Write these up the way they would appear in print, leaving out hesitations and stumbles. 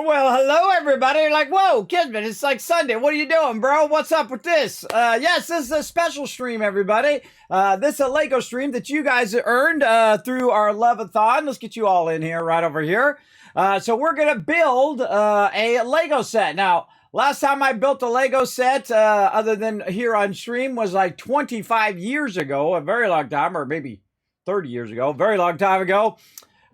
Well, hello everybody. You're like, whoa, Kismet, it's like Sunday. What are you doing, bro? What's up with this? Yes, this is a special stream, everybody. This is a Lego stream that you guys earned through our Love-a-thon. Let's get you all in here, right over here. So we're going to build a Lego set. Now, last time I built a Lego set, other than here on stream, was like 25 years ago, a very long time, or maybe 30 years ago, a very long time ago.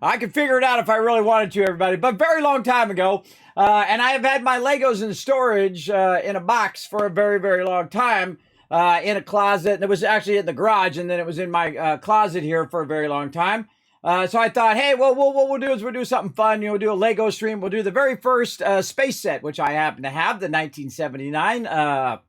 I could figure it out if I really wanted to, everybody, but very long time ago. And I have had my Legos in storage in a box for a very, very long time in a closet. And it was actually in the garage, and then it was in my closet here for a very long time. So I thought, hey, well, what we'll do is we'll do something fun. You know, we'll do a Lego stream. We'll do the very first space set, which I happen to have, the 1979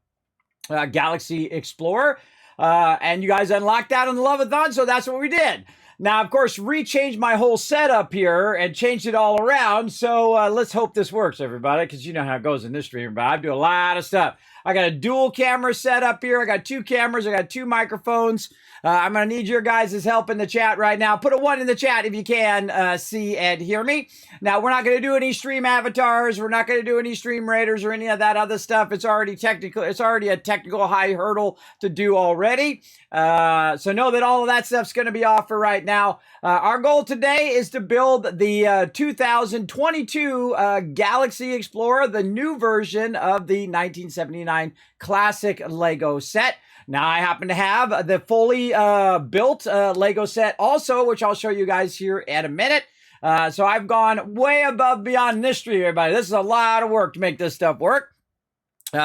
Galaxy Explorer. And you guys unlocked that on the Love-a-thon, so that's what we did. Now, of course, rechanged my whole setup here and changed it all around. So let's hope this works, everybody, because you know how it goes in this stream. But I do a lot of stuff. I got a dual camera set up here. I got 2 cameras. I got 2 microphones. I'm going to need your guys' help in the chat right now. Put a 1 in the chat if you can see and hear me. Now, we're not going to do any stream avatars. We're not going to do any stream raiders or any of that other stuff. It's already technical. It's already a technical high hurdle to do already. So know that all of that stuff's going to be off for right now. Our goal today is to build the 2022 Galaxy Explorer, the new version of the 1979 classic Lego set. Now, I happen to have the fully built Lego set also, which I'll show you guys here in a minute. So I've gone way above beyond this stream, everybody. This is a lot of work to make this stuff work.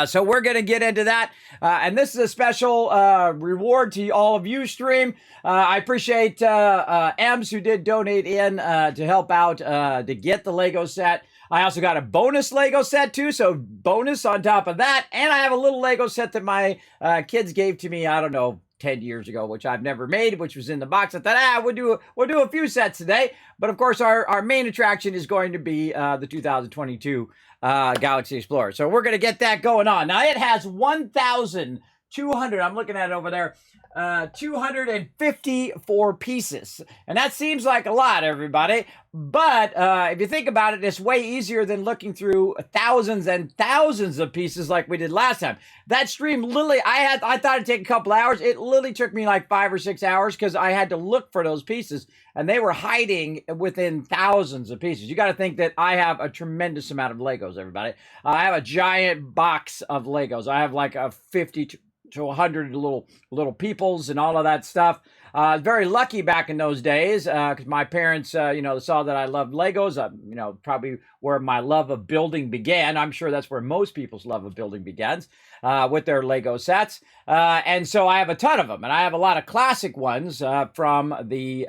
So we're going to get into that. And this is a special reward to all of you stream. I appreciate Ems who did donate in to help out to get the Lego set. I also got a bonus Lego set too, so bonus on top of that. And I have a little Lego set that my kids gave to me, I don't know, 10 years ago, which I've never made, which was in the box. I thought, we'll do a few sets today. But of course, our main attraction is going to be the 2022 Galaxy Explorer. So we're going to get that going on. Now, it has 1,200, I'm looking at it over there, 254 pieces. And that seems like a lot, everybody. But if you think about it, it's way easier than looking through thousands and thousands of pieces like we did last time. That stream literally, I thought it'd take a couple hours. It literally took me like 5 or 6 hours because I had to look for those pieces. And they were hiding within thousands of pieces. You got to think that I have a tremendous amount of Legos, everybody. I have a giant box of Legos. I have like a 50 to 100 little peoples and all of that stuff. Very lucky back in those days because my parents, saw that I loved Legos. Probably where my love of building began. I'm sure that's where most people's love of building begins with their Lego sets. And so I have a ton of them. And I have a lot of classic ones from the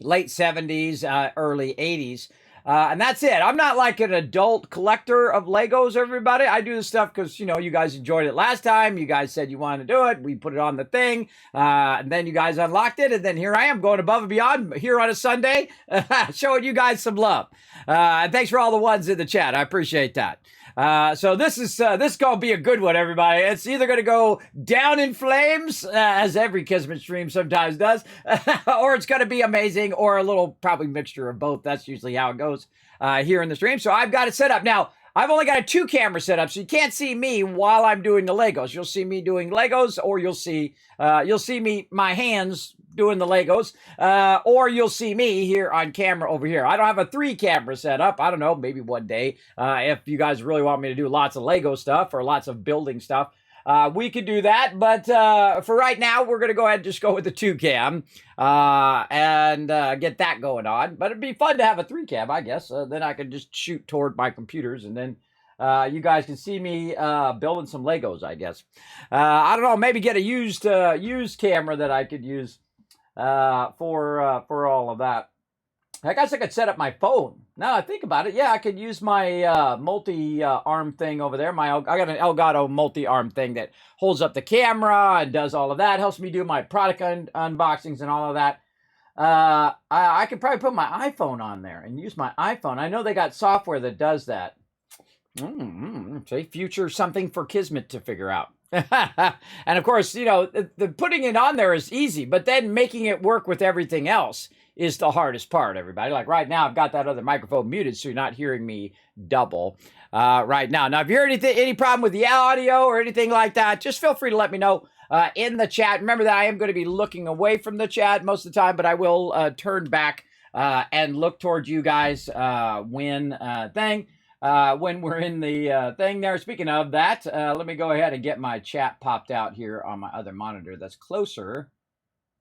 late 70s, early 80s. And that's it. I'm not like an adult collector of Legos, everybody. I do this stuff because, you guys enjoyed it last time. You guys said you wanted to do it. We put it on the thing. And then you guys unlocked it. And then here I am going above and beyond here on a Sunday, showing you guys some love. And thanks for all the ones in the chat. I appreciate that. So this is going to be a good one, everybody. It's either going to go down in flames, as every Kismet stream sometimes does, or it's going to be amazing, or a little probably mixture of both. That's usually how it goes here in the stream. So I've got it set up. Now, I've only got a 2 camera set up, so you can't see me while I'm doing the Legos. You'll see me doing Legos, or you'll see me, my hands doing the Legos, or you'll see me here on camera over here. I don't have a 3 camera set up. I don't know, maybe one day, if you guys really want me to do lots of Lego stuff or lots of building stuff, we could do that. But for right now, we're going to go ahead and just go with the 2 cam and get that going on. But it'd be fun to have a 3 cam, I guess. Then I could just shoot toward my computers, and then you guys can see me building some Legos, I guess. I don't know, maybe get a used camera that I could use for all of that. I guess I could set up my phone. Now I think about it, yeah, I could use my multi-arm thing over there. I got an Elgato multi-arm thing that holds up the camera and does all of that. Helps me do my product unboxings and all of that. I could probably put my iPhone on there and use my iPhone. I know they got software that does that. Say future something for Kismet to figure out. And of course, the putting it on there is easy, but then making it work with everything else is the hardest part, everybody. Like right now, I've got that other microphone muted, so you're not hearing me double right now. Now, if you heard any problem with the audio or anything like that, just feel free to let me know in the chat. Remember that I am going to be looking away from the chat most of the time, but I will turn back and look towards you guys when we're in the thing there. Speaking of that, let me go ahead and get my chat popped out here on my other monitor that's closer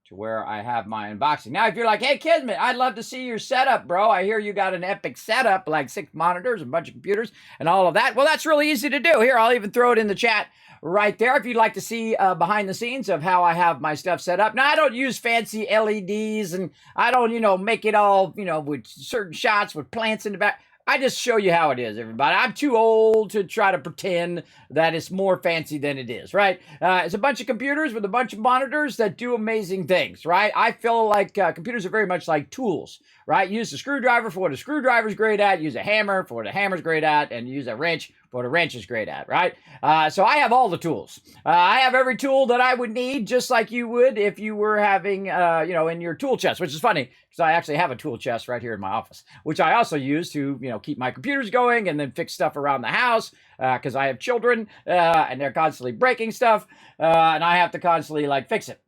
to where I have my unboxing. Now, if you're like, hey, Kismet, I'd love to see your setup, bro. I hear you got an epic setup, like 6 monitors, a bunch of computers, and all of that. Well, that's really easy to do. Here, I'll even throw it in the chat right there if you'd like to see behind the scenes of how I have my stuff set up. Now, I don't use fancy LEDs, and I don't, make it all, with certain shots with plants in the back. I just show you how it is, everybody. I'm too old to try to pretend that it's more fancy than it is, right? It's a bunch of computers with a bunch of monitors that do amazing things, right? I feel like computers are very much like tools, right? Use a screwdriver for what a screwdriver's great at, use a hammer for what a hammer's great at, and use a wrench for what a wrench is great at, right? So I have all the tools. I have every tool that I would need, just like you would if you were having, in your tool chest, which is funny, because I actually have a tool chest right here in my office, which I also use to, keep my computers going and then fix stuff around the house, because I have children, and they're constantly breaking stuff, and I have to constantly, fix it.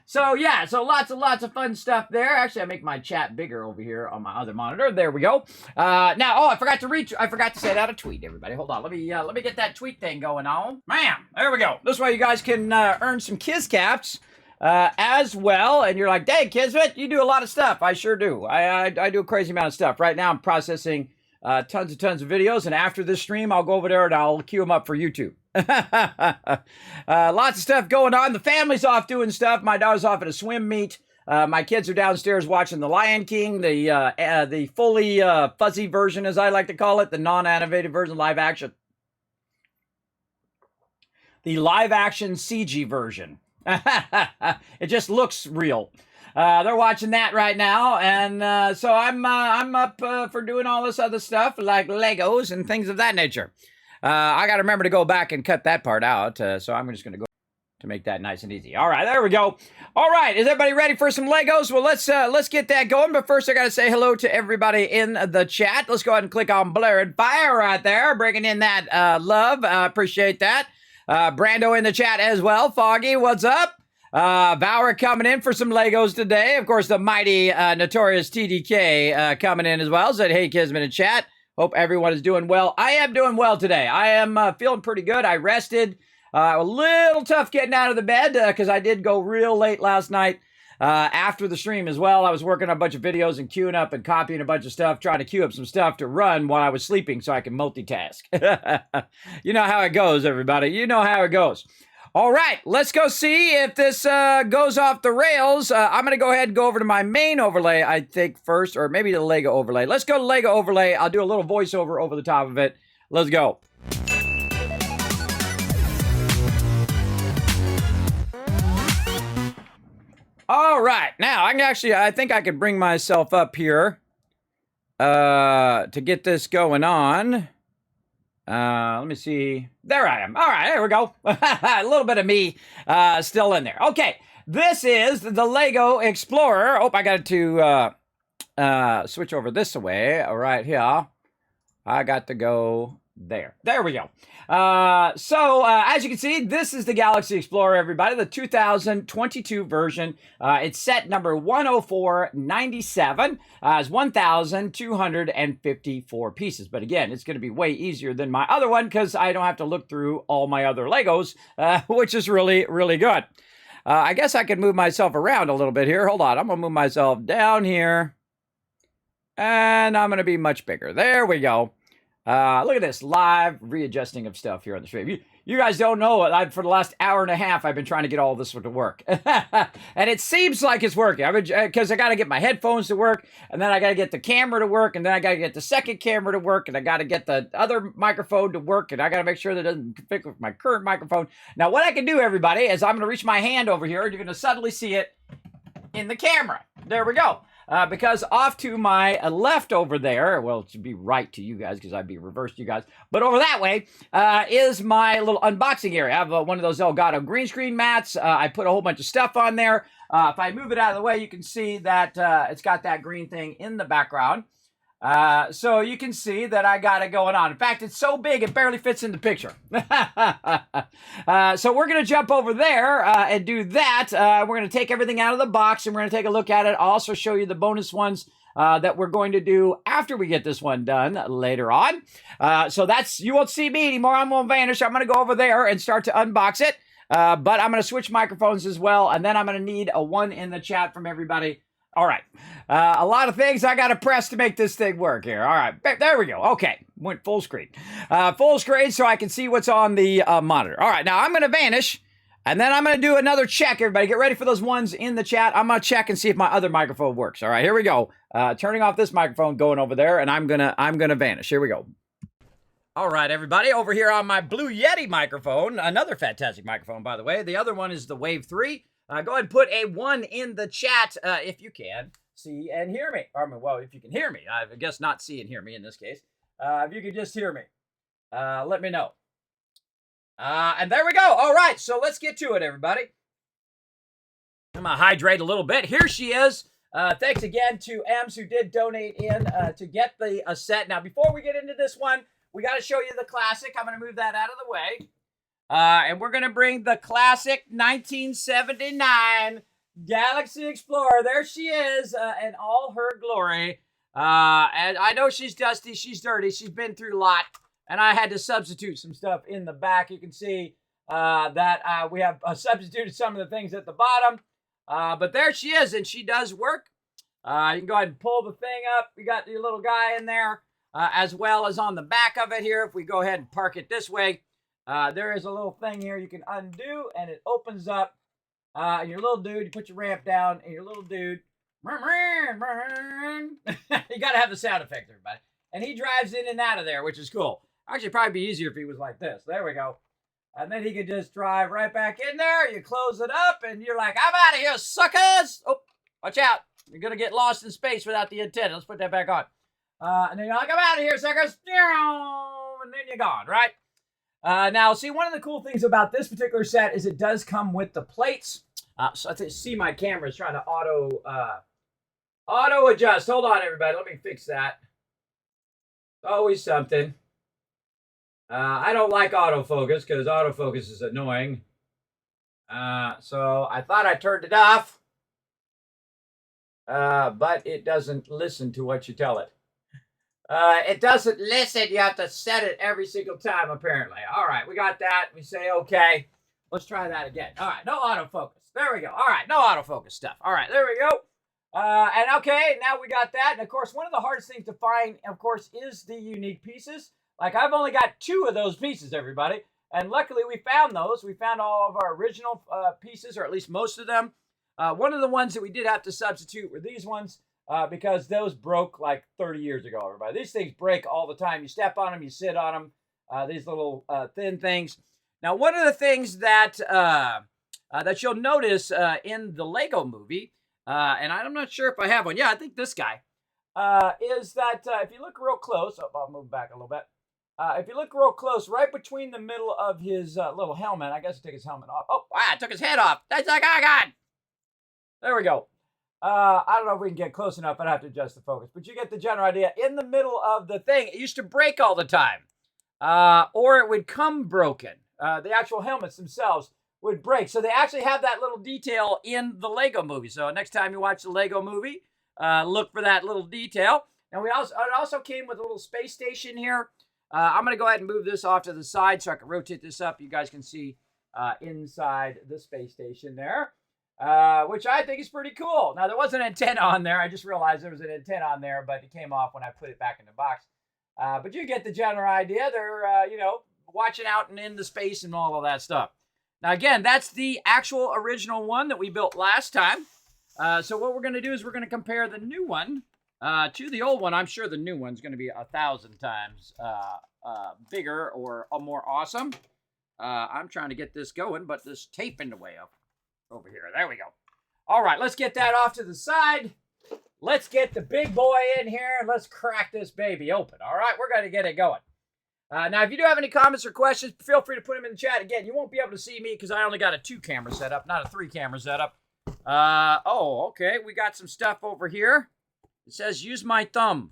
So lots of fun stuff there. Actually, I make my chat bigger over here on my other monitor. There we go. Now, I forgot to send out a tweet, everybody. Hold on. Let me get that tweet thing going on. Bam! There we go. This way you guys can earn some Kiz caps as well. And you're like, dang, Kismet, you do a lot of stuff. I sure do. I do a crazy amount of stuff. Right now, I'm processing tons of videos, and after this stream, I'll go over there and I'll queue them up for YouTube. Lots of stuff going on. The family's off doing stuff. My daughter's off at a swim meet. My kids are downstairs watching The Lion King, the fully fuzzy version, as I like to call it, the non-animated version, live action. The live action CG version. It just looks real. They're watching that right now, and so I'm up for doing all this other stuff like Legos and things of that nature. I got to remember to go back and cut that part out, so I'm just going to go to make that nice and easy. All right, there we go. All right, is everybody ready for some Legos? Well, let's get that going. But first, I got to say hello to everybody in the chat. Let's go ahead and click on Blur and Fire right there, bringing in that love. Appreciate that. Brando in the chat as well. Foggy, what's up? Bauer coming in for some Legos today. Of course, the mighty, notorious TDK coming in as well. Said, hey, Kismet in chat. Hope everyone is doing well. I am doing well today. I am feeling pretty good. I rested. A little tough getting out of the bed because I did go real late last night after the stream as well. I was working on a bunch of videos and queuing up and copying a bunch of stuff, trying to queue up some stuff to run while I was sleeping so I can multitask. You know how it goes, everybody. You know how it goes. All right, let's go see if this goes off the rails. I'm going to go ahead and go over to my main overlay, I think, first, or maybe the Lego overlay. Let's go to Lego overlay. I'll do a little voiceover over the top of it. Let's go. All right, now, I think I could bring myself up here to get this going on. Let me see. There I am. All right, there we go. A little bit of me still in there. Okay, this is the Lego Explorer. Oh, I got to switch over this way. All right, here. I got to go there. There we go. So as you can see, this is the Galaxy Explorer, everybody, the 2022 version. It's set number 10497. It's 1,254 pieces. But again, it's going to be way easier than my other one because I don't have to look through all my other Legos, which is really, really good. I guess I could move myself around a little bit here. Hold on. I'm going to move myself down here. And I'm going to be much bigger. There we go. Look at this live readjusting of stuff here on the stream. You guys don't know it. For the last hour and a half, I've been trying to get all this to work. And it seems like it's working. Because I got to get my headphones to work, and then I got to get the camera to work, and then I got to get the second camera to work, and I got to get the other microphone to work, and I got to make sure that it doesn't conflict with my current microphone. Now, what I can do, everybody, is I'm going to reach my hand over here, and you're going to suddenly see it in the camera. There we go. because off to my left over there, well, it should be right to you guys because I'd be reversed to you guys, but over that way is my little unboxing area. I have one of those Elgato green screen mats. I put a whole bunch of stuff on there. If I move it out of the way, you can see that it's got that green thing in the background. So you can see that I got it going on. In fact, it's so big, it barely fits in the picture. So we're going to jump over there and do that. We're going to take everything out of the box and we're going to take a look at it. I'll also show you the bonus ones that we're going to do after we get this one done later on. So you won't see me anymore. I'm going to vanish. I'm going to go over there and start to unbox it. But I'm going to switch microphones as well. And then I'm going to need a 1 in the chat from everybody. All right. A lot of things I got to press to make this thing work here. All right. There we go. Okay. Went full screen. Full screen so I can see what's on the monitor. All right. Now I'm going to vanish and then I'm going to do another check. Everybody get ready for those ones in the chat. I'm going to check and see if my other microphone works. All right. Here we go. Turning off this microphone, going over there, and I'm going to vanish. Here we go. All right, everybody, over here on my Blue Yeti microphone, another fantastic microphone, by the way. The other one is the Wave 3. Go ahead and put a 1 in the chat if you can see and hear me. Well, if you can hear me. I guess not see and hear me in this case. If you could just hear me, let me know. And there we go. All right, so let's get to it, everybody. I'm going to hydrate a little bit. Here she is. Thanks again to Ems who did donate in to get the set. Now, before we get into this one, we got to show you the classic. I'm going to move that out of the way. And we're going to bring the classic 1979 Galaxy Explorer. There she is in all her glory. And I know she's dusty. She's dirty. She's been through a lot. And I had to substitute some stuff in the back. You can see that we have substituted some of the things at the bottom. But there she is, and she does work. You can go ahead and pull the thing up. We got your little guy in there, as well as on the back of it here. If we go ahead and park it this way, there is a little thing here you can undo, and it opens up. And your little dude, you put your ramp down, and your little dude, you got to have the sound effect, everybody. And he drives in and out of there, which is cool. Actually, probably be easier if he was like this. There we go. And then he could just drive right back in there. You close it up, and you're like, I'm out of here, suckers. Oh, watch out. You're going to get lost in space without the antenna. Let's put that back on. And then you're like, I'm out of here, suckers. And then you're gone, right? Now, see, one of the cool things about this particular set is it does come with the plates. So I see my camera is trying to auto adjust. Hold on, everybody. Let me fix that. Always something. I don't like autofocus because autofocus is annoying. So I thought I turned it off. But it doesn't listen to what you tell it. It doesn't listen. You have to set it every single time, apparently. All right, we got that. We say, okay. Let's try that again. All right, no autofocus. There we go. All right, no autofocus stuff. All right, there we go. And okay, now we got that. And of course, one of the hardest things to find, of course, is the unique pieces. Like, I've only got 2 of those pieces, everybody. And luckily, we found those. We found all of our original pieces, or at least most of them. One of the ones that we did have to substitute were these ones because those broke like 30 years ago, everybody. These things break all the time. You step on them, you sit on them, these little thin things. Now, one of the things that that you'll notice in the Lego movie, and I'm not sure if I have one. Yeah, I think this guy, is that if you look real close, I'll move back a little bit. If you look real close, right between the middle of his little helmet, I guess I took his helmet off. Oh, wow, I took his head off. That's like, oh, God. There we go. I don't know if we can get close enough. I'd have to adjust the focus. But you get the general idea. In the middle of the thing, it used to break all the time. Or it would come broken. The actual helmets themselves would break. So they actually have that little detail in the Lego movie. So next time you watch the Lego movie, look for that little detail. And it also came with a little space station here. I'm going to go ahead and move this off to the side so I can rotate this up. You guys can see inside the space station there, which I think is pretty cool. Now, there was an antenna on there. I just realized there was an antenna on there, but it came off when I put it back in the box. But you get the general idea. They're, watching out and in the space and all of that stuff. Now, again, that's the actual original one that we built last time. So what we're going to do is we're going to compare the new one to the old one. I'm sure the new one's going to be 1,000 times bigger or more awesome. I'm trying to get this going, but there's tape in the way over here. There we go. All right, let's get that off to the side. let's get the big boy in here and let's crack this baby open. All right, we're going to get it going. Now, if you do have any comments or questions, feel free to put them in the chat. Again, you won't be able to see me because I only got a 2-camera setup, not a 3-camera setup. Okay, we got some stuff over here. It says use my thumb.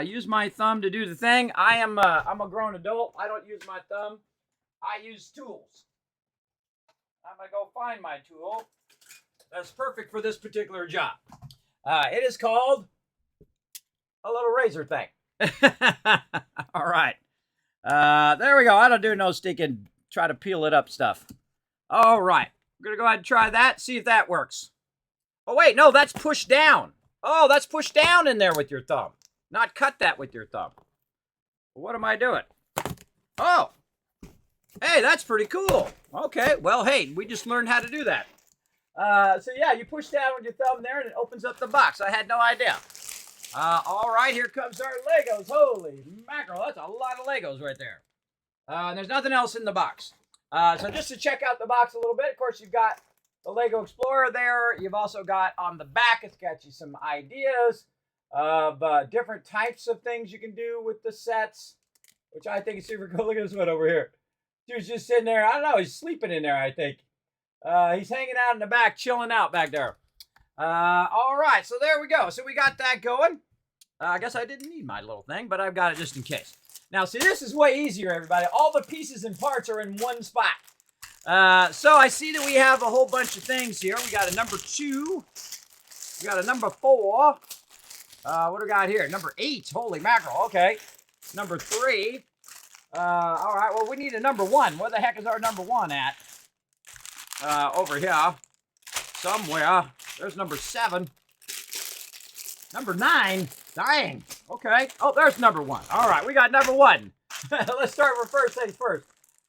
Use my thumb to do the thing. I'm a grown adult. I don't use my thumb. I use tools. I'm going to go find my tool. That's perfect for this particular job. It is called a little razor thing. All right. There we go. I don't do no stinking try to peel it up stuff. All right. We're going to go ahead and try that. See if that works. Oh, wait. No, that's push down. Oh, that's push down in there with your thumb. Not cut that with your thumb. What am I doing? Oh. Hey, that's pretty cool. Okay. Well, hey, we just learned how to do that. So yeah, you push down with your thumb there and it opens up the box. I had no idea. All right, here comes our Legos. Holy mackerel, that's a lot of Legos right there. There's nothing else in the box. So just to check out the box a little bit, of course, you've got the Lego Explorer there. You've also got on the back, it's got you some ideas of different types of things you can do with the sets, which I think is super cool. Look at this one over here. Dude's just sitting there. I don't know, he's sleeping in there, I think. He's hanging out in the back, chilling out back there. All right, so there we go. So we got that going. I guess I didn't need my little thing, but I've got it just in case. Now, see, this is way easier, everybody. All the pieces and parts are in one spot. So I see that we have a whole bunch of things here. We got a number 2. We got a number 4. What do we got here? Number 8. Holy mackerel. Okay. Number 3. All right, well, we need a number 1. Where the heck is our number 1 at? Over here. Somewhere. There's number 7. Number 9. Dang. Okay. Oh, there's number 1. All right, we got number 1. Let's start with first things first.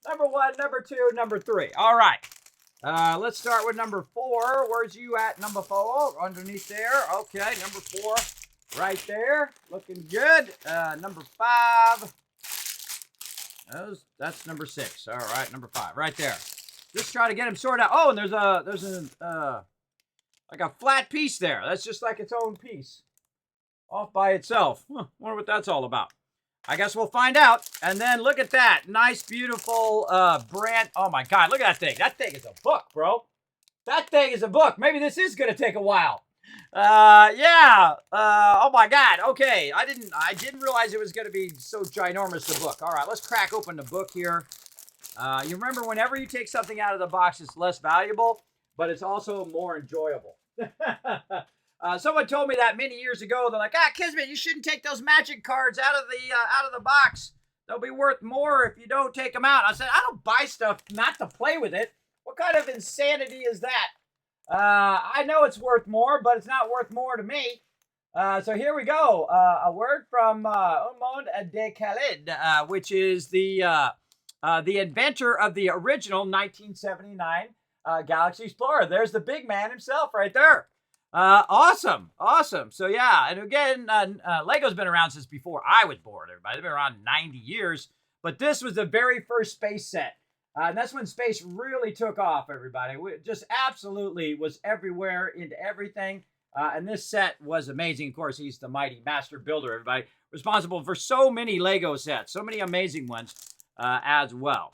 Number 1, number 2, number 3. All right. Let's start with number 4. Where's you at, number 4? Underneath there. Okay, number 4. Right there. Looking good. Number 5. That's number 6. All right, number 5. Right there. Just try to get him sorted out. Oh, and there's like a flat piece there. That's just like its own piece. Off by itself. Wonder what that's all about. I guess we'll find out. And then look at that. Nice, beautiful brand. Oh my God, look at that thing. That thing is a book, bro. That thing is a book. Maybe this is going to take a while. Yeah. Oh my God. Okay. I didn't realize it was going to be so ginormous, the book. All right, let's crack open the book here. You remember whenever you take something out of the box, it's less valuable, but it's also more enjoyable. Someone told me that many years ago. They're like, Kismet, you shouldn't take those magic cards out of the box. They'll be worth more if you don't take them out. I said, I don't buy stuff not to play with it. What kind of insanity is that? I know it's worth more, but it's not worth more to me. So here we go. A word from Umond de Khalid, which is the inventor of the original 1979 Galaxy Explorer. There's the big man himself right there. Awesome. So yeah, and again, Lego's been around since before I was born, everybody. They've been around 90 years, but this was the very first space set. And that's when space really took off, everybody. It just absolutely was everywhere, into everything. And this set was amazing. Of course, he's the mighty master builder, everybody. Responsible for so many Lego sets, so many amazing ones as well.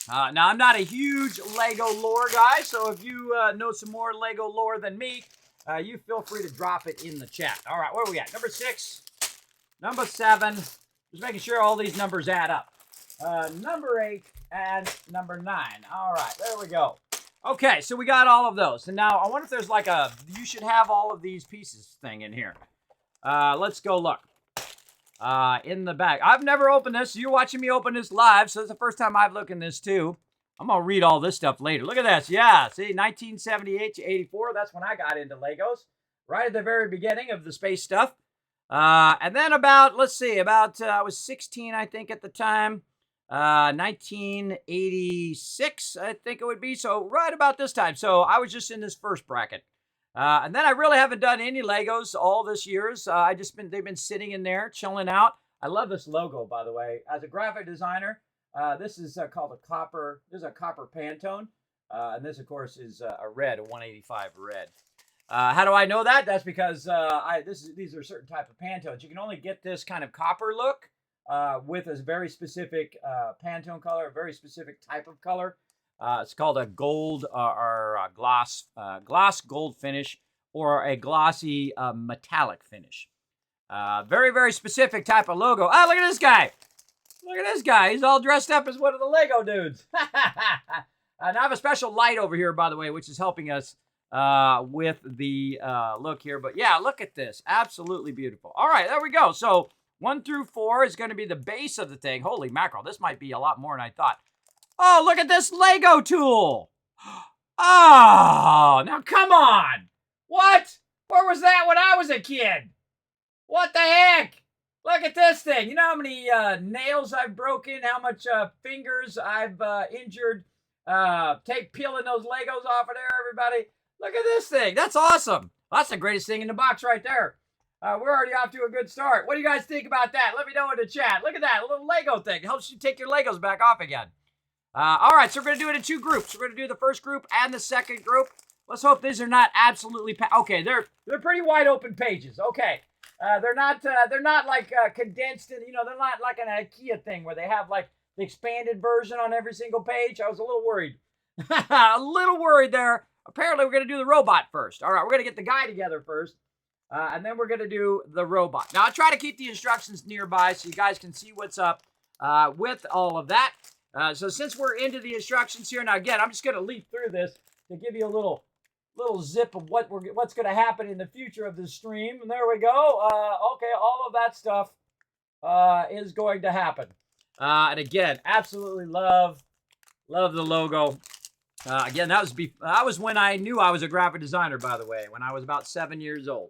Now, I'm not a huge Lego lore guy, so if you know some more Lego lore than me, you feel free to drop it in the chat. All right, what do we got? Number 6, number 7. Just making sure all these numbers add up. Number 8 and number 9. All right, there we go. Okay, so we got all of those. And now I wonder if there's like a you should have all of these pieces thing in here. Let's go look. In the back. I've never opened this. You're watching me open this live, so it's the first time I've looked in this too. I'm going to read all this stuff later. Look at this. Yeah, see, 1978 to 84. That's when I got into Legos. Right at the very beginning of the space stuff. And then about, let's see, I was 16, I think, at the time. 1986, I think it would be. So right about this time. So I was just in this first bracket. And then I really haven't done any Legos all this years. They've been sitting in there, chilling out. I love this logo, by the way. As a graphic designer, this is called a copper. This is a copper Pantone. And this, of course, is a red, a 185 red. How do I know that? That's because these are certain type of Pantones. You can only get this kind of copper look with a very specific Pantone color, a very specific type of color. It's called a gold or a gloss gold finish, or a glossy metallic finish. Very, very specific type of logo. Oh, look at this guy. Look at this guy. He's all dressed up as one of the Lego dudes. And I have a special light over here, by the way, which is helping us with the look here. But yeah, look at this. Absolutely beautiful. All right, there we go. So 1 through 4 is going to be the base of the thing. Holy mackerel, this might be a lot more than I thought. Oh, look at this Lego tool. Oh, now come on. What? Where was that when I was a kid? What the heck? Look at this thing. You know how many nails I've broken, how much fingers I've injured peeling those Legos off of there, everybody. Look at this thing. That's awesome. That's the greatest thing in the box right there. We're already off to a good start. What do you guys think about that? Let me know in the chat. Look at that, a little Lego thing. It helps you take your Legos back off again. All right, so we're going to do it in 2 groups. We're going to do the first group and the second group. Let's hope these are not absolutely... Okay, they're pretty wide open pages. Okay. They're not like condensed, and they're not like an IKEA thing where they have like the expanded version on every single page. I was a little worried. A little worried there. Apparently, we're going to do the robot first. All right, we're going to get the guy together first, and then we're going to do the robot. Now, I try to keep the instructions nearby so you guys can see what's up with all of that. So since we're into the instructions here, now again, I'm just going to leaf through this to give you a little zip of what's going to happen in the future of the stream. And there we go. Okay, all of that stuff is going to happen. And again, absolutely love the logo. Again, that was when I knew I was a graphic designer, by the way, when I was about 7 years old.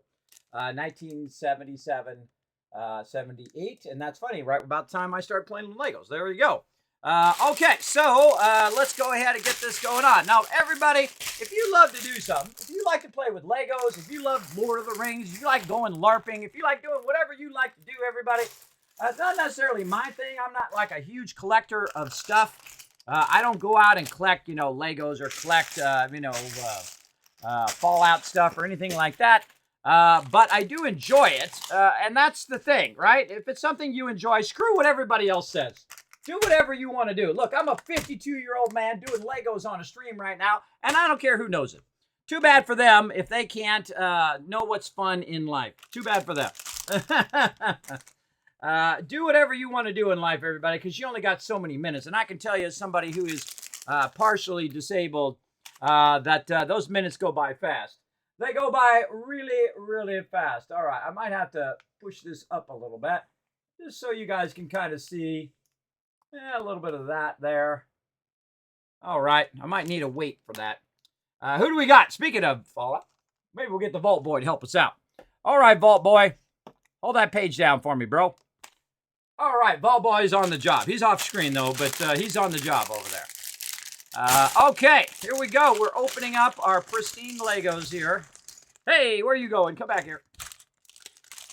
1977, 78. And that's funny, right about the time I started playing with Legos. There we go. Okay, so let's go ahead and get this going on. Now, everybody, if you love to do something, if you like to play with Legos, if you love Lord of the Rings, if you like going LARPing, if you like doing whatever you like to do, everybody, it's not necessarily my thing. I'm not like a huge collector of stuff. I don't go out and collect, Legos or collect, Fallout stuff or anything like that. But I do enjoy it, and that's the thing, right? If it's something you enjoy, screw what everybody else says. Do whatever you want to do. Look, I'm a 52-year-old man doing Legos on a stream right now, and I don't care who knows it. Too bad for them if they can't know what's fun in life. Too bad for them. Do whatever you want to do in life, everybody, because you only got so many minutes. And I can tell you, as somebody who is partially disabled, that those minutes go by fast. They go by really, really fast. All right, I might have to push this up a little bit, just so you guys can kind of see. Yeah, a little bit of that there. All right, I might need a weight for that. Who do we got? Speaking of Fallout, maybe we'll get the Vault Boy to help us out. All right, Vault Boy. Hold that page down for me, bro. All right, Vault Boy's on the job. He's off screen, though, but he's on the job over there. Okay, here we go. We're opening up our pristine Legos here. Hey, where are you going? Come back here.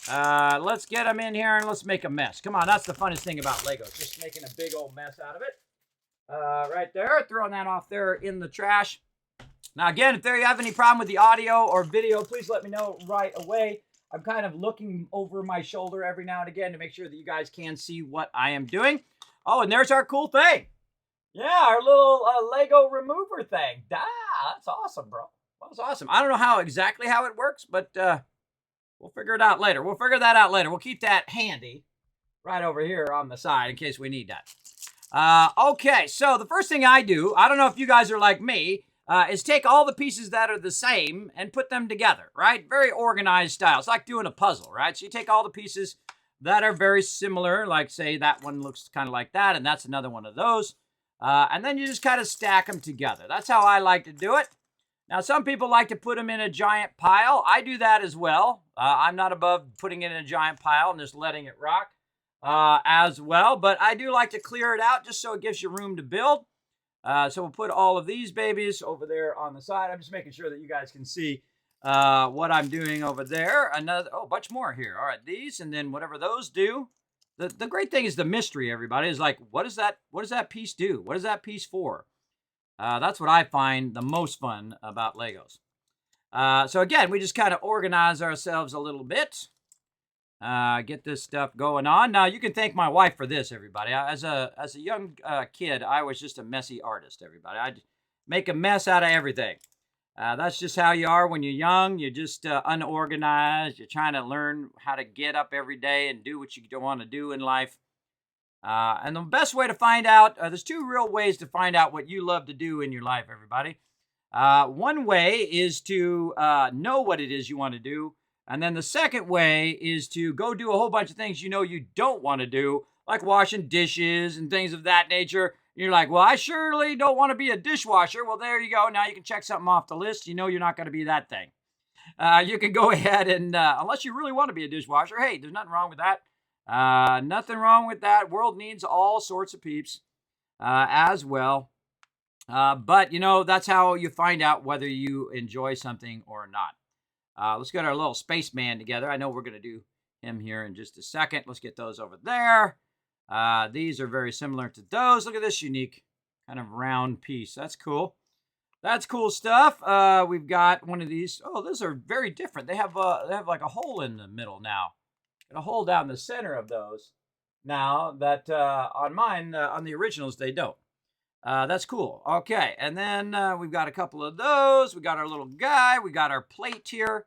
Let's get them in here and let's make a mess. Come on, that's the funnest thing about Legos, just making a big old mess out of it. Right there, throwing that off there in the trash. Now again, if you have any problem with the audio or video, please let me know right away. I'm kind of looking over my shoulder every now and again to make sure that you guys can see what I am doing. Oh, and there's our cool thing. Yeah, our little Lego remover thing. Ah, that's awesome, bro. That's awesome. I don't know exactly how it works, but we'll figure it out later. We'll figure that out later. We'll keep that handy right over here on the side in case we need that. Okay, so the first thing I do, I don't know if you guys are like me, is take all the pieces that are the same and put them together, right? Very organized style. It's like doing a puzzle, right? So you take all the pieces that are very similar, like say that one looks kind of like that, and that's another one of those. And then you just kind of stack them together. That's how I like to do it. Now, some people like to put them in a giant pile. I do that as well. I'm not above putting it in a giant pile and just letting it rock as well. But I do like to clear it out just so it gives you room to build. So we'll put all of these babies over there on the side. I'm just making sure that you guys can see what I'm doing over there. A bunch more here. All right, these and then whatever those do. The great thing is the mystery, everybody, is like, what does that piece do? What is that piece for? That's what I find the most fun about Legos. So again, we just kind of organize ourselves a little bit. Get this stuff going on. Now, you can thank my wife for this, everybody. As a young kid, I was just a messy artist, everybody. I'd make a mess out of everything. That's just how you are when you're young. You're just unorganized. You're trying to learn how to get up every day and do what you don't want to do in life. And the best way to find out, there's two real ways to find out what you love to do in your life, everybody. One way is to know what it is you want to do. And then the second way is to go do a whole bunch of things you know you don't want to do, like washing dishes and things of that nature. You're like, well, I surely don't want to be a dishwasher. Well, there you go. Now you can check something off the list. You know you're not going to be that thing. You can go ahead and, unless you really want to be a dishwasher, hey, there's nothing wrong with that. Nothing wrong with that. World needs all sorts of peeps as well. But, you know, that's how you find out whether you enjoy something or not. Let's get our little spaceman together. I know we're going to do him here in just a second. Let's get those over there. These are very similar to those. Look at this unique kind of round piece. That's cool. That's cool stuff. We've got one of these. Oh, those are very different. They have like a hole in the middle now. And a hole down the center of those. Now that on mine, on the originals, they don't. That's cool. Okay, and then we've got a couple of those. We got our little guy. We got our plate here.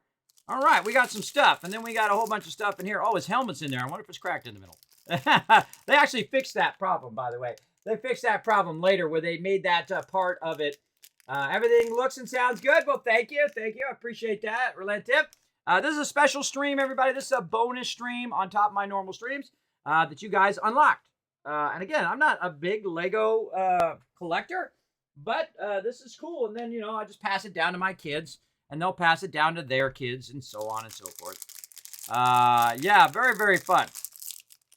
All right, we got some stuff. And then we got a whole bunch of stuff in here. Oh, his helmet's in there. I wonder if it's cracked in the middle. They actually fixed that problem, by the way. They fixed that problem later where they made that part of it. Everything looks and sounds good. Well, thank you. Thank you. I appreciate that. Relative. This is a special stream, everybody. This is a bonus stream on top of my normal streams that you guys unlocked. And again, I'm not a big Lego collector, but this is cool. And then, you know, I just pass it down to my kids, and they'll pass it down to their kids, and so on and so forth. Yeah, very, very fun.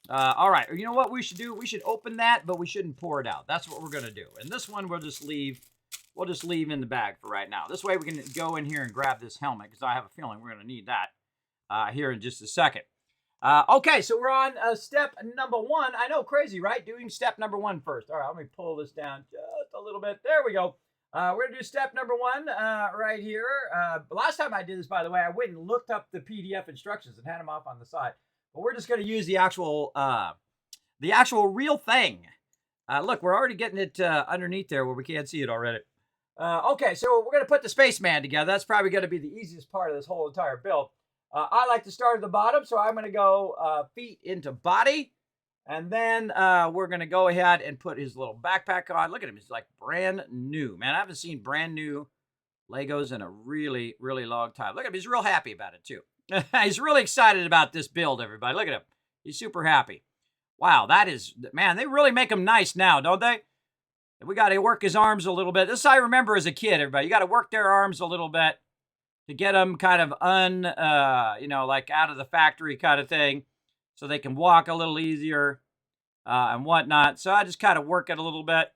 All right, you know what we should do? We should open that, but we shouldn't pour it out. That's what we're going to do. And this one we'll just leave in the bag for right now. This way we can go in here and grab this helmet, because I have a feeling we're going to need that here in just a second. Okay, so we're on step number 1. I know, crazy, right? Doing step number 1 first. All right, let me pull this down just a little bit. There we go. We're going to do step number 1 right here. Last time I did this, by the way, I went and looked up the PDF instructions and had them off on the side. But we're just going to use the actual real thing. Look, we're already getting it underneath there where we can't see it already. Okay, so we're going to put the spaceman together. That's probably going to be the easiest part of this whole entire build. I like to start at the bottom, so I'm going to go feet into body. And then we're going to go ahead and put his little backpack on. Look at him. He's like brand new. Man, I haven't seen brand new Legos in a really, really long time. Look at him. He's real happy about it, too. He's really excited about this build, everybody. Look at him. He's super happy. Wow, that is... Man, they really make him nice now, don't they? We got to work his arms a little bit. This I remember as a kid, everybody. You got to work their arms a little bit to get them kind of like out of the factory kind of thing, so they can walk a little easier and whatnot. So I just kind of work it a little bit.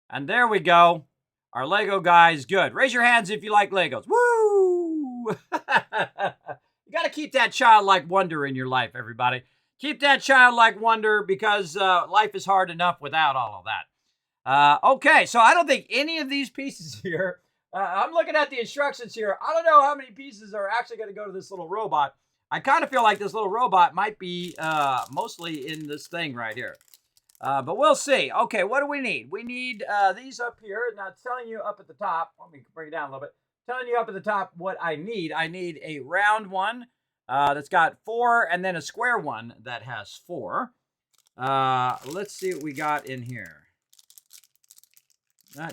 And there we go. Our Lego guy is good. Raise your hands if you like Legos. Woo! You got to keep that childlike wonder in your life, everybody. Keep that childlike wonder, because life is hard enough without all of that. Okay, so I don't think any of these pieces here... I'm looking at the instructions here. I don't know how many pieces are actually going to go to this little robot. I kind of feel like this little robot might be mostly in this thing right here. But we'll see. Okay, what do we need? We need these up here. Now, it's telling you up at the top. Let me bring it down a little bit. Telling you up at the top what I need. I need a round one that's got 4, and then a square one that has 4. Let's see what we got in here.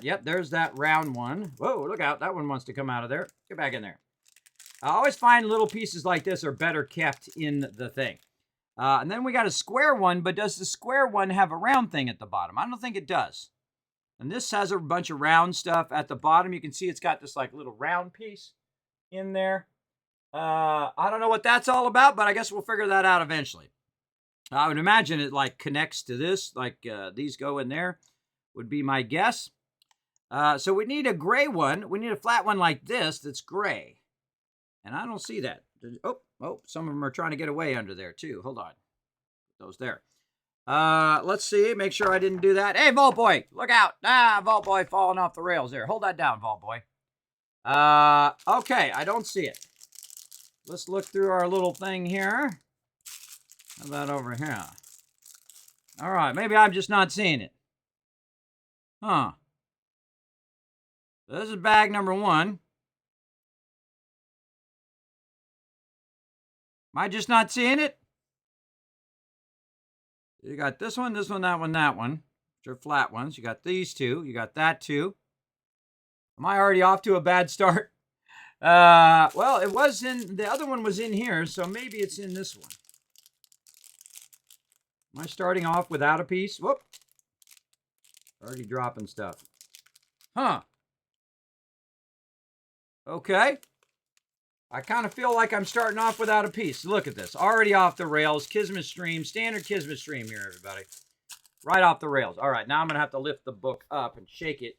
Yep, there's that round one. Whoa, look out. That one wants to come out of there. Get back in there. I always find little pieces like this are better kept in the thing. And then we got a square one, but does the square one have a round thing at the bottom? I don't think it does. And this has a bunch of round stuff at the bottom. You can see it's got this like little round piece in there. I don't know what that's all about, but I guess we'll figure that out eventually. I would imagine it like connects to this, like these go in there, would be my guess. So we need a gray one. We need a flat one like this that's gray. And I don't see that. Oh, some of them are trying to get away under there too. Hold on. Put those there. Let's see. Make sure I didn't do that. Hey, Vault Boy, look out. Vault Boy falling off the rails there. Hold that down, Vault Boy. Okay, I don't see it. Let's look through our little thing here. How about over here? All right, maybe I'm just not seeing it. Huh. This is bag number 1. Am I just not seeing it? You got this one, that one, that one, which are flat ones. You got these two. You got that too. Am I already off to a bad start? Well, it was in, the other one was in here, so maybe it's in this one. Am I starting off without a piece? Whoop. Already dropping stuff. Huh. Okay. I kind of feel like I'm starting off without a piece. Look at this. Already off the rails. Kismet stream. Standard Kismet stream here, everybody. Right off the rails. All right, now I'm going to have to lift the book up and shake it.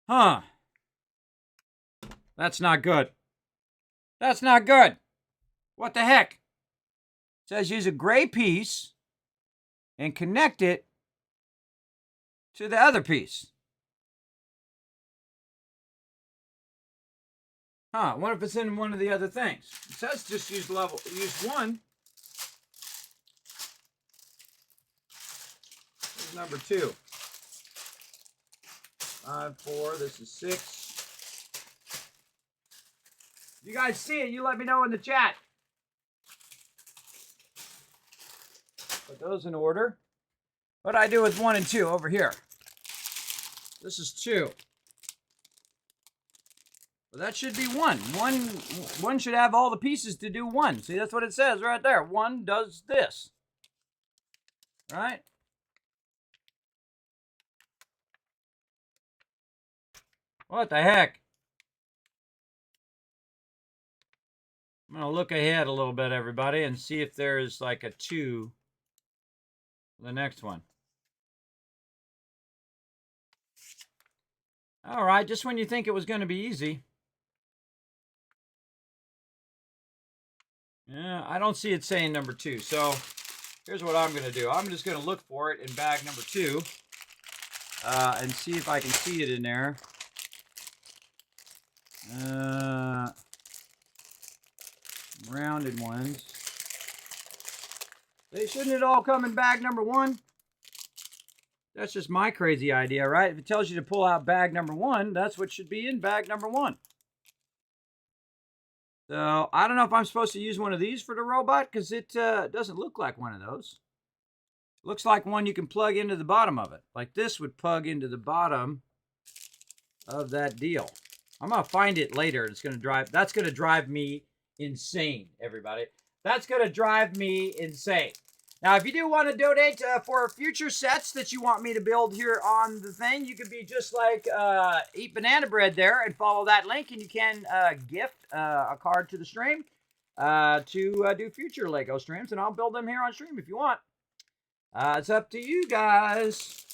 Huh. That's not good. That's not good. What the heck? It says use a gray piece and connect it to the other piece. Huh, what if it's in one of the other things? It says just use one. Here's number 2. 5, 4, this is 6. You guys see it, you let me know in the chat. Put those in order. What do I do with 1 and 2 over here? This is 2. Well, that should be 1. One should have all the pieces to do 1. See, that's what it says right there. 1 does this. Right? What the heck? I'm going to look ahead a little bit, everybody, and see if there's like a 2 for the next one. All right, just when you think it was going to be easy. Yeah, I don't see it saying number 2. So here's what I'm going to do. I'm just going to look for it in bag number 2 and see if I can see it in there. Rounded ones. Shouldn't it all come in bag number 1? That's just my crazy idea, right? If it tells you to pull out bag number 1, that's what should be in bag number 1. So I don't know if I'm supposed to use one of these for the robot because it doesn't look like one of those. It looks like one you can plug into the bottom of it. Like this would plug into the bottom of that deal. I'm going to find it later. That's going to drive me insane, everybody. That's going to drive me insane. Now, if you do want to donate for future sets that you want me to build here on the thing, you could be just like Eat Banana Bread there and follow that link, and you can gift a card to the stream to do future Lego streams, and I'll build them here on stream if you want. It's up to you guys.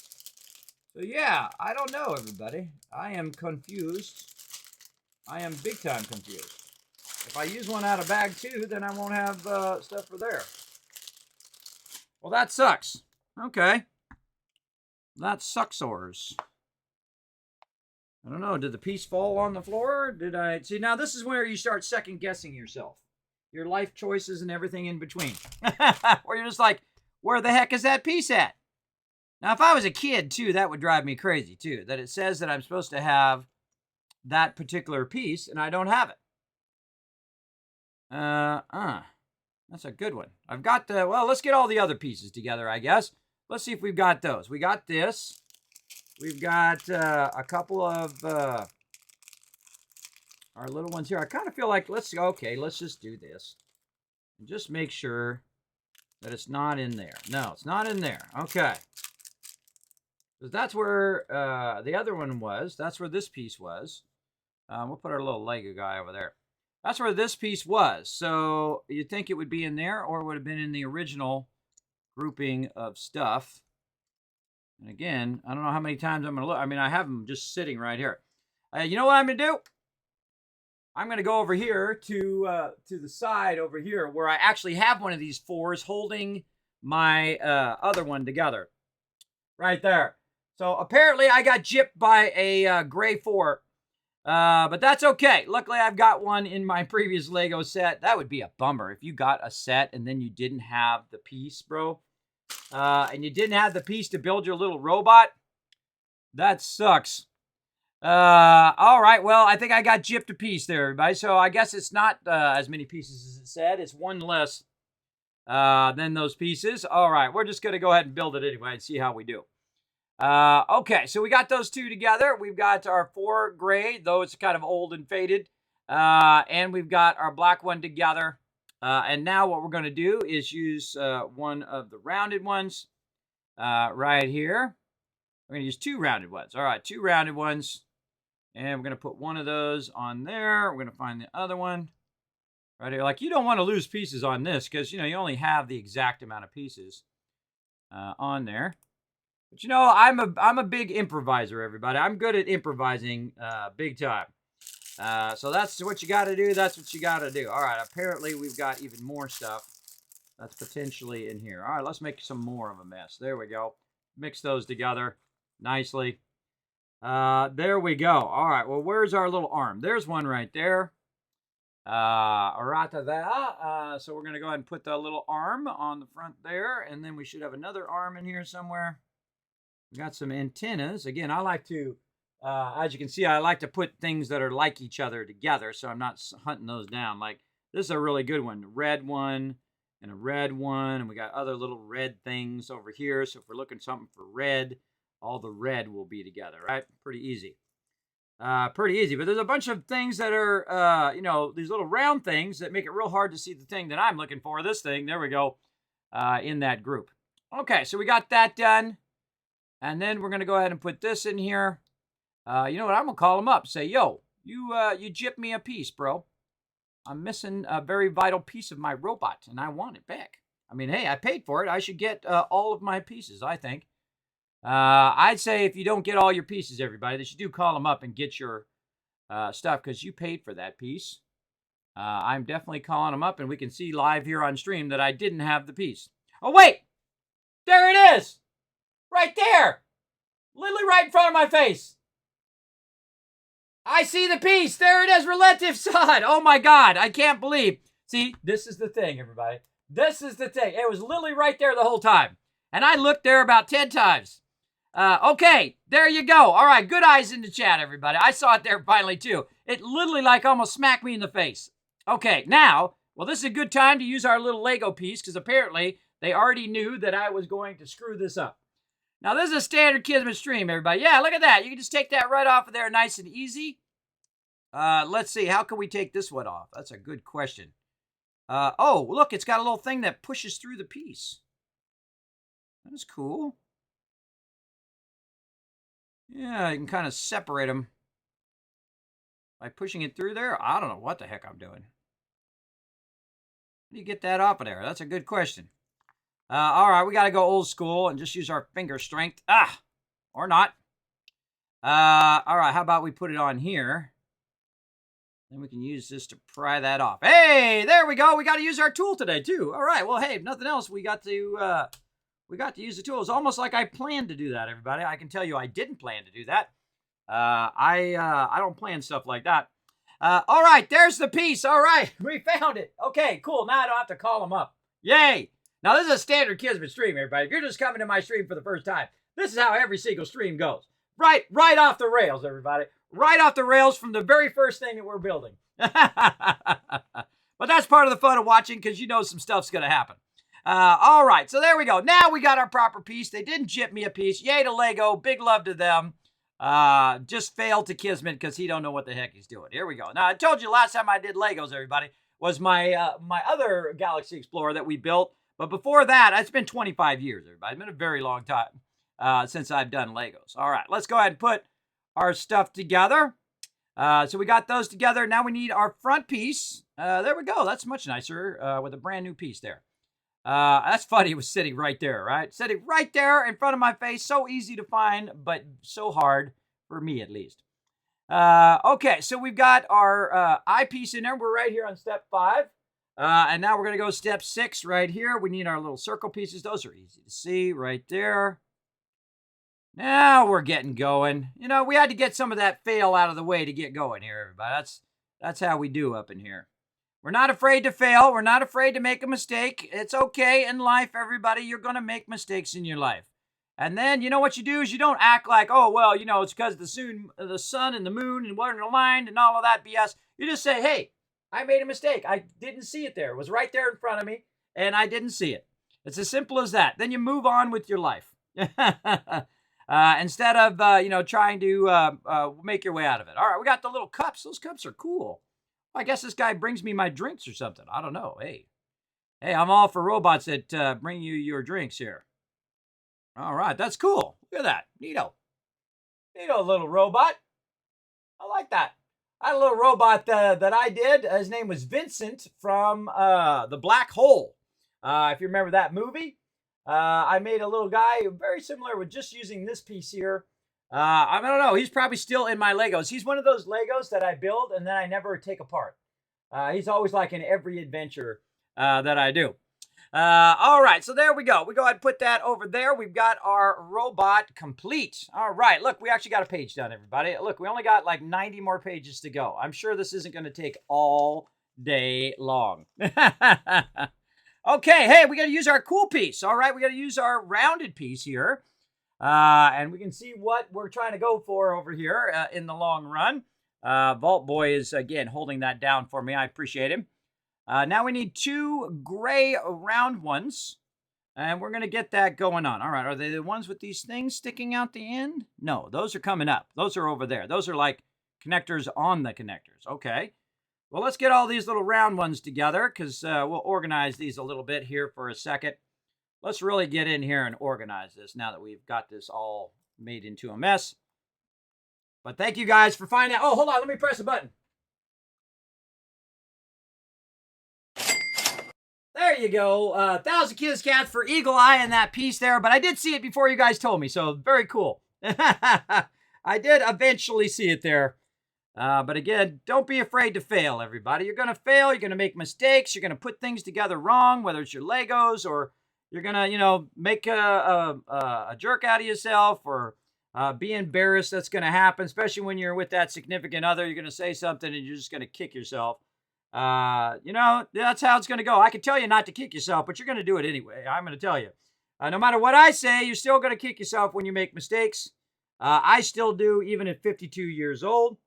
So, yeah, I don't know, everybody. I am confused. I am big time confused. If I use one out of bag 2, then I won't have stuff for there. Well, that sucks. Okay. That sucksors. I don't know. Did the piece fall on the floor? Did I... See, now this is where you start second guessing yourself. Your life choices and everything in between. Where you're just like, where the heck is that piece at? Now, if I was a kid, too, that would drive me crazy, too. That it says that I'm supposed to have that particular piece, and I don't have it. That's a good one. I've got the, well, let's get all the other pieces together, I guess. Let's see if we've got those. We got this. We've got a couple of our little ones here. I kind of feel like, let's just do this. And just make sure that it's not in there. No, it's not in there. Okay. Because that's where the other one was. That's where this piece was. We'll put our little Lego guy over there. That's where this piece was. So you'd think it would be in there, or it would have been in the original grouping of stuff. And again, I don't know how many times I'm going to look. I mean, I have them just sitting right here. You know what I'm going to do? I'm going to go over here to the side over here where I actually have one of these 4s holding my other one together. Right there. So apparently I got gypped by a gray 4. But that's okay. Luckily, I've got one in my previous Lego set. That would be a bummer if you got a set and then you didn't have the piece, bro. And you didn't have the piece to build your little robot. That sucks. All right. Well, I think I got gypped a piece there, everybody. So I guess it's not as many pieces as it said. It's one less than those pieces. All right. We're just going to go ahead and build it anyway and see how we do. Okay, so we got those two together. We've got our 4 gray, though it's kind of old and faded. And we've got our black one together. And now what we're going to do is use one of the rounded ones right here. We're going to use 2 rounded ones. All right, 2 rounded ones. And we're going to put one of those on there. We're going to find the other one right here. Like, you don't want to lose pieces on this because, you know, you only have the exact amount of pieces on there. But, you know, I'm a big improviser, everybody. I'm good at improvising big time. So that's what you got to do. That's what you got to do. All right, apparently we've got even more stuff that's potentially in here. All right, let's make some more of a mess. There we go. Mix those together nicely. There we go. All right, well, where's our little arm? There's one right there. Right there. So we're going to go ahead and put the little arm on the front there, and then we should have another arm in here somewhere. We got some antennas. Again, I like to, as you can see, I like to put things that are like each other together, so I'm not hunting those down. Like, this is a really good one. A red one and a red one, and we got other little red things over here. So if we're looking something for red, all the red will be together, right? Pretty easy. Pretty easy. But there's a bunch of things that are, you know, these little round things that make it real hard to see the thing that I'm looking for. This thing, there we go, in that group. Okay, so we got that done. And then we're going to go ahead and put this in here. You know what? I'm going to call him up. Say, yo, you gypped me a piece, bro. I'm missing a very vital piece of my robot, and I want it back. I mean, hey, I paid for it. I should get all of my pieces, I think. I'd say if you don't get all your pieces, everybody, that you do call them up and get your stuff because you paid for that piece. I'm definitely calling them up, and we can see live here on stream that I didn't have the piece. Oh, wait! There it is! Right there! Literally right in front of my face. I see the piece. There it is, relative side. Oh, my God. I can't believe. See, this is the thing, everybody. This is the thing. It was literally right there the whole time. And I looked there about 10 times. Okay, there you go. All right, good eyes in the chat, everybody. I saw it there finally, too. It literally like almost smacked me in the face. Okay, now, well, this is a good time to use our little Lego piece because apparently they already knew that I was going to screw this up. Now, this is a standard Kismet stream, everybody. Yeah, look at that. You can just take that right off of there nice and easy. Let's see. How can we take this one off? That's a good question. Oh, look, it's got a little thing that pushes through the piece. That's cool. Yeah, you can kind of separate them by pushing it through there. I don't know what the heck I'm doing. How do you get that off of there? That's a good question. All right, we got to go old school and just use our finger strength. Or not. All right, how about we put it on here? Then we can use this to pry that off. Hey, there we go. We got to use our tool today, too. All right, well, hey, if nothing else, we got to use the tool. It's almost like I planned to do that, everybody. I can tell you I didn't plan to do that. I don't plan stuff like that. All right, there's the piece. All right, we found it. Okay, cool. Now I don't have to call them up. Yay. Now, this is a standard Kismet stream, everybody. If you're just coming to my stream for the first time, this is how every single stream goes. Right off the rails, everybody. Right off the rails from the very first thing that we're building. But that's part of the fun of watching because you know some stuff's going to happen. All right, so there we go. Now we got our proper piece. They didn't gyp me a piece. Yay to Lego. Big love to them. Just failed to Kismet because he don't know what the heck he's doing. Here we go. Now, I told you last time I did Legos, everybody, was my my other Galaxy Explorer that we built. But before that, it's been 25 years, everybody. It's been a very long time since I've done Legos. All right, let's go ahead and put our stuff together. So we got those together. Now we need our front piece. There we go. That's much nicer with a brand new piece there. That's funny. It was sitting right there, right? Sitting right there in front of my face. So easy to find, but so hard for me at least. Okay, so we've got our eyepiece in there. We're right here on step 5. And now we're going to go step 6 right here. We need our little circle pieces. Those are easy to see right there. Now we're getting going. You know, we had to get some of that fail out of the way to get going here, everybody. That's how we do up in here. We're not afraid to fail. We're not afraid to make a mistake. It's okay in life, everybody. You're going to make mistakes in your life. And then, you know what you do is you don't act like, oh, well, you know, it's because the sun and the moon and weren't aligned and all of that BS. You just say, hey, I made a mistake. I didn't see it there. It was right there in front of me, and I didn't see it. It's as simple as that. Then you move on with your life. Instead of, trying to make your way out of it. All right, we got the little cups. Those cups are cool. I guess this guy brings me my drinks or something. I don't know. Hey, I'm all for robots that bring you your drinks here. All right, that's cool. Look at that. Neato. Neato little robot. I like that. I had a little robot that I did. His name was Vincent from The Black Hole. If you remember that movie, I made a little guy very similar with just using this piece here. I don't know. He's probably still in my Legos. He's one of those Legos that I build and then I never take apart. He's always like in every adventure that I do. All right, so there we go. We go ahead and put that over there. We've got our robot complete. All right, look, we actually got a page done, everybody. Look, we only got like 90 more pages to go. I'm sure this isn't going to take all day long. Okay, hey, we got to use our cool piece. All right, we got to use our rounded piece here. And we can see what we're trying to go for over here in the long run. Vault Boy is, again, holding that down for me. I appreciate him. Now we need 2 gray round ones. And we're going to get that going on. All right, are they the ones with these things sticking out the end? No, those are coming up. Those are over there. Those are like connectors on the connectors. Okay. Well, let's get all these little round ones together because we'll organize these a little bit here for a second. Let's really get in here and organize this now that we've got this all made into a mess. But thank you guys for finding out. Oh, hold on. Let me press a button. There you go. 1,000 Kiss Cats for Eagle Eye in that piece there. But I did see it before you guys told me. So very cool. I did eventually see it there. But again, don't be afraid to fail, everybody. You're going to fail. You're going to make mistakes. You're going to put things together wrong, whether it's your Legos or you're going to, make a jerk out of yourself or be embarrassed. That's going to happen, especially when you're with that significant other. You're going to say something and you're just going to kick yourself. That's how it's going to go. I can tell you not to kick yourself, but you're going to do it anyway. I'm going to tell you. No matter what I say, you're still going to kick yourself when you make mistakes. I still do, even at 52 years old.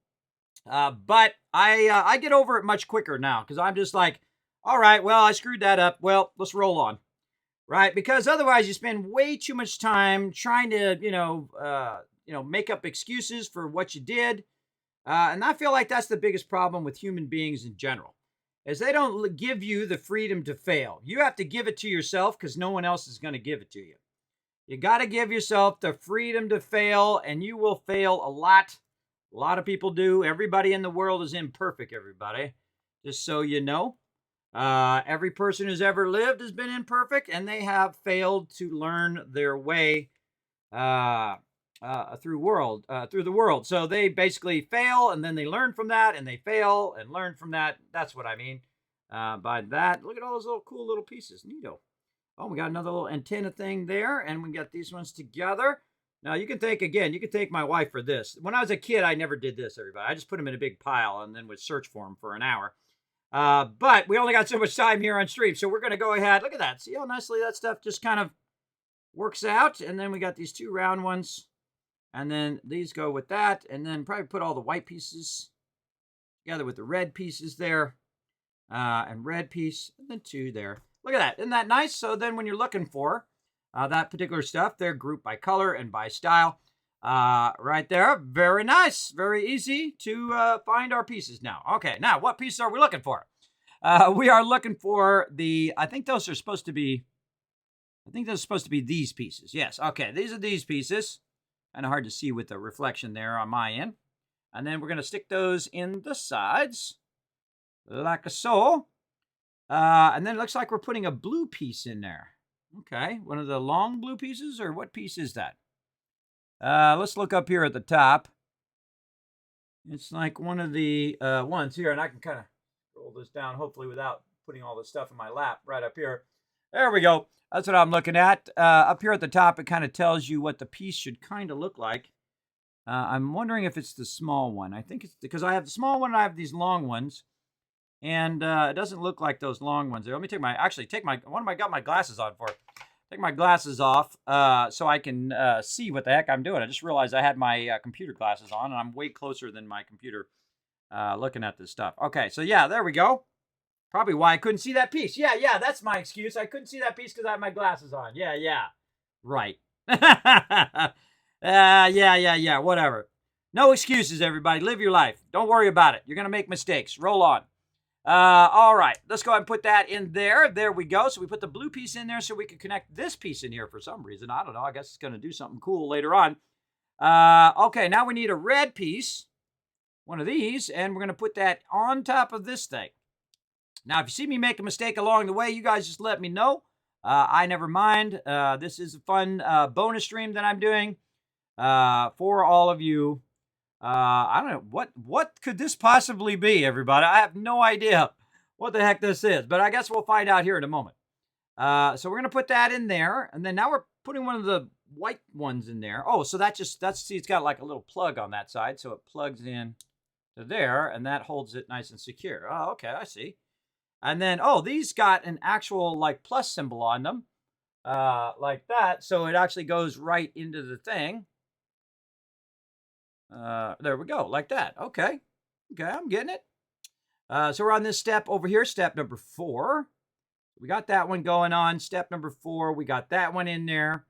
But I get over it much quicker now because I'm just like, all right, well, I screwed that up. Well, let's roll on. Right? Because otherwise you spend way too much time trying to, make up excuses for what you did. And I feel like that's the biggest problem with human beings in general, is they don't give you the freedom to fail. You have to give it to yourself because no one else is going to give it to you. You got to give yourself the freedom to fail, and you will fail a lot. A lot of people do. Everybody in the world is imperfect, everybody. Just so you know. Every person who's ever lived has been imperfect, and they have failed to learn their way through the world. So they basically fail, and then they learn from that, and they fail and learn from that. That's what I mean by that. Look at all those little cool little pieces. Neato. Oh, we got another little antenna thing there, and we got these ones together. Now, you can thank my wife for this. When I was a kid, I never did this, everybody. I just put them in a big pile and then would search for them for an hour. But we only got so much time here on stream, so we're going to go ahead. Look at that. See how nicely that stuff just kind of works out? And then we got these 2 round ones. And then these go with that. And then probably put all the white pieces together with the red pieces there. And red piece. And then 2 there. Look at that. Isn't that nice? So then when you're looking for that particular stuff, they're grouped by color and by style. Right there. Very nice. Very easy to find our pieces now. Okay, now what pieces are we looking for? We are looking for I think those are supposed to be these pieces. Yes, okay, these are these pieces. Kind of hard to see with the reflection there on my end. And then we're going to stick those in the sides, like so. And then it looks like we're putting a blue piece in there. Okay, one of the long blue pieces, or what piece is that? Let's look up here at the top. It's like one of the ones here, and I can kind of roll this down, hopefully without putting all this stuff in my lap right up here. There we go. That's what I'm looking at. Up here at the top, it kind of tells you what the piece should kind of look like. I'm wondering if it's the small one. I think it's because I have the small one and I have these long ones. And it doesn't look like those long ones there. Let me take my, what am I got my glasses on for? Take my glasses off so I can see what the heck I'm doing. I just realized I had my computer glasses on and I'm way closer than my computer looking at this stuff. Okay, so yeah, there we go. Probably why I couldn't see that piece. Yeah, that's my excuse. I couldn't see that piece because I have my glasses on. Yeah. Right. Yeah, whatever. No excuses, everybody. Live your life. Don't worry about it. You're going to make mistakes. Roll on. All right, let's go ahead and put that in there. There we go. So we put the blue piece in there so we can connect this piece in here for some reason. I don't know. I guess it's going to do something cool later on. Okay, now we need a red piece, one of these, and we're going to put that on top of this thing. Now, if you see me make a mistake along the way, you guys just let me know. I never mind. This is a fun bonus stream that I'm doing for all of you. I don't know what could this possibly be, everybody. I have no idea what the heck this is, but I guess we'll find out here in a moment. So we're gonna put that in there, and then now we're putting one of the white ones in there. Oh, so see, it's got like a little plug on that side, so it plugs in to there, and that holds it nice and secure. Oh, okay, I see. And then these got an actual like plus symbol on them, like that, so it actually goes right into the thing. There we go, like that. Okay, I'm getting it. So we're on this step over here, step number 4. We got that one going on. Step number 4, we got that one in there.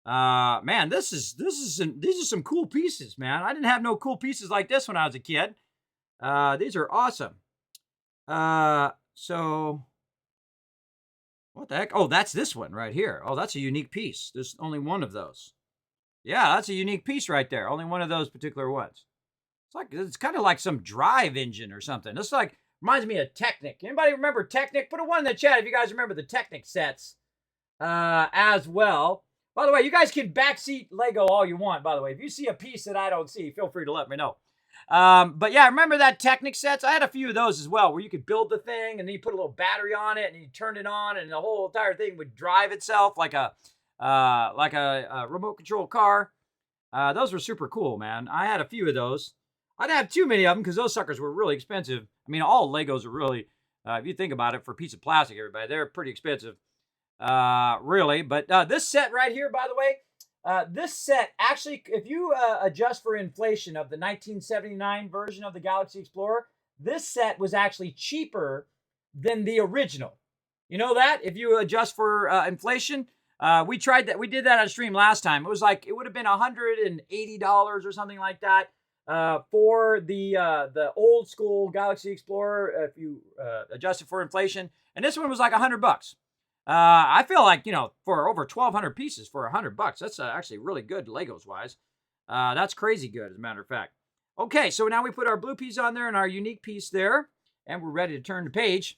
Man, these are some cool pieces, man. I didn't have no cool pieces like this when I was a kid. These are awesome. So what the heck? Oh, that's this one right here. Oh, that's a unique piece. There's only one of those. Yeah, that's a unique piece right there. Only one of those particular ones. It's kind of like some drive engine or something. This reminds me of Technic. Anybody remember Technic? Put a 1 in the chat if you guys remember the Technic sets as well. By the way, you guys can backseat Lego all you want, by the way. If you see a piece that I don't see, feel free to let me know. But yeah, remember that Technic sets? I had a few of those as well, where you could build the thing and then you put a little battery on it and you turn it on and the whole entire thing would drive itself like a remote control car. Those were super cool, man. I had a few of those. I didn't have too many of them because those suckers were really expensive. I mean, all Legos are really, if you think about it, for a piece of plastic, everybody, they're pretty expensive, really. But this set right here, by the way, this set actually, if you adjust for inflation of the 1979 version of the Galaxy Explorer, this set was actually cheaper than the original. You know that? If you adjust for inflation, we tried that. We did that on stream last time. It was like, it would have been $180 or something like that for the old school Galaxy Explorer if you adjust it for inflation. And this one was like $100. I feel like, for over 1,200 pieces for $100, that's actually really good Legos wise. That's crazy good, as a matter of fact. Okay, so now we put our blue piece on there and our unique piece there, and we're ready to turn the page.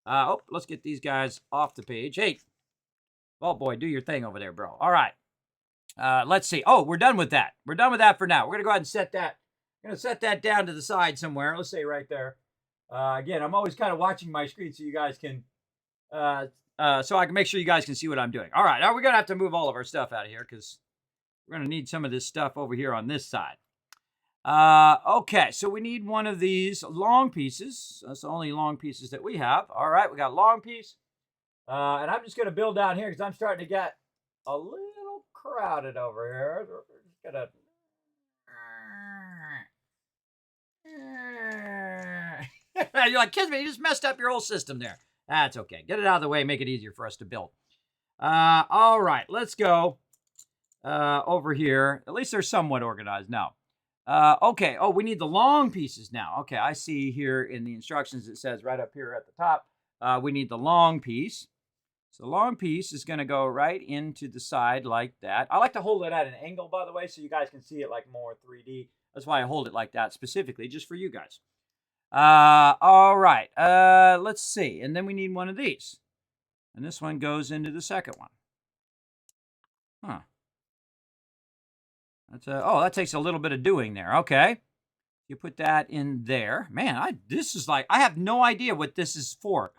Let's get these guys off the page. Hey, oh boy, do your thing over there, bro. All right. Let's see. Oh, we're done with that. We're done with that for now. We're going to go ahead and set that. I'm going to set that down to the side somewhere. Let's say right there. Again, I'm always kind of watching my screen so you guys can, so I can make sure you guys can see what I'm doing. All right. Now we're going to have to move all of our stuff out of here because we're going to need some of this stuff over here on this side. Okay. So we need one of these long pieces. That's the only long pieces that we have. All right. We got a long piece. And I'm just going to build down here because I'm starting to get a little crowded over here. We're just going to... You're like, Kismet, you just messed up your whole system there. That's okay. Get it out of the way. Make it easier for us to build. All right. Let's go over here. At least they're somewhat organized now. Okay. Oh, we need the long pieces now. Okay. I see here in the instructions it says right up here at the top, we need the long piece. So the long piece is going to go right into the side like that. I like to hold it at an angle, by the way, so you guys can see it like more 3D. That's why I hold it like that specifically, just for you guys. All right. Let's see. And then we need one of these. And this one goes into the second one. Huh. That's that takes a little bit of doing there. Okay. You put that in there. Man, I have no idea what this is for.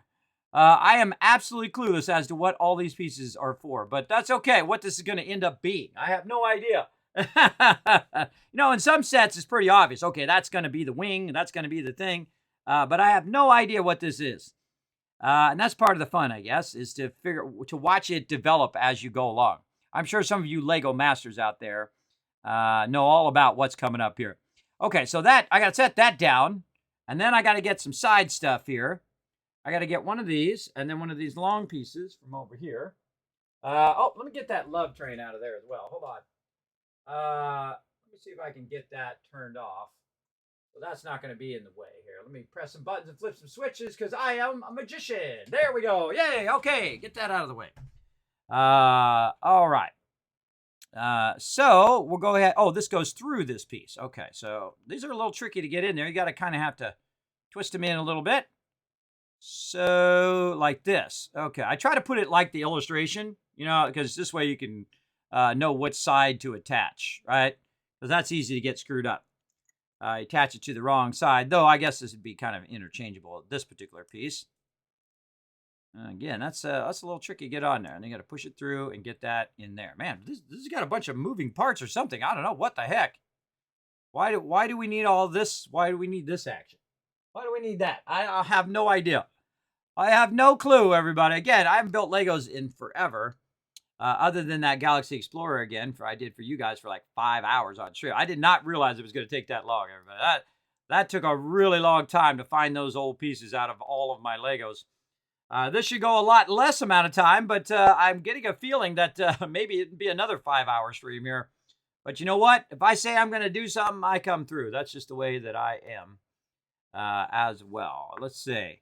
I am absolutely clueless as to what all these pieces are for, but that's okay. What this is going to end up being, I have no idea. In some sets, it's pretty obvious. Okay, that's going to be the wing, that's going to be the thing, but I have no idea what this is. And that's part of the fun, I guess, is to watch it develop as you go along. I'm sure some of you Lego masters out there know all about what's coming up here. Okay, so that I got to set that down, and then I got to get some side stuff here. I got to get one of these, and then one of these long pieces from over here. Let me get that love train out of there as well. Hold on. Let me see if I can get that turned off. So that's not going to be in the way here. Let me press some buttons and flip some switches because I am a magician. There we go. Yay. Okay. Get that out of the way. All right. So we'll go ahead. Oh, this goes through this piece. Okay. So these are a little tricky to get in there. You got to kind of have to twist them in a little bit. So like this. Okay. I try to put it like the illustration, because this way you can know which side to attach, right? Because that's easy to get screwed up. Attach it to the wrong side, though I guess this would be kind of interchangeable, this particular piece. Again, that's a little tricky to get on there. And you got to push it through and get that in there. Man, this has got a bunch of moving parts or something. I don't know. What the heck? Why do we need all this? Why do we need this action? Why do we need that? I have no idea. I have no clue, everybody. Again, I haven't built Legos in forever. Other than that Galaxy Explorer again, I did for you guys for like 5 hours on stream. I did not realize it was going to take that long, everybody. That took a really long time to find those old pieces out of all of my Legos. This should go a lot less amount of time, but I'm getting a feeling that maybe it'd be another 5-hour stream here. But you know what? If I say I'm going to do something, I come through. That's just the way that I am as well. Let's see.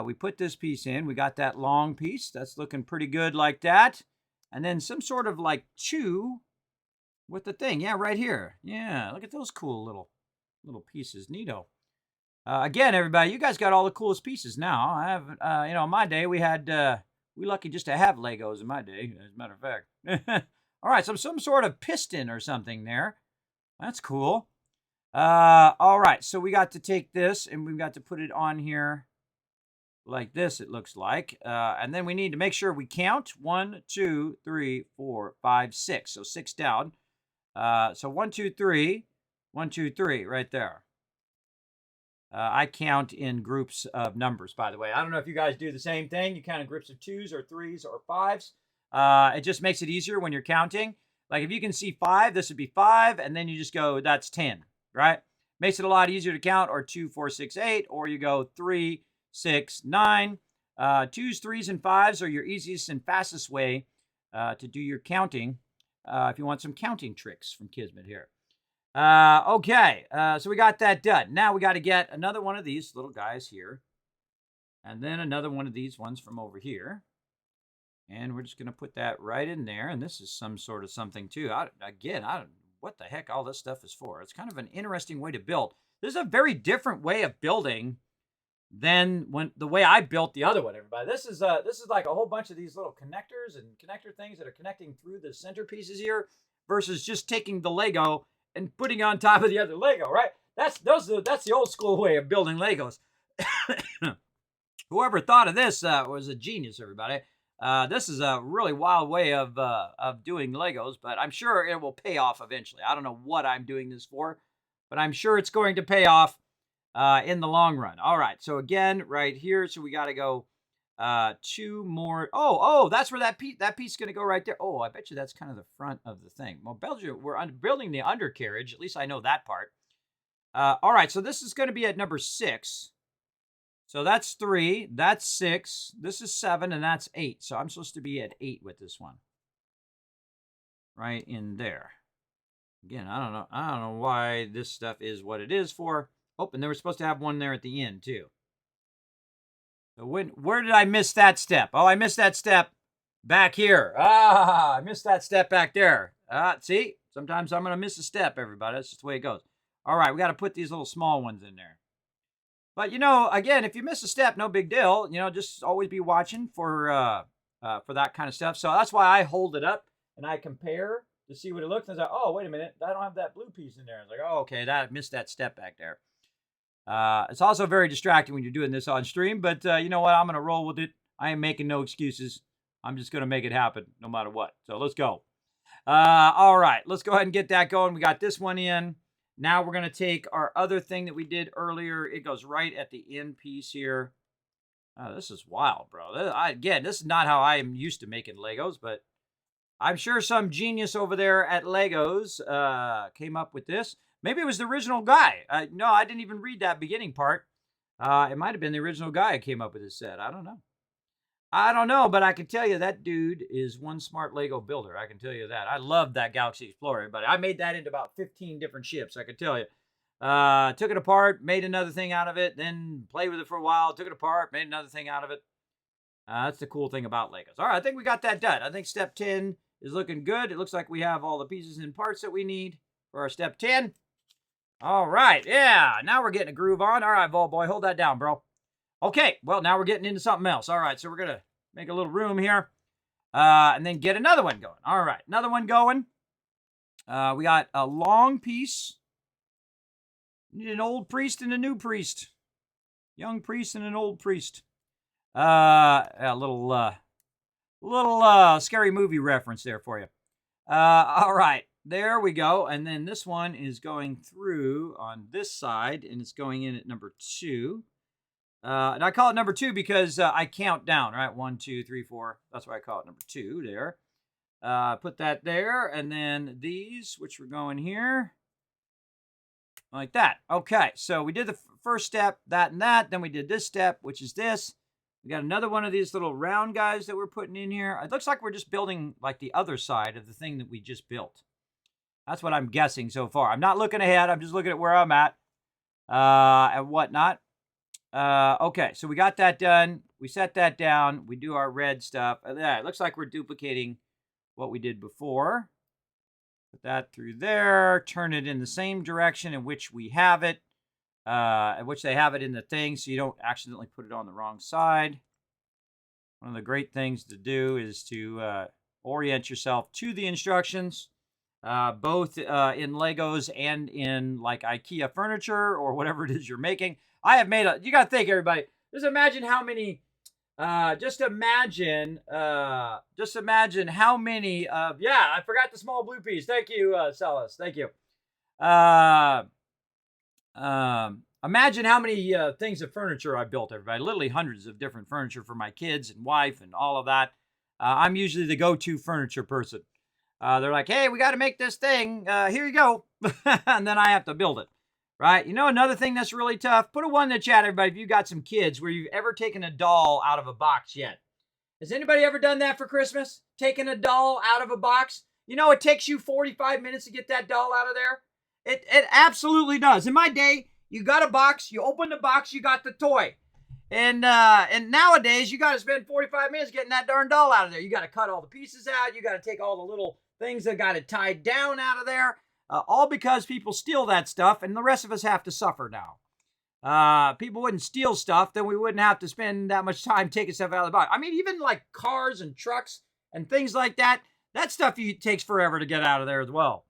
We put this piece in. We got that long piece. That's looking pretty good like that. And then some sort of like chew with the thing. Yeah, right here. Yeah, look at those cool little pieces. Neato. Again, everybody, you guys got all the coolest pieces now. I have, in my day, we lucky just to have Legos in my day, as a matter of fact. All right, so some sort of piston or something there. That's cool. All right, so we got to take this and we've got to put it on here like this, it looks like. And then we need to make sure we count 1, 2, 3, 4, 5, 6. So 6 down. So 1, 2, 3, 1, 2, 3, right there. I count in groups of numbers, by the way. I don't know if you guys do the same thing. You count in groups of 2s or 3s or 5s. It just makes it easier when you're counting. Like if you can see 5, this would be 5, and then you just go, that's 10, right? Makes it a lot easier to count, or 2, 4, 6, 8, or you go 3, 6, 9. 2s, 3s, and 5s are your easiest and fastest way to do your counting if you want some counting tricks from Kismet here. Okay, so we got that done. Now we got to get another one of these little guys here. And then another one of these ones from over here. And we're just going to put that right in there. And this is some sort of something too. I don't know what the heck all this stuff is for. It's kind of an interesting way to build. This is a very different way of building than the way I built the other one, everybody. This is like a whole bunch of these little connectors and connector things that are connecting through the centerpieces here versus just taking the Lego and putting on top of the other Lego, right? That's the old school way of building Legos. Whoever thought of this was a genius, everybody. This is a really wild way of doing Legos, but I'm sure it will pay off eventually. I don't know what I'm doing this for, but I'm sure it's going to pay off in the long run. All right, so again, right here, so we got to go 2 more. Oh, that's where that piece is going to go right there. Oh, I bet you that's kind of the front of the thing. Well, Belgium, we're building the undercarriage. At least I know that part. All right, so this is going to be at number 6. So that's 3, that's 6, this is 7, and that's 8. So I'm supposed to be at 8 with this one. Right in there. Again, I don't know why this stuff is what it is for. Oh, and they were supposed to have one there at the end, too. So where did I miss that step? Oh, I missed that step back here. I missed that step back there. See? Sometimes I'm going to miss a step, everybody. That's just the way it goes. All right, we got to put these little small ones in there. But, again, if you miss a step, no big deal. Just always be watching for that kind of stuff. So that's why I hold it up and I compare to see what it looks. And I was like, oh, wait a minute. I don't have that blue piece in there. I was like, oh, okay, I missed that step back there. It's also very distracting when you're doing this on stream, but you know what? I'm going to roll with it. I am making no excuses. I'm just going to make it happen no matter what. So let's go. All right, let's go ahead and get that going. We got this one in. Now we're going to take our other thing that we did earlier. It goes right at the end piece here. This is wild, bro. Again, this is not how I am used to making Legos, but I'm sure some genius over there at Legos came up with this. Maybe it was the original guy. No, I didn't even read that beginning part. It might have been the original guy who came up with this set. I don't know. I don't know, but I can tell you that dude is one smart Lego builder. I can tell you that. I love that Galaxy Explorer, everybody. I made that into about 15 different ships, I can tell you. Took it apart, made another thing out of it, then played with it for a while, took it apart, made another thing out of it. That's the cool thing about Legos. All right, I think we got that done. I think step 10 is looking good. It looks like we have all the pieces and parts that we need for our step 10. All right, yeah, now we're getting a groove on. All right, Vol Boy, hold that down, bro. Okay, well, now we're getting into something else. All right, so we're going to make a little room here and then get another one going. All right, another one going. We got a long piece. We need an old priest and a new priest. Young priest and an old priest. A little scary movie reference there for you. All right, there we go. And then this one is going through on this side, and it's going in at number 2. And I call it number 2 because I count down, right? 1, 2, 3, 4. That's why I call it number 2 there. Put that there, and then these, which we're going here, like that. Okay, so we did the first step, that and that. Then we did this step, which is this. We got another one of these little round guys that we're putting in here. It looks like we're just building like the other side of the thing that we just built. That's what I'm guessing so far. I'm not looking ahead. I'm just looking at where I'm at and whatnot. Okay, so we got that done. We set that down. We do our red stuff. Yeah, it looks like we're duplicating what we did before. Put that through there. Turn it in the same direction in which we have it. In which they have it in the thing, so you don't accidentally put it on the wrong side. One of the great things to do is to orient yourself to the instructions, both in Legos and in like IKEA furniture or whatever it is you're making. I have made you got to think, everybody. Just imagine how many. Just imagine how many. Yeah, I forgot the small blue piece. Thank you, Celis. Thank you. Imagine how many things of furniture I built, everybody. Literally hundreds of different furniture for my kids and wife and all of that. I'm usually the go-to furniture person. They're like, hey, we got to make this thing. Here you go. And then I have to build it. Right? You know, another thing that's really tough? Put a 1 in the chat, everybody, if you've got some kids where you've ever taken a doll out of a box yet. Has anybody ever done that for Christmas? Taken a doll out of a box? You know, it takes you 45 minutes to get that doll out of there. It absolutely does. In my day, you got a box, you open the box, you got the toy. And nowadays, you got to spend 45 minutes getting that darn doll out of there. You got to cut all the pieces out. You got to take all the little things that got it tied down out of there. All because people steal that stuff, and the rest of us have to suffer now. People wouldn't steal stuff, then we wouldn't have to spend that much time taking stuff out of the box. I mean, even like cars and trucks and things like that, that stuff takes forever to get out of there as well.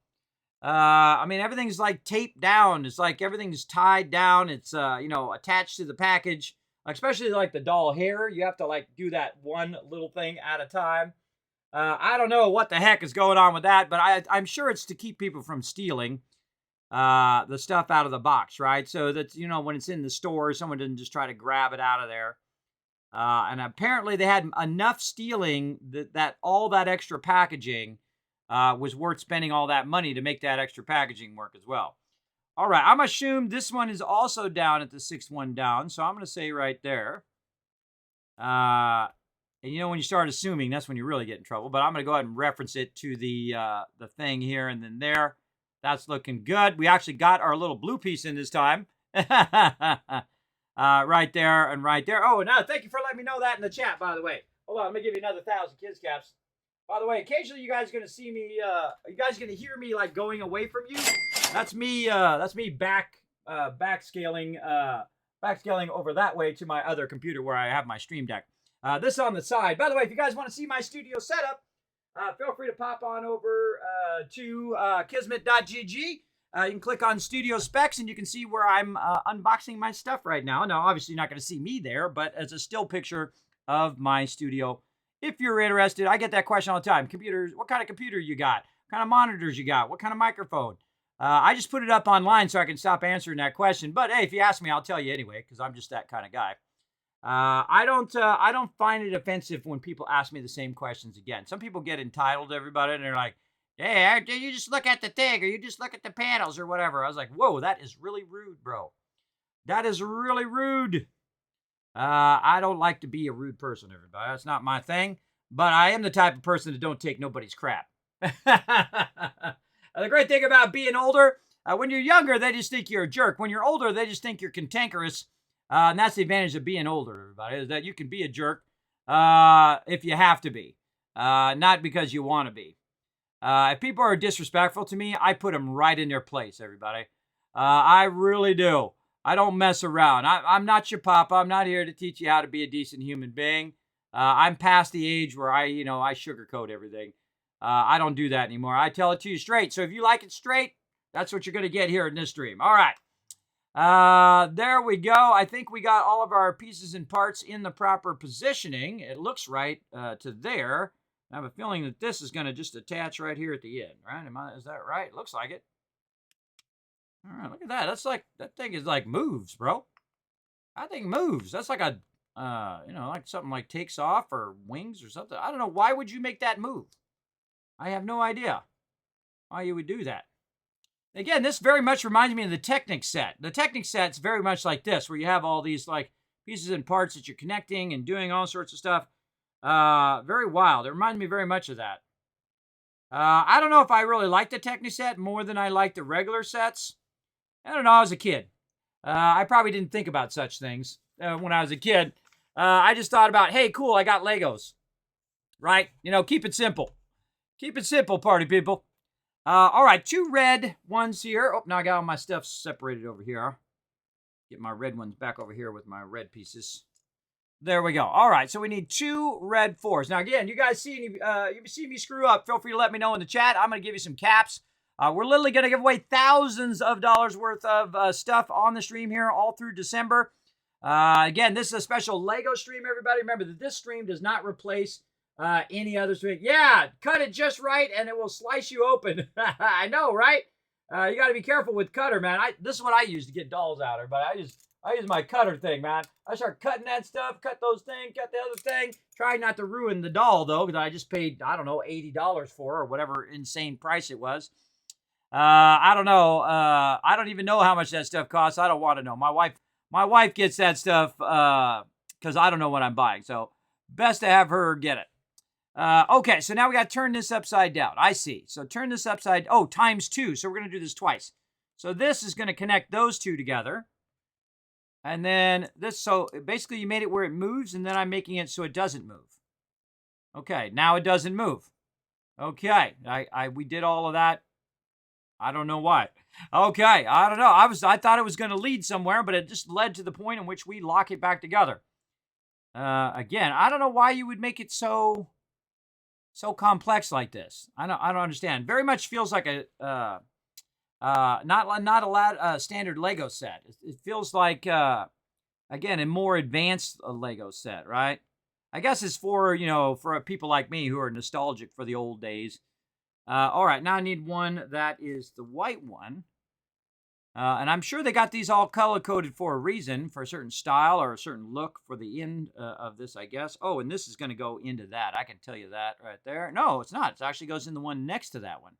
I mean, everything's like taped down. It's like everything's tied down. It's, attached to the package, especially like the doll hair. You have to like do that one little thing at a time. I don't know what the heck is going on with that, but I'm sure it's to keep people from stealing the stuff out of the box, right? So that, when it's in the store, someone didn't just try to grab it out of there. And apparently they had enough stealing that all that extra packaging was worth spending all that money to make that extra packaging work as well. All right, I'm assumed this one is also down at the 6th one down, so I'm going to say right there. And when you start assuming, that's when you really get in trouble. But I'm going to go ahead and reference it to the thing here and then there. That's looking good. We actually got our little blue piece in this time. Right there and right there. Oh, no, thank you for letting me know that in the chat, by the way. Hold on, let me give you another 1,000 kids caps. By the way, occasionally you guys are going to see me, you guys going to hear me like going away from you. That's me backscaling over that way to my other computer where I have my Stream Deck. This on the side. By the way, if you guys want to see my studio setup, feel free to pop on over to kismet.gg. You can click on Studio Specs and you can see where I'm unboxing my stuff right now. Now, obviously, you're not going to see me there, but as a still picture of my studio. If you're interested, I get that question all the time. Computers, what kind of computer you got? What kind of monitors you got? What kind of microphone? I just put it up online so I can stop answering that question. But hey, if you ask me, I'll tell you anyway, because I'm just that kind of guy. I don't find it offensive when people ask me the same questions again. Some people get entitled to everybody, and they're like, "Hey, do you just look at the thing, or you just look at the panels, or whatever?" I was like, "Whoa, that is really rude, bro. That is really rude." I don't like to be a rude person, everybody. That's not my thing. But I am the type of person that don't take nobody's crap. The great thing about being older, when you're younger, they just think you're a jerk. When you're older, they just think you're cantankerous. And that's the advantage of being older, everybody, is that you can be a jerk if you have to be, not because you want to be. If people are disrespectful to me, I put them right in their place, everybody. I really do. I don't mess around. I'm not your papa. I'm not here to teach you how to be a decent human being. I'm past the age where I sugarcoat everything. I don't do that anymore. I tell it to you straight. So if you like it straight, that's what you're going to get here in this stream. All right. There we go. I think we got all of our pieces and parts in the proper positioning. It looks right to there. I have a feeling that this is going to just attach right here at the end, right? Is that right? It looks like it. All right, look at that. That thing is like moves, bro. I think moves. That's like a, like something like takes off or wings or something. I don't know. Why would you make that move? I have no idea why you would do that. Again, this very much reminds me of the Technic set. The Technic set's very much like this, where you have all these like pieces and parts that you're connecting and doing all sorts of stuff. Very wild. It reminds me very much of that. I don't know if I really like the Technic set more than I like the regular sets. I don't know. I was a kid. I probably didn't think about such things when I was a kid. I just thought about, hey, cool, I got Legos. Right? Keep it simple. Keep it simple, party people. All right, 2 red ones here. Oh, now I got all my stuff separated over here. Get my red ones back over here with my red pieces. There we go. All right, so we need 2 red 4s. Now, again, you guys see me screw up, feel free to let me know in the chat. I'm going to give you some caps. We're literally going to give away thousands of dollars worth of stuff on the stream here all through December. Again, this is a special Lego stream, everybody. Remember that this stream does not replace any other stream. Yeah, cut it just right, and it will slice you open. I know, right? You got to be careful with cutter, man. This is what I use to get dolls out, everybody. I use my cutter thing, man. I start cutting that stuff, cut those things, cut the other thing. Try not to ruin the doll, though, because I just paid, I don't know, $80 for her, or whatever insane price it was. I don't know. I don't even know how much that stuff costs. I don't want to know. My wife gets that stuff because I don't know what I'm buying. So best to have her get it. Okay, so now we got to turn this upside down. I see. So turn this upside, times 2. So we're going to do this twice. So this is going to connect those 2 together. And then this, so basically you made it where it moves, and then I'm making it so it doesn't move. Okay, now it doesn't move. Okay, we did all of that. I don't know why. Okay, I don't know. I thought it was going to lead somewhere, but it just led to the point in which we lock it back together. Again, I don't know why you would make it so complex like this. I don't understand. Very much feels like a not a standard Lego set. It feels like again a more advanced Lego set, right? I guess it's for for people like me who are nostalgic for the old days. All right, now I need one that is the white one. And I'm sure they got these all color-coded for a reason, for a certain style or a certain look for the end of this, I guess. Oh, and this is going to go into that. I can tell you that right there. No, it's not. It actually goes in the one next to that one.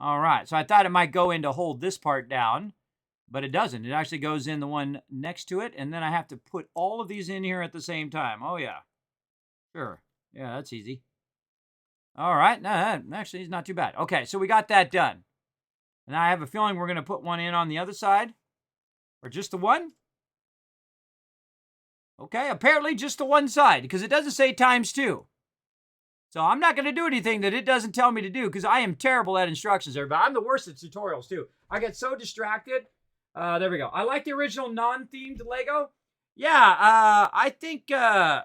All right, so I thought it might go in to hold this part down, but it doesn't. It actually goes in the one next to it, and then I have to put all of these in here at the same time. Oh, yeah. Sure. Yeah, that's easy. All right. No, that actually is not too bad. Okay, so we got that done. And I have a feeling we're going to put one in on the other side. Or just the one? Okay, apparently just the one side, because it doesn't say times 2. So I'm not going to do anything that it doesn't tell me to do, because I am terrible at instructions, everybody. I'm the worst at tutorials, too. I get so distracted. There we go. I like the original non-themed Lego. Yeah, I think I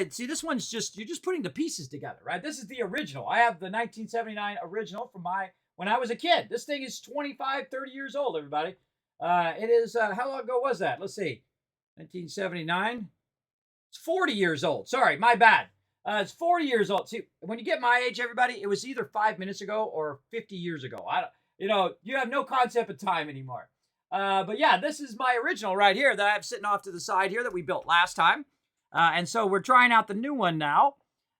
see this one's you're just putting the pieces together, right? This is the original. I have the 1979 original from when I was a kid. This thing is 25, 30 years old, everybody. It is, how long ago was that? Let's see, 1979. It's 40 years old. Sorry, my bad. It's 40 years old. See, when you get my age, everybody, it was either 5 minutes ago or 50 years ago. You have no concept of time anymore. But yeah, this is my original right here that I have sitting off to the side here that we built last time. And so we're trying out the new one now.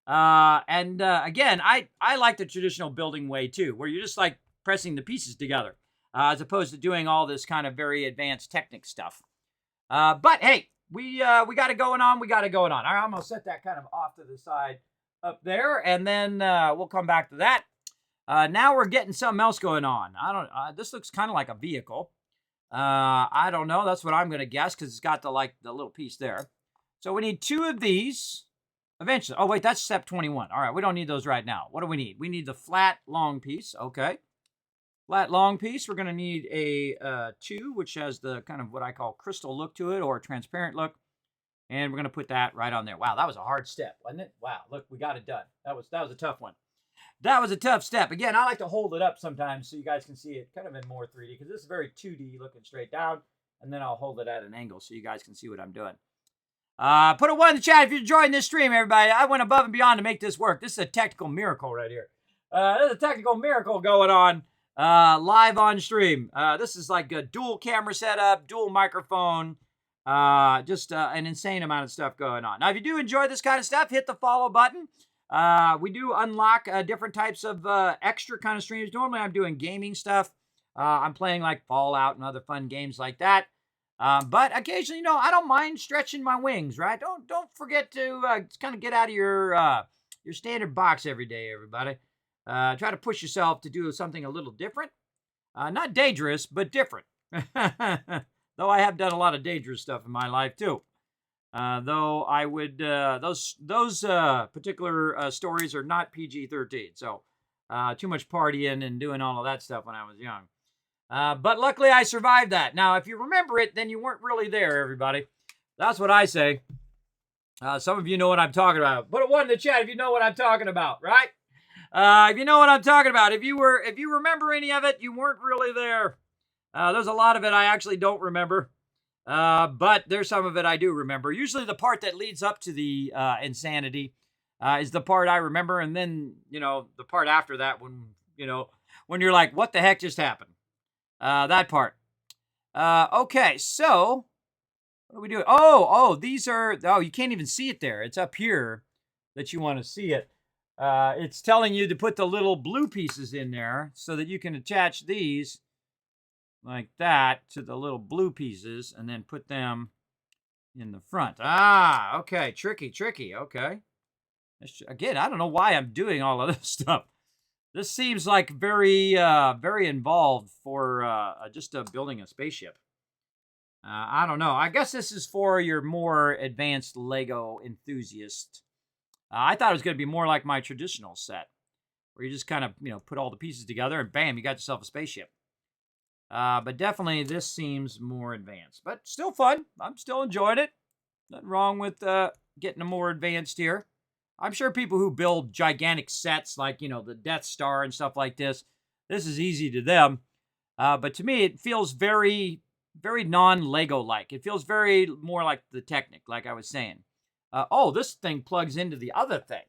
Again, I like the traditional building way too, where you're just like pressing the pieces together, as opposed to doing all this kind of very advanced technic stuff. But hey, we got it going on. We got it going on. All right, I'm gonna set that kind of off to the side up there, and then we'll come back to that. Now we're getting something else going on. This looks kind of like a vehicle. I don't know. That's what I'm gonna guess because it's got the little piece there. So we need 2 of these. Eventually. Oh, wait, that's step 21. All right, we don't need those right now. What do we need? We need the flat long piece. Okay. Flat long piece. We're going to need a 2, which has the kind of what I call crystal look to it or transparent look. And we're going to put that right on there. Wow, that was a hard step, wasn't it? Wow, look, we got it done. That was a tough one. That was a tough step. Again, I like to hold it up sometimes so you guys can see it kind of in more 3D because this is very 2D looking straight down. And then I'll hold it at an angle so you guys can see what I'm doing. Put a 1 in the chat if you're enjoying this stream, everybody. I went above and beyond to make this work. This is a technical miracle right here. There's a technical miracle going on live on stream. This is like a dual camera setup, dual microphone, just an insane amount of stuff going on. Now, if you do enjoy this kind of stuff, hit the follow button. We do unlock different types of extra kind of streams. Normally, I'm doing gaming stuff. I'm playing like Fallout and other fun games like that. But occasionally, I don't mind stretching my wings, right? Don't forget to kind of get out of your standard box every day, everybody. Try to push yourself to do something a little different. Not dangerous, but different. Though I have done a lot of dangerous stuff in my life too. Though I would those particular stories are not PG-13, so too much partying and doing all of that stuff when I was young. But luckily I survived that. Now, if you remember it, then you weren't really there, everybody. That's what I say. Some of you know what I'm talking about. Put a 1 in the chat if you know what I'm talking about, right? If you know what I'm talking about. If you remember any of it, you weren't really there. There's a lot of it I actually don't remember. But there's some of it I do remember. Usually the part that leads up to the insanity is the part I remember. And then, the part after that when you're like, what the heck just happened? That part. Okay, so what do we do? These are, you can't even see it there. It's up here that you want to see it. It's telling you to put the little blue pieces in there so that you can attach these like that to the little blue pieces and then put them in the front. Okay. Tricky. Okay. Again, I don't know why I'm doing all of this stuff. This seems like very involved for just building a spaceship. I don't know. I guess this is for your more advanced Lego enthusiast. I thought it was going to be more like my traditional set, where you just kind of, put all the pieces together and bam, you got yourself a spaceship. But definitely this seems more advanced. But still fun. I'm still enjoying it. Nothing wrong with getting more advanced here. I'm sure people who build gigantic sets like, the Death Star and stuff like this is easy to them. But to me, it feels very, very non-Lego-like. It feels very more like the Technic, like I was saying. This thing plugs into the other thing.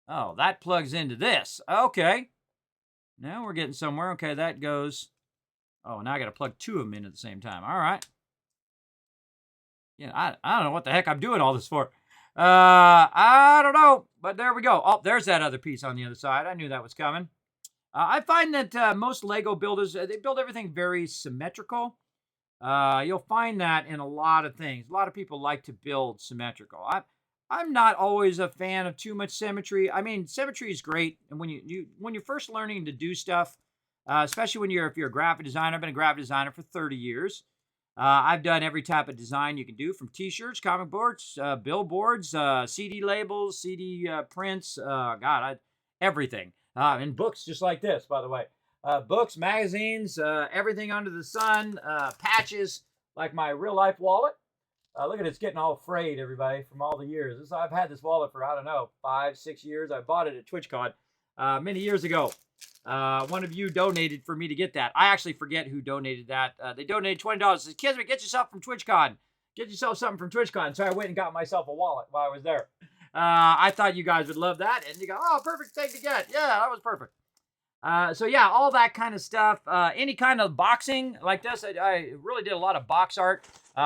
Oh, that plugs into this. Okay. Now we're getting somewhere. Okay, that goes. Oh, now I got to plug 2 of them in at the same time. All right. I don't know what the heck I'm doing all this for. I don't know, but there we go. Oh, there's that other piece on the other side. I knew that was coming. I find that most Lego builders, they build everything very symmetrical. You'll find that in a lot of things. A lot of people like to build symmetrical. I'm not always a fan of too much symmetry. I mean, symmetry is great, and when you're first learning to do stuff, especially if you're a graphic designer. I've been a graphic designer for 30 years. I've done every type of design you can do, from t-shirts, comic boards, billboards, CD labels, CD prints, everything. And books just like this, by the way. Books, magazines, everything under the sun, patches, like my real-life wallet. Look at it, it's getting all frayed, everybody, from all the years. I've had this wallet for, 5, 6 years. I bought it at TwitchCon many years ago. One of you donated for me to get that. I actually forget who donated that. They donated $20. Says, Kismet, get yourself from TwitchCon. Get yourself something from TwitchCon. So I went and got myself a wallet while I was there. I thought you guys would love that. And you go, oh, perfect thing to get. Yeah, that was perfect. So yeah, all that kind of stuff. Any kind of boxing like this. I really did a lot of box art.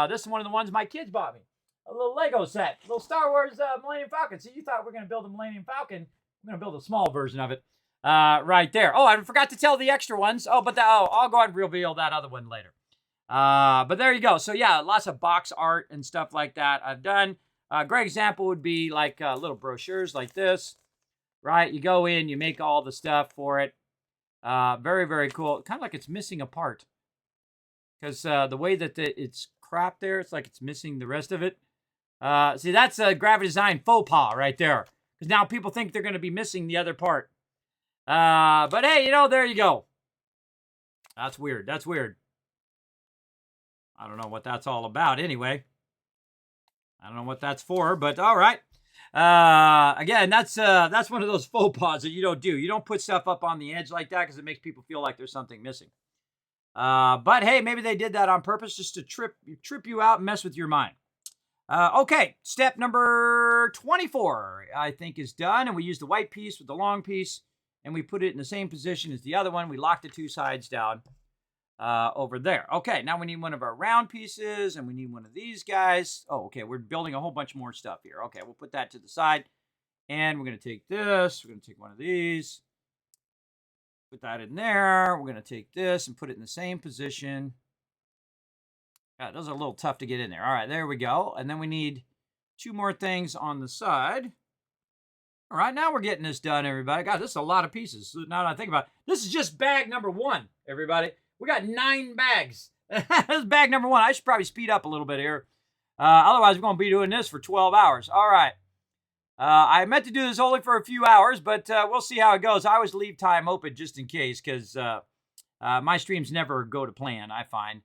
This is one of the ones my kids bought me. A little Lego set. A little Star Wars Millennium Falcon. So you thought we're going to build a Millennium Falcon. I'm going to build a small version of it. Right there. Oh, I forgot to tell the extra ones. Oh, but I'll go ahead and reveal that other one later. But there you go. So yeah, lots of box art and stuff like that I've done. A great example would be like little brochures like this, right? You go in, you make all the stuff for it. Very, very cool. Kind of like it's missing a part. Because the way that it's cropped there, it's like it's missing the rest of it. See, that's a Gravity Design faux pas right there. Because now people think they're going to be missing the other part. But hey, you know, there you go. That's weird. That's weird. I don't know what that's all about anyway. I don't know what that's for, but all right. Again, that's one of those faux pas that you don't do. You don't put stuff up on the edge like that because it makes people feel like there's something missing. But hey, maybe they did that on purpose just to trip you out and mess with your mind. Okay, step number 24, I think, is done. And we use the white piece with the long piece, and we put it in the same position as the other one. We lock the two sides down over there. Okay, now we need one of our round pieces, and we need one of these guys. Oh, okay, we're building a whole bunch more stuff here. Okay, we'll put that to the side. And we're going to take this. We're going to take one of these. Put that in there. We're going to take this and put it in the same position. God, those are a little tough to get in there. All right, there we go. And then we need two more things on the side. All right, now we're getting this done, everybody. God, this is a lot of pieces. Now that I think about it, this is just bag number 1, everybody. We got 9 bags. This is bag number 1. I should probably speed up a little bit here. Otherwise, we're going to be doing this for 12 hours. All right. I meant to do this only for a few hours, but we'll see how it goes. I always leave time open just in case because my streams never go to plan, I find,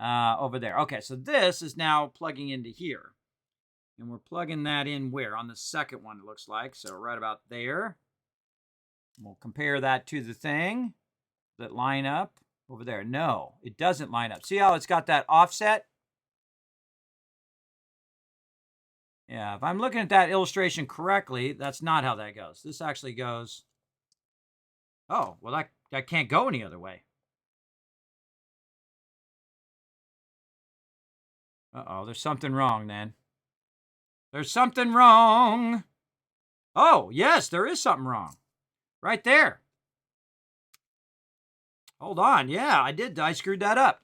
over there. Okay, so this is now plugging into here. And we're plugging that in where? On the second one, it looks like. So right about there. We'll compare that to the thing. Does it line up over there? No, it doesn't line up. See how it's got that offset? Yeah, if I'm looking at that illustration correctly, that's not how that goes. This actually goes... Oh, well, that can't go any other way. Uh-oh, there's something wrong then. There's something wrong. Oh, yes, there is something wrong. Right there. Hold on. Yeah, I screwed that up.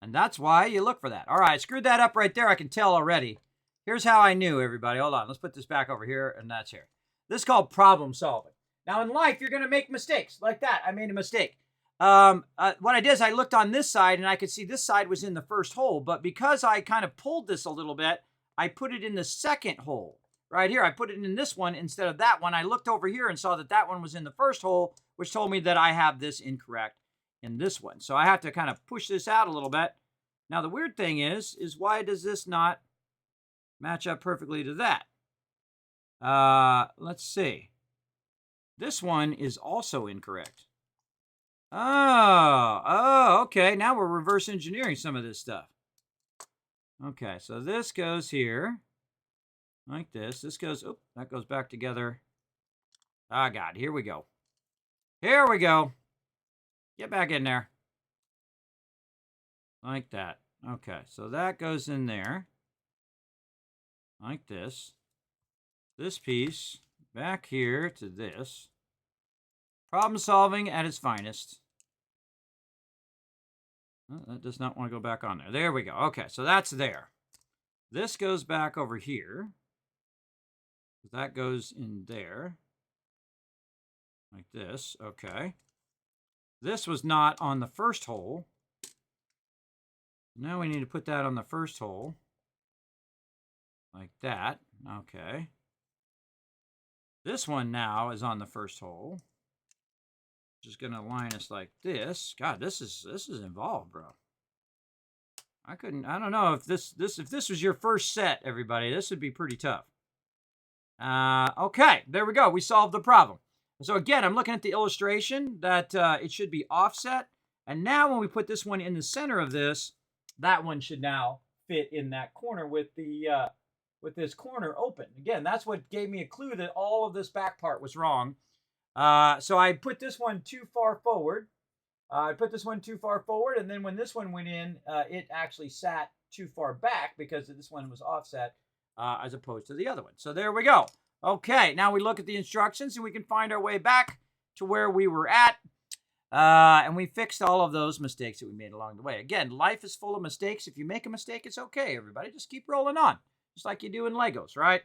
And that's why you look for that. All right, I screwed that up right there. I can tell already. Here's how I knew, everybody. Hold on. Let's put this back over here, and that's here. This is called problem solving. Now, in life, you're going to make mistakes like that. I made a mistake. What I did is I looked on this side, and I could see this side was in the first hole. But because I kind of pulled this a little bit, I put it in the second hole. Right here, I put it in this one instead of that one. I looked over here and saw that that one was in the first hole, which told me that I have this incorrect in this one. So I have to kind of push this out a little bit. Now, the weird thing is why does this not match up perfectly to that? Let's see. This one is also incorrect. Oh, okay. Now we're reverse engineering some of this stuff. Okay, so this goes here. Like this. This goes, oh, that goes back together. Ah, God, here we go. Here we go. Get back in there. Like that. Okay, so that goes in there. Like this. This piece back here to this. Problem solving at its finest. Oh, that does not want to go back on there. There we go. Okay, so that's there. This goes back over here. That goes in there. Like this. Okay. This was not on the first hole. Now we need to put that on the first hole. Like that. Okay. This one now is on the first hole. Just going to line us like this. God, this is involved, bro. I don't know if this was your first set, everybody. This would be pretty tough. Okay, there we go. We solved the problem. So again, I'm looking at the illustration that it should be offset. And now when we put this one in the center of this, that one should now fit in that corner with this corner open. Again, that's what gave me a clue that all of this back part was wrong. So I put this one too far forward. And then when this one went in, it actually sat too far back because this one was offset as opposed to the other one. So there we go. Okay, now we look at the instructions and we can find our way back to where we were at. And we fixed all of those mistakes that we made along the way. Again, life is full of mistakes. If you make a mistake, it's okay, everybody. Just keep rolling on, just like you do in Legos, right?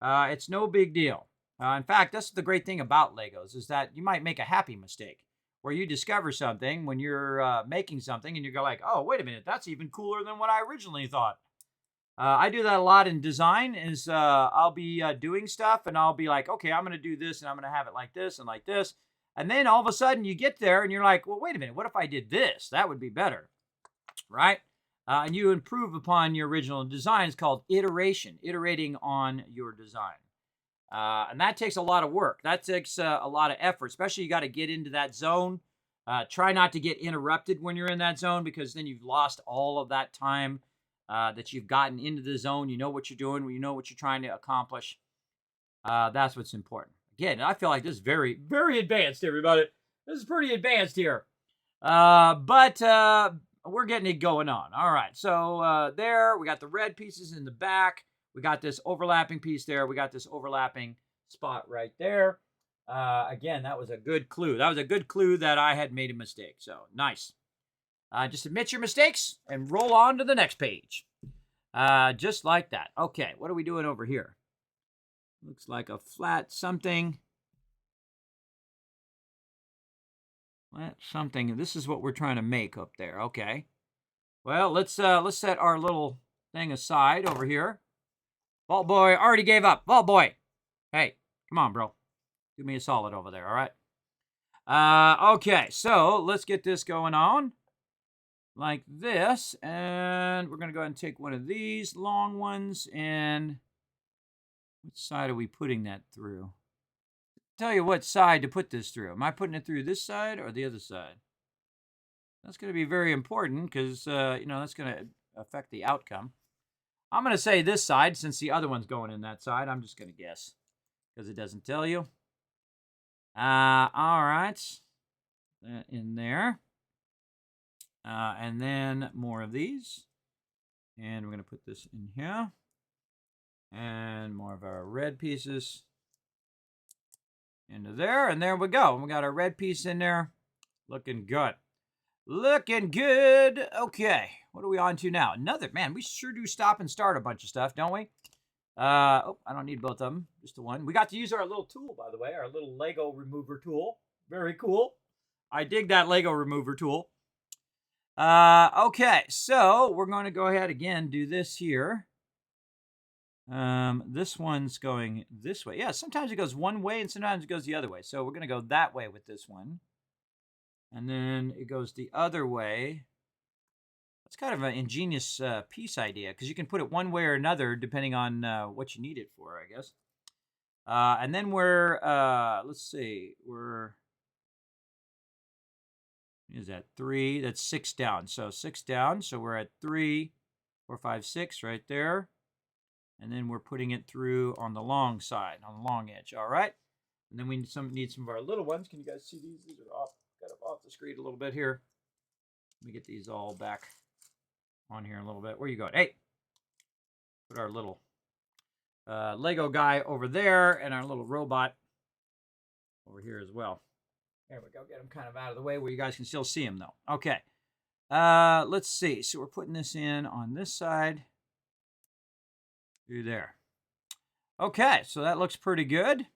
It's no big deal. In fact, that's the great thing about Legos is that you might make a happy mistake where you discover something when you're making something and you go like, oh, wait a minute, that's even cooler than what I originally thought. I do that a lot in design is I'll be doing stuff and I'll be like, okay, I'm going to do this and I'm going to have it like this and like this. And then all of a sudden you get there and you're like, well, wait a minute, what if I did this? That would be better, right? And you improve upon your original design. It's called iteration, iterating on your design. And that takes a lot of work. That takes a lot of effort, especially you got to get into that zone. Try not to get interrupted when you're in that zone because then you've lost all of that time that you've gotten into the zone. You know what you're doing. You know what you're trying to accomplish. That's what's important. Again, I feel like this is very, very advanced, everybody. This is pretty advanced here. But we're getting it going on. All right. So there, we got the red pieces in the back. We got this overlapping piece there. We got this overlapping spot right there. Again, that was a good clue. That was a good clue that I had made a mistake. So nice. Just admit your mistakes and roll on to the next page. Just like that. Okay, what are we doing over here? Looks like a flat something. Flat something. This is what we're trying to make up there. Okay. Well, let's set our little thing aside over here. Vault Boy already gave up. Vault Boy. Hey, come on, bro. Do me a solid over there, all right? Okay, so let's get this going on like this. And we're going to go ahead and take one of these long ones. And which side are we putting that through? Tell you what side to put this through. Am I putting it through this side or the other side? That's going to be very important because, that's going to affect the outcome. I'm going to say this side since the other one's going in that side. I'm just going to guess because it doesn't tell you. All right. That in there. And then more of these. And we're going to put this in here. And more of our red pieces into there. And there we go. We got our red piece in there. Looking good. Looking good. Okay. What are we on to now? Another. Man, we sure do stop and start a bunch of stuff, don't we? I don't need both of them. Just the one. We got to use our little tool, by the way. Our little Lego remover tool. Very cool. I dig that Lego remover tool. Okay. So we're going to go ahead again, do this here. This one's going this way. Yeah, sometimes it goes one way and sometimes it goes the other way. So we're going to go that way with this one. And then it goes the other way. It's kind of an ingenious piece idea because you can put it one way or another depending on what you need it for, I guess. And then we're, let's see, is that 3? That's 6 down. So 6 down. So we're at 3, 4, 5, 6 right there. And then we're putting it through on the long side, on the long edge. All right. And then we need some of our little ones. Can you guys see these? These are kind of off the screen a little bit here. Let me get these all back on here a little bit. Where you going? Hey, put our little Lego guy over there and our little robot over here as well. There we go. Get him kind of out of the way where you guys can still see him though. Okay. Let's see. So we're putting this in on this side. Through there. Okay, so that looks pretty good.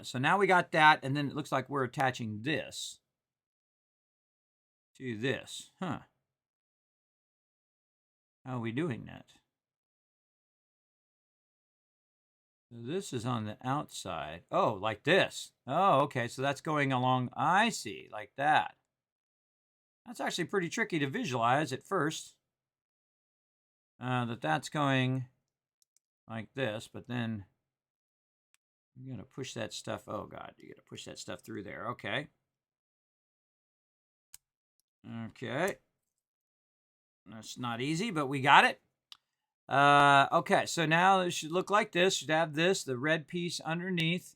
So now we got that, and then it looks like we're attaching this to this. Huh. How are we doing that? So this is on the outside. Oh, like this. Oh, okay, so that's going along, I see, like that. That's actually pretty tricky to visualize at first. That's going like this, but then You gotta push that stuff. Oh God, you gotta push that stuff through there. Okay. Okay. That's not easy, but we got it. Okay, so now it should look like this. Should have this, the red piece underneath.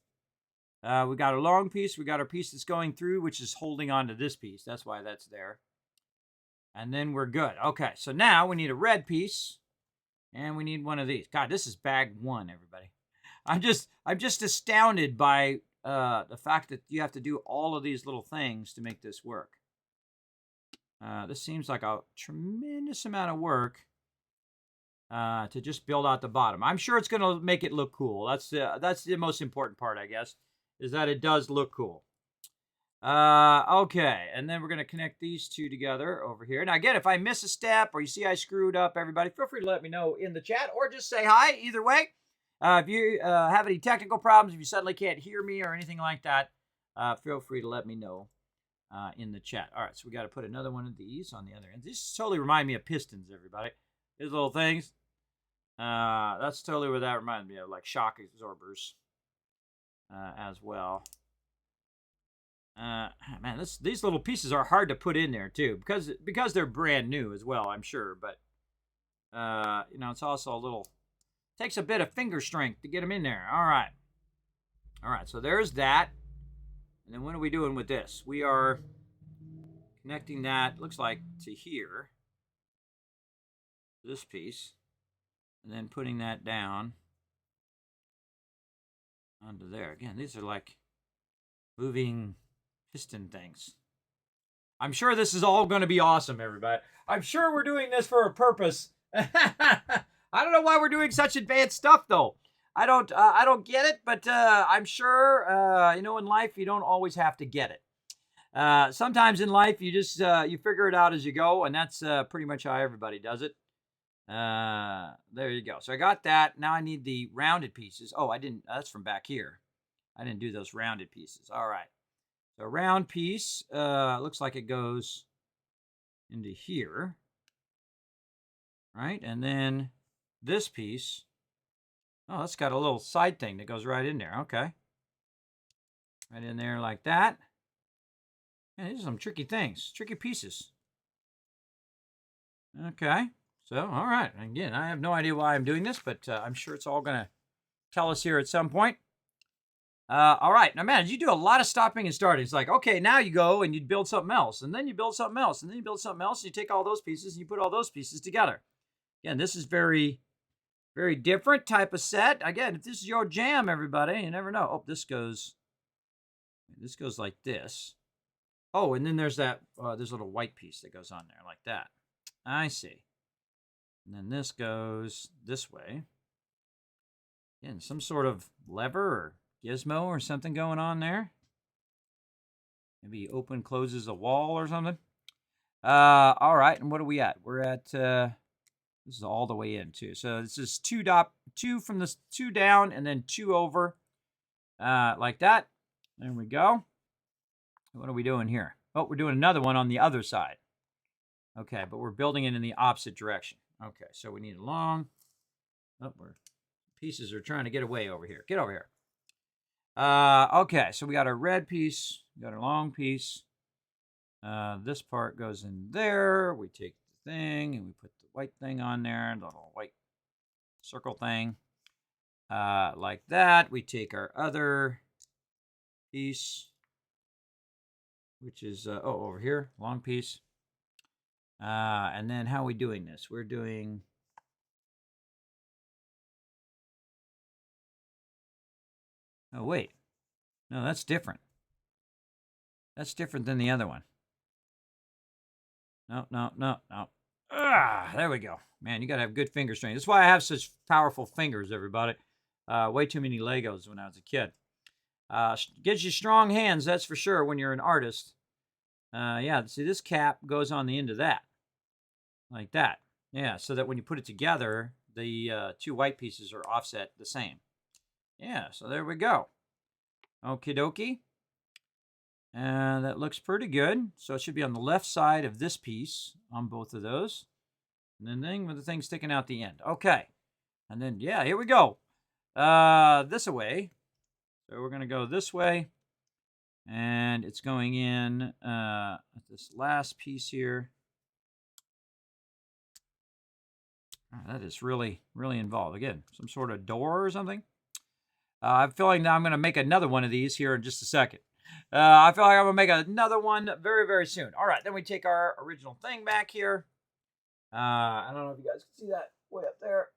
We got a long piece. We got our piece that's going through, which is holding on to this piece. That's why that's there. And then we're good. Okay, so now we need a red piece, and we need one of these. God, this is bag one, everybody. I'm just astounded by the fact that you have to do all of these little things to make this work. This seems like a tremendous amount of work to just build out the bottom. I'm sure it's going to make it look cool. That's the most important part, I guess, is that it does look cool. Okay, and then we're going to connect these two together over here. Now, again, if I miss a step or you see I screwed up, everybody, feel free to let me know in the chat or just say hi. Either way, if you have any technical problems, if you suddenly can't hear me or anything like that, feel free to let me know in the chat. All right, so we got to put another one of these on the other end. These totally remind me of pistons, everybody. These little things. That's totally what that reminds me of, like shock absorbers as well. Man, these little pieces are hard to put in there too, because they're brand new as well, I'm sure. But you know, it's also a little takes a bit of finger strength to get them in there. All right. So there's that. And then what are we doing with this? We are connecting that, looks like, to here. This piece. And then putting that down onto there. Again, these are like moving piston things. I'm sure this is all going to be awesome, everybody. I'm sure we're doing this for a purpose. I don't know why we're doing such advanced stuff, though. I don't get it, but I'm sure, you know, in life, you don't always have to get it. Sometimes in life, you just, you figure it out as you go, and that's pretty much how everybody does it. There you go. So I got that. Now I need the rounded pieces. Oh, I didn't, that's from back here. I didn't do those rounded pieces. All right. So round piece, looks like it goes into here. Right? And then this piece, oh, it's got a little side thing that goes right in there. Okay. Right in there like that. And these are some tricky things, tricky pieces. Okay. So, all right. Again, I have no idea why I'm doing this, but I'm sure it's all going to tell us here at some point. All right. Now, man, you do a lot of stopping and starting. It's like, okay, now you go and you build something else, and then you build something else, and then you build something else, and you take all those pieces and you put all those pieces together. Again, this is very, very different type of set. Again, if this is your jam, everybody, you never know. Oh, this goes like this. Oh, and then there's that, there's a little white piece that goes on there like that. I see. And then this goes this way. Again, some sort of lever or gizmo or something going on there. Maybe open, closes a wall or something. All right, and what are we at? We're at, this is all the way in too. So this is two from this 2 down and then 2 over, like that. There we go. What are we doing here? Oh, we're doing another one on the other side. Okay, but we're building it in the opposite direction. Okay, so we need a long. Oh, pieces are trying to get away over here. Get over here. Okay, so we got our red piece. We got our long piece. This part goes in there. We take the thing and we put the white thing on there. The little white circle thing. Like that. We take our other piece, which is, over here, long piece. And then how are we doing this? We're doing, oh, wait. No, that's different. That's different than the other one. No. There we go. Man, you got to have good finger strength. That's why I have such powerful fingers, everybody. Way too many Legos when I was a kid. Gives you strong hands, that's for sure, when you're an artist. Yeah, see, this cap goes on the end of that. Like that. Yeah, so that when you put it together, the 2 white pieces are offset the same. Yeah, so there we go. Okie dokie. And that looks pretty good. So it should be on the left side of this piece on both of those. And then with the thing sticking out the end. Okay. And then, yeah, here we go. This away. So we're going to go this way. And it's going in this last piece here. That is really, really involved. Again, some sort of door or something. I'm feeling that I'm going to make another one of these here in just a second. I feel like I'm going to make another one very, very soon. All right, then we take our original thing back here. I don't know if you guys can see that way up there.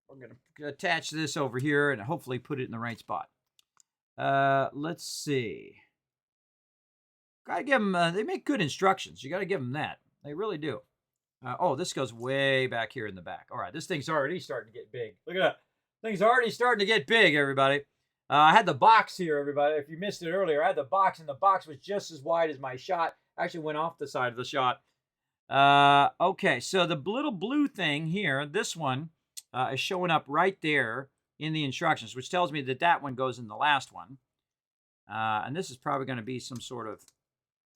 We're going to attach this over here and hopefully put it in the right spot. Let's see. Gotta give them, they make good instructions. You gotta give them that. They really do. Oh, this goes way back here in the back. All right, this thing's already starting to get big. Look at that. Thing's already starting to get big, everybody. I had the box here, everybody. If you missed it earlier, I had the box, and the box was just as wide as my shot. Actually went off the side of the shot. Okay, so the little blue thing here, this one, is showing up right there in the instructions, which tells me that that one goes in the last one. And this is probably going to be some sort of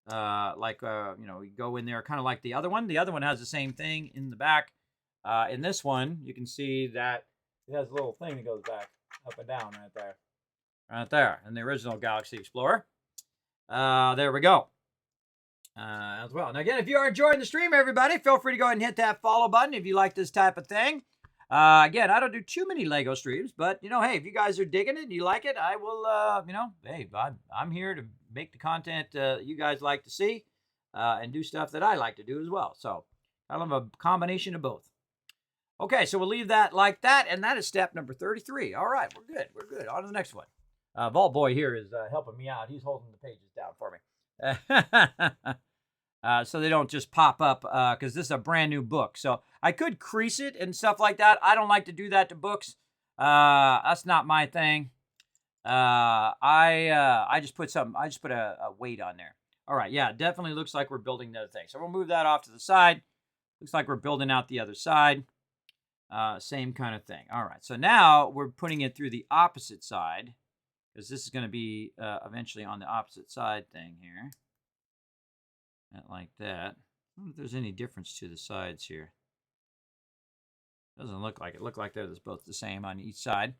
you go in there kind of like the other one. The other one has the same thing in the back. In this one, you can see that it has a little thing that goes back up and down right there. Right there in the original Galaxy Explorer. There we go. As well. Now, again, if you are enjoying the stream, everybody, feel free to go ahead and hit that follow button if you like this type of thing. Again, I don't do too many Lego streams, but, hey, if you guys are digging it and you like it, I will, hey, I'm here to make the content you guys like to see and do stuff that I like to do as well. So, I love a combination of both. Okay, so we'll leave that like that, and that is step number 33. All right, we're good. We're good. On to the next one. Vault Boy here is helping me out. He's holding the pages down for me. So they don't just pop up because this is a brand new book. So I could crease it and stuff like that. I don't like to do that to books. That's not my thing. I just put a weight on there. All right, yeah, definitely looks like we're building another thing. So we'll move that off to the side. Looks like we're building out the other side. Same kind of thing. All right, so now we're putting it through the opposite side because this is going to be eventually on the opposite side thing here. Like that. I don't know if there's any difference to the sides here. Doesn't look like it. Look like they're both the same on each side.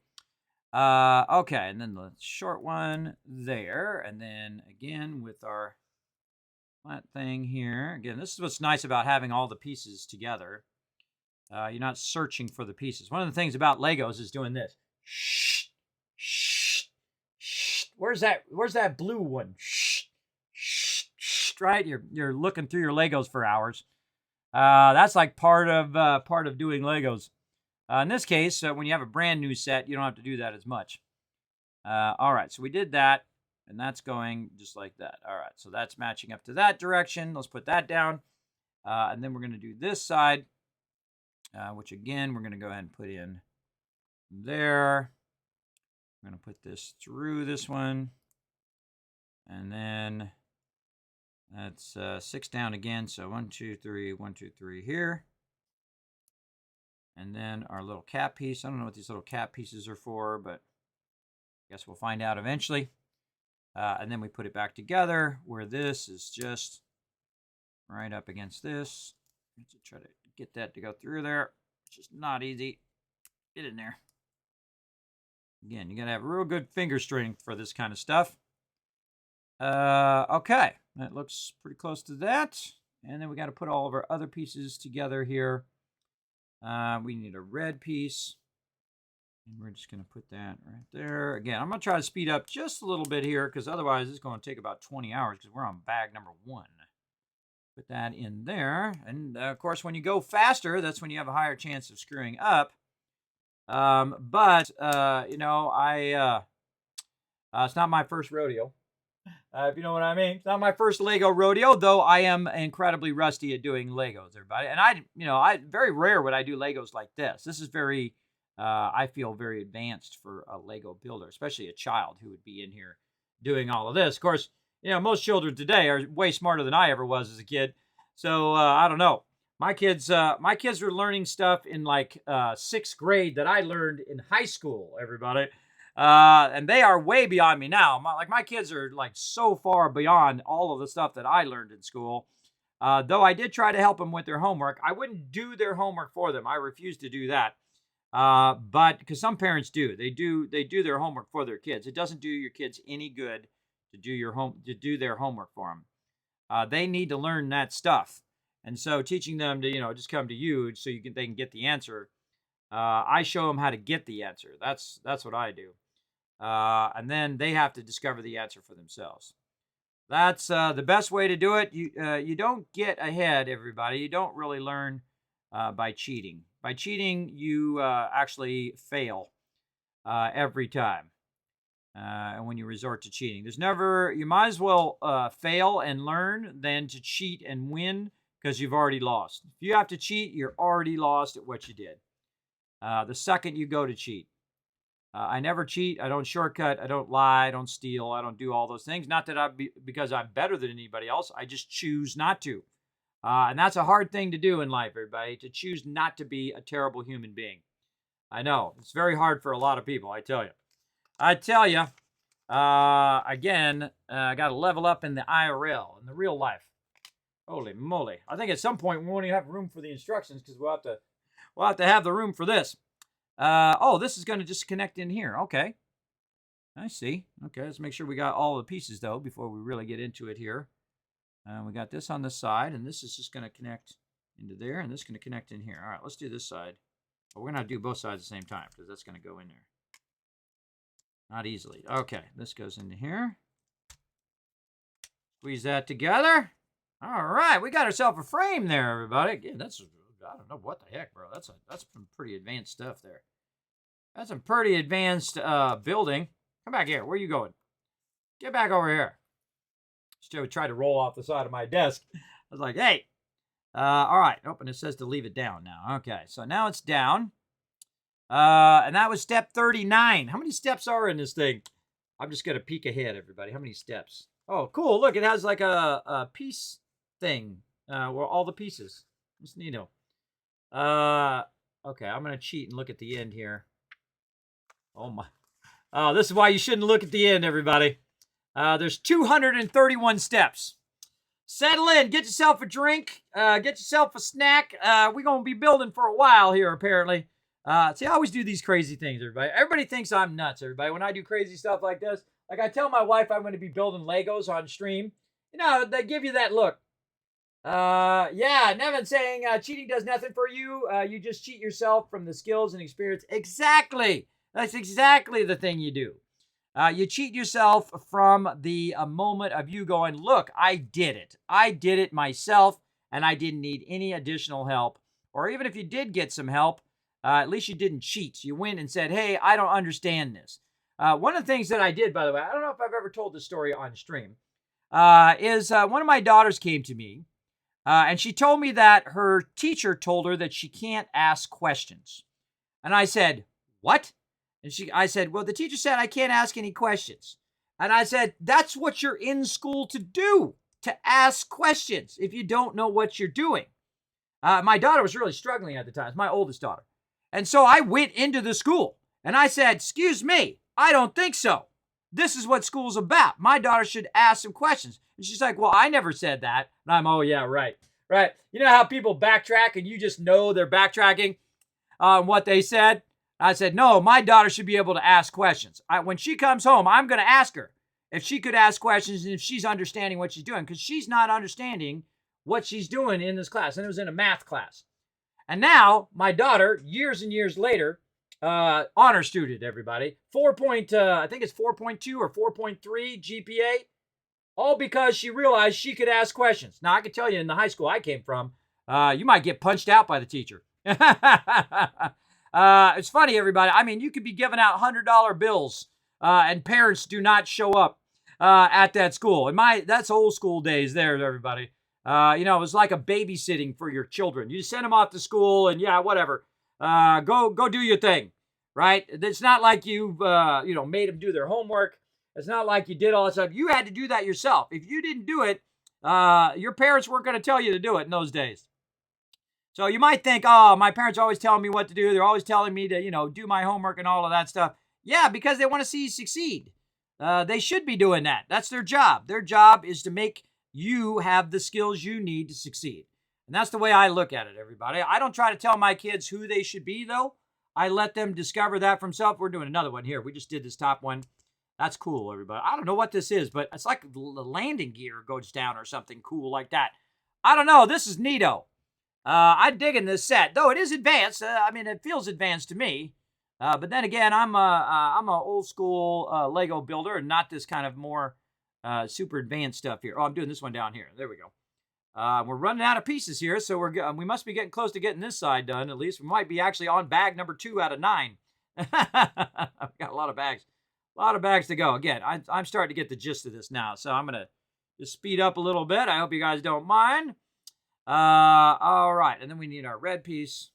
Okay, and then the short one there. And then again with our flat thing here. Again, this is what's nice about having all the pieces together. You're not searching for the pieces. One of the things about Legos is doing this. Shh, shh, shh. Where's that blue one? Shh, shh, shh. Right? You're looking through your Legos for hours. That's like part of doing Legos. In this case, when you have a brand new set, you don't have to do that as much. All right, so we did that, and that's going just like that. All right, so that's matching up to that direction. Let's put that down, and then we're going to do this side. Which again, we're going to go ahead and put in there. We're going to put this through this one. And then that's 6 down again. So 1, 2, 3, 1, 2, 3 here. And then our little cap piece. I don't know what these little cap pieces are for, but I guess we'll find out eventually. And then we put it back together where this is just right up against this. Let's try to get that to go through there. It's just not easy. Get in there. Again, you got to have real good finger strength for this kind of stuff. Okay. That looks pretty close to that. And then we got to put all of our other pieces together here. We need a red piece. And we're just going to put that right there. Again, I'm going to try to speed up just a little bit here because otherwise it's going to take about 20 hours because we're on bag number 1. Put that in there. And, of course, when you go faster, that's when you have a higher chance of screwing up. It's not my first rodeo. If you know what I mean. It's not my first Lego rodeo, though I am incredibly rusty at doing Legos, everybody. And I very rare would I do Legos like this. This is very, I feel very advanced for a Lego builder, especially a child who would be in here doing all of this. Of course, most children today are way smarter than I ever was as a kid. So, I don't know. My kids are learning stuff in like 6th grade that I learned in high school, everybody. And they are way beyond me now. My kids are like so far beyond all of the stuff that I learned in school. Though I did try to help them with their homework. I wouldn't do their homework for them. I refused to do that. But because some parents they do their homework for their kids. It doesn't do your kids any good to do their homework for them. They need to learn that stuff, and so teaching them to just come to you so they can get the answer. I show them how to get the answer. That's what I do, and then they have to discover the answer for themselves. That's the best way to do it. You don't get ahead, everybody. You don't really learn by cheating. By cheating, you actually fail every time. And when you resort to cheating, you might as well fail and learn than to cheat and win, because you've already lost. If you have to cheat, you're already lost at what you did. The second you go to cheat. I never cheat. I don't shortcut. I don't lie. I don't steal. I don't do all those things. Not that because I'm better than anybody else. I just choose not to. And that's a hard thing to do in life, everybody, to choose not to be a terrible human being. I know. It's very hard for a lot of people, I tell you. Again, I got to level up in the IRL, in the real life. Holy moly. I think at some point we won't even have room for the instructions, because we'll have to have the room for this. This is going to just connect in here. Okay. I see. Okay, let's make sure we got all the pieces, though, before we really get into it here. We got this on this side, and this is just going to connect into there, and this is going to connect in here. All right, let's do this side. But we're going to do both sides at the same time, because that's going to go in there. Not easily. Okay, this goes into here. Squeeze that together. All right, we got ourselves a frame there, everybody. Again, I don't know what the heck, bro. That's some pretty advanced stuff there. That's some pretty advanced building. Come back here. Where are you going? Get back over here. Still tried to roll off the side of my desk. I was like, hey. All right. Oh, and it says to leave it down now. Okay, so now it's down. And that was step 39. How many steps are in this thing? I'm just going to peek ahead, everybody. How many steps? Oh, cool. Look, it has like a piece thing where all the pieces. It's neato. Okay, I'm going to cheat and look at the end here. Oh, my. Oh, this is why you shouldn't look at the end, everybody. There's 231 steps. Settle in. Get yourself a drink. Get yourself a snack. We're going to be building for a while here, apparently. See, I always do these crazy things, everybody. Everybody thinks I'm nuts, everybody, when I do crazy stuff like this. Like, I tell my wife I'm going to be building Legos on stream. They give you that look. Nevin saying cheating does nothing for you. You just cheat yourself from the skills and experience. Exactly. That's exactly the thing you do. You cheat yourself from the moment of you going, look, I did it. I did it myself, and I didn't need any additional help. Or even if you did get some help, at least you didn't cheat. You went and said, hey, I don't understand this. One of the things that I did, by the way, I don't know if I've ever told this story on stream, is one of my daughters came to me, and she told me that her teacher told her that she can't ask questions. And I said, what? And I said, well, the teacher said I can't ask any questions. And I said, that's what you're in school to do, to ask questions if you don't know what you're doing. My daughter was really struggling at the time. It's my oldest daughter. And so I went into the school and I said, excuse me, I don't think so. This is what school's about. My daughter should ask some questions. And she's like, well, I never said that. And I'm, oh, yeah, right. Right. You know how people backtrack and you just know they're backtracking on what they said? I said, no, my daughter should be able to ask questions. When she comes home, I'm going to ask her if she could ask questions and if she's understanding what she's doing, because she's not understanding what she's doing in this class. And it was in a math class. And now my daughter, years and years later, honor student, everybody, I think it's 4.2 or 4.3 GPA, all because she realized she could ask questions. Now, I can tell you in the high school I came from, you might get punched out by the teacher. It's funny, everybody. I mean, you could be giving out $100 bills, and parents do not show up at that school. That's old school days there, everybody. It was like a babysitting for your children. You send them off to school, and yeah, whatever. Go do your thing, right? It's not like you've made them do their homework. It's not like you did all that stuff. You had to do that yourself. If you didn't do it, your parents weren't going to tell you to do it in those days. So you might think, oh, my parents are always telling me what to do. They're always telling me to, do my homework and all of that stuff. Yeah, because they want to see you succeed. They should be doing that. That's their job. Their job is to make you have the skills you need to succeed. And that's the way I look at it, everybody. I don't try to tell my kids who they should be, though. I let them discover that for themselves. We're doing another one here. We just did this top one. That's cool, everybody. I don't know what this is, but it's like the landing gear goes down or something cool like that. I don't know. This is neato. I'm digging this set, though it is advanced. I mean, it feels advanced to me. But then again, I'm a old school Lego builder, and not this kind of more super advanced stuff here. Oh, I'm doing this one down here. There we go. We're running out of pieces here, so we must be getting close to getting this side done. At least we might be actually on bag number 2 out of 9. I've got a lot of bags. A lot of bags to go. Again, I'm starting to get the gist of this now, so I'm going to just speed up a little bit. I hope you guys don't mind. All right, and then we need our red piece.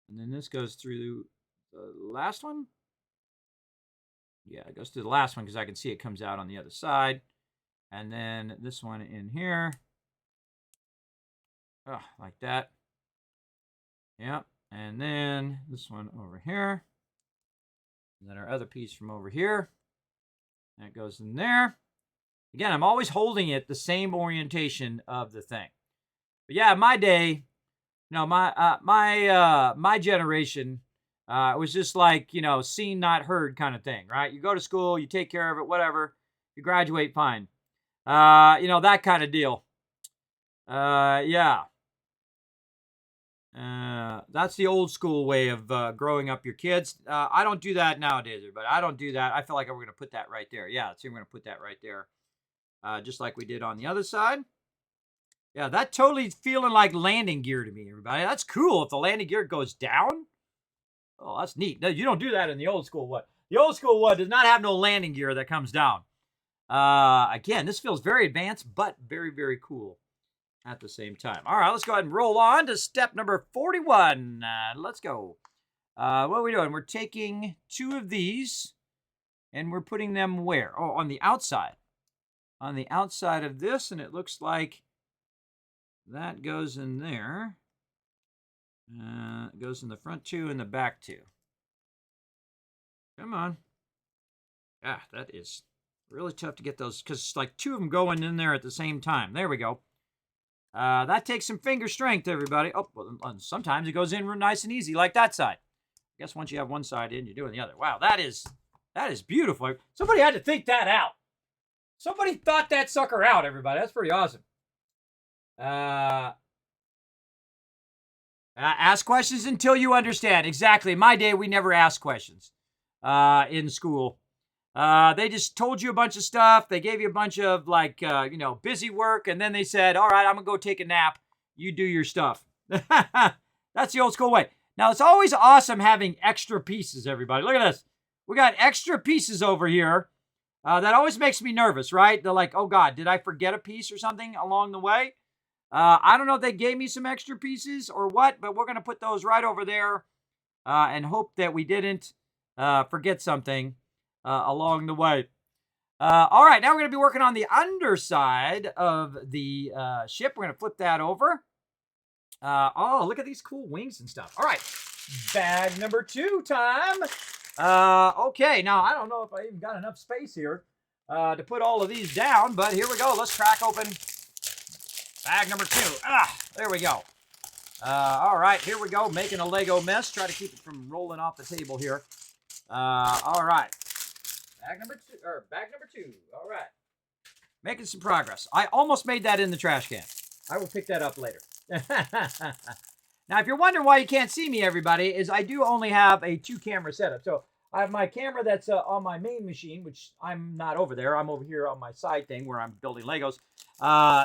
And then this goes through the last one. Yeah, it goes through the last one because I can see it comes out on the other side. And then this one in here. Oh, like that. Yep. And then this one over here. And then our other piece from over here. That goes in there. Again, I'm always holding it the same orientation of the thing. But yeah, my day, my generation, it was just like, seen, not heard kind of thing, right? You go to school, you take care of it, whatever. You graduate, fine. That kind of deal. Yeah. That's the old school way of growing up your kids. I don't do that nowadays, but I don't do that. I feel like we're going to put that right there. Yeah, so we're going to put that right there. Just like we did on the other side. Yeah, that totally feeling like landing gear to me, everybody. That's cool if the landing gear goes down. Oh, that's neat. No, you don't do that in the old school one. The old school one does not have no landing gear that comes down. Again, this feels very advanced, but very, very cool at the same time. All right, let's go ahead and roll on to step number 41. Let's go. What are we doing? We're taking 2 of these, and we're putting them where? Oh, on the outside. On the outside of this, and it looks like that goes in there. It goes in the front 2 and the back 2. Come on. Ah, that is really tough to get those, because it's like 2 of them going in there at the same time. There we go. That takes some finger strength, everybody. Oh, well, sometimes it goes in real nice and easy, like that side. I guess once you have one side in, you're doing the other. Wow, that is beautiful. Somebody had to think that out. Somebody thought that sucker out, everybody. That's pretty awesome. Ask questions until you understand. Exactly. In my day, we never asked questions in school. They just told you a bunch of stuff. They gave you a bunch of busy work. And then they said, all right, I'm going to go take a nap. You do your stuff. That's the old school way. Now, it's always awesome having extra pieces, everybody. Look at this. We got extra pieces over here. That always makes me nervous, right? They're like, oh, God, did I forget a piece or something along the way? I don't know if they gave me some extra pieces or what, but we're going to put those right over there and hope that we didn't forget something along the way. All right, now we're going to be working on the underside of the ship. We're going to flip that over. Oh, look at these cool wings and stuff. All right, bag number 2 time. Okay, now I don't know if I even got enough space here to put all of these down, but here we go. Let's crack open bag number 2. There we go. All right, here we go. Making a Lego mess. Try to keep it from rolling off the table here. All right. Bag number 2. All right. Making some progress. I almost made that in the trash can. I will pick that up later. Now, if you're wondering why you can't see me, everybody, is I do only have a 2-camera setup. So I have my camera that's on my main machine, which I'm not over there. I'm over here on my side thing where I'm building Legos.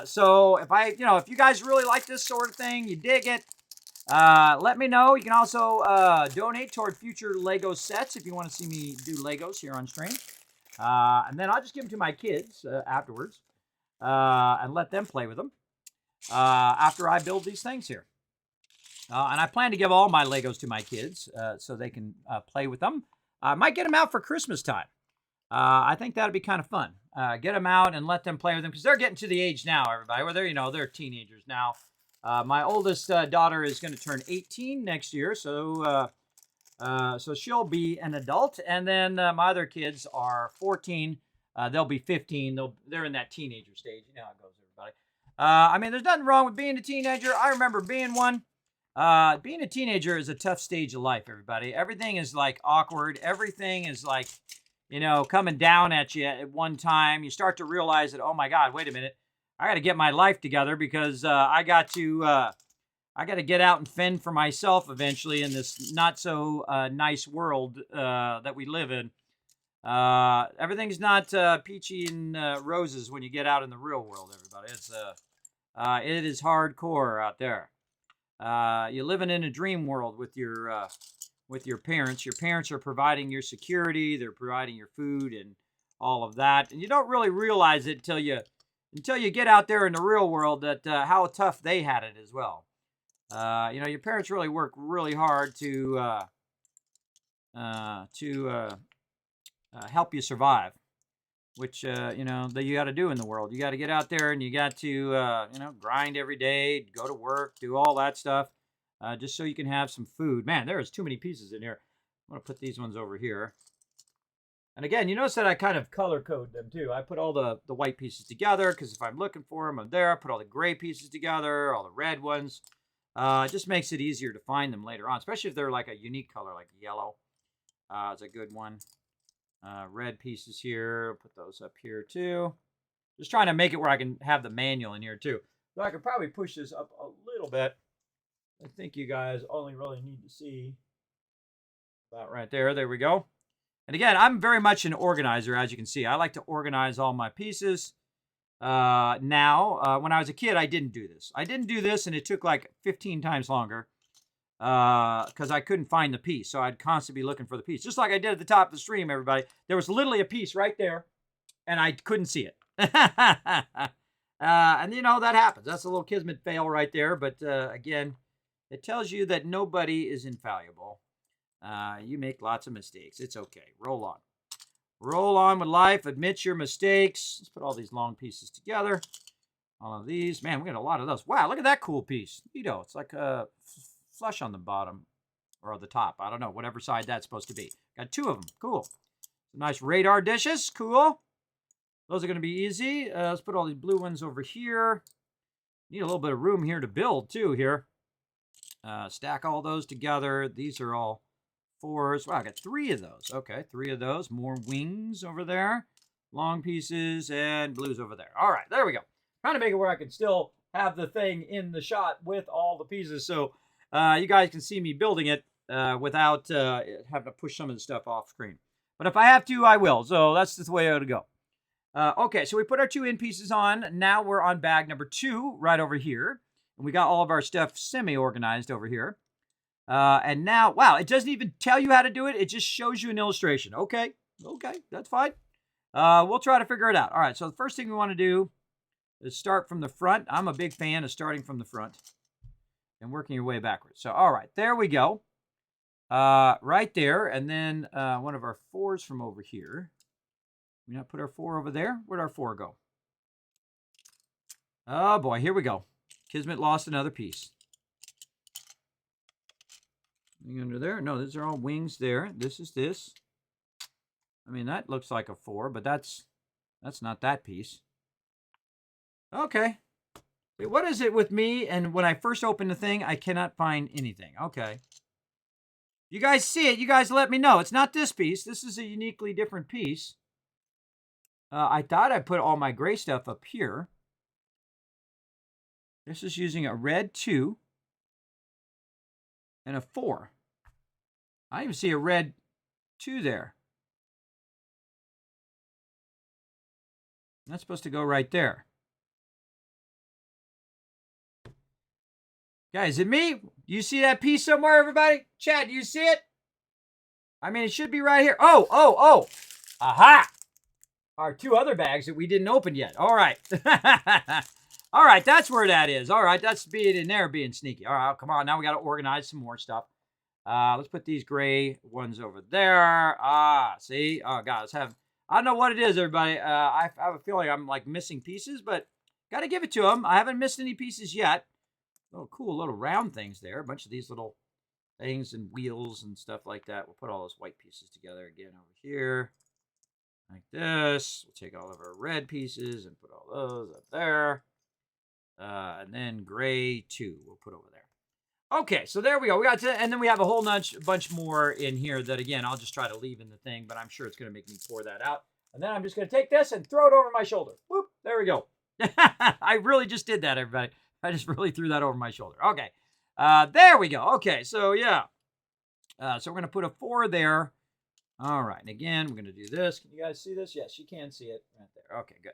So if you guys really like this sort of thing, you dig it, let me know. You can also donate toward future Lego sets if you want to see me do Legos here on stream. And then I'll just give them to my kids afterwards and let them play with them after I build these things here. And I plan to give all my Legos to my kids so they can play with them. I might get them out for Christmas time. I think that'd be kind of fun. Get them out and let them play with them because they're getting to the age now, everybody, where they're teenagers now. My oldest daughter is going to turn 18 next year, so she'll be an adult. And then my other kids are 14. They'll be 15. They're in that teenager stage. You know how it goes, everybody. There's nothing wrong with being a teenager. I remember being one. Being a teenager is a tough stage of life, everybody. Everything is like awkward. Everything is like, coming down at you at one time. You start to realize that, oh my God, wait a minute. I got to get my life together because I got to get out and fend for myself eventually in this not so nice world that we live in. Everything's not peachy and roses when you get out in the real world, everybody. It is hardcore out there. You're living in a dream world with your parents. Your parents are providing your security. They're providing your food and all of that, and you don't really realize it until you get out there in the real world that how tough they had it as well. Your parents really work really hard to help you survive, which, that you got to do in the world. You got to get out there and you got to, grind every day, go to work, do all that stuff, just so you can have some food. Man, there's too many pieces in here. I'm going to put these ones over here. And again, you notice that I kind of color code them too. I put all the white pieces together because if I'm looking for them, I'm there. I put all the gray pieces together, all the red ones. It just makes it easier to find them later on, especially if they're like a unique color, like yellow. It's a good one. Red pieces here. Put those up here too. Just trying to make it where I can have the manual in here too. So I could probably push this up a little bit. I think you guys only really need to see about right there. There we go. And again, I'm very much an organizer, as you can see. I like to organize all my pieces. Now, when I was a kid, I didn't do this. And it took like 15 times longer because I couldn't find the piece. So I'd constantly be looking for the piece. Just like I did at the top of the stream, everybody. There was literally a piece right there, and I couldn't see it. And, that happens. That's a little Kismet fail right there. But, again, it tells you that nobody is infallible. You make lots of mistakes. It's okay. Roll on. Roll on with life. Admit your mistakes. Let's put all these long pieces together. All of these. Man, we got a lot of those. Wow, look at that cool piece. It's like a flush on the bottom or on the top. I don't know. Whatever side that's supposed to be. Got two of them. Cool. Some nice radar dishes. Cool. Those are going to be easy. Let's put all these blue ones over here. Need a little bit of room here to build too here. Stack all those together. These are all 4s. Wow, I got 3 of those. Okay, 3 of those. More wings over there. Long pieces and blues over there. All right, there we go. Trying to make it where I can still have the thing in the shot with all the pieces so you guys can see me building it without having to push some of the stuff off screen. But if I have to, I will. So that's just the way it ought to go. Okay, so we put our 2 end pieces on. Now we're on bag number 2 right over here. And we got all of our stuff semi-organized over here. And now, wow, it doesn't even tell you how to do it. It just shows you an illustration. Okay, that's fine. We'll try to figure it out. All right, so the first thing we want to do is start from the front. I'm a big fan of starting from the front and working your way backwards. So, all right, there we go. Right there, and then one of our 4s from over here. We not put our 4 over there? Where'd our 4 go? Oh, boy, here we go. Kismet lost another piece. Under there? No, these are all wings there. This is this. I mean, that looks like a 4, but that's not that piece. Okay. Wait, what is it with me? And when I first open the thing, I cannot find anything. Okay. You guys see it. You guys let me know. It's not this piece. This is a uniquely different piece. I thought I put all my gray stuff up here. This is using a red 2 and a 4. I even see a red 2 there. That's supposed to go right there. Guys, is it me? You see that piece somewhere, everybody? Chat, do you see it? I mean, it should be right here. Oh. Aha! Our 2 other bags that we didn't open yet. All right. All right, that's where that is. All right, that's being in there, being sneaky. All right, come on. Now we got to organize some more stuff. Let's put these gray ones over there. See? Oh, God, I don't know what it is, everybody. I have a feeling I'm, like, missing pieces, but got to give it to them. I haven't missed any pieces yet. Oh, cool little round things there. A bunch of these little things and wheels and stuff like that. We'll put all those white pieces together again over here. Like this. We'll take all of our red pieces and put all those up there. And then gray 2 we'll put over there. Okay, so there we go. We got to, and then we have a whole bunch more in here that, again, I'll just try to leave in the thing, but I'm sure it's going to make me pour that out. And then I'm just going to take this and throw it over my shoulder. Whoop, there we go. I really just did that, everybody. I just really threw that over my shoulder. Okay, there we go. Okay, so yeah. So we're going to put a 4 there. All right, and again, we're going to do this. Can you guys see this? Yes, you can see it right there. Okay, good.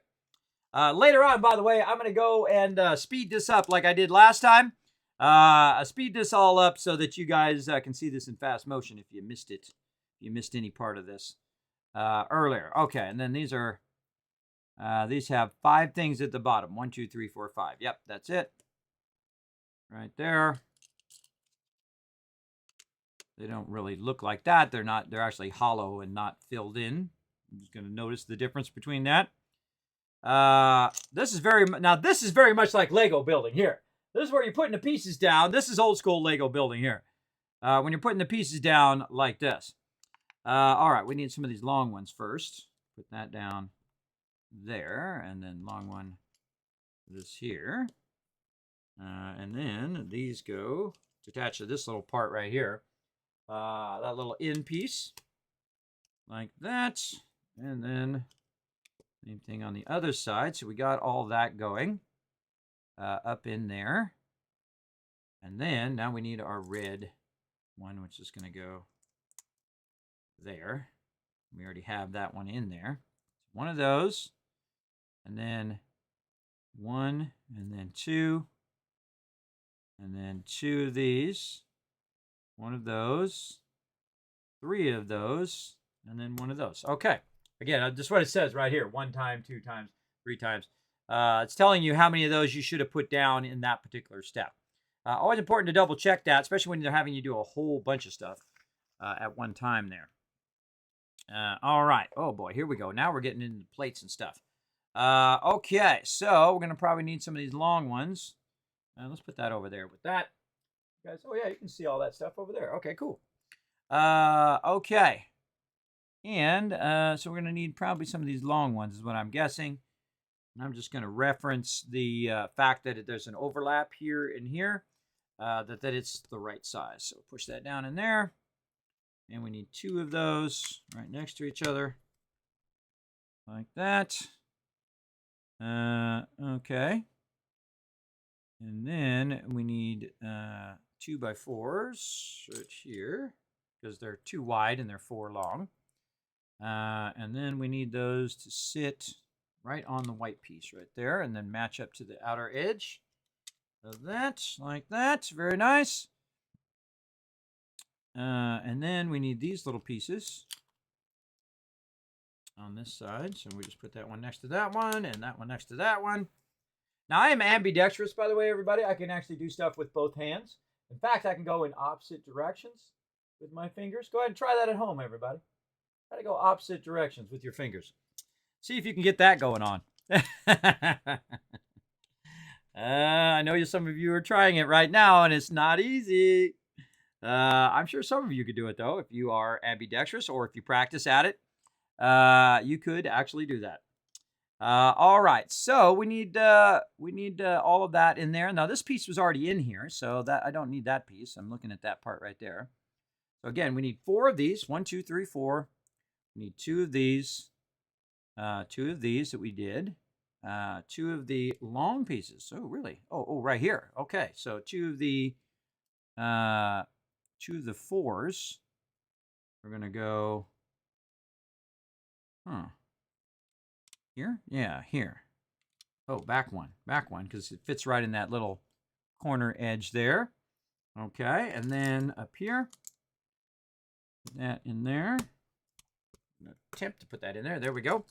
Later on, by the way, I'm going to go and speed this up like I did last time. Speed this all up so that you guys can see this in fast motion if you missed it. If you missed any part of this earlier. Okay, and then these have 5 things at the bottom. 1, 2, 3, 4, 5. Yep, that's it. Right there. They don't really look like that. They're actually hollow and not filled in. I'm just going to notice the difference between that. This is very much like Lego building here. This is where you're putting the pieces down. This is old school Lego building here. When you're putting the pieces down like this. All right, we need some of these long ones first. Put that down there, and then long one this here. And then these go attached to this little part right here. That little end piece, like that. And then same thing on the other side. So we got all that going up in there. And then now we need our red one, which is going to go there. We already have that one in there. One of those, and then 1, and then 2, and then 2 of these, 1 of those, 3 of those, and then 1 of those. Okay. Again, just what it says right here. 1 time, 2 times, 3 times. It's telling you how many of those you should have put down in that particular step. Always important to double check that, especially when they're having you do a whole bunch of stuff at one time there. All right. Oh, boy. Here we go. Now we're getting into plates and stuff. Okay. So we're going to probably need some of these long ones. Let's put that over there with that. Guys, oh, yeah, you can see all that stuff over there. Okay, cool. Okay. And so we're going to need probably some of these long ones is what I'm guessing. And I'm just going to reference the fact that there's an overlap here and here, that it's the right size. So push that down in there. And we need 2 of those right next to each other, like that. Okay. And then we need 2x4s right here, because they're 2 wide and they're 4 long. And then we need those to sit right on the white piece right there, and then match up to the outer edge of that, like that. Very nice. And then we need these little pieces on this side. So we just put that one next to that one, and that one next to that one. Now, I am ambidextrous, by the way, everybody. I can actually do stuff with both hands. In fact, I can go in opposite directions with my fingers. Go ahead and try that at home, everybody. Try to go opposite directions with your fingers. See if you can get that going on. I know some of you are trying it right now, and it's not easy. I'm sure some of you could do it, though, if you are ambidextrous or if you practice at it. You could actually do that. All right, so we need all of that in there. Now, this piece was already in here, so that I don't need that piece. I'm looking at that part right there. So again, we need 4 of these. 1, 2, 3, 4. We need 2 of these. 2 of these that we did. 2 of the long pieces. Oh, really? Oh, right here. Okay, so 2 of the 4s. We're gonna go. Here? Yeah, here. Oh, back one, because it fits right in that little corner edge there. Okay, and then up here, put that in there. I'm gonna attempt to put that in there. There we go.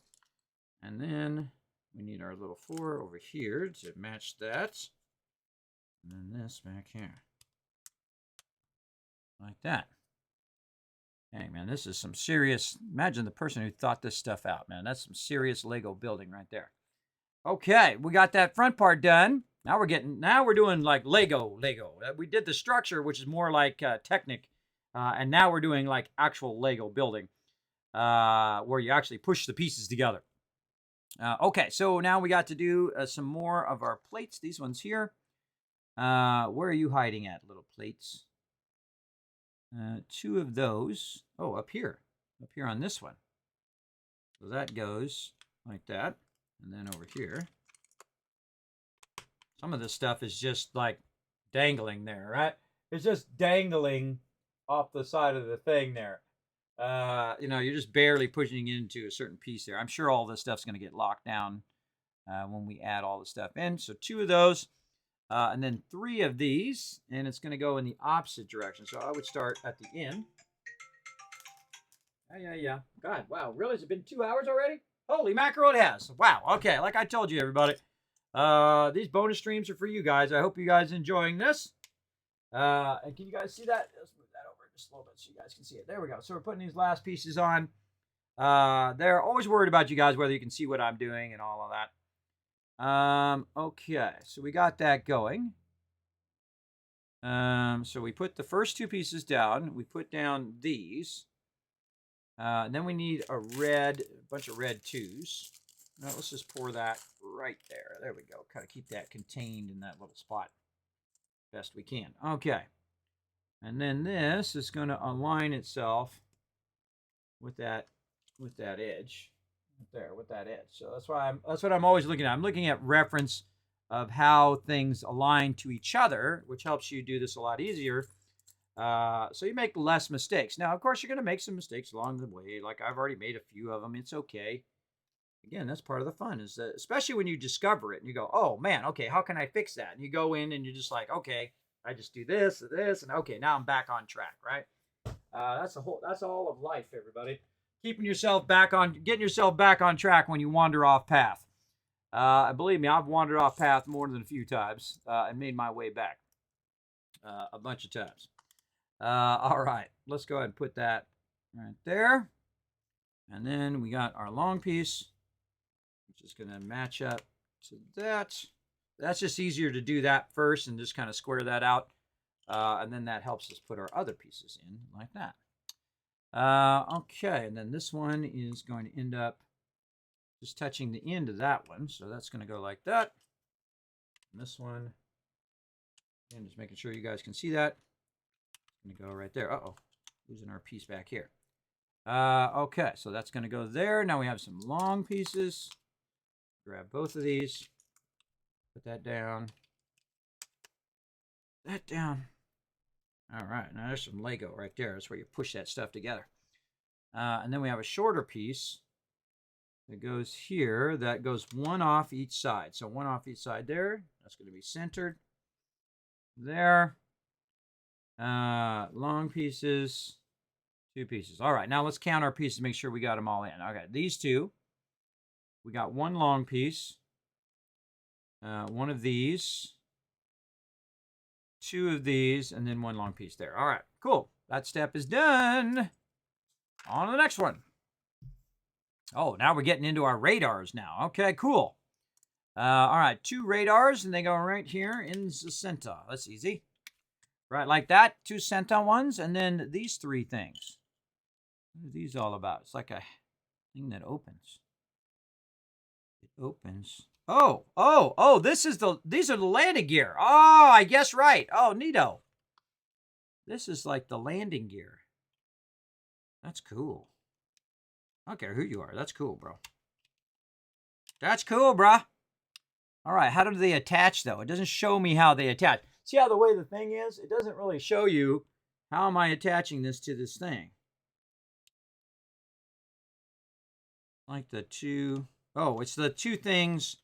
And then we need our little 4 over here to match that. And then this back here. Like that. Hey, man, this is some serious... Imagine the person who thought this stuff out, man. That's some serious Lego building right there. Okay, we got that front part done. Now we're doing like Lego. We did the structure, which is more like Technic. And now we're doing like actual Lego building, where you actually push the pieces together. Okay, so now we got to do some more of our plates. These ones here. Where are you hiding at, little plates? 2 of those. Oh, up here on this one. So that goes like that. And then over here. Some of this stuff is just like dangling there, right? It's just dangling off the side of the thing there. You're just barely pushing into a certain piece there. I'm sure all this stuff's going to get locked down when we add all the stuff in. So 2 of those, and then 3 of these, and it's going to go in the opposite direction. So I would start at the end. Yeah. God, wow, really? Has it been 2 hours already? Holy mackerel, it has. Wow, okay, like I told you, everybody. These bonus streams are for you guys. I hope you guys are enjoying this. And can you guys see that? Let's move that over just a little bit so you guys can see it. There we go. So we're putting these last pieces on. They're always worried about you guys, whether you can see what I'm doing and all of that. Okay, so we got that going. So we put the first 2 pieces down. We put down these. And then we need a bunch of red 2s. Now let's just pour that right there. There we go. Kind of keep that contained in that little spot best we can. Okay. And then this is going to align itself with that edge. There, with that edge. So that's what I'm always looking at. I'm looking at reference of how things align to each other, which helps you do this a lot easier. So you make less mistakes. Now, of course, you're going to make some mistakes along the way. Like I've already made a few of them. It's okay. Again, that's part of the fun, is that, especially when you discover it and you go, oh man, okay, how can I fix that? And you go in and you're just like, okay, I just do this, and okay, now I'm back on track, right? That's all of life, everybody. Getting yourself back on track when you wander off path. Believe me, I've wandered off path more than a few times and made my way back a bunch of times. All right, let's go ahead and put that right there. And then we got our long piece, which is going to match up to that. That's just easier to do that first and just kind of square that out. And then that helps us put our other pieces in like that. Okay, and then this one is going to end up just touching the end of that one. So that's going to go like that. And this one, and just making sure you guys can see that. Going to go right there. Uh-oh, losing our piece back here. Okay, so that's going to go there. Now we have some long pieces. Grab both of these. Put that down. That down. All right, now there's some Lego right there. That's where you push that stuff together. And then we have a shorter piece that goes here. That goes 1 off each side. So 1 off each side there. That's going to be centered. There. Long pieces. 2 pieces. All right, now let's count our pieces, make sure we got them all in. Okay, these 2. We got 1 long piece. 1 of these. 2 of these, and then 1 long piece there. All right, cool. That step is done. On to the next one. Oh, now we're getting into our radars now. Okay, cool. All right, 2 radars, and they go right here in the center. That's easy. Right, like that. 2 center ones, and then these 3 things. What are these all about? It's like a thing that opens. It opens. Oh, these are the landing gear. Oh, I guess right. Oh, neato. This is like the landing gear. That's cool. I don't care who you are. That's cool, bro. That's cool, bro. All right, how do they attach, though? It doesn't show me how they attach. See how the way the thing is? It doesn't really show you how am I attaching this to this thing. Like the 2. Oh, it's the 2 things.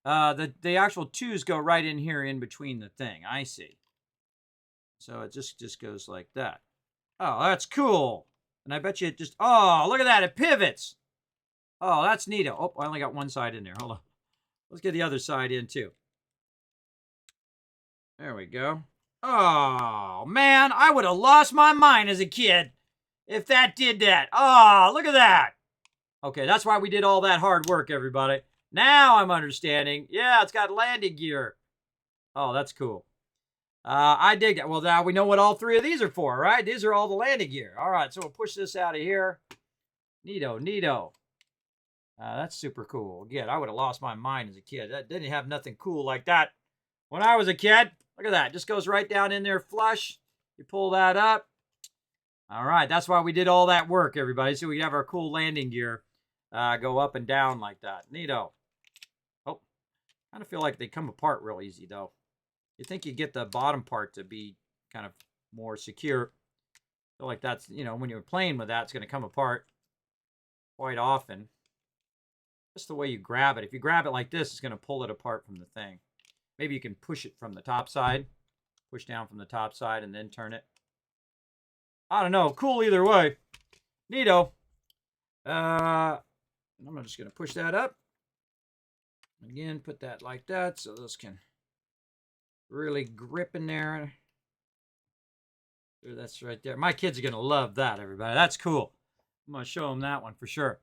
The actual 2s go right in here in between the thing. I see. So it just goes like that. Oh, that's cool. And I bet you it just, oh, look at that. It pivots. Oh, that's neato. Oh, I only got one side in there. Hold on. Let's get the other side in too. There we go. Oh, man, I would have lost my mind as a kid if that did that. Oh, look at that. Okay, that's why we did all that hard work, everybody. Now I'm understanding. Yeah, it's got landing gear. Oh, that's cool. I dig that. Well, now we know what all 3 of these are for, right? These are all the landing gear. All right, so we'll push this out of here. Neato. That's super cool. Again, I would have lost my mind as a kid. That didn't have nothing cool like that when I was a kid. Look at that. Just goes right down in there flush. You pull that up. All right. That's why we did all that work, everybody. So we have our cool landing gear go up and down like that. Neato. Oh, kind of feel like they come apart real easy, though. You think you get the bottom part to be kind of more secure. I feel like that's, when you're playing with that, it's going to come apart quite often. Just the way you grab it. If you grab it like this, it's going to pull it apart from the thing. Maybe you can push it from the top side. Push down from the top side and then turn it. I don't know. Cool either way. Neato. I'm just going to push that up. Again, put that like that so those can really grip in there. That's right there. My kids are going to love that, everybody. That's cool. I'm going to show them that one for sure.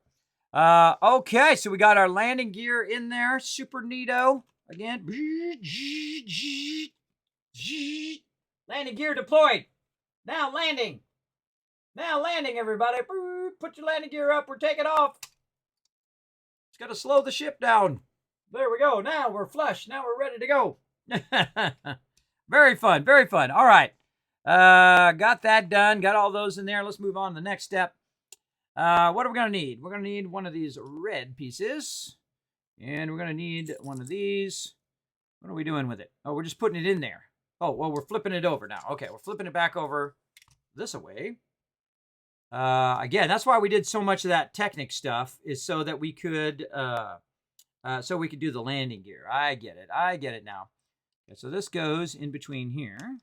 Okay, so we got our landing gear in there. Super neato. Again. Landing gear deployed. Now landing. Now landing, everybody. Put your landing gear up. We're taking off. It's got to slow the ship down. There we go. Now we're flush. Now we're ready to go. Very fun. Very fun. All right. Got that done. Got all those in there. Let's move on to the next step. What are we going to need? We're going to need one of these red pieces. And we're going to need one of these. What are we doing with it? Oh, we're just putting it in there. Oh, well, we're flipping it over now. Okay, we're flipping it back over this way. Again, that's why we did so much of that Technic stuff, is so that we could do the landing gear. I get it. I get it now. Okay, so this goes in between here.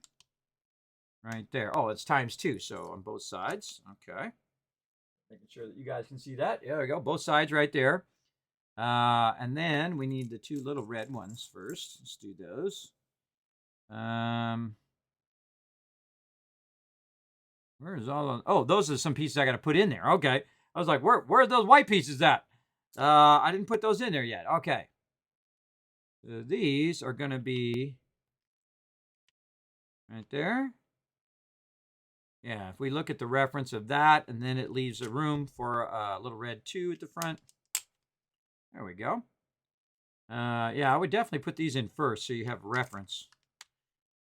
Right there. Oh, it's ×2, so on both sides. Okay. Making sure that you guys can see that. There we go. Both sides right there. And then we need the two little red ones first. Let's do those. Where is all of... Oh, those are some pieces I got to put in there. Okay. I was like, where are those white pieces at? I didn't put those in there yet. Okay. So these are going to be right there. Yeah, if we look at the reference of that, and then it leaves a room for a little red 2 at the front. There we go. Yeah, I would definitely put these in first so you have reference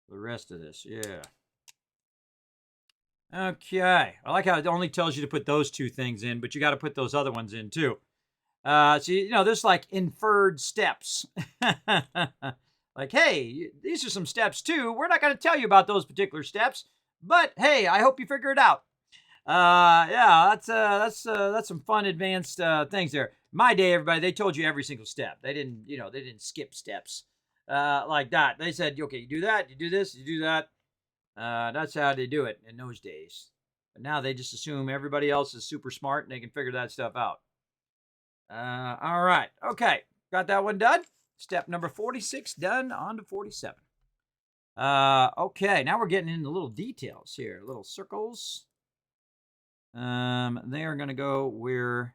for the rest of this. Yeah. Okay. I like how it only tells you to put those 2 things in, but you got to put those other ones in too. So, there's like inferred steps. Like, hey, these are some steps too. We're not going to tell you about those particular steps. But hey, I hope you figure it out. Yeah, that's some fun advanced things there. My day, everybody, they told you every single step. They didn't, they didn't skip steps like that. They said, okay, you do that, you do this, you do that. That's how they do it in those days. But now they just assume everybody else is super smart and they can figure that stuff out. All right, okay, got that one done. Step number 46 done. On to 47. Okay, now we're getting into little details here, little circles. They are going to go where,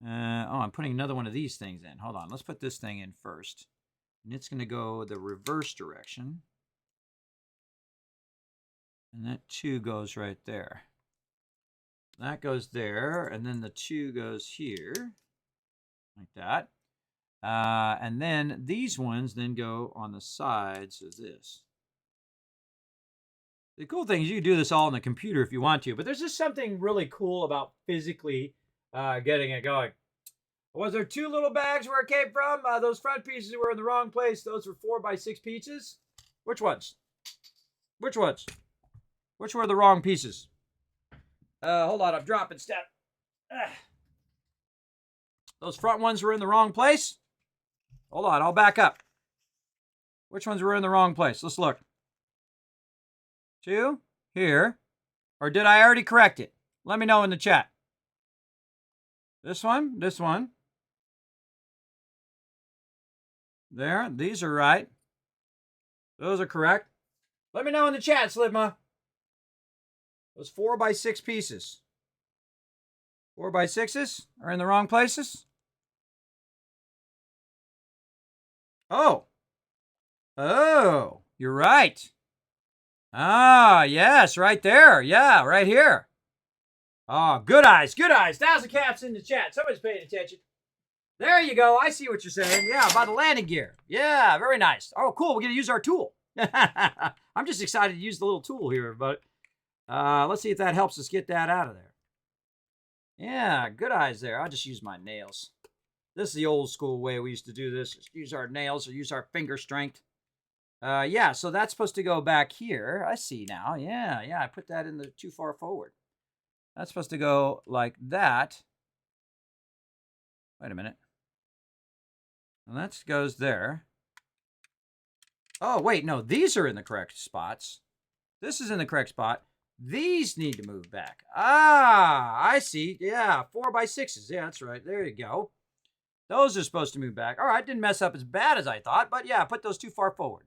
I'm putting another one of these things in. Hold on, let's put this thing in first. And it's going to go the reverse direction. And that 2 goes right there. That goes there, and then the 2 goes here, like that. And then these ones then go on the sides of this. The cool thing is you can do this all on the computer if you want to, but there's just something really cool about physically getting it going. Was there 2 little bags where it came from? Those front pieces were in the wrong place. Those were 4x6 pieces. Which ones? Which ones? Which were the wrong pieces? Hold on, I'm dropping step. Those front ones were in the wrong place? Hold on, I'll back up. Which ones were in the wrong place? Let's look. 2 here. Or did I already correct it? Let me know in the chat. This one, this one. There, these are right. Those are correct. Let me know in the chat, Slipma. Those 4x6 pieces. 4x6s are in the wrong places. Oh. Oh, you're right. Ah, yes, right there. Yeah, right here. Oh, good eyes, good eyes. 1,000 caps in the chat. Somebody's paying attention. There you go. I see what you're saying. Yeah, by the landing gear. Yeah, very nice. Oh, cool. We're going to use our tool. I'm just excited to use the little tool here, but let's see if that helps us get that out of there. Yeah, good eyes there. I'll just use my nails. This is the old school way we used to do this. Just use our nails or use our finger strength. Yeah, so that's supposed to go back here. I see now. Yeah, I put that in the too far forward. That's supposed to go like that. Wait a minute. And that goes there. Oh, wait, no, these are in the correct spots. This is in the correct spot. These need to move back. Ah, I see. Yeah, 4x6s. Yeah, that's right. There you go. Those are supposed to move back. All right, didn't mess up as bad as I thought, but yeah, put those too far forward.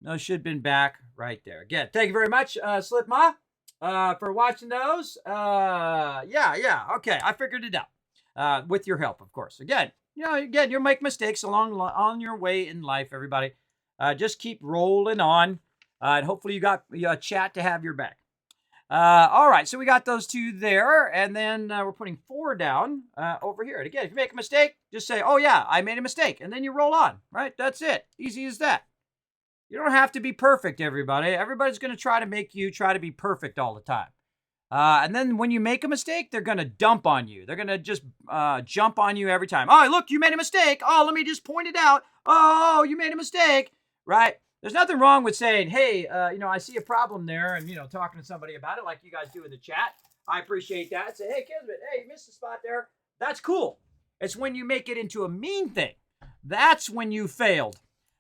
Those should have been back right there. Again, thank you very much, Slip Ma, for watching those. Yeah, okay, I figured it out. With your help, of course. Again, you'll make mistakes on your way in life, everybody. Just keep rolling on, and hopefully you got a chat to have your back. All right, so we got those two there, and then we're putting 4 down over here. And again, if you make a mistake, just say, oh yeah, I made a mistake, and then you roll on, right? That's it. Easy as that. You don't have to be perfect, everybody. Everybody's going to try to make you try to be perfect all the time. And then when you make a mistake, they're going to dump on you. They're going to just jump on you every time. Oh, look, you made a mistake. Oh, let me just point it out. Oh, you made a mistake, right? There's nothing wrong with saying, hey, I see a problem there, and, talking to somebody about it like you guys do in the chat. I appreciate that. Say, hey, Kismet, hey, you missed a spot there. That's cool. It's when you make it into a mean thing. That's when you failed.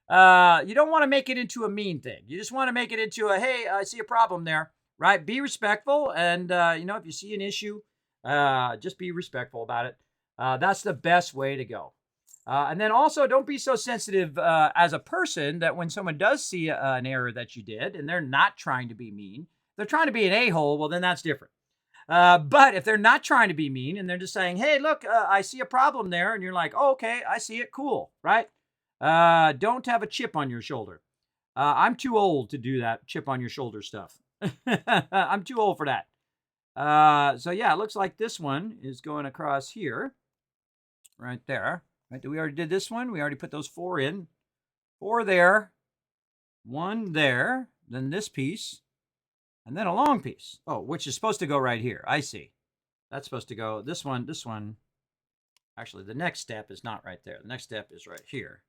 You don't want to make it into a mean thing. You just want to make it into a, hey, I see a problem there, right? Be respectful. And, if you see an issue, just be respectful about it. That's the best way to go. And then also don't be so sensitive as a person that when someone does see an error that you did and they're not trying to be mean, they're trying to be an a-hole, well, then that's different. But if they're not trying to be mean and they're just saying, hey, look, I see a problem there. And you're like, oh, okay, I see it. Cool, right? Don't have a chip on your shoulder. I'm too old to do that chip on your shoulder stuff. I'm too old for that. So yeah, it looks like this one is going across here. Right there. Right, we already did this one. We already put those 4 in. 4 there. 1 there. Then this piece. And then a long piece. Oh, which is supposed to go right here. I see. That's supposed to go this one. Actually, the next step is not right there. The next step is right here.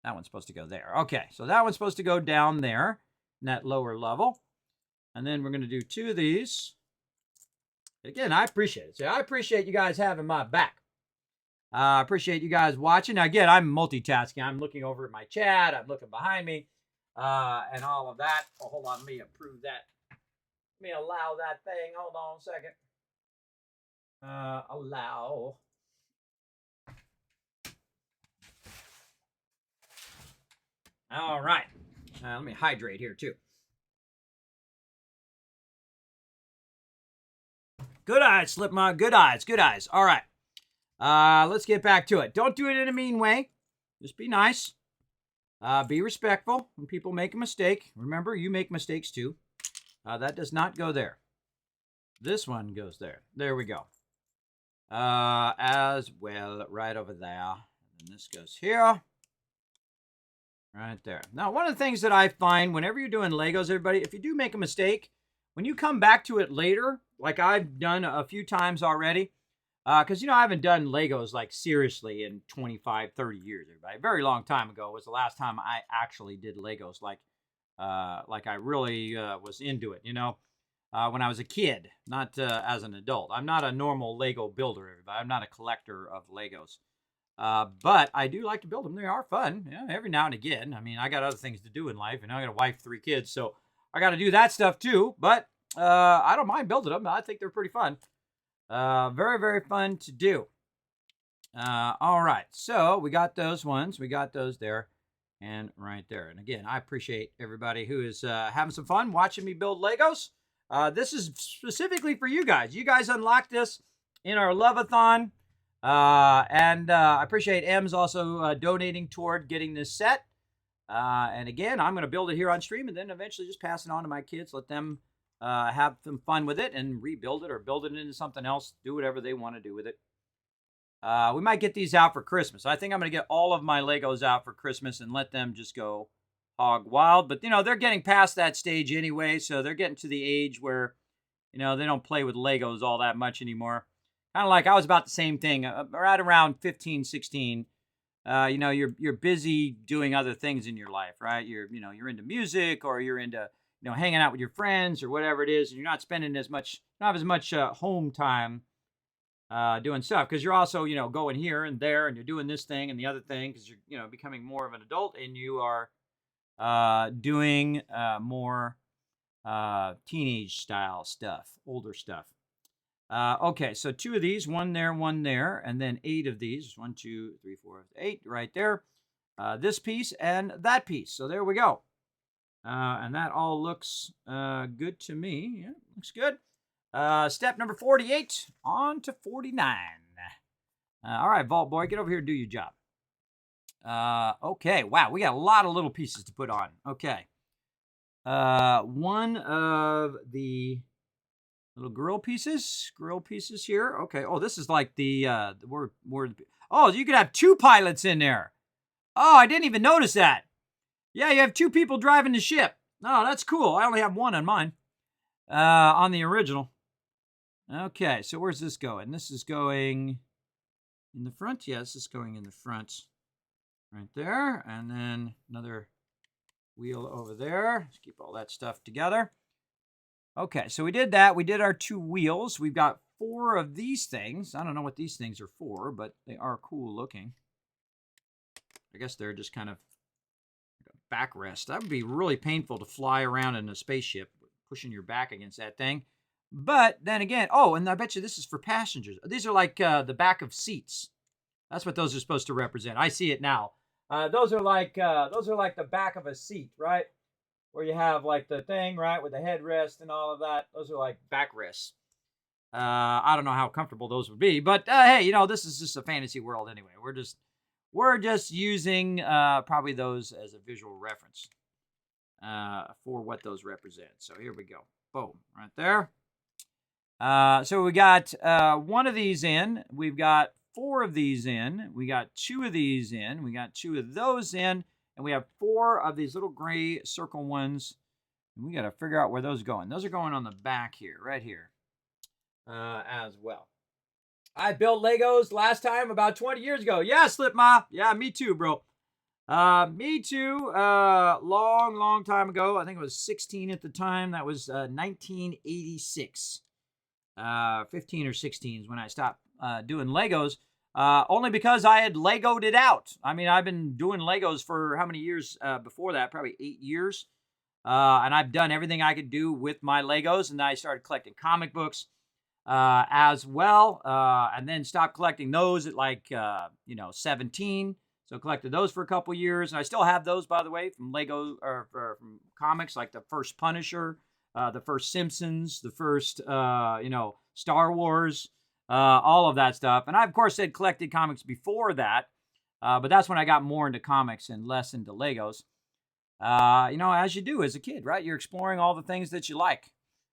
That one's supposed to go there. Okay, so that one's supposed to go down there in that lower level. And then we're going to do 2 of these. Again, I appreciate it. So I appreciate you guys having my back. I appreciate you guys watching. Now, again, I'm multitasking. I'm looking over at my chat. I'm looking behind me and all of that. Oh, hold on. Let me approve that. Let me allow that thing. Hold on a second. Allow. All right. Let me hydrate here, too. Good eyes, Slipmod. Good eyes. Good eyes. All right. Let's get back to it. Don't do it in a mean way. Just be nice. Be respectful when people make a mistake. Remember, you make mistakes too. That does not go there. This one goes there. There we go. As well, right over there. And this goes here. Right there. Now, one of the things that I find whenever you're doing Legos, everybody, if you do make a mistake, when you come back to it later, like I've done a few times already, because, I haven't done Legos, like, seriously in 25, 30 years, everybody. A very long time ago was the last time I actually did Legos, like I really was into it, when I was a kid, not as an adult. I'm not a normal Lego builder, everybody. I'm not a collector of Legos. But I do like to build them. They are fun, every now and again. I mean, I got other things to do in life, I got a wife, 3 kids, so I got to do that stuff too. But I don't mind building them. I think they're pretty fun. Very, very fun to do. All right. So we got those ones. We got those there and right there. And again, I appreciate everybody who is having some fun watching me build Legos. This is specifically for you guys. You guys unlocked this in our Love-a-thon. And I appreciate M's also donating toward getting this set. And again, I'm going to build it here on stream and then eventually just pass it on to my kids. Let them have some fun with it and rebuild it or build it into something else. Do whatever they want to do with it. We might get these out for Christmas. I think I'm going to get all of my Legos out for Christmas and let them just go hog wild. But, they're getting past that stage anyway, so they're getting to the age where, they don't play with Legos all that much anymore. Kind of like I was about the same thing, right around 15, 16. You're busy doing other things in your life, right? You're into music, or you're into, hanging out with your friends or whatever it is, and you're not spending not as much home time doing stuff, because you're also, going here and there, and you're doing this thing and the other thing, because you're, becoming more of an adult, and you are doing more teenage style stuff, older stuff. Okay, so 2 of these, one there, and then 8 of these. 1, 2, 3, 4, 8 right there. This piece and that piece. So there we go. And that all looks good to me. Yeah, looks good. Step number 48, on to 49. All right, Vault Boy, get over here and do your job. Okay, wow, we got a lot of little pieces to put on. Okay. One of the little grill pieces here. Okay. Oh, this is like the oh, you could have 2 pilots in there. Oh, I didn't even notice that. Yeah, you have 2 people driving the ship. Oh, that's cool. I only have 1 on mine. On the original. Okay, so where's this going? This is going in the front. Yes, it's going in the front. Right there. And then another wheel over there. Let's keep all that stuff together. Okay, so we did that. We did our 2 wheels. We've got 4 of these things. I don't know what these things are for, but they are cool looking. I guess they're just kind of like a backrest. That would be really painful to fly around in a spaceship, pushing your back against that thing. But then again, oh, and I bet you this is for passengers. These are like the back of seats. That's what those are supposed to represent. I see it now. Those are like the back of a seat, right? Where you have like the thing, right, with the headrest and all of that. Those are like backrests. I don't know how comfortable those would be, but hey, this is just a fantasy world anyway. We're just using probably those as a visual reference for what those represent. So here we go. Boom, right there. So we got 1 of these in. We've got 4 of these in. We got 2 of these in. We got 2 of those in. And we have 4 of these little gray circle ones. And we got to figure out where those are going. Those are going on the back here, right here, as well. I built Legos last time about 20 years ago. Yeah, Slipma. Yeah, me too, bro. Me too. Long time ago. I think I was 16 at the time. That was 1986. 15 or 16 is when I stopped doing Legos. Only because I had Legoed it out. I mean, I've been doing Legos for how many years before that? Probably 8 years. And I've done everything I could do with my Legos. And then I started collecting comic books as well. And then stopped collecting those at like, 17. So collected those for a couple years. And I still have those, by the way, from Lego or from comics, like the first Punisher, the first Simpsons, the first, Star Wars. All of that stuff. And I, of course, had collected comics before that, but that's when I got more into comics and less into Legos. As you do as a kid, right? You're exploring all the things that you like.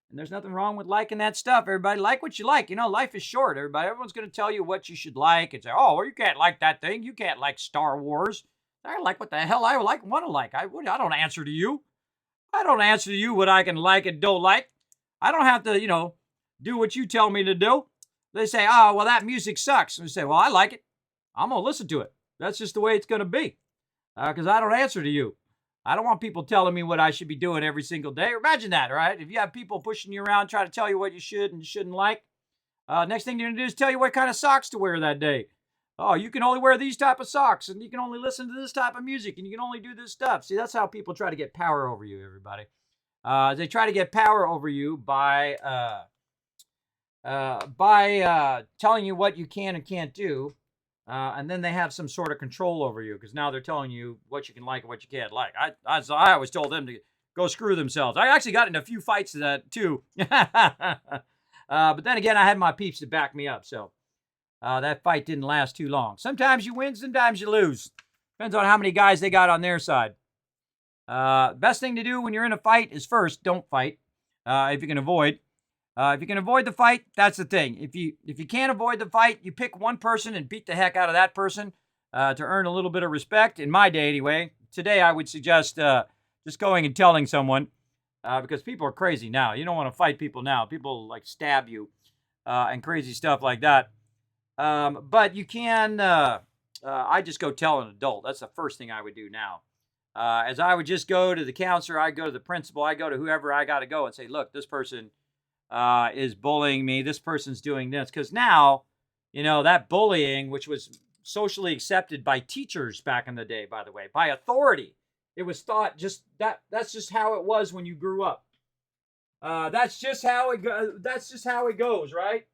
And there's nothing wrong with liking that stuff. Everybody like what you like. Life is short, everybody. Everyone's going to tell you what you should like and say, oh, well, you can't like that thing. You can't like Star Wars. I like what the hell I want to like. I don't answer to you. I don't answer to you what I can like and don't like. I don't have to, do what you tell me to do. They say, oh, well, that music sucks. And we say, well, I like it. I'm going to listen to it. That's just the way it's going to be. Because I don't answer to you. I don't want people telling me what I should be doing every single day. Imagine that, right? If you have people pushing you around, trying to tell you what you should and shouldn't like, next thing you're going to do is tell you what kind of socks to wear that day. Oh, you can only wear these type of socks, and you can only listen to this type of music, and you can only do this stuff. See, that's how people try to get power over you, everybody. They try to get power over you by telling you what you can and can't do, and then they have some sort of control over you, because now they're telling you what you can like and what you can't like. I always told them to go screw themselves. I actually got into a few fights to that too. But then again, I had my peeps to back me up, so that fight didn't last too long. Sometimes you win, sometimes you lose. Depends on how many guys they got on their side. Best thing to do when you're in a fight is first, don't fight, if you can avoid. If you can avoid the fight, that's the thing. If you can't avoid the fight, you pick one person and beat the heck out of that person to earn a little bit of respect. In my day, anyway. Today, I would suggest just going and telling someone because people are crazy now. You don't want to fight people now. People like stab you and crazy stuff like that. But you can. I just go tell an adult. That's the first thing I would do now. As I would just go to the counselor, I go to the principal, I go to whoever I got to go and say, look, this person is bullying me. This person's doing this. Because now, that bullying, which was socially accepted by teachers back in the day, by the way, by authority, it was thought just that's just how it was when you grew up. That's just how it goes, right?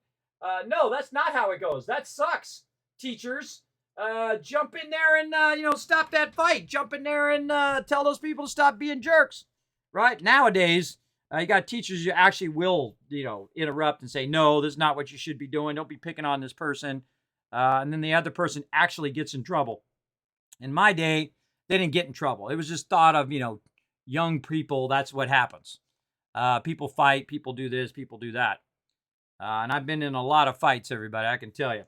No, that's not how it goes. That sucks, teachers. Jump in there and, stop that fight. Jump in there and tell those people to stop being jerks, right? Nowadays, you got teachers who actually will, interrupt and say, no, this is not what you should be doing. Don't be picking on this person. And then the other person actually gets in trouble. In my day, they didn't get in trouble. It was just thought of, young people. That's what happens. People fight. People do this. People do that. And I've been in a lot of fights, everybody. I can tell you.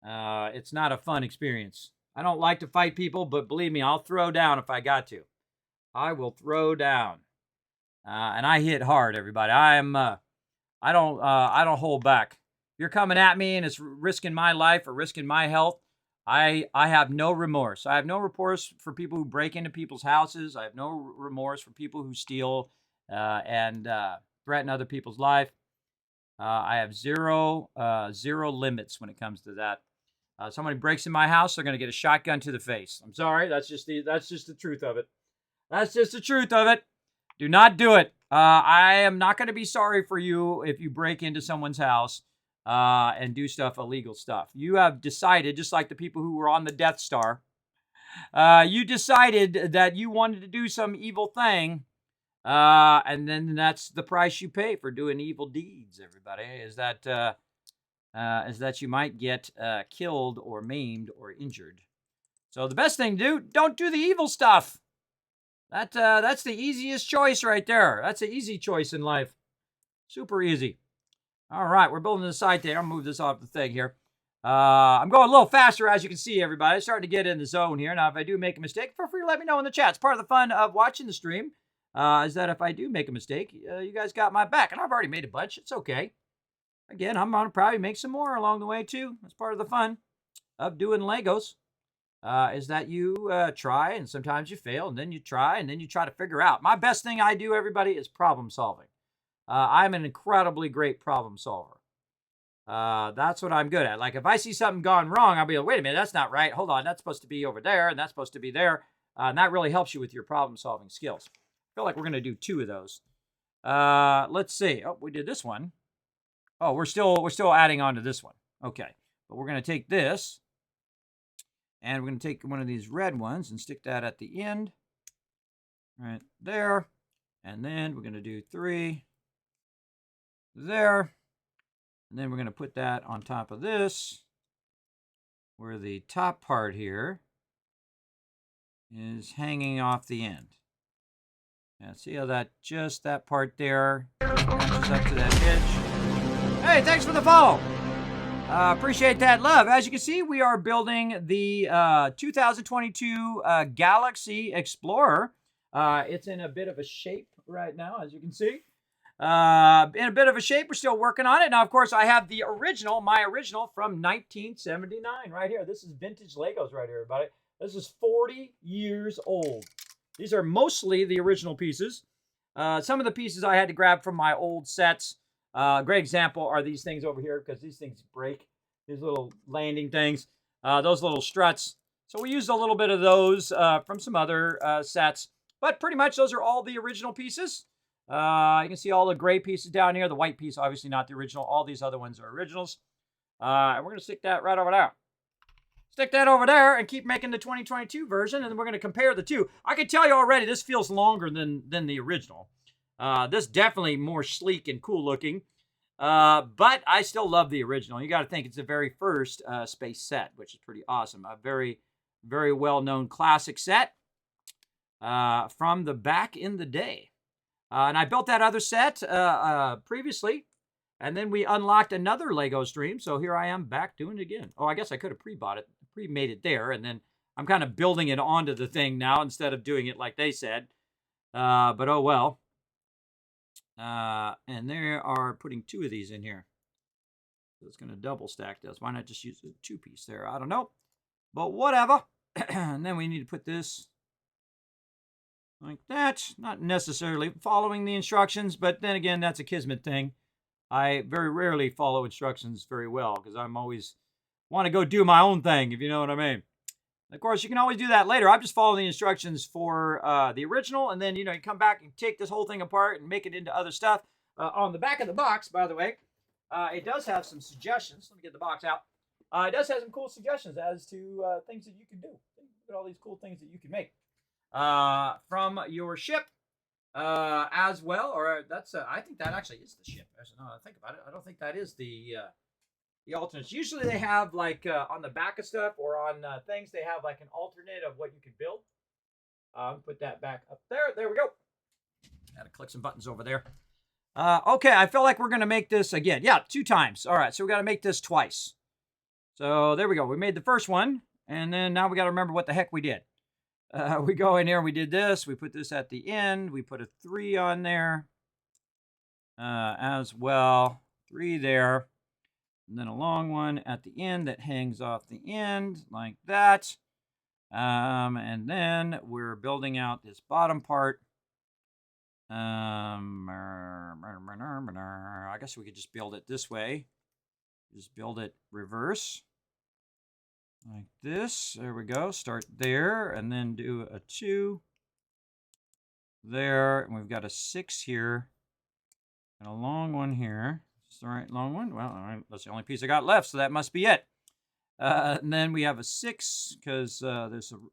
It's not a fun experience. I don't like to fight people, but believe me, I'll throw down if I got to. I will throw down. And I hit hard, everybody. I don't hold back. If you're coming at me and it's risking my life or risking my health, I have no remorse. I have no remorse for people who break into people's houses. I have no remorse for people who steal and threaten other people's life. I have zero limits when it comes to that. Somebody breaks in my house, they're going to get a shotgun to the face. I'm sorry, that's just the truth of it. That's just the truth of it. Do not do it. I am not going to be sorry for you if you break into someone's house and do illegal stuff. You have decided, just like the people who were on the Death Star, you decided that you wanted to do some evil thing, and then that's the price you pay for doing evil deeds, everybody, is that you might get killed or maimed or injured. So the best thing to do, don't do the evil stuff. That's the easiest choice right there. That's an easy choice in life. Super easy. All right, we're building the site there. I'll move this off the thing here. I'm going a little faster, as you can see, everybody. I'm starting to get in the zone here. Now, if I do make a mistake, feel free to let me know in the chat. It's part of the fun of watching the stream, is that if I do make a mistake, you guys got my back. And I've already made a bunch. It's okay. Again, I'm going to probably make some more along the way, too. That's part of the fun of doing Legos. Is that you try, and sometimes you fail, and then you try, and then you try to figure out. My best thing I do, everybody, is problem solving. I'm an incredibly great problem solver. That's what I'm good at. Like, if I see something gone wrong, I'll be like, wait a minute, that's not right. Hold on, that's supposed to be over there, and that's supposed to be there. And that really helps you with your problem solving skills. I feel like we're going to do 2 of those. Let's see. Oh, we did this one. Oh, we're still adding on to this one. Okay, but we're going to take this. And we're going to take one of these red ones and stick that at the end. Right there. And then we're going to do 3 there. And then we're going to put that on top of this, where the top part here is hanging off the end. And see how that part there matches up to that edge. Hey, thanks for the follow. Appreciate that love. As you can see, we are building the 2022 Galaxy Explorer. It's in a bit of a shape right now, as you can see. In a bit of a shape. We're still working on it. Now, of course, I have the original, my original from 1979 right here. This is vintage Legos right here, everybody. This is 40 years old. These are mostly the original pieces. Some of the pieces I had to grab from my old sets. Great example are these things over here, because these things break. These little landing things. Those little struts. So we used a little bit of those from some other sets. But pretty much those are all the original pieces. You can see all the gray pieces down here. The white piece, obviously not the original. All these other ones are originals. And we're going to stick that right over there. Stick that over there and keep making the 2022 version. And then we're going to compare the two. I can tell you already, this feels longer than the original. This definitely more sleek and cool looking. But I still love the original. You got to think it's the very first space set, which is pretty awesome. A very, very well-known classic set from the back in the day. And I built that other set previously. And then we unlocked another Lego stream. So here I am back doing it again. Oh, I guess I could have pre-bought it, pre-made it there. And then I'm kind of building it onto the thing now instead of doing it like they said. But oh well. And they are putting 2 of these in here. So it's going to double stack this. Why not just use a 2-piece there? I don't know. But whatever. And then we need to put this like that. Not necessarily following the instructions, but then again, that's a Kismet thing. I very rarely follow instructions very well because I'm always want to go do my own thing, if you know what I mean. Of course, you can always do that later. I'm just following the instructions for the original, and then, you come back and take this whole thing apart and make it into other stuff. On the back of the box, by the way, it does have some suggestions. Let me get the box out. It does have some cool suggestions as to things that you can do. Look at all these cool things that you can make from your ship as well. Or that's, I think that actually is the ship. Now that I think about it, I don't think that is the alternates. Usually they have like on the back of stuff or on things, they have like an alternate of what you can build. Put that back up there. There we go. Gotta click some buttons over there. Okay, I feel like we're going to make this again. Yeah, 2 times. All right, so we got to make this twice. So there we go. We made the first one, and then now we got to remember what the heck we did. We go in here, we did this. We put this at the end. We put a 3 on there as well. 3 there. And then a long one at the end that hangs off the end like that. And then we're building out this bottom part. I guess we could just build it this way. Just build it reverse. Like this. There we go. Start there and then do a 2 there. And we've got a 6 here. And a long one here. Is this the right long one? Well, all right, that's the only piece I got left, so that must be it. And then we have a 6 because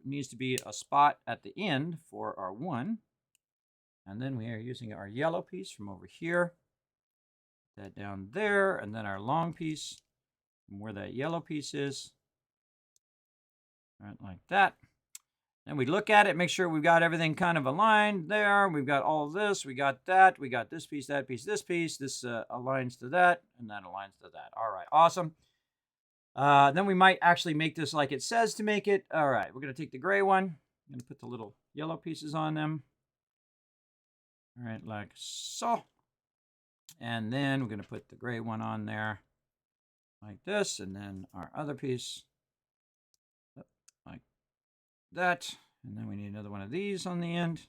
needs to be a spot at the end for our 1. And then we are using our yellow piece from over here. Put that down there, and then our long piece from where that yellow piece is. Right, like that. Then we look at it, make sure we've got everything kind of aligned there. We've got all this, we got that, we got this piece, that piece, this piece. This aligns to that, and that aligns to that. All right, awesome. Then we might actually make this like it says to make it. All right, we're going to take the gray one. I'm going to put the little yellow pieces on them. All right, like so. And then we're going to put the gray one on there like this. And then our other piece like that. And then we need another one of these on the end.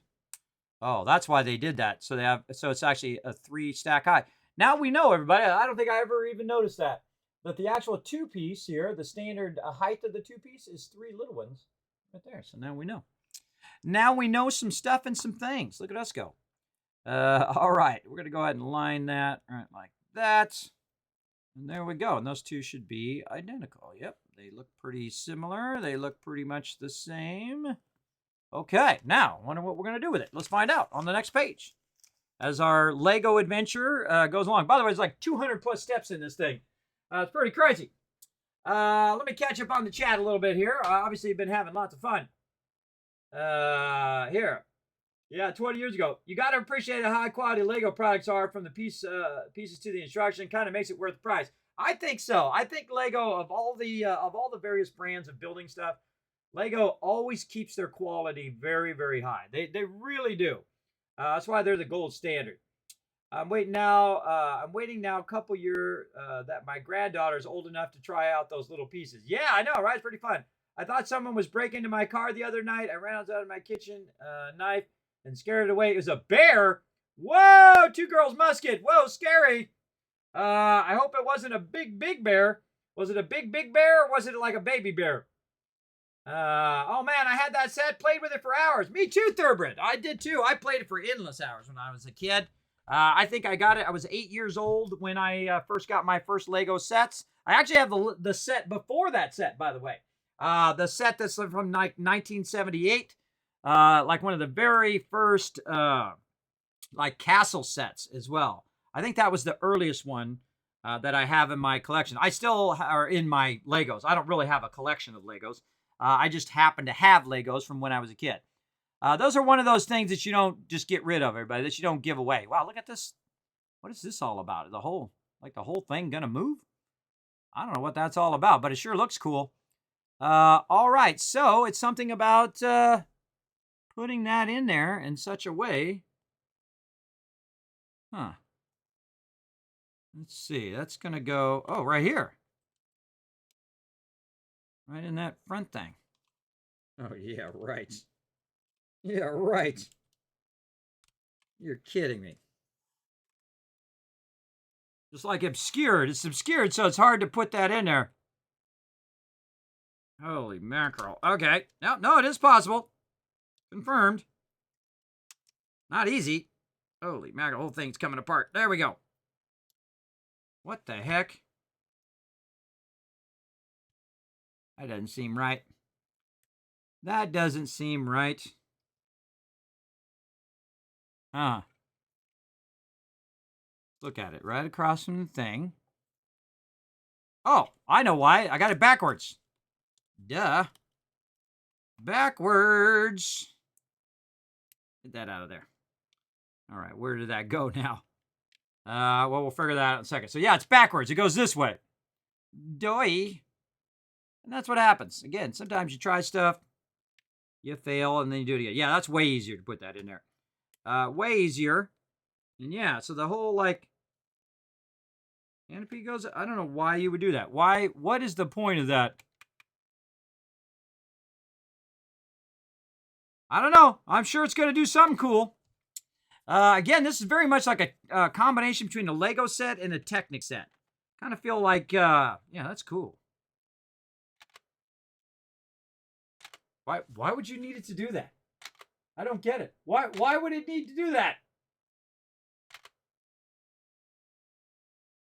Oh, that's why they did that. So it's actually a 3 stack high. Now we know, everybody. I don't think I ever even noticed that. But the actual 2-piece here, the standard height of the 2-piece is 3 little ones right there. So now we know. Now we know some stuff and some things. Look at us go. All right, we're going to go ahead and line that right like that. And there we go. And those 2 should be identical. Yep, they look pretty similar. They look pretty much the same. Okay, now, I wonder what we're going to do with it. Let's find out on the next page as our Lego adventure goes along. By the way, there's like 200 plus steps in this thing. It's pretty crazy. Let me catch up on the chat a little bit here. Obviously, you've been having lots of fun. Here. Yeah, 20 years ago. You got to appreciate how high quality Lego products are from the pieces to the instruction. Kind of makes it worth the price. I think so. I think Lego, of all the various brands of building stuff, Lego always keeps their quality very, very high. They really do. That's why they're the gold standard. I'm waiting now a couple years that my granddaughter's old enough to try out those little pieces. Yeah, I know, right? It's pretty fun. I thought someone was breaking into my car the other night. I ran out of my kitchen knife and scared it away. It was a bear. Whoa, 2 girls musket. Whoa, scary. I hope it wasn't a big bear. Was it a big bear or was it like a baby bear? Oh man, I had that set, played with it for hours. Me too, Thurbrand. I did too. I played it for endless hours when I was a kid. I think I got it. I was 8 years old when I first got my first Lego sets. I actually have the set before that set, by the way. The set that's from like 1978. Like one of the very first like castle sets as well. I think that was the earliest one that I have in my collection. I still are in my Legos. I don't really have a collection of Legos. I just happen to have Legos from when I was a kid. Those are one of those things that you don't just get rid of, everybody, that you don't give away. Wow, look at this. What is this all about? The whole Like the whole thing gonna move? I don't know what that's all about, but it sure looks cool. All right, so it's something about putting that in there in such a way. Huh. Let's see. That's going to go, oh, right here. Right in that front thing. Oh, yeah, right. Yeah, right. You're kidding me. Just like obscured. It's obscured, so it's hard to put that in there. Holy mackerel. Okay. No, it is possible. Confirmed. Not easy. Holy mackerel. The whole thing's coming apart. There we go. What the heck? That doesn't seem right. That doesn't seem right. Huh. Look at it. Right across from the thing. Oh, I know why. I got it backwards. Duh. Backwards. Get that out of there. All right, where did that go now? Well, we'll figure that out in a second. So, yeah, it's backwards. It goes this way. Doy. And that's what happens. Again, sometimes you try stuff, you fail, and then you do it again. Yeah, that's way easier to put that in there. Way easier. And, yeah, so the whole, like, canopy goes... I don't know why you would do that. Why? What is the point of that? I don't know. I'm sure it's going to do something cool. Again, this is very much like a combination between a Lego set and a Technic set. Kind of feel like, yeah, that's cool. Why would you need it to do that? I don't get it. Why would it need to do that?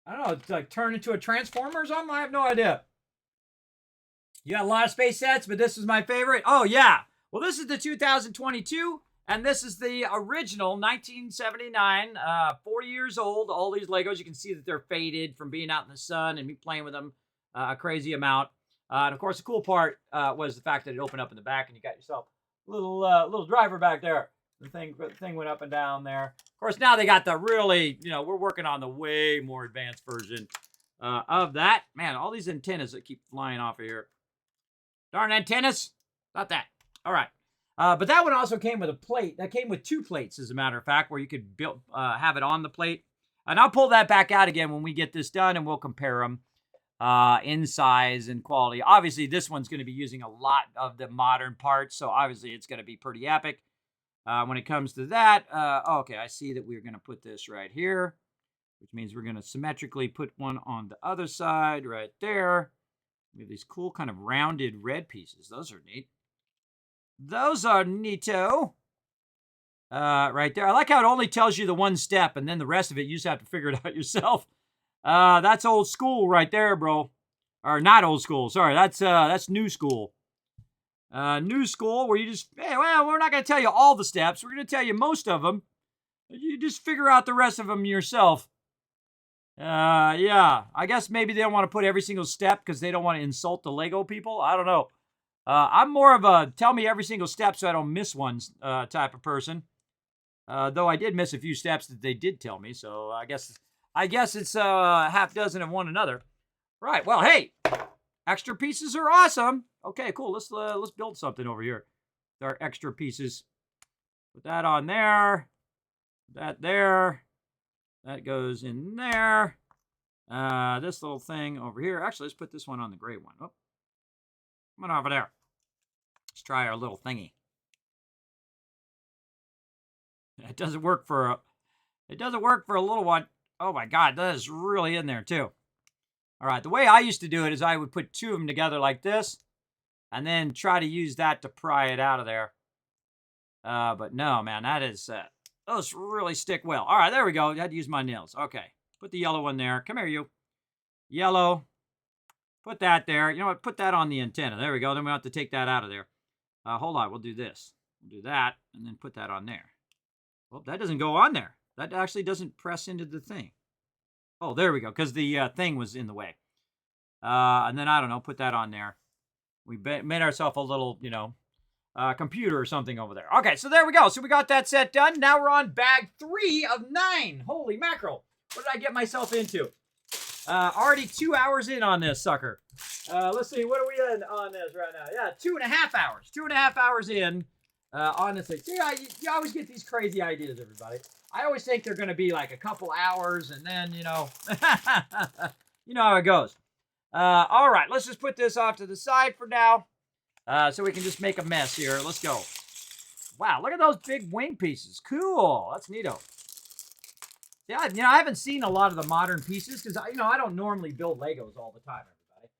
I don't know. It's like turn into a transformer or something? I have no idea. You got a lot of space sets, but this is my favorite. Oh, yeah. Well, this is the 2022, and this is the original 1979, 4 years old. All these Legos, you can see that they're faded from being out in the sun and me playing with them a crazy amount. And, of course, the cool part was the fact that it opened up in the back, and you got yourself a little driver back there. The thing went up and down there. Of course, now they got the really, we're working on the way more advanced version of that. Man, all these antennas that keep flying off of here. Darn antennas. Not that. All right. But that one also came with a plate. That came with 2 plates, as a matter of fact, where you could have it on the plate. And I'll pull that back out again when we get this done, and we'll compare them in size and quality. Obviously, this one's going to be using a lot of the modern parts, so obviously it's going to be pretty epic. When it comes to that, okay, I see that we're going to put this right here, which means we're going to symmetrically put one on the other side right there. We have these cool kind of rounded red pieces. Those are neat. Those are neato. Right there. I like how it only tells you the one step, and then the rest of it, you just have to figure it out yourself. That's old school right there, bro. Or not old school. Sorry, that's new school. New school where you just, hey, well, we're not going to tell you all the steps. We're going to tell you most of them. You just figure out the rest of them yourself. Yeah, I guess maybe they don't want to put every single step because they don't want to insult the Lego people. I don't know. I'm more of a tell me every single step so I don't miss one type of person. Though I did miss a few steps that they did tell me, so I guess it's half dozen of one another. Right. Well, hey, extra pieces are awesome. Okay, cool. Let's build something over here. Our extra pieces. Put that on there. That there. That goes in there. This little thing over here. Actually, let's put this one on the gray one. Oh, come on over there. Let's try our little thingy. It doesn't work for a little one. Oh my God, that is really in there too. All right, the way I used to do it is I would put 2 of them together like this, and then try to use that to pry it out of there. But no, man, those really stick well. All right, there we go. I had to use my nails. Okay, put the yellow one there. Come here, you. Yellow. Put that there. You know what? Put that on the antenna. There we go. Then we have to take that out of there. Hold on. We'll do this. We'll do that, and then put that on there. Well, that doesn't go on there. That actually doesn't press into the thing. Oh, there we go, because the thing was in the way. And then, I don't know, put that on there. We made ourselves a little, computer or something over there. Okay, so there we go. So we got that set done. Now we're on bag 3 of 9. Holy mackerel. What did I get myself into? Already 2 hours in on this sucker. Let's see, what are we in on this right now? Yeah, 2.5 hours. 2.5 hours in on this thing. See, you always get these crazy ideas, everybody. I always think they're going to be like a couple hours, and then, you know, you know how it goes. All right, let's just put this off to the side for now so we can just make a mess here. Let's go. Wow, look at those big wing pieces. Cool. That's neato. Yeah, I haven't seen a lot of the modern pieces because, I don't normally build Legos all the time, everybody.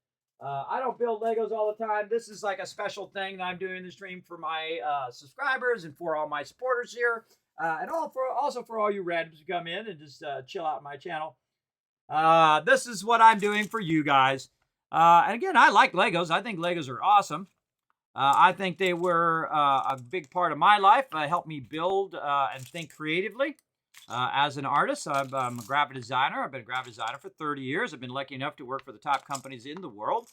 I don't build Legos all the time. This is like a special thing that I'm doing in the stream for my subscribers and for all my supporters here. And also for all you randoms who come in and just chill out on my channel. This is what I'm doing for you guys. And again, I like Legos. I think Legos are awesome. I think they were a big part of my life. Helped me build and think creatively. As an artist, I'm a graphic designer. I've been a graphic designer for 30 years. I've been lucky enough to work for the top companies in the world.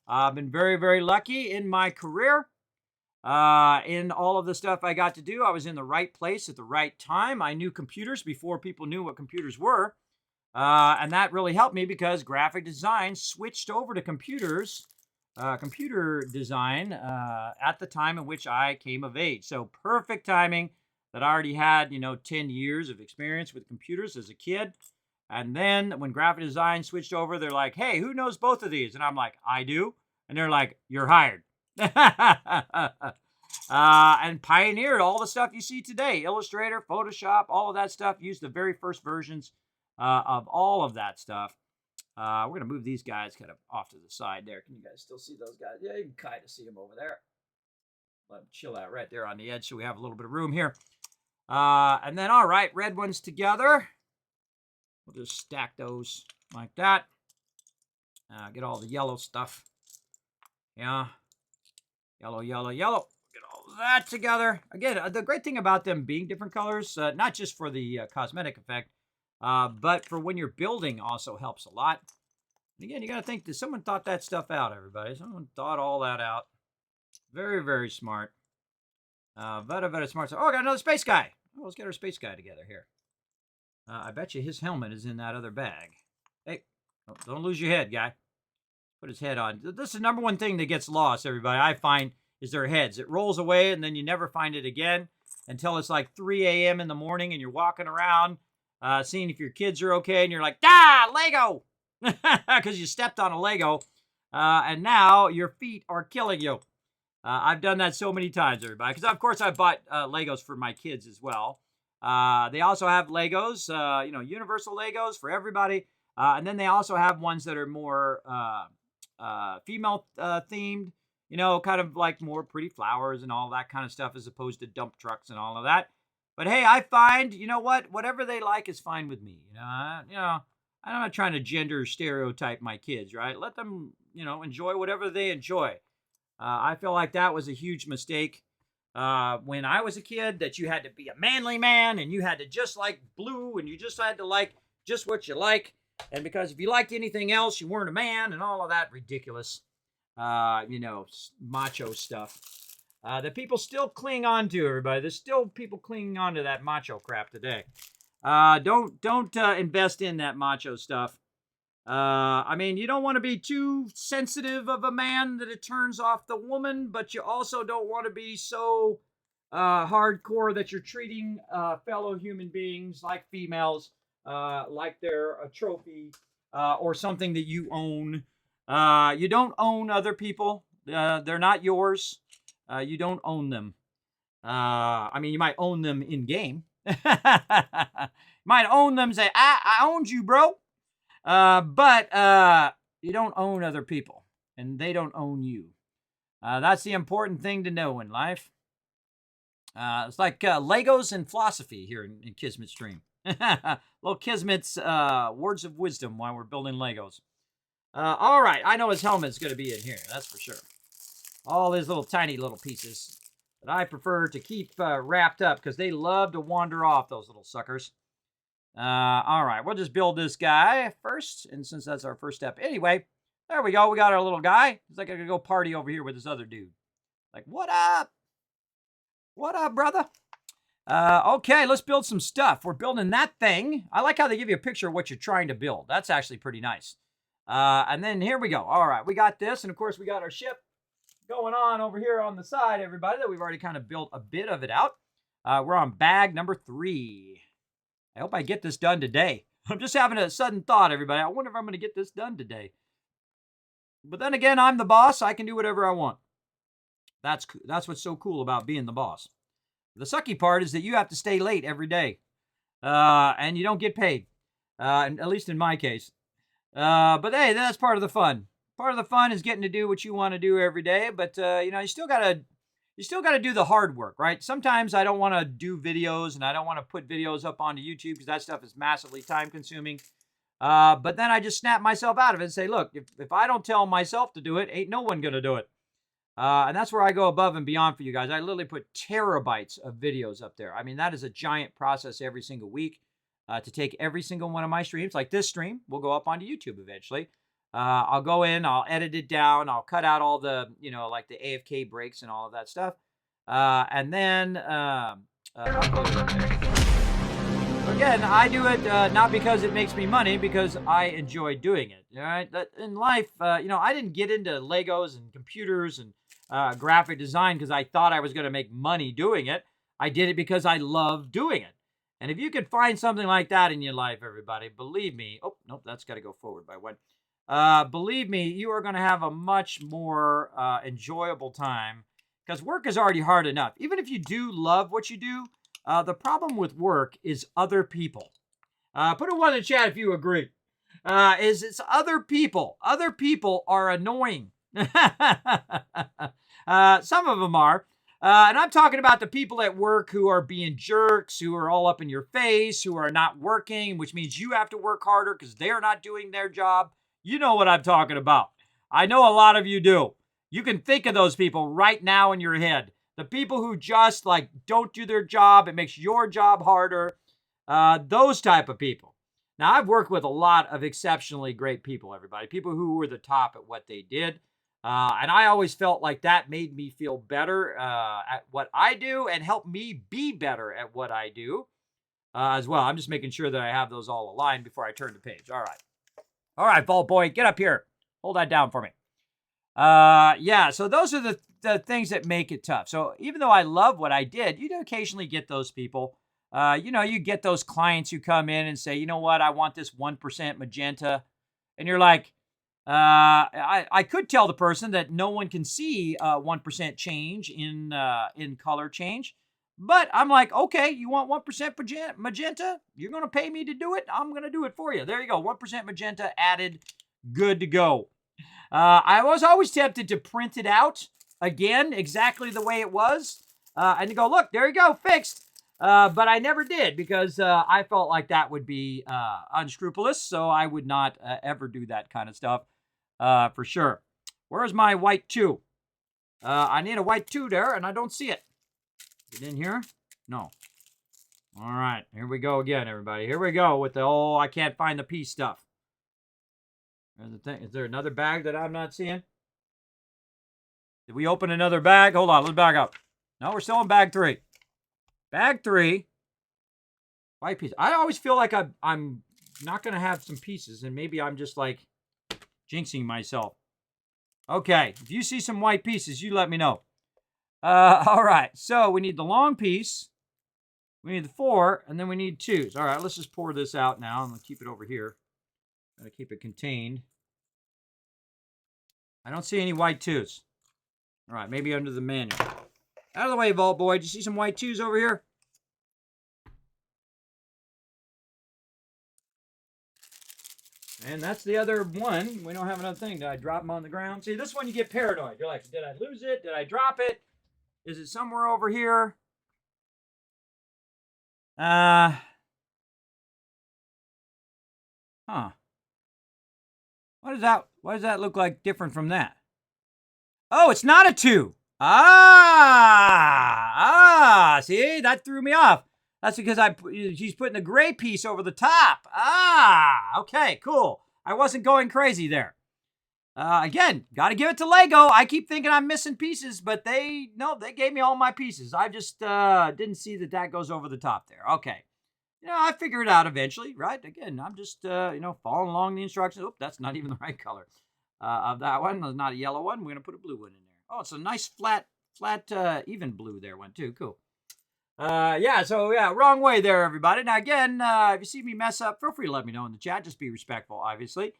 I've been very, very lucky in my career. In all of the stuff I got to do, I was in the right place at the right time. I knew computers before people knew what computers were. And that really helped me because graphic design switched over to computer design at the time in which I came of age. So perfect timing that I already had, 10 years of experience with computers as a kid. And then when graphic design switched over, they're like, hey, who knows both of these? And I'm like, I do. And they're like, you're hired. And pioneered all the stuff you see today. Illustrator, Photoshop, all of that stuff. Used the very first versions of all of that stuff. We're going to move these guys kind of off to the side there. Can you guys still see those guys? Yeah, you can kind of see them over there. Let them chill out right there on the edge so we have a little bit of room here. And then, all right, red ones together. We'll just stack those like that. Get all the yellow stuff. Yeah. Yellow, yellow, yellow. Get all that together. Again, the great thing about them being different colors, not just for the cosmetic effect, but for when you're building also helps a lot. And again, you got to think that someone thought that stuff out, everybody. Someone thought all that out. Very, very smart. Very, very smart. Oh, I got another space guy. Oh, let's get our space guy together here. I bet you his helmet is in that other bag. Hey, don't lose your head, guy. Put his head on. This is the number one thing that gets lost, everybody, I find, is their heads. It rolls away, and then you never find it again until it's like 3 a.m. in the morning, and you're walking around seeing if your kids are okay, and you're like, Lego! Because you stepped on a Lego, and now your feet are killing you. I've done that so many times, everybody. Because, of course, I bought Legos for my kids as well. They also have Legos, universal Legos for everybody. And then they also have ones that are more female themed, kind of like more pretty flowers and all that kind of stuff as opposed to dump trucks and all of that. But, hey, I find, whatever they like is fine with me. I'm not trying to gender stereotype my kids, right? Let them, enjoy whatever they enjoy. I feel like that was a huge mistake when I was a kid, that you had to be a manly man and you had to just like blue and you just had to like just what you like. And because if you liked anything else, you weren't a man and all of that ridiculous, macho stuff that people still cling on to, everybody. There's still people clinging on to that macho crap today. Don't invest in that macho stuff. You don't want to be too sensitive of a man that it turns off the woman, but you also don't want to be so hardcore that you're treating fellow human beings like females, like they're a trophy or something that you own. You don't own other people. They're not yours. You don't own them. You might own them in game. You might own them and say, I owned you, bro. But you don't own other people, and they don't own you. That's the important thing to know in life. It's like Legos and philosophy here in Kismet's stream. Little Kismet's words of wisdom while we're building Legos. All right, I know his helmet's going to be in here, that's for sure. All these little tiny little pieces that I prefer to keep wrapped up because they love to wander off, those little suckers. All right, we'll just build this guy first, and since that's our first step anyway, there we go. We got our little guy. He's like, I could go party over here with this other dude. Like, what up? What up, brother? Okay, let's build some stuff. We're building that thing. I like how they give you a picture of what you're trying to build. That's actually pretty nice. And then here we go. All right, we got this. And of course, we got our ship going on over here on the side, everybody, that we've already kind of built a bit of it out. We're on bag number 3. I hope I get this done today. I'm just having a sudden thought, everybody. I wonder if I'm going to get this done today. But then again, I'm the boss. I can do whatever I want. That's what's so cool about being the boss. The sucky part is that you have to stay late every day. And you don't get paid. At least in my case. But hey, that's part of the fun. Part of the fun is getting to do what you want to do every day. But, you still got to do the hard work, right? Sometimes I don't want to do videos and I don't want to put videos up onto YouTube because that stuff is massively time consuming. But then I just snap myself out of it and say, look, if I don't tell myself to do it, ain't no one going to do it. And that's where I go above and beyond for you guys. I literally put terabytes of videos up there. I mean, that is a giant process every single week to take every single one of my streams. Like this stream will go up onto YouTube eventually. I'll go in, I'll edit it down, I'll cut out all the, like the AFK breaks and all of that stuff. And then upload it up there. Again, I do it not because it makes me money, because I enjoy doing it. All right, in life, I didn't get into Legos and computers and graphic design because I thought I was going to make money doing it. I did it because I love doing it. And if you can find something like that in your life, everybody, believe me. Oh, nope, that's got to go forward by one. Believe me, you are going to have a much more enjoyable time, because work is already hard enough. Even if you do love what you do, the problem with work is other people. Put a 1 in the chat if you agree. It's other people. Other people are annoying. Some of them are. And I'm talking about the people at work who are being jerks, who are all up in your face, who are not working, which means you have to work harder because they're not doing their job. You know what I'm talking about. I know a lot of you do. You can think of those people right now in your head. The people who just don't do their job. It makes your job harder. Those type of people. Now, I've worked with a lot of exceptionally great people, everybody. People who were the top at what they did. And I always felt like that made me feel better at what I do and helped me be better at what I do as well. I'm just making sure that I have those all aligned before I turn the page. All right. All right, Vault Boy, get up here. Hold that down for me. Yeah, so those are the things that make it tough. So even though I love what I did, you do occasionally get those people. You get those clients who come in and say, you know what, I want this 1% magenta. And you're like, I could tell the person that no one can see 1% change in color change. But I'm like, okay, you want 1% magenta? You're going to pay me to do it? I'm going to do it for you. There you go. 1% magenta added. Good to go. I was always tempted to print it out again, exactly the way it was. And to go, look, there you go, fixed. But I never did because I felt like that would be unscrupulous. So I would not ever do that kind of stuff for sure. Where's my white 2? I need a white 2 there, and I don't see it. Is it in here? No. All right, here we go again, everybody. Here we go with the, I can't find the piece stuff. There's the thing. Is there another bag that I'm not seeing? Did we open another bag? Hold on, let's back up. No, we're still in bag 3. Bag 3. White piece. I always feel like I'm not going to have some pieces, and maybe I'm just like jinxing myself. Okay, if you see some white pieces, you let me know. All right, so we need the long piece. We need the 4, and then we need 2s. All right, let's just pour this out now. I'm going to keep it over here. I'm going to keep it contained. I don't see any white 2s. All right, maybe under the manual. Out of the way, Vault Boy. Do you see some white 2s over here? And that's the other one. We don't have another thing. Did I drop them on the ground? See, this one you get paranoid. You're like, did I lose it? Did I drop it? Is it somewhere over here? Huh. What does that look like different from that? Oh, it's not a 2. See, that threw me off. That's because she's putting a gray piece over the top. Okay, cool. I wasn't going crazy there. Again, got to give it to Lego. I keep thinking I'm missing pieces, but they gave me all my pieces. I just didn't see that goes over the top there. Okay. I figure it out eventually, right? Again, I'm just, following along the instructions. Oh, that's not even the right color of that one. It's not a yellow one. We're going to put a blue one in there. Oh, it's a nice flat, even blue there one too. Cool. Wrong way there, everybody. Now, again, if you see me mess up, feel free to let me know in the chat. Just be respectful, obviously.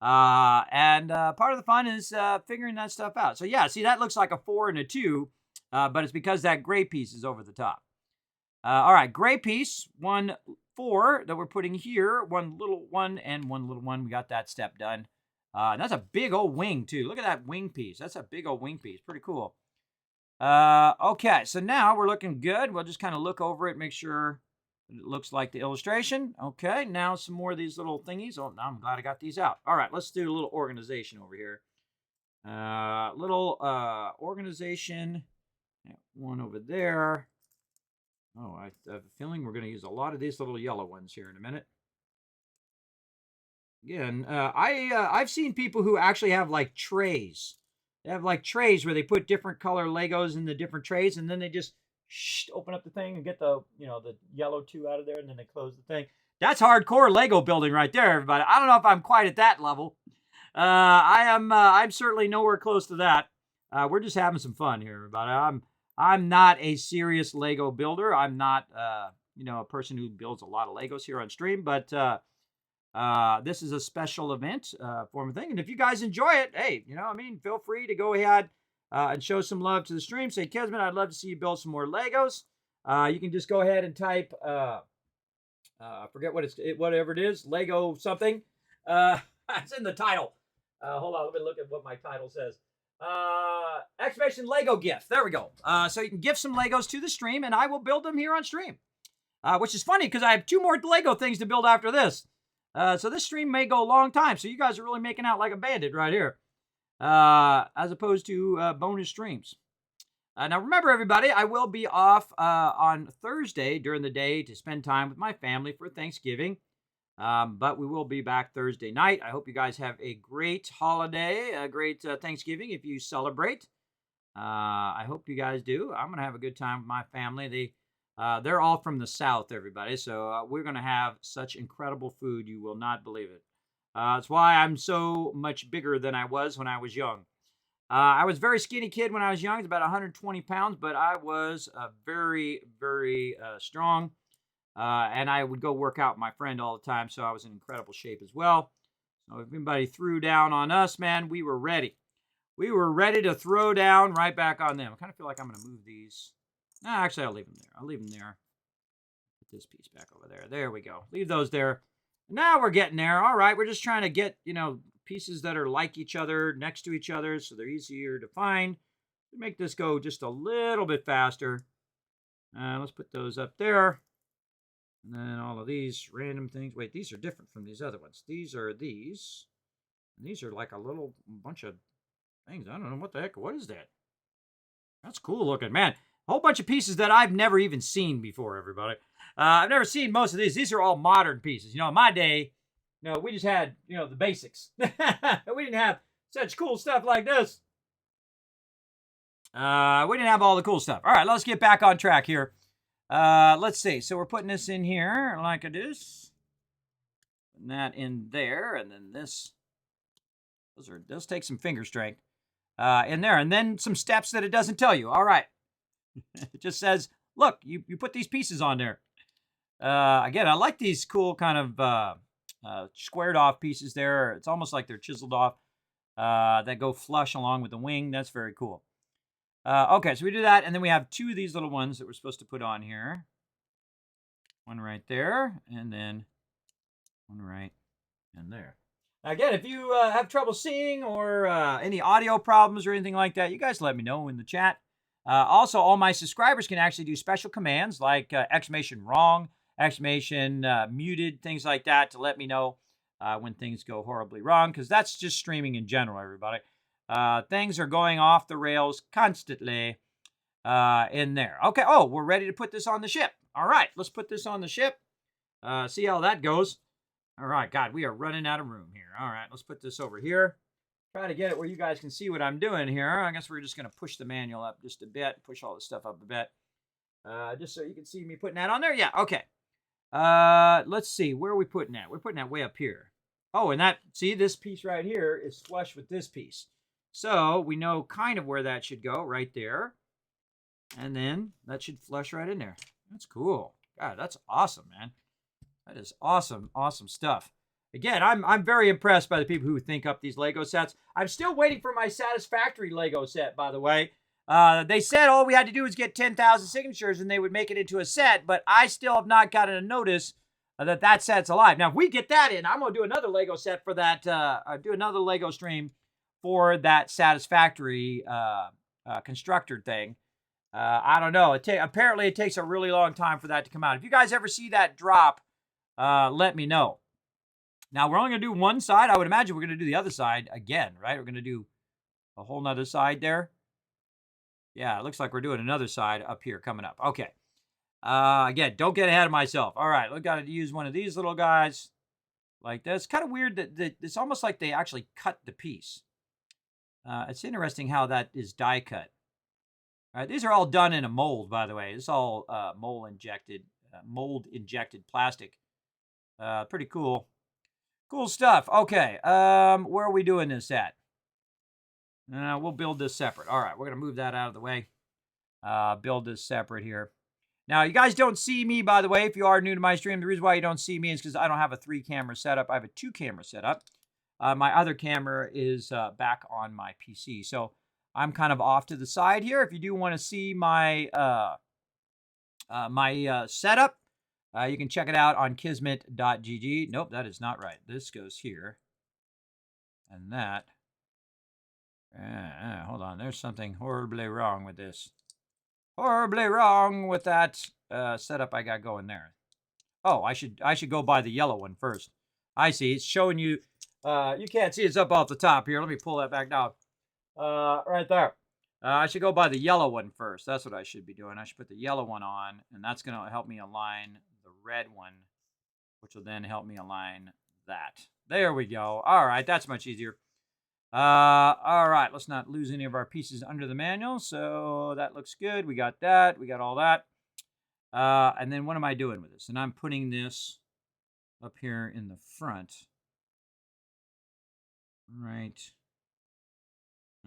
And part of the fun is figuring that stuff out. So, yeah, see, that looks like a 4 and a 2, but it's because that gray piece is over the top. All right, gray piece, 1, 4 that we're putting here, one little one and one little one. We got that step done. And that's a big old wing, too. Look at that wing piece. That's a big old wing piece. Pretty cool. Okay, so now we're looking good. We'll just kind of look over it, make sure it looks like the illustration. Okay, now some more of these little thingies. Oh, I'm glad I got these out. All right, let's do a little organization over here. Organization. One over there. Oh, I have a feeling we're going to use a lot of these little yellow ones here in a minute. Again, I've seen people who actually have like trays. They have like trays where they put different color Legos in the different trays, and then they just open up the thing and get the yellow 2 out of there, and then they close the thing. That's hardcore Lego building right there, everybody. I don't know if I'm quite at that level. I'm certainly nowhere close to that. We're just having some fun here, everybody. I'm not a serious Lego builder. I'm not a person who builds a lot of Legos here on stream, but this is a special event form of thing. And if you guys enjoy it, hey, feel free to go ahead and show some love to the stream. Say, Kismet, I'd love to see you build some more Legos. You can just go ahead and type, I forget whatever it is, Lego something. It's in the title. Hold on, let me look at what my title says. Exclamation Lego gift. There we go. So you can gift some Legos to the stream, and I will build them here on stream. Which is funny because I have 2 more Lego things to build after this. So this stream may go a long time. So you guys are really making out like a bandit right here. As opposed to bonus streams. Now remember, everybody, I will be off on Thursday during the day to spend time with my family for Thanksgiving. But we will be back Thursday night. I hope you guys have a great holiday, a great Thanksgiving if you celebrate. I hope you guys do. I'm going to have a good time with my family. They're all from the South, everybody. So we're going to have such incredible food. You will not believe it. That's why I'm so much bigger than I was when I was young. I was a very skinny kid when I was young. I was about 120 pounds, but I was very, very strong. And I would go work out with my friend all the time, so I was in incredible shape as well. So if anybody threw down on us, man, we were ready. We were ready to throw down right back on them. I kind of feel like I'm going to move these. No, actually, I'll leave them there. I'll leave them there. Put this piece back over there. There we go. Leave those there. Now we're getting there. All right, we're just trying to get, pieces that are like each other, next to each other, so they're easier to find. To make this go just a little bit faster. Let's put those up there. And then all of these random things. Wait, these are different from these other ones. These are these. And these are like a little bunch of things. I don't know what the heck. What is that? That's cool looking. Man, a whole bunch of pieces that I've never even seen before, everybody. I've never seen most of these. These are all modern pieces. In my day, we just had, the basics. We didn't have such cool stuff like this. We didn't have all the cool stuff. All right, let's get back on track here. Let's see. So we're putting this in here like this. Putting that in there, and then this. Those take some finger strength. In there, and then some steps that it doesn't tell you. All right. It just says, look, you put these pieces on there. Again, I like these cool kind of squared off pieces there. It's almost like they're chiseled off that go flush along with the wing. That's very cool. Okay, so we do that, and then we have 2 of these little ones that we're supposed to put on here. One right there, and then one right in there. Again, if you have trouble seeing or any audio problems or anything like that, you guys let me know in the chat. Also, all my subscribers can actually do special commands like exclamation wrong, exclamation muted, things like that to let me know when things go horribly wrong, because that's just streaming in general, everybody. Things are going off the rails constantly in there. Okay, we're ready to put this on the ship. All right, let's put this on the ship. See how that goes. All right, God, we are running out of room here. All right, let's put this over here. try to get it where you guys can see what I'm doing here. I guess we're just going to push the manual up just a bit, push all this stuff up a bit, just so you can see me putting that on there. Yeah, okay. Let's see, where are we putting that? We're putting that way up here. Oh, and that, see, this piece right here is flush with this piece. So we know kind of where that should go, right there. And then that should flush right in there. That's cool. God, that's awesome, man. That is awesome, awesome stuff. Again, I'm very impressed by the people who think up these Lego sets. I'm still waiting for my satisfactory Lego set, by the way. They said all we had to do was get 10,000 signatures and they would make it into a set, but I still have not gotten a notice that that set's alive. Now, if we get that in, I'm going to do another Lego set for that, do another Lego stream for that satisfactory constructor thing. I don't know. Apparently, it takes a really long time for that to come out. If you guys ever see that drop, let me know. Now, we're only going to do one side. I would imagine we're going to do the other side again, right? We're going to do a whole nother side there. Yeah, it looks like we're doing another side up here coming up. Okay. Again, don't get ahead of myself. All right, we've got to use one of these little guys like this. Kind of weird that it's almost like they actually cut the piece. It's interesting how that is die cut. All right, these are all done in a mold, by the way. It's all mold injected plastic. Pretty cool. Cool stuff. Okay, where are we doing this at? We'll build this separate. All right, we're going to move that out of the way. Build this separate here. Now, you guys don't see me, by the way, if you are new to my stream. The reason why you don't see me is because I don't have a 3-camera setup. I have a 2-camera setup. My other camera is back on my PC. So I'm kind of off to the side here. If you do want to see my setup, you can check it out on kismet.gg. Nope, that is not right. This goes here. And that. Hold on. There's something horribly wrong with this. Horribly wrong with that setup I got going there. Oh, I should go by the yellow one first. I see. It's showing you. You can't see it's up off the top here. Let me pull that back down. Right there. I should go by the yellow one first. That's what I should be doing. I should put the yellow one on, and that's going to help me align the red one, which will then help me align that. There we go. All right, that's much easier. All right, let's not lose any of our pieces under the manual. So that looks good. We got that. We got all that. And then what am I doing with this? And I'm putting this up here in the front. Right.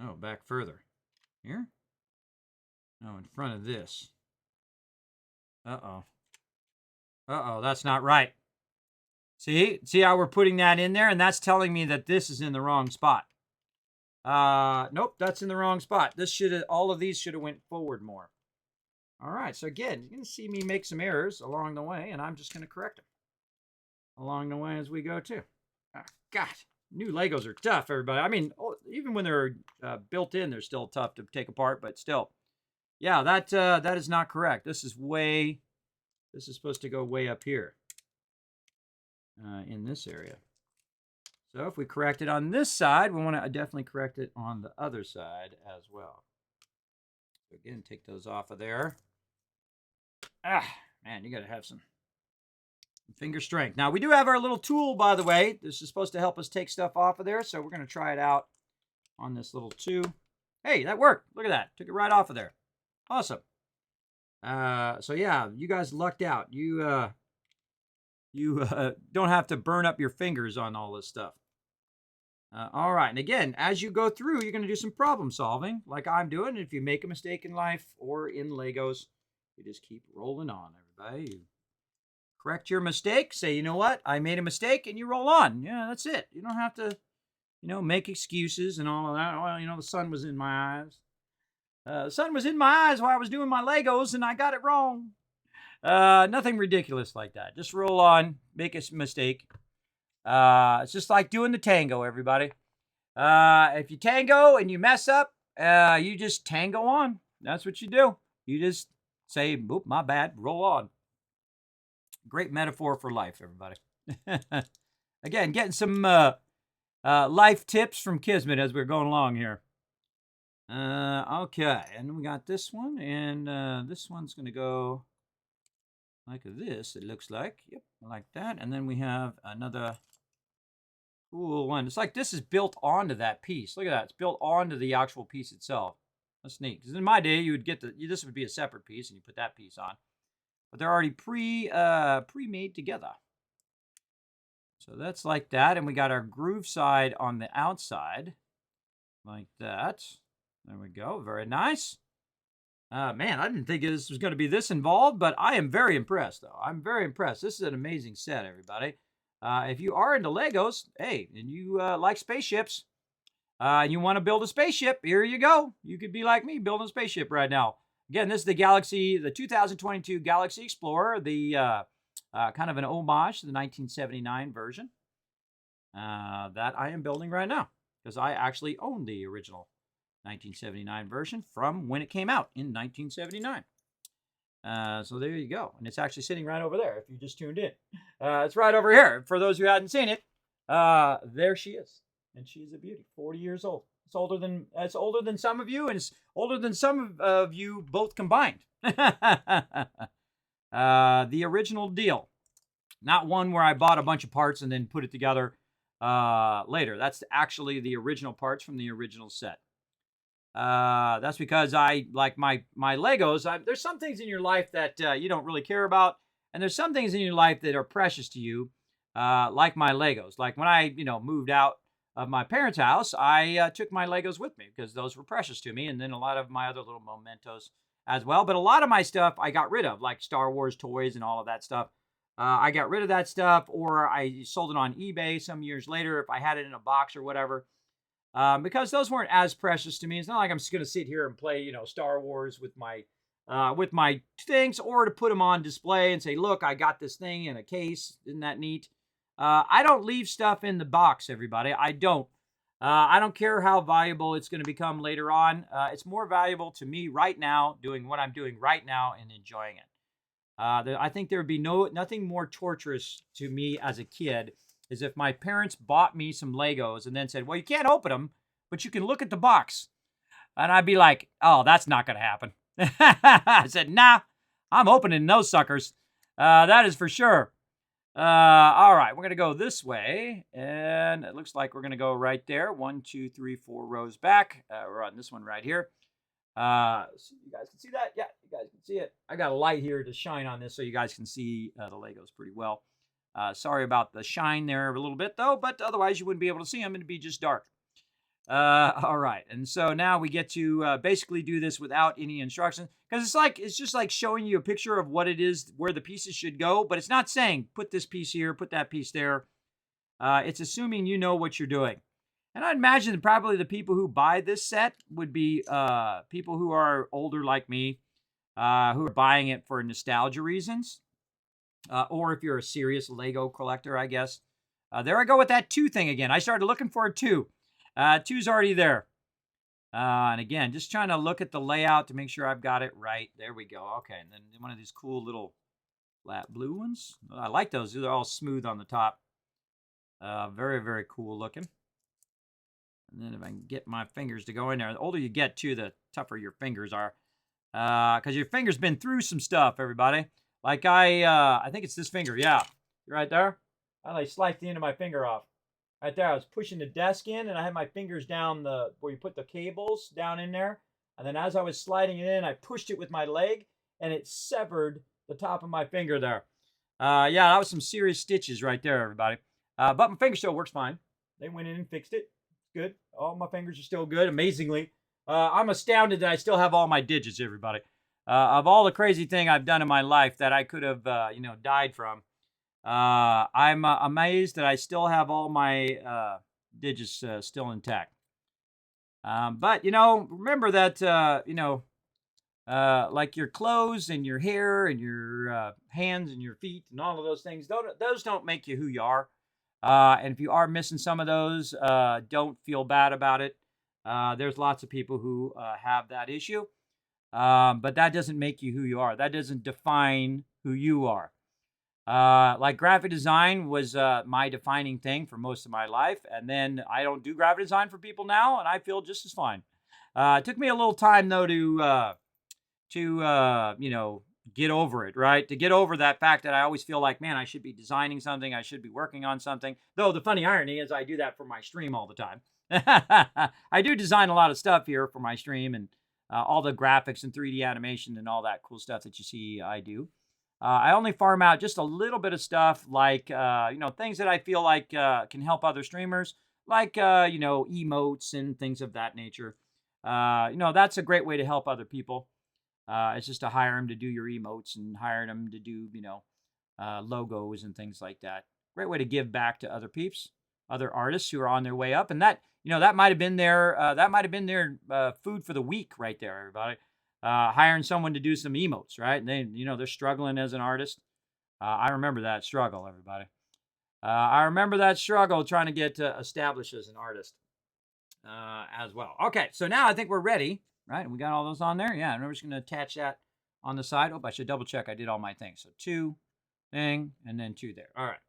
Oh, back further. Here? No, in front of this. Uh-oh. Uh-oh, that's not right. See how we're putting that in there? And that's telling me that this is in the wrong spot. Nope, that's in the wrong spot. All of these should have went forward more. All right, so again, you're going to see me make some errors along the way, and I'm just going to correct them along the way as we go, too. Oh, God, new Legos are tough, everybody. I mean, even when they're built in, they're still tough to take apart, but still. Yeah, that is not correct. This is supposed to go way up here in this area. So if we correct it on this side, we want to definitely correct it on the other side as well. So again, take those off of there. Man, you got to have some finger strength. Now, we do have our little tool, by the way. This is supposed to help us take stuff off of there, so we're going to try it out on this little tube. Hey, that worked. Look at that. Took it right off of there. Awesome. So yeah, you guys lucked out. You don't have to burn up your fingers on all this stuff. All right, and again, as you go through, you're going to do some problem solving, like I'm doing. If you make a mistake in life or in Legos, you just keep rolling on, everybody. You correct your mistake, say, you know what, I made a mistake, and you roll on. Yeah, that's it. You don't have to, make excuses and all of that. Well, the sun was in my eyes. The sun was in my eyes while I was doing my Legos, and I got it wrong. Nothing ridiculous like that. Just roll on, make a mistake. It's just like doing the tango, everybody. If you tango and you mess up, you just tango on. That's what you do. You just say, oop, my bad, roll on. Great metaphor for life, everybody. Again, getting some life tips from Kismet as we're going along here. Okay, and we got this one, and this one's going to go like this, it looks like. Yep, like that. And then we have another cool one. It's like this is built onto that piece. Look at that. It's built onto the actual piece itself. That's neat. Because in my day, you would get this would be a separate piece, and you put that piece on. But they're already pre-made together. So that's like that. And we got our groove side on the outside. Like that. There we go. Very nice. Man, I didn't think this was going to be this involved, but I am very impressed, though. I'm very impressed. This is an amazing set, everybody. If you are into Legos, hey, and you like spaceships, and you want to build a spaceship, here you go. You could be like me, building a spaceship right now. Again, this is the 2022 Galaxy Explorer, the kind of an homage to the 1979 version that I am building right now, because I actually own the original 1979 version from when it came out in 1979. So there you go. And it's actually sitting right over there if you just tuned in. It's right over here. For those who hadn't seen it, there she is. And she's a beauty, 40 years old. It's older than some of you, and it's older than some of you both combined. The original deal. Not one where I bought a bunch of parts and then put it together later. That's actually the original parts from the original set. That's because I like my Legos. There's some things in your life that you don't really care about, and there's some things in your life that are precious to you, like my Legos. Like when I moved out of my parents' house, I took my Legos with me because those were precious to me, and then a lot of my other little mementos as well. But a lot of my stuff I got rid of, like Star Wars toys and all of that stuff. I got rid of that stuff, or I sold it on eBay some years later if I had it in a box or whatever. Because those weren't as precious to me. It's not like I'm just going to sit here and play, Star Wars with my things, or to put them on display and say, look, I got this thing in a case. Isn't that neat? I don't leave stuff in the box, everybody. I don't. I don't care how valuable it's going to become later on. It's more valuable to me right now, doing what I'm doing right now and enjoying it. I think there would be nothing more torturous to me as a kid is if my parents bought me some Legos and then said, well, you can't open them, but you can look at the box. And I'd be like, oh, that's not going to happen. I said, nah, I'm opening those suckers. That is for sure. All right, we're going to go this way. And it looks like we're going to go right there. 1, 2, 3, 4 rows back. We're on this one right here. So you guys can see that? Yeah, you guys can see it. I got a light here to shine on this so you guys can see the Legos pretty well. Sorry about the shine there a little bit, though, but otherwise you wouldn't be able to see them. It'd be just dark. All right, and so now we get to basically do this without any instructions, because it's just like showing you a picture of what it is, where the pieces should go, but it's not saying put this piece here, put that piece there. It's assuming you know what you're doing. And I'd imagine that probably the people who buy this set would be people who are older like me, who are buying it for nostalgia reasons. Or if you're a serious Lego collector, I guess. There I go with that 2 thing again. I started looking for a 2. 2's already there. And again, just trying to look at the layout to make sure I've got it right. There we go. Okay, and then one of these cool little flat blue ones. I like those. They're all smooth on the top. Very, very cool looking. And then if I can get my fingers to go in there. The older you get, too, the tougher your fingers are. Because your finger's been through some stuff, everybody. Like I think it's this finger. Yeah, right there. I like sliced the end of my finger off. Right there, I was pushing the desk in, and I had my fingers down where you put the cables down in there. And then as I was sliding it in, I pushed it with my leg, and it severed the top of my finger there. Yeah, that was some serious stitches right there, everybody. But my finger still works fine. They went in and fixed it. Good. All my fingers are still good, amazingly. I'm astounded that I still have all my digits, everybody. Of all the crazy thing I've done in my life that I could have, died from, I'm amazed that I still have all my digits still intact. But, remember that, like your clothes and your hair and your hands and your feet and all of those things, those don't make you who you are. And if you are missing some of those, don't feel bad about it. There's lots of people who have that issue. But that doesn't make you who you are. That doesn't define who you are. Like graphic design was my defining thing for most of my life. And then I don't do graphic design for people now, and I feel just as fine. It took me a little time, though, to get over it, right? To get over that fact that I always feel like, man, I should be designing something. I should be working on something. Though the funny irony is I do that for my stream all the time. I do design a lot of stuff here for my stream and all the graphics and 3D animation and all that cool stuff that you see I do. I only farm out just a little bit of stuff like, things that I feel like can help other streamers, like, emotes and things of that nature. That's a great way to help other people. It's just to hire them to do your emotes and hire them to do, logos and things like that. Great way to give back to other peeps, other artists who are on their way up. And that might have been their food for the week right there, everybody. Hiring someone to do some emotes, right? And they're struggling as an artist. I remember that struggle, everybody. I remember that struggle trying to get established as an artist as well. Okay, so now I think we're ready, right? We got all those on there. Yeah, and we're just going to attach that on the side. Oh, I should double check I did all my things. So 2 thing and then 2 there. All right.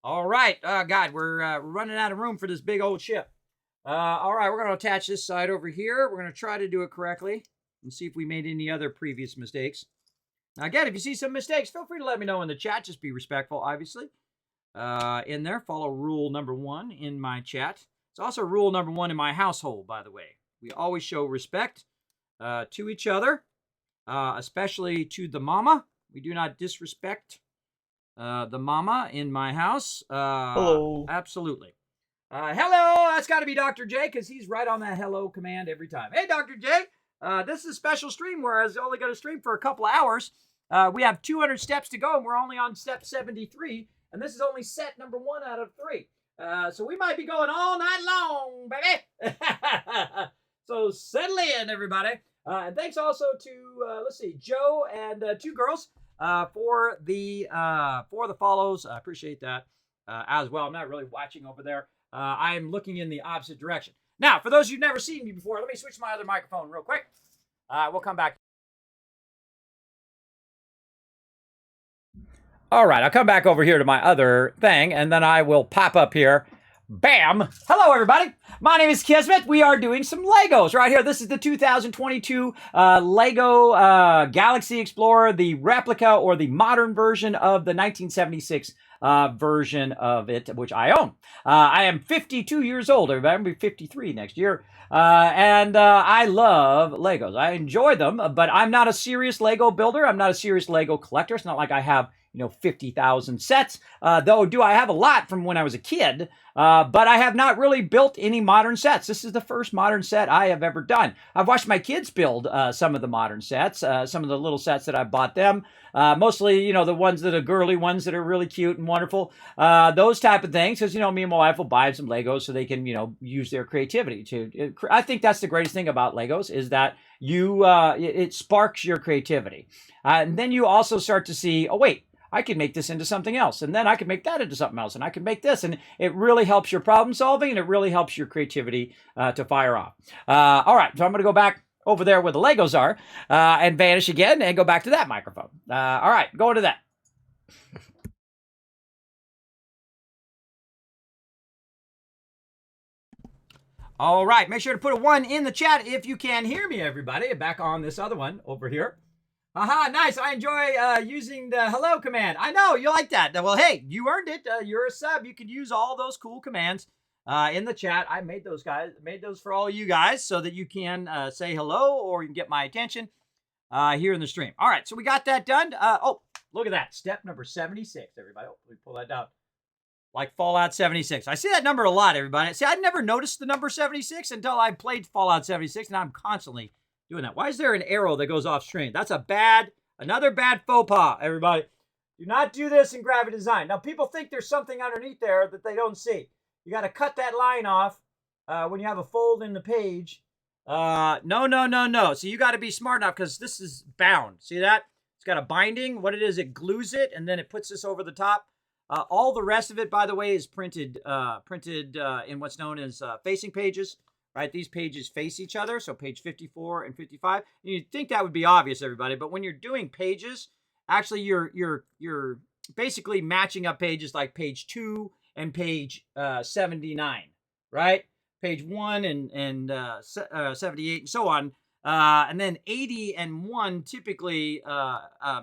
All right. God, we're running out of room for this big old ship. All right, we're going to attach this side over here. We're going to try to do it correctly and see if we made any other previous mistakes. Now, again, if you see some mistakes, feel free to let me know in the chat. Just be respectful, obviously. In there, follow rule number 1 in my chat. It's also rule number 1 in my household, by the way. We always show respect to each other, especially to the mama. We do not disrespect the mama in my house. Hello. Absolutely. Hello. That's got to be Dr. J because he's right on that hello command every time. Hey, Dr. J. This is a special stream where I was only going to stream for a couple of hours. We have 200 steps to go, and we're only on step 73. And this is only set number 1 out of 3. So we might be going all night long, baby. So settle in, everybody. And thanks also to, Joe and 2 girls for the follows. I appreciate that as well. I'm not really watching over there. I'm looking in the opposite direction. Now, for those who've never seen me before, let me switch my other microphone real quick. We'll come back. All right, I'll come back over here to my other thing, and then I will pop up here. Bam! Hello, everybody. My name is Kismet. We are doing some Legos right here. This is the 2022 Lego Galaxy Explorer, the replica or the modern version of the 1976 version of it, which I own. I am 52 years old. Everybody, I'm going to be 53 next year. And I love Legos. I enjoy them, but I'm not a serious Lego builder. I'm not a serious Lego collector. It's not like I have 50,000 sets, though do I have a lot from when I was a kid, but I have not really built any modern sets. This is the first modern set I have ever done. I've watched my kids build some of the modern sets, some of the little sets that I bought them, mostly, the ones that are girly ones that are really cute and wonderful, those type of things, because, me and my wife will buy some Legos so they can, use their creativity. I think that's the greatest thing about Legos is that it sparks your creativity. And then you also start to see, oh, wait, I could make this into something else, and then I could make that into something else, and I could make this, and it really helps your problem solving, and it really helps your creativity to fire off. All right, so I'm going to go back over there where the Legos are and vanish again and go back to that microphone. All right, going to that. All right, make sure to put a 1 in the chat if you can hear me, everybody. Back on this other one over here. Aha, nice. I enjoy using the hello command. I know, you like that. Well, hey, you earned it. You're a sub. You could use all those cool commands in the chat. I made those for all you guys so that you can say hello or you can get my attention here in the stream. All right, so we got that done. Oh, look at that. Step number 76, everybody. Oh, let me pull that down. Like Fallout 76. I see that number a lot, everybody. See, I'd never noticed the number 76 until I played Fallout 76, and I'm constantly doing that. Why is there an arrow that goes off screen? That's another bad faux pas, everybody. Do not do this in graphic design. Now, people think there's something underneath there that they don't see. You got to cut that line off when you have a fold in the page. No. So you got to be smart enough because this is bound. See that? It's got a binding. What it is, it glues it, and then it puts this over the top. All the rest of it, by the way, is printed in what's known as facing pages. Right, these pages face each other, so page 54 and 55. You'd think that would be obvious, everybody, but when you're doing pages, actually you're basically matching up pages like page 2 and page 79, right? Page 1 and 78 and so on. And then 80 and 1 typically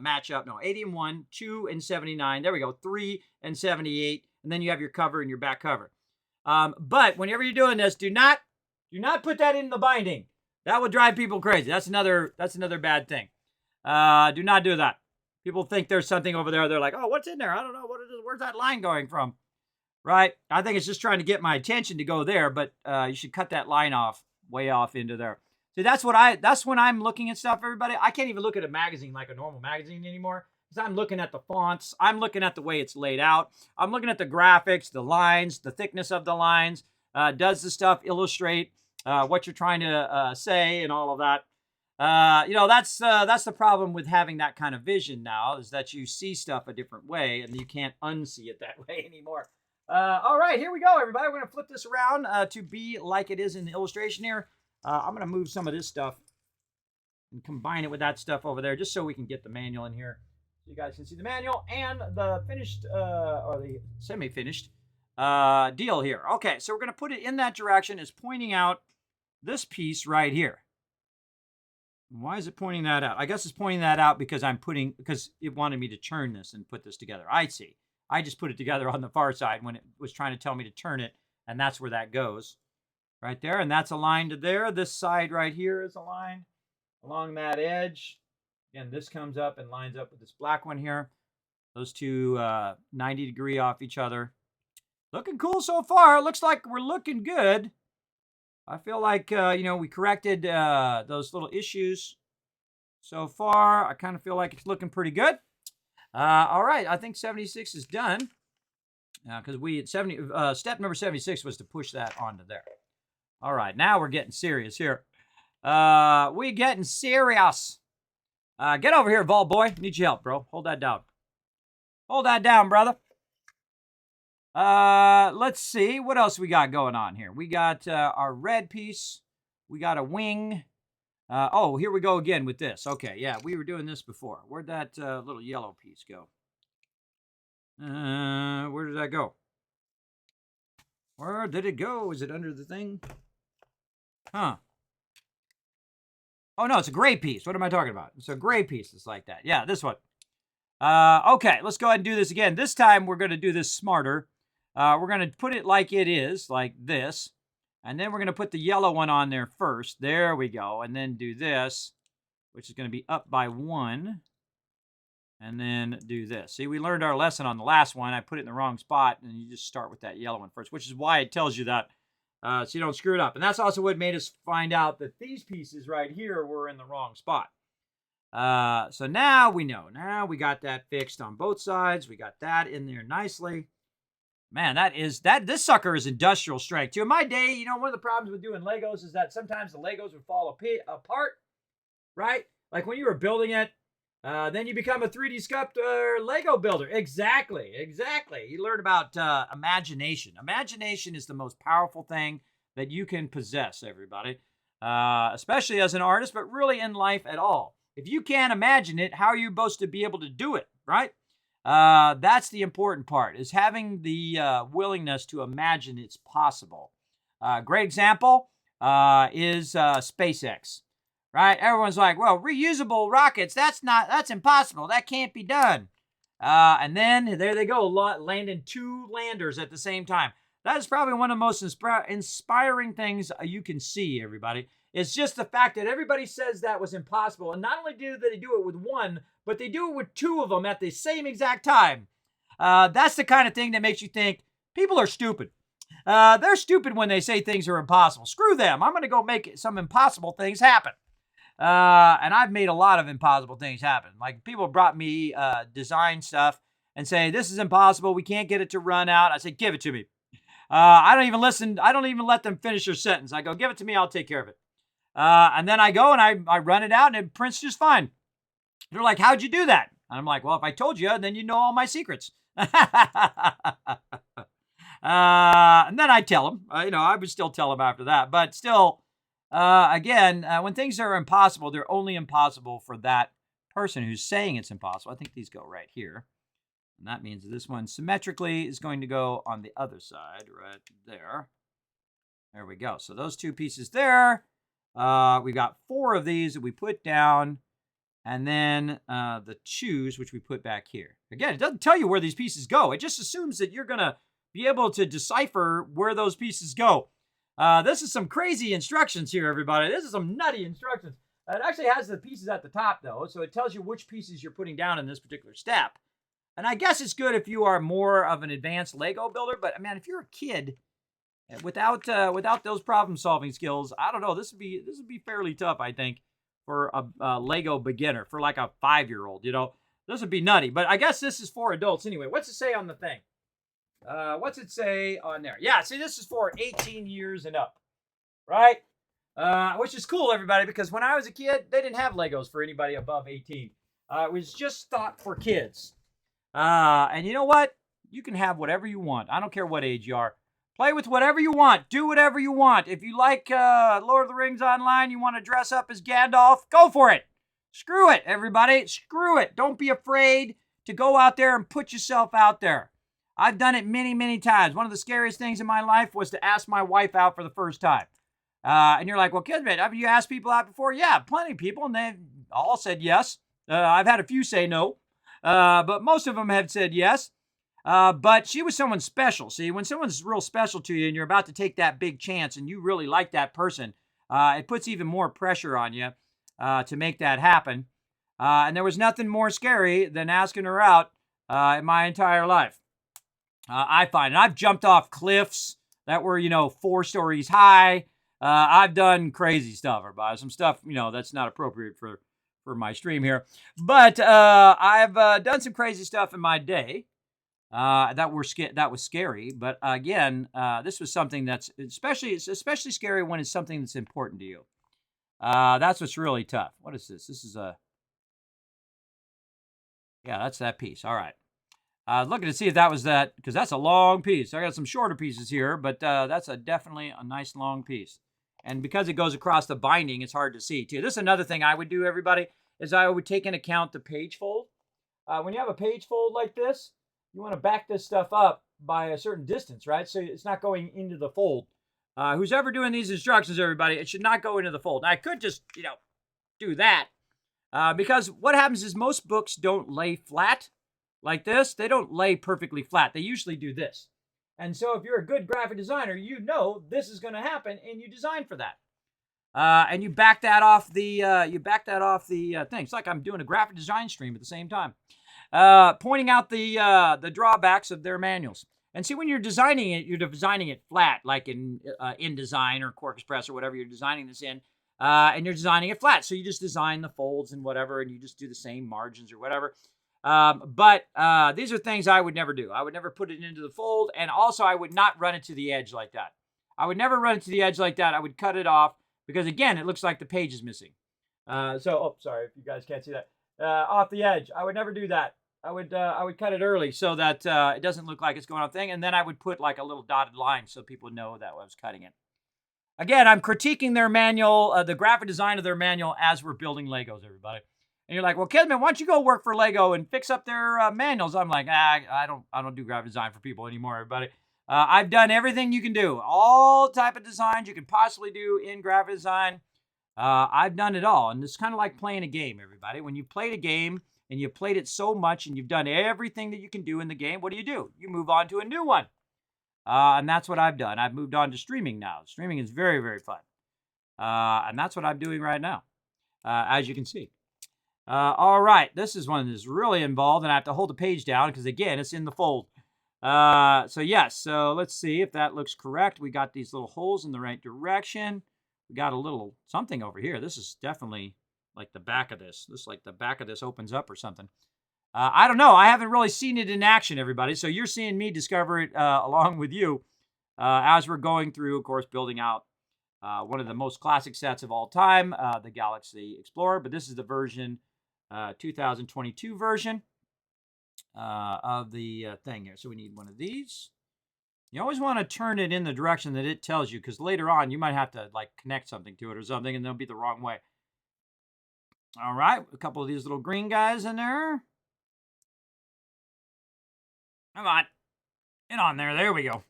match up. No, 80 and 1, 2 and 79. There we go. 3 and 78. And then you have your cover and your back cover. But whenever you're doing this, do not put that in the binding. That would drive people crazy. That's another bad thing. Do not do that. People think there's something over there. They're like, oh, what's in there? I don't know. Where's that line going from? Right? I think it's just trying to get my attention to go there, but you should cut that line off, way off into there. See, that's when I'm looking at stuff, everybody. I can't even look at a magazine like a normal magazine anymore, because I'm looking at the fonts. I'm looking at the way it's laid out. I'm looking at the graphics, the lines, the thickness of the lines. Does the stuff illustrate what you're trying to say and all of that? That's the problem with having that kind of vision now, is that you see stuff a different way and you can't unsee it that way anymore. All right, here we go, everybody. We're going to flip this around to be like it is in the illustration here. I'm going to move some of this stuff and combine it with that stuff over there just so we can get the manual in here. So you guys can see the manual and the finished or the semi-finished deal here. Okay, so we're going to put it in that direction. It's pointing out this piece right here. Why is it pointing that out? I guess it's pointing that out because because it wanted me to turn this and put this together. I see. I just put it together on the far side when it was trying to tell me to turn it, and that's where that goes. Right there, and that's aligned to there. This side right here is aligned along that edge. Again, this comes up and lines up with this black one here. Those two 90-degree off each other. Looking cool so far. It looks like we're looking good. I feel like, we corrected those little issues so far. I kind of feel like it's looking pretty good. All right, I think 76 is done. Because step number 76 was to push that onto there. All right, now we're getting serious here. We getting serious. Get over here, Vol boy. Need your help, bro. Hold that down. Hold that down, brother. Let's see. What else we got going on here? We got our red piece. We got a wing. Oh, here we go again with this. Okay, yeah, we were doing this before. Where'd that little yellow piece go? Where did that go? Where did it go? Is it under the thing? Huh. Oh, no, it's a gray piece. What am I talking about? It's a gray piece. It's like that. Yeah, this one. Okay, let's go ahead and do this again. This time, we're going to do this smarter. We're going to put it like it is, like this. And then we're going to put the yellow one on there first. There we go. And then do this, which is going to be up by 1. And then do this. See, we learned our lesson on the last one. I put it in the wrong spot, and you just start with that yellow one first, which is why it tells you that. So you don't screw it up. And that's also what made us find out that these pieces right here were in the wrong spot. So now we know. Now we got that fixed on both sides. We got that in there nicely. Man, this sucker is industrial strength too. In my day, one of the problems with doing Legos is that sometimes the Legos would fall apart, right? Like when you were building it, then you become a 3D sculptor Lego builder. Exactly. You learn about imagination. Imagination is the most powerful thing that you can possess, everybody. Especially as an artist, but really in life at all. If you can't imagine it, how are you supposed to be able to do it, right? That's the important part, is having the willingness to imagine it's possible. Great example is SpaceX. Right? Everyone's like, well, reusable rockets, that's impossible. That can't be done. And then there they go, landing 2 landers at the same time. That is probably one of the most inspiring things you can see, everybody. It's just the fact that everybody says that was impossible. And not only do they do it with 1, but they do it with 2 of them at the same exact time. That's the kind of thing that makes you think people are stupid. They're stupid when they say things are impossible. Screw them. I'm going to go make some impossible things happen. And I've made a lot of impossible things happen. Like people brought me design stuff and say, this is impossible. We can't get it to run out. I say, give it to me. I don't even listen. I don't even let them finish their sentence. I go, give it to me. I'll take care of it. And then I go and I run it out and it prints just fine. They're like, how'd you do that? And I'm like, well, if I told you, then you know all my secrets. And then I tell them, I would still tell them after that, but still, again, when things are impossible, they're only impossible for that person who's saying it's impossible. I think these go right here. And that means this one symmetrically is going to go on the other side right there. There we go. So those 2 pieces there We got 4 of these that we put down, and then the 2s, which we put back here. Again, it doesn't tell you where these pieces go. It just assumes that you're going to be able to decipher where those pieces go. This is some crazy instructions here, everybody. This is some nutty instructions. It actually has the pieces at the top, though, so it tells you which pieces you're putting down in this particular step. And I guess it's good if you are more of an advanced Lego builder, but man, if you're a kid without those problem-solving skills, I don't know. This would be fairly tough, I think, for a Lego beginner, for like a 5-year-old. You know, this would be nutty. But I guess this is for adults anyway. What's it say on the thing? What's it say on there? Yeah, see, this is for 18 years and up, right? Which is cool, everybody, because when I was a kid, they didn't have Legos for anybody above 18. It was just thought for kids. And you know what? You can have whatever you want. I don't care what age you are. Play with whatever you want. Do whatever you want. If you like Lord of the Rings online, you want to dress up as Gandalf, go for it. Screw it, everybody. Screw it. Don't be afraid to go out there and put yourself out there. I've done it many, many times. One of the scariest things in my life was to ask my wife out for the first time. And you're like, well, Kismet, have you asked people out before? Yeah, plenty of people, and they all said yes. I've had a few say no, but most of them have said yes. But she was someone special. See, when someone's real special to you and you're about to take that big chance and you really like that person, it puts even more pressure on you to make that happen. And there was nothing more scary than asking her out in my entire life. I find, and I've jumped off cliffs that were, 4 stories high. I've done crazy stuff, everybody. Some stuff, that's not appropriate for my stream here. But I've done some crazy stuff in my day that was scary. But again, this was something that's especially scary when it's something that's important to you. That's what's really tough. What is this? This is yeah, that's that piece. All right. Looking to see if that was that, because that's a long piece. I got some shorter pieces here, but that's definitely a nice long piece. And because it goes across the binding, it's hard to see, too. This is another thing I would do, everybody, is I would take into account the page fold. When you have a page fold like this, you want to back this stuff up by a certain distance, right? So it's not going into the fold. Who's ever doing these instructions, everybody, it should not go into the fold. Now, I could just, do that, because what happens is most books don't lay flat. Like this, they don't lay perfectly flat. They usually do this. And so if you're a good graphic designer, you know this is going to happen, and you design for that. And you back that off the thing. It's like I'm doing a graphic design stream at the same time, pointing out the drawbacks of their manuals. And see, when you're designing it flat, like in InDesign or QuarkXPress or whatever you're designing this in, and you're designing it flat. So you just design the folds and whatever, and you just do the same margins or whatever. But these are things I would never do. I would never put it into the fold, and also I would not run it to the edge like that. I would never run it to the edge like that. I would cut it off because, again, it looks like the page is missing. Sorry if you guys can't see that. Off the edge. I would never do that. I would cut it early so that it doesn't look like it's going off thing, and then I would put like a little dotted line so people know that I was cutting it. Again, I'm critiquing their manual, the graphic design of their manual as we're building Legos, everybody. And you're like, well, Kismet, why don't you go work for Lego and fix up their manuals? I'm like, I don't do graphic design for people anymore, everybody. I've done everything you can do. All type of designs you can possibly do in graphic design. I've done it all. And it's kind of like playing a game, everybody. When you played a game and you've played it so much and you've done everything that you can do in the game, what do? You move on to a new one. And that's what I've done. I've moved on to streaming now. Streaming is very, very fun. And that's what I'm doing right now, as you can see. All right, this is one that's really involved, and I have to hold the page down because, again, it's in the fold. So let's see if that looks correct. We got these little holes in the right direction. We got a little something over here. This is definitely like the back of this. This is like the back of this opens up or something. I don't know. I haven't really seen it in action, everybody. So you're seeing me discover it along with you as we're going through, of course, building out one of the most classic sets of all time, the Galaxy Explorer. But this is the version 2022 version of the thing here. So we need one of these. You always want to turn it in the direction that it tells you, because later on you might have to like connect something to it or something, and they'll be the wrong way. All right, a couple of these little green guys in there. Come on, get on there. There we go.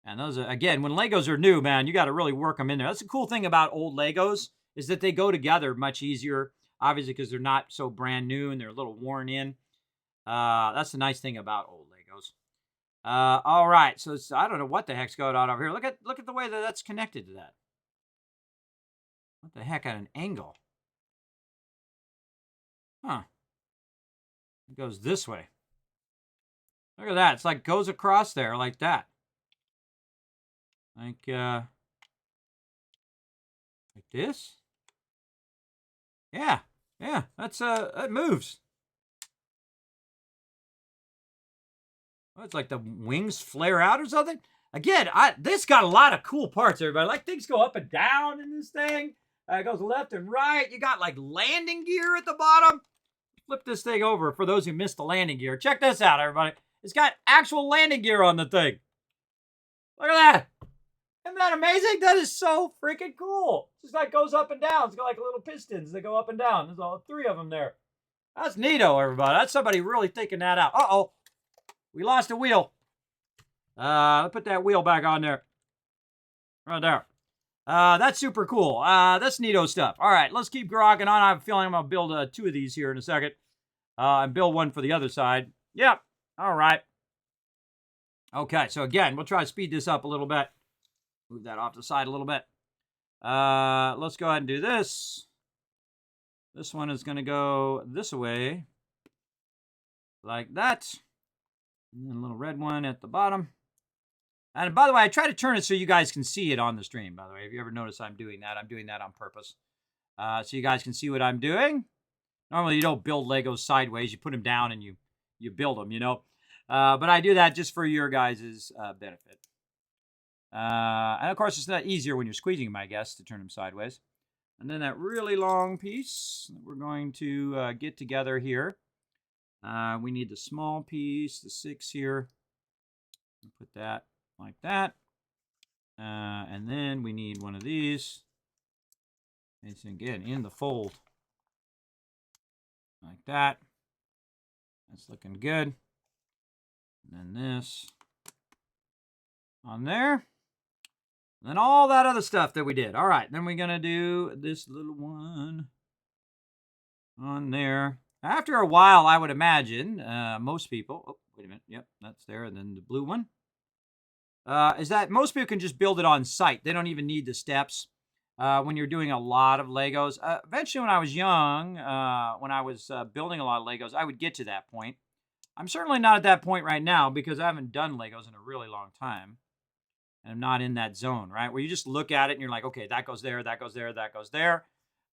And those are, again, when Legos are new, man, you got to really work them in there. That's the cool thing about old Legos is that they go together much easier, obviously, because they're not so brand new and they're a little worn in. That's the nice thing about old Legos. All right, so I don't know what the heck's going on over here. Look at the way that that's connected to that. What the heck at an angle? Huh. It goes this way. Look at that. It's like goes across there like that. Like this? Yeah. Yeah, that's that moves. Oh, it's like the wings flare out or something. Again, this got a lot of cool parts, everybody. Like things go up and down in this thing. It goes left and right. You got like landing gear at the bottom. Flip this thing over for those who missed the landing gear. Check this out, everybody. It's got actual landing gear on the thing. Look at that. Isn't that amazing? That is so freaking cool. It's just like goes up and down. It's got like little pistons that go up and down. There's all 3 of them there. That's neato, everybody. That's somebody really thinking that out. Uh-oh. We lost a wheel. Let's put that wheel back on there. Right there. That's super cool. That's neato stuff. All right, let's keep rocking on. I have a feeling I'm going to build 2 of these here in a second. And build one for the other side. Yep. All right. Okay, so again, we'll try to speed this up a little bit. Move that off the side a little bit. Let's go ahead and do this. This one is going to go this way. Like that. And then a little red one at the bottom. And by the way, I try to turn it so you guys can see it on the stream, by the way. If you ever notice I'm doing that on purpose. So you guys can see what I'm doing. Normally, you don't build Legos sideways. You put them down and you build them, you know. But I do that just for your guys' benefit. And of course, it's not easier when you're squeezing them, I guess, to turn them sideways. And then that really long piece that we're going to get together here. We need the small piece, the 6 here. Put that like that. And then we need one of these. It's again in the fold. Like that. That's looking good. And then this on there. And then all that other stuff that we did. All right, then we're going to do this little one on there. After a while, I would imagine, most people... Oh, wait a minute. Yep, that's there. And then the blue one. Is that most people can just build it on site. They don't even need the steps when you're doing a lot of Legos. Eventually, when I was young, when I was building a lot of Legos, I would get to that point. I'm certainly not at that point right now because I haven't done Legos in a really long time. And I'm not in that zone, right? Where you just look at it and you're like, okay, that goes there, that goes there, that goes there.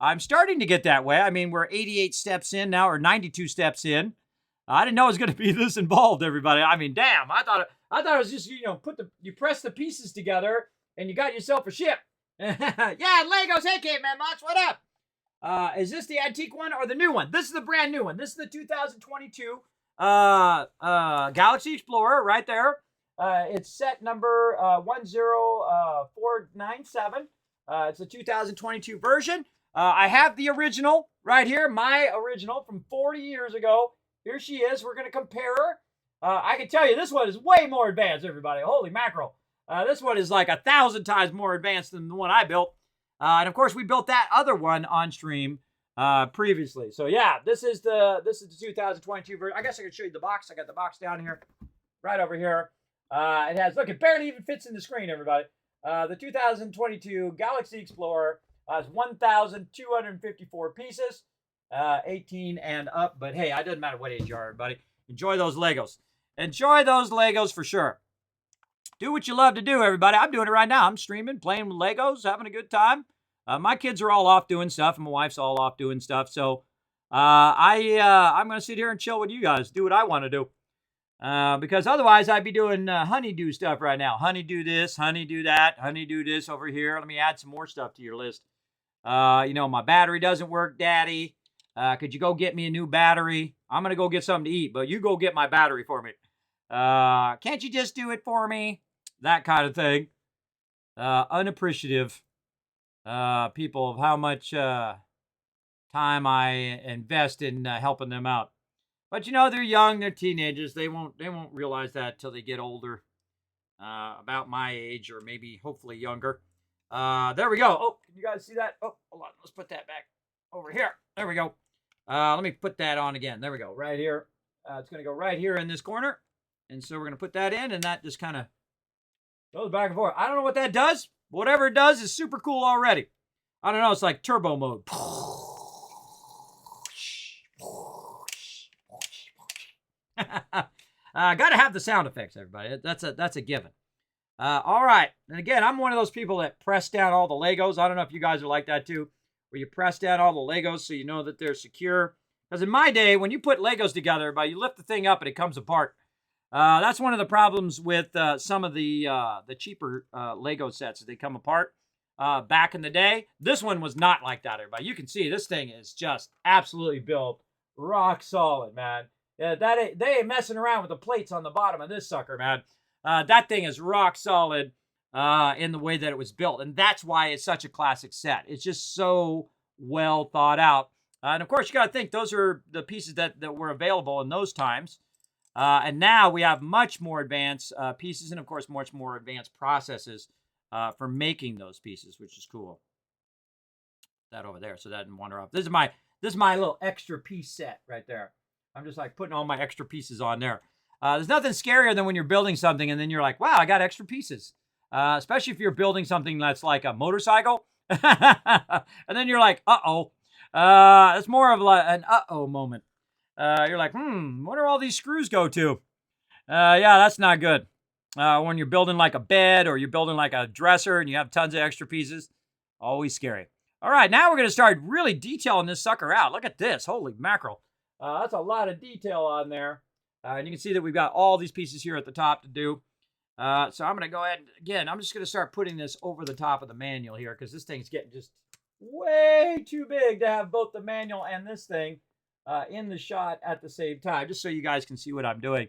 I'm starting to get that way. I mean, we're 88 steps in now, or 92 steps in. I didn't know it was going to be this involved, everybody. I mean, damn, I thought it was just, you know, you press the pieces together and you got yourself a ship. Yeah, Legos. Hey, Caveman Mox, what up? Is this the antique one or the new one? This is the brand new one. This is the 2022 Galaxy Explorer right there. It's set number 10497. It's the 2022 version. I have the original right here, my original from 40 years ago. Here she is. We're going to compare her. I can tell you this one is way more advanced, everybody. Holy mackerel. This one is like 1,000 times more advanced than the one I built. And of course, we built that other one on stream previously. So yeah, this is the 2022 version. I guess I can show you the box. I got the box down here, right over here. It has, look, it barely even fits in the screen, everybody. The 2022 Galaxy Explorer has 1,254 pieces, 18 and up. But hey, it doesn't matter what age you are, everybody. Enjoy those Legos. Enjoy those Legos for sure. Do what you love to do, everybody. I'm doing it right now. I'm streaming, playing with Legos, having a good time. My kids are all off doing stuff, and my wife's all off doing stuff. So I'm going to sit here and chill with you guys, do what I want to do. Because otherwise I'd be doing honeydew stuff right now. Honeydew this, honeydew that, honeydew this over here. Let me add some more stuff to your list. You know, my battery doesn't work, Daddy. Could you go get me a new battery? I'm going to go get something to eat, but you go get my battery for me. Can't you just do it for me? That kind of thing. Unappreciative people of how much time I invest in helping them out. But you know, they're young, they're teenagers. They won't realize that till they get older. about my age or maybe hopefully younger. There we go. Oh, can you guys see that? Oh, hold on. Let's put that back over here. There we go. Let me put that on again. There we go. Right here. It's going to go right here in this corner. And so we're going to put that in, and that just kind of goes back and forth. I don't know what that does. Whatever it does is super cool already. I don't know. It's like turbo mode. Got to have the sound effects, everybody. That's a given. All right. And again, I'm one of those people that press down all the Legos. I don't know if you guys are like that too, where you press down all the Legos so you know that they're secure. Because in my day, when you put Legos together, everybody, you lift the thing up and it comes apart. That's one of the problems with some of the cheaper Lego sets. They come apart. Back in the day, this one was not like that, everybody. You can see this thing is just absolutely built rock solid, man. Yeah, they ain't messing around with the plates on the bottom of this sucker, man. That thing is rock solid in the way that it was built. And that's why it's such a classic set. It's just so well thought out. And of course, you got to think those are the pieces that were available in those times. And now we have much more advanced pieces and, of course, much more advanced processes for making those pieces, which is cool. That over there, so that didn't wander off. This is my little extra piece set right there. I'm just like putting all my extra pieces on there. There's nothing scarier than when you're building something and then you're like, wow, I got extra pieces. Especially if you're building something that's like a motorcycle. And then you're like, uh-oh. It's more of like an uh-oh moment. You're like, where do all these screws go to? Yeah, that's not good. When you're building like a bed or you're building like a dresser and you have tons of extra pieces, always scary. All right, now we're going to start really detailing this sucker out. Look at this. Holy mackerel. That's a lot of detail on there. And you can see that we've got all these pieces here at the top to do. So I'm going to go ahead and, again, I'm just going to start putting this over the top of the manual here because this thing's getting just way too big to have both the manual and this thing in the shot at the same time, just so you guys can see what I'm doing.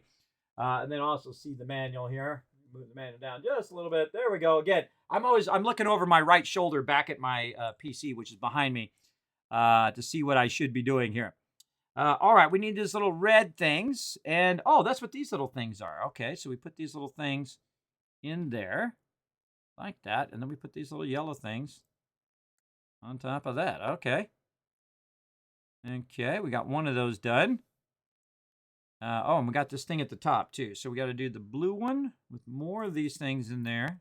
And then also see the manual here. Move the manual down just a little bit. There we go. Again, I'm looking over my right shoulder back at my PC, which is behind me, to see what I should be doing here. All right, we need these little red things. And, oh, that's what these little things are. Okay, so we put these little things in there like that. And then we put these little yellow things on top of that. Okay. Okay, we got one of those done. Oh, and we got this thing at the top, too. So we got to do the blue one with more of these things in there.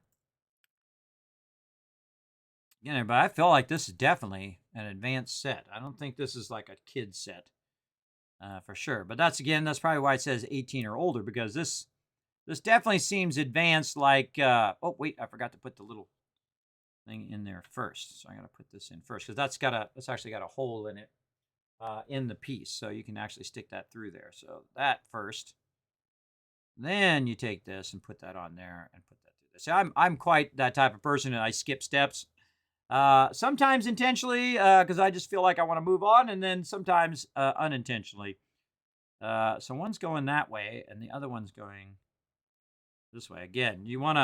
Again, but I feel like this is definitely an advanced set. I don't think this is like a kid set for sure. But that's probably why it says 18 or older, because this definitely seems advanced like, oh, wait, I forgot to put the little thing in there first. So I'm going to put this in first because that's actually got a hole in it. In the piece, so you can actually stick that through there. So that first, then you take this and put that on there and put that through this. So I'm quite that type of person, and I skip steps. Sometimes intentionally, because I just feel like I want to move on, and then sometimes unintentionally. So one's going that way, and the other one's going this way. Again, you want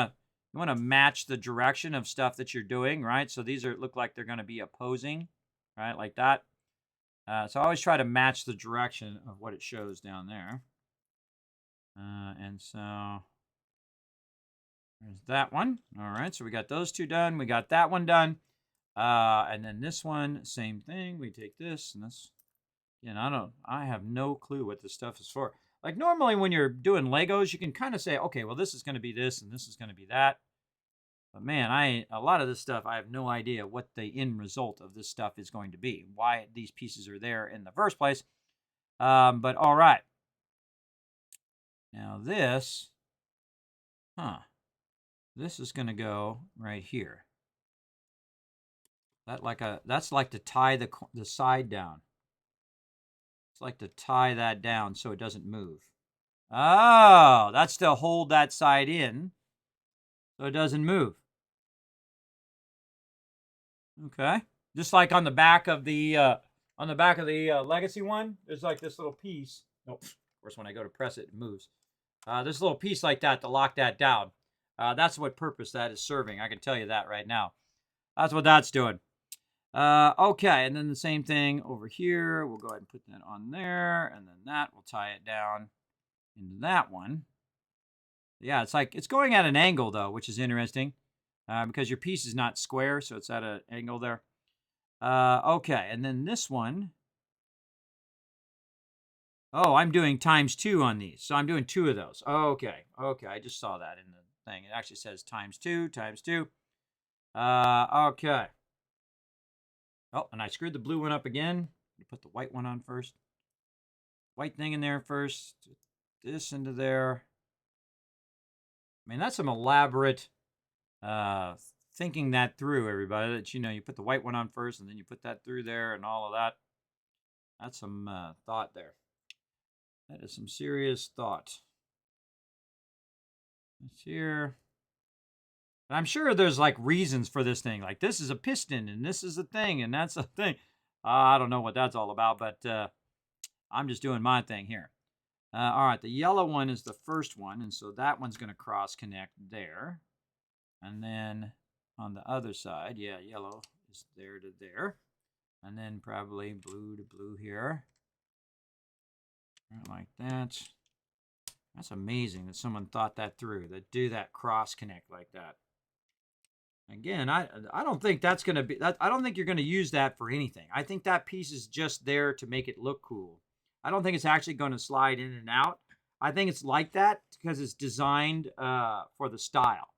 to match the direction of stuff that you're doing, right? So these look like they're going to be opposing, right, like that. So I always try to match the direction of what it shows down there. And so there's that one. All right, so we got those two done. We got that one done. And then this one, same thing. We take this and this. And I have no clue what this stuff is for. Like normally when you're doing Legos, you can kind of say, okay, well, this is going to be this and this is going to be that. But man, a lot of this stuff, I have no idea what the end result of this stuff is going to be. Why these pieces are there in the first place. But all right. Now this, this is going to go right here. That's like to tie the side down. It's like to tie that down so it doesn't move. Oh, that's to hold that side in so it doesn't move. Okay, just like on the back of the Legacy one, there's like this little piece. Nope. Of course, when I go to press it, it moves. This little piece like that to lock that down. That's what purpose that is serving. I can tell you that right now. That's what that's doing. Okay, and then the same thing over here. We'll go ahead and put that on there, and then that will tie it down into that one. Yeah, it's like it's going at an angle though, which is interesting because your piece is not square, so it's at an angle there. Okay, and then this one. Oh, I'm doing ×2 on these, so I'm doing 2 of those. Okay, okay, I just saw that in the thing. It actually says ×2, ×2. Okay. Oh, and I screwed the blue one up again. Put the white one on first. White thing in there first. This into there. I mean, that's some elaborate thinking that through, everybody. That, you know, you put the white one on first, and then you put that through there and all of that. That's some thought there. That is some serious thought. It's here. I'm sure there's like reasons for this thing. Like this is a piston and this is a thing and that's a thing. I don't know what that's all about, but I'm just doing my thing here. All right, the yellow one is the first one, and so that one's going to cross connect there. And then on the other side, yeah, yellow is there to there. And then probably blue to blue here. Like that. That's amazing that someone thought that through, that do that cross connect like that. Again, I don't think that's going to be, I don't think you're going to use that for anything. I think that piece is just there to make it look cool. I don't think it's actually going to slide in and out. I think it's like that because it's designed for the style.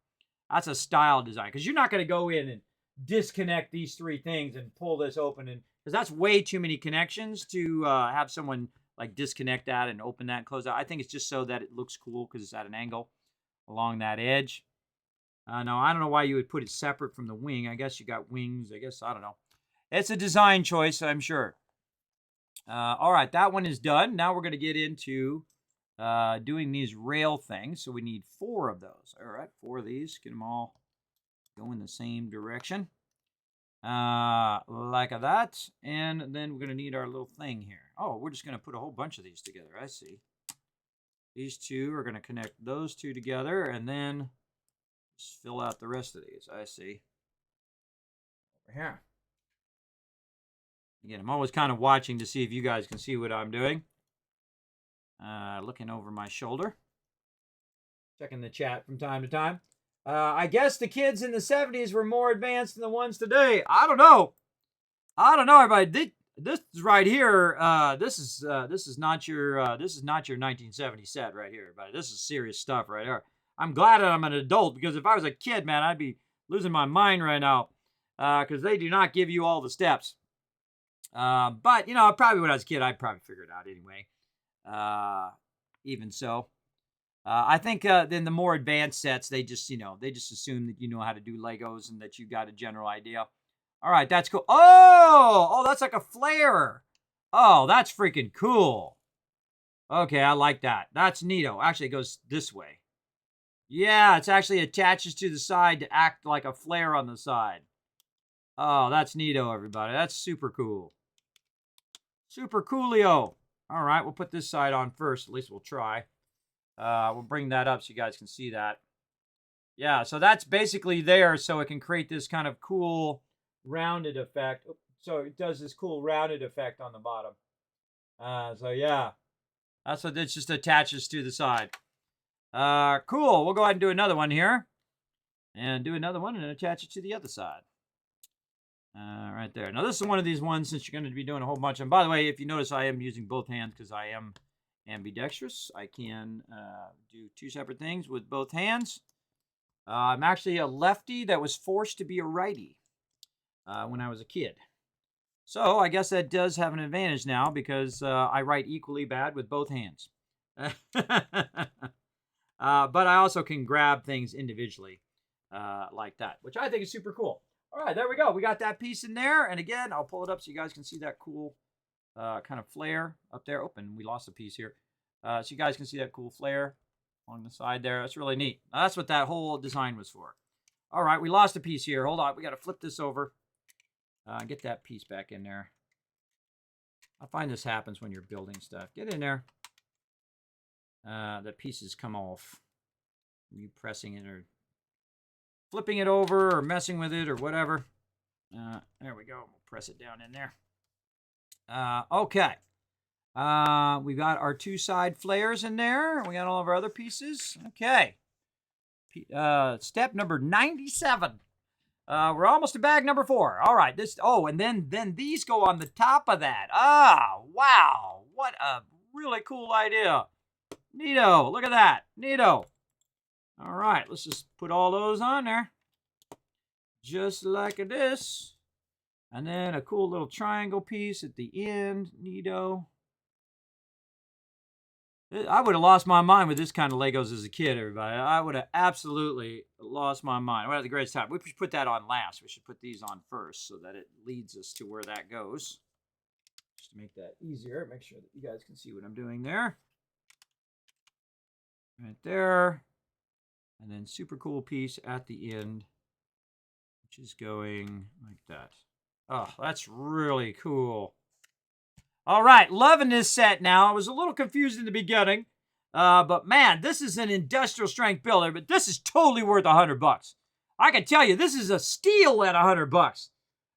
That's a style design, because you're not going to go in and disconnect these 3 things and pull this open, and because that's way too many connections to have someone like disconnect that and open that and close that. I think it's just so that it looks cool because it's at an angle along that edge. No, I don't know why you would put it separate from the wing. I guess you got wings. I guess, I don't know. It's a design choice, I'm sure. All right, that one is done. Now we're going to get into doing these rail things. So we need 4 of those. All right, 4 of these. Get them all going the same direction. Like that. And then we're going to need our little thing here. Oh, we're just going to put a whole bunch of these together. I see. These 2 are going to connect those 2 together, and then just fill out the rest of these. I see. Over here. Again, I'm always kind of watching to see if you guys can see what I'm doing. Looking over my shoulder. Checking the chat from time to time. I guess the kids in the 70s were more advanced than the ones today. I don't know. I don't know, everybody. This is right here. This is not your 1970 set right here, everybody. This is serious stuff right here. I'm glad that I'm an adult, because if I was a kid, man, I'd be losing my mind right now, because they do not give you all the steps. But, you know, probably when I was a kid, I'd probably figure it out anyway. Even so. I think then the more advanced sets, they just assume that you know how to do Legos and that you got a general idea. All right, that's cool. Oh, that's like a flare. Oh, that's freaking cool. Okay, I like that. That's neato. Actually, it goes this way. Yeah, it's actually attaches to the side to act like a flare on the side. Oh, that's neato, everybody. That's super cool. Super coolio. All right, we'll put this side on first. At least we'll try. We'll bring that up so you guys can see that. Yeah, so that's basically there so it can create this kind of cool rounded effect. So it does this cool rounded effect on the bottom. So yeah, that's what it just attaches to the side. Cool. We'll go ahead and do another one here. And do another one and attach it to the other side. Right there. Now, this is one of these ones, since you're going to be doing a whole bunch. And by the way, if you notice, I am using both hands because I am ambidextrous. I can do 2 separate things with both hands. I'm actually a lefty that was forced to be a righty when I was a kid. So I guess that does have an advantage now, because I write equally bad with both hands. But I also can grab things individually like that, which I think is super cool. All right, there we go. We got that piece in there. And again, I'll pull it up so you guys can see that cool kind of flare up there. Open. We lost a piece here. So you guys can see that cool flare along the side there. That's really neat. Now, that's what that whole design was for. All right, we lost a piece here. Hold on. We got to flip this over. Get that piece back in there. I find this happens when you're building stuff. Get in there. The pieces come off. You pressing it or flipping it over or messing with it or whatever. There we go. We'll press it down in there. Okay. We got our 2 side flares in there. We got all of our other pieces. Okay. step number 97. We're almost to bag number 4. All right. And then these go on the top of that. Ah, wow. What a really cool idea. Neato. Look at that. Neato. All right. Let's just put all those on there. Just like this. And then a cool little triangle piece at the end. Neato. I would have lost my mind with this kind of Legos as a kid, everybody. I would have absolutely lost my mind. I would have the greatest time. We should put that on last. We should put these on first so that it leads us to where that goes. Just to make that easier. Make sure that you guys can see what I'm doing there. Right there. And then super cool piece at the end, which is going like that. Oh, that's really cool. All right, loving this set now. I was a little confused in the beginning, but man, this is an industrial strength builder, but this is totally worth $100. I can tell you, this is a steal at $100.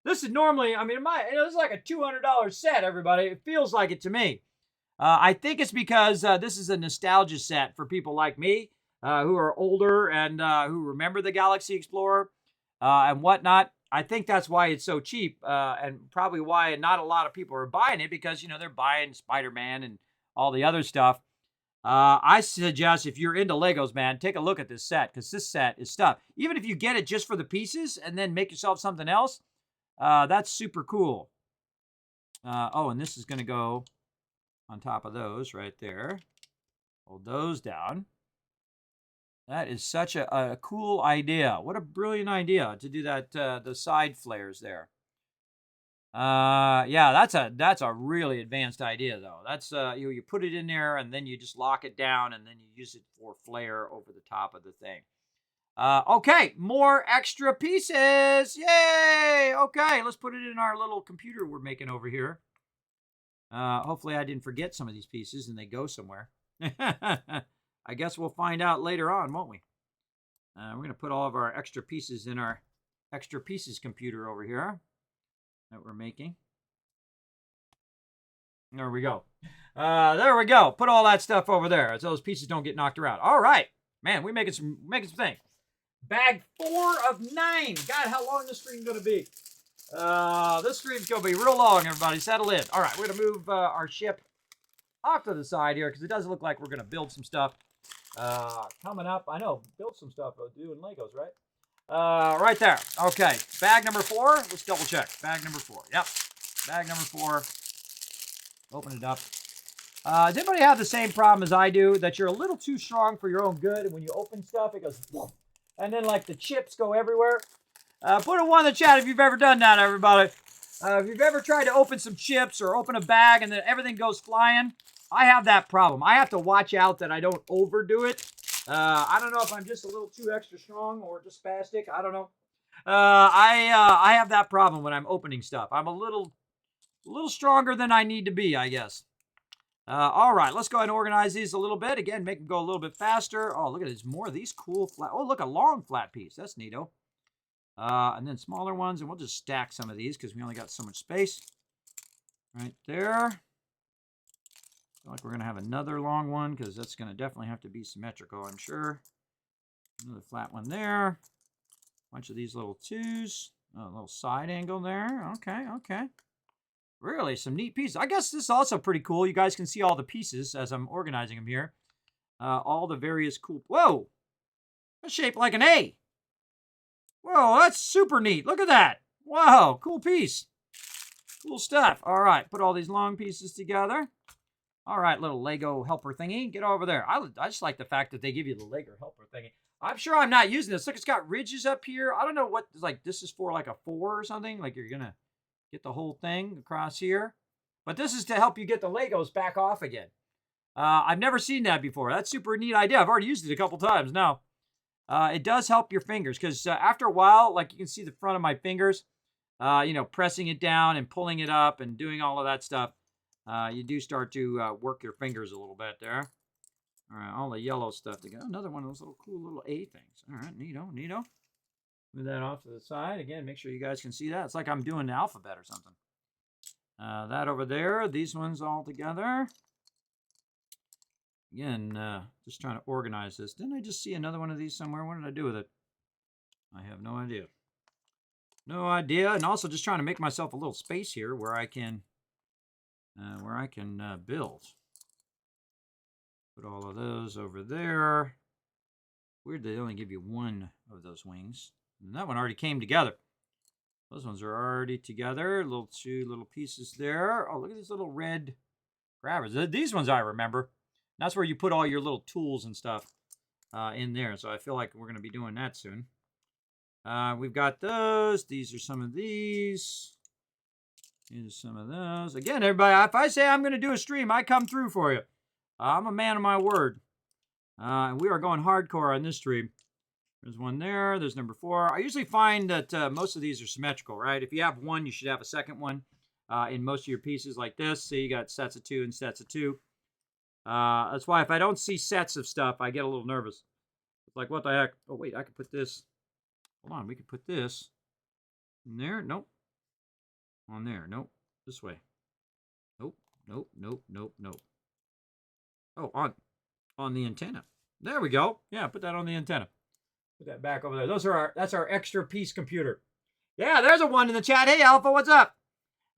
This is normally, I mean, it's like a $200 set, everybody. It feels like it to me. I think it's because this is a nostalgia set for people like me who are older and who remember the Galaxy Explorer and whatnot. I think that's why it's so cheap, and probably why not a lot of people are buying it, because, you know, they're buying Spider-Man and all the other stuff. I suggest, if you're into Legos, man, take a look at this set, because this set is stuff. Even if you get it just for the pieces and then make yourself something else, that's super cool. Oh, and this is going to go on top of those right there. Hold those down. That is such a cool idea. What a brilliant idea to do that, the side flares there. Yeah, that's a really advanced idea, though. That's you put it in there and then you just lock it down and then you use it for flare over the top of the thing. Okay, more extra pieces. Yay! Okay, let's put it in our little computer we're making over here. Hopefully I didn't forget some of these pieces and they go somewhere. I guess we'll find out later on, won't we? We're going to put all of our extra pieces in our extra pieces computer over here that we're making. There we go. There we go. Put all that stuff over there so those pieces don't get knocked around. All right. Man, we're making some things. Bag 4 of 9. God, how long this stream's going to be? This stream's going to be real long, everybody. Settle in. All right, we're going to move our ship off to the side here because it does look like we're going to build some stuff. Coming up, I know, build some stuff doing Legos, right? Right there. Okay, bag number 4. Let's double check. Bag number 4. Yep, bag number 4. Open it up. Does anybody have the same problem as I do, that you're a little too strong for your own good, and when you open stuff, it goes, whoop, and then like the chips go everywhere? Put a 1 in the chat if you've ever done that, everybody. If you've ever tried to open some chips or open a bag and then everything goes flying, I have that problem. I have to watch out that I don't overdo it. I don't know if I'm just a little too extra strong or just spastic. I don't know. I have that problem when I'm opening stuff. I'm a little stronger than I need to be, I guess. All right, let's go ahead and organize these a little bit. Again, make them go a little bit faster. Oh, look at this. More of these cool flat. Oh, look, a long flat piece. That's neato. And then smaller ones, and we'll just stack some of these because we only got so much space. Right there. Feel like we're going to have another long one because that's going to definitely have to be symmetrical, I'm sure. Another flat one there. Bunch of these little 2s. Oh, a little side angle there. Okay, okay. Really, some neat pieces. I guess this is also pretty cool. You guys can see all the pieces as I'm organizing them here. All the various cool... Whoa! That's shaped like an A. Whoa, that's super neat. Look at that. Wow, cool piece. Cool stuff. All right, put all these long pieces together. All right, little Lego helper thingy. Get over there. I just like the fact that they give you the Lego helper thingy. I'm sure I'm not using this. Look, it's got ridges up here. I don't know what, like, this is for like a 4 or something. Like you're going to get the whole thing across here. But this is to help you get the Legos back off again. I've never seen that before. That's a super neat idea. I've already used it a couple times now. It does help your fingers because after a while, like you can see the front of my fingers, you know, pressing it down and pulling it up and doing all of that stuff. You do start to work your fingers a little bit there. All right, all the yellow stuff together. Another one of those little cool little A things. All right, neato, neato. Move that off to the side. Again, make sure you guys can see that. It's like I'm doing the alphabet or something. That over there. These ones all together. Again, just trying to organize this. Didn't I just see another one of these somewhere? What did I do with it? I have no idea. No idea. And also just trying to make myself a little space here where I can build. Put all of those over there. Weird they only give you one of those wings. And that one already came together. Those ones are already together. Two little pieces there. Oh, look at these little red grabbers. These ones I remember. That's where you put all your little tools and stuff in there. So I feel like we're going to be doing that soon. We've got those. These are some of these. Here's some of those. Again, everybody, if I say I'm going to do a stream, I come through for you. I'm a man of my word. And we are going hardcore on this stream. There's one there. There's number 4. I usually find that most of these are symmetrical, right? If you have one, you should have a second one in most of your pieces like this. So you got sets of 2 and sets of 2. That's why if I don't see sets of stuff, I get a little nervous. It's like, what the heck? Oh, wait, I could put this. Hold on, we could put this in there. Nope. On there. Nope. This way. Nope. Nope. Nope. Nope. Nope. Oh, on the antenna. There we go. Yeah, put that on the antenna. Put that back over there. That's our extra piece computer. Yeah, there's a one in the chat. Hey, Alpha, what's up?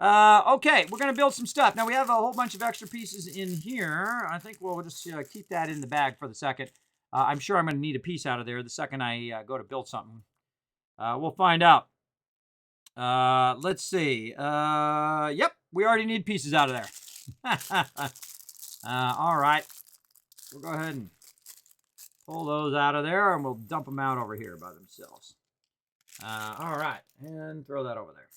Okay, we're going to build some stuff. Now, we have a whole bunch of extra pieces in here. I think we'll just keep that in the bag for the second. I'm sure I'm going to need a piece out of there the second I go to build something. We'll find out. Let's see. Yep, we already need pieces out of there. All right. We'll go ahead and pull those out of there, and we'll dump them out over here by themselves. All right, and throw that over there.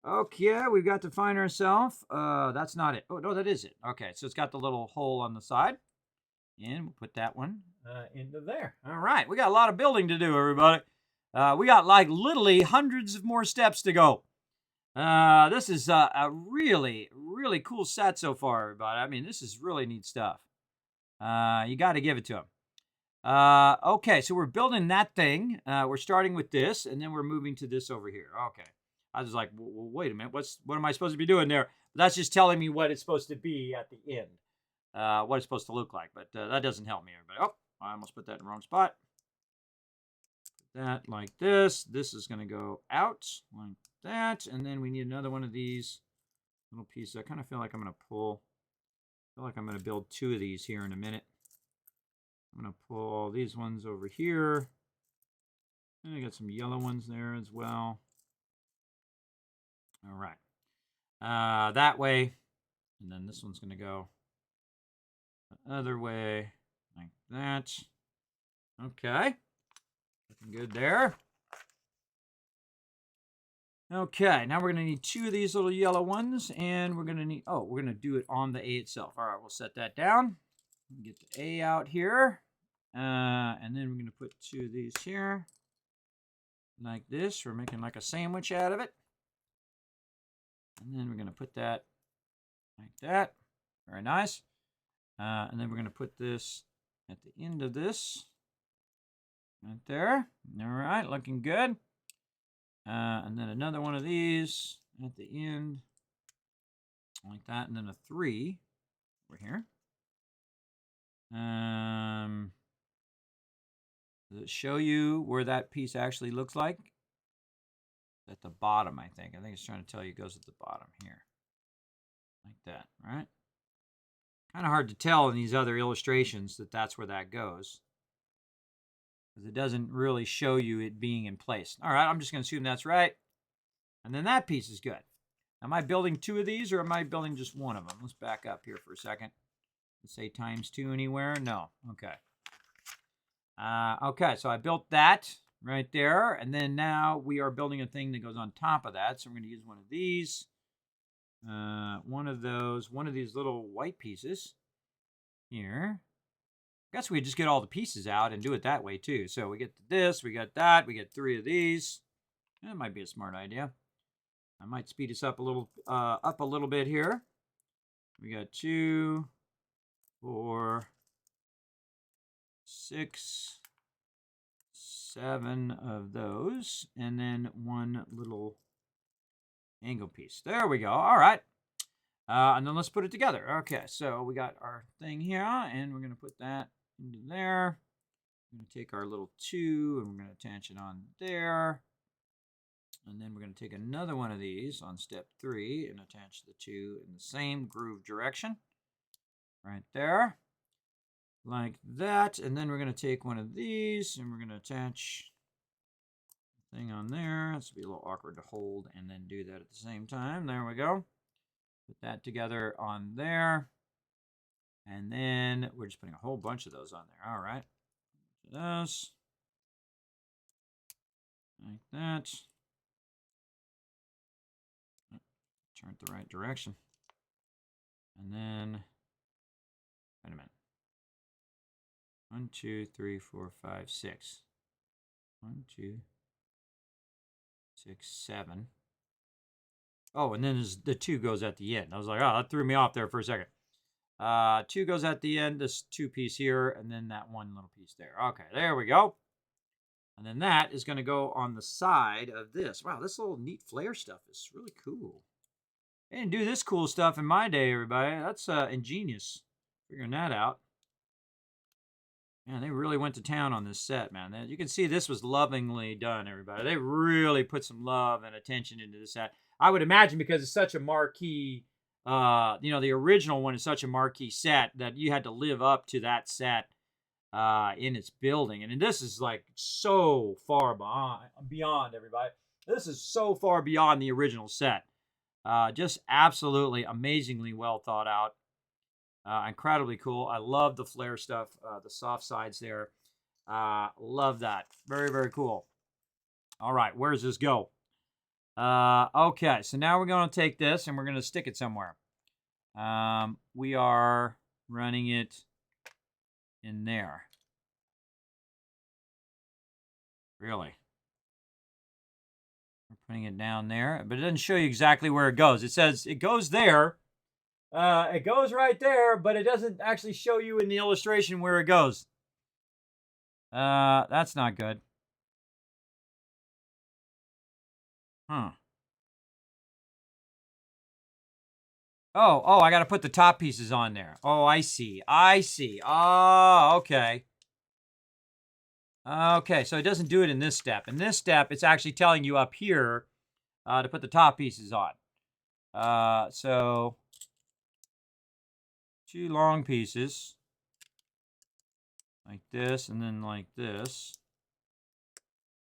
Okay, we've got to find ourselves. That's not it. Oh, no, that is it. Okay, so it's got the little hole on the side. And we'll put that one into there. All right, we got a lot of building to do, everybody. We got like literally hundreds of more steps to go. This is a really, really cool set so far, everybody. I mean, this is really neat stuff. You got to give it to them. Okay, so we're building that thing. We're starting with this, and then we're moving to this over here. Okay. I was like, well, wait a minute. What am I supposed to be doing there? That's just telling me what it's supposed to be at the end. What it's supposed to look like. But that doesn't help me, everybody. Oh, I almost put that in the wrong spot. Put that like this. This is going to go out like that. And then we need another one of these little pieces. I kind of feel like I'm going to pull. I feel like I'm going to build 2 of these here in a minute. I'm going to pull all these ones over here. And I got some yellow ones there as well. All right. That way. And then this one's going to go the other way like that. Okay. Looking good there. Okay. Now we're going to need 2 of these little yellow ones. And we're going to need, we're going to do it on the A itself. All right. We'll set that down. Get the A out here. And then we're going to put 2 of these here. Like this. We're making like a sandwich out of it. And then we're going to put that like that. Very nice. And then we're going to put this at the end of this. Right there. All right, looking good. And then another one of these at the end. Like that. And then a 3 over here. Does it show you where that piece actually looks like? At the bottom, I think. I think it's trying to tell you it goes at the bottom here. Like that, right? Kind of hard to tell in these other illustrations that that's where that goes. Because it doesn't really show you it being in place. All right, I'm just going to assume that's right. And then that piece is good. Am I building 2 of these or am I building just one of them? Let's back up here for a second. Let's say times 2 anywhere. No. Okay. Okay, so I built that right there. And then now we are building a thing that goes on top of that. So I'm going to use one of these. One of these little white pieces here. I guess we just get all the pieces out and do it that way too. So we get this, we got that, we get 3 of these. That might be a smart idea. I might speed us up a little bit here. We got 2, 4, 6, 7 of those, and then 1 little angle piece. There we go. All right. And then let's put it together. Okay, so we got our thing here, and we're going to put that into there. We're going to take our little 2, and we're going to attach it on there. And then we're going to take another one of these on step 3 and attach the 2 in the same groove direction. Right there. Like that. And then we're going to take one of these, and we're going to attach the thing on there. This will be a little awkward to hold and then do that at the same time. There we go. Put that together on there. And then we're just putting a whole bunch of those on there. All right. Those. Like that. Turn it the right direction. And then, wait a minute. 1, 2, 3, 4, 5, 6. 1, 2, 6, 7. Oh, and then the 2 goes at the end. I was like, oh, that threw me off there for a second. 2 goes at the end, this 2 piece here, and then that one little piece there. Okay, there we go. And then that is going to go on the side of this. Wow, this little neat flare stuff is really cool. They didn't do this cool stuff in my day, everybody. That's ingenious. Figuring that out. Man, they really went to town on this set, man. You can see this was lovingly done, everybody. They really put some love and attention into this set. I would imagine because it's such a marquee, the original one is such a marquee set that you had to live up to that set in its building. And this is like so far beyond, everybody. This is so far beyond the original set. Just absolutely amazingly well thought out. Incredibly cool. I love the flare stuff, the soft sides there. Love that. Very, very cool. All right, where does this go? Okay, so now we're going to take this and we're going to stick it somewhere. We are running it in there. Really? We're putting it down there, but it doesn't show you exactly where it goes. It says it goes there. It goes right there, but it doesn't actually show you in the illustration where it goes. That's not good. Huh. Oh, I got to put the top pieces on there. Oh, I see. Oh, okay. Okay, so it doesn't do it in this step. In this step, it's actually telling you up here to put the top pieces on. So 2 long pieces. Like this, and then like this.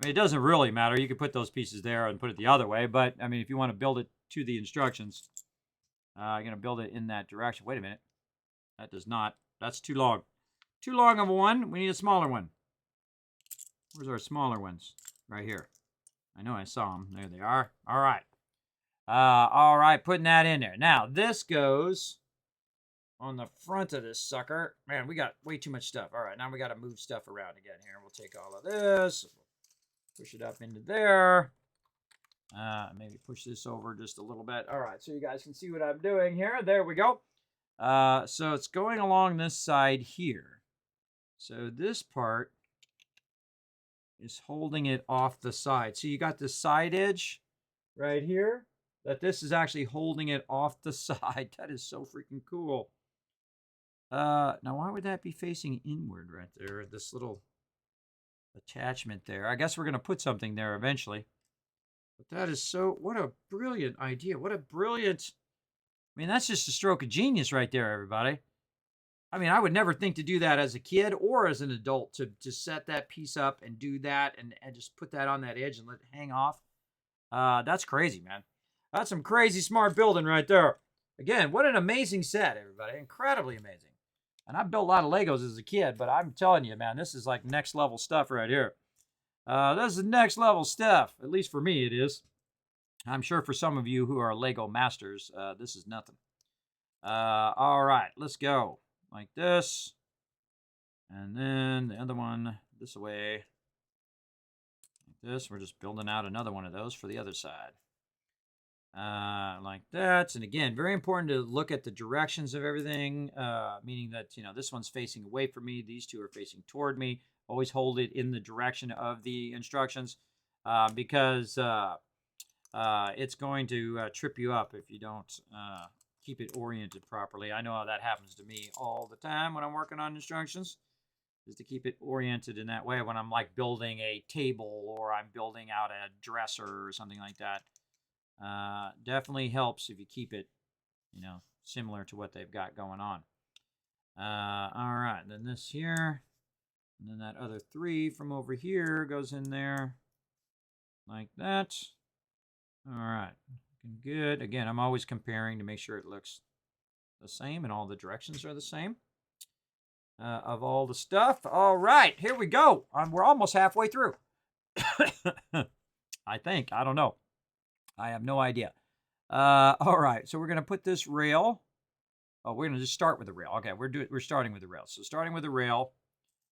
I mean, it doesn't really matter. You could put those pieces there and put it the other way. But, I mean, if you want to build it to the instructions, you're going to build it in that direction. Wait a minute. That does not. That's too long. Too long of a one. We need a smaller one. Where's our smaller ones? Right here. I know I saw them. There they are. All right. All right, putting that in there. Now, this goes on the front of this sucker. Man, we got way too much stuff. All right, now we got to move stuff around again here. We'll take all of this, push it up into there. Maybe push this over just a little bit. All right, so you guys can see what I'm doing here. There we go. So it's going along this side here. So this part is holding it off the side. So you got the side edge right here, that this is actually holding it off the side. That is so freaking cool. Now why would that be facing inward right there? This little attachment there. I guess we're going to put something there eventually. But that is so, what a brilliant idea. What a brilliant, I mean, that's just a stroke of genius right there, everybody. I mean, I would never think to do that as a kid or as an adult, to set that piece up and do that and just put that on that edge and let it hang off. That's crazy, man. That's some crazy smart building right there. Again, what an amazing set, everybody. Incredibly amazing. And I built a lot of Legos as a kid, but I'm telling you, man, this is like next level stuff right here. This is next level stuff. At least for me, it is. I'm sure for some of you who are Lego masters, this is nothing. All right, let's go. Like this. And then the other one this way. Like this. We're just building out another one of those for the other side. Like that. And again, very important to look at the directions of everything, meaning that, this one's facing away from me. These two are facing toward me. Always hold it in the direction of the instructions, because it's going to trip you up if you don't keep it oriented properly. I know how that happens to me all the time when I'm working on instructions, is to keep it oriented in that way when I'm like building a table or I'm building out a dresser or something like that. Definitely helps if you keep it, you know, similar to what they've got going on. All right, then this here, and then that other 3 from over here goes in there like that. All right, looking good. Again, I'm always comparing to make sure it looks the same and all the directions are the same of all the stuff. All right, here we go. We're almost halfway through. I think. I don't know. I have no idea. All right, so we're going to put this rail. Oh, we're going to just start with the rail. Okay, we're starting with the rail. So starting with the rail,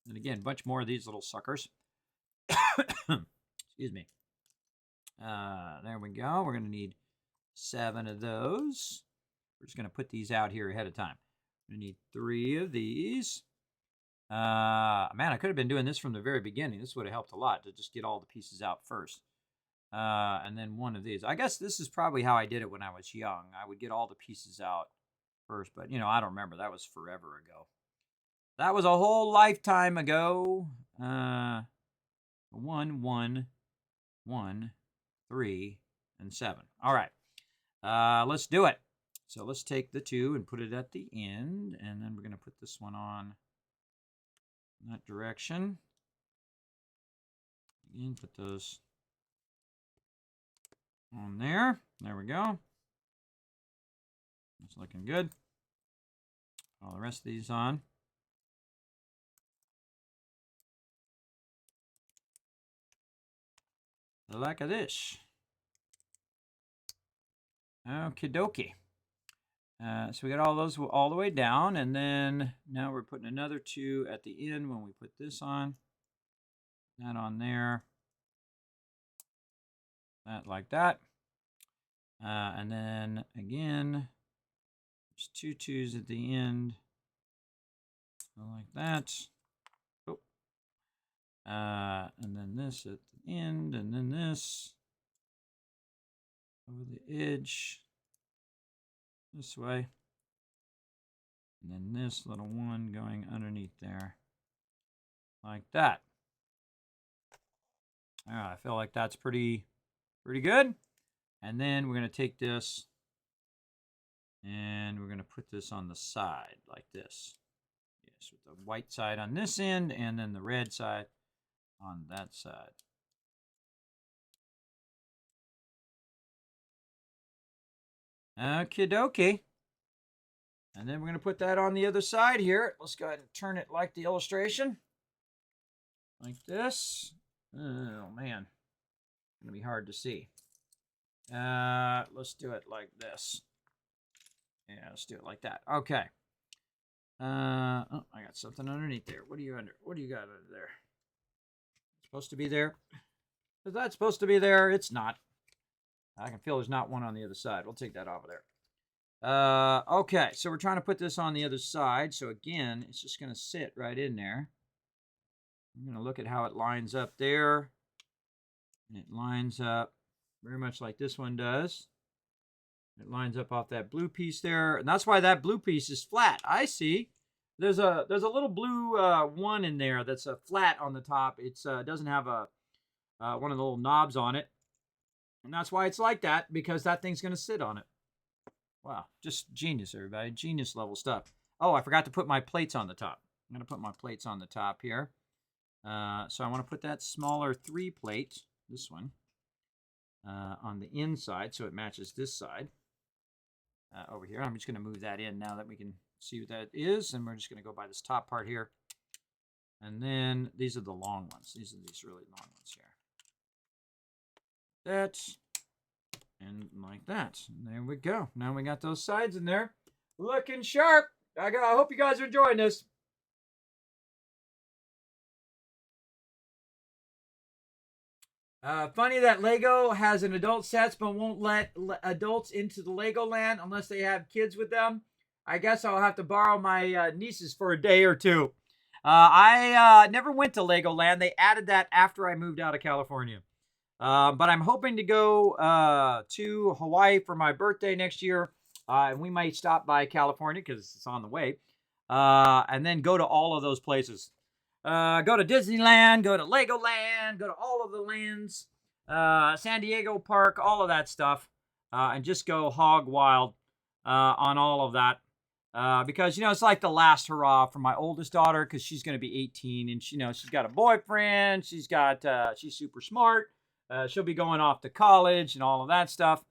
and again, a bunch more of these little suckers. Excuse me. There we go. We're going to need 7 of those. We're just going to put these out here ahead of time. We're going to need 3 of these. Man, I could have been doing this from the very beginning. This would have helped a lot to just get all the pieces out first. And then 1 of these. I guess this is probably how I did it when I was young. I would get all the pieces out first, but, you know, I don't remember. That was forever ago. That was a whole lifetime ago. 1, 1, 1, 3, and 7. All right. Let's do it. So let's take the 2 and put it at the end, and then we're going to put this one on in that direction. Again, put those on there. There we go. It's looking good. All the rest of these on. Like this. Okie dokie. So we got all those all the way down, and then now we're putting another 2 at the end when we put this on. That on there. That like that. And then again, there's 2 2s at the end. So like that. Oh. And then this at the end, and then this over the edge this way. And then this little one going underneath there like that. All right, I feel like that's pretty good. And then we're going to take this and we're going to put this on the side like this. Yes, with the white side on this end and then the red side on that side. Okie dokie. And then we're going to put that on the other side here. Let's go ahead and turn it like the illustration. Like this. Oh, man. It's going to be hard to see. Let's do it like this. Yeah, let's do it like that. Okay. Oh, I got something underneath there. What do you got under there? It's supposed to be there. Is that supposed to be there? It's not. I can feel there's not one on the other side. We'll take that off of there. Okay, so we're trying to put this on the other side. So again, it's just going to sit right in there. I'm going to look at how it lines up there. And it lines up very much like this one does. It lines up off that blue piece there. And that's why that blue piece is flat. I see. There's a little blue one in there that's flat on the top. It doesn't have one of the little knobs on it. And that's why it's like that, because that thing's going to sit on it. Wow, just genius, everybody. Genius level stuff. Oh, I forgot to put my plates on the top. I'm going to put my plates on the top here. So I want to put that smaller 3 plate, this one, on the inside so it matches this side over here. I'm just going to move that in now that we can see what that is. And we're just going to go by this top part here. And then these are the long ones. These are these really long ones here. That. And like that. And there we go. Now we got those sides in there. Looking sharp. I hope you guys are enjoying this. Funny that Lego has an adult sets but won't let adults into the Lego land unless they have kids with them. I guess I'll have to borrow my nieces for a day or two. I never went to Legoland. They added that after I moved out of California. But I'm hoping to go to Hawaii for my birthday next year. and we might stop by California because it's on the way, and then go to all of those places. Go to Disneyland, go to Legoland, go to all of the lands, San Diego Park, all of that stuff, and just go hog wild on all of that. Because it's like the last hurrah for my oldest daughter because she's going to be 18 and she's got a boyfriend. She's super smart. She'll be going off to college and all of that stuff.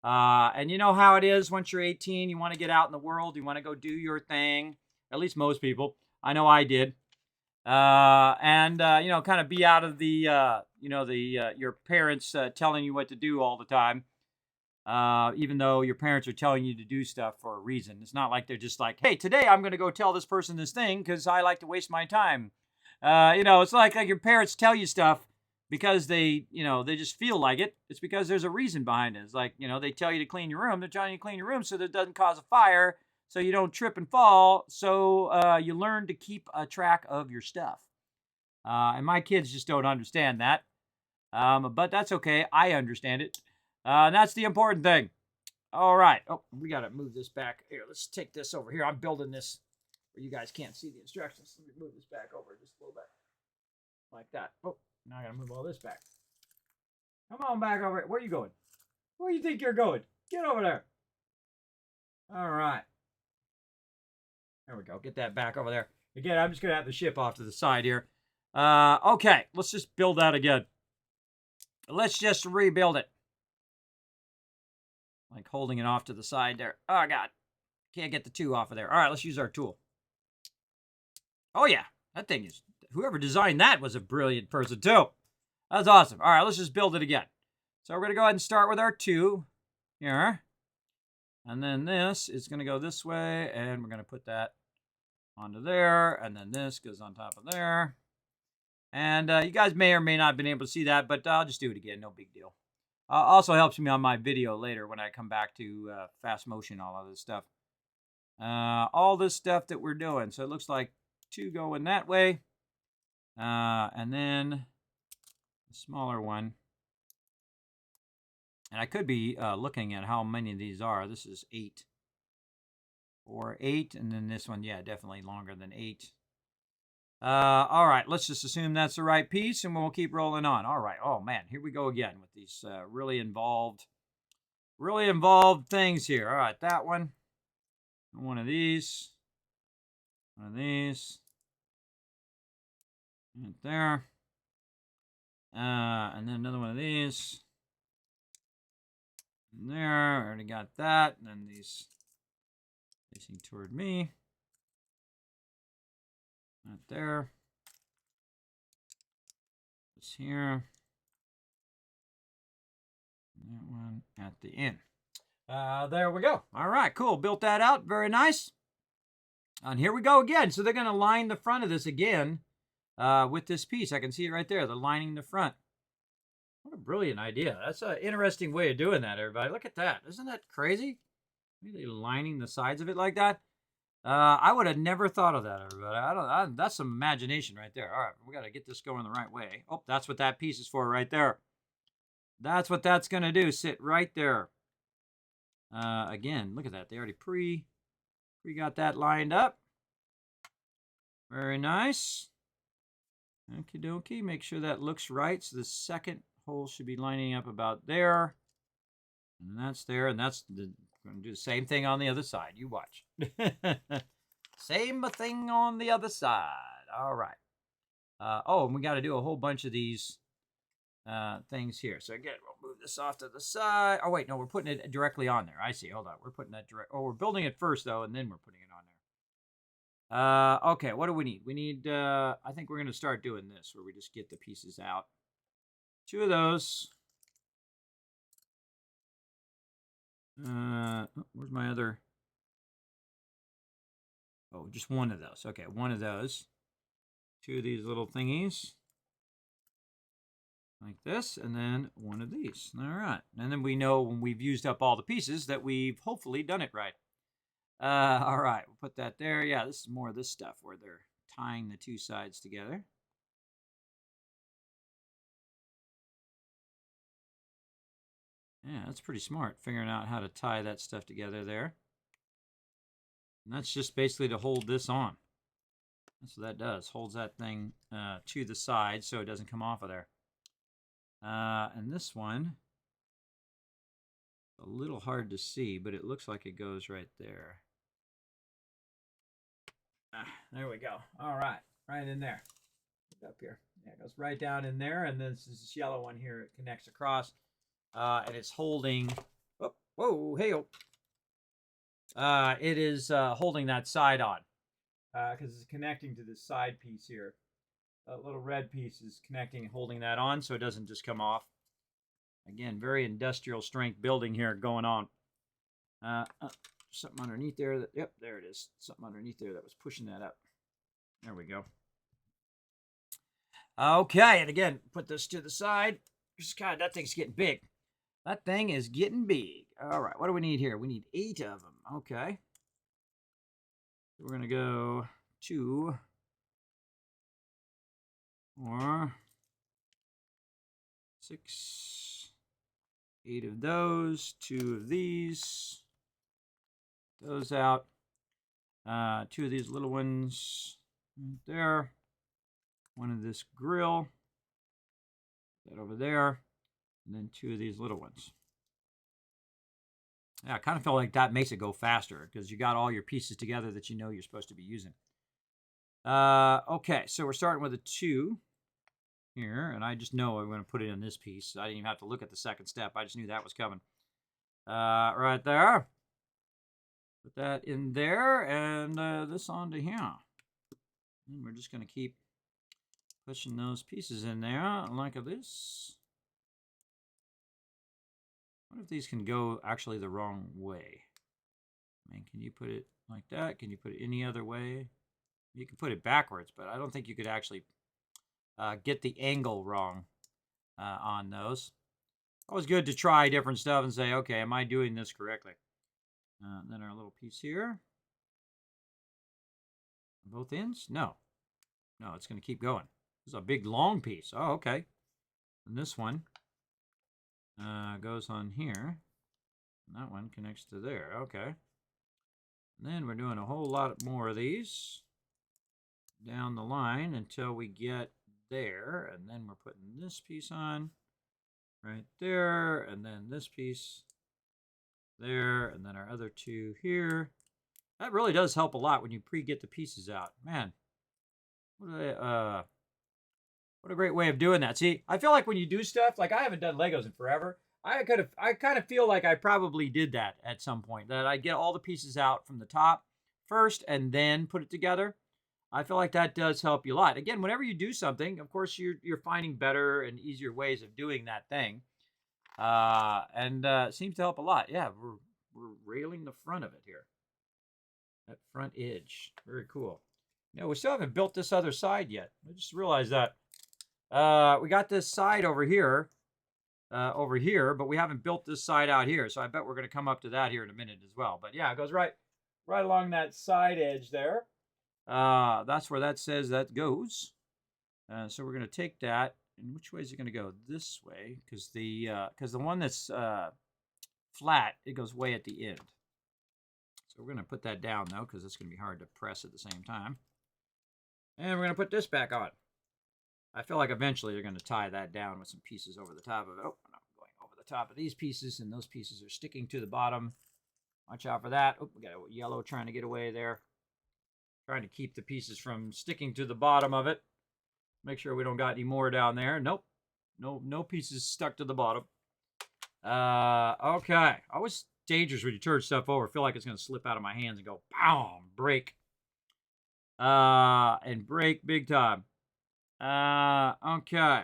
And you know how it is once you're 18, you want to get out in the world. You want to go do your thing. At least most people. I know I did. And kind of be out of the your parents telling you what to do all the time. Even though your parents are telling you to do stuff for a reason. It's not like they're just like, hey, today I'm going to go tell this person this thing because I like to waste my time. It's like your parents tell you stuff because they just feel like it. It's because there's a reason behind it. It's like, they tell you to clean your room. They're telling you to clean your room so that it doesn't cause a fire, so you don't trip and fall. So you learn to keep a track of your stuff. And my kids just don't understand that. But that's okay. I understand it. And that's the important thing. All right. Oh, we got to move this back. Here, let's take this over here. I'm building this where you guys can't see the instructions. Let me move this back over just a little bit. Like that. Oh, now I got to move all this back. Come on back over here. Where are you going? Where do you think you're going? Get over there. All right. There we go. Get that back over there. Again, I'm just going to have the ship off to the side here. Okay. Let's just build that again. Let's just rebuild it. Like holding it off to the side there. Oh, God. Can't get the 2 off of there. All right, let's use our tool. Oh, yeah. That thing is... Whoever designed that was a brilliant person, too. That's awesome. All right, let's just build it again. So we're going to go ahead and start with our 2 here. And then this is going to go this way. And we're going to put that onto there. And then this goes on top of there. And you guys may or may not have been able to see that, but I'll just do it again. No big deal. Also helps me on my video later when I come back to fast motion, all of this stuff. All this stuff that we're doing. So it looks like 2 going that way. And then the smaller one. And I could be looking at how many of these are. This is 8. Or 8. And then this one, yeah, definitely longer than 8. All right, let's just assume that's the right piece, and we'll keep rolling on. All right. Oh, man, here we go again with these really involved things here. All right, that one. One of these. One of these. Right there. And then another one of these. And there. I already got that. And then these facing toward me. Right there. This here. And that one at the end. There we go. All right, cool. Built that out. Very nice. And here we go again. So they're going to line the front of this again with this piece. I can see it right there. They're lining the front. What a brilliant idea. That's an interesting way of doing that, everybody. Look at that. Isn't that crazy? Really lining the sides of it like that? I would have never thought of that, everybody. That's some imagination right there. All right, we got to get this going the right way. Oh, that's what that piece is for right there. That's what that's going to do. Sit right there. Again, look at that. They already pre got that lined up. Very nice. Okie dokie. Make sure that looks right. So the second hole should be lining up about there. And that's there. And that's the... We're going to do the same thing on the other side. You watch. Same thing on the other side. All right. And we got to do a whole bunch of these things here. So again, we'll move this off to the side. Oh, wait. No, we're putting it directly on there. I see. Hold on. We're putting that direct. Oh, we're building it first, though, and then we're putting it on there. Okay. What do we need? We need, I think we're going to start doing this where we just get the pieces out. 2 of those. Where's my other? Oh, just 1 of those. Okay, 1 of those. 2 of these little thingies. Like this, and then 1 of these. All right. And then we know when we've used up all the pieces that we've hopefully done it right. All right, we'll put that there. Yeah, this is more of this stuff where they're tying the 2 sides together. Yeah, that's pretty smart, figuring out how to tie that stuff together there. And that's just basically to hold this on. That's what that does. Holds that thing to the side so it doesn't come off of there. And this one, a little hard to see, but it looks like it goes right there. There we go. All right, right in there. Up here. Yeah, it goes right down in there, and then this yellow one here, it connects across, and it's holding. Oh, whoa, hey, it is holding that side on because it's connecting to this side piece here. That little red piece is connecting and holding that on so it doesn't just come off. Again, very industrial strength building here going on. Something underneath there. Yep, there it is. Something underneath there that was pushing that up. There we go. Okay, and again, put this to the side. Just kind of, that thing's getting big. That thing is getting big. All right, what do we need here? We need 8 of them. Okay. We're going to go 2, 4, 6, 8 of those, 2 of these. Those out. 2 of these little ones right there. 1 of this grill. That over there. And then 2 of these little ones. Yeah, I kind of feel like that makes it go faster because you got all your pieces together that you know you're supposed to be using. Okay, so we're starting with a 2 here, and I just know I'm going to put it in this piece. I didn't even have to look at the second step. I just knew that was coming. Right there. Put that in there, and this onto here. And we're just going to keep pushing those pieces in there like this. What if these can go actually the wrong way? I mean, can you put it like that? Can you put it any other way? You can put it backwards, but I don't think you could actually get the angle wrong on those. Always good to try different stuff and say, okay, am I doing this correctly? Then our little piece here. Both ends? No. No, it's going to keep going. This is a big, long piece. Oh, okay. And this one goes on here. And that one connects to there. Okay. And then we're doing a whole lot more of these down the line until we get there. And then we're putting this piece on right there. And then this piece there. And then our other 2 here. That really does help a lot when you pre-get the pieces out. Man, what a great way of doing that. See, I feel like when you do stuff, like I haven't done Legos in forever. I kind of feel like I probably did that at some point, that I get all the pieces out from the top first and then put it together. I feel like that does help you a lot. Again, whenever you do something, of course, you're finding better and easier ways of doing that thing. And it seems to help a lot. Yeah, we're railing the front of it here. That front edge. Very cool. We still haven't built this other side yet. I just realized that. We got this side over here, but we haven't built this side out here. So I bet we're going to come up to that here in a minute as well. But yeah, it goes right along that side edge there. That's where that says that goes. So we're going to take that. And which way is it going to go? This way, because the one that's flat, it goes way at the end. So we're going to put that down, though, because it's going to be hard to press at the same time. And we're going to put this back on. I feel like eventually they're going to tie that down with some pieces over the top of it. Oh, I'm going over the top of these pieces, and those pieces are sticking to the bottom. Watch out for that. Oh, we got a yellow trying to get away there. Trying to keep the pieces from sticking to the bottom of it. Make sure we don't got any more down there. Nope. No pieces stuck to the bottom. Okay. Always dangerous when you turn stuff over. I feel like it's going to slip out of my hands and go, boom, break. And break big time. Okay.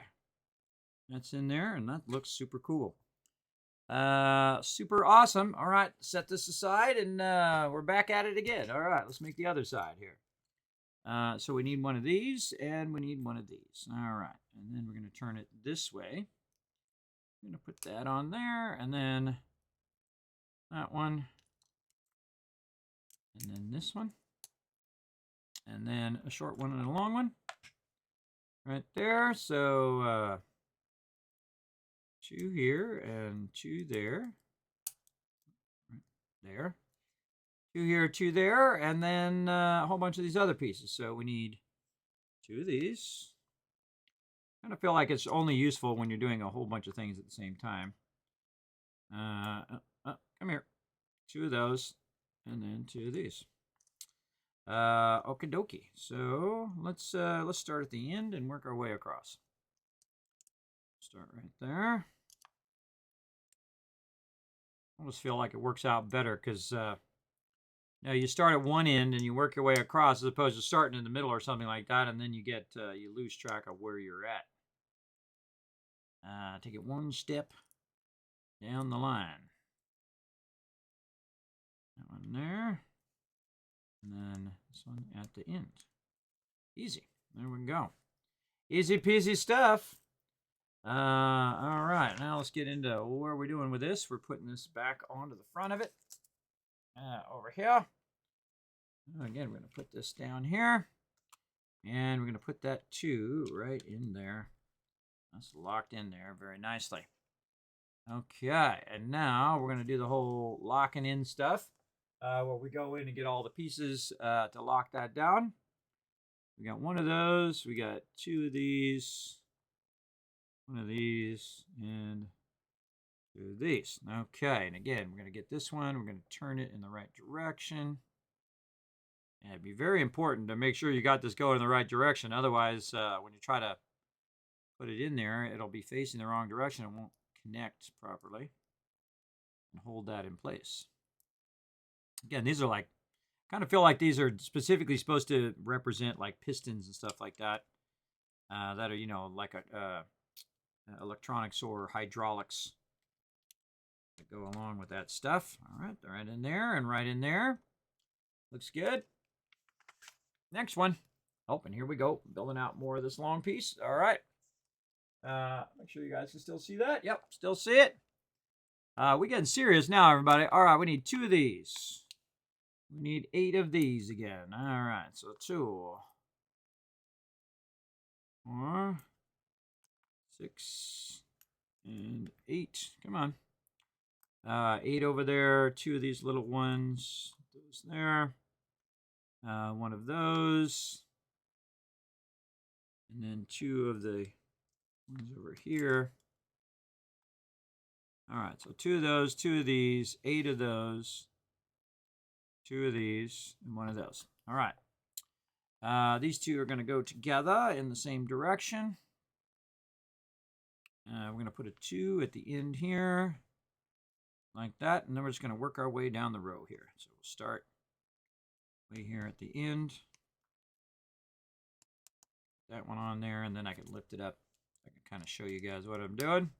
That's in there, and that looks super cool. Super awesome. All right, set this aside, and we're back at it again. All right, let's make the other side here. So we need one of these, and we need one of these. All right, and then we're going to turn it this way. I'm going to put that on there, and then that one, and then this one, and then a short one and a long one right there. So 2 here and 2 there. There. 2 here, 2 there, and then a whole bunch of these other pieces. So we need 2 of these. I kind of feel like it's only useful when you're doing a whole bunch of things at the same time. Come here. 2 of those, and then 2 of these. Okie dokie. So let's start at the end and work our way across. Start right there. I almost feel like it works out better because now you start at one end and you work your way across as opposed to starting in the middle or something like that, and then you get you lose track of where you're at. Take it one step down the line. That one there. And then this one at the end. Easy. There we go. Easy peasy stuff. All right. Now let's get into what are we doing with this. We're putting this back onto the front of it. Over here. Again, we're going to put this down here. And we're going to put that 2 right in there. That's locked in there very nicely. Okay. And now we're going to do the whole locking in stuff. Where we go in and get all the pieces to lock that down. We got 1 of those. We got 2 of these. 1 of these. And 2 of these. Okay. And again, we're going to get this one. We're going to turn it in the right direction. And it'd be very important to make sure you got this going in the right direction. Otherwise, when you try to put it in there, it'll be facing the wrong direction. It won't connect properly. And hold that in place. Again, these are like, kind of feel like these are specifically supposed to represent like pistons and stuff like that. That are, you know, like electronics or hydraulics that go along with that stuff. All right, right in there and right in there. Looks good. Next one. Oh, and here we go. Building out more of this long piece. All right. Make sure you guys can still see that. Yep, still see it. We're getting serious now, everybody. All right, we need 2 of these. We need 8 of these again. All right, so 2, 4, 6, and 8. Come on. 8 over there. 2 of these little ones. Those there. 1 of those. And then 2 of the ones over here. All right, so 2 of those, 2 of these, 8 of those, 2 of these, and 1 of those. All right. These 2 are going to go together in the same direction. We're going to put a 2 at the end here, like that, and then we're just going to work our way down the row here. So we'll start way here at the end. That one on there, and then I can lift it up. I can kind of show you guys what I'm doing.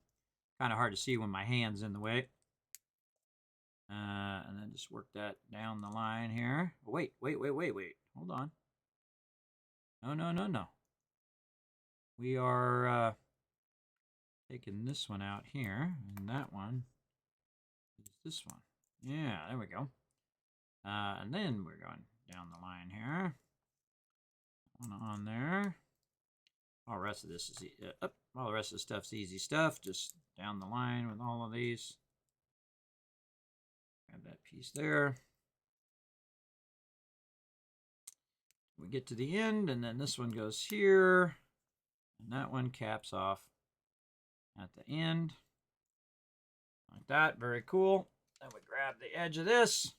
Kind of hard to see when my hand's in the way. And then just work that down the line here. Wait. Hold on. No. We are taking this one out here, and that one is this one. Yeah, there we go. And then we're going down the line here. One on there. All the rest of this is all the rest of the stuff's easy stuff. Just down the line with all of these. Grab that piece there. We get to the end, and then this one goes here, and that one caps off at the end, like that. Very cool. Then we grab the edge of this.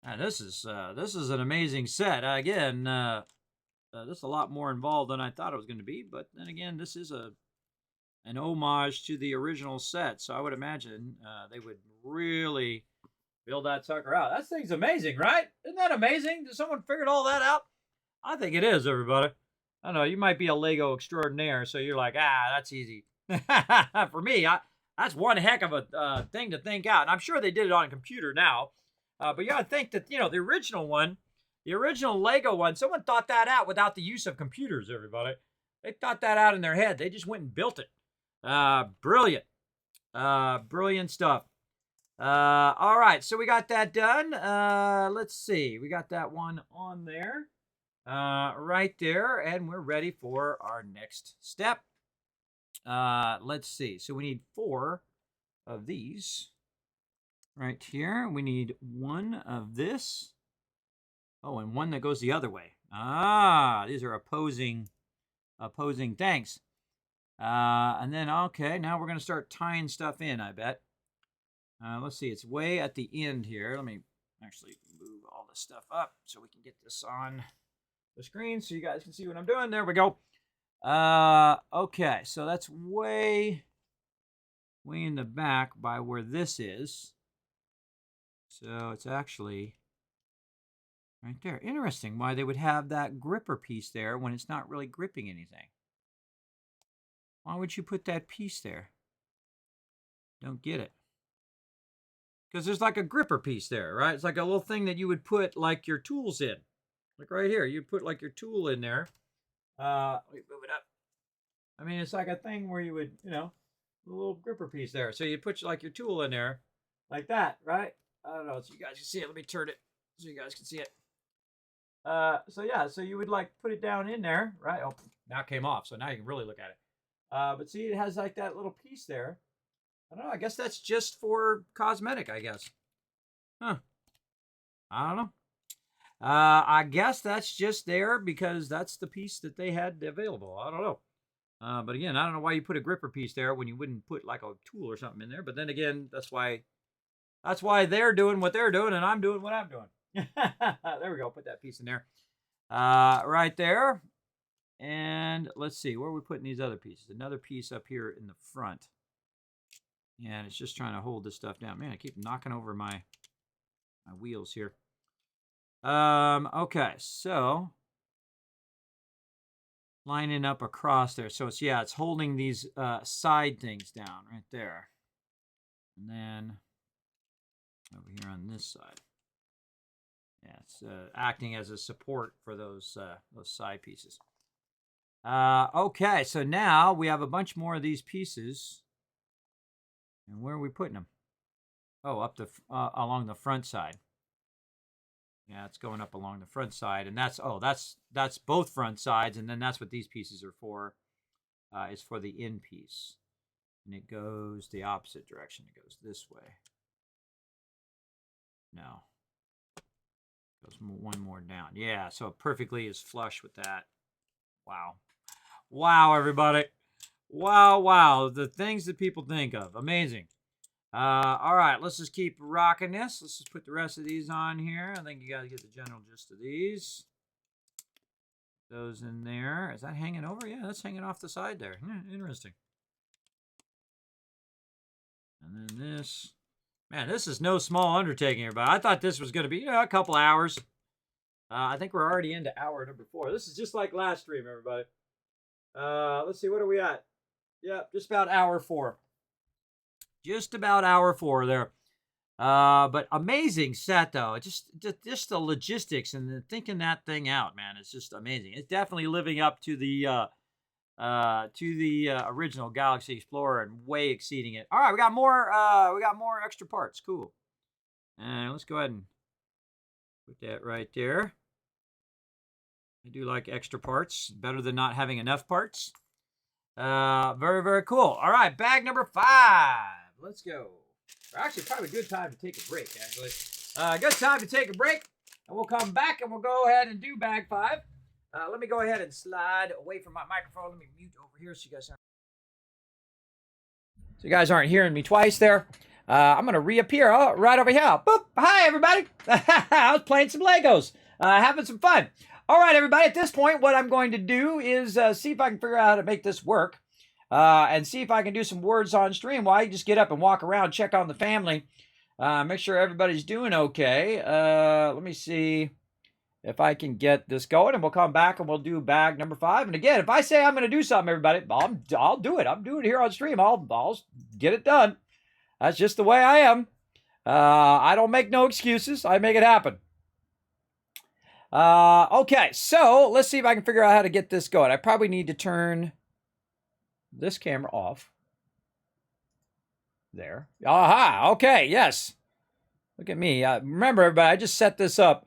And this is an amazing set. Again, this is a lot more involved than I thought it was going to be, but then again, this is an homage to the original set, so I would imagine they would really build that sucker out. That thing's amazing, right? Isn't that amazing? Did someone figure all that out? I think it is, everybody. I don't know, you might be a Lego extraordinaire, so you're like, that's easy. For me, that's one heck of a thing to think out. And I'm sure they did it on a computer now. But you gotta think that, the original one, the original Lego one, someone thought that out without the use of computers, everybody. They thought that out in their head. They just went and built it. Brilliant. Brilliant stuff. All right, so we got that done. Let's see. We got that one on there. Right there, and we're ready for our next step. let's see. So we need 4 of these right here. We need 1 of this. Oh, and 1 that goes the other way. Ah, these are opposing things. And then, okay, now we're going to start tying stuff in, I bet. Let's see, it's way at the end here. Let me actually move all this stuff up so we can get this on the screen so you guys can see what I'm doing. There we go. Okay, so that's way in the back by where this is. So it's actually right there. Interesting why they would have that gripper piece there when it's not really gripping anything. Why would you put that piece there? Don't get it. Because there's like a gripper piece there, right? It's like a little thing that you would put like your tools in. Like right here, you put like your tool in there. Let me move it up. I mean, it's like a thing where you would, you know, a little gripper piece there. So you put like your tool in there like that, right? I don't know, so you guys can see it. Let me turn it so you guys can see it. So yeah, so you would like put it down in there, right? Oh, now it came off, so now you can really look at it. But see, it has like that little piece there. I don't know, I guess that's just for cosmetic, I guess. Huh. I don't know. I guess that's just there because that's the piece that they had available. I don't know. But again, I don't know why you put a gripper piece there when you wouldn't put like a tool or something in there. But then again, that's why they're doing what they're doing and I'm doing what I'm doing. There we go. Put that piece in there. Right there. And let's see, where are we putting these other pieces? Another piece up here in the front. And it's just trying to hold this stuff down. Man, I keep knocking over my wheels here. Okay, so lining up across there. So it's, yeah, it's holding these side things down right there. And then over here on this side. Yeah, it's acting as a support for those side pieces. Okay, so now we have a bunch more of these pieces. And where are we putting them? Oh, up the along the front side. Yeah, it's going up along the front side, and that's both front sides, and then that's what these pieces are for. Is for the end piece, and it goes the opposite direction. It goes this way. No, it goes 1 more down. Yeah, so it perfectly is flush with that. Wow, wow, everybody. Wow, the things that people think of. Amazing. All right, let's just keep rocking this. Let's just put the rest of these on here. I think you guys get the general gist of these. Those in there. Is that hanging over? Yeah, that's hanging off the side there. Interesting. And then this. Man, this is no small undertaking, everybody. I thought this was going to be a couple hours. I think we're already into hour number 4. This is just like last stream, everybody. Let's see, what are we at? Yeah, just about hour 4. Just about hour 4 there. But amazing set, though. Just the logistics and thinking that thing out, man. It's just amazing. It's definitely living up to the original Galaxy Explorer and way exceeding it. All right, we got more extra parts. Cool. And let's go ahead and put that right there. I do like extra parts. Better than not having enough parts. Very, very cool. All right, bag number 5. Let's go. Actually, probably a good time to take a break, actually. Good time to take a break. And we'll come back and we'll go ahead and do bag 5. Let me go ahead and slide away from my microphone. Let me mute over here so you guys aren't hearing me twice there. I'm going to reappear right over here. Boop. Hi, everybody. I was playing some Legos. Having some fun. All right, everybody. At this point, what I'm going to do is see if I can figure out how to make this work. And see if I can do some words on stream while you just get up and walk around, check on the family. Make sure everybody's doing okay. Let me see if I can get this going, and we'll come back and we'll do bag number 5. And again, if I say I'm going to do something, everybody, I'll do it. I'm doing it here on stream. I'll get it done. That's just the way I am. I don't make no excuses. I make it happen. Okay, so let's see if I can figure out how to get this going. I probably need to turn this camera off. There. Aha, okay, yes. Look at me. Remember, everybody, I just set this up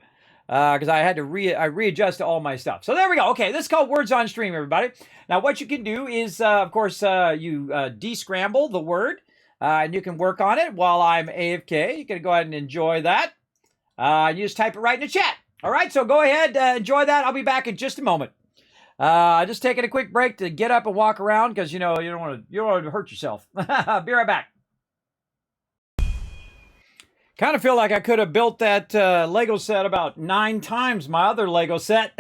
because I had to readjust all my stuff. So there we go. Okay, this is called Words on Stream, everybody. Now, what you can do is, of course, you descramble the word, and you can work on it while I'm AFK. You can go ahead and enjoy that. You just type it right in the chat. All right, so go ahead, enjoy that. I'll be back in just a moment. Just taking a quick break to get up and walk around because you don't want to hurt yourself. Be right back. Kind of feel like I could have built that Lego set about 9 times my other Lego set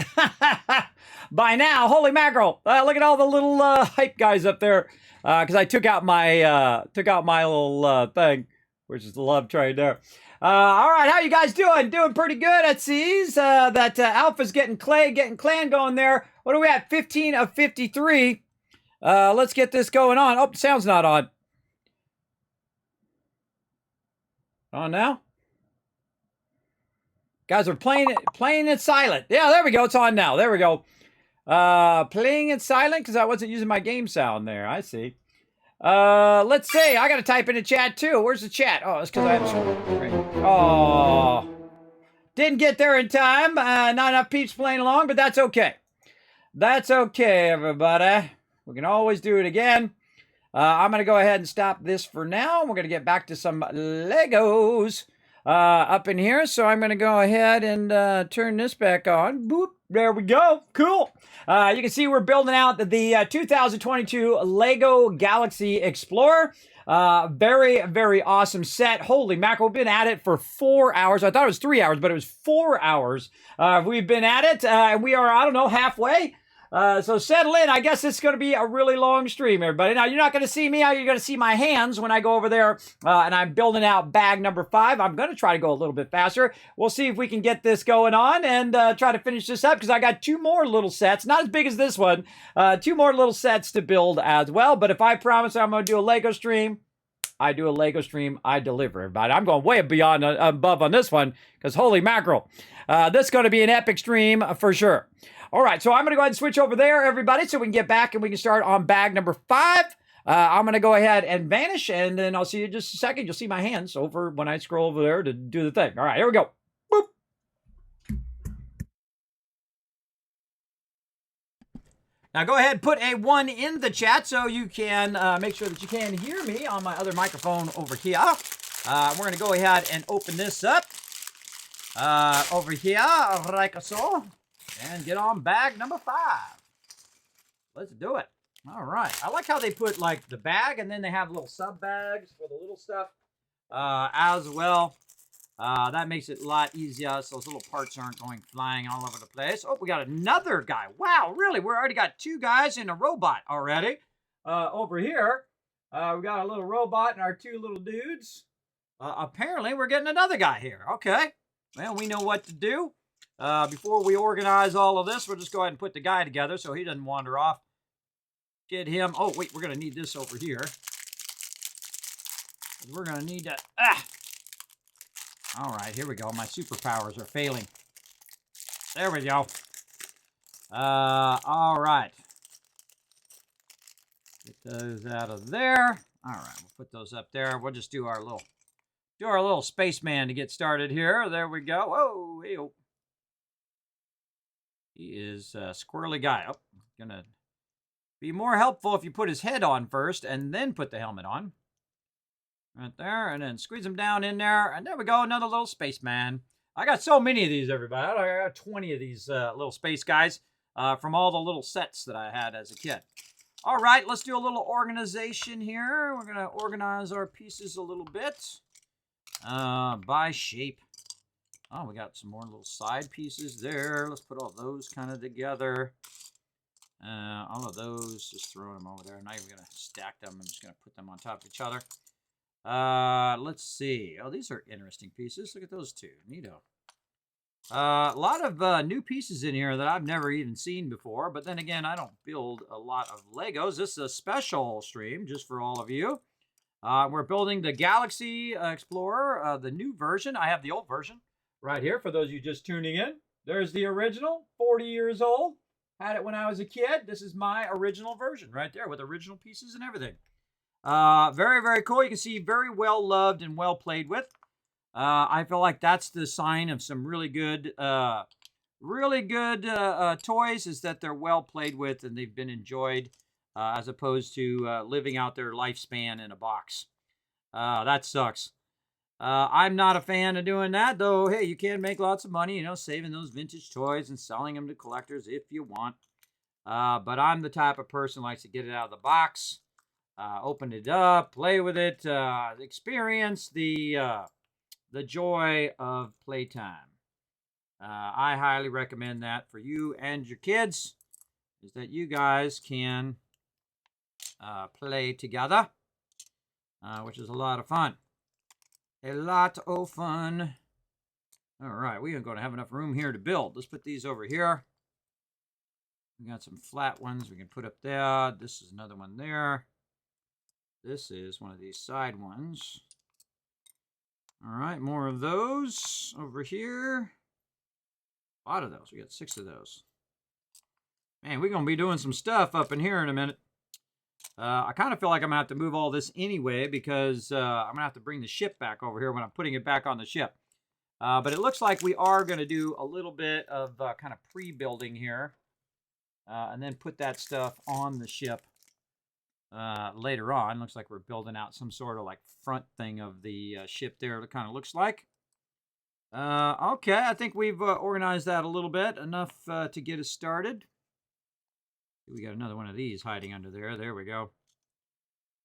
by now. Holy mackerel! Look at all the little hype guys up there. Because I took out my little thing, which is the love train there. All right, how you guys doing? Doing pretty good. It sees that Alpha's getting clan going there. What are we at? 15 of 53. Let's get this going on. Oh, sound's not on. On now? Guys are playing it silent. Yeah, there we go. It's on now. There we go. Playing it silent because I wasn't using my game sound there. I see. Let's see. I got to type in the chat too. Where's the chat? Oh, it's because I have. Oh, didn't get there in time. Not enough peeps playing along, but that's okay. That's okay, everybody. We can always do it again. I'm going to go ahead and stop this for now. We're going to get back to some Legos up in here. So I'm going to go ahead and turn this back on. Boop. There we go. Cool. You can see we're building out the 2022 Lego Galaxy Explorer. Very, very awesome set. Holy mackerel. We've been at it for 4 hours. I thought it was 3 hours, but it was 4 hours. We've been at it. And we are, I don't know, halfway. So settle in. I guess it's going to be a really long stream, everybody. Now, you're not going to see me. You're going to see my hands when I go over there and I'm building out bag number 5. I'm going to try to go a little bit faster. We'll see if we can get this going on and try to finish this up because I got 2 more little sets. Not as big as this one. 2 more little sets to build as well. But if I promise I'm going to do a Lego stream, I do a Lego stream. I deliver, everybody. I'm going way beyond above on this one because holy mackerel. This is going to be an epic stream for sure. All right, so I'm going to go ahead and switch over there, everybody, so we can get back and we can start on bag number 5. I'm going to go ahead and vanish, and then I'll see you in just a second. You'll see my hands over when I scroll over there to do the thing. All right, here we go. Boop. Now go ahead and put a 1 in the chat so you can make sure that you can hear me on my other microphone over here. We're going to go ahead and open this up over here, like so. And get on bag number 5. Let's do it. All right. I like how they put like the bag and then they have little sub bags for the little stuff as well. That makes it a lot easier so those little parts aren't going flying all over the place. Oh, we got another guy. Wow, really? We already got 2 guys and a robot already. Over here, we got a little robot and our 2 little dudes. Apparently, we're getting another guy here. Okay. Well, we know what to do. Before we organize all of this, we'll just go ahead and put the guy together so he doesn't wander off. Get him. Oh, wait, we're going to need this over here. We're going to need to... All right, here we go. My superpowers are failing. There we go. All right. Get those out of there. All right, we'll put those up there. We'll just do our little spaceman to get started here. There we go. Whoa, hey-oh. He is a squirrely guy. Oh, gonna be more helpful if you put his head on first and then put the helmet on. Right there, and then squeeze him down in there. And there we go, another little spaceman. I got so many of these, everybody. I got 20 of these little space guys from all the little sets that I had as a kid. All right, let's do a little organization here. We're going to organize our pieces a little bit by shape. Oh, we got some more little side pieces there. Let's put all those kind of together. All of those, just throwing them over there. Not even going to stack them. I'm just going to put them on top of each other. Let's see. Oh, these are interesting pieces. Look at those 2. Neato. A lot of new pieces in here that I've never even seen before. But then again, I don't build a lot of Legos. This is a special stream just for all of you. We're building the Galaxy Explorer, the new version. I have the old version right here for those of you just tuning in. There's the original, 40 years old. Had it when I was a kid. This is my original version right there with original pieces and everything. Very, very cool. You can see very well loved and well played with. I feel like that's the sign of some really good toys, is that they're well played with and they've been enjoyed, as opposed to living out their lifespan in a box. That sucks. I'm not a fan of doing that, though. Hey, you can make lots of money, saving those vintage toys and selling them to collectors if you want. But I'm the type of person who likes to get it out of the box, open it up, play with it, experience the joy of playtime. I highly recommend that for you and your kids, is that you guys can play together, which is a lot of fun. A lot of fun. All right, we are going to have enough room here to build. Let's put these over here. We got some flat ones we can put up there. This is another one there. This is one of these side ones. All right, more of those over here. A lot of those. We got 6 of those. Man, we're going to be doing some stuff up in here in a minute. I kind of feel like I'm going to have to move all this anyway, because I'm going to have to bring the ship back over here when I'm putting it back on the ship. But it looks like we are going to do a little bit of kind of pre-building here. And then put that stuff on the ship later on. Looks like we're building out some sort of like front thing of the ship there. It kind of looks like. Okay, I think we've organized that a little bit. Enough to get us started. We got another one of these hiding under there. There we go.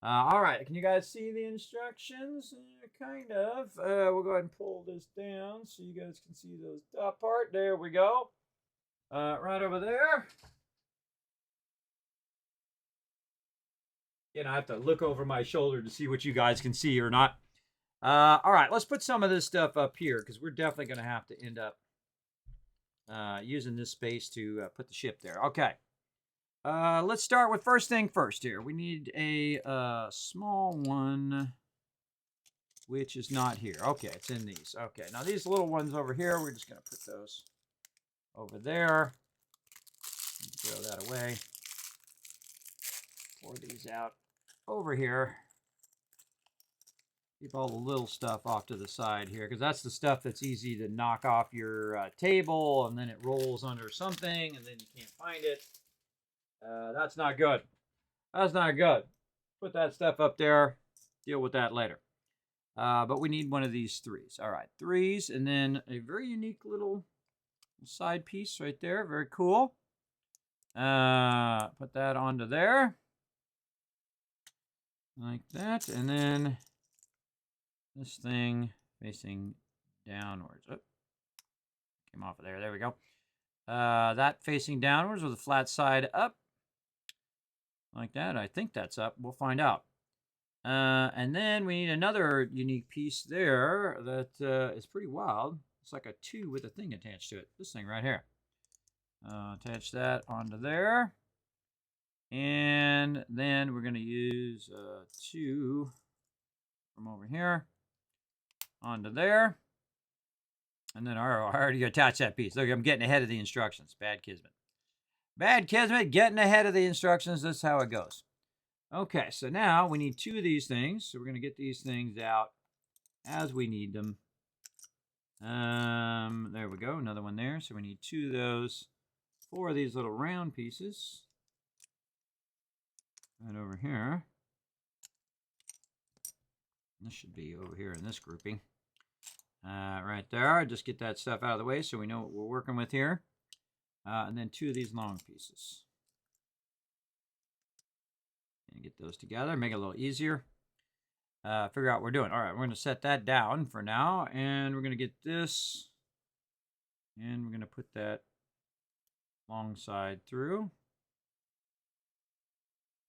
All right, can you guys see the instructions? Kind of. We'll go ahead and pull this down so you guys can see those top part. There we go. Right over there. I have to look over my shoulder to see what you guys can see or not. All right, let's put some of this stuff up here, because we're definitely going to have to end up using this space to put the ship there. Okay. Let's start with first thing first here. We need a small one, which is not here. Okay, it's in these. Okay, now these little ones over here, we're just going to put those over there. Throw that away. Pour these out over here. Keep all the little stuff off to the side here, because that's the stuff that's easy to knock off your table, and then it rolls under something, and then you can't find it. That's not good. That's not good. Put that stuff up there. Deal with that later. But we need one of these 3s. All right, 3s, and then a very unique little side piece right there. Very cool. Put that onto there. Like that, and then this thing facing downwards. Oh, came off of there. There we go. That facing downwards with a flat side up. Like that. I think that's up. We'll find out. And then we need another unique piece there that is pretty wild. It's like a 2 with a thing attached to it. This thing right here. Attach that onto there. And then we're going to use 2 from over here onto there. And then I already attached that piece. Look, I'm getting ahead of the instructions. Bad Kismet. Bad Kismet, getting ahead of the instructions. That's how it goes. Okay, so now we need 2 of these things. So we're going to get these things out as we need them. There we go. Another one there. So we need 2 of those. 4 of these little round pieces. Right over here. This should be over here in this grouping. Right there. Just get that stuff out of the way so we know what we're working with here. And then 2 of these long pieces. And get those together. Make it a little easier. Figure out what we're doing. All right, we're going to set that down for now. And we're going to get this. And we're going to put that long side through.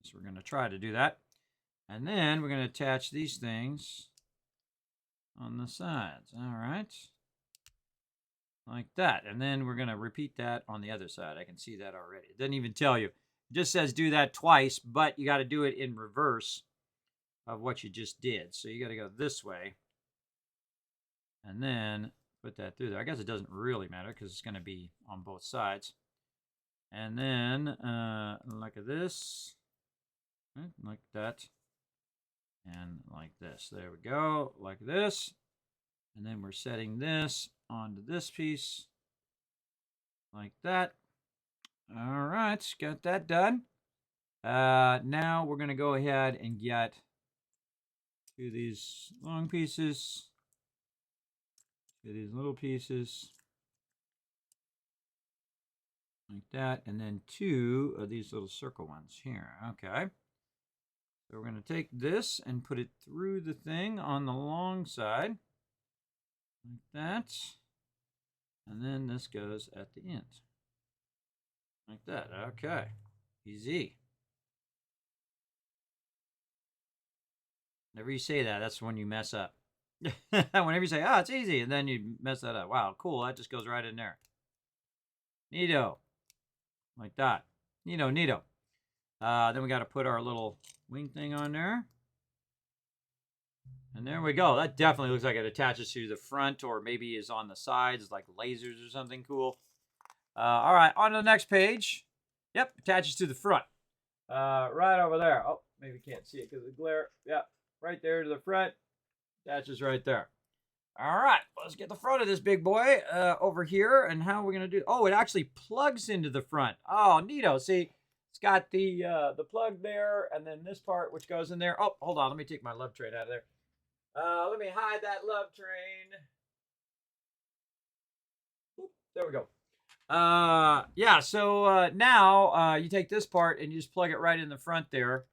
So we're going to try to do that. And then we're going to attach these things on the sides. All right. Like that. And then we're going to repeat that on the other side. I can see that already. It doesn't even tell you. It just says do that twice, but you got to do it in reverse of what you just did. So you got to go this way. And then put that through there. I guess it doesn't really matter because it's going to be on both sides. And then like this. Like that. And like this. There we go. Like this. And then we're setting this onto this piece like that. All right, got that done. Now we're going to go ahead and get to these long pieces, to these little pieces, like that, and then 2 of these little circle ones here. Okay. So we're going to take this and put it through the thing on the long side, like that. And then this goes at the end, like that. Okay. Easy. Whenever you say that, that's when you mess up. Whenever you say, oh, it's easy, and then you mess that up. Wow, cool. That just goes right in there. Neato. Like that. Neato. Then we got to put our little wing thing on there. And there we go. That definitely looks like it attaches to the front or maybe is on the sides like lasers or something cool. All right, on to the next page. Yep, attaches to the front. Right over there. Oh, maybe you can't see it because of the glare. Yep, right there to the front. Attaches right there. All right, let's get the front of this big boy over here. And how are we going to do? Oh, it actually plugs into the front. Oh, neato. See, it's got the plug there and then this part which goes in there. Oh, hold on. Let me take my love train out of there. Let me hide that love train. Oop, there we go. Yeah, so now you take this part and you just plug it right in the front there.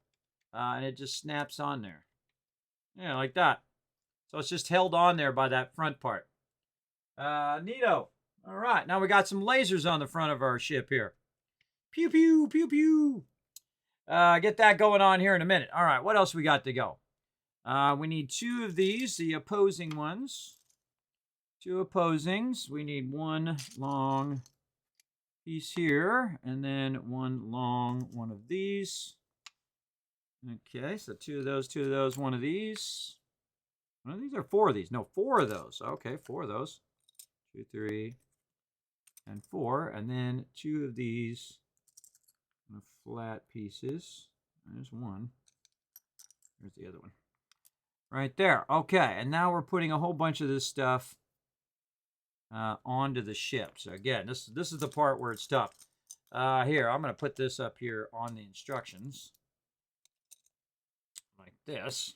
And it just snaps on there. Yeah, like that. So it's just held on there by that front part. Neato. All right, now we got some lasers on the front of our ship here. Pew, pew, pew, pew. Get that going on here in a minute. All right, what else we got to go? We need 2 of these, the opposing ones. 2 opposings. We need 1 long piece here, and then 1 long one of these. Okay, so 2 of those, 1 of these. 1 of these or 4 of these? No, 4 of those. Okay, 4 of those. 2, 3, and 4. And then 2 of these flat pieces. There's 1. There's the other one. Right there. Okay, and now we're putting a whole bunch of this stuff onto the ship. So again, this is the part where it's tough. Here, I'm going to put this up here on the instructions. Like this.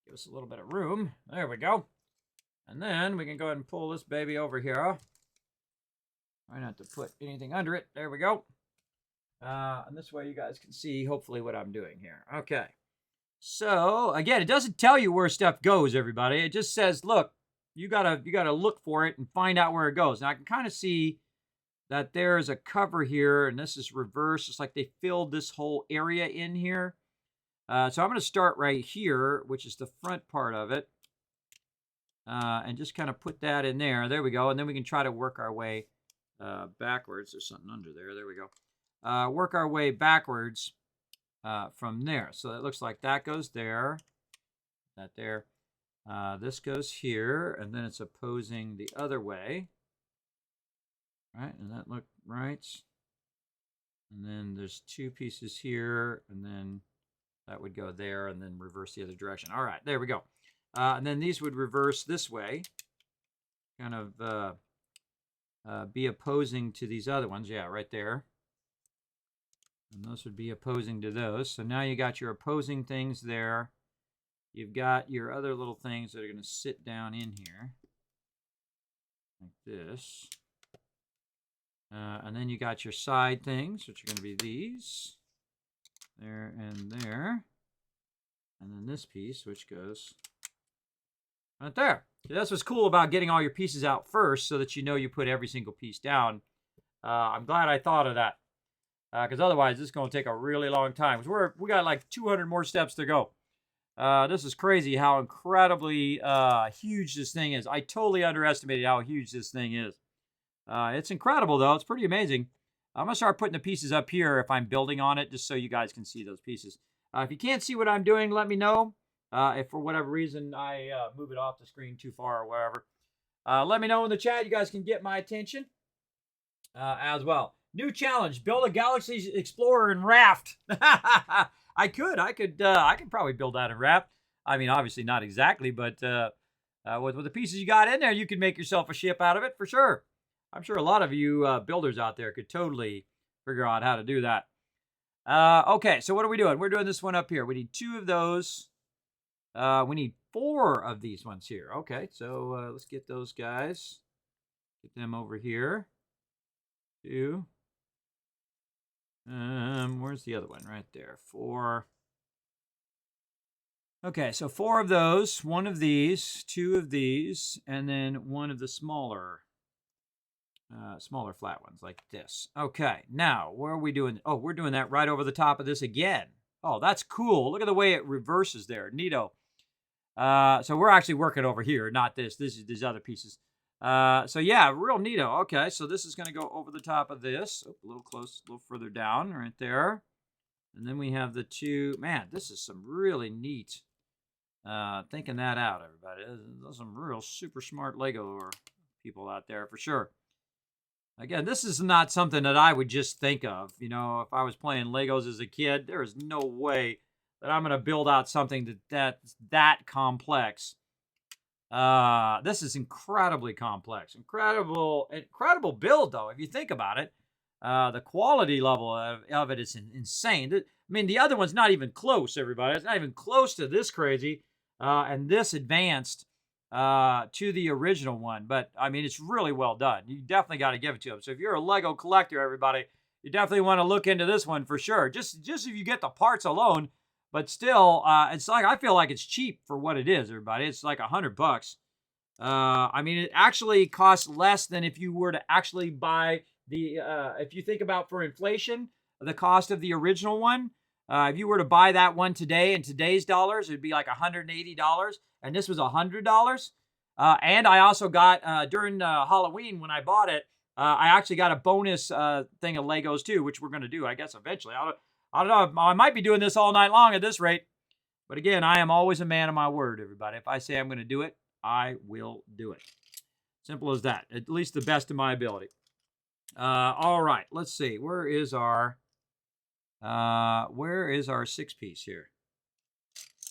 Give us a little bit of room. There we go. And then we can go ahead and pull this baby over here. Try not to put anything under it. There we go. And this way you guys can see, hopefully, what I'm doing here. Okay. So, again, it doesn't tell you where stuff goes, everybody. It just says, look, you gotta look for it and find out where it goes. Now, I can kind of see that there's a cover here, and this is reversed. It's like they filled this whole area in here. So I'm going to start right here, which is the front part of it, and just kind of put that in there. There we go. And then we can try to work our way backwards. There's something under there. There we go. Work our way backwards from there. So it looks like that goes there, that there. This goes here, and then it's opposing the other way. Right, and that looked right. And then there's 2 pieces here, and then that would go there, and then reverse the other direction. All right, there we go. And then these would reverse this way, kind of be opposing to these other ones. Yeah, right there. And those would be opposing to those. So now you got your opposing things there. You've got your other little things that are going to sit down in here, like this. And then you got your side things, which are going to be these. There and there. And then this piece, which goes right there. So that's what's cool about getting all your pieces out first so that you know you put every single piece down. I'm glad I thought of that. Because otherwise, this is going to take a really long time. Because we got like 200 more steps to go. This is crazy how incredibly huge this thing is. I totally underestimated how huge this thing is. It's incredible, though. It's pretty amazing. I'm going to start putting the pieces up here if I'm building on it, just so you guys can see those pieces. If you can't see what I'm doing, let me know. If for whatever reason I move it off the screen too far or whatever. Let me know in the chat. You guys can get my attention as well. New challenge: build a Galaxy Explorer and raft. I could probably build that in raft. I mean, obviously not exactly, but with the pieces you got in there, you can make yourself a ship out of it for sure. I'm sure a lot of you builders out there could totally figure out how to do that. Okay, so what are we doing? We're doing this one up here. We need 2 of those. We need 4 of these ones here. Okay, so let's get those guys. Get them over here. 2. Where's the other one? Right there. 4. Okay, so 4 of those, 1 of these, 2 of these, and then 1 of the smaller flat ones like this. Okay, now where are we doing? Oh, we're doing that right over the top of this again. Oh, that's cool. Look at the way it reverses there. Neato. So we're actually working over here, not this. This is these other pieces. So yeah, real neato. Okay, so this is going to go over the top of this. Oh, a little close, a little further down right there. And then we have the 2. Man, this is some really neat thinking that out, everybody. There's some real super smart Lego people out there for sure. Again, this is not something that I would just think of. You know, if I was playing Legos as a kid, there is no way that I'm going to build out something that's that complex. This is incredibly complex. Incredible build, though, if you think about it. The quality level of it is insane. I mean, the other one's not even close, everybody. It's not even close to this crazy and this advanced to the original one. But, I mean, it's really well done. You definitely got to give it to them. So if you're a Lego collector, everybody, you definitely want to look into this one for sure. Just if you get the parts alone. But still, it's like, I feel like it's cheap for what it is, everybody. It's like $100. I mean, it actually costs less than if you were to actually buy the, if you think about for inflation, the cost of the original one. If you were to buy that one today in today's dollars, it'd be like $180. And this was $100. And I also got, during Halloween when I bought it, I actually got a bonus thing of Legos too, which we're going to do, I guess, eventually. I don't know. I might be doing this all night long at this rate. But again, I am always a man of my word, everybody. If I say I'm going to do it, I will do it. Simple as that. At least the best of my ability. All right. Let's see. Where is our 6-piece here?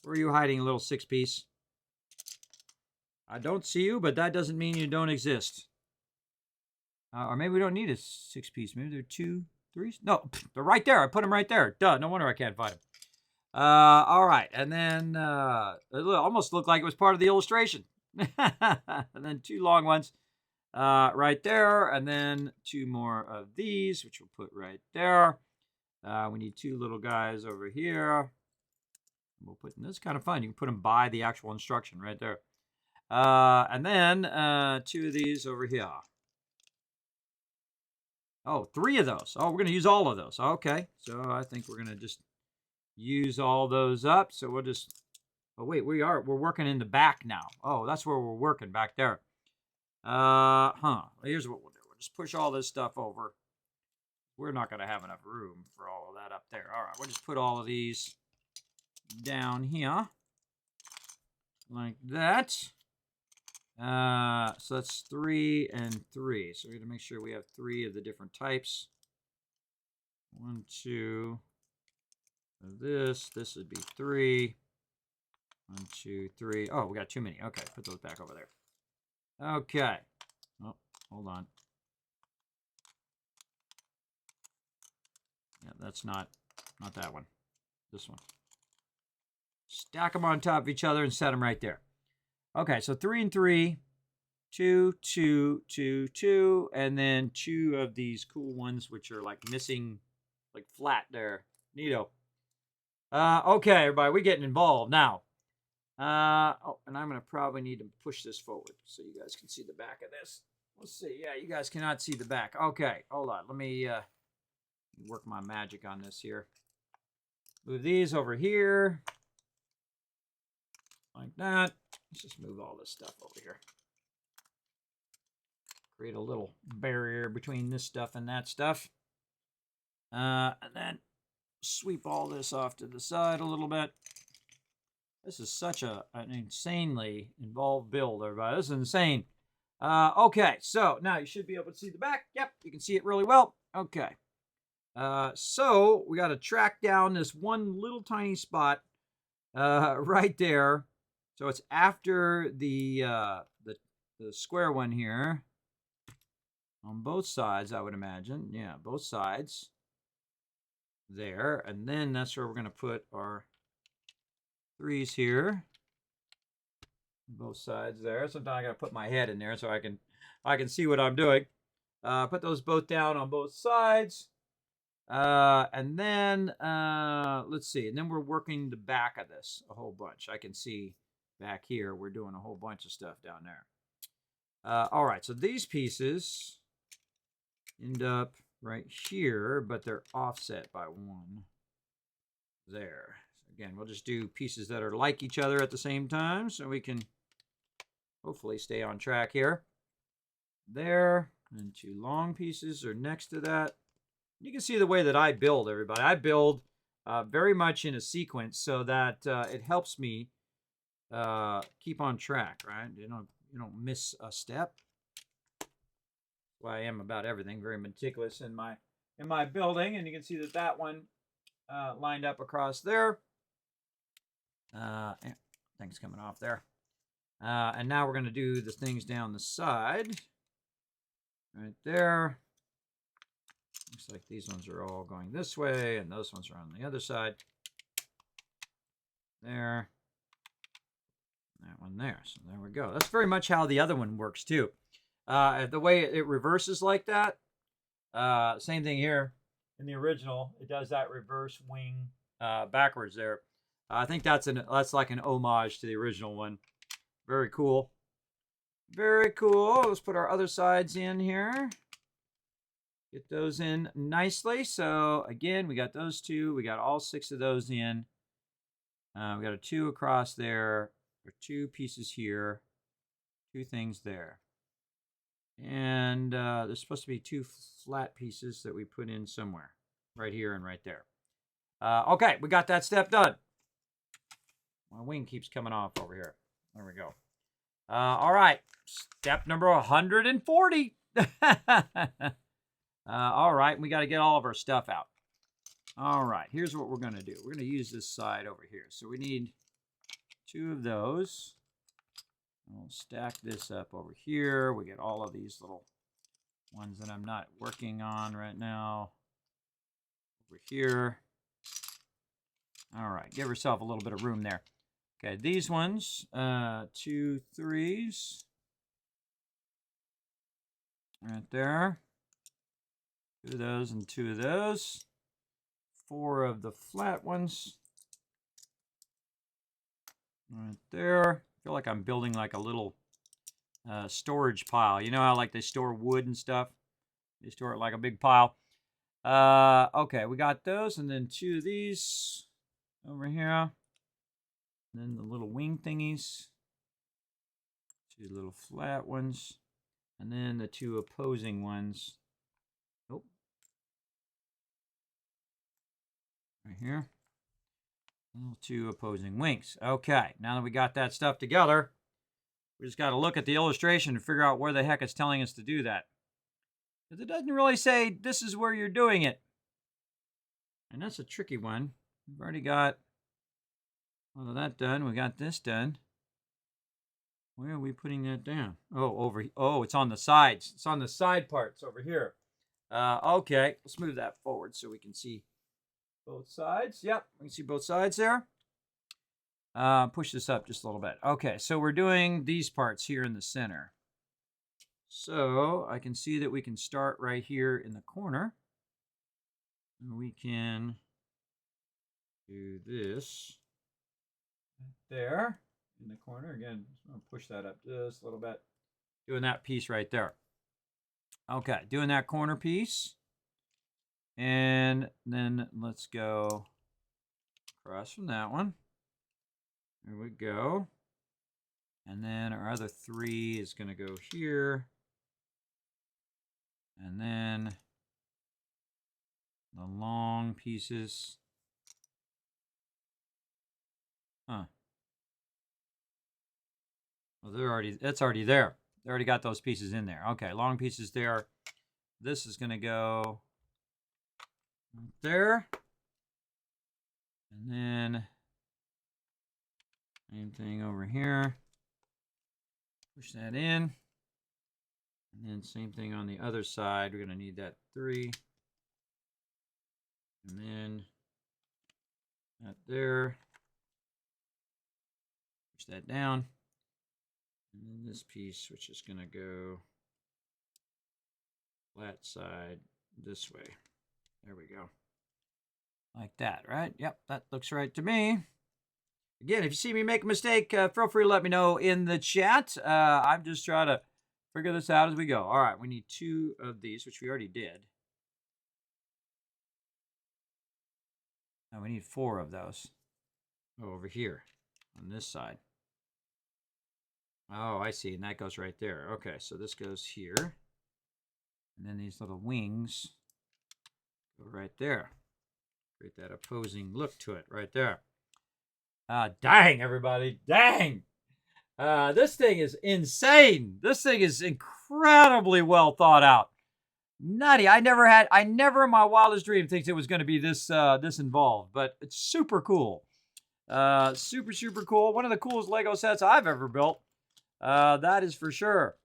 Where are you hiding, little 6-piece? I don't see you, but that doesn't mean you don't exist. Or maybe we don't need a 6-piece. Maybe they're 2, 3. No, they're right there. I put them right there. Duh, no wonder I can't find them. All right, and then it almost looked like it was part of the illustration. And then 2 long ones right there, and then 2 more of these, which we'll put right there. We need 2 little guys over here. We'll put, this is kind of fun. You can put them by the actual instruction right there. And then 2 of these over here. Oh, 3 of those. Oh, we're going to use all of those. Okay. So I think we're going to just use all those up. So we'll just, oh, wait, we're working in the back now. Oh, that's where we're working, back there. Here's what we'll do. We'll just push all this stuff over. We're not going to have enough room for all of that up there. All right, we'll just put all of these down here. Like that. So that's 3 and 3. So we're going to make sure we have 3 of the different types. 1, 2. This would be 3. 1, 2, 3. Oh, we got too many. Okay, put those back over there. Okay. Oh, hold on. Yeah, that's not that one. This one. Stack them on top of each other and set them right there. Okay, so 3 and 3, 2, 2, 2, 2, and then 2 of these cool ones, which are like missing, like flat there. Neato. Okay, everybody, we're getting involved now. Oh, and I'm going to probably need to push this forward so you guys can see the back of this. Let's see. Yeah, you guys cannot see the back. Okay, hold on. Let me work my magic on this here. Move these over here. Like that. Let's just move all this stuff over here. Create a little barrier between this stuff and that stuff. And then sweep all this off to the side a little bit. This is such an insanely involved build, everybody. This is insane. Okay, so now you should be able to see the back. Yep, you can see it really well. Okay. So we got to track down this one little tiny spot right there. So it's after the square one here on both sides, I would imagine. Yeah, both sides there. And then that's where we're going to put our 3s here. Both sides there. Sometimes I got to put my head in there so I can see what I'm doing. Put those both down on both sides. And then, let's see. And then we're working the back of this a whole bunch. I can see back here we're doing a whole bunch of stuff down there. All right, so these pieces end up right here, but they're offset by 1 there. So again, we'll just do pieces that are like each other at the same time so we can hopefully stay on track here. There, and 2 long pieces are next to that. You can see the way that I build, everybody. I build very much in a sequence so that it helps me keep on track, right? You don't miss a step. That's why I am about everything, very meticulous in my building. And you can see that one lined up across there. Things coming off there. And now we're going to do the things down the side. Right there. Looks like these ones are all going this way, and those ones are on the other side. There. That one there. So there we go. That's very much how the other one works, too. The way it reverses like that, same thing here in the original. It does that reverse wing backwards there. I think that's like an homage to the original one. Very cool. Very cool. Let's put our other sides in here. Get those in nicely. So again, we got those 2. We got all 6 of those in. We got a 2 across there. Or 2 pieces here. 2 things there. And there's supposed to be 2 flat pieces that we put in somewhere. Right here and right there. Okay, we got that step done. My wing keeps coming off over here. There we go. All right, step number 140. All right, we got to get all of our stuff out. All right, here's what we're going to do. We're going to use this side over here. So we need 2 of those. We'll stack this up over here. We get all of these little ones that I'm not working on right now over here. All right, give yourself a little bit of room there. Okay, these ones, 2 3s. Right there. 2 of those and 2 of those. 4 of the flat ones. Right there. I feel like I'm building like a little storage pile. You know how like they store wood and stuff? They store it like a big pile. Okay, we got those. And then 2 of these over here. And then the little wing thingies. 2 little flat ones. And then the 2 opposing ones. Oh. Right here. 2 opposing wings. Okay, now that we got that stuff together, we just got to look at the illustration and figure out where the heck it's telling us to do that. Because it doesn't really say this is where you're doing it. And that's a tricky one. We've already got all of that done. We got this done. Where are we putting that down? Oh, it's on the sides. It's on the side parts over here. Okay, let's move that forward so we can see both sides. Yep, we can see both sides there. Push this up just a little bit. Okay, so we're doing these parts here in the center. So I can see that we can start right here in the corner. We can do this right there in the corner. Again, I'm going to push that up just a little bit. Doing that piece right there. Okay, doing that corner piece. And then let's go across from that one. There we go. And then our other 3 is going to go here. And then the long pieces. Well, that's already there. They already got those pieces in there. Okay, long pieces there. This is going to go right there. And then Same thing over here. Push that in. And then same thing on the other side. We're going to need that 3. And then that there. Push that down. And then this piece, which is going to go flat side this way. There we go. Like that, right? Yep, that looks right to me. Again, if you see me make a mistake, feel free to let me know in the chat. I'm just trying to figure this out as we go. All right, we need 2 of these, which we already did. Now we need 4 of those. Oh, over here on this side. Oh, I see, and that goes right there. Okay, so this goes here. And then these little wings go right there. Create that opposing look to it right there. Dang, everybody. Dang. This thing is insane. This thing is incredibly well thought out. Nutty. I never in my wildest dream think it was going to be this involved, but it's super cool. Super, super cool. One of the coolest Lego sets I've ever built. That is for sure.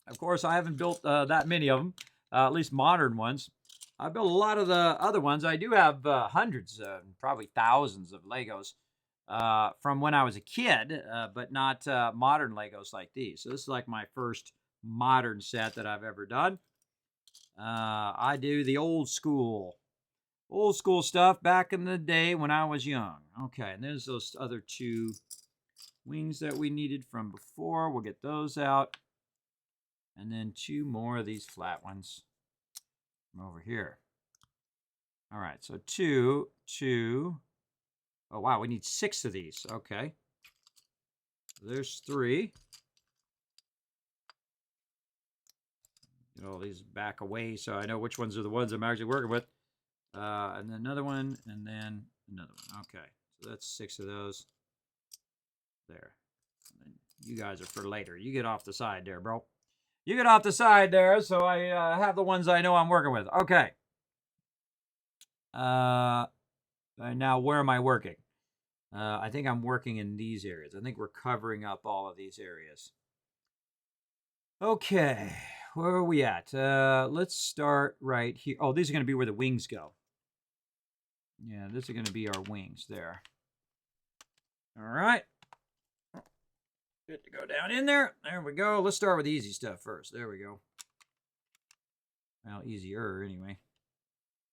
Of course, I haven't built that many of them, at least modern ones. I built a lot of the other ones. I do have hundreds, probably thousands of Legos from when I was a kid, but not modern Legos like these. So this is like my first modern set that I've ever done. I do the old school stuff back in the day when I was young. Okay, and there's those other 2 wings that we needed from before. We'll get those out. And then 2 more of these flat ones from over here. All right, so 2. Oh, wow, we need 6 of these. Okay. There's 3. Get all these back away so I know which ones are the ones I'm actually working with. And then another one, and then another one. Okay, so that's 6 of those. There. And then you guys are for later. You get off the side there, bro. You get off the side there, so I have the ones I know I'm working with. Okay. Now, where am I working? I think I'm working in these areas. I think we're covering up all of these areas. Okay. Where are we at? Let's start right here. Oh, these are going to be where the wings go. Yeah, this is going to be our wings there. All right. Good to go down in there. There we go. Let's start with the easy stuff first. There we go. Well, easier anyway.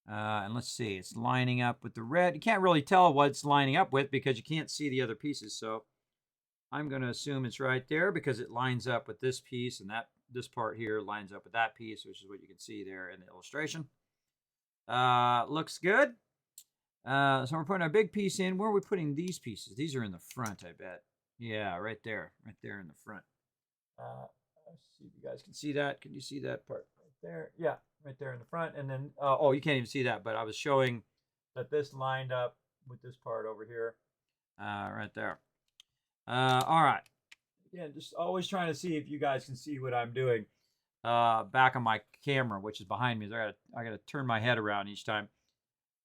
And let's see. It's lining up with the red. You can't really tell what it's lining up with because you can't see the other pieces. So I'm going to assume it's right there because it lines up with this piece, and this part here lines up with that piece, which is what you can see there in the illustration. Looks good. So we're putting our big piece in. Where are we putting these pieces? These are in the front, I bet. Yeah, right there in the front. Let's see if you guys can see that. Can you see that part right there? Yeah, right there in the front. And then, oh, you can't even see that, but I was showing that this lined up with this part over here, right there. All right. Again, just always trying to see if you guys can see what I'm doing back on my camera, which is behind me. So I gotta turn my head around each time.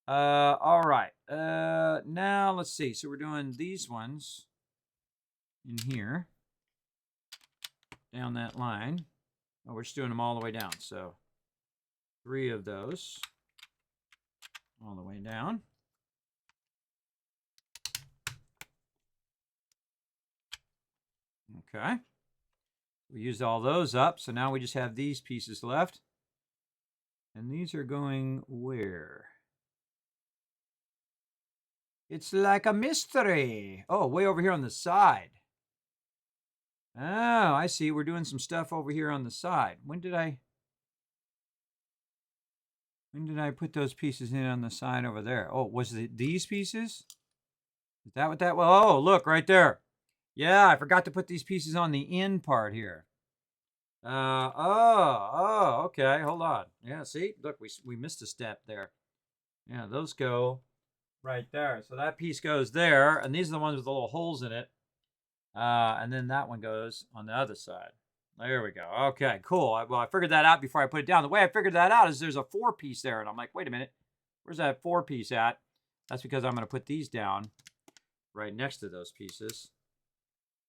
All right. Now let's see. So we're doing these ones in here down that line. Oh, we're just doing them all the way down. So 3 of those all the way down. Okay. We used all those up. So now we just have these pieces left. And these are going where? It's like a mystery. Oh, way over here on the side. Oh, I see. We're doing some stuff over here on the side. When did I put those pieces in on the side over there? Oh, was it these pieces? Is that what that was? Oh, look, right there. Yeah, I forgot to put these pieces on the end part here. Okay. Hold on. Yeah, see? Look, we missed a step there. Yeah, those go right there. So that piece goes there, and these are the ones with the little holes in it. And then that one goes on the other side. There we go. Okay, cool. Well, I figured that out before I put it down. The way I figured that out is there's a 4-piece there, and I'm like, wait a minute. Where's that 4-piece at? That's because I'm going to put these down right next to those pieces.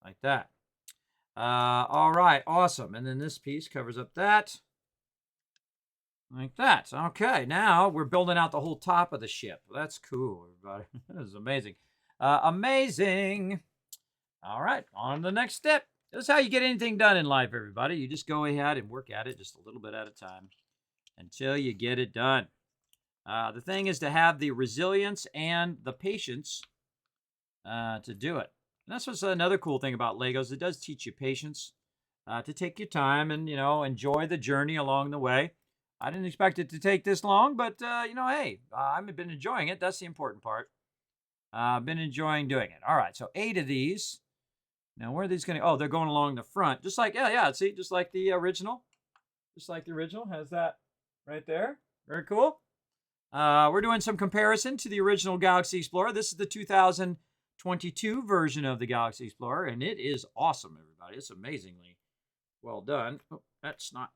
like that. All right, awesome. And then this piece covers up that. Like that. Okay, now we're building out the whole top of the ship. That's cool, everybody. That is amazing. Amazing. All right, on to the next step. This is how you get anything done in life, everybody. You just go ahead and work at it just a little bit at a time until you get it done. The thing is to have the resilience and the patience to do it. And that's what's another cool thing about Legos. It does teach you patience, to take your time and, enjoy the journey along the way. I didn't expect it to take this long, but, hey, I've been enjoying it. That's the important part. I've been enjoying doing it. All right, so 8 of these. Now, where are these going to... Oh, they're going along the front. Just like, yeah, see, just like the original. Just like the original has that right there. Very cool. We're doing some comparison to the original Galaxy Explorer. This is the 2022 version of the Galaxy Explorer, and it is awesome, everybody. It's amazingly well done. Oh, that's not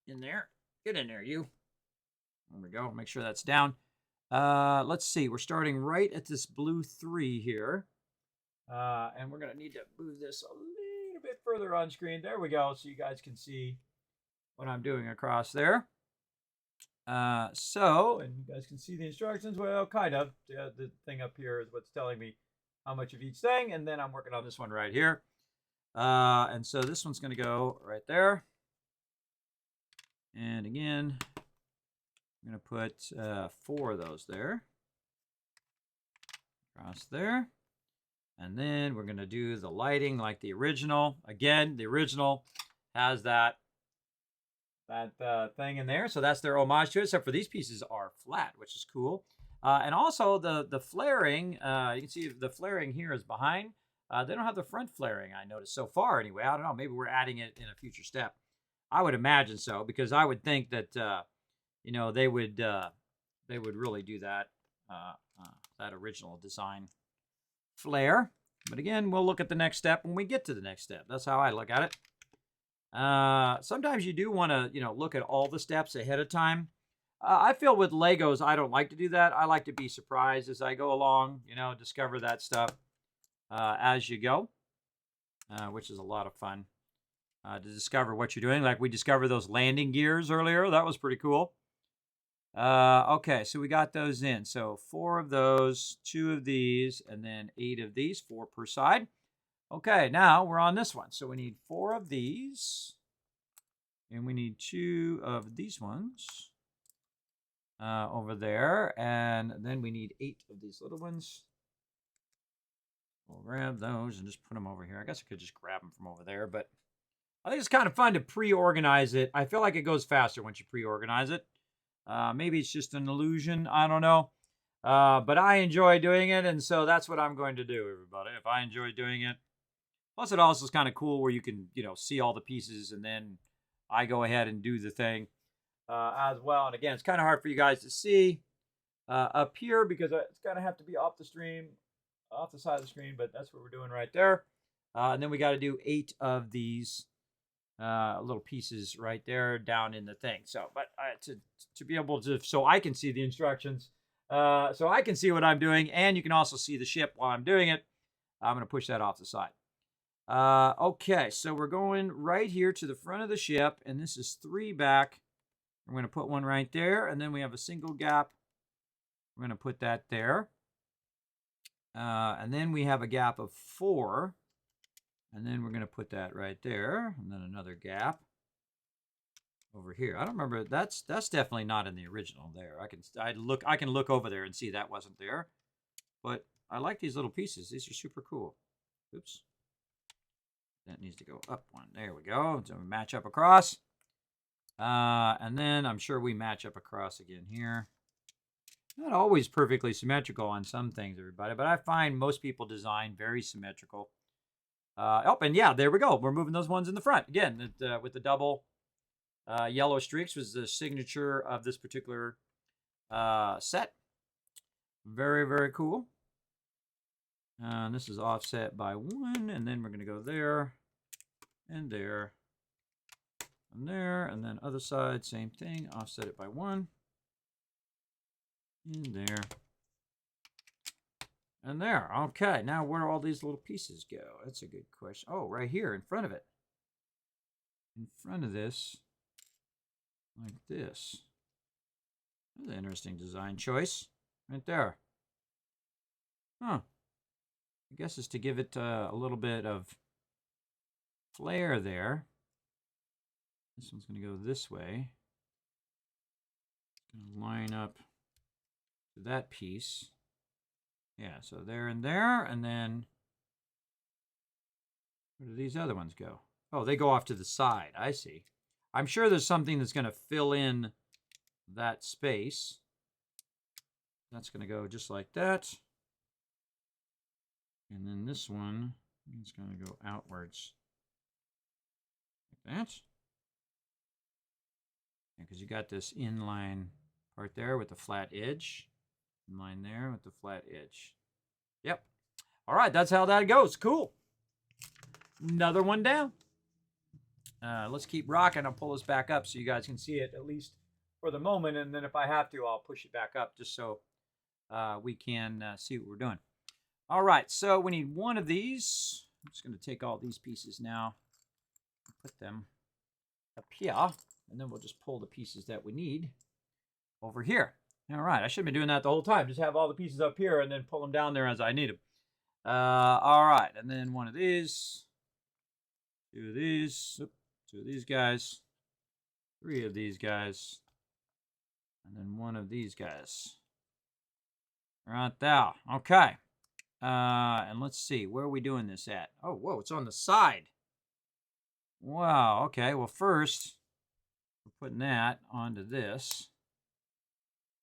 in there. Get in there, you. There we go. Make sure that's down. Let's see. We're starting right at this blue 3 here. And we're going to need to move this a little bit further on screen. There we go, so you guys can see what I'm doing across there. And you guys can see the instructions. Well, kind of. The thing up here is what's telling me how much of each thing, and then I'm working on this one right here. And so this one's going to go right there. And again, I'm going to put 4 of those there. Across there. And then we're going to do the lighting like the original. Again, the original has that thing in there. So that's their homage to it. Except for these pieces are flat, which is cool. And also the flaring, you can see the flaring here is behind. They don't have the front flaring, I noticed so far anyway. I don't know. Maybe we're adding it in a future step. I would imagine so, because I would think that, they would really do that, that original design flare. But again, we'll look at the next step when we get to the next step. That's how I look at it. Sometimes you do want to, look at all the steps ahead of time. I feel with Legos, I don't like to do that. I like to be surprised as I go along, discover that stuff as you go, which is a lot of fun to discover what you're doing. Like we discovered those landing gears earlier. That was pretty cool. Okay, so we got those in. So 4 of those, 2 of these, and then 8 of these, 4 per side. Okay, now we're on this one. So we need 4 of these, and we need 2 of these ones over there, and then we need 8 of these little ones. We'll grab those and just put them over here. I guess I could just grab them from over there, but I think it's kind of fun to pre-organize it. I feel like it goes faster once you pre-organize it. Maybe it's just an illusion. I don't know. But I enjoy doing it, and so that's what I'm going to do, everybody. If I enjoy doing it. Plus, it also is kind of cool where you can, see all the pieces, and then I go ahead and do the thing as well. And again, it's kind of hard for you guys to see up here because it's going to have to be off the side of the screen, but that's what we're doing right there. And then we got to do 8 of these little pieces right there down in the thing. So, but to be able to, so I can see the instructions, so I can see what I'm doing, and you can also see the ship while I'm doing it. I'm going to push that off the side. Okay, so we're going right here to the front of the ship, and this is 3 back. We're going to put one right there, and then we have a single gap. We're going to put that there. And then we have a gap of 4. And then we're going to put that right there, and then another gap over here. I don't remember. That's definitely not in the original there. I can look over there and see that wasn't there. But I like these little pieces. These are super cool. Oops. That needs to go up one. There we go. So we match up across. And then I'm sure we match up across again here. Not always perfectly symmetrical on some things, everybody, but I find most people design very symmetrical. And yeah, there we go. We're moving those ones in the front. Again, with the double yellow streaks was the signature of this particular set. Very, very cool. And this is offset by 1, and then we're going to go there, and there, and there, and then other side, same thing, offset it by 1, and there, And there. Okay, now where do all these little pieces go? That's a good question. Oh, right here in front of it. In front of this, like this. That's an interesting design choice. Right there. Huh. I guess it's to give it a little bit of flair there. This one's going to go this way. It's going to line up to that piece. Yeah, so there and there, and then where do these other ones go? Oh, they go off to the side. I see. I'm sure there's something that's going to fill in that space. That's going to go just like that. And then this one is going to go outwards. Like that. Because you got this inline part there with the flat edge. Inline there with the flat edge. Yep. All right, that's how that goes. Cool. Another one down. Let's keep rocking. I'll pull this back up so you guys can see it, at least for the moment. And then if I have to, I'll push it back up just so we can see what we're doing. All right, so we need one of these. I'm just going to take all these pieces now, put them up here, and then we'll just pull the pieces that we need over here. All right, I should have been doing that the whole time. Just have all the pieces up here and then pull them down there as I need them. All right, and then one of these, two of these, two of these guys, three of these guys, and then one of these guys. Right there. Okay. And let's see, where are we doing this at? Oh, whoa, it's on the side. Wow, okay. Well, first, we're putting that onto this.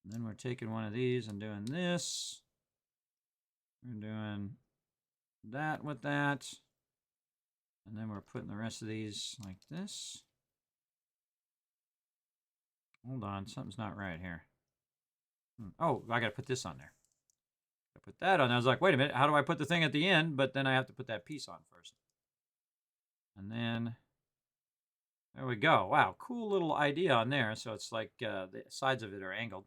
And then we're taking one of these and doing this. We're doing that with that. And then we're putting the rest of these like this. Hold on, something's not right here. Oh, I got to put this on there. I put that on. I was like, wait a minute, how do I put the thing at the end? But then I have to put that piece on first. And then, there we go. Wow, cool little idea on there. So it's like the sides of it are angled.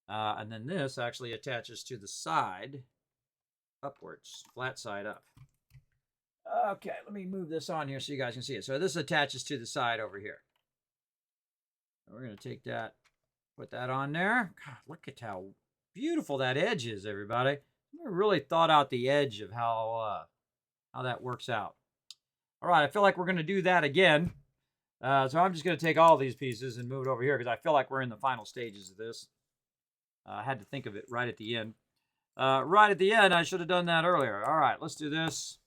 And then this actually attaches to the side upwards, flat side up. Okay, let me move this on here so you guys can see it. So this attaches to the side over here. We're going to take that, put that on there. God, look at how beautiful that edge is, everybody. I really thought out the edge of how that works out. All right, I feel like we're going to do that again. So I'm just going to take all these pieces and move it over here because I feel like we're in the final stages of this. I had to think of it right at the end. Right at the end, I should have done that earlier. All right, let's do this.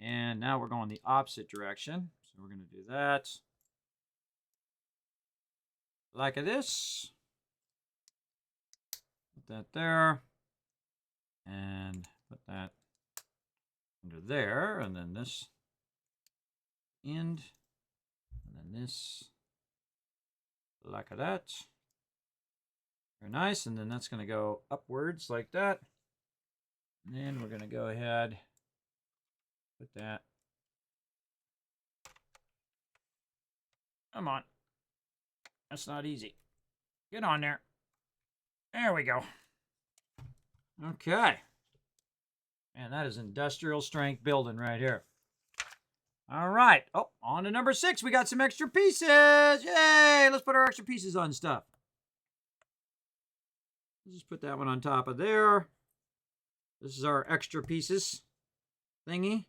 And now we're going the opposite direction. So we're going to do that. Like this. Put that there. And put that under there. And then this end. And then this. Like that. Very nice. And then that's going to go upwards like that. And then we're going to go ahead. Put that. Come on. That's not easy. Get on there. There we go. Okay. Man, that is industrial strength building right here. All right. Oh, on to number 6. We got some extra pieces. Yay! Let's put our extra pieces on stuff. Let's just put that one on top of there. This is our extra pieces thingy.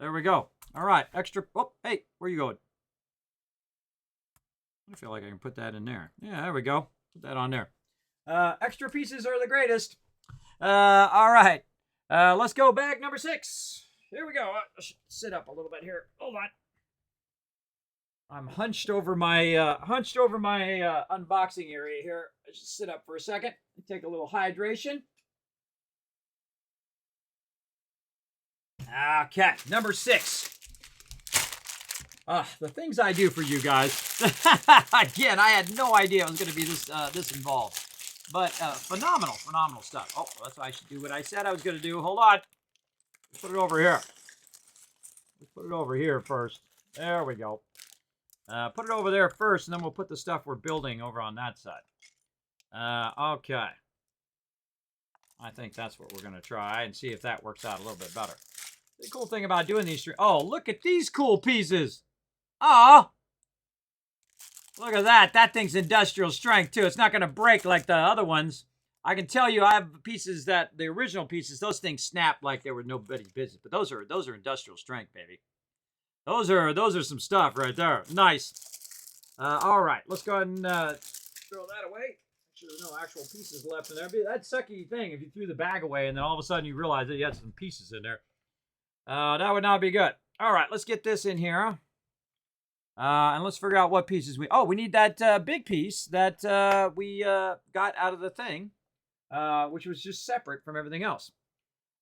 There we go. All right. Extra. Oh, hey, where you going? I feel like I can put that in there. Yeah, there we go. Put that on there. Extra pieces are the greatest. All right. Let's go back number 6. Here we go. I should sit up a little bit here. Hold on. I'm hunched over my unboxing area here. I should sit up for a second and take a little hydration. Okay, number 6. The things I do for you guys. Again, I had no idea it was going to be this involved. But phenomenal stuff. Oh, that's why I should do what I said I was going to do. Hold on. Let's put it over here. Let's put it over here first. There we go. Put it over there first, and then we'll put the stuff we're building over on that side. Okay. I think that's what we're going to try and see if that works out a little bit better. The cool thing about doing these streams... Oh, look at these cool pieces. Oh, look at that. That thing's industrial strength, too. It's not going to break like the other ones. I can tell you I have pieces that, the original pieces, those things snap like they were nobody's business. But those are industrial strength, baby. Those are some stuff right there. Nice. All right, let's go ahead and throw that away. Make sure there's no actual pieces left in there. That's a sucky thing if you threw the bag away and then all of a sudden you realize that you had some pieces in there. That would not be good. All right, let's get this in here. And let's figure out what pieces we... Oh, we need that big piece that we got out of the thing, which was just separate from everything else.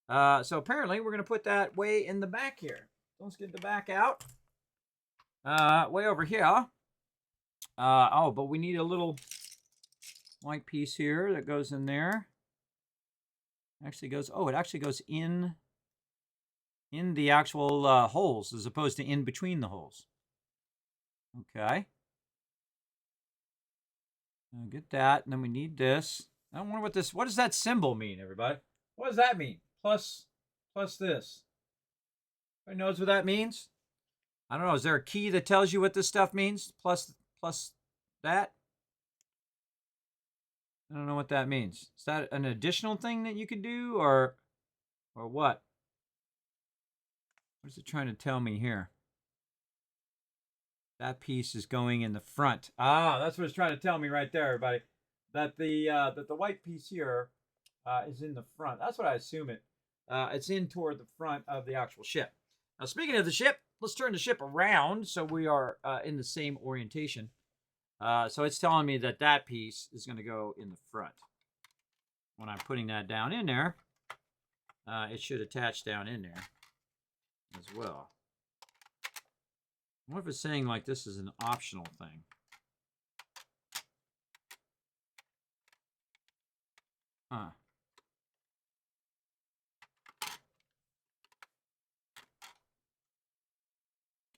So apparently we're going to put that way in the back here. Let's get the back out. Way over here. Oh, but we need a little white piece here that goes in there. Actually goes... Oh, it actually goes in the actual holes as opposed to in between the holes. Okay. I'll get that, and then we need this. I wonder what this... What does that symbol mean, everybody? What does that mean? Plus this. Anybody knows what that means? I don't know. Is there a key that tells you what this stuff means? Plus that? I don't know what that means. Is that an additional thing that you can do, or what? What is it trying to tell me here? That piece is going in the front. Ah, that's what it's trying to tell me right there, everybody. That the white piece here is in the front. That's what I assume it. It's in toward the front of the actual ship. Now, speaking of the ship, let's turn the ship around so we are in the same orientation. So it's telling me that that piece is going to go in the front. When I'm putting that down in there, it should attach down in there as well. I wonder if it's saying like this is an optional thing. Huh.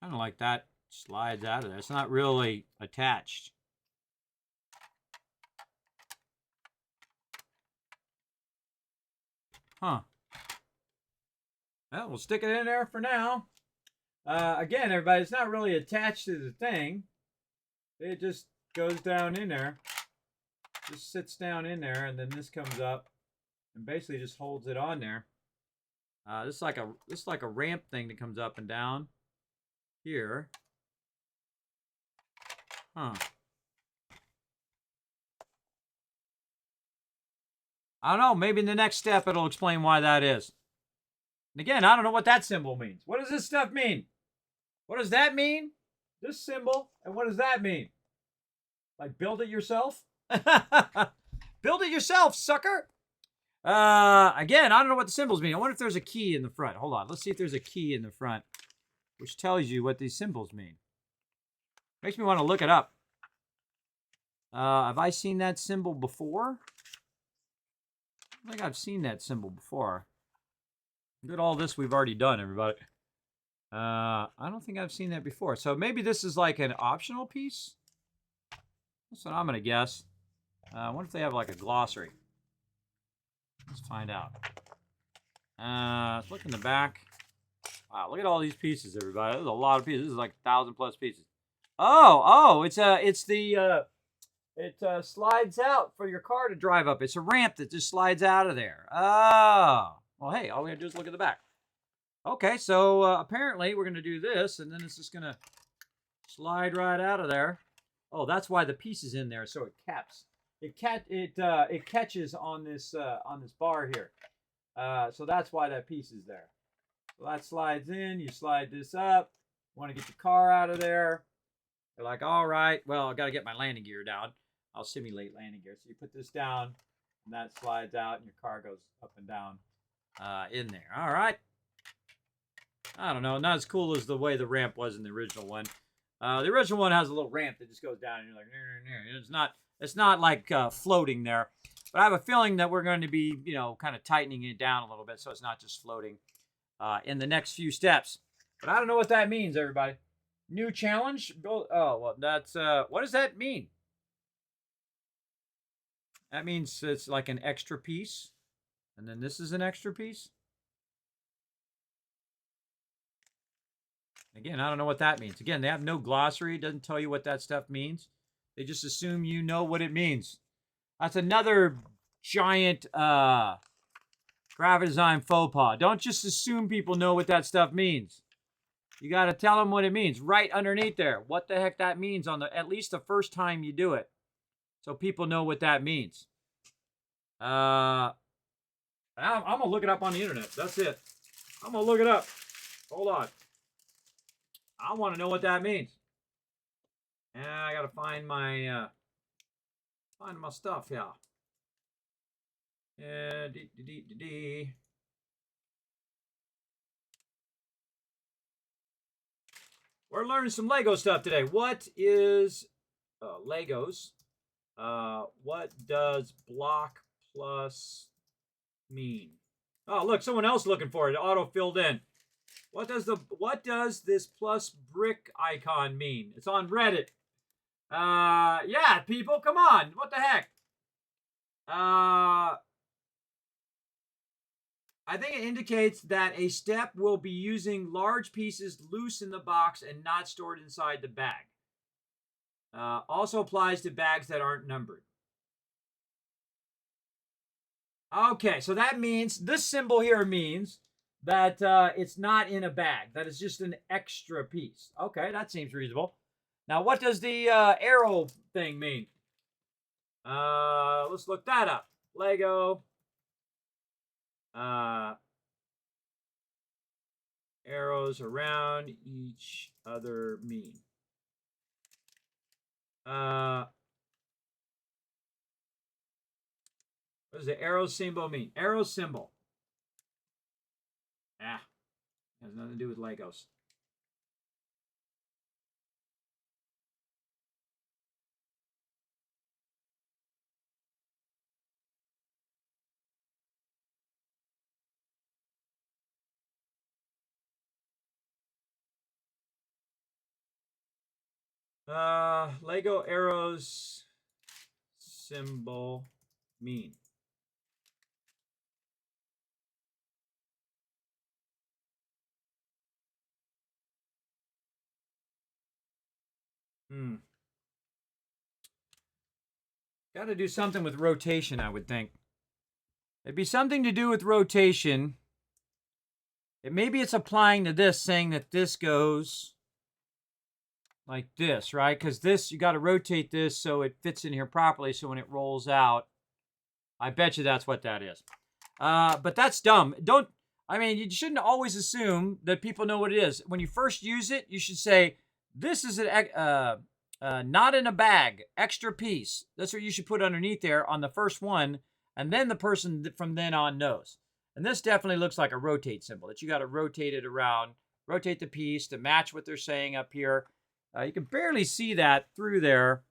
Kind of like that slides out of there. It's not really attached. Huh. Well, we'll stick it in there for now. Again, everybody, it's not really attached to the thing. It just goes down in there. Just sits down in there, and then this comes up and basically just holds it on there. This is like a ramp thing that comes up and down here. Huh. I don't know. Maybe in the next step it'll explain why that is. And again, I don't know what that symbol means. What does this stuff mean? What does that mean? This symbol. And what does that mean? Like build it yourself? Build it yourself, sucker. Again, I don't know what the symbols mean. I wonder if there's a key in the front. Hold on. Let's see if there's a key in the front, which tells you what these symbols mean. Makes me want to look it up. Have I seen that symbol before? I think I've seen that symbol before. Look at all this we've already done, everybody. I don't think I've seen that before. So maybe this is like an optional piece? That's what I'm going to guess. I wonder if they have like a glossary. Let's find out. Let's look in the back. Wow, look at all these pieces, everybody. There's a lot of pieces. This is like 1,000+ pieces. It slides out for your car to drive up. It's a ramp that just slides out of there. Oh. Well, hey, all we have to do is look at the back. Okay, so apparently we're going to do this, and then it's just going to slide right out of there. Oh, that's why the piece is in there, so it caps. It catches on this bar here. So that's why that piece is there. So that slides in. You slide this up. You want to get your car out of there. You're like, all right, well, I got to get my landing gear down. I'll simulate landing gear. So you put this down, and that slides out, and your car goes up and down in there. All right. I don't know. Not as cool as the way the ramp was in the original one. The original one has a little ramp that just goes down, and you're like, it's not like floating there. But I have a feeling that we're going to be, kind of tightening it down a little bit so it's not just floating in the next few steps. But I don't know what that means, everybody. New challenge? Oh, well, that's, what does that mean? That means it's like an extra piece. And then this is an extra piece. Again, I don't know what that means. Again, they have no glossary. It doesn't tell you what that stuff means. They just assume you know what it means. That's another giant graphic design faux pas. Don't just assume people know what that stuff means. You got to tell them what it means right underneath there. What the heck that means on the at least the first time you do it, so people know what that means. I'm gonna look it up on the internet. That's it. I'm gonna look it up. Hold on. I want to know what that means. And I gotta find my stuff here. We're learning some Lego stuff today. What is Legos? What does block plus mean? Oh, look, someone else looking for it. Auto filled in. What does this plus brick icon mean? It's on Reddit. Yeah, people, come on. What the heck? I think it indicates that a step will be using large pieces loose in the box and not stored inside the bag. Also applies to bags that aren't numbered. Okay, so that means, this symbol here means that it's not in a bag. That is just an extra piece. Okay, that seems reasonable. Now, what does the arrow thing mean? Let's look that up. Lego. Arrows around each other mean. What does the arrow symbol mean? Arrow symbol. Has nothing to do with Legos. Lego arrows symbol mean. Got to do something with rotation, I would think. It'd be something to do with rotation. Maybe it's applying to this, saying that this goes like this, right? Because this, you got to rotate this so it fits in here properly, so when it rolls out, I bet you that's what that is. But that's dumb. You shouldn't always assume that people know what it is. When you first use it, you should say, this is not in a bag, extra piece. That's what you should put underneath there on the first one, and then the person from then on knows. And this definitely looks like a rotate symbol, that you got to rotate it around, rotate the piece to match what they're saying up here. You can barely see that through there,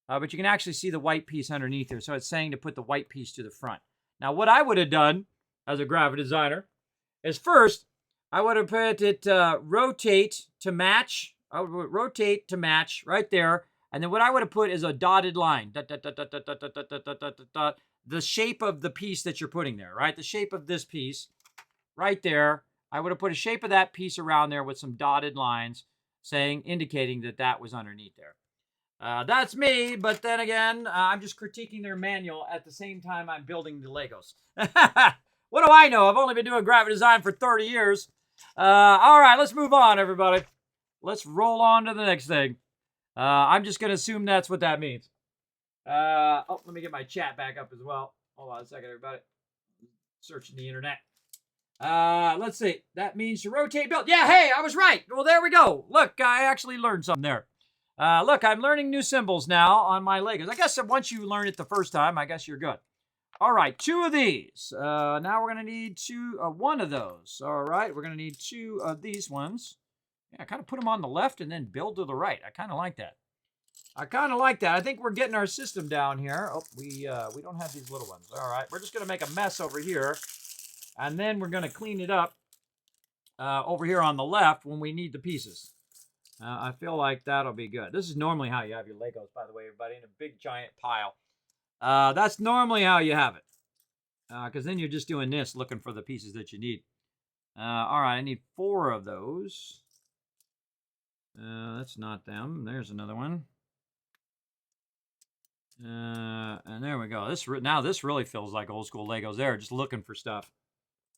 but you can actually see the white piece underneath there. So it's saying to put the white piece to the front. Now, what I would have done as a graphic designer is first, I would have put it rotate to match. I would rotate to match right there. And then what I would have put is a dotted line. The shape of the piece that you're putting there, right? The shape of this piece right there. I would have put a shape of that piece around there with some dotted lines indicating that that was underneath there. That's me, but then again, I'm just critiquing their manual at the same time I'm building the Legos. What do I know? I've only been doing graphic design for 30 years. All right, let's move on, everybody. Let's roll on to the next thing. I'm just going to assume that's what that means. Let me get my chat back up as well. Hold on a second, everybody. Searching the internet. Let's see. That means to rotate build. Yeah, hey, I was right. Well, there we go. Look, I actually learned something there. Look, I'm learning new symbols now on my Legos. I guess once you learn it the first time, I guess you're good. All right, 2 of these. Now we're going to need 1 of those. All right, we're going to need 2 of these ones. Yeah, kind of put them on the left and then build to the right. I kind of like that. I think we're getting our system down here. Oh, we don't have these little ones. All right, we're just going to make a mess over here. And then we're going to clean it up over here on the left when we need the pieces. I feel like that'll be good. This is normally how you have your Legos, by the way, everybody, in a big, giant pile. That's normally how you have it. because then you're just doing this, looking for the pieces that you need. All right, I need 4 of those. That's not them. There's another one. And there we go. Now this really feels like old school Legos there, just looking for stuff.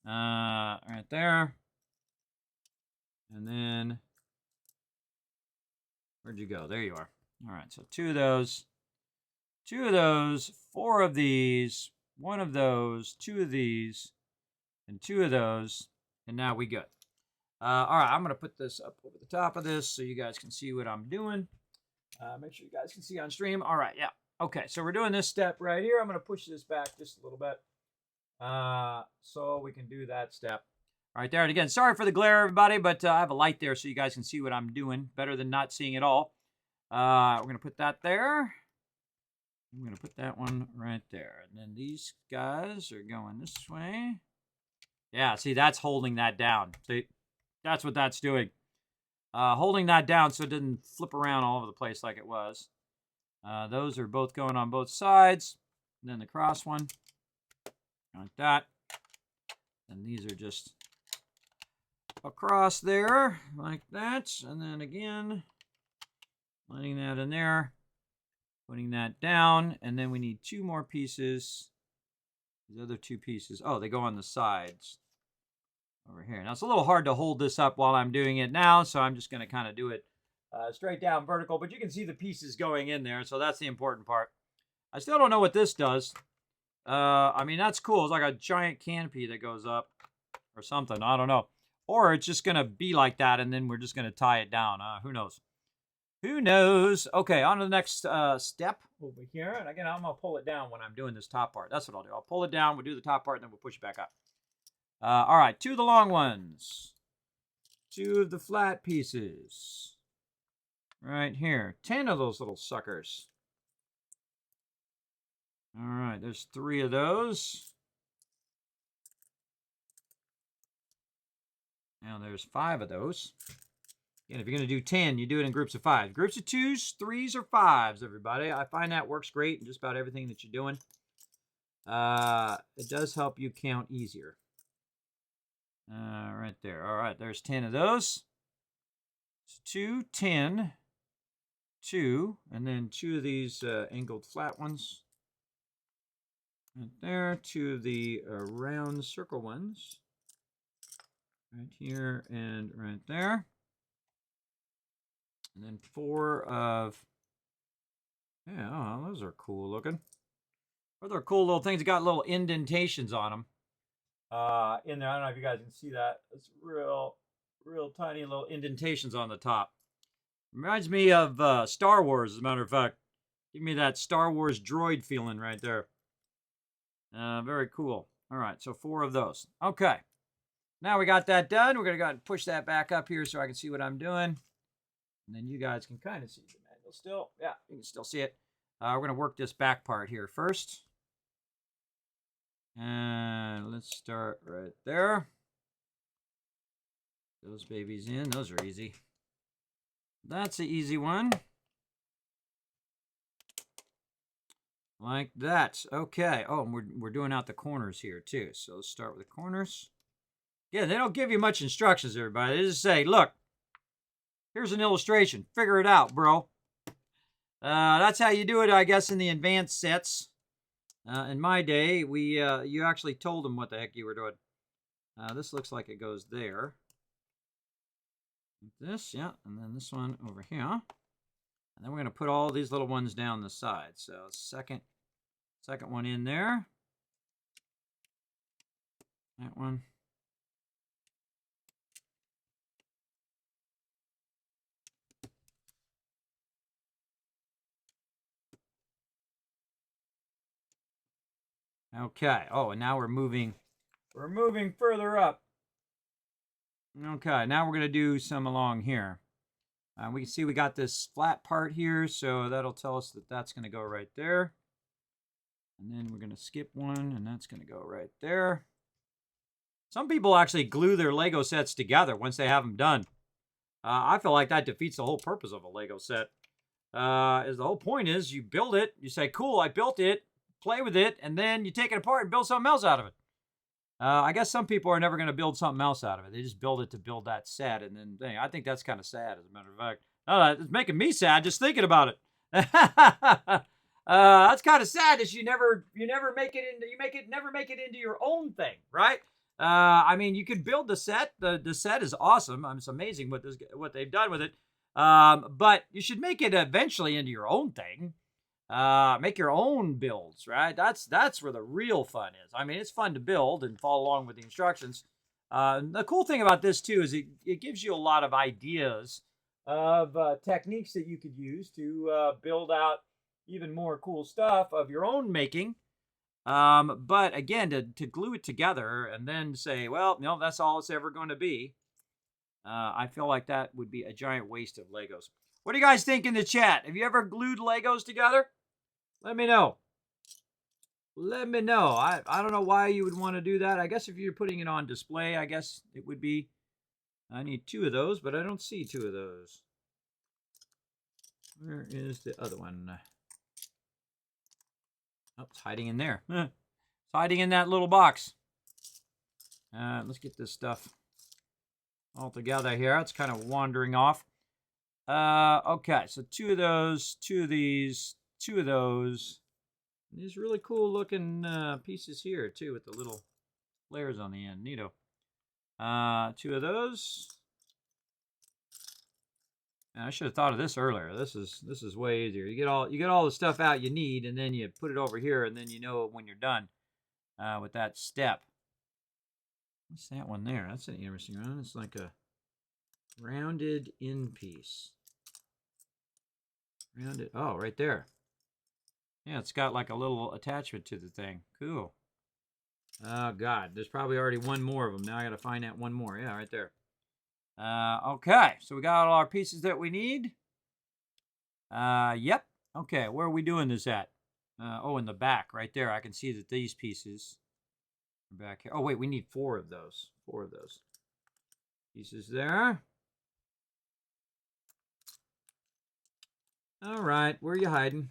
Right there. And then, where'd you go? There you are. All right, so 2 of those, 2 of those, 4 of these, 1 of those, 2 of these, and 2 of those, and now we good. All right, I'm going to put this up over the top of this so you guys can see what I'm doing. Make sure you guys can see on stream. All right, yeah. Okay, so we're doing this step right here. I'm going to push this back just a little bit so we can do that step. All right, there. And again, sorry for the glare, everybody, but I have a light there so you guys can see what I'm doing. Better than not seeing it all. We're going to put that there. I'm going to put that one right there. And then these guys are going this way. Yeah, see, that's holding that down. See, that's what that's doing. Holding that down so it doesn't flip around all over the place like it was. Those are both going on both sides. And then the cross one, like that. And these are just across there, like that. And then again, letting that in there, putting that down. And then we need 2 more pieces. These other 2 pieces, oh, they go on the sides over here. Now, it's a little hard to hold this up while I'm doing it now, so I'm just going to kind of do it straight down vertical, but you can see the pieces going in there, so that's the important part. I still don't know what this does. I mean, that's cool. It's like a giant canopy that goes up or something. I don't know. Or it's just going to be like that, and then we're just going to tie it down. Who knows? Who knows? Okay, on to the next step over here. And again, I'm going to pull it down when I'm doing this top part. That's what I'll do. I'll pull it down, we'll do the top part, and then we'll push it back up. All right, 2 of the long ones. 2 of the flat pieces. Right here. 10 of those little suckers. All right, there's 3 of those. Now there's 5 of those. Again, if you're going to do 10, you do it in groups of 5. Groups of 2s, 3s, or 5s, everybody. I find that works great in just about everything that you're doing. It does help you count easier. Right there. All right, there's 10 of those. So 2, 10, 2, and then 2 of these angled flat ones. Right there. 2 of the round circle ones. Right here and right there. And then 4 of, yeah, oh, those are cool looking. Those are cool little things that got little indentations on them. In there, I don't know if you guys can see that. It's real tiny little indentations on the top. Reminds me of Star Wars, as a matter of fact. Give me that Star Wars droid feeling right there. Very cool. All right, so 4 of those. Okay. Now we got that done. We're going to go ahead and push that back up here so I can see what I'm doing. And then you guys can kind of see the manual still. Yeah, you can still see it. We're going to work this back part here first. And let's start right there. Those babies in. Those are easy. That's an easy one. Like that. Okay. Oh, and we're doing out the corners here too. So let's start with the corners. Yeah, they don't give you much instructions, everybody. They just say, look, here's an illustration. Figure it out, bro. That's how you do it, I guess, in the advanced sets. In my day, you actually told them what the heck you were doing. This looks like it goes there. This, yeah, and then this one over here. And then we're going to put all these little ones down the side. So second one in there. That one. Okay. Oh, and now we're moving further up. Okay, now we're going to do some along here. We can see we got this flat part here, so that'll tell us that that's going to go right there. And then we're going to skip one, and that's going to go right there. Some people actually glue their Lego sets together once they have them done. I feel like that defeats the whole purpose of a Lego set. The whole point is you build it, you say, cool, I built it, play with it, and then you take it apart and build something else out of it. I guess some people are never going to build something else out of it. They just build it to build that set, and then I think that's kind of sad, as a matter of fact. It's making me sad just thinking about it. That's kind of sad that you never make it into never make it into your own thing, right? I mean, you could build the set. The set is awesome. It's amazing what they've done with it. But you should make it eventually into your own thing. Make your own builds, right? That's where the real fun is. I mean, it's fun to build and follow along with the instructions. The cool thing about this too is it gives you a lot of ideas of techniques that you could use to build out even more cool stuff of your own making. But again, to glue it together and then say, well, no, that's all it's ever going to be. I feel like that would be a giant waste of Legos. What do you guys think in the chat? Have you ever glued Legos together? Let me know. Let me know. I don't know why you would want to do that. I guess if you're putting it on display, I guess it would be. I need 2 of those, but I don't see 2 of those. Where is the other one? Oh, it's hiding in there. It's hiding in that little box. Let's get this stuff all together here. It's kind of wandering off. Okay, so 2 of those, 2 of these, 2 of those. These really cool looking pieces here too, with the little flares on the end. Neato. 2 of those. And I should have thought of this earlier. This is way easier. You get all the stuff out you need, and then you put it over here, and then you know when you're done with that step. What's that one there? That's an interesting one. It's like a rounded in piece. Rounded. Oh, right there. Yeah, it's got like a little attachment to the thing. Cool. Oh, God. There's probably already one more of them. Now I got to find that one more. Yeah, right there. Okay. So we got all our pieces that we need. Yep. Okay. Where are we doing this at? Oh, in the back. Right there. I can see that these pieces are back here. Oh, wait. We need 4 of those. 4 of those pieces there. All right. Where are you hiding?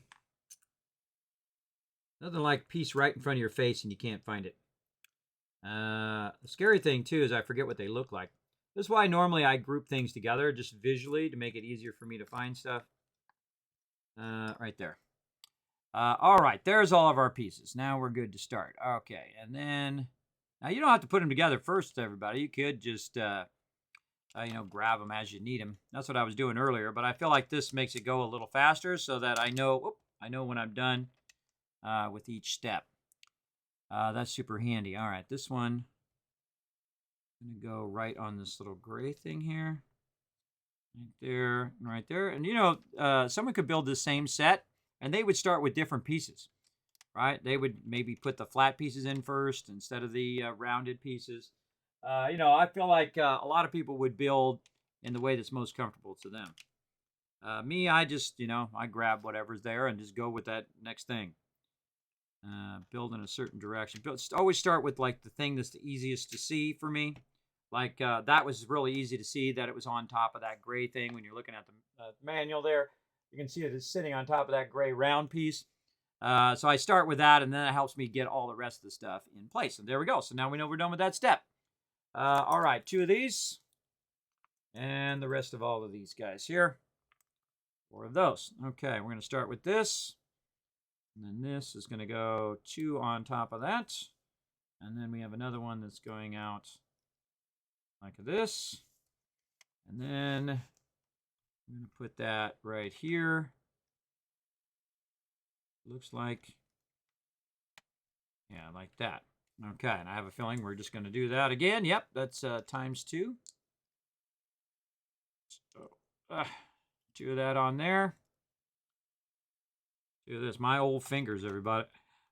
Nothing like piece right in front of your face and you can't find it. The scary thing, too, is I forget what they look like. This is why normally I group things together just visually to make it easier for me to find stuff. Right there. All right, there's all of our pieces. Now we're good to start. Okay, and then... Now, you don't have to put them together first, everybody. You could just, grab them as you need them. That's what I was doing earlier, but I feel like this makes it go a little faster so that I know when I'm done with each step. That's super handy. All right, this one, I'm going to go right on this little gray thing here. Right there. And, someone could build the same set, and they would start with different pieces, right? They would maybe put the flat pieces in first instead of the rounded pieces. I feel like a lot of people would build in the way that's most comfortable to them. Me, I just, I grab whatever's there and just go with that next thing. Build in a certain direction. Always start with like the thing that's the easiest to see for me. Like that was really easy to see that it was on top of that gray thing when you're looking at the manual there. You can see it is sitting on top of that gray round piece. So I start with that, and then it helps me get all the rest of the stuff in place. And there we go. So now we know we're done with that step. All right, 2 of these. And the rest of all of these guys here. 4 of those. Okay, we're going to start with this. And then this is going to go 2 on top of that. And then we have another one that's going out like this. And then I'm going to put that right here. Looks like, yeah, like that. Okay, and I have a feeling we're just going to do that again. Yep, that's times 2. So, 2 of that on there. 2 of this. My old fingers, everybody.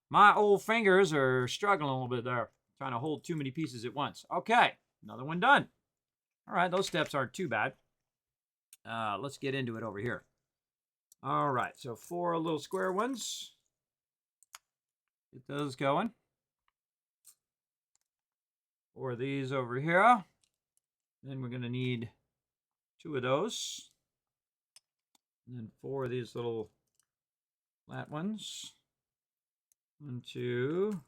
My old fingers are struggling a little bit there, trying to hold too many pieces at once. Okay, another one done. All right, those steps aren't too bad. Let's get into it over here. All right, so 4 little square ones. Get those going. 4 of these over here. Then we're going to need 2 of those. And then 4 of these little flat ones. 1, 2.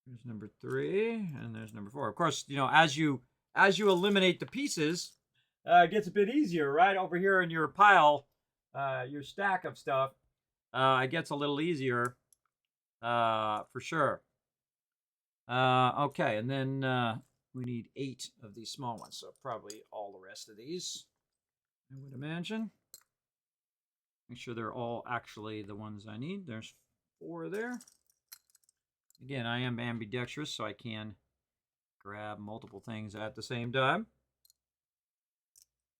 There's number 3, and there's number 4. Of course, you know, as you eliminate the pieces, it gets a bit easier, right? Over here in your pile, your stack of stuff, it gets a little easier, for sure. Okay, and then we need 8 of these small ones, so probably all the rest of these, I would imagine. Make sure they're all actually the ones I need. There's 4 there. Again, I am ambidextrous, so I can grab multiple things at the same time.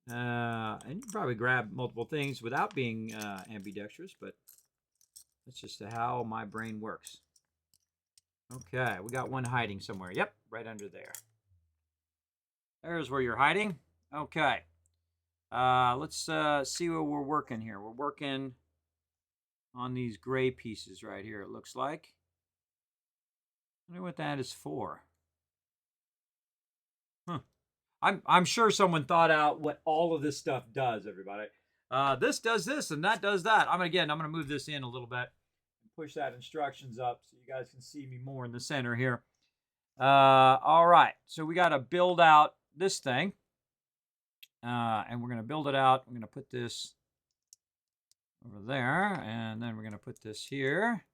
And you can probably grab multiple things without being ambidextrous, but that's just how my brain works. Okay, we got one hiding somewhere. Yep, right under there. There's where you're hiding. Okay. Let's see what we're working here. We're working on these gray pieces right here, it looks like. I wonder what that is for. Huh. I'm sure someone thought out what all of this stuff does, everybody. This does this and that does that. I'm gonna move this in a little bit and push that instructions up so you guys can see me more in the center here. All right, so we got to build out this thing, and we're gonna build it out. I'm gonna put this over there, and then we're gonna put this here.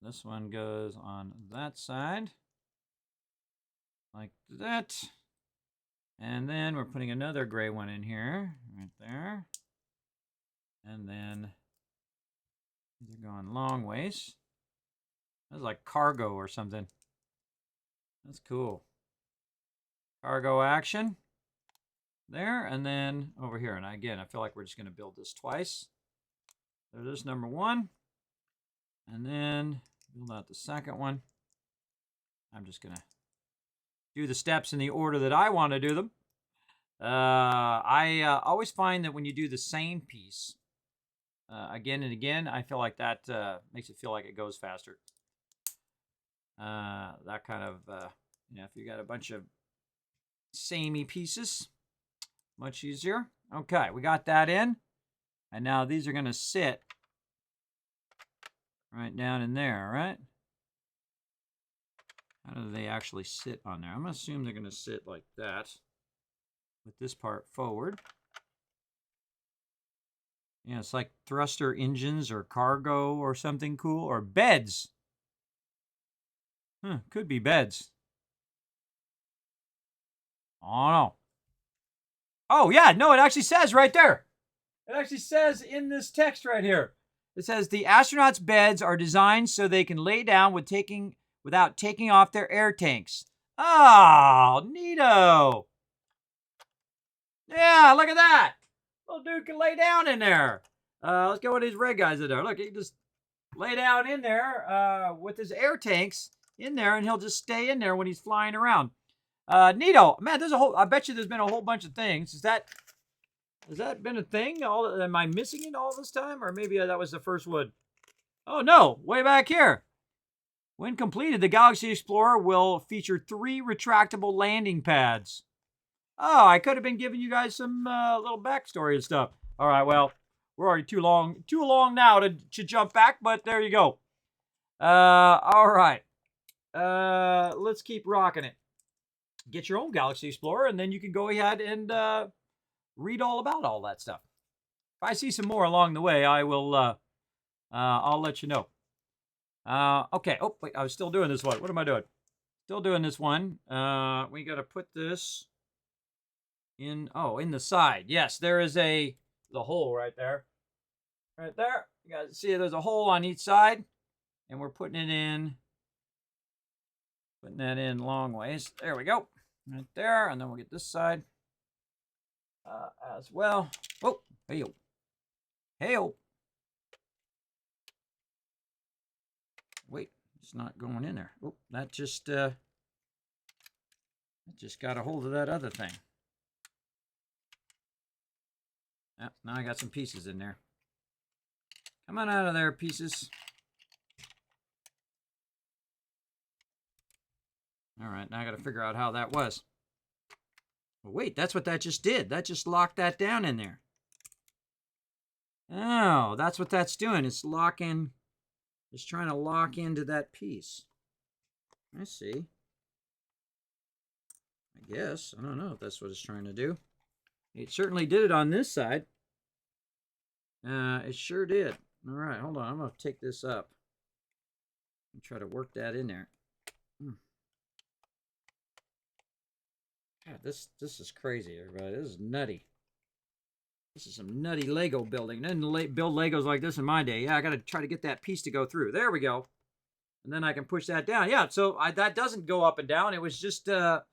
This one goes on that side, like that. And then we're putting another gray one in here, right there. And then they're going long ways. That's like cargo or something. That's cool. Cargo action. There, and then over here. And again, I feel like we're just going to build this twice. There's number 1. And then build out the second one. I'm just going to do the steps in the order that I want to do them. I always find that when you do the same piece again and again, I feel like that makes it feel like it goes faster. That kind of, you know, if you got a bunch of samey pieces, much easier. Okay, we got that in. And now these are going to sit right down in there, right? How do they actually sit on there? I'm going to assume they're going to sit like that with this part forward. Yeah, it's like thruster engines or cargo or something cool. Or beds. Could be beds. Oh, no. Oh, yeah, no, it actually says right there. It actually says in this text right here. It says the astronauts' beds are designed so they can lay down without taking off their air tanks. Oh, neato. Yeah, look at that. Little dude can lay down in there. Let's get one of these red guys in there. Look, he can just lay down in there with his air tanks in there, and he'll just stay in there when he's flying around. Neato. Man, I bet you there's been a whole bunch of things. Has that been a thing? Am I missing it all this time? Or maybe that was the first one. Oh, no. Way back here. When completed, the Galaxy Explorer will feature 3 retractable landing pads. Oh, I could have been giving you guys some little backstory and stuff. All right, well, we're already too long now to jump back, but there you go. All right. Let's keep rocking it. Get your own Galaxy Explorer, and then you can go ahead and read all about all that stuff. If I see some more along the way, I will. I'll let you know. Okay. Oh, wait. I was still doing this one. What am I doing? Still doing this one. We got to put this in. Oh, in the side. Yes, there is the hole right there. Right there. You guys see there's a hole on each side, and we're putting it in. Putting that in long ways. There we go. Right there, and then we'll get this side as well. Oh, hey-o. Hey-o. Wait, it's not going in there. Oh, that just got a hold of that other thing. Now I got some pieces in there. Come on out of there, pieces. All right, now I got to figure out how that was. Well, wait, that's what that just did. That just locked that down in there. Oh, that's what that's doing. It's locking It's trying to lock into that piece. I see. I guess. I don't know if that's what it's trying to do. It certainly did it on this side. It sure did. All right, hold on. I'm going to take this up and try to work that in there. God, this is crazy, everybody. This is nutty. This is some nutty Lego building. I didn't build Legos like this in my day. Yeah, I got to try to get that piece to go through. There we go. And then I can push that down. Yeah, so that doesn't go up and down. It was just a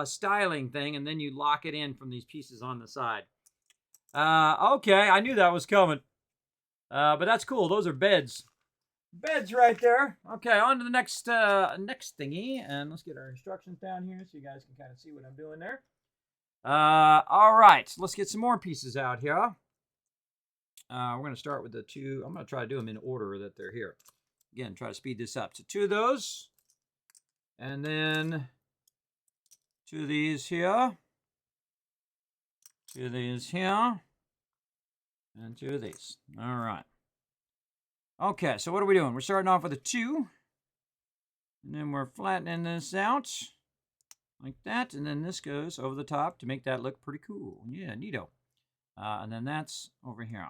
styling thing, and then you lock it in from these pieces on the side. Okay, I knew that was coming. But that's cool. Those are beds. Beds right there. Okay, on to the next thingy. And let's get our instructions down here so you guys can kind of see what I'm doing there. All right, let's get some more pieces out here. We're going to start with the two. I'm going to try to do them in order that they're here. Again, try to speed this up. So 2 of those. And then 2 of these here. 2 of these here. And 2 of these. All right. Okay, so what are we doing? We're starting off with a 2. And then we're flattening this out. Like that. And then this goes over the top to make that look pretty cool. Yeah, neato. And then that's over here.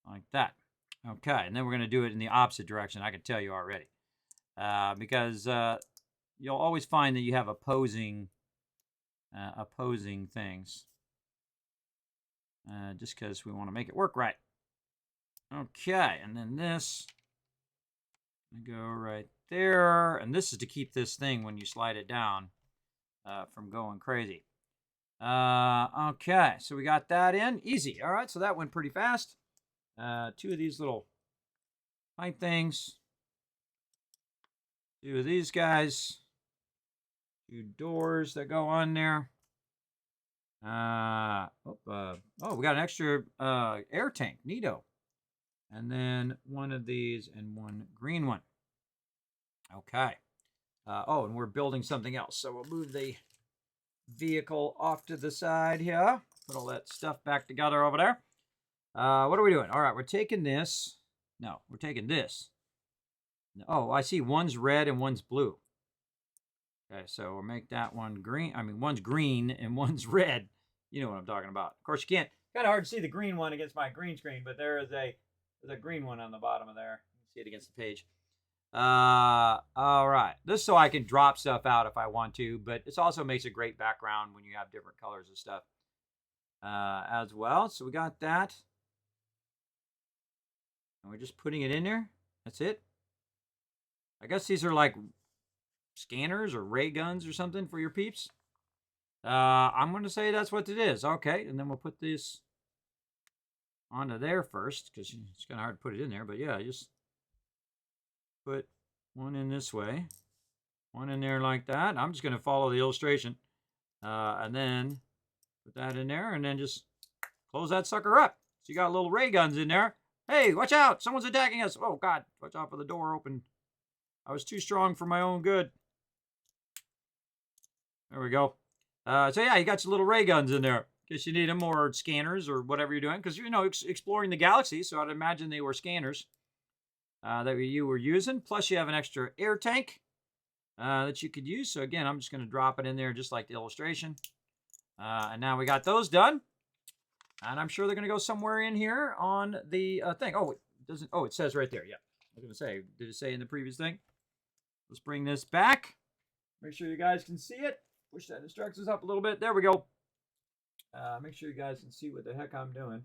Like that. Okay, and then we're going to do it in the opposite direction. I can tell you already. Because you'll always find that you have opposing things. Just because we want to make it work right. Okay, and then this. Go right there. And this is to keep this thing, when you slide it down, from going crazy. Okay, so we got that in. Easy. All right, so that went pretty fast. 2 of these little height things. 2 of these guys. 2 doors that go on there. Oh, we got an extra air tank. Neato. And then 1 of these and 1 green one. Okay. And we're building something else. So we'll move the vehicle off to the side here. Put all that stuff back together over there. What are we doing? All right, we're taking this. No, we're taking this. Oh, I see one's red and one's blue. Okay, so we'll make that one green. I mean, one's green and one's red. You know what I'm talking about. Of course, you can't. Kind of hard to see the green one against my green screen, but there's a green one on the bottom of there. You can see it against the page. All right. This so I can drop stuff out if I want to, but it also makes a great background when you have different colors of stuff as well. So we got that. And we're just putting it in there. That's it. I guess these are like scanners or ray guns or something for your peeps. I'm going to say that's what it is. Okay, and then we'll put this onto there first, because it's kind of hard to put it in there. But yeah, just put one in this way, one in there like that. I'm just going to follow the illustration. And then put that in there, and then just close that sucker up. So you got little ray guns in there. Hey, watch out! Someone's attacking us! Oh, God, watch out for the door open. I was too strong for my own good. There we go. So yeah, you got your little ray guns in there. In case you need them, or scanners, or whatever you're doing. Because, you know, exploring the galaxy, so I'd imagine they were scanners that you were using. Plus, you have an extra air tank that you could use. So again, I'm just going to drop it in there just like the illustration. And now we got those done. And I'm sure they're going to go somewhere in here on the thing. Oh, it doesn't. Oh, it says right there. Yeah. I was going to say, did it say in the previous thing? Let's bring this back. Make sure you guys can see it. Push that instructions up a little bit. There we go. Make sure you guys can see what the heck I'm doing.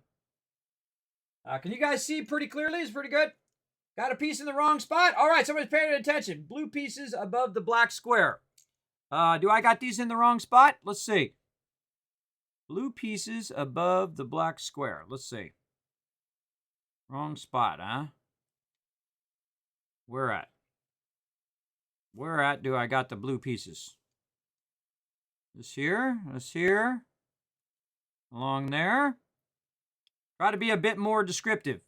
Can you guys see pretty clearly? It's pretty good. Got a piece in the wrong spot. All right, somebody's paying attention. Blue pieces above the black square. Do I got these in the wrong spot? Let's see. Blue pieces above the black square. Let's see. Wrong spot, huh? Where at? Where at do I got the blue pieces? This here. This here. Along there. Try to be a bit more descriptive.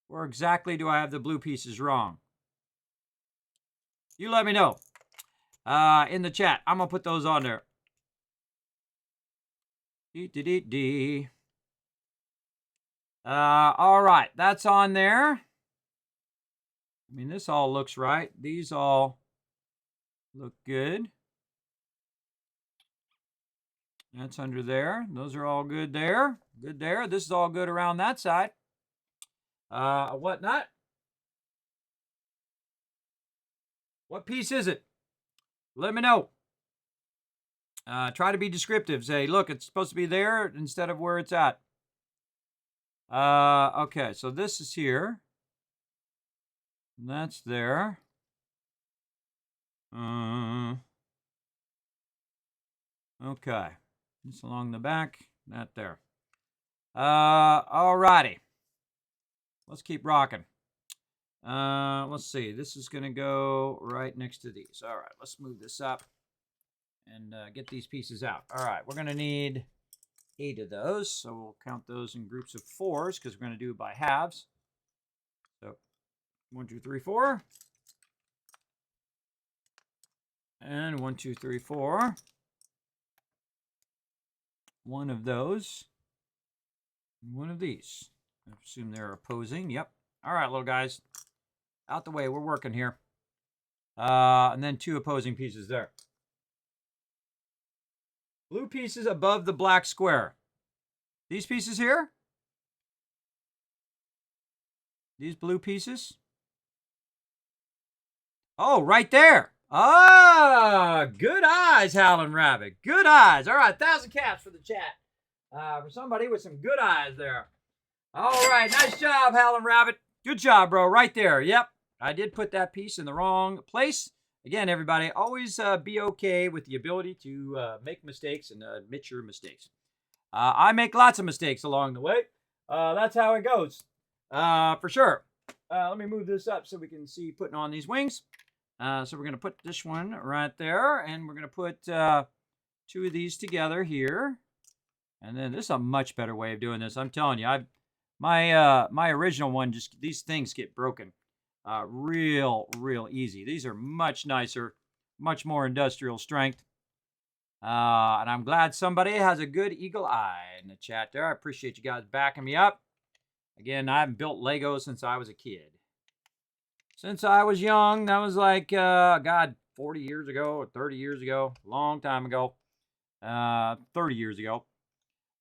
Where exactly do I have the blue pieces wrong? You let me know in the chat. I'm going to put those on there. All right, that's on there. I mean, this all looks right. These all look good. That's under there. Those are all good there. Good there. This is all good around that side. Whatnot. What piece is it? Let me know. Try to be descriptive. Say, look, it's supposed to be there instead of where it's at. Okay, so this is here. That's there. Okay. This along the back. That there. Alrighty. Let's keep rocking. Let's see. This is going to go right next to these. All right, let's move this up and get these pieces out. All right, we're going to need 8 of those, so we'll count those in groups of 4s because we're going to do it by halves. So 1, 2, 3, 4. And 1, 2, 3, 4. One of those. And one of these. I assume they're opposing. Yep. All right, little guys. Out the way. We're working here. And then 2 opposing pieces there. Blue pieces above the black square. These pieces here. These blue pieces. Oh, right there. Ah, good eyes, Howlin' Rabbit. Good eyes. All right, 1,000 caps for the chat. For somebody with some good eyes there. All right, nice job, Howlin' Rabbit. Good job, bro. Right there. Yep, I did put that piece in the wrong place. Again, everybody, always be okay with the ability to make mistakes and admit your mistakes. I make lots of mistakes along the way. That's how it goes, for sure. Let me move this up so we can see putting on these wings. So we're going to put this one right there, and we're going to put 2 of these together here. And then this is a much better way of doing this. I'm telling you, my original one, just these things get broken real easy. These are much nicer, much more industrial strength. And I'm glad somebody has a good eagle eye in the chat there. I appreciate you guys backing me up. Again, I haven't built Legos since I was a kid. Since I was young, that was like, God, 40 years ago or 30 years ago. Long time ago. 30 years ago.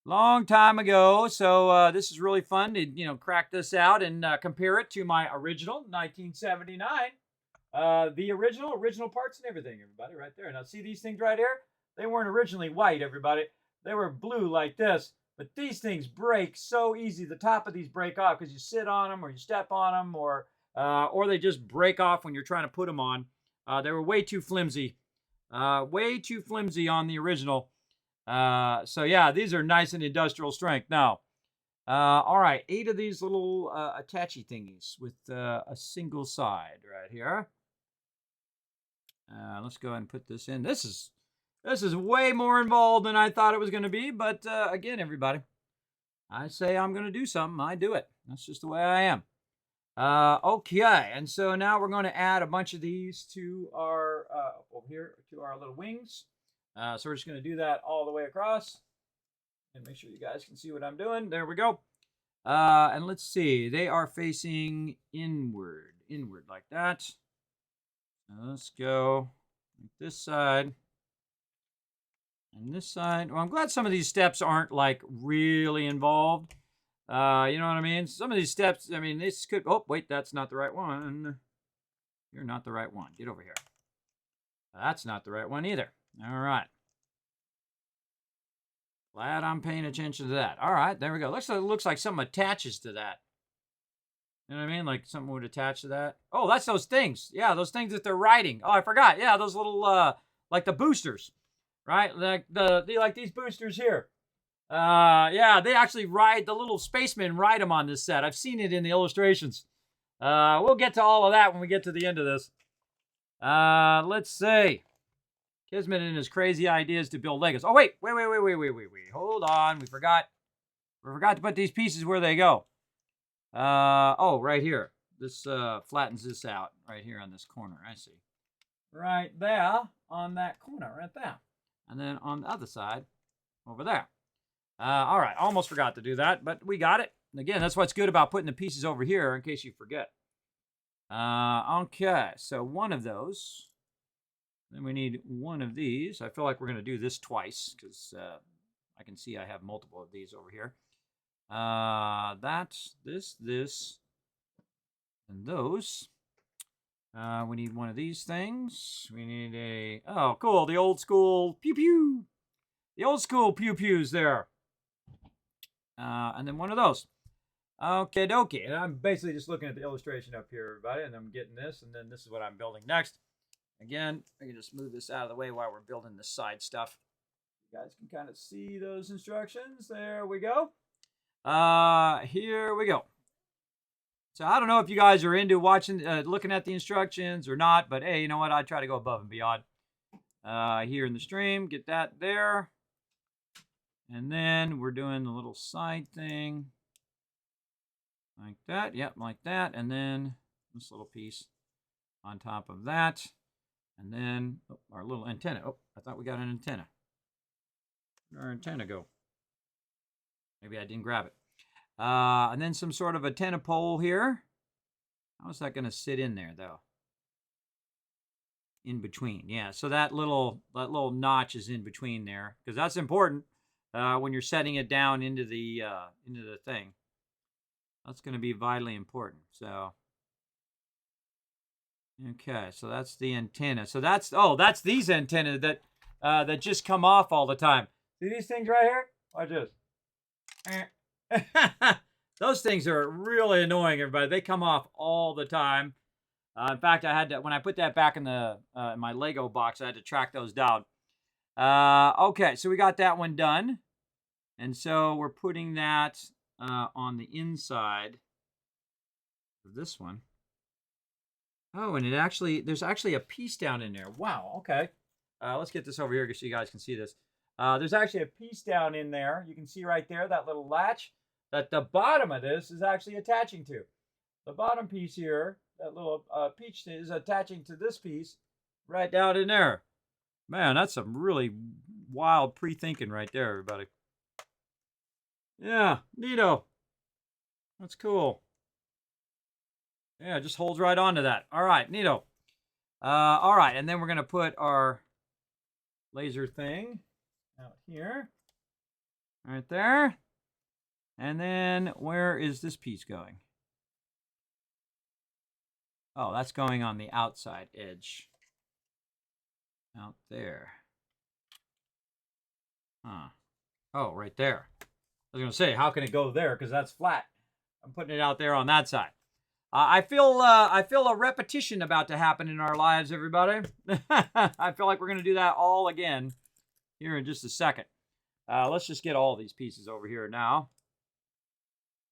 Long time ago. So this is really fun to, crack this out and compare it to my original 1979. The original parts and everything, everybody, right there. Now, see these things right here? They weren't originally white, everybody. They were blue like this. But these things break so easy. The top of these break off because you sit on them or you step on them or they just break off when you're trying to put them on. They were way too flimsy. Way too flimsy on the original. So, yeah, these are nice and industrial strength. Now, all right, 8 of these little attachy thingies with a single side right here. Let's go ahead and put this in. This is way more involved than I thought it was going to be. But, again, everybody, I say I'm going to do something. I do it. That's just the way I am. Okay, and so now we're going to add a bunch of these to our, over here, to our little wings. So we're just going to do that all the way across. And make sure you guys can see what I'm doing. There we go. And let's see. They are facing inward like that. Let's go this side. And this side. Well, I'm glad some of these steps aren't like really involved. You know what I mean? Some of these steps, I mean, this could, oh, wait, that's not the right one. You're not the right one. Get over here. That's not the right one either. All right. Glad I'm paying attention to that. All right, there we go. Looks like something attaches to that. You know what I mean? Like something would attach to that. Oh, that's those things. Yeah, those things that they're riding. Oh, I forgot. Yeah, those little, like the boosters, right? Like like these boosters here. Yeah, they actually ride, the little spacemen ride them on this set. I've seen it in the illustrations. We'll get to all of that when we get to the end of this. Let's see. Kismet and his crazy ideas to build Legos. Oh, wait. Hold on. We forgot to put these pieces where they go. Oh, right here. This flattens this out right here on this corner. I see. Right there on that corner right there. And then on the other side over there. All right. Almost forgot to do that, but we got it. again, that's what's good about putting the pieces over here in case you forget. Okay, so one of those. Then we need one of these. I feel like we're going to do this twice because I can see I have multiple of these over here. That's this, and those. We need one of these things. We need a, oh, cool, the old school pew-pew. The old school pew-pews there. And then one of those. Okay, dokie. And I'm basically just looking at the illustration up here, everybody, and I'm getting this, and then this is what I'm building next. Again, I can just move this out of the way while we're building the side stuff. You guys can kind of see those instructions. There we go. Here we go. So I don't know if you guys are into watching, looking at the instructions or not, but hey, you know what? I try to go above and beyond. Here in the stream, get that there. And then we're doing the little side thing. Like that, yep, like that. And then this little piece on top of that. And then our little antenna. Oh, I thought we got an antenna. Where'd our antenna go? Maybe I didn't grab it. And then some sort of antenna pole here. How is that going to sit in there, though? In between, yeah. So that little notch is in between there because that's important when you're setting it down into the thing. That's going to be vitally important. So. Okay, so that's the antenna. So that's these antennas that just come off all the time. See these things right here? Watch this. Those things are really annoying, everybody. They come off all the time. In fact, I had to, when I put that back in the in my Lego box, I had to track those down. Okay, so we got that one done, and so we're putting that on the inside of this one. Oh, and there's actually a piece down in there. Wow, okay. Let's get this over here so you guys can see this. There's actually a piece down in there. You can see right there, that little latch that the bottom of this is actually attaching to. The bottom piece here, that little piece is attaching to this piece right down in there. Man, that's some really wild pre-thinking right there, everybody. Yeah, neato. That's cool. Yeah, it just holds right onto that. All right, neato. All right, and then we're going to put our laser thing out here. Right there. And then where is this piece going? Oh, that's going on the outside edge. Out there. Huh. Oh, right there. I was going to say, how can it go there? Because that's flat. I'm putting it out there on that side. I feel a repetition about to happen in our lives, everybody. I feel like we're going to do that all again here in just a second. Let's just get all these pieces over here now.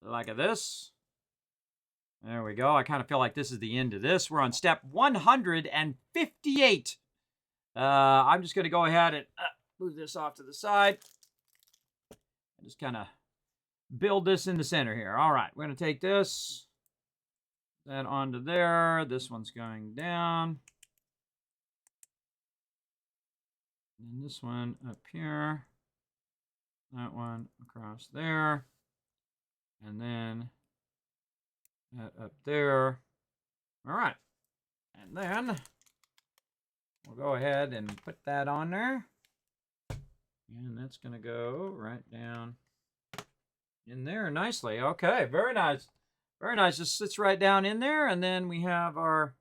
Like this. There we go. I kind of feel like this is the end of this. We're on step 158. I'm just going to go ahead and move this off to the side. And just kind of build this in the center here. All right, we're going to take this. That onto there. This one's going down. And this one up here. That one across there. And then that up there. All right. And then we'll go ahead and put that on there. And that's going to go right down in there nicely. Okay, very nice. Very nice. Just sits right down in there. And then we have our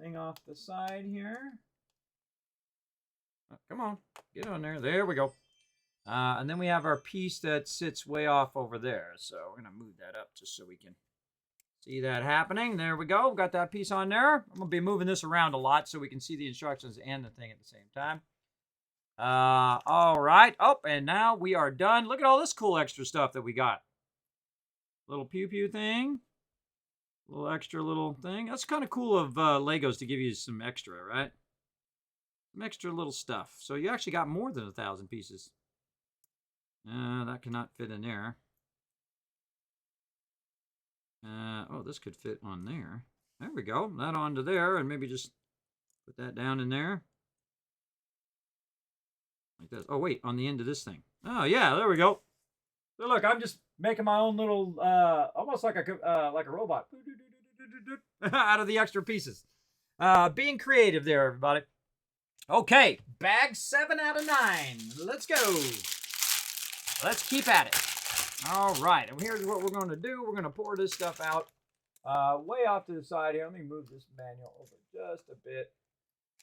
thing off the side here. Oh, come on. Get on there. There we go. And then we have our piece that sits way off over there. So we're going to move that up just so we can see that happening. There we go. Got that piece on there. I'm going to be moving this around a lot so we can see the instructions and the thing at the same time. All right. Oh, and now we are done. Look at all this cool extra stuff that we got. Little pew-pew thing. Little extra little thing. That's kind of cool of Legos to give you some extra, right? Some extra little stuff. So you actually got more than 1,000 pieces. That cannot fit in there. Oh, this could fit on there. There we go. That onto there, and maybe just put that down in there. Like this. Oh, wait, on the end of this thing. Oh, yeah, there we go. So look, I'm just making my own little, almost like a robot, out of the extra pieces. Being creative there, everybody. Okay, bag 7 out of 9. Let's go. Let's keep at it. All right, and here's what we're going to do. We're going to pour this stuff out way off to the side here. Let me move this manual over just a bit.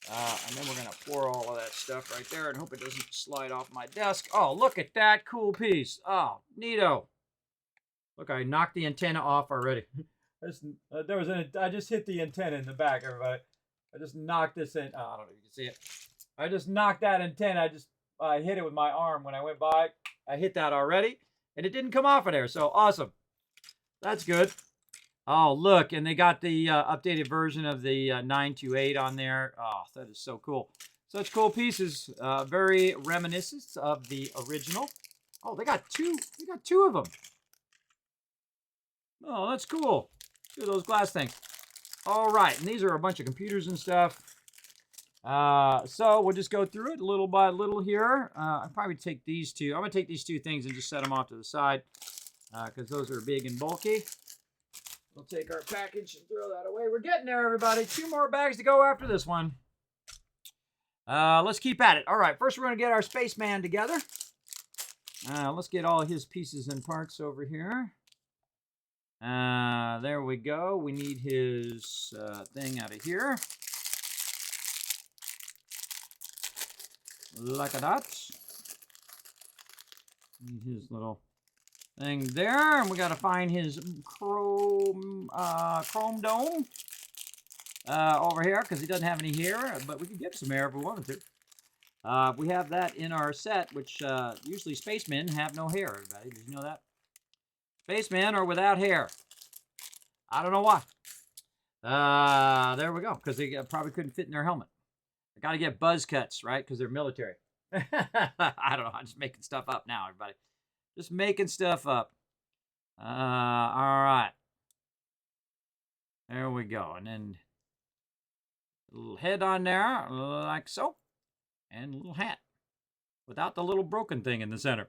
And then we're going to pour all of that stuff right there and hope it doesn't slide off my desk. Oh, look at that cool piece. Oh, neato. Look, I knocked the antenna off already. I just hit the antenna in the back, everybody. I just knocked this in. Oh, I don't know if you can see it. I just knocked that antenna. I hit it with my arm when I went by. I hit that already, and it didn't come off of there. So awesome. That's good. Oh, look, and they got the updated version of the 928 on there. Oh, that is so cool. Such cool pieces. Very reminiscent of the original. Oh, they got two. They got 2 of them. Oh, that's cool. 2 of those glass things. All right, and these are a bunch of computers and stuff. So we'll just go through it little by little here. I'll probably take these 2. I'm going to take these 2 things and just set them off to the side because those are big and bulky. We'll take our package and throw that away. We're getting there, everybody. 2 more bags to go after this one. Let's keep at it. All right, first we're going to get our spaceman together. Let's get all his pieces and parts over here. There we go. We need his thing out of here. Like that. Need his little thing there, and we got to find his chrome dome over here because he doesn't have any hair, but we could get some hair if we wanted to. We have that in our set, which usually spacemen have no hair. Everybody, did you know that? Spacemen are without hair. I don't know why. There we go, because they probably couldn't fit in their helmet. I got to get buzz cuts, right? Because they're military. I don't know. I'm just making stuff up now, everybody. Just making stuff up. All right. There we go. And then a little head on there, like so. And a little hat. Without the little broken thing in the center.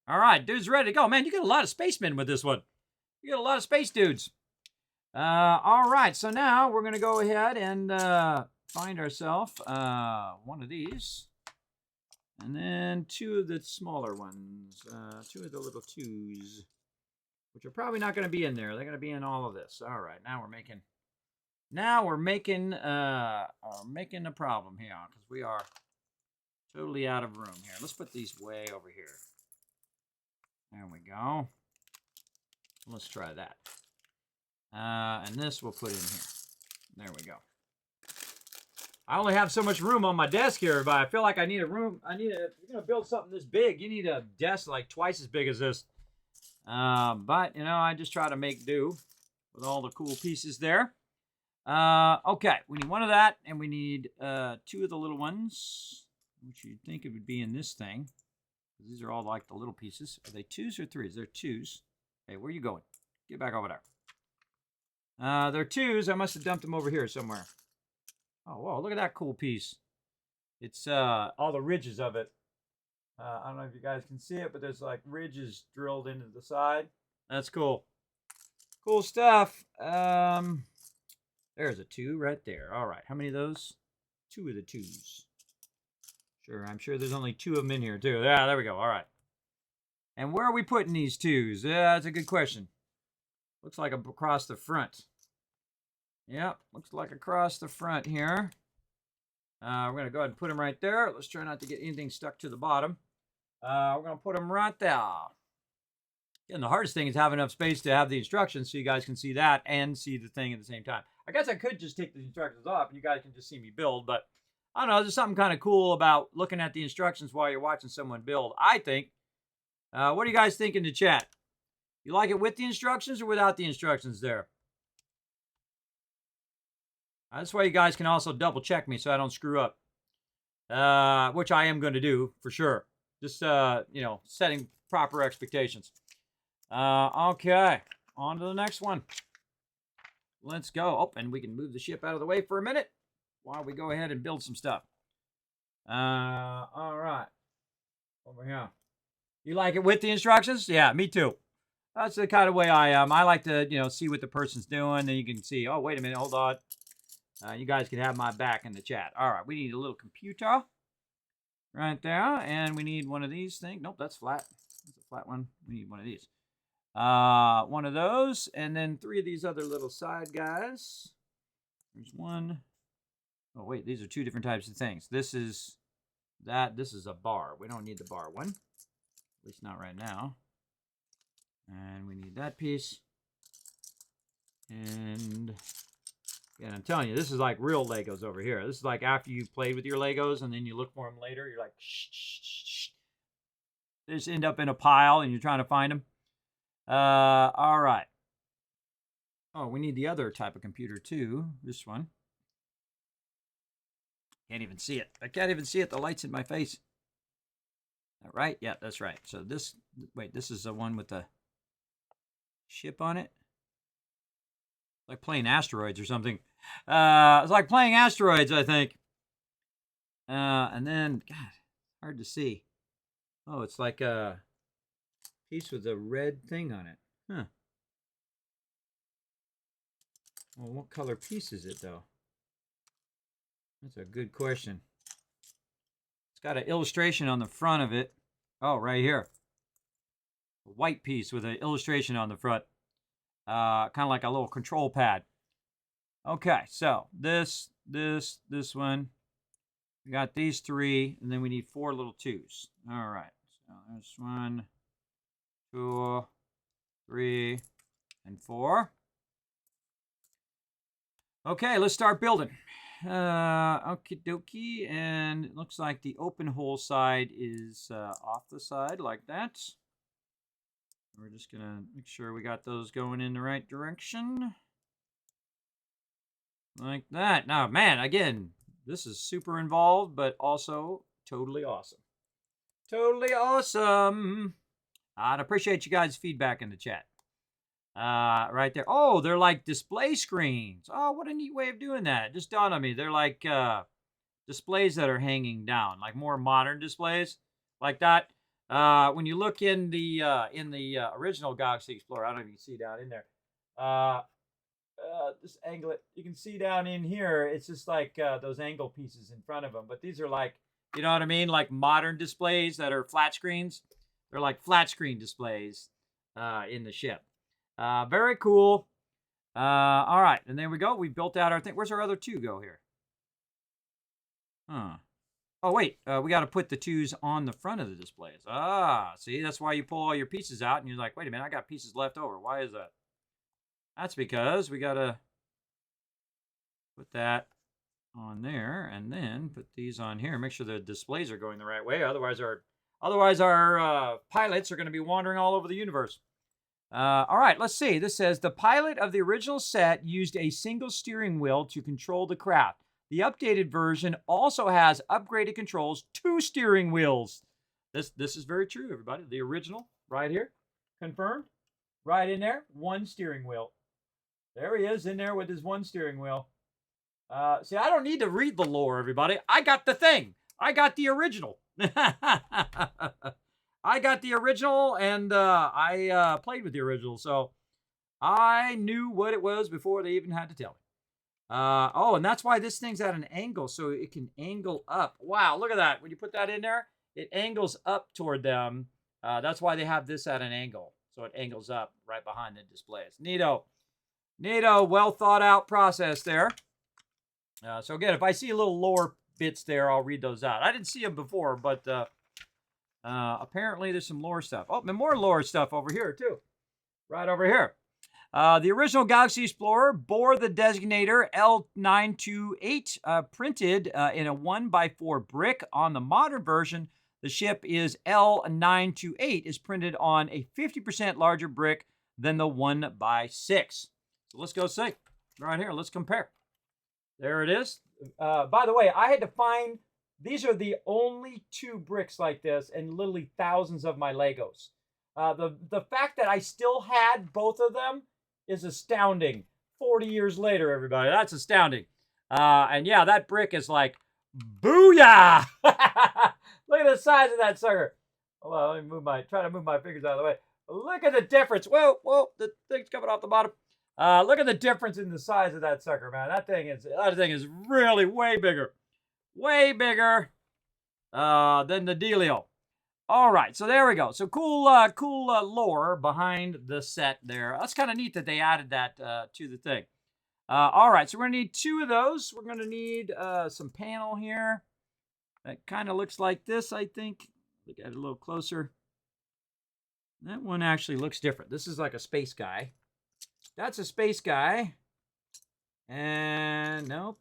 All right, dude's ready to go. Man, you get a lot of spacemen with this one. You get a lot of space dudes. All right, so now we're going to go ahead and find ourselves one of these. And then 2 of the smaller ones. 2 of the little 2s. Which are probably not going to be in there. They're going to be in all of this. All right, now we're making a problem here. Because we are totally out of room here. Let's put these way over here. There we go. Let's try that. And this we'll put in here. There we go. I only have so much room on my desk here, but I feel like I need a room. If you're going to build something this big, you need a desk like twice as big as this. But, you know, I just try to make do with all the cool pieces there. Okay, we need 1 of that, and we need 2 of the little ones, which you'd think it would be in this thing. These are all like the little pieces. Are they 2s or 3s? They're 2s. Hey, where are you going? Get back over there. They're 2s. I must have dumped them over here somewhere. Oh, whoa, look at that cool piece. It's all the ridges of it. I don't know if you guys can see it, but there's like ridges drilled into the side. That's cool. Cool stuff. There's a 2 right there. All right, how many of those? 2 of the 2s. Sure, I'm sure there's only 2 of them in here too. Yeah, there we go. All right. And where are we putting these 2s? Yeah, that's a good question. Looks like across the front. Yep, looks like across the front here. We're going to go ahead and put them right there. Let's try not to get anything stuck to the bottom. We're going to put them right there. And the hardest thing is having enough space to have the instructions so you guys can see that and see the thing at the same time. I guess I could just take the instructions off and you guys can just see me build, but I don't know, there's something kind of cool about looking at the instructions while you're watching someone build, I think. What do you guys think in the chat? You like it with the instructions or without the instructions there? That's why you guys can also double check me so I don't screw up. Which I am going to do for sure. Just, you know, setting proper expectations. Okay, on to the next one. Let's go. Oh, and we can move the ship out of the way for a minute while we go ahead and build some stuff. All right. Over here. You like it with the instructions? Yeah, me too. That's the kind of way I am. I like to, see what the person's doing. Then you can see, oh, wait a minute, hold on. You guys can have my back in the chat. All right, we need a little computer right there. And we need one of these things. Nope, that's flat. That's a flat one. We need one of these. One of those. And then 3 of these other little side guys. There's one. Oh, wait, these are 2 different types of things. This is that. This is a bar. We don't need the bar one. At least not right now. And we need that piece. And I'm telling you, this is like real Legos over here. This is like after you played with your Legos and then you look for them later. You're like, shh, shh, shh. They just end up in a pile and you're trying to find them. All right. Oh, we need the other type of computer too. This one. Can't even see it. I can't even see it. The light's in my face. All right? Yeah, that's right. So this, wait, this is the one with the ship on it. Like playing asteroids or something. It's like playing asteroids, I think. And then, God, hard to see. Oh, it's like a piece with a red thing on it. Huh. Well, what color piece is it, though? That's a good question. It's got an illustration on the front of it. Oh, right here. A white piece with an illustration on the front. Kind of like a little control pad. Okay, so this one. We got these 3, and then we need 4 little 2s. All right, so there's 1, 2, 3, and 4. Okay, let's start building. Okie dokie, and it looks like the open hole side is off the side like that. We're just going to make sure we got those going in the right direction. Like that. Now, man, again, this is super involved, but also totally awesome. Totally awesome. I'd appreciate you guys' feedback in the chat. Right there. Oh, they're like display screens. Oh, what a neat way of doing that. It just dawned on me. They're like displays that are hanging down, like more modern displays like that. When you look in the original Galaxy Explorer, I don't know if you can see down in there. Just angle it. You can see down in here. It's just like those angle pieces in front of them. But these are like, you know what I mean? Like modern displays that are flat screens. They're like flat screen displays in the ship. Very cool. All right, and there we go. We built out our thing. Where's our other 2 go here? Huh. Oh, wait. We got to put the 2s on the front of the displays. Ah, see, that's why you pull all your pieces out, and you're like, wait a minute, I got pieces left over. Why is that? That's because we got to put that on there, and then put these on here. Make sure the displays are going the right way. Otherwise, our pilots are going to be wandering all over the universe. All right, let's see. This says, the pilot of the original set used a single steering wheel to control the craft. The updated version also has upgraded controls, 2 steering wheels. This is very true, everybody. The original, right here, confirmed. Right in there, 1 steering wheel. There he is in there with his 1 steering wheel. See, I don't need to read the lore, everybody. I got the thing. I got the original. I got the original, and I played with the original, so I knew what it was before they even had to tell me. Oh, and that's why this thing's at an angle, so it can angle up. Wow, look at that. When you put that in there, it angles up toward them. That's why they have this at an angle, so it angles up right behind the displays. Neato. Neato, well thought out process there. So again, if I see little lore bits there, I'll read those out. I didn't see them before, but apparently there's some lore stuff. Oh, and more lore stuff over here too. Right over here. The original Galaxy Explorer bore the designator L928 printed in a 1x4 brick. On the modern version, the ship is L928 is printed on a 50% larger brick than the 1x6. So let's go see. Right here, let's compare. There it is. By the way, I had to find, these are the only 2 bricks like this and literally thousands of my Legos. The fact that I still had both of them is astounding. 40 years later, everybody. That's astounding. And yeah, that brick is like, booyah! Look at the size of that sucker. Hold on, let me try to move my fingers out of the way. Look at the difference. Whoa, whoa, the thing's coming off the bottom. Look at the difference in the size of that sucker, man. That thing is really way bigger than the dealio. All right, so there we go. So cool lore behind the set there. That's kind of neat that they added that to the thing. All right, so we're gonna need 2 of those. We're gonna need some panel here. That kind of looks like this, I think. Look at it a little closer. That one actually looks different. This is like a space guy. That's a space guy. And nope.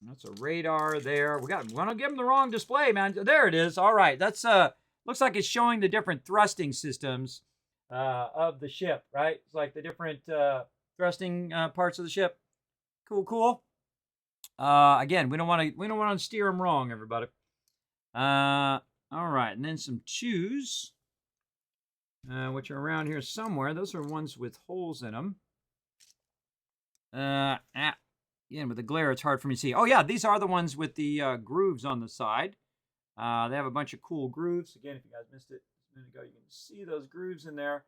That's a radar there. We're gonna give them the wrong display, man. There it is. All right. That's looks like it's showing the different thrusting systems of the ship, right? It's like the different thrusting parts of the ship. Cool. Again, we don't want to steer them wrong, everybody. All right, and then some chews, which are around here somewhere. Those are ones with holes in them. Again, with the glare, it's hard for me to see. Oh yeah, these are the ones with the grooves on the side. They have a bunch of cool grooves. Again, if you guys missed it a minute ago, you can see those grooves in there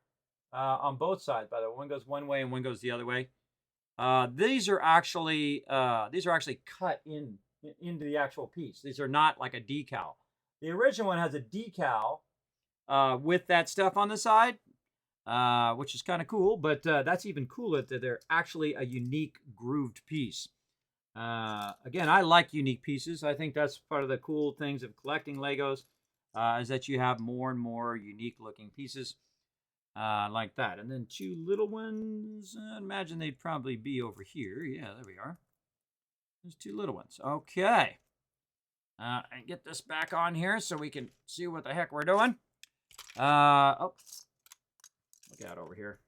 on both sides. By the way, one goes one way and one goes the other way. These are actually cut into the actual piece. These are not like a decal. The original one has a decal with that stuff on the side, which is kind of cool. But that's even cooler that they're actually a unique grooved piece. Again, I like unique pieces. I think that's part of the cool things of collecting Legos, is that you have more and more unique looking pieces like that. And then 2 little ones. I imagine they'd probably be over here. Yeah, there we are. There's 2 little ones. Okay. And get this back on here so we can see what the heck we're doing. Oh, look out over here.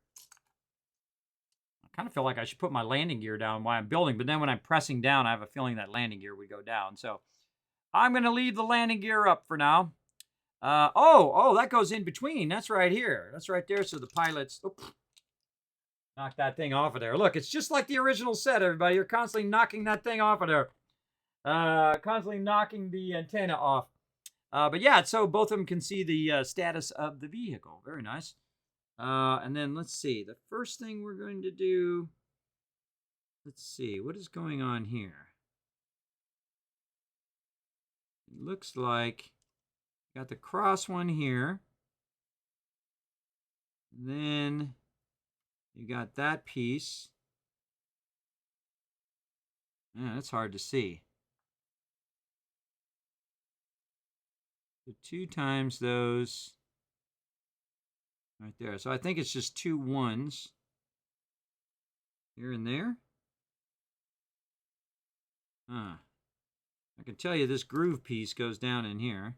I kind of feel like I should put my landing gear down while I'm building, but then when I'm pressing down, I have a feeling that landing gear would go down. So I'm going to leave the landing gear up for now. Oh, that goes in between. That's right here. That's right there. So the pilots knock that thing off of there. Look, it's just like the original set, everybody. You're constantly knocking that thing off of there. Constantly knocking the antenna off. But yeah, so both of them can see the status of the vehicle. Very nice. And then let's see. The first thing we're going to do, let's see. What is going on here? It looks like got the cross one here. Then you got that piece. Yeah, that's hard to see. So 2 times those right there. So I think it's just 2 ones here and there. I can tell you this groove piece goes down in here.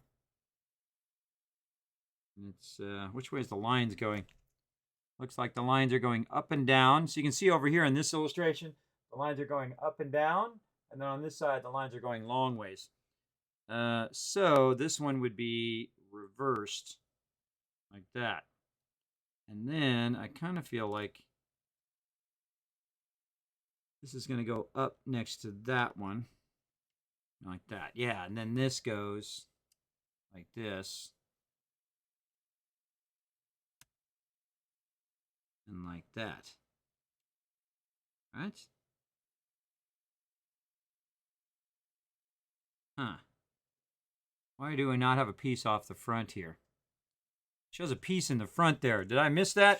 And it's which way is the lines going? Looks like the lines are going up and down. So you can see over here in this illustration, the lines are going up and down, and then on this side, the lines are going long ways. So this one would be reversed like that. And then I kind of feel like this is going to go up next to that one. Like that. Yeah, and then this goes like this. And like that. Right? Huh. Why do we not have a piece off the front here? It shows a piece in the front there. Did I miss that?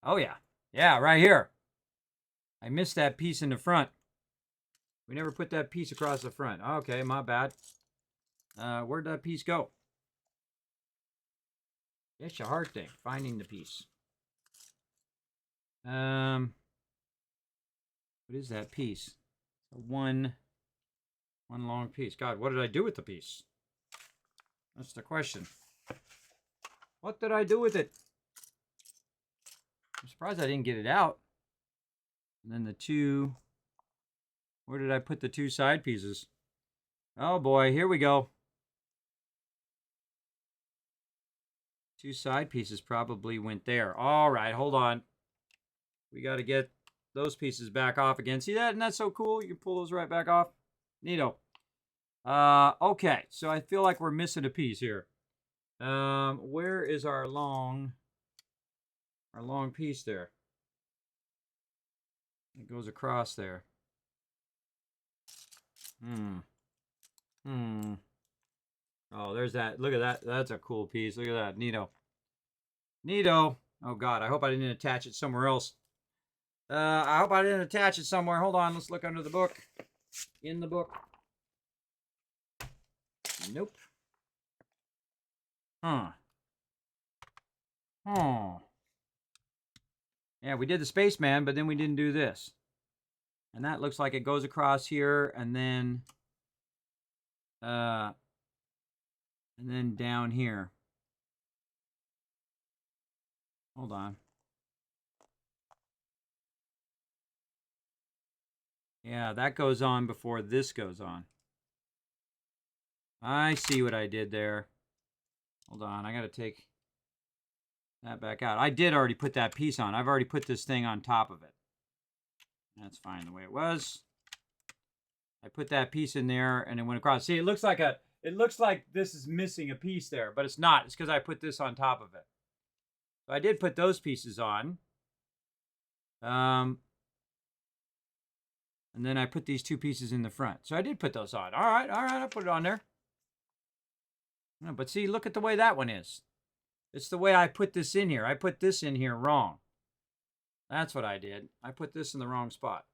Oh, yeah. Yeah, right here. I missed that piece in the front. We never put that piece across the front. Okay, my bad. Where'd that piece go? It's a hard thing, finding the piece. What is that piece? One long piece. God, what did I do with the piece? That's the question. What did I do with it? I'm surprised I didn't get it out. And then the 2... Where did I put the 2 side pieces? Oh boy, here we go. 2 side pieces probably went there. All right, hold on. We got to get those pieces back off again. See that? Isn't that so cool? You can pull those right back off. Neato. Okay, so I feel like we're missing a piece here. Where is our long piece there? It goes across there. Oh, there's that. Look at that. That's a cool piece. Look at that. Neato. Neato. Oh, God. I hope I didn't attach it somewhere else. I hope I didn't attach it somewhere. Hold on. Let's look under the book. In the book. Nope. Huh. Oh. Yeah, we did the spaceman, but then we didn't do this. And that looks like it goes across here and then down here. Hold on. Yeah, that goes on before this goes on. I see what I did there. Hold on, I gotta take that back out. I did already put that piece on. I've already put this thing on top of it. That's fine the way it was. I put that piece in there and it went across. See, it looks like this is missing a piece there, but it's not. It's because I put this on top of it. So I did put those pieces on. And then I put these two pieces in the front. So I did put those on. All right, I put it on there. No, but see, look at the way that one is. It's the way I put this in here. I put this in here wrong. That's what I did. I put this in the wrong spot.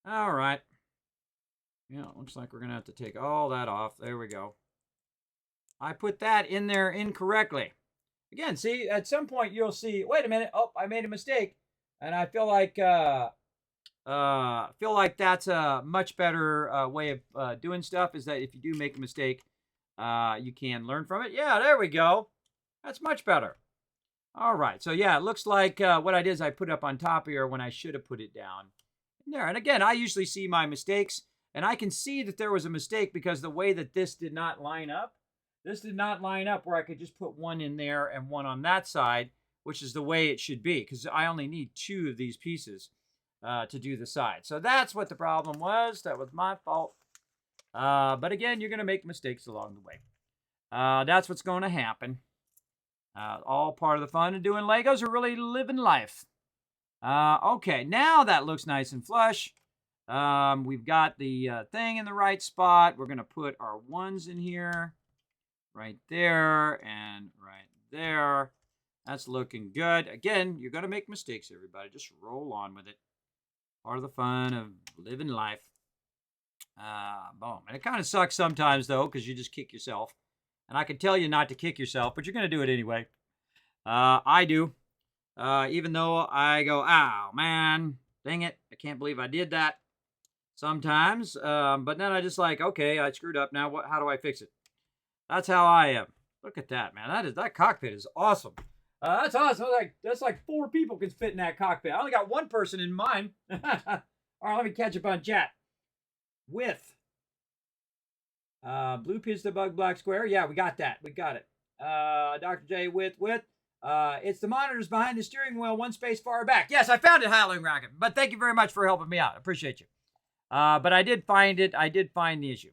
All right. Yeah, looks like we're going to have to take all that off. There we go. I put that in there incorrectly. Again, see, at some point you'll see, wait a minute. Oh, I made a mistake. And I feel like that's a much better way of doing stuff, is that if you do make a mistake, you can learn from it. Yeah, there we go. That's much better. All right. So, yeah, it looks like what I did is I put it up on top here when I should have put it down there. And again, I usually see my mistakes, and I can see that there was a mistake because the way that this did not line up. This did not line up where I could just put one in there and one on that side, which is the way it should be, because I only need two of these pieces to do the side. So that's what the problem was. That was my fault. But again, you're going to make mistakes along the way. That's what's going to happen. All part of the fun of doing Legos or really living life. Okay, now that looks nice and flush. We've got the thing in the right spot. We're going to put our ones in here. Right there and right there. That's looking good. Again, you're going to make mistakes, everybody. Just roll on with it. Part of the fun of living life. Boom. And it kind of sucks sometimes, though, because you just kick yourself. And I can tell you not to kick yourself, but you're going to do it anyway. I do. Even though I go, ow, man, dang it. I can't believe I did that sometimes. But then I just like, okay, I screwed up. Now how do I fix it? That's how I am. Look at that, man. That cockpit is awesome. That's awesome. That's like 4 people can fit in that cockpit. I only got 1 person in mine. All right, let me catch up on chat. With blue pizza bug black square. Yeah, we got that. We got it. Dr. J with it's the monitors behind the steering wheel, 1 space far back. Yes, I found it, Howling Rocket. But thank you very much for helping me out. I appreciate you. But I did find it. I did find the issue.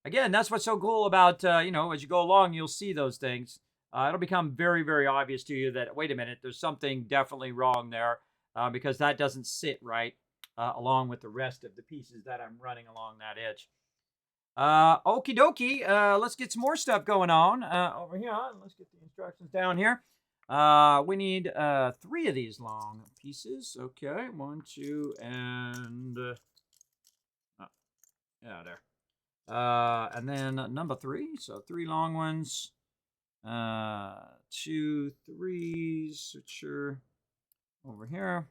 Again, that's what's so cool about, as you go along, you'll see those things. It'll become very, very obvious to you that, wait a minute, there's something definitely wrong there because that doesn't sit right along with the rest of the pieces that I'm running along that edge. Okie dokie, let's get some more stuff going on over here. Let's get the instructions down here. We need 3 of these long pieces. Okay, 1, 2, and... yeah, there. And then number 3, so 3 long ones, 2 3s, which are over here,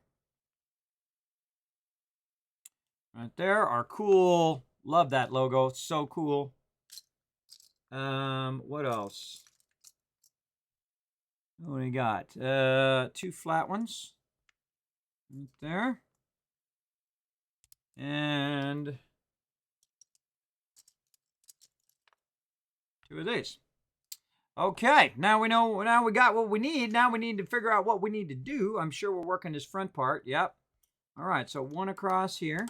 right there, are cool. Love that logo, it's so cool. What else? What do we got? 2 flat ones, right there, and 2 of these. Okay, now we got what we need. Now we need to figure out what we need to do. I'm sure we're working this front part. Yep. All right, so 1 across here.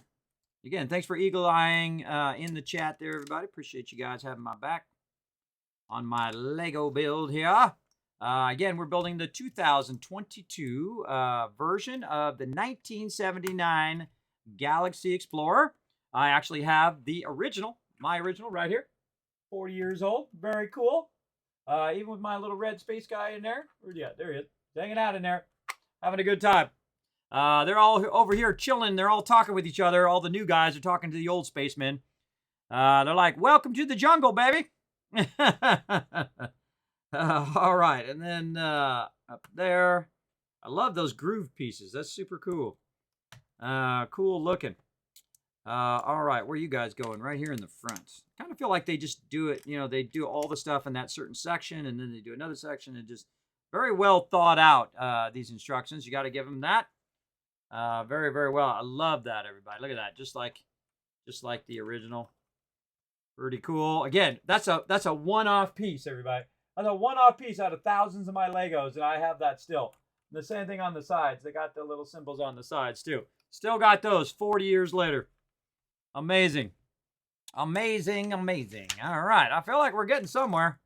Again, thanks for eagle-eyeing in the chat there, everybody. Appreciate you guys having my back on my Lego build here. Again, we're building the 2022 version of the 1979 Galaxy Explorer. I actually have the original, my original right here. 40 years old. Very cool. Even with my little red space guy in there. Where'd he at? There he is. Hanging out in there. Having a good time. They're all over here chilling. They're all talking with each other. All the new guys are talking to the old spacemen. They're like, welcome to the jungle, baby. All right. And then up there. I love those groove pieces. That's super cool. Cool looking. All right, where are you guys going? Right here in the front. Kind of feel like they just do it, you know, they do all the stuff in that certain section, and then they do another section, and just very well thought out, these instructions. You got to give them that. Very, very well. I love that, everybody. Look at that. Just like the original. Pretty cool. Again, that's a one-off piece, everybody. That's a one-off piece out of thousands of my Legos, and I have that still. And the same thing on the sides. They got the little symbols on the sides, too. Still got those 40 years later. Amazing. Amazing, amazing. All right. I feel like we're getting somewhere.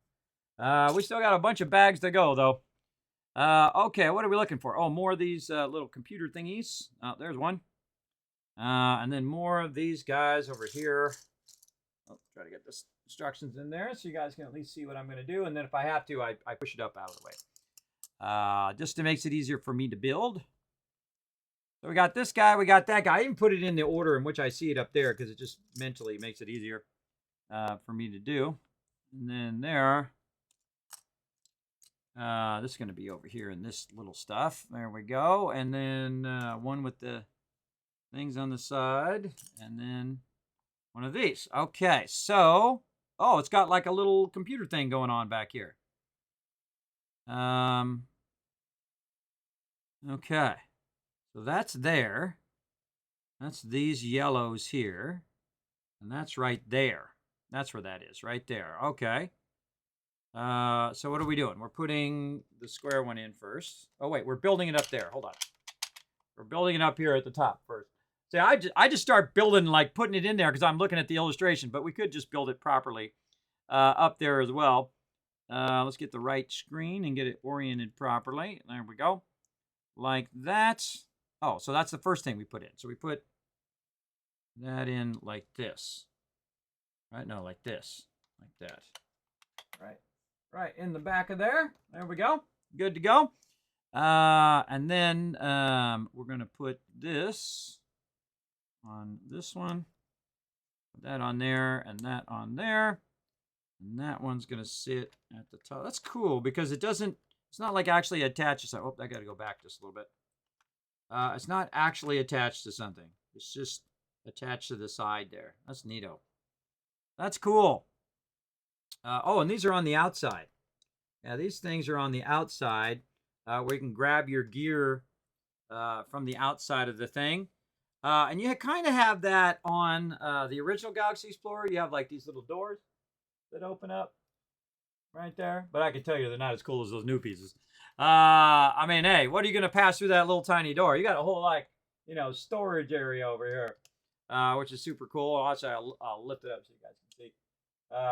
We still got a bunch of bags to go, though. Okay, what are we looking for? Oh, more of these little computer thingies. Oh, there's one. And then more of these guys over here. Oh, try to get the instructions in there so you guys can at least see what I'm going to do. And then if I have to, I push it up out of the way. Just to makes it easier for me to build. So we got this guy, we got that guy. I even put it in the order in which I see it up there because it just mentally makes it easier for me to do. And then there, this is going to be over here in this little stuff. There we go. And then one with the things on the side. And then one of these. Okay, so, oh, it's got like a little computer thing going on back here. Okay. So that's there. That's these yellows here. And that's right there. That's where that is, right there. Okay. So what are we doing? We're putting the square one in first. Oh, wait, we're building it up there. Hold on. We're building it up here at the top first. See, I just start building, like putting it in there because I'm looking at the illustration, but we could just build it properly up there as well. Let's get the right screen and get it oriented properly. There we go. Like that. Oh, so that's the first thing we put in. So we put that in like this. Right? No, like this. Like that. Right. Right in the back of there. There we go. Good to go. And then we're going to put this on this one. Put that on there and that on there. And that one's going to sit at the top. That's cool because it's not like actually attached to something. Oh, I got to go back just a little bit. It's not actually attached to something. It's just attached to the side there. That's neato. That's cool. Oh, and these are on the outside. Yeah, these things are on the outside where you can grab your gear from the outside of the thing. And you kind of have that on the original Galaxy Explorer. You have like these little doors that open up right there. But I can tell you they're not as cool as those new pieces. I mean, hey, what are you going to pass through that little tiny door? You got a whole, like, you know, storage area over here, which is super cool. Actually, I'll lift it up so you guys can see.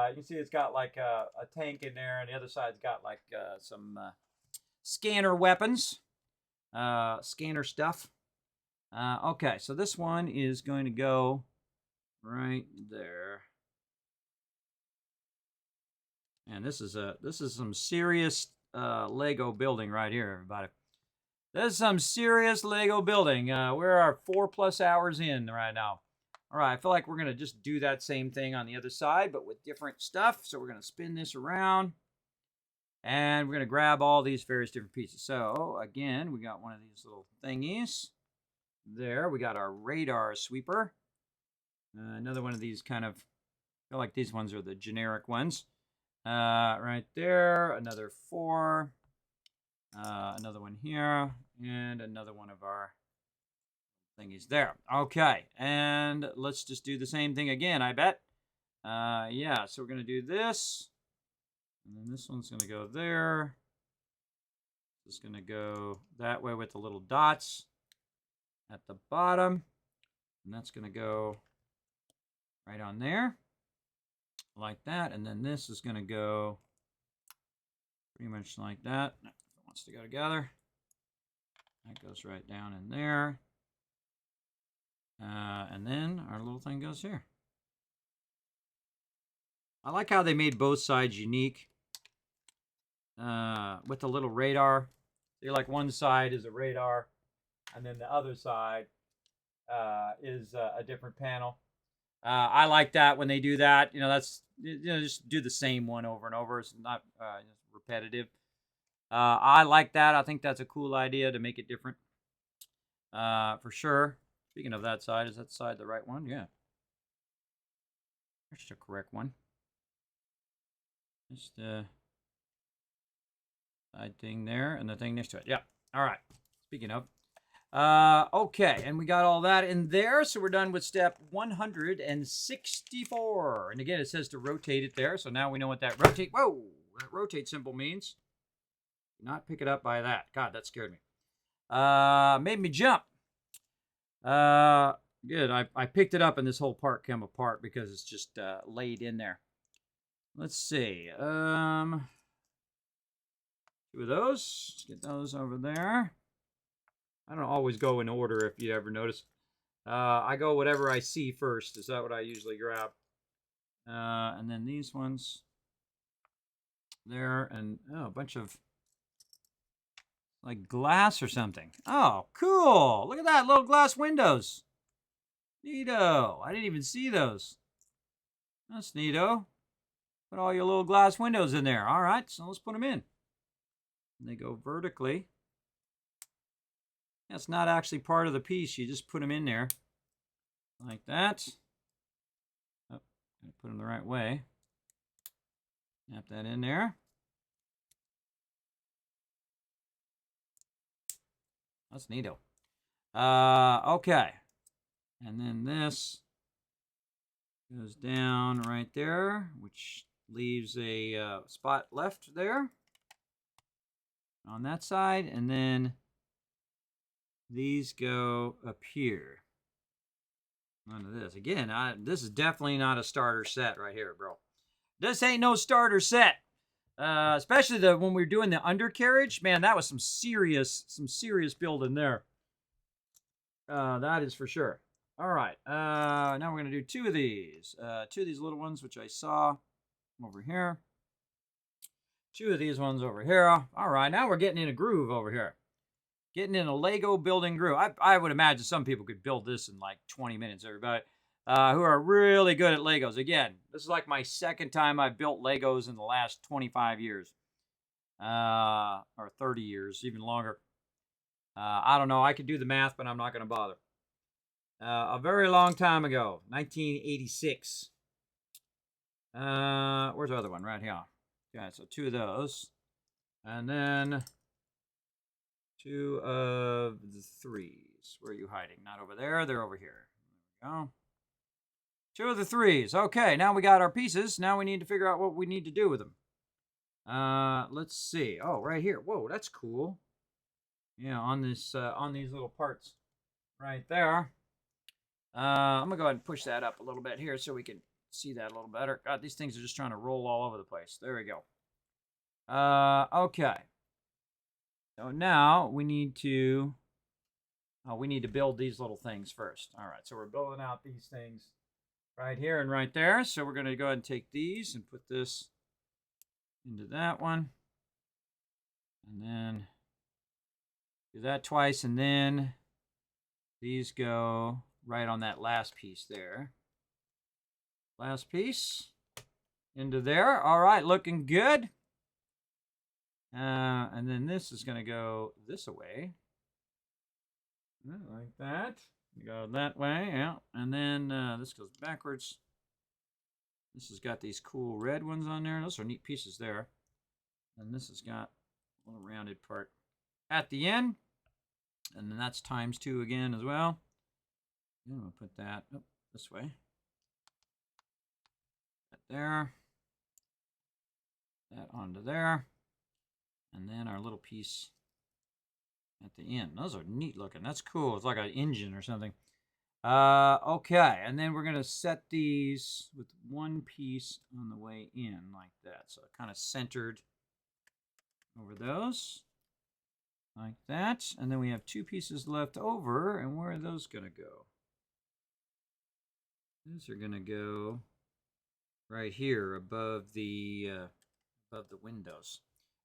You can see it's got like a tank in there, and the other side's got like some scanner weapons, scanner stuff. Okay, so this one is going to go right there. And this is some serious Lego building right here, everybody. This is some serious Lego building. We're 4+ hours in right now. All right, I feel like we're going to just do that same thing on the other side, but with different stuff. So we're going to spin this around, and we're going to grab all these various different pieces. So, again, we got one of these little thingies. There, we got our radar sweeper. Another one of these kind of, I feel like these ones are the generic ones. Right there, another 4. Another one here, and another one of our thingies there. Okay, and let's just do the same thing again, I bet. Yeah, so we're going to do this. And then this one's going to go there. It's going to go that way with the little dots at the bottom. And that's going to go right on there, like that. And then this is going to go pretty much like that. If it wants to go together, that goes right down in there. And then our little thing goes here. I like how they made both sides unique with the little radar. So like one side is a radar, and then the other side is a different panel. I like that when they do that. That's just do the same one over and over. It's not repetitive. I like that. I think that's a cool idea to make it different. For sure. Speaking of that side, is that side the right one? Yeah. There's the correct one. Just the side thing there and the thing next to it. Yeah. All right. Speaking of. Okay, and we got all that in there, so we're done with step 164. And again, it says to rotate it there, so now we know what that rotate symbol means. Do not pick it up by that. God, that scared me. Made me jump. Good. I picked it up, and this whole part came apart because it's just laid in there. Let's see. 2 of those. Let's get those over there. I don't always go in order, if you ever notice. I go whatever I see first. Is that what I usually grab? And then these ones there, and a bunch of like glass or something. Oh, cool! Look at that, little glass windows. Neato. I didn't even see those. That's neato. Put all your little glass windows in there. All right, so let's put them in. And they go vertically. That's not actually part of the piece. You just put them in there like that. Oh, gotta put them the right way. Snap that in there. That's neato. Okay. And then this goes down right there, which leaves a spot left there on that side. And then these go up here. Onto this. Again, this is definitely not a starter set right here, bro. This ain't no starter set. Especially when we were doing the undercarriage. Man, that was some serious building there. That is for sure. All right. Now we're going to do 2 of these. 2 of these little ones, which I saw over here. 2 of these ones over here. All right. Now we're getting in a groove over here. Getting in a Lego building groove. I would imagine some people could build this in like 20 minutes, everybody. Who are really good at Legos. Again, this is like my second time I've built Legos in the last 25 years. Or 30 years, even longer. I don't know. I could do the math, but I'm not going to bother. A very long time ago, 1986. Where's the other one? Right here. Yeah, so 2 of those. And then 2 of the 3s. Where are you hiding? Not over there. They're over here. There we go. 2 of the 3s. Okay, now we got our pieces. Now we need to figure out what we need to do with them. Let's see. Oh, right here. Whoa, that's cool. Yeah, on this, on these little parts right there. I'm gonna go ahead and push that up a little bit here so we can see that a little better. God, these things are just trying to roll all over the place. There we go. Okay. So now we need to build these little things first. All right, so we're building out these things right here and right there. So we're going to go ahead and take these and put this into that one. And then do that twice, and then these go right on that last piece there. Last piece into there. All right, looking good. And then this is going to go this way. Like that. Go that way, yeah. And then this goes backwards. This has got these cool red ones on there. Those are neat pieces there. And this has got a little rounded part at the end. And then that's ×2 again as well. And I'm going to put that this way. That there. That onto there. And then our little piece at the end. Those are neat looking. That's cool. It's like an engine or something. Okay, and then we're going to set these with one piece on the way in like that. So kind of centered over those like that. And then we have two pieces left over. And where are those going to go? These are going to go right here above the windows.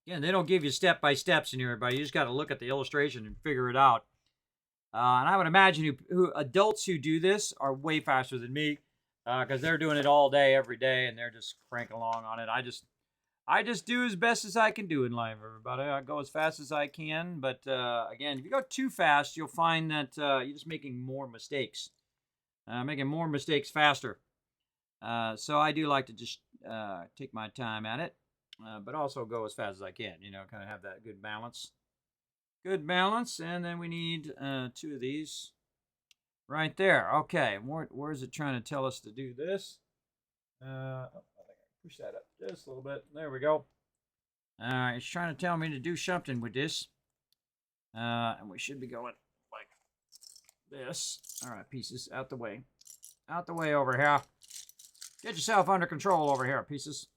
Again, they don't give you step-by-steps in here, everybody. You just got to look at the illustration and figure it out. And I would imagine adults who do this are way faster than me because they're doing it all day, every day, and they're just cranking along on it. I just do as best as I can do in life, everybody. I go as fast as I can, but again, if you go too fast, you'll find that you're just making more mistakes, faster. So I do like to just take my time at it, but also go as fast as I can. Kind of have that good balance. Good balance, and then we need two of these right there. Okay, where is it trying to tell us to do this? I think I push that up just a little bit. There we go. It's trying to tell me to do something with this. And we should be going like this. All right, pieces, out the way. Out the way over here. Get yourself under control over here, pieces.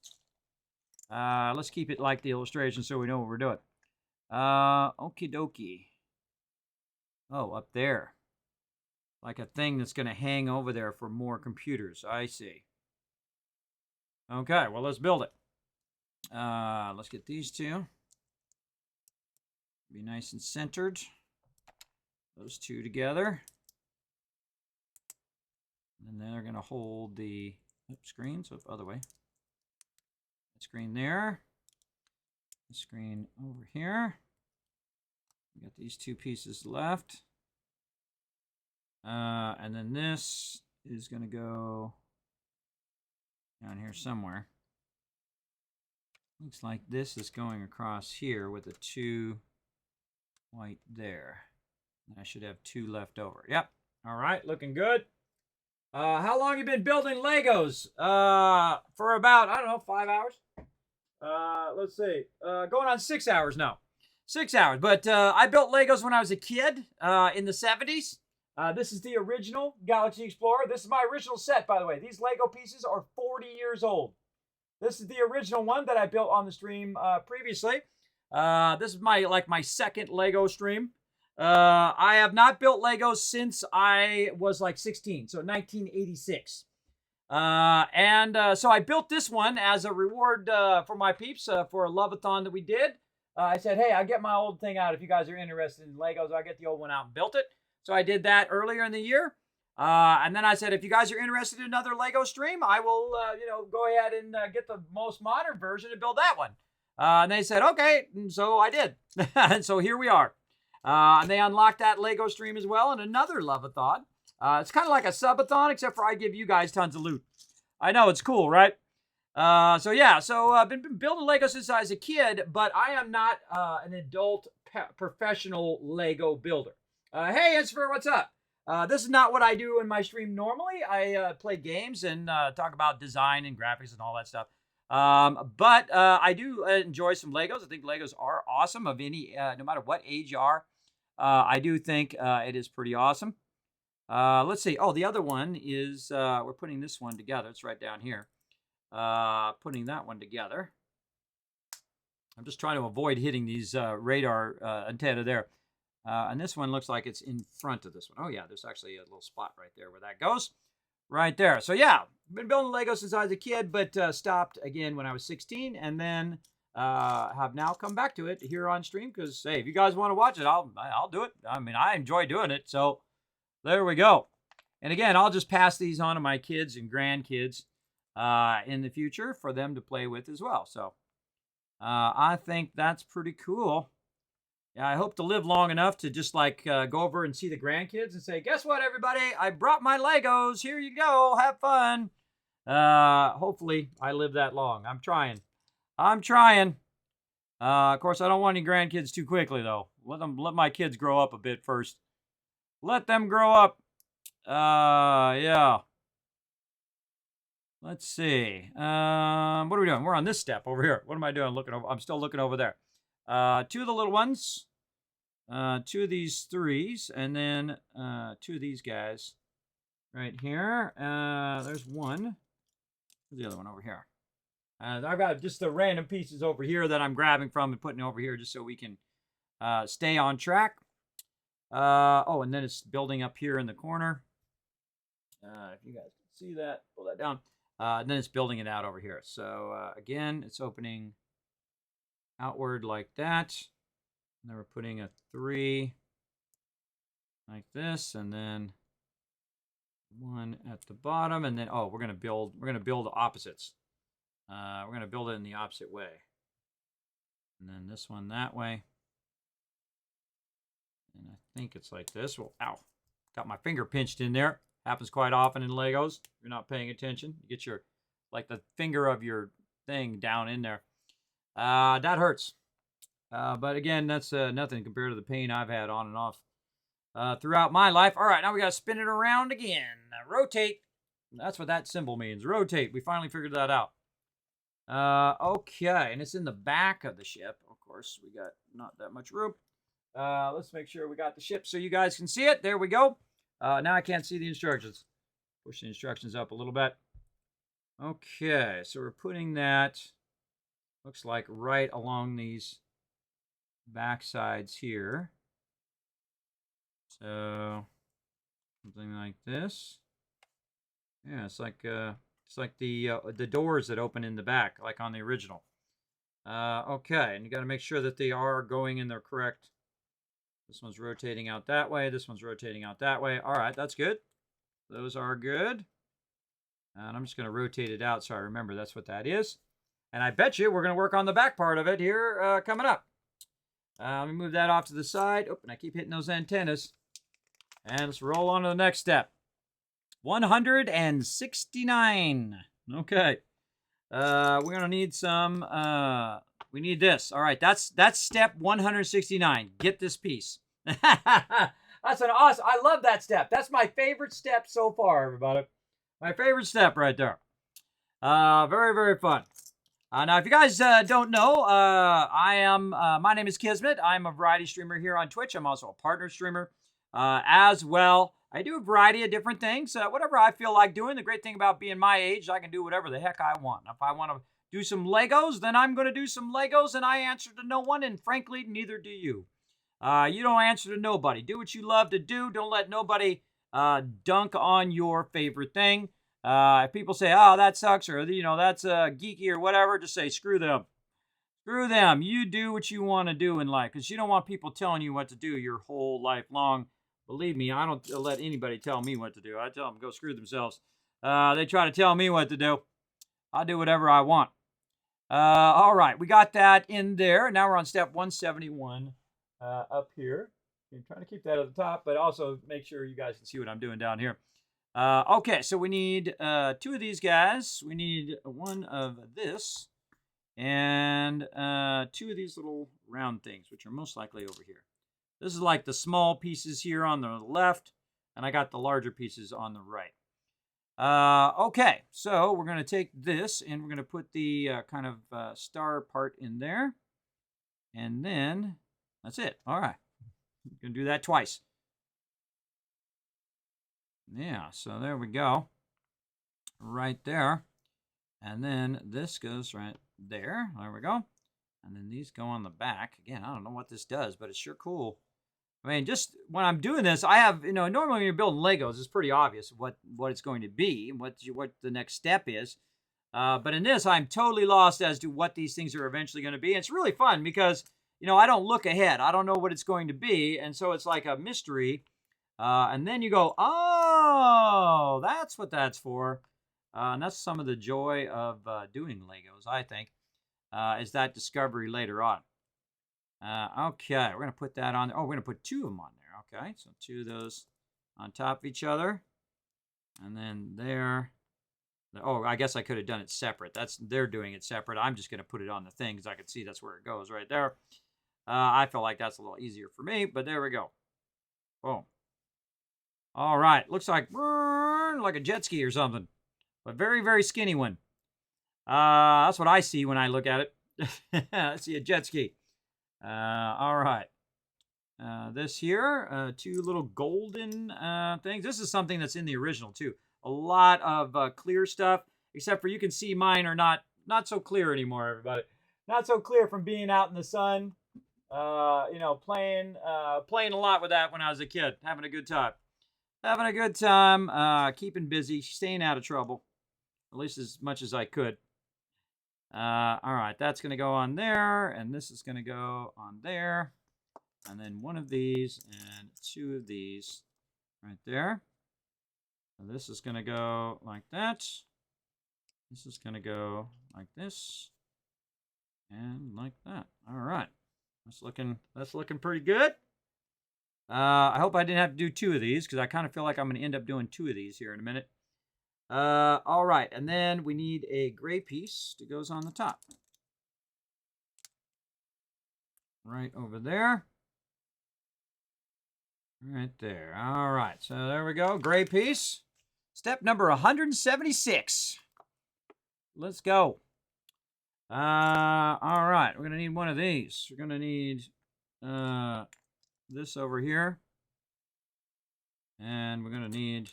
Let's keep it like the illustration so we know what we're doing. Okie dokie. Oh, up there. Like a thing that's going to hang over there for more computers. I see. Okay, well, let's build it. Let's get these two. Be nice and centered. Those two together. And then they're going to hold the screen. So other way. That screen there. The screen over here. We got these two pieces left. And then this is going to go down here somewhere. Looks like this is going across here with a 2 white there. And I should have 2 left over. Yep. All right, looking good. How long have you been building Legos? For about, I don't know, 5 hours? Let's see. Going on 6 hours now. 6 hours. But I built Legos when I was a kid in the 70s. This is the original Galaxy Explorer. This is my original set, by the way. These Lego pieces are 40 years old. This is the original one that I built on the stream previously. This is my second Lego stream. I have not built Legos since I was like 16, so 1986. So I built this one as a reward for my peeps for a love-a-thon that we did. I said, hey, I'll get my old thing out if you guys are interested in Legos. I'll get the old one out and built it. So I did that earlier in the year. And then I said, if you guys are interested in another Lego stream, I will, go ahead and get the most modern version and build that one. And they said, okay. And so I did. And so here we are. And they unlocked that Lego stream as well and another love-a-thon. It's kind of like a sub-a-thon, except for I give you guys tons of loot. I know, it's cool, right? So I've been building Lego since I was a kid, but I am not an adult professional Lego builder. Hey, Ansfer, what's up? This is not what I do in my stream normally. I play games and talk about design and graphics and all that stuff. But I do enjoy some Legos. I think Legos are awesome of any, no matter what age you are. I do think it is pretty awesome. Let's see. Oh, the other one is, we're putting this one together. It's right down here. Putting that one together. I'm just trying to avoid hitting these radar antenna there. And this one looks like it's in front of this one. Oh, yeah, there's actually a little spot right there where that goes. Right there. So, yeah, been building Lego since I was a kid, but stopped again when I was 16, and then have now come back to it here on stream because, hey, if you guys want to watch it, I'll do it. I mean, I enjoy doing it, so there we go. And again, I'll just pass these on to my kids and grandkids in the future for them to play with as well. So I think that's pretty cool. Yeah, I hope to live long enough to just go over and see the grandkids and say, guess what, everybody? I brought my Legos. Here you go. Have fun. Hopefully I live that long. I'm trying. Of course, I don't want any grandkids too quickly, though. Let my kids grow up a bit first. Let them grow up. Yeah. Let's see. What are we doing? We're on this step over here. What am I doing? I'm still looking over there. 2 of the little ones. 2 of these 3s. And then 2 of these guys. right here. There's one. Where's the other one over here? I've got just the random pieces over here that I'm grabbing from and putting over here just so we can stay on track. Oh, and then it's building up here in the corner. If you guys can see that, pull that down. And then it's building it out over here. So again, it's opening outward like that. And then we're putting a 3 like this, and then 1 at the bottom, and then we're gonna build opposites. We're gonna build it in the opposite way, and then this one that way, and I think it's like this. Well, ow, got my finger pinched in there. Happens quite often in Legos. If you're not paying attention, you get your the finger of your thing down in there. That hurts. But again, that's nothing compared to the pain I've had on and off throughout my life. All right, now we got to spin it around again. Rotate. That's what that symbol means. Rotate. We finally figured that out. Okay, and it's in the back of the ship. Of course, we got not that much room. Let's make sure we got the ship so you guys can see it. There we go. Now I can't see the instructions. Push the instructions up a little bit. Okay, so we're putting that, looks like right along these back sides here. So something like this. Yeah, it's like the doors that open in the back, like on the original. Okay, and you got to make sure that they are going in the correct. This one's rotating out that way. This one's rotating out that way. All right, that's good. Those are good. And I'm just going to rotate it out so I remember that's what that is. And I bet you we're going to work on the back part of it here coming up. Let me move that off to the side. Oh, and I keep hitting those antennas. And let's roll on to the next step. 169. Okay. We're going to need some, we need this. All right, that's step 169. Get this piece. That's an awesome, I love that step. That's my favorite step so far, everybody. My favorite step right there. Very, very fun. Now, if you guys don't know, my name is Kismet. I'm a variety streamer here on Twitch. I'm also a partner streamer as well. I do a variety of different things, whatever I feel like doing. The great thing about being my age, I can do whatever the heck I want. If I want to do some Legos, then I'm going to do some Legos, and I answer to no one, and frankly, neither do you. You don't answer to nobody. Do what you love to do. Don't let nobody dunk on your favorite thing. If people say, oh, that sucks, or, that's geeky or whatever, just say, screw them. Screw them. You do what you want to do in life, because you don't want people telling you what to do your whole life long. Believe me, I don't let anybody tell me what to do. I tell them to go screw themselves. They try to tell me what to do. I'll do whatever I want. All right, we got that in there. Now we're on step 171 up here. I'm trying to keep that at the top, but also make sure you guys can see what I'm doing down here. Okay, so we need 2 of these guys. We need 1 of this, and 2 of these little round things, which are most likely over here. This is like the small pieces here on the left, and I got the larger pieces on the right. Okay, so we're going to take this, and we're going to put the kind of star part in there, and then that's it. All right, we're going to do that twice. Yeah, so there we go. Right there. And then this goes right there. There we go. And then these go on the back. Again, I don't know what this does, but it's sure cool. I mean, just when I'm doing this, I have, normally when you're building Legos, it's pretty obvious what it's going to be and what the next step is. But in this, I'm totally lost as to what these things are eventually going to be. And it's really fun because, I don't look ahead. I don't know what it's going to be. And so it's like a mystery. And then you go, oh, that's what that's for. And that's some of the joy of doing Legos, I think, is that discovery later on. Okay, we're going to put that on. Oh, we're going to put 2 of them on there. Okay, so 2 of those on top of each other. And then there. Oh, I guess I could have done it separate. They're doing it separate. I'm just going to put it on the thing because I can see that's where it goes right there. I feel like that's a little easier for me, but there we go. Boom. All right, looks like a jet ski or something, but very, very skinny one. That's what I see when I look at it. I see a jet ski. All right. this here, two little golden things. This is something that's in the original too. A lot of clear stuff, except for you can see mine are not so clear anymore, everybody. Not so clear from being out in the sun. You know, playing a lot with that when I was a kid, having a good time. Having a good time, keeping busy, staying out of trouble, at least as much as I could. All right, that's going to go on there, and this is going to go on there, and then one of these and two of these right there. And this is going to go like that. This is going to go like this and like that. All right, that's looking pretty good. I hope I didn't have to do two of these because I kind of feel like I'm going to end up doing two of these here in a minute. All right, and then we need a gray piece that goes on the top. Right over there. Right there. All right, so there we go, gray piece. Step number 176. Let's go. All right, we're going to need one of these. We're going to need this over here. And we're going to need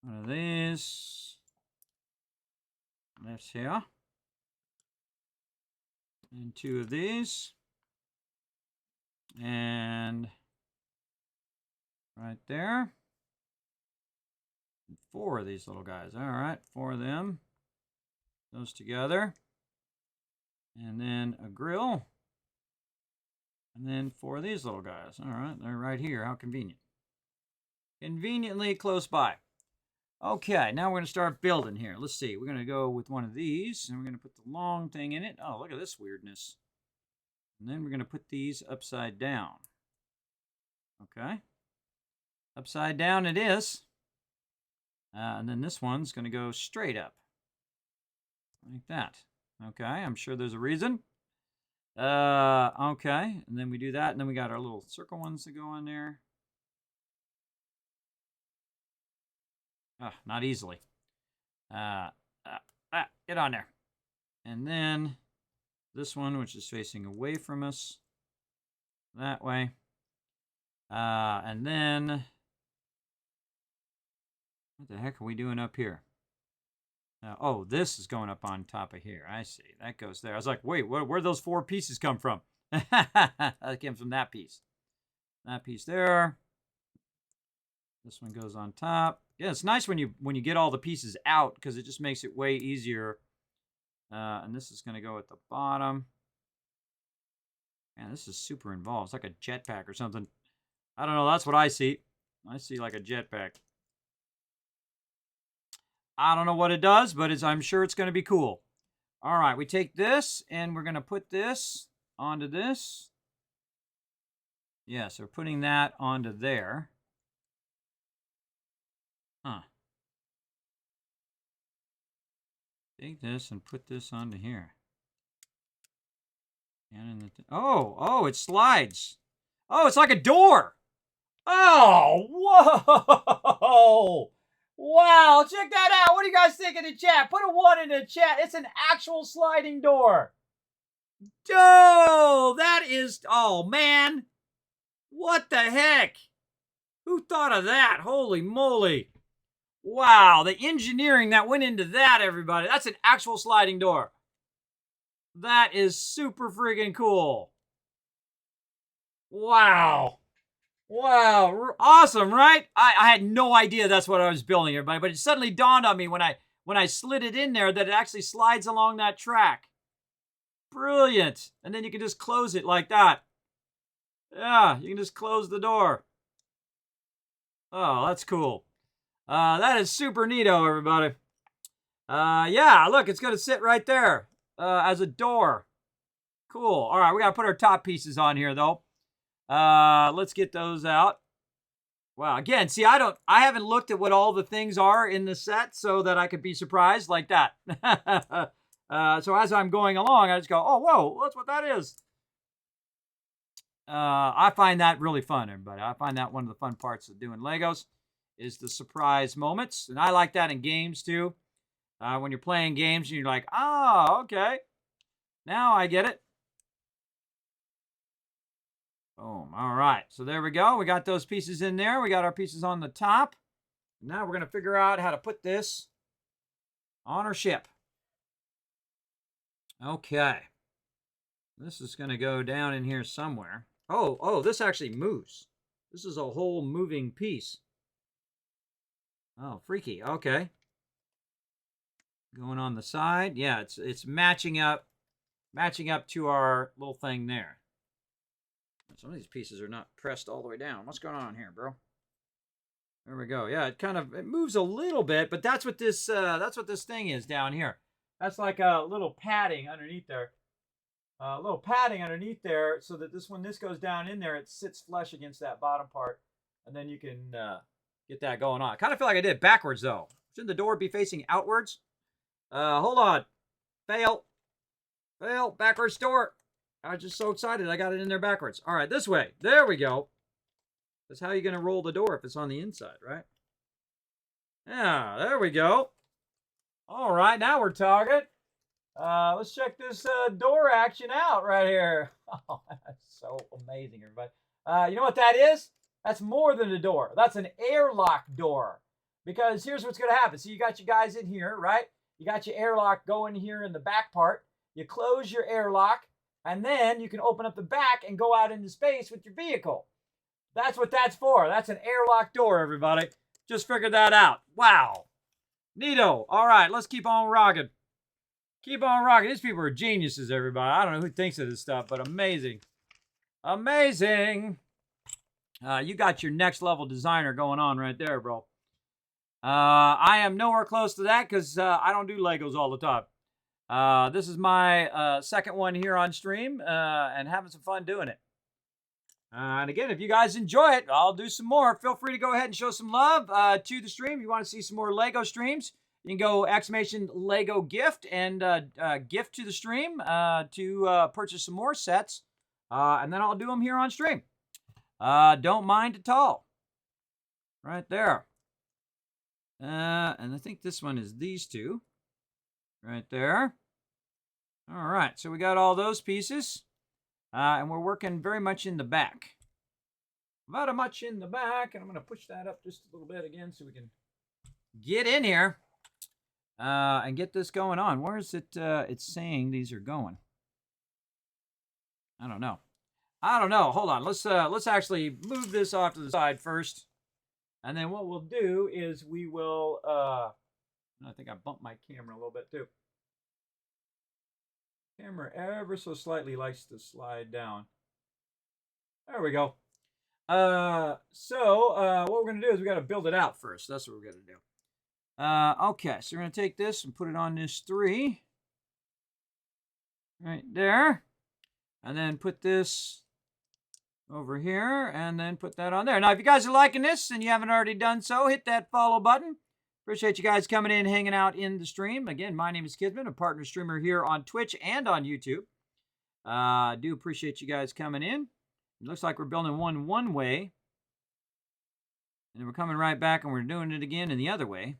one of these. That's here. And two of these. And right there. And four of these little guys. All right, four of them. Those together. And then a grill. And then four of these little guys. All right, they're right here. How convenient. Conveniently close by. Okay, now we're going to start building here. Let's see. We're going to go with one of these, and we're going to put the long thing in it. Oh, look at this weirdness. And then we're going to put these upside down. Okay. Upside down it is. And then this one's going to go straight up. Like that. Okay, I'm sure there's a reason. Okay, and then we do that, and then we got our little circle ones that go on there. Not easily. Get on there. And then this one, which is facing away from us. That way. And then what the heck are we doing up here? Oh, this is going up on top of here. I see. That goes there. I was like, wait, where'd those four pieces come from? That came from that piece. That piece there. This one goes on top. Yeah, it's nice when you get all the pieces out because it just makes it way easier. And this is going to go at the bottom. Man, this is super involved. It's like a jetpack or something. I don't know. That's what I see. I see like a jetpack. I don't know what it does, but I'm sure it's going to be cool. All right, we take this and we're going to put this onto this. Yes, we're putting that onto there. Huh. Take this and put this onto here. And oh, it slides. Oh, it's like a door. Oh, whoa. Wow, check that out. What do you guys think in the chat? Put a 1 in the chat. It's an actual sliding door. Oh, that is, oh man. What the heck? Who thought of that? Holy moly. Wow, the engineering that went into that, everybody. That's an actual sliding door. That is super freaking cool. Wow. Wow, awesome, right? I had no idea that's what I was building, everybody, but it suddenly dawned on me when I slid it in there that it actually slides along that track. Brilliant. And then you can just close it like that. Yeah, you can just close the door. Oh, that's cool. That is super neato, everybody. Yeah, look, it's going to sit right there as a door. Cool. All right, we got to put our top pieces on here, though. Let's get those out. Wow, again, see, I haven't looked at what all the things are in the set so that I could be surprised like that. So as I'm going along, I just go, oh, whoa, that's what that is. I find that really fun, everybody. I find that one of the fun parts of doing Legos is the surprise moments. And I like that in games, too. When you're playing games and you're like, oh, okay. Now I get it. Boom. All right. So there we go. We got those pieces in there. We got our pieces on the top. Now we're going to figure out how to put this on our ship. Okay. This is going to go down in here somewhere. Oh, this actually moves. This is a whole moving piece. Oh, freaky. Okay. Going on the side. Yeah, it's matching up to our little thing there. Some of these pieces are not pressed all the way down. What's going on here, bro? There we go. Yeah, it moves a little bit, but that's what this thing is down here. That's like a little padding underneath there. A little padding underneath there, so that when this goes down in there, it sits flush against that bottom part, and then you can get that going on. I kind of feel like I did it backwards though. Shouldn't the door be facing outwards? Hold on. Fail. Backwards door. I was just so excited. I got it in there backwards. All right, this way. There we go. That's how you're going to roll the door if it's on the inside, right? Yeah, there we go. All right, now we're talking. Let's check this door action out right here. Oh, that's so amazing, everybody. You know what that is? That's more than a door. That's an airlock door. Because here's what's going to happen. So you got you guys in here, right? You got your airlock going here in the back part. You close your airlock, and then you can open up the back and go out into space with your vehicle. That's what that's for. That's an airlock door, everybody. Just figured that out. Wow. Neato. All right, let's keep on rocking. Keep on rocking. These people are geniuses, everybody. I don't know who thinks of this stuff, but amazing. Amazing. You got your next level designer going on right there, bro. I am nowhere close to that because I don't do Legos all the time. This is my second one here on stream and having some fun doing it. And again, if you guys enjoy it, I'll do some more. Feel free to go ahead and show some love to the stream. If you want to see some more Lego streams, you can go !Lego gift and gift to the stream to purchase some more sets. And then I'll do them here on stream. Don't mind at all. Right there. And I think this one is these two. Right there. All right, so we got all those pieces. And we're working very much in the back. Very much in the back. And I'm going to push that up just a little bit again so we can get in here and get this going on. Where is it? It's saying these are going. I don't know. Hold on. Let's actually move this off to the side first. And then what we'll do is we will... I think I bumped my camera a little bit too. Camera ever so slightly likes to slide down. There we go. What we're going to do is we got to build it out first. That's what we're going to do. Okay, so we're going to take this and put it on this 3. Right there. And then put this over here and then put that on there. Now, if you guys are liking this and you haven't already done so, hit that follow button. Appreciate you guys coming in, hanging out in the stream. Again, my name is Kismet, a partner streamer here on Twitch and on YouTube. I do appreciate you guys coming in. It looks like we're building one way. And then we're coming right back and we're doing it again in the other way.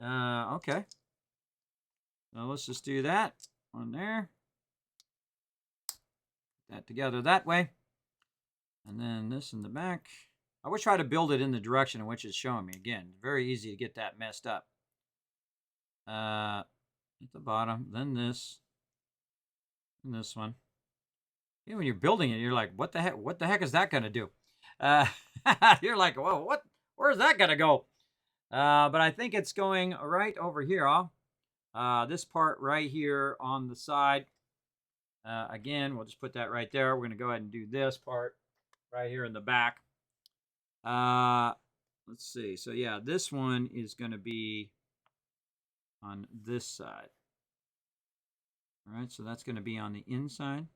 Okay. So let's just do that. One there. Put that together that way. And then this in the back. I would try to build it in the direction in which it's showing me. Again, very easy to get that messed up. At the bottom, then this, and this one. You know, when you're building it, you're like, what the heck? What the heck is that going to do? You're like, well, where's that going to go? But I think it's going right over here. This part right here on the side. Again, we'll just put that right there. We're going to go ahead and do this part right here in the back. Let's see. So yeah, this one is going to be on this side. All right, so that's going to be on the inside.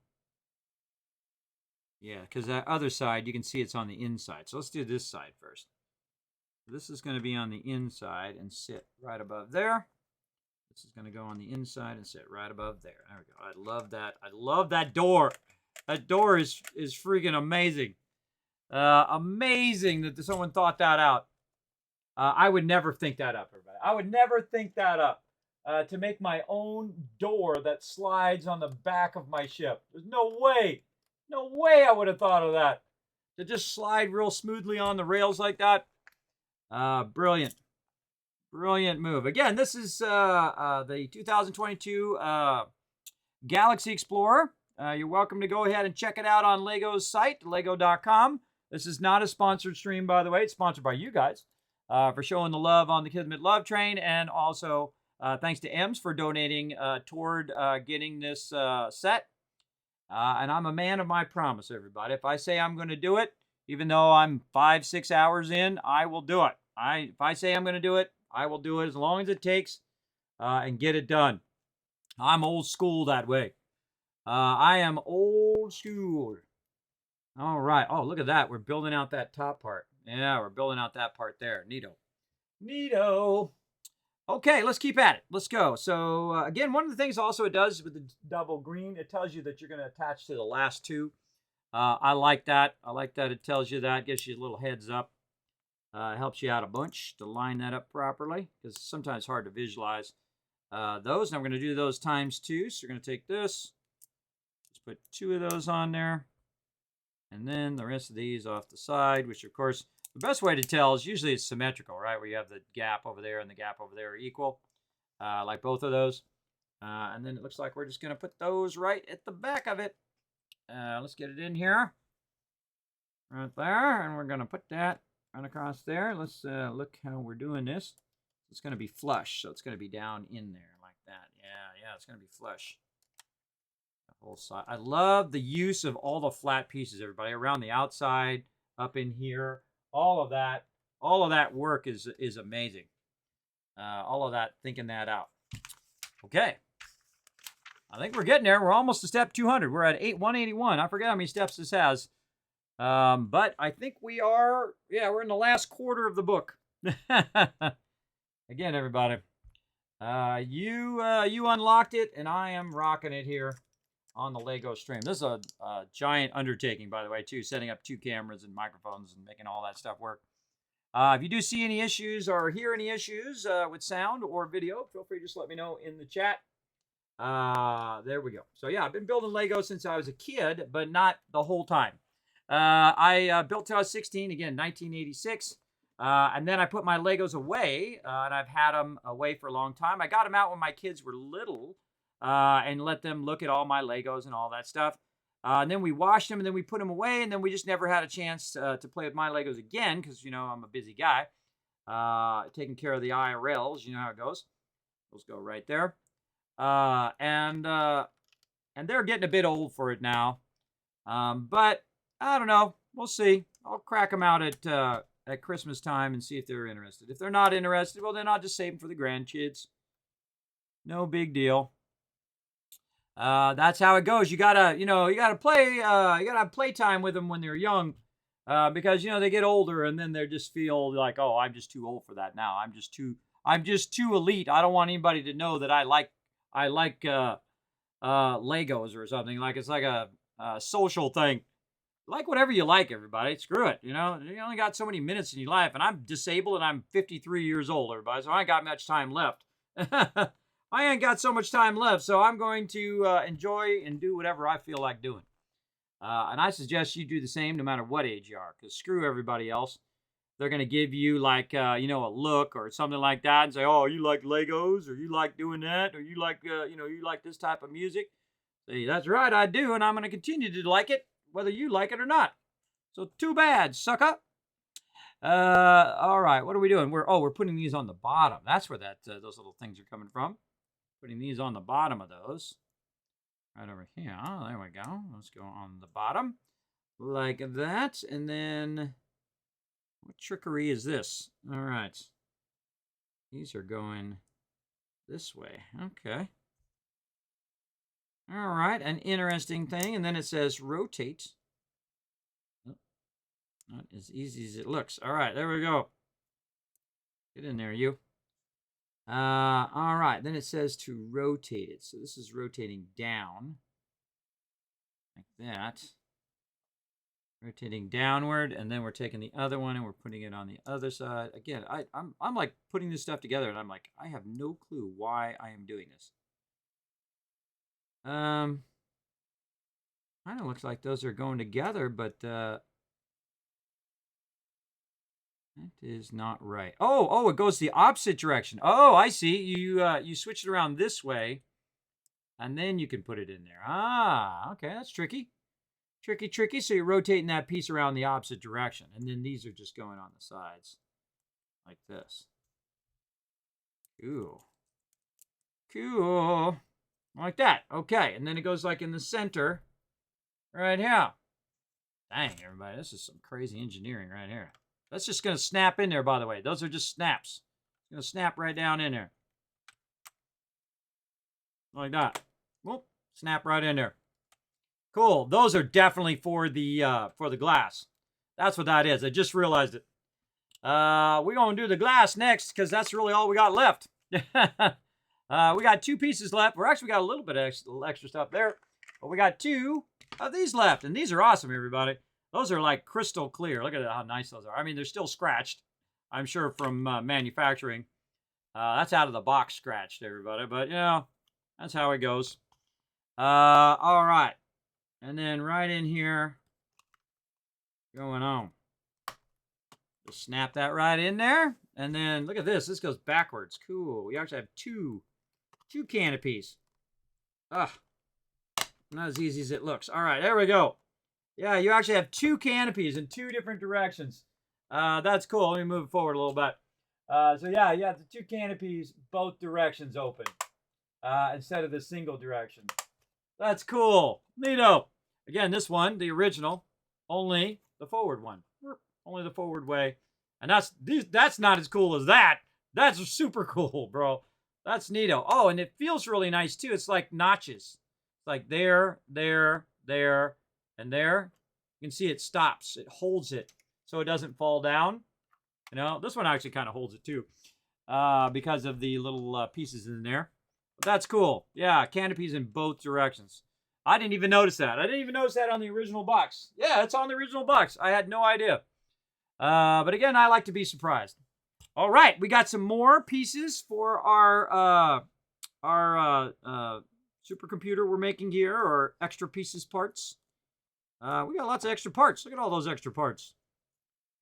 Yeah, because that other side, you can see it's on the inside. So let's do this side first. This is going to be on the inside and sit right above there. This is going to go on the inside and sit right above there. There we go. I love that. I love that door. That door is freaking amazing. Amazing that someone thought that out. I would never think that up, everybody. I would never think that up. To make my own door that slides on the back of my ship. There's no way. No way I would have thought of that. To just slide real smoothly on the rails like that. Brilliant. Brilliant move. Again, this is the 2022 Galaxy Explorer. You're welcome to go ahead and check it out on Lego's site, lego.com. This is not a sponsored stream, by the way. It's sponsored by you guys for showing the love on the Kismet Love Train. And also, thanks to Ems for donating toward getting this set. And I'm a man of my promise, everybody. If I say I'm going to do it, even though I'm 5-6 hours in, I will do it. If I say I'm going to do it, I will do it as long as it takes and get it done. I'm old school that way. I am old school. All right. Oh, look at that. We're building out that top part. Yeah, we're building out that part there. Neato. Neato. Okay, let's keep at it. Let's go. So, again, one of the things also it does with the double green, it tells you that you're going to attach to the last two. I like that. I like that it tells you that. Gives you a little heads up. Helps you out a bunch to line that up properly because sometimes it's hard to visualize those. And I'm going to do those times 2. So we're going to take this. Let's put 2 of those on there. And then the rest of these off the side, which, of course, the best way to tell is usually it's symmetrical, right? Where you have the gap over there and the gap over there are equal, like both of those. And then it looks like we're just going to put those right at the back of it. Let's get it in here. Right there. And we're going to put that right across there. Let's look how we're doing this. It's going to be flush, so it's going to be down in there like that. Yeah, it's going to be flush. Whole side. I love the use of all the flat pieces, everybody, around the outside, up in here. All of that work is amazing. All of that, thinking that out. Okay. I think we're getting there. We're almost to step 200. We're at 181. I forget how many steps this has. But I think we are, we're in the last quarter of the book. Again, everybody, you unlocked it, and I am rocking it here on the Lego stream. This is a giant undertaking, by the way, too, setting up 2 cameras and microphones and making all that stuff work. If you do see any issues or hear any issues with sound or video, feel free to just let me know in the chat. There we go. So, yeah, I've been building Lego since I was a kid, but not the whole time. I built till I was 16, again, 1986. And then I put my Legos away, and I've had them away for a long time. I got them out when my kids were little. And let them look at all my Legos and all that stuff. And then we washed them, and then we put them away, and then we just never had a chance to play with my Legos again because, I'm a busy guy taking care of the IRLs. You know how it goes. Those go right there. And they're getting a bit old for it now. But I don't know. We'll see. I'll crack them out at Christmas time and see if they're interested. If they're not interested, well, then I'll just save them for the grandkids. No big deal. That's how it goes. You gotta play. You gotta have playtime with them when they're young, because they get older and then they just feel like, oh, I'm just too old for that now. I'm just too elite. I don't want anybody to know that I like Legos or something. Like it's like a social thing. Like whatever you like, everybody. Screw it. You only got so many minutes in your life, and I'm disabled and I'm 53 years old, everybody. So I ain't got much time left. I ain't got so much time left, so I'm going to enjoy and do whatever I feel like doing. And I suggest you do the same no matter what age you are, because screw everybody else. They're going to give you like, a look or something like that and say, oh, you like Legos or you like doing that or you like, you like this type of music. Say, that's right, I do, and I'm going to continue to like it, whether you like it or not. So too bad, sucker. All right, what are we doing? We're putting these on the bottom. That's where those little things are coming from. Putting these on the bottom of those. Right over here. There we go. Let's go on the bottom. Like that. And then, what trickery is this? All right. These are going this way. Okay. All right. An interesting thing. And then it says rotate. Not as easy as it looks. All right. There we go. Get in there, you. All right, then it says to rotate it. So this is rotating down, like that. Rotating downward, and then we're taking the other one and we're putting it on the other side. Again, I'm like putting this stuff together, and I'm like, I have no clue why I am doing this. Kind of looks like those are going together, but that is not right. Oh, it goes the opposite direction. Oh, I see. You switch it around this way, and then you can put it in there. Ah, okay, that's tricky. Tricky. So you're rotating that piece around the opposite direction, and then these are just going on the sides, like this. Cool. Like that. Okay, and then it goes like in the center, right here. Dang, everybody, this is some crazy engineering right here. That's just going to snap in there, by the way. Those are just snaps. It's going to snap right down in there. Like that. Whoop, snap right in there. Cool. Those are definitely for the glass. That's what that is. I just realized it. We're going to do the glass next because that's really all we got left. We got 2 pieces left. We're actually got a little bit of extra stuff there. But we got 2 of these left. And these are awesome, everybody. Those are like crystal clear. Look at how nice those are. I mean, they're still scratched, I'm sure, from manufacturing. That's out of the box scratched, everybody. But, you know, that's how it goes. All right. And then right in here, going on. Just snap that right in there. And then look at this. This goes backwards. Cool. We actually have two canopies. Not as easy as it looks. All right, there we go. Yeah, you actually have 2 canopies in 2 different directions. That's cool. Let me move forward a little bit. So yeah, you have the 2 canopies, both directions open, instead of the single direction. That's cool. Neato. Again, this one, the original, only the forward one. Only the forward way. And that's not as cool as that. That's super cool, bro. That's neato. Oh, and it feels really nice, too. It's like notches. It's like there, and there. You can see it stops. It holds it so it doesn't fall down. You know, this one actually kind of holds it, too, because of the little pieces in there. But that's cool. Yeah, canopies in both directions. I didn't even notice that. I didn't even notice that on the original box. Yeah, it's on the original box. I had no idea. But again, I like to be surprised. All right, we got some more pieces for our supercomputer we're making here, or extra pieces parts. We got lots of extra parts. Look at all those extra parts.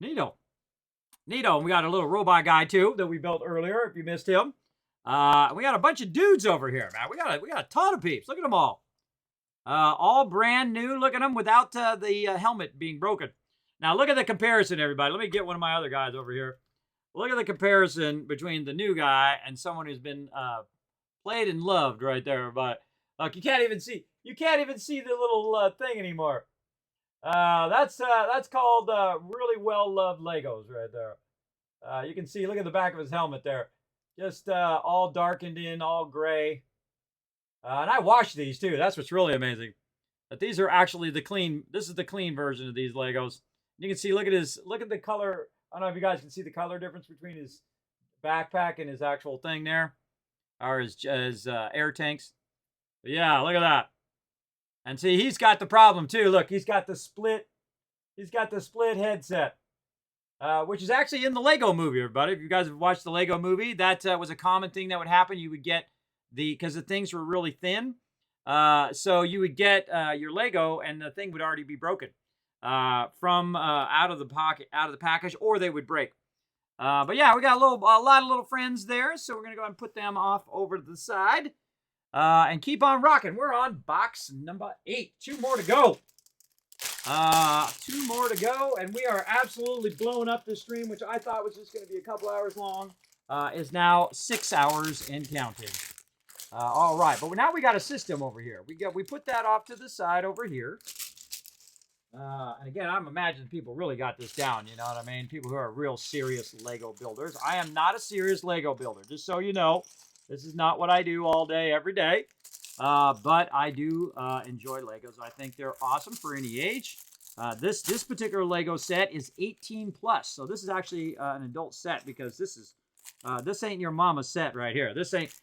Neato. And we got a little robot guy too that we built earlier. If you missed him, we got a bunch of dudes over here, man. We got a ton of peeps. Look at them all brand new. Look at them without the helmet being broken. Now, look at the comparison, everybody. Let me get one of my other guys over here. Look at the comparison between the new guy and someone who's been played and loved right there. But look, you can't even see the little thing anymore. That's called really well-loved Legos right there. You can see, look at the back of his helmet there. Just all darkened in, all gray. And I washed these, too. That's what's really amazing. But these are actually this is the clean version of these Legos. You can see, look at the color. I don't know if you guys can see the color difference between his backpack and his actual thing there, or his air tanks. But yeah, look at that. And see, he's got the problem too. Look, he's got the split headset, which is actually in the Lego movie, everybody. If you guys have watched the Lego movie, that was a common thing that would happen. You would get because the things were really thin, so you would get your Lego and the thing would already be broken. From out of the package, or they would break. But yeah, we got a lot of little friends there, so we're gonna go ahead and put them off over to the side, and keep on rocking. We're on box number 8. 2 more to go. 2 more to go, and we are absolutely blowing up this stream, which I thought was just gonna be a couple hours long. Is now 6 hours and counting. All right, but now we got a system over here. We put that off to the side over here. And again, I'm imagining people really got this down, you know what I mean? People who are real serious Lego builders. I am not a serious Lego builder, just so you know. This is not what I do all day, every day. But I do enjoy Legos. I think they're awesome for any age. This particular Lego set is 18 plus. So this is actually an adult set, because this ain't your mama's set right here. This ain't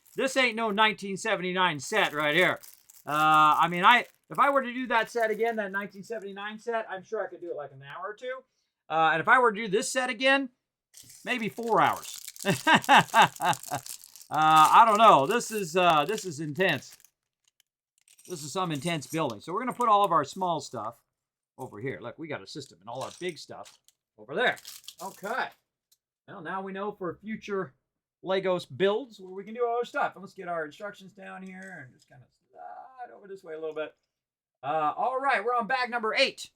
no 1979 set right here. I mean, if I were to do that set again, that 1979 set, I'm sure I could do it like an hour or 2. And if I were to do this set again, maybe 4 hours. I don't know. This is intense. This is some intense building. So we're going to put all of our small stuff over here. Look, we got a system and all our big stuff over there. Okay. Well, now we know for future Legos builds where we can do all our stuff. And let's get our instructions down here and just kind of slide over this way a little bit. All right, we're on bag number 8.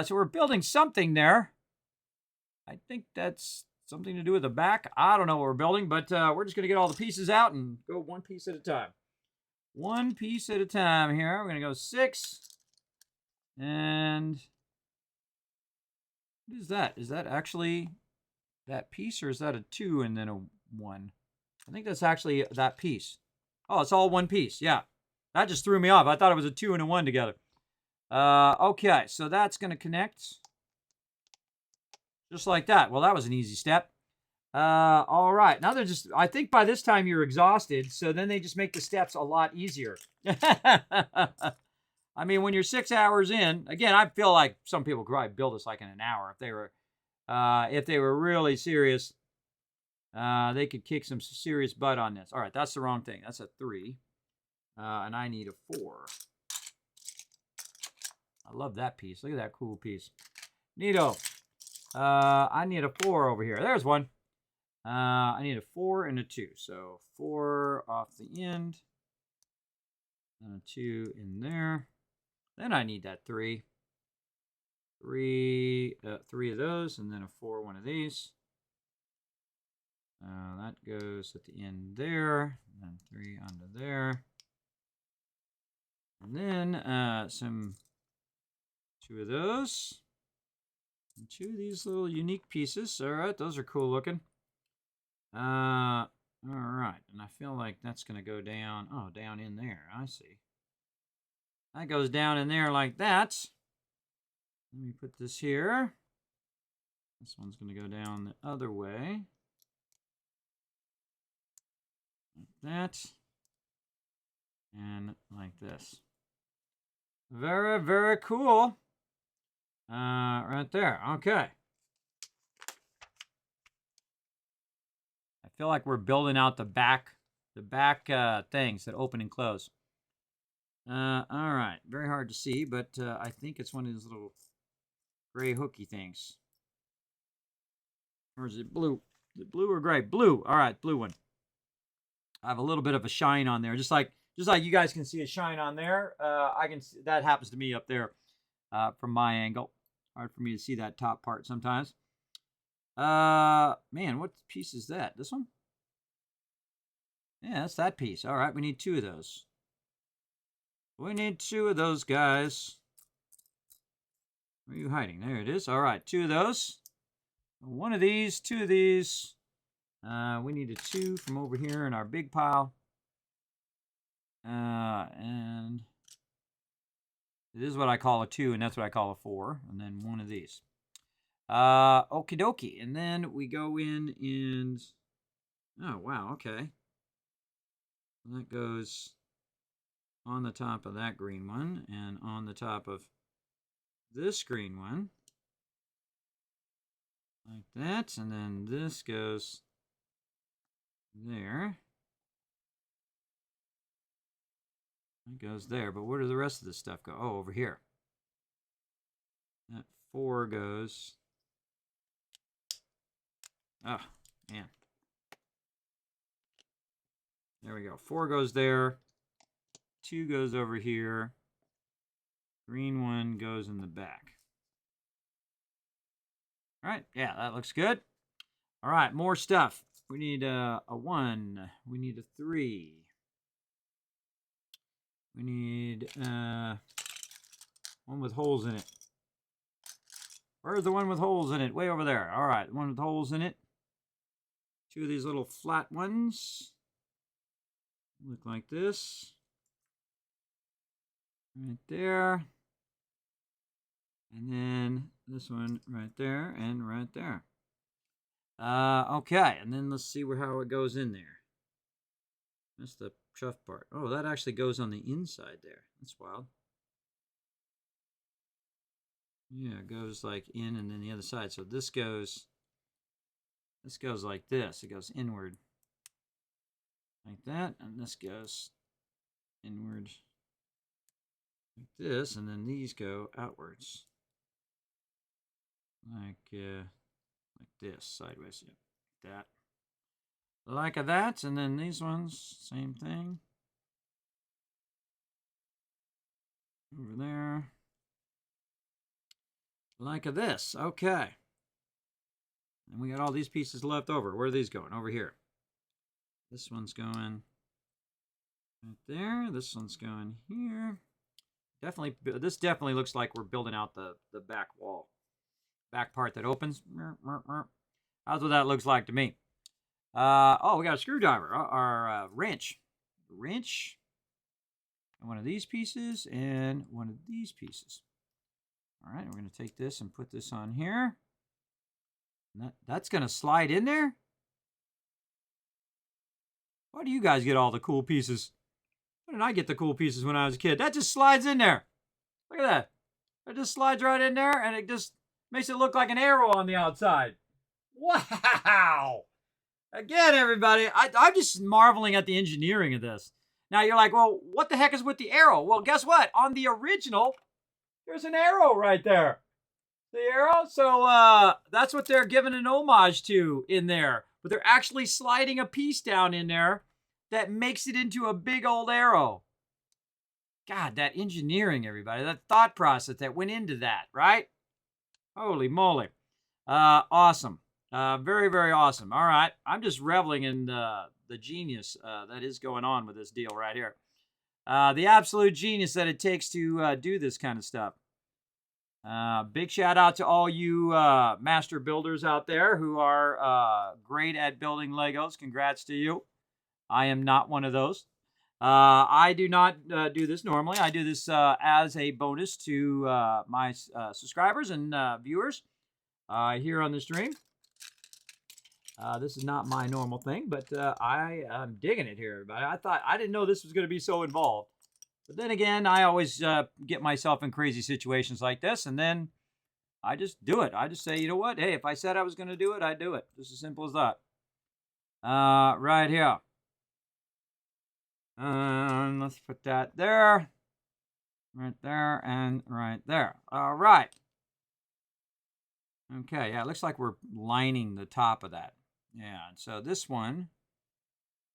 So we're building something there. I think that's something to do with the back. I don't know what we're building, but we're just going to get all the pieces out and go one piece at a time. One piece at a time here. We're going to go 6. And what is that? Is that actually that piece, or is that a 2 and then a 1? I think that's actually that piece. Oh, it's all one piece. Yeah. That just threw me off. I thought it was a 2 and a 1 together. Okay, so that's going to connect. Just like that. Well, that was an easy step. All right. Now they're just, I think by this time you're exhausted, so then they just make the steps a lot easier. I mean, when you're 6 hours in, again, I feel like some people could probably build this like in an hour if they were really serious. They could kick some serious butt on this. All right, that's the wrong thing. That's a 3. And I need a 4. I love that piece. Look at that cool piece. Neato. I need a 4 over here. There's one. I need a 4 and a 2. So 4 off the end. And a 2 in there. Then I need that 3. 3 of those, and then a 4, one of these. That goes at the end there. And then 3 under there. And then some 2 of those. And 2 of these little unique pieces. All right, those are cool looking. All right, and I feel like that's going to go down. Oh, down in there. I see. That goes down in there like that. Let me put this here. This one's going to go down the other way. Like that. And like this. Very, very cool. Right there. Okay. I feel like we're building out the back things that open and close. All right. Very hard to see, but I think it's one of these little gray hooky things. Or is it blue? Is it blue or gray? Blue. All right, blue one. I have a little bit of a shine on there, just like you guys can see a shine on there. I can see, that happens to me up there from my angle. Hard for me to see that top part sometimes. Man, what piece is that? This one? Yeah, that's that piece. All right, we need 2 of those. We need 2 of those, guys. Where are you hiding? There it is. All right, 2 of those. 1 of these, 2 of these. We need a 2 from over here in our big pile. And it is what I call a 2, and that's what I call a 4. And then 1 of these. Okie dokie. And then we go in and... Oh, wow, okay. That goes on the top of that green one and on the top of this green one. Like that. And then this goes there. It goes there. But where does the rest of this stuff go? Oh, over here. That 4 goes... Oh, man. There we go. 4 goes there. 2 goes over here. Green one goes in the back. All right. Yeah, that looks good. All right, more stuff. We need a 1. We need a 3. We need one with holes in it. Where's the one with holes in it? Way over there. All right, one with holes in it. 2 of these little flat ones. Look like this. Right there. And then this one right there and right there. Okay, and then let's see how it goes in there. That's the tough part. Oh, that actually goes on the inside there. That's wild. Yeah, it goes like in and then the other side. So this goes like this. It goes inward. Like that. And this goes inward like this, and then these go outwards, like this, sideways, yeah, like that, and then these ones, same thing, over there, like this. Okay, and we got all these pieces left over. Where are these going? Over here. This one's going right there. This one's going here. Definitely, this definitely looks like we're building out the back wall, back part that opens. That's what that looks like to me. Oh, we got a screwdriver, our wrench, and one of these pieces, and one of these pieces. All right, we're going to take this and put this on here. And that's going to slide in there. Why do you guys get all the cool pieces? Why didn't I get the cool pieces when I was a kid? That just slides in there. Look at that. It just slides right in there, and it just makes it look like an arrow on the outside. Wow! Again, everybody, I'm just marveling at the engineering of this. Now, you're like, well, what the heck is with the arrow? Well, guess what? On the original, there's an arrow right there. The arrow? So that's what they're giving an homage to in there. But they're actually sliding a piece down in there that makes it into a big old arrow. God, that engineering, everybody. That thought process that went into that, right? Holy moly. Awesome. Very, very awesome. All right. I'm just reveling in the genius that is going on with this deal right here. The absolute genius that it takes to do this kind of stuff. Big shout out to all you master builders out there who are great at building Legos. Congrats to you. I am not one of those. I do not do this normally. I do this as a bonus to my subscribers and viewers here on the stream. This is not my normal thing, but I am digging it here, everybody. I didn't know this was going to be so involved. But then again, I always get myself in crazy situations like this, and then I just do it. I just say, you know what? Hey, if I said I was going to do it, I'd do it. Just as simple as that. Right here. Let's put that there. Right there and right there. All right. Okay, yeah, it looks like we're lining the top of that. Yeah, and so this one,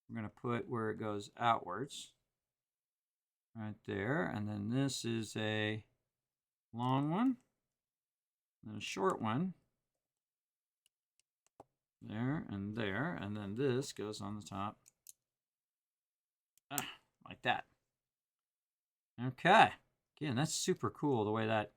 we're going to put where it goes outwards. Right there, and then this is a long one, and a short one. There, and then this goes on the top. Like that. Okay. Again, that's super cool the way that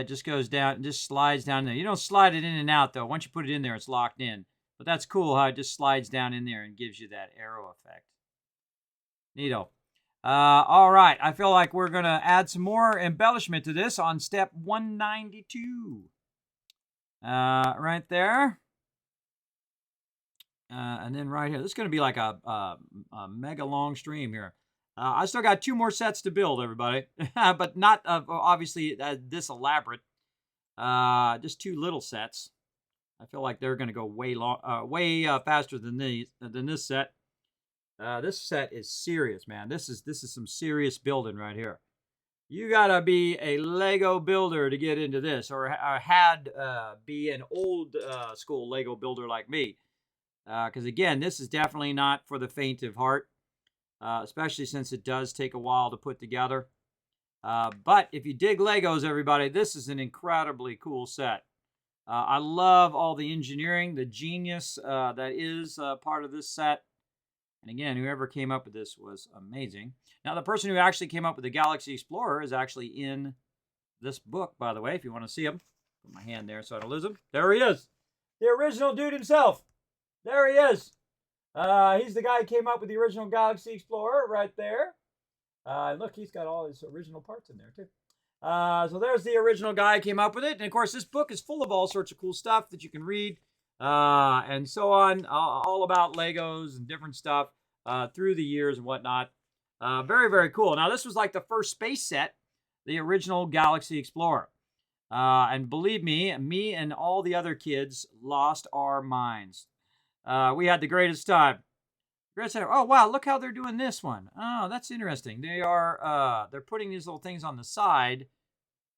just goes down, just slides down there. You don't slide it in and out though. Once you put it in there, it's locked in. But that's cool how it just slides down in there and gives you that arrow effect. Neato. All right. I feel like we're going to add some more embellishment to this on step 192. Right there. And then right here. This is going to be like a mega long stream here. I still got 2 more sets to build, everybody. But not obviously this elaborate. Just 2 little sets. I feel like they're going to go way faster than this set. This set is serious, man. This is some serious building right here. You gotta be a Lego builder to get into this, or be an old school Lego builder like me. Because again, this is definitely not for the faint of heart, especially since it does take a while to put together. But if you dig Legos, everybody, this is an incredibly cool set. I love all the engineering, the genius that is part of this set. And again, whoever came up with this was amazing. Now, the person who actually came up with the Galaxy Explorer is actually in this book, by the way, if you want to see him. Put my hand there so I don't lose him. There he is. The original dude himself. There he is. He's the guy who came up with the original Galaxy Explorer right there. Look, he's got all his original parts in there, too. So there's the original guy who came up with it. And, of course, this book is full of all sorts of cool stuff that you can read. And so on, all about Legos and different stuff through the years and whatnot. Very, very cool. Now, this was like the first space set, the original Galaxy Explorer. And believe me and all the other kids lost our minds. We had the greatest time. Oh, wow, look how they're doing this one. Oh, that's interesting. They're putting these little things on the side.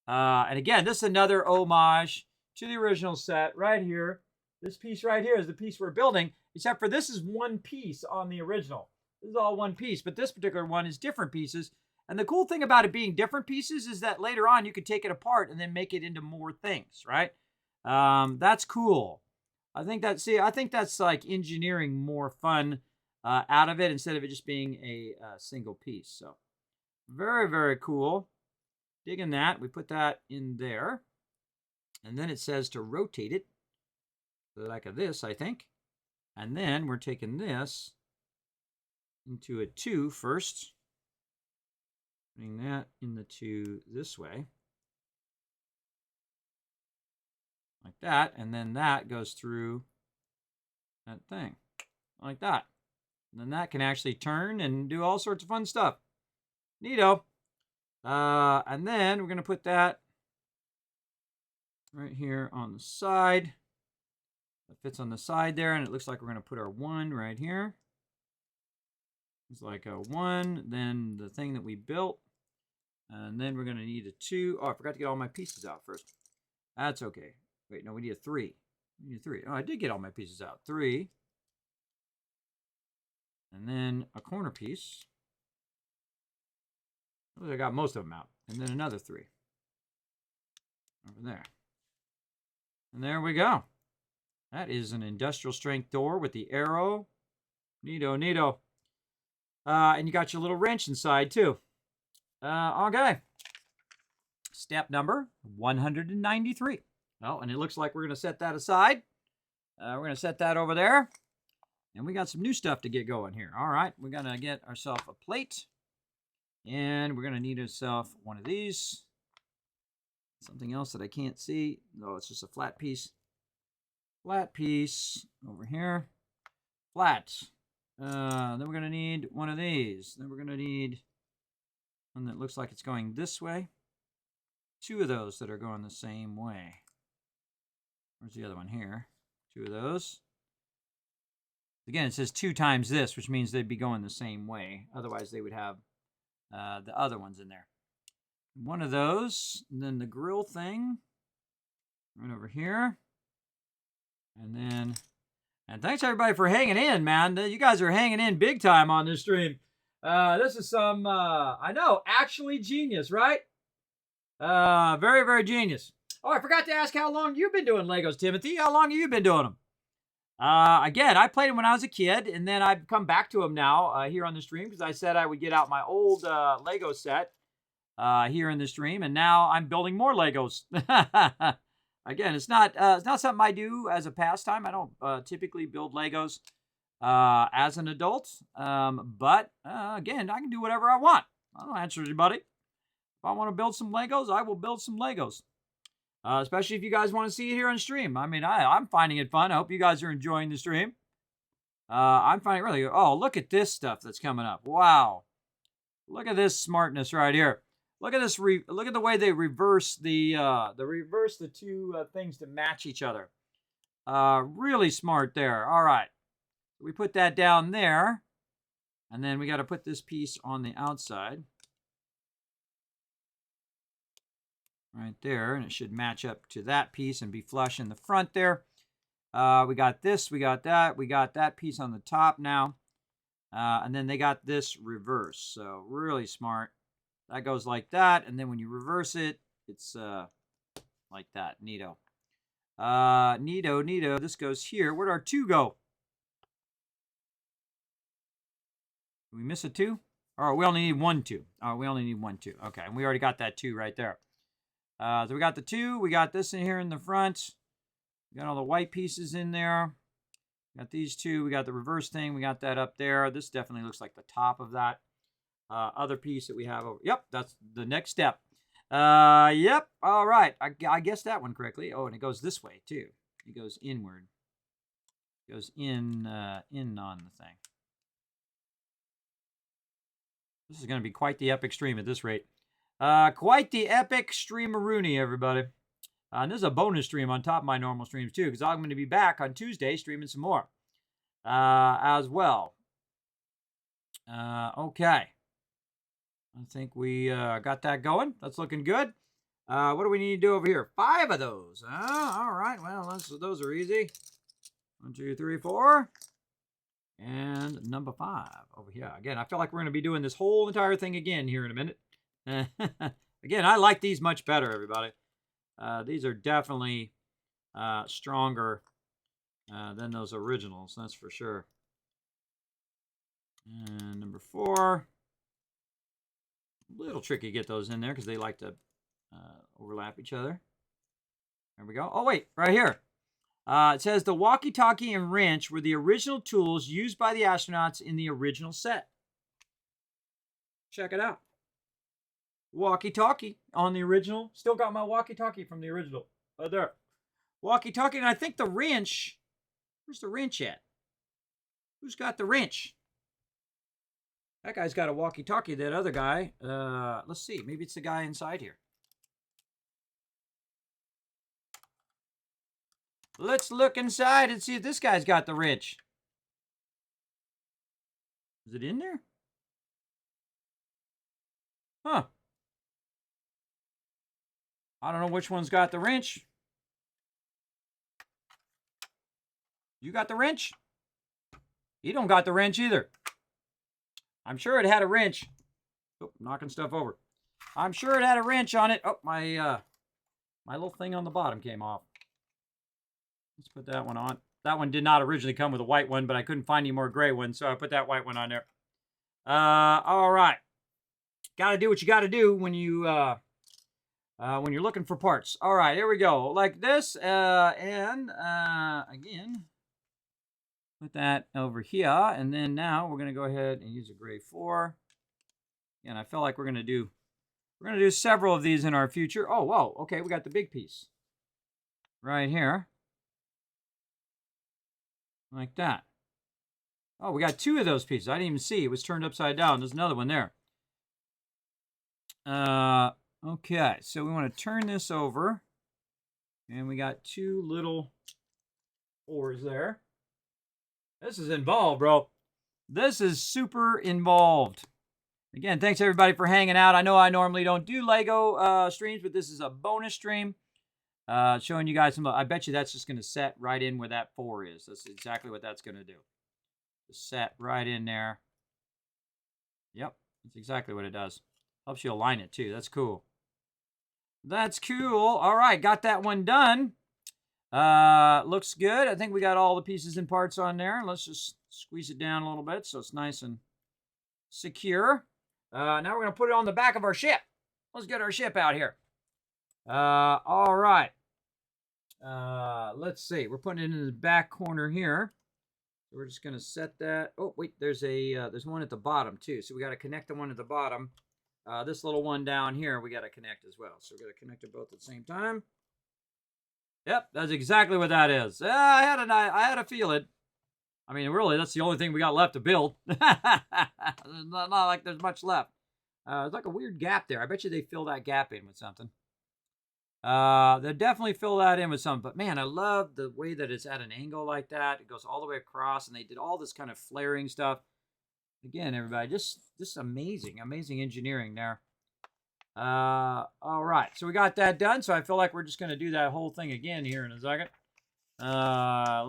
And again, this is another homage to the original set right here. This piece right here is the piece we're building, except for this is one piece on the original. This is all one piece, but this particular one is different pieces. And the cool thing about it being different pieces is that later on you could take it apart and then make it into more things, right? That's cool. I think that's like engineering more fun out of it instead of it just being a single piece. So very, very cool. Digging that. We put that in there. And then it says to rotate it like this, I think. And then we're taking this into a 2 first. Putting that in the 2 this way. Like that. And then that goes through that thing. Like that. And then that can actually turn and do all sorts of fun stuff. Neato. And then we're going to put that right here on the side. It fits on the side there, and it looks like we're going to put our 1 right here. It's like a 1, then the thing that we built, and then we're going to need a 2. Oh, I forgot to get all my pieces out first. That's okay. Wait, no, we need a 3. We need a 3. Oh, I did get all my pieces out. 3. And then a corner piece. I got most of them out. And then another 3. Over there. And there we go. That is an industrial strength door with the arrow. Neato, neato. And you got your little wrench inside too. Okay. Step number 193. Oh, and it looks like we're going to set that aside. We're going to set that over there. And we got some new stuff to get going here. All right. We're going to get ourselves a plate. And we're going to need ourselves one of these. Something else that I can't see. No, it's just a flat piece. Flat piece over here. Flat. Then we're going to need one of these. Then we're going to need one that looks like it's going this way. 2 of those that are going the same way. Where's the other one here? 2 of those. Again, it says 2 times this, which means they'd be going the same way. Otherwise, they would have the other ones in there. One of those, and then the grill thing right over here. And thanks everybody for hanging in, man. You guys are hanging in big time on this stream. This is some, I know, actually genius, right? Very, very genius. Oh, I forgot to ask how long you've been doing Legos, Timothy. How long have you been doing them? Again, I played them when I was a kid, and then I've come back to them now here on the stream because I said I would get out my old Lego set here in the stream, and now I'm building more Legos. Again, it's not something I do as a pastime. I don't typically build Legos as an adult, but again, I can do whatever I want. I don't answer anybody. If I want to build some Legos, I will build some Legos. Especially if you guys want to see it here on stream. I mean, I'm finding it fun. I hope you guys are enjoying the stream. I'm finding it really good. Oh, look at this stuff that's coming up. Wow. Look at this smartness right here. Look at this. Look at the way they reverse the 2 things to match each other. Really smart there. All right. We put that down there. And then we got to put this piece on the outside. Right there, and it should match up to that piece and be flush in the front there. We got this, we got that piece on the top now. And then they got this reverse, so really smart. That goes like that, and then when you reverse it, it's like that. Neato. Neato, neato. This goes here. Where'd our 2 go? Did we miss a 2? Oh, we only need 1 2. Oh, we only need 1 2. Okay, and we already got that 2 right there. So we got the 2. We got this in here in the front. We got all the white pieces in there. We got these 2. We got the reverse thing. We got that up there. This definitely looks like the top of that other piece that we have over. Yep, that's the next step. Yep. All right. I guessed that one correctly. Oh, and it goes this way too. It goes inward. It goes in on the thing. This is going to be quite the epic stream at this rate. Quite the epic streamaroonie, everybody. And this is a bonus stream on top of my normal streams, too, because I'm going to be back on Tuesday streaming some more as well. Okay. I think we got that going. That's looking good. What do we need to do over here? 5 of those. All right. Well, those are easy. 1, 2, 3, 4. And number 5 over here. Again, I feel like we're going to be doing this whole entire thing again here in a minute. Again, I like these much better, everybody. These are definitely stronger than those originals, that's for sure. And number 4. A little tricky to get those in there because they like to overlap each other. There we go. Oh, wait, right here. It says the walkie-talkie and wrench were the original tools used by the astronauts in the original set. Check it out. Walkie-talkie on the original. Still got my walkie-talkie from the original. Right there. Walkie-talkie, and I think the wrench. Where's the wrench at? Who's got the wrench? That guy's got a walkie-talkie. That other guy. Let's see. Maybe it's the guy inside here. Let's look inside and see if this guy's got the wrench. Is it in there? Huh. I don't know which one's got the wrench. You got the wrench? He don't got the wrench either. I'm sure it had a wrench. Oh, knocking stuff over. I'm sure it had a wrench on it. Oh, my little thing on the bottom came off. Let's put that one on. That one did not originally come with a white one, but I couldn't find any more gray ones, so I put that white one on there. All right. Got to do what you got to do when you're looking for parts. All right, here we go. Like this, and again, put that over here, and then now we're gonna go ahead and use a gray 4. And I feel like we're gonna do several of these in our future. Oh, whoa, okay, we got the big piece right here, like that. Oh, we got 2 of those pieces. I didn't even see. It was turned upside down. There's another one there. Okay, so we want to turn this over. And we got 2 little 4s there. This is involved, bro. This is super involved. Again, thanks everybody for hanging out. I know I normally don't do Lego streams, but this is a bonus stream. Showing you guys some. I bet you that's just going to set right in where that 4 is. That's exactly what that's going to do. Just set right in there. Yep, that's exactly what it does. Helps you align it too. That's cool. That's cool. All right, got that one done. Looks good. I think we got all the pieces and parts on there. Let's just squeeze it down a little bit so it's nice and secure. Now we're going to put it on the back of our ship. Let's get our ship out here. All right. Let's see. We're putting it in the back corner here. So we're just going to set that. Oh, wait, there's one at the bottom too. So we got to connect the one at the bottom. This little one down here, we got to connect as well. So we got to connect them both at the same time. Yep, that's exactly what that is. I had a feeling. I mean, really, that's the only thing we got left to build. not like there's much left. There's like a weird gap there. I bet you they fill that gap in with something. They definitely fill that in with something. But man, I love the way that it's at an angle like that. It goes all the way across, and they did all this kind of flaring stuff. Again, everybody, just amazing engineering there. All right, so we got that done. So I feel like we're just going to do that whole thing again here in a second.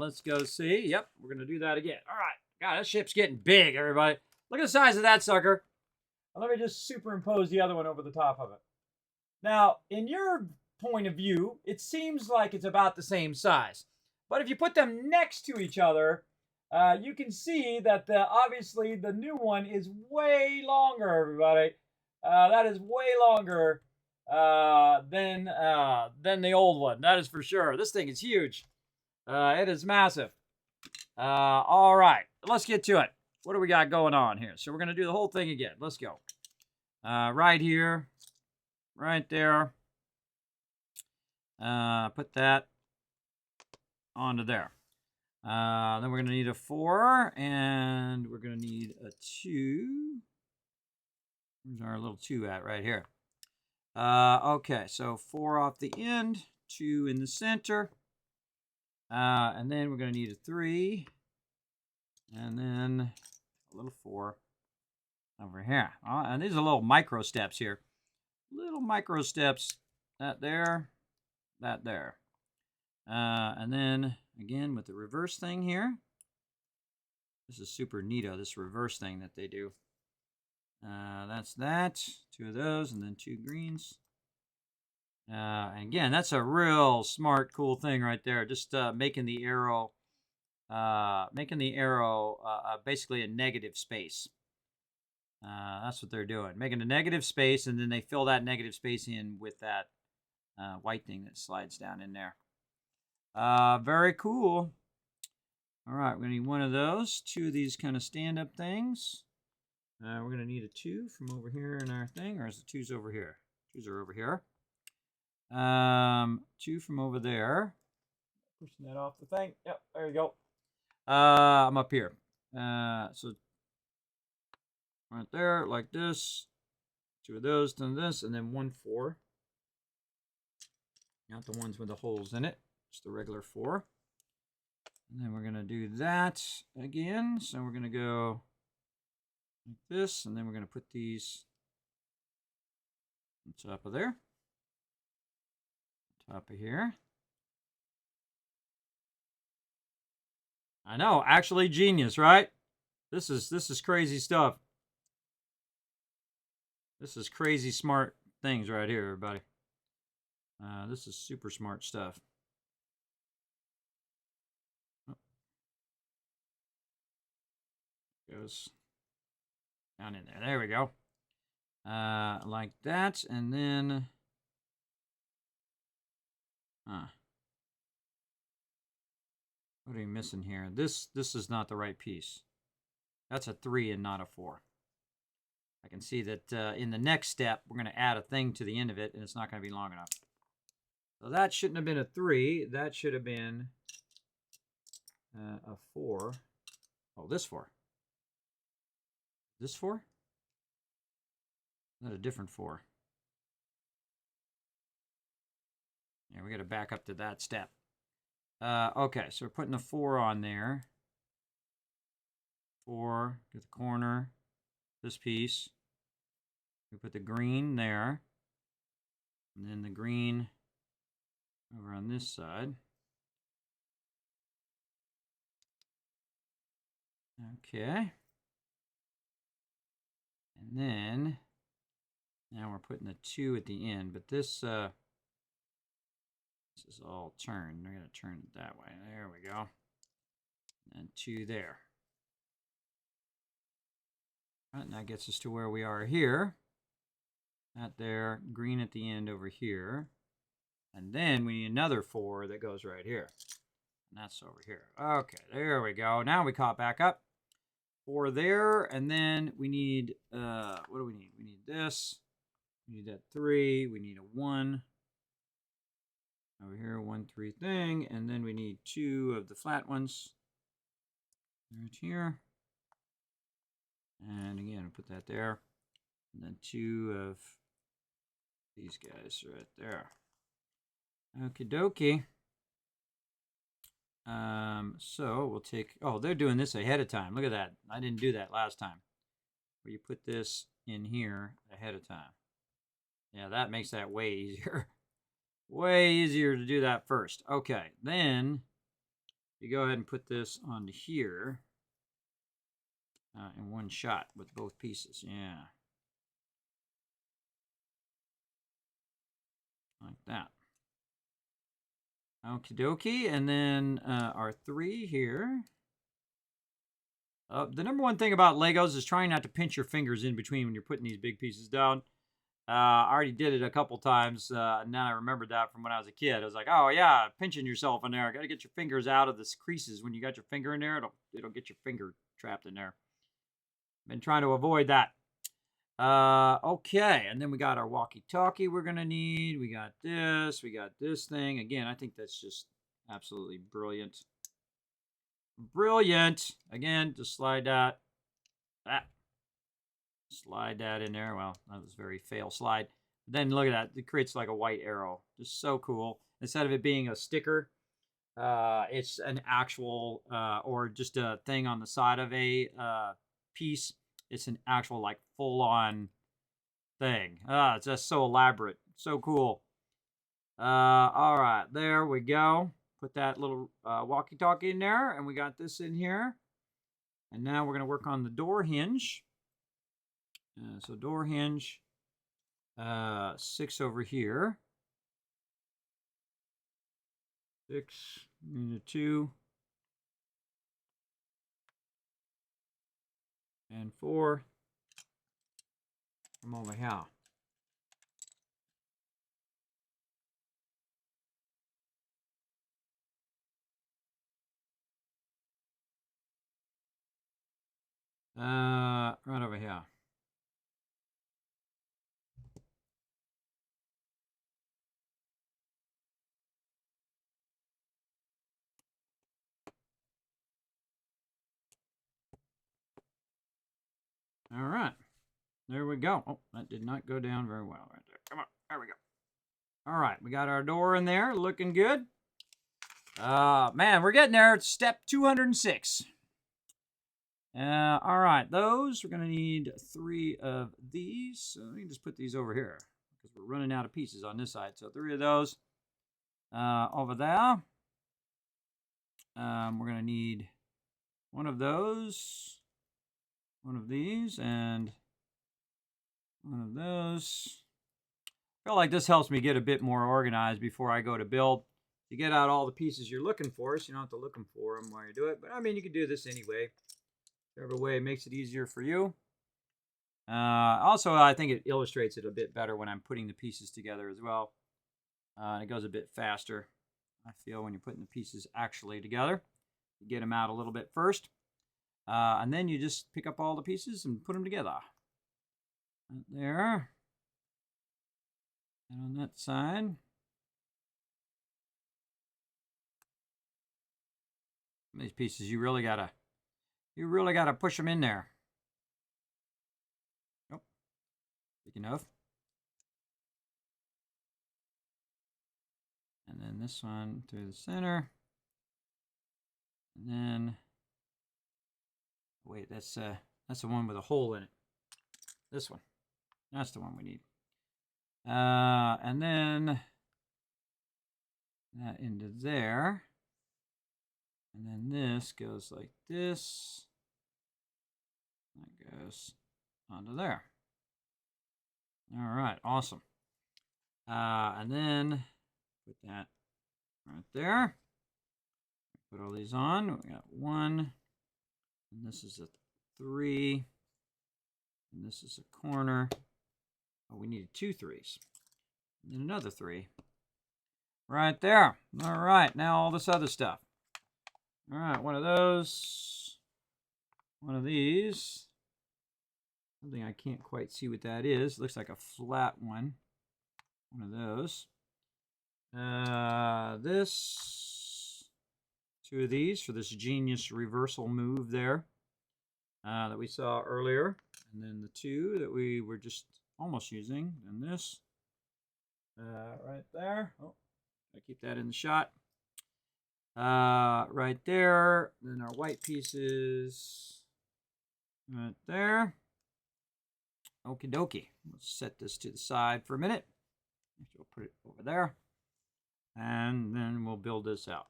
Let's go see. Yep, we're going to do that again. All right. God, that ship's getting big, everybody. Look at the size of that sucker. And let me just superimpose the other one over the top of it. Now, in your point of view, it seems like it's about the same size. But if you put them next to each other, you can see that obviously the new one is way longer, everybody. That is way longer than the old one. That is for sure. This thing is huge. It is massive. All right, let's get to it. What do we got going on here? So we're going to do the whole thing again. Let's go. Right here, right there. Put that onto there. Then we're going to need a 4, and we're going to need a 2. Where's our little 2 at right here? Okay, so 4 off the end, 2 in the center. And then we're going to need a 3. And then a little 4 over here. And these are little micro steps here. Little micro steps. That there. That there. And then, again, with the reverse thing here. This is super neato, this reverse thing that they do. That's that. 2 of those, and then 2 greens. And again, that's a real smart, cool thing right there. Just making the arrow, basically a negative space. That's what they're doing, making a negative space, and then they fill that negative space in with that white thing that slides down in there. Very cool. All right, we're gonna need 1 of those, 2 of these kind of stand-up things. We're gonna need a 2 from over here in our thing, or is the 2s over here? 2s are over here. 2 from over there. Pushing that off the thing. Yep, there you go. I'm up here. So right there, like this. 2 of those, then this, and then 1 4. Not the ones with the holes in it, just the regular 4. And then we're gonna do that again. So we're gonna go like this, and then we're gonna put these on top of there. Top of here. I know, actually genius, right? This is crazy stuff. This is crazy smart things right here, everybody. This is super smart stuff. Oh. Goes down in there. There we go. Like that, and then what are you missing here? This is not the right piece. That's a 3 and not a 4. I can see that in the next step, we're going to add a thing to the end of it, and it's not going to be long enough. So that shouldn't have been a 3. That should have been a 4. Oh, this 4. This 4? Is that a different 4? Yeah, we got to back up to that step. Okay, so we're putting the 4 on there. 4, get the corner, this piece. We put the green there. And then the green over on this side. Okay. And then, now we're putting the 2 at the end, but this is all turned. We're going to turn it that way. There we go. And 2 there. All right, and that gets us to where we are here. That there, green at the end over here. And then we need another 4 that goes right here. And that's over here. Okay, there we go. Now we caught back up. 4 there, and then we need, what do we need? We need this. We need that 3. We need a 1. Over here, 1, 3 thing. And then we need 2 of the flat ones. Right here. And again, I'll put that there. And then 2 of these guys right there. Okie dokie. So we'll take, oh, they're doing this ahead of time. Look at that. I didn't do that last time. Where you put this in here ahead of time. Yeah, that makes that way easier. Way easier to do that first. Okay, then you go ahead and put this onto here in one shot with both pieces. Yeah. Like that. Okie dokie, and then our 3 here. The number one thing about Legos is trying not to pinch your fingers in between when you're putting these big pieces down. I already did it a couple times, and now I remembered that from when I was a kid. I was like, oh yeah, pinching yourself in there. Got to get your fingers out of the creases. When you got your finger in there, it'll get your finger trapped in there. Been trying to avoid that. Okay, and then we got our walkie-talkie we're going to need. We got this thing. Again, I think that's just absolutely brilliant. Brilliant. Again, just slide that. Slide that in there. Well, that was a very fail slide. Then look at that. It creates like a white arrow. Just so cool. Instead of it being a sticker, it's an actual, or just a thing on the side of a piece. it's an actual like full-on thing. It's just so elaborate, so cool. All right, there we go. Put that little walkie-talkie in there, and we got this in here. And now we're going to work on the door hinge. So door hinge, 6 over here. 6, 2, and 4 from over here. Right over here. All right. There we go. Oh, that did not go down very well right there. Come on. There we go. All right. We got our door in there. Looking good. Man, we're getting there. It's step 206. All right. Those, we're going to need 3 of these. So let me just put these over here because we're running out of pieces on this side. So 3 of those over there. We're going to need 1 of those, 1 of these, and 1 of those. I feel like this helps me get a bit more organized before I go to build. You get out all the pieces you're looking for, so you don't have to look for them while you do it. But I mean, you can do this anyway. Whichever way makes it easier for you. Also, I think it illustrates it a bit better when I'm putting the pieces together as well. And it goes a bit faster, I feel, when you're putting the pieces actually together. You get them out a little bit first. And then you just pick up all the pieces and put them together. Right there. And on that side. These pieces, you really gotta push them in there. Oh, big enough. And then this one through the center. And then, wait, that's the one with a hole in it. This one. That's the one we need. And then that into there. And then this goes like this. That goes onto there. All right, awesome. And then put that right there. Put all these on. We got 1. And this is a 3. And this is a corner. Oh, we needed 2 3s. And then another 3. Right there. All right, now all this other stuff. All right, 1 of those. 1 of these. Something I can't quite see what that is. Looks like a flat one. 1 of those. This. 2 of these for this genius reversal move there that we saw earlier. And then the 2 that we were just almost using. And this right there. Oh, I keep that in the shot. Right there. Then our white pieces right there. Okie dokie. Let's set this to the side for a minute. We'll put it over there. And then we'll build this out.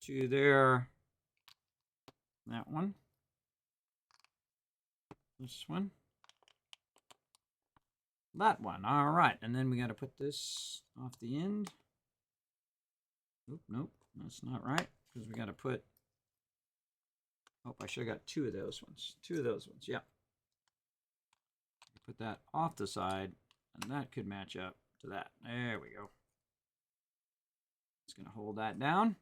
2 there. That one. This one. That one. All right. And then we got to put this off the end. Oop, nope. That's not right. Because we got to put... Oh, I should have got 2 of those ones. 2 of those ones. Yeah. Put that off the side. And that could match up to that. There we go. It's going to hold that down.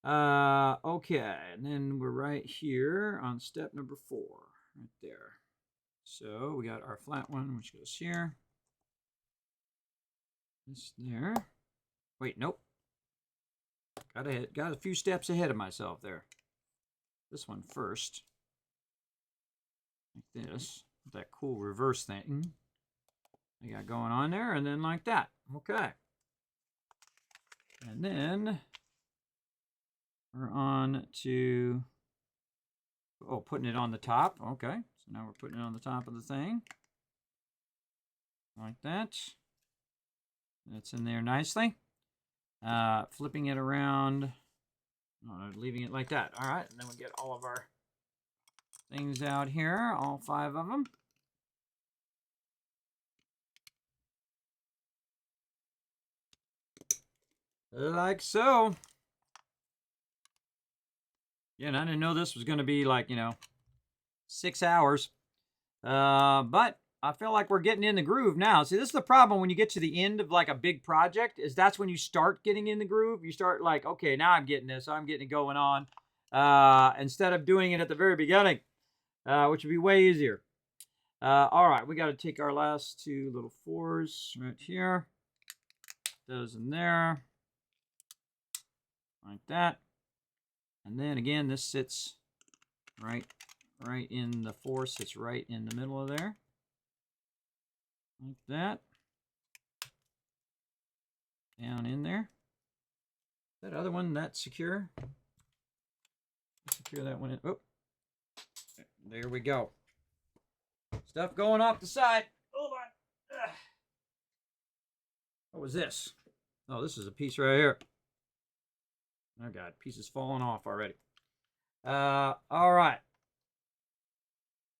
Okay. And then we're right here on step number 4. Right there. So we got our flat one, which goes here. This there. Wait, nope. Got a few steps ahead of myself there. This one first. Like this. That cool reverse thing I got going on there. And then like that. Okay. And then we're on to Oh, putting it on the top. Okay. So now we're putting it on the top of the thing. Like that. That's in there nicely. Flipping it around. Oh, leaving it like that. All right. And then we get all of our things out here. All 5 of them. Like so. Yeah, and I didn't know this was going to be like, 6 hours. But I feel like we're getting in the groove now. See, this is the problem when you get to the end of like a big project, is that's when you start getting in the groove. You start like, okay, now I'm getting this. I'm getting it going on. Instead of doing it at the very beginning, which would be way easier. All right, we got to take our last 2 little 4s right here. Those in there. Like that. And then again, this sits right in the 4, sits right in the middle of there. Like that. Down in there. That other one, that's secure. Secure that one in. Oh, there we go. Stuff going off the side. Hold on. What was this? Oh, this is a piece right here. Oh God, pieces falling off already. All right.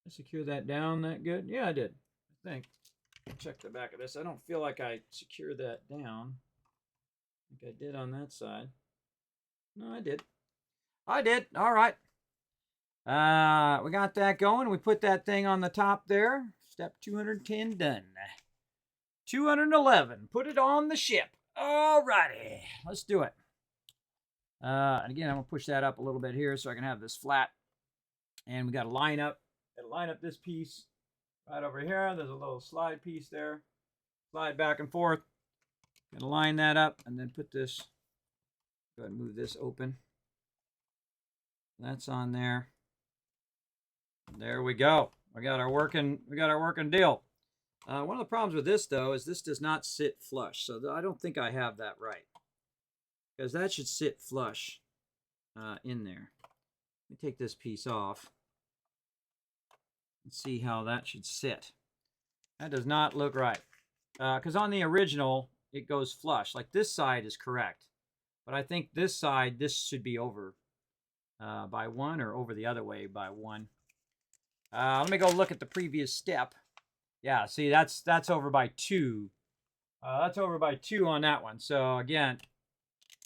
I secure that down that good? Yeah, I did. I think. Check the back of this. I don't feel like I secured that down. I think I did on that side. No, I did. I did. All right. We got that going. We put that thing on the top there. Step 210 done. 211. Put it on the ship. All righty. Let's do it. And again, I'm going to push that up a little bit here so I can have this flat. And we got to line up. Got to line up this piece right over here. There's a little slide piece there. Slide back and forth. Got to line that up and then put this. Go ahead and move this open. That's on there. There we go. We got our working deal. One of the problems with this though is this does not sit flush. So I don't think I have that right. Because that should sit flush in there. Let me take this piece off and see how that should sit. That does not look right. Because on the original, it goes flush. Like this side is correct. But I think this side, this should be over by 1 or over the other way by 1. Let me go look at the previous step. Yeah, see, that's over by 2. That's over by 2 on that one. So again,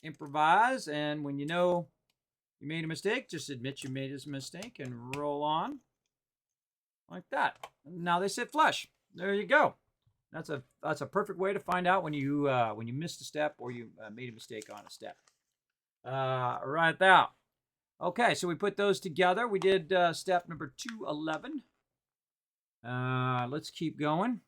improvise, and when you know you made a mistake, just admit you made a mistake and roll on like that. Now they sit flush. There you go. That's a perfect way to find out when you missed a step or you made a mistake on a step. Right there. Okay, so we put those together. We did step number 211. Let's keep going.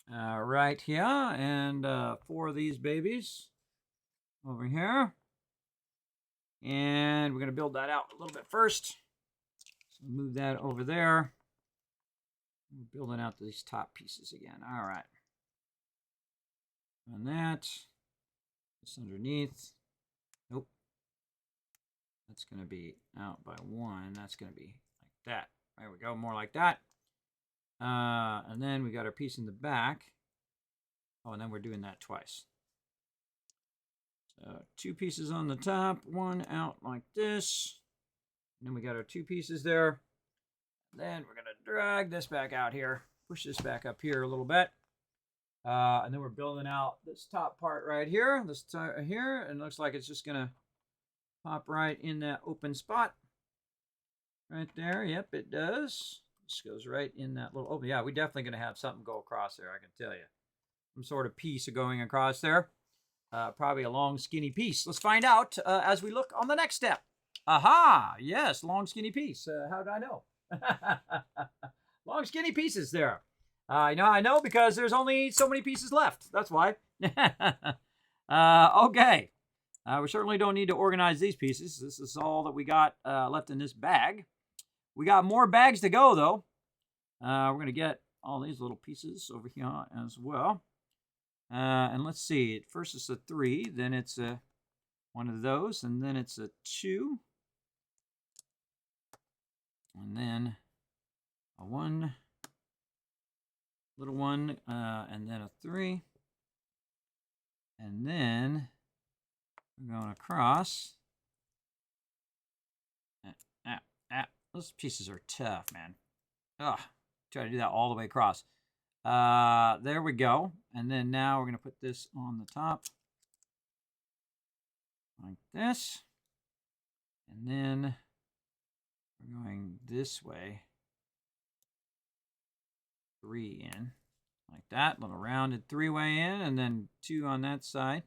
Right here, and 4 of these babies over here. And we're going to build that out a little bit first. So move that over there. We're building out these top pieces again. All right. And that. This underneath. Nope. That's going to be out by 1. That's going to be like that. There we go. More like that. And then we got our piece in the back. Oh, and then we're doing that twice. So 2 pieces on the top, 1 out like this. And then we got our 2 pieces there. Then we're going to drag this back out here. Push this back up here a little bit. And then we're building out this top part right here. This here. And it looks like it's just going to pop right in that open spot. Right there. Yep, it does. This goes right in that little open. Yeah, we're definitely going to have something go across there, I can tell you. Some sort of piece going across there. Probably a long, skinny piece. Let's find out as we look on the next step. Aha! Yes, long, skinny piece. How did I know? Long, skinny pieces there. I know because there's only so many pieces left. That's why. Okay. We certainly don't need to organize these pieces. This is all that we got left in this bag. We got more bags to go, though. We're going to get all these little pieces over here as well. And let's see. First it's a 3, then it's a 1 of those, and then it's a 2. And then a 1, little 1, and then a 3. And then we're going across. Those pieces are tough, man. Ugh. Try to do that all the way across. There we go. And then now we're going to put this on the top. Like this. And then we're going this way. 3 in. Like that. Little rounded 3-way in. And then 2 on that side.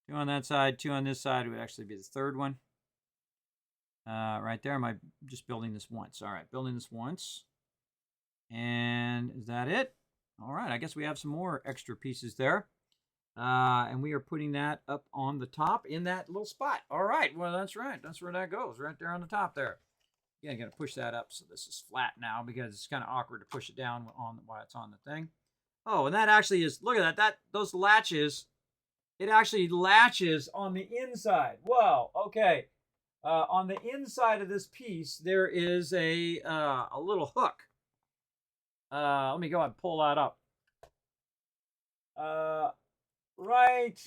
2 on that side. 2 on this side would actually be the third one. Right there. Am I just building this once? All right. Building this once. And is that it? All right. I guess we have some more extra pieces there. And we are putting that up on the top in that little spot. All right. Well, that's right. That's where that goes. Right there on the top there. Yeah, I'm going to push that up so this is flat now because it's kind of awkward to push it down while it's on the thing. Oh, and that actually is, look at that. Those latches, it actually latches on the inside. Whoa. Okay. On the inside of this piece, there is a little hook. Let me go ahead and pull that up. Right.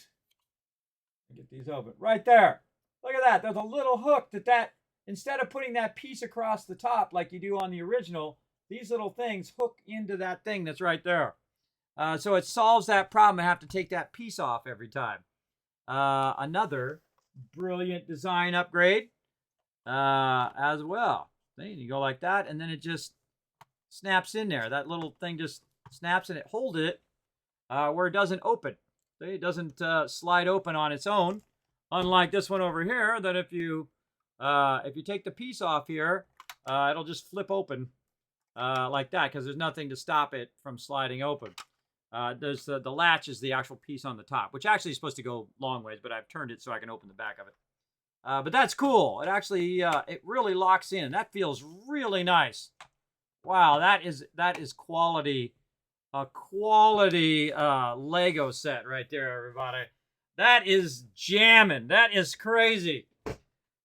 Get these open. Right there. Look at that. There's a little hook that instead of putting that piece across the top like you do on the original, these little things hook into that thing that's right there. So it solves that problem. I have to take that piece off every time. Another brilliant design upgrade as well. See, you go like that, and then it just snaps in there. That little thing just snaps and it holds it where it doesn't open. See, it doesn't slide open on its own, unlike this one over here. That if you take the piece off here, it'll just flip open like that because there's nothing to stop it from sliding open. There's the latch is the actual piece on the top, which actually is supposed to go long ways, but I've turned it so I can open the back of it. But that's cool. It actually it really locks in. That feels really nice. Wow, that is quality. A quality Lego set right there, everybody. That is jamming. That is crazy.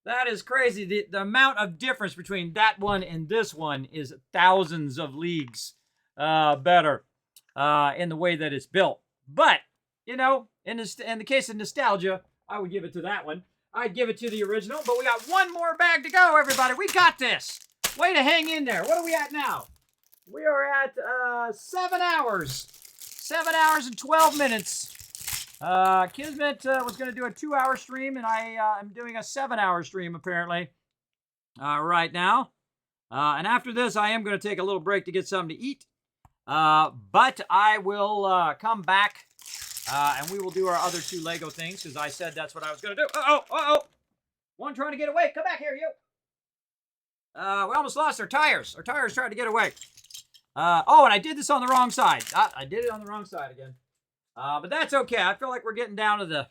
That is crazy. The amount of difference between that one and this one is thousands of leagues better in the way that it's built. But, you know, in the case of nostalgia, I would give it to that one. I'd give it to the original, but we got one more bag to go, everybody. We got this. Way to hang in there. What are we at now? We are at 7 hours. 7 hours and 12 minutes. Kismet was going to do a 2-hour stream, and I am doing a 7-hour stream, apparently, right now. And after this, I am going to take a little break to get something to eat. But I will come back, and we will do our other 2 Lego things, because I said that's what I was going to do. Uh-oh. One trying to get away. Come back here, you. We almost lost our tires. Our tires tried to get away. And I did this on the wrong side. I did it on the wrong side again. But that's okay. I feel like we're getting down to the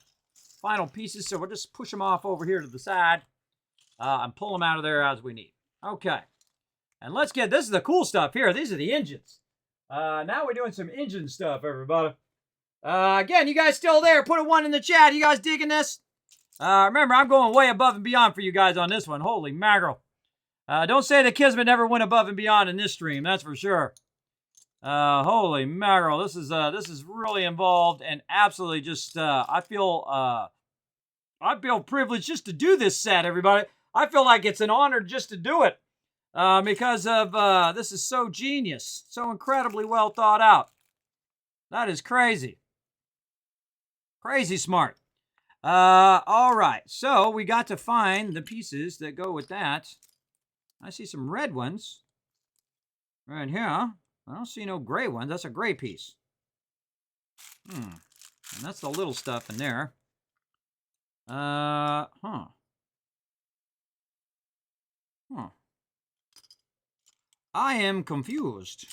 final pieces, so we'll just push them off over here to the side and pull them out of there as we need. Okay. And this is the cool stuff here. These are the engines. Now we're doing some engine stuff, everybody. Again, you guys still there? Put a 1 in the chat. You guys digging this? Remember, I'm going way above and beyond for you guys on this one. Holy mackerel. Don't say that Kismet never went above and beyond in this stream, that's for sure. Holy mackerel, this is really involved and absolutely just, I feel privileged just to do this set, everybody. I feel like it's an honor just to do it, because of, this is so genius, so incredibly well thought out. That is crazy. Crazy smart. All right, so we got to find the pieces that go with that. I see some red ones right here. I don't see no gray ones. That's a gray piece. And that's the little stuff in there. I am confused.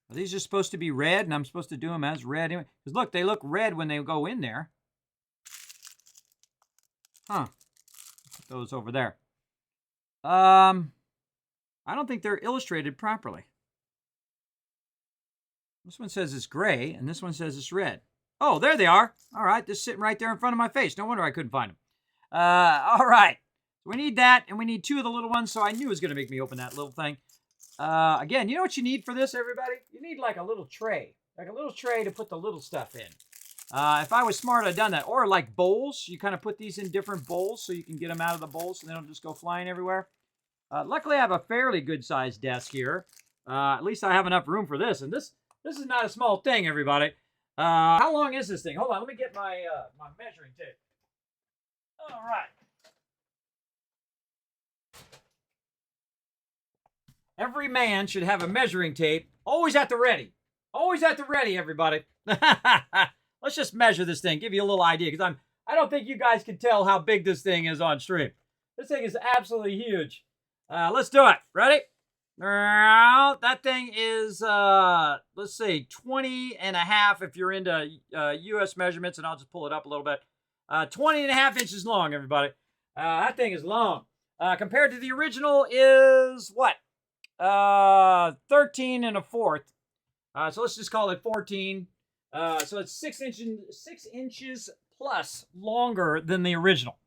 Are these just supposed to be red, and I'm supposed to do them as red? Because look, they look red when they go in there. Put those over there. I don't think they're illustrated properly. This one says it's gray, and this one says it's red. Oh, there they are. All right, they're sitting right there in front of my face. No wonder I couldn't find them. All right. We need that, and we need 2 of the little ones, so I knew it was going to make me open that little thing. Again, you know what you need for this, everybody? You need like a little tray. Like a little tray to put the little stuff in. If I was smart, I'd done that. Or like bowls. You kind of put these in different bowls so you can get them out of the bowls so they don't just go flying everywhere. Luckily, I have a fairly good-sized desk here. At least I have enough room for this. And this is not a small thing, everybody. How long is this thing? Hold on, let me get my my measuring tape. All right. Every man should have a measuring tape always at the ready. Always at the ready, everybody. Let's just measure this thing, give you a little idea, because I don't think you guys can tell how big this thing is on stream. This thing is absolutely huge. Let's do it. Ready? That thing is, let's say 20 and a half if you're into U.S. measurements, and I'll just pull it up a little bit. 20 and a half inches long, everybody. That thing is long. Compared to the original is what? 13 and a fourth. So let's just call it 14. So it's 6 inches plus longer than the original.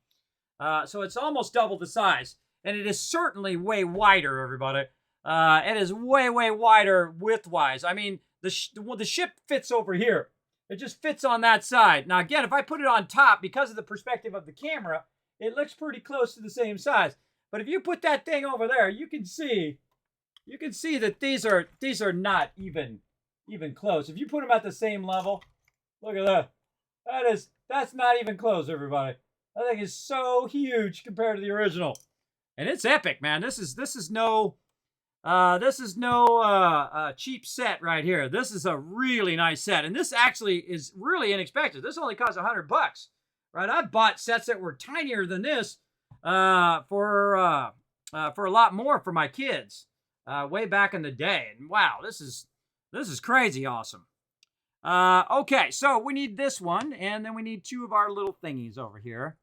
So it's almost double the size. And it is certainly way wider, everybody. It is way, way wider width-wise. I mean, the ship fits over here. It just fits on that side. Now, again, if I put it on top, because of the perspective of the camera, it looks pretty close to the same size. But if you put that thing over there, you can see that these are not even close. If you put them at the same level, look at that. That's not even close, everybody. That thing is so huge compared to the original, and it's epic, man. This is no cheap set right here. This is a really nice set, and this actually is really inexpensive. This only costs $100, right? I bought sets that were tinier than this for a lot more for my kids. Way back in the day. And wow, this is crazy awesome. Okay, so we need this one, and then we need 2 of our little thingies over here.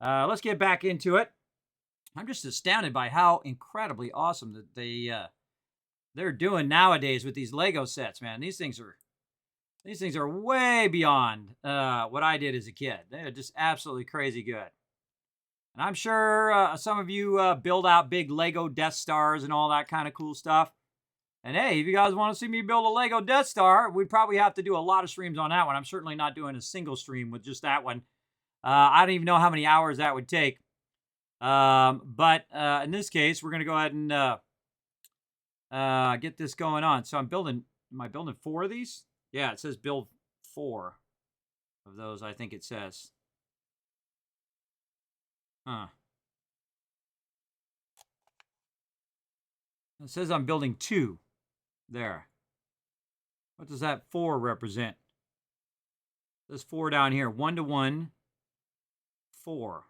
Let's get back into it. I'm just astounded by how incredibly awesome that they're doing nowadays with these Lego sets, man. These things are way beyond what I did as a kid. They're just absolutely crazy good. And I'm sure some of you build out big Lego Death Stars and all that kind of cool stuff. And hey, if you guys want to see me build a Lego Death Star, we'd probably have to do a lot of streams on that one. I'm certainly not doing a single stream with just that one. I don't even know how many hours that would take. But in this case, we're going to go ahead and get this going on. So am I building 4 of these? Yeah, it says build 4 of those, I think it says. Huh. It says I'm building 2. There. What does that 4 represent? There's 4 down here. 1 to 1. 4.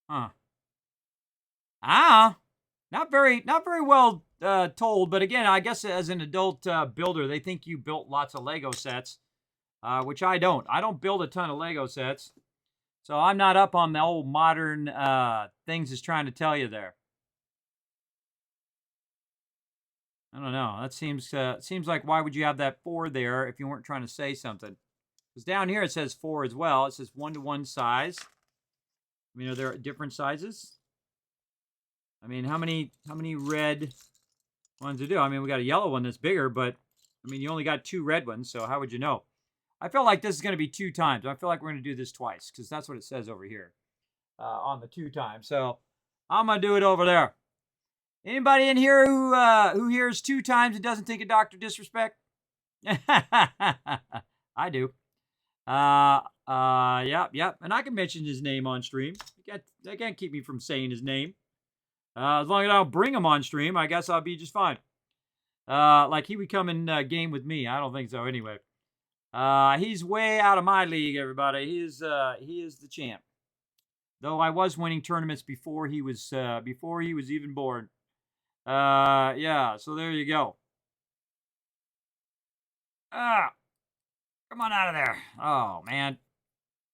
Huh. Not very well told, but again, I guess as an adult builder, they think you built lots of Lego sets, which I don't. I don't build a ton of Lego sets. So I'm not up on the old modern things it's trying to tell you there. I don't know. That seems like, why would you have that 4 there if you weren't trying to say something? Because down here it says 4 as well. It says 1 to 1 size. I mean, are there different sizes? I mean, how many red ones to do? I mean, we got a yellow one that's bigger, but I mean, you only got 2 red ones, so how would you know? I feel like this is going to be 2 times. I feel like we're going to do this twice because that's what it says over here on the 2 times. So I'm going to do it over there. Anybody in here who hears 2 times and doesn't think of Dr. Disrespect? I do. Yep. And I can mention his name on stream. They can't keep me from saying his name. As long as I don't bring him on stream, I guess I'll be just fine. Like he would come in game with me. I don't think so anyway. He's way out of my league, everybody. He is the champ. Though I was winning tournaments before he was even born. Yeah, so there you go. Come on out of there. Oh, man.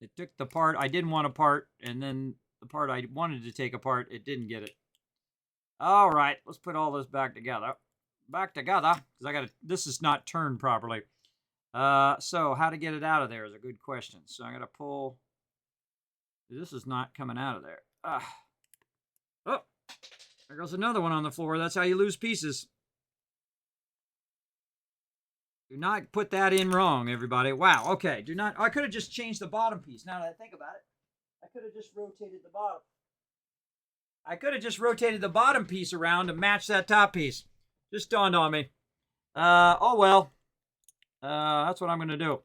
It took the part I didn't want apart, and then the part I wanted to take apart, it didn't get it. All right, let's put all this back together. Because this is not turned properly. So how to get it out of there is a good question. So I got to pull This is not coming out of there. Oh, there goes another one on the floor. That's how you lose pieces. Do not put that in wrong, everybody. Wow, okay. Do not. I could have just changed the bottom piece. Now that I think about it, I could have just rotated the bottom. I could have just rotated the bottom piece around to match that top piece. Just dawned on me. Oh well. That's what I'm going to do.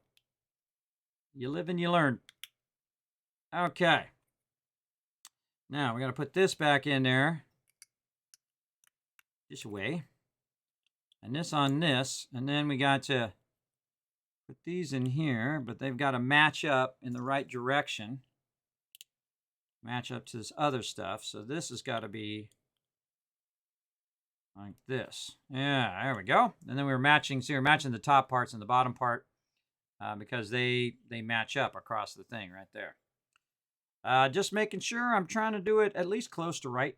You live and you learn. Okay. Now we got to put this back in there. This way. And this on this. And then we got to put these in here, but they've got to match up in the right direction. Match up to this other stuff. So this has got to be like this. Yeah, there we go. And then we were matching, so we're matching the top parts and the bottom part because they match up across the thing right there. Just making sure I'm trying to do it at least close to right.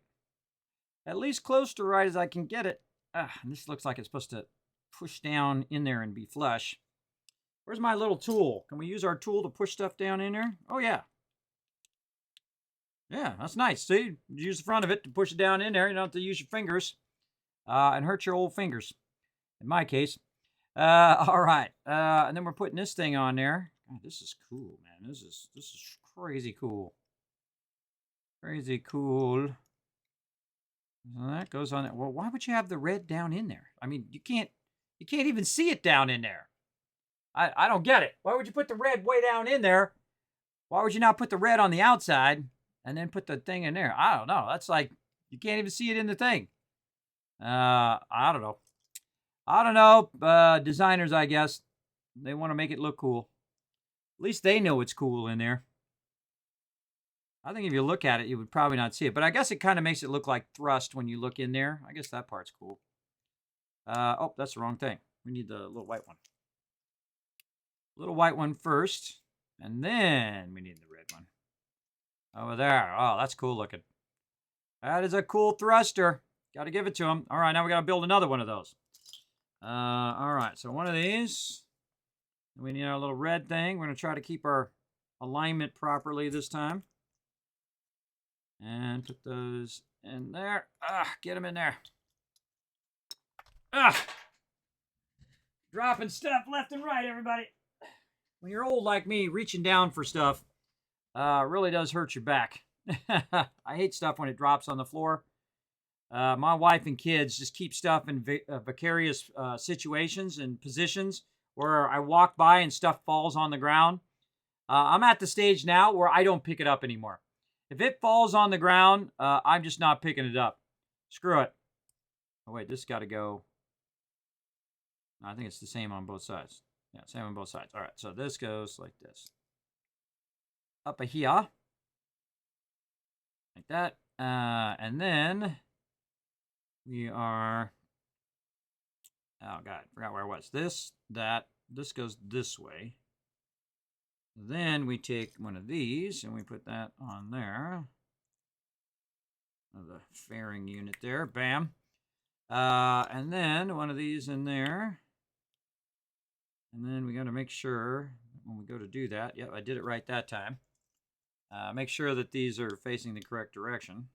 At least close to right as I can get it. This looks like it's supposed to push down in there and be flush. Where's my little tool? Can we use our tool to push stuff down in there? Oh, yeah. Yeah, that's nice. See, use the front of it to push it down in there. You don't have to use your fingers and hurt your old fingers, in my case. All right. And then we're putting this thing on there. God, this is cool, man. This is crazy cool. Crazy cool. So that goes on there. Well, why would you have the red down in there? I mean, you can't even see it down in there. I don't get it. Why would you put the red way down in there? Why would you not put the red on the outside and then put the thing in there? I don't know. That's like, you can't even see it in the thing. I don't know. I don't know. Designers, I guess, they want to make it look cool. At least they know it's cool in there. I think if you look at it, you would probably not see it. But I guess it kind of makes it look like thrust when you look in there. I guess that part's cool. Oh, that's the wrong thing. We need the little white one. Little white one first. And then we need the red one. Over there. Oh, that's cool looking. That is a cool thruster. Got to give it to him. All right, now we got to build another one of those. All right, so one of these. We need our little red thing. We're going to try to keep our alignment properly this time. And put those in there. Get them in there. Dropping stuff left and right, everybody. When you're old like me, reaching down for stuff really does hurt your back. I hate stuff when it drops on the floor. My wife and kids just keep stuff in vicarious situations and positions where I walk by and stuff falls on the ground. I'm at the stage now where I don't pick it up anymore. If it falls on the ground, I'm just not picking it up. Screw it. Oh, wait, this got to go. I think it's the same on both sides. Yeah, same on both sides. All right, so this goes like this. Up a here. Like that. And then we are... Oh, God, forgot where I was. This goes this way. Then we take one of these and we put that on there. The fairing unit there. Bam. And then one of these in there. And then we got to make sure when we go to do that. Yep, I did it right that time. Make sure that these are facing the correct direction.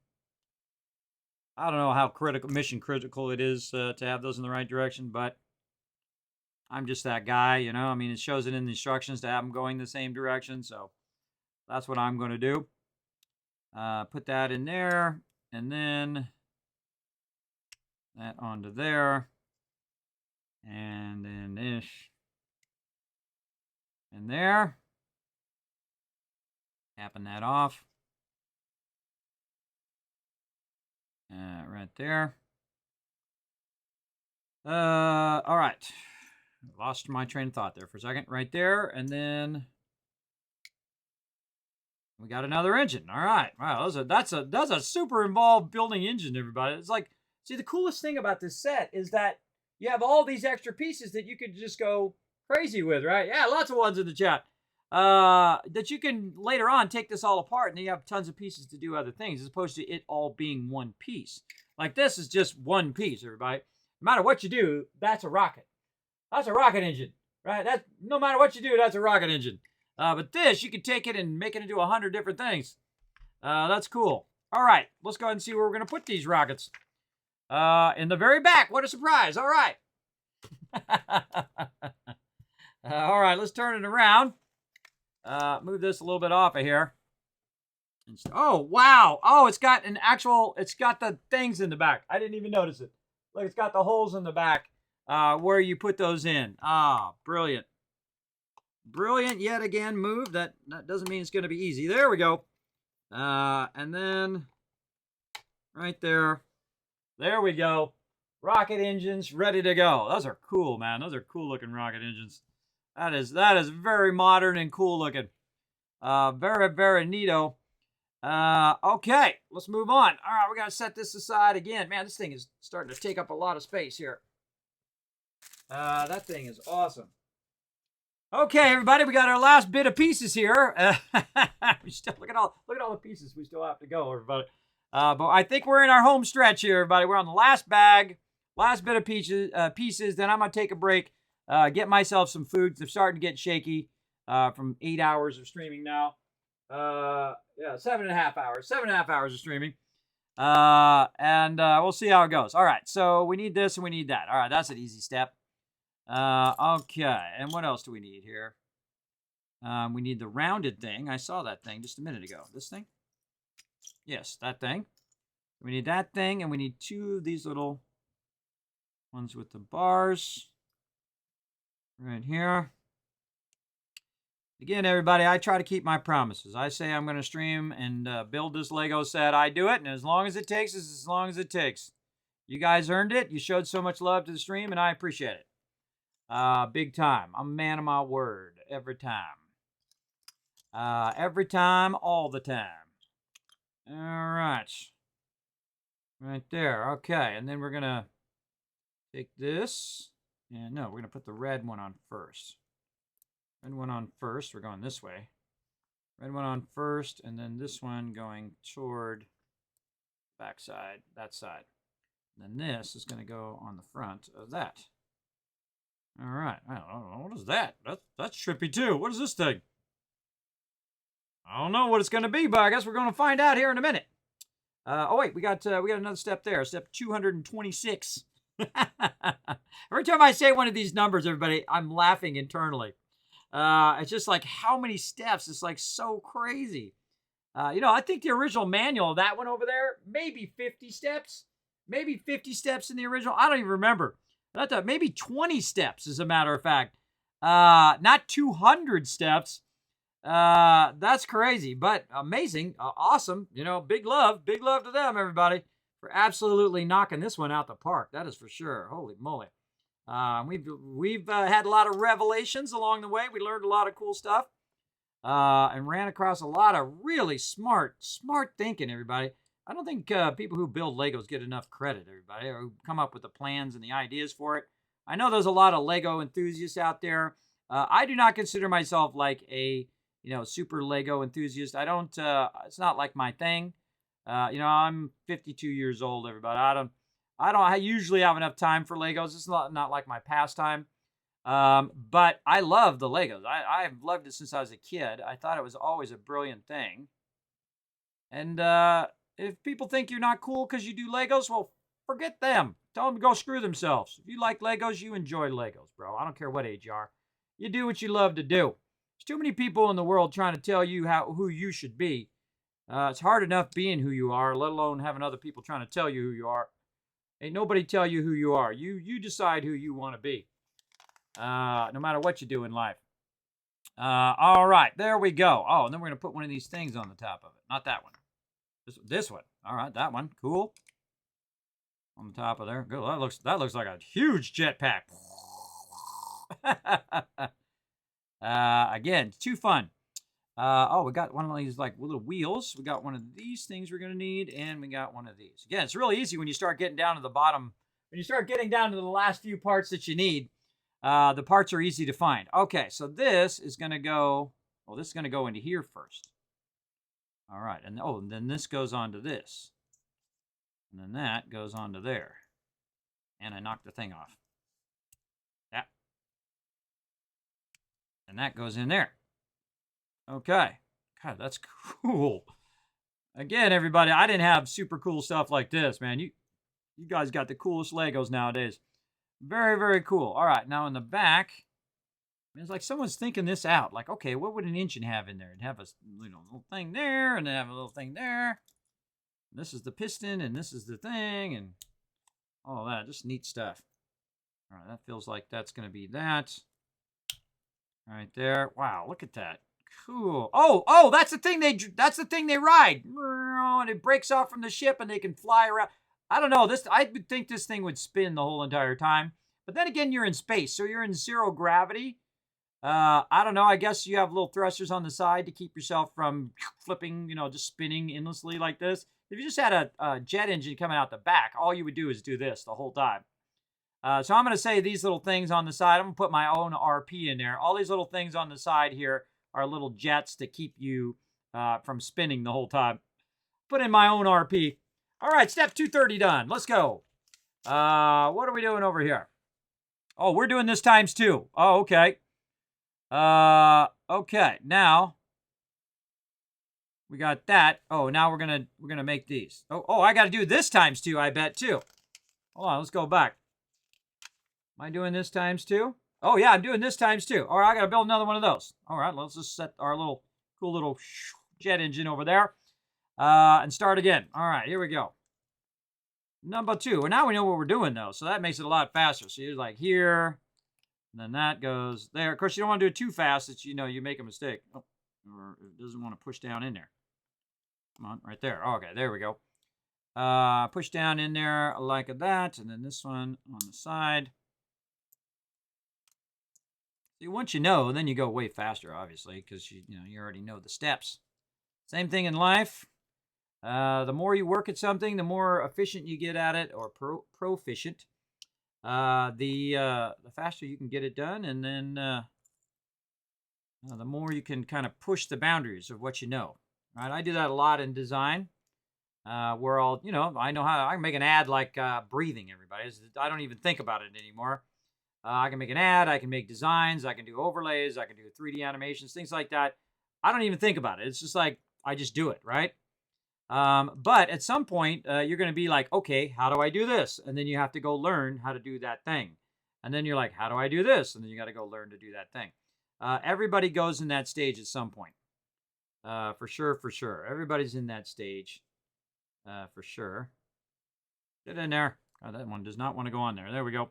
I don't know how mission critical it is to have those in the right direction, but I'm just that guy, you know. I mean, it shows it in the instructions to have them going the same direction, so that's what I'm going to do. Put that in there, and then that onto there, and then this, and there. Capping that off. Right there. All right. Lost my train of thought there for a second. Right there, and then we got another engine. All right. Wow, that's a super involved building engine, everybody. It's like, see, the coolest thing about this set is that you have all these extra pieces that you could just go crazy with, right? Yeah, lots of ones in the chat. That you can later on take this all apart and then you have tons of pieces to do other things as opposed to it all being one piece. Like this is just one piece, everybody. No matter what you do, that's a rocket. That's a rocket engine, right? No matter what you do, that's a rocket engine. But this, you can take it and make it into 100 different things. That's cool. All right, let's go ahead and see where we're going to put these rockets. In the very back. What a surprise. All right. All right, let's turn it around. Move this a little bit off of here. Oh, wow. Oh, it's got the things in the back. I didn't even notice it. Look, it's got the holes in the back where you put those in. Ah, brilliant. Brilliant yet again move. That doesn't mean it's going to be easy. There we go. And then right there. There we go. Rocket engines ready to go. Those are cool, man. Those are cool looking rocket engines. That is very modern and cool looking. Very, very neato. Okay, let's move on. All right, we got to set this aside again. Man, this thing is starting to take up a lot of space here. That thing is awesome. Okay, everybody, we got our last bit of pieces here. We still look at all the pieces we still have to go, everybody. But I think we're in our home stretch here, everybody. We're on the last bag, last bit of pieces. Then I'm gonna take a break, get myself some food. They're starting to get shaky from 8 hours of streaming now. Yeah, 7.5 hours. 7.5 hours of streaming. And we'll see how it goes. All right, so we need this and we need that. All right, that's an easy step. Okay, and what else do we need here? We need the rounded thing. I saw that thing just a minute ago. This thing? Yes, that thing. We need that thing, and we need 2 of these little ones with the bars. Right here. Again, everybody, I try to keep my promises. I say I'm going to stream and build this Lego set. I do it, and as long as it takes is as long as it takes. You guys earned it. You showed so much love to the stream, and I appreciate it. Big time. I'm a man of my word every time. Every time, all the time. All right. Right there. Okay, and then we're going to take this. And no, we're going to put the red one on first. Red one on first. We're going this way. Red one on first, and then this one going toward back side, that side. And then this is going to go on the front of that. All right. I don't know. What is that? That's trippy too. What is this thing? I don't know what it's going to be, but I guess we're going to find out here in a minute. Oh wait, we got another step there. Step 226. Every time I say one of these numbers, everybody, I'm laughing internally. It's just like how many steps. It's like so crazy. I think the original manual, that one over there, maybe 50 steps. Maybe 50 steps in the original. I don't even remember. I thought maybe 20 steps, as a matter of fact. Not 200 steps. That's crazy, but amazing, awesome. Big love to them, everybody, for absolutely knocking this one out the park. That is for sure. Holy moly. We've had a lot of revelations along the way. We learned a lot of cool stuff, and ran across a lot of really smart thinking, everybody. I don't think people who build Legos get enough credit, everybody, or who come up with the plans and the ideas for it. I know there's a lot of Lego enthusiasts out there. I do not consider myself like a super Lego enthusiast. I don't, it's not like my thing. I'm 52 years old, everybody. I usually have enough time for Legos. It's not like my pastime. But I love the Legos. I've loved it since I was a kid. I thought it was always a brilliant thing. And, if people think you're not cool because you do Legos, well, forget them. Tell them to go screw themselves. If you like Legos, you enjoy Legos, bro. I don't care what age you are. You do what you love to do. There's too many people in the world trying to tell you who you should be. It's hard enough being who you are, let alone having other people trying to tell you who you are. Ain't nobody tell you who you are. You decide who you want to be, no matter what you do in life. All right, there we go. Oh, and then we're going to put one of these things on the top of it. Not that one. This one. All right, that one. Cool. On the top of there. Good. That looks like a huge jetpack. Again, too fun. We got one of these like little wheels. We got one of these things we're going to need, and we got one of these. Again, it's really easy when you start getting down to the bottom. When you start getting down to the last few parts that you need, the parts are easy to find. Okay, so this is going to go, this is going to go into here first. All right, and then this goes onto this. And then that goes onto there. And I knocked the thing off. Yeah. And that goes in there. Okay. God, that's cool. Again, everybody, I didn't have super cool stuff like this, man. You guys got the coolest Legos nowadays. Very, very cool. All right, now in the back, it's like someone's thinking this out. Like, okay, what would an engine have in there? It'd have a little thing there, and then have a little thing there. This is the piston, and this is the thing, and all that. Just neat stuff. All right, that feels like that's going to be that. Right there. Wow, look at that. Cool. Oh, that's the thing they ride. And it breaks off from the ship and they can fly around. I don't know. I would think this thing would spin the whole entire time. But then again, you're in space, so you're in zero gravity. I don't know. I guess you have little thrusters on the side to keep yourself from flipping, just spinning endlessly like this. If you just had a jet engine coming out the back, all you would do is do this the whole time. So I'm going to say these little things on the side. I'm going to put my own RP in there. All these little things on the side here are little jets to keep you from spinning the whole time. Put in my own RP. All right, step 230 done. Let's go. What are we doing over here? Oh, we're doing this times 2. Oh, okay. Okay. Now we got that. Oh, now we're gonna make these. Oh, I got to do this times 2. I bet too. Hold on. Let's go back. Am I doing this times 2? Oh, yeah, I'm doing this times 2. All right, I got to build another one of those. All right, let's just set our cool little jet engine over there and start again. All right, here we go. Number 2. And now we know what we're doing, though, so that makes it a lot faster. So you're like here, and then that goes there. Of course, you don't want to do it too fast that you make a mistake. Oh, or it doesn't want to push down in there. Come on, right there. Okay, there we go. Push down in there like that, and then this one on the side. See, once you know, then you go way faster, obviously, because you already know the steps. Same thing in life. The more you work at something, the more efficient you get at it, or proficient. The faster you can get it done, and then the more you can kind of push the boundaries of what you know. Right? I do that a lot in design. Where I know how I can make an ad like breathing. Everybody, I don't even think about it anymore. I can make an ad, I can make designs, I can do overlays, I can do 3D animations, things like that. I don't even think about it. It's just like, I just do it, right? But at some point, you're going to be like, okay, how do I do this? And then you have to go learn how to do that thing. And then you're like, how do I do this? And then you got to go learn to do that thing. Everybody goes in that stage at some point. For sure. Everybody's in that stage. For sure. Get in there. Oh, that one does not want to go on there. There we go.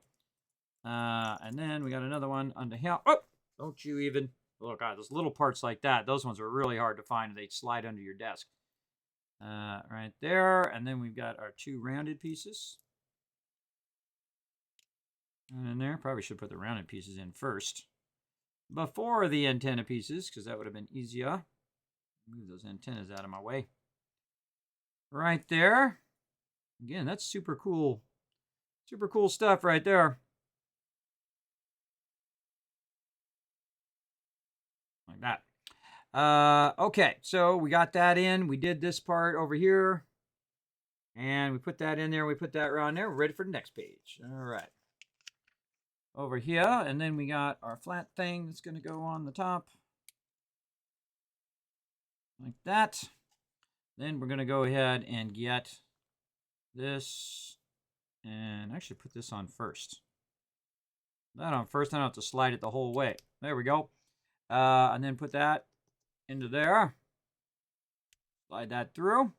And then we got another one under here. Oh, don't you even. Oh, God, those little parts like that. Those ones are really hard to find. They slide under your desk. Right there. And then we've got our 2 rounded pieces. And in there. Probably should put the rounded pieces in first. Before the antenna pieces, because that would have been easier. Move those antennas out of my way. Right there. Again, that's super cool. Super cool stuff right there. Like that. Okay, so we got that in. We did this part over here. And we put that in there. We put that around there. We're ready for the next page. All right. Over here. And then we got our flat thing that's going to go on the top. Like that. Then we're going to go ahead and get this. And actually put this on first. That on first. I don't have to slide it the whole way. There we go. And then put that into there. Slide that through.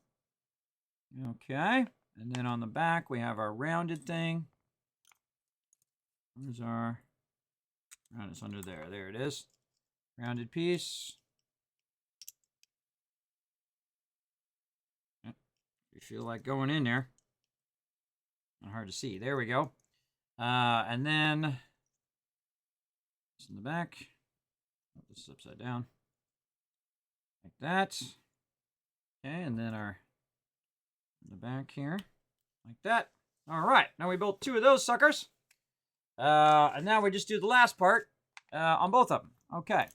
Okay. And then on the back, we have our rounded thing. Where's our... Oh, it's under there. There it is. Rounded piece. Yep. You feel like going in there. Not hard to see. There we go. And then... This in the back. Oh, this is upside down. Like that. Okay, and then our... in the back here. Like that. All right. Now we built 2 of those suckers. And now we just do the last part on both of them. Okay.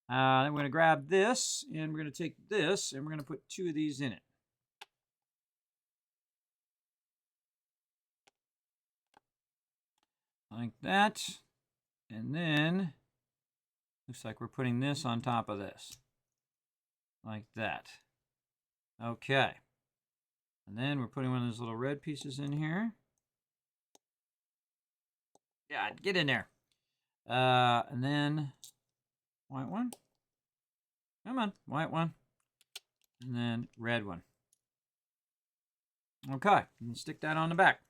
Then we're going to grab this, and we're going to take this, and we're going to put 2 of these in it. Like that. And then, looks like we're putting this on top of this. like that. Okay. And then we're putting one of those little red pieces in here. Yeah, get in there. And then white one. Come on, white one. And then red one. Okay, and stick that on the back.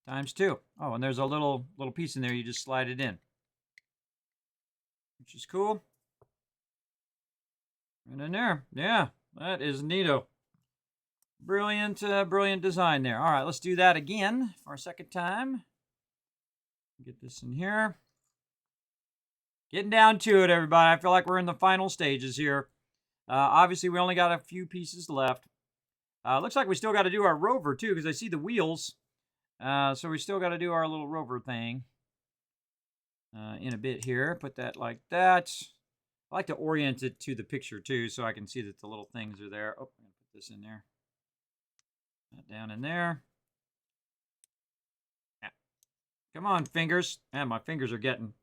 ×2. Oh, and there's a little piece in there. You just slide it in, which is cool. Right in there. Yeah, that is neato. Brilliant, brilliant design there. All right, let's do that again for a second time. Get this in here. Getting down to it, everybody. I feel like we're in the final stages here. Obviously, we only got a few pieces left. Looks like we still got to do our rover, too, because I see the wheels. So we still got to do our little rover thing in a bit here. Put that like that. I like to orient it to the picture, too, so I can see that the little things are there. Oh, I'm going to put this in there. That down in there. Yeah. Come on, fingers. Man, my fingers are getting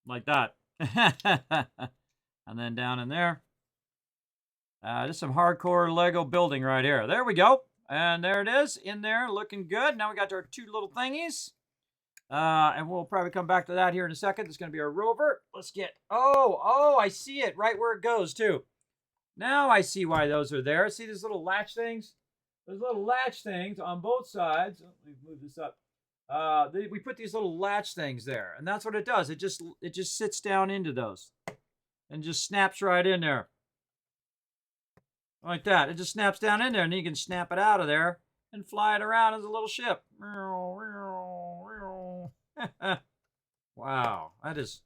like that. And then down in there. Just some hardcore Lego building right here. There we go. And there it is in there, looking good. Now we got our 2 little thingies. And we'll probably come back to that here in a second. It's going to be our rover. Let's get, oh, I see it right where it goes too. Now I see why those are there. See these little latch things? Those little latch things on both sides. Let me move this up. We put these little latch things there, and that's what it does. It just sits down into those and just snaps right in there. Like that. It just snaps down in there, and you can snap it out of there and fly it around as a little ship. Wow, that is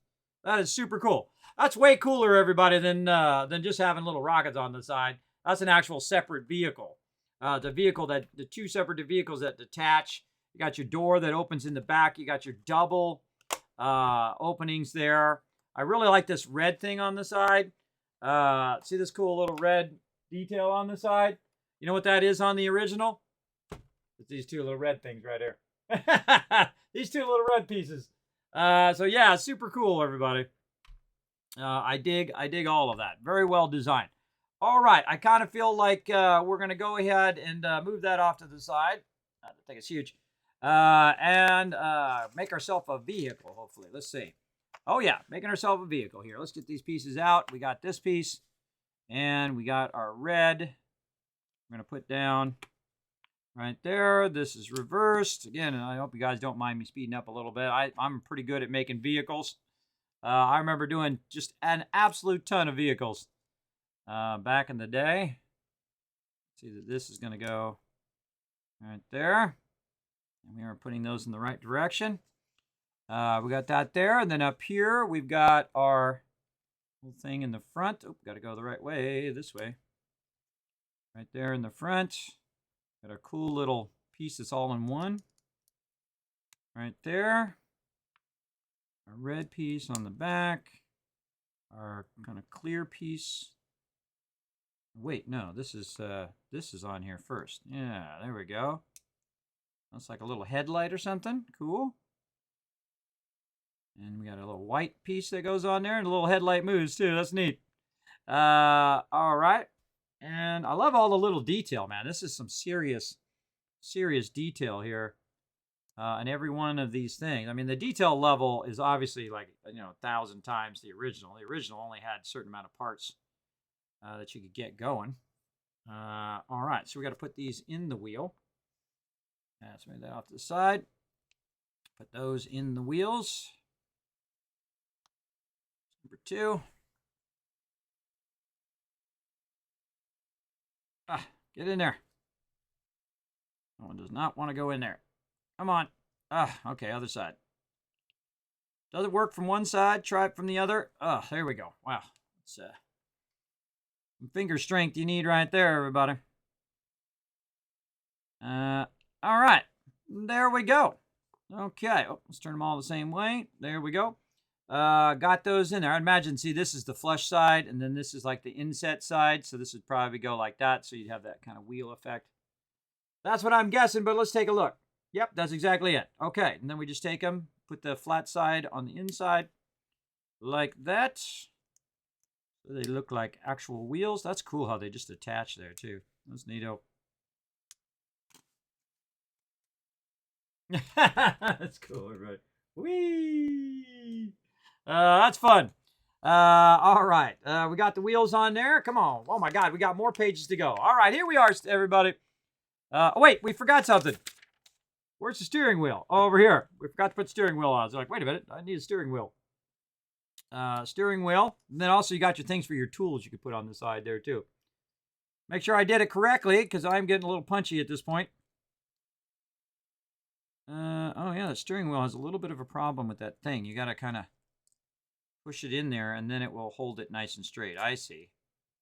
super cool. That's way cooler, everybody, than just having little rockets on the side. That's an actual separate vehicle. The 2 separate vehicles that detach. You got your door that opens in the back. You got your double openings there. I really like this red thing on the side. See this cool little red detail on the side? You know what that is on the original? It's these 2 little red things right here. These 2 little red pieces. So yeah, super cool, everybody. I dig all of that. Very well designed. All right, I kind of feel like we're going to go ahead and move that off to the side. I think it's huge. And make ourselves a vehicle, hopefully. Let's see. Oh, yeah, making ourselves a vehicle here. Let's get these pieces out. We got this piece, and we got our red. We're going to put down right there. This is reversed. Again, I hope you guys don't mind me speeding up a little bit. I'm pretty good at making vehicles. I remember doing just an absolute ton of vehicles back in the day. See that this is going to go right there. And we are putting those in the right direction. We got that there. And then up here, we've got our little thing in the front. Oh, got to go the right way, this way. Right there in the front. Got our cool little piece that's all in one. Right there. Our red piece on the back. Our kind of clear piece. Wait, no, this is on here first. Yeah, there we go. Looks like a little headlight or something. Cool. And we got a little white piece that goes on there, and a little headlight moves too. That's neat. All right. And I love all the little detail, man. This is some serious detail here in every one of these things. I mean, the detail level is obviously like, 1,000 times the original. The original only had a certain amount of parts that you could get going. All right, so we got to put these in the wheel. Let's move that off to the side. Put those in the wheels. Number 2. Get in there. That one does not want to go in there. Come on. Okay, other side. Does it work from one side? Try it from the other. There we go. Wow. It's some finger strength you need right there, everybody. All right. There we go. Okay. Oh, let's turn them all the same way. There we go. Got those in there. I'd imagine, see, this is the flush side, and then this is like the inset side. So this would probably go like that. So you'd have that kind of wheel effect. That's what I'm guessing, but let's take a look. Yep, that's exactly it. Okay, and then we just take them, put the flat side on the inside like that. They look like actual wheels. That's cool how they just attach there too. That's neato. That's cool, right? Whee! That's fun. All right. We got the wheels on there. Come on. Oh my God, we got more pages to go. All right, here we are, everybody. Oh wait, we forgot something. Where's the steering wheel? Oh, over here. We forgot to put the steering wheel on. It's like, wait a minute, I need a steering wheel. Steering wheel. And then also you got your things for your tools you could put on the side there too. Make sure I did it correctly because I'm getting a little punchy at this point. Oh yeah, the steering wheel has a little bit of a problem with that thing. You got to kind of push it in there and then it will hold it nice and straight. I see.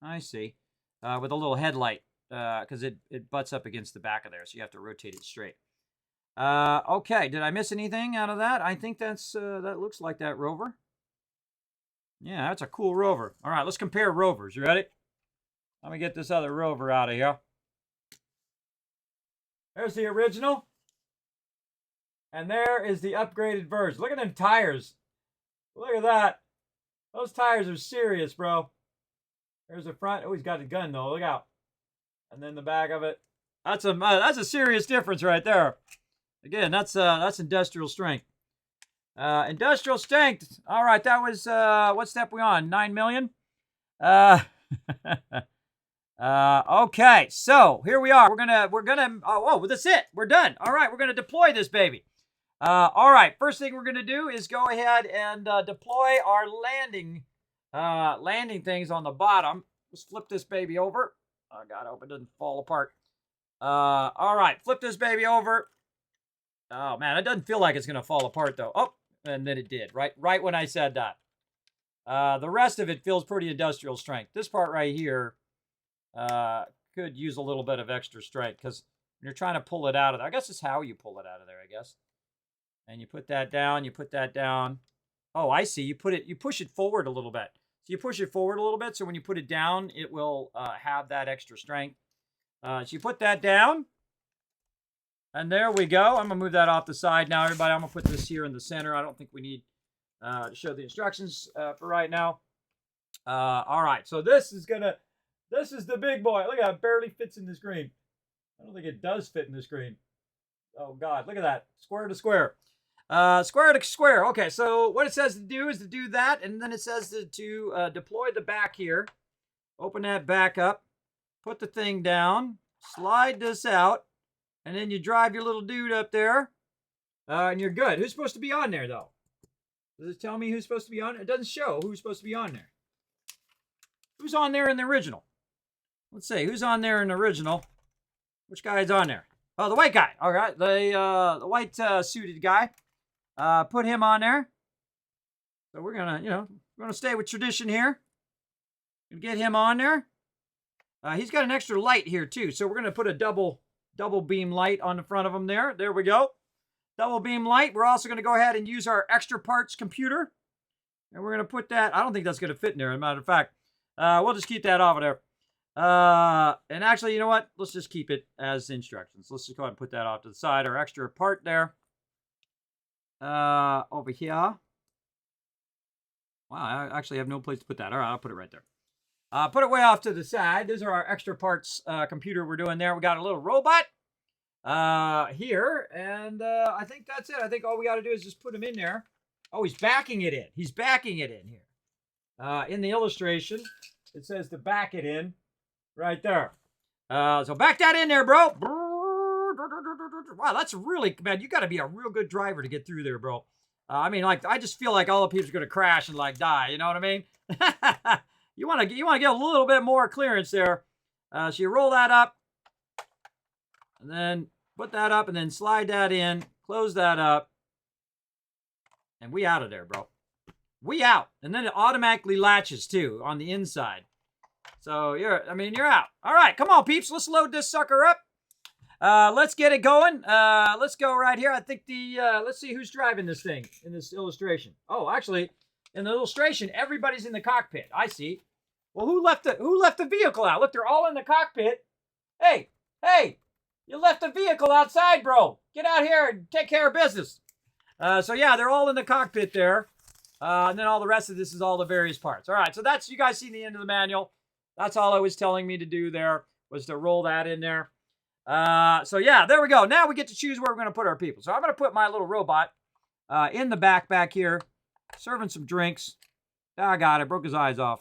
With a little headlight because it butts up against the back of there, so you have to rotate it straight. Okay, did I miss anything out of that? I think that's that looks like that rover. Yeah, that's a cool rover. All right, let's compare rovers. You ready? Let me get this other rover out of here. There's the original. And there is the upgraded version. Look at them tires. Look at that. Those tires are serious, bro. There's the front. Oh, he's got the gun, though. Look out. And then the back of it. That's a serious difference right there. Again, that's industrial strength. Industrial strength. All right, that was what step we on? 9 million. Okay, so here we are. We're gonna. Oh, that's it. We're done. All right, we're gonna deploy this baby. All right, first thing we're gonna do is go ahead and deploy our landing things on the bottom. Let's flip this baby over. Oh God, I hope it doesn't fall apart. All right, flip this baby over. Oh man, it doesn't feel like it's gonna fall apart though. Oh, and then it did. Right when I said that. The rest of it feels pretty industrial strength. This part right here could use a little bit of extra strength because when you're trying to pull it out of there, I guess it's how you pull it out of there, I guess. And you put that down, you put that down. Oh, I see. You push it forward a little bit. So you push it forward a little bit, so when you put it down, it will have that extra strength. So you put that down. And there we go. I'm going to move that off the side now, everybody. I'm going to put this here in the center. I don't think we need to show the instructions for right now. All right. So this is the big boy. Look at that. It barely fits in the screen. I don't think it does fit in the screen. Oh, God. Look at that. Square to square. Square to square. Okay. So what it says to do is to do that. And then it says to deploy the back here. Open that back up. Put the thing down. Slide this out. And then you drive your little dude up there, and you're good. Who's supposed to be on there, though? Does it tell me who's supposed to be on it? It doesn't show who's supposed to be on there. Who's on there in the original? Let's see. Who's on there in the original? Which guy is on there? Oh, the white guy. All right. The white suited guy. Put him on there. So we're going to stay with tradition here. And get him on there. He's got an extra light here, too. So we're going to put a double beam light on the front of them there. There we go. Double beam light. We're also going to go ahead and use our extra parts computer. And we're going to put that. I don't think that's going to fit in there, as a matter of fact. We'll just keep that off of there. And actually, you know what? Let's just keep it as instructions. Let's just go ahead and put that off to the side. Our extra part there. Over here. Wow, I actually have no place to put that. All right, I'll put it right there. Put it way off to the side. These are our extra parts computer we're doing there. We got a little robot here, and I think that's it. I think all we got to do is just put him in there. Oh, he's backing it in. He's backing it in here. In the illustration, it says to back it in right there. So back that in there, bro. Wow, that's really, man, you got to be a real good driver to get through there, bro. I mean, like, I just feel like all the people's going to crash and, like, die. You know what I mean? You want to get a little bit more clearance there. So you roll that up, and then put that up, and then slide that in, close that up, and we out of there, bro. We out. And then it automatically latches, too, on the inside. So you're out. All right, come on, peeps. Let's load this sucker up. Let's get it going. Let's go right here. I think let's see who's driving this thing in this illustration. Oh, actually, in the illustration, everybody's in the cockpit. I see. Well, who left the vehicle out? Look, they're all in the cockpit. Hey, you left the vehicle outside, bro. Get out here and take care of business. So yeah, they're all in the cockpit there. And then all the rest of this is all the various parts. All right, so that's, you guys see the end of the manual. That's all it was telling me to do there, was to roll that in there. So yeah, there we go. Now we get to choose where we're going to put our people. So I'm going to put my little robot in the back here, serving some drinks. I got it. Broke his eyes off.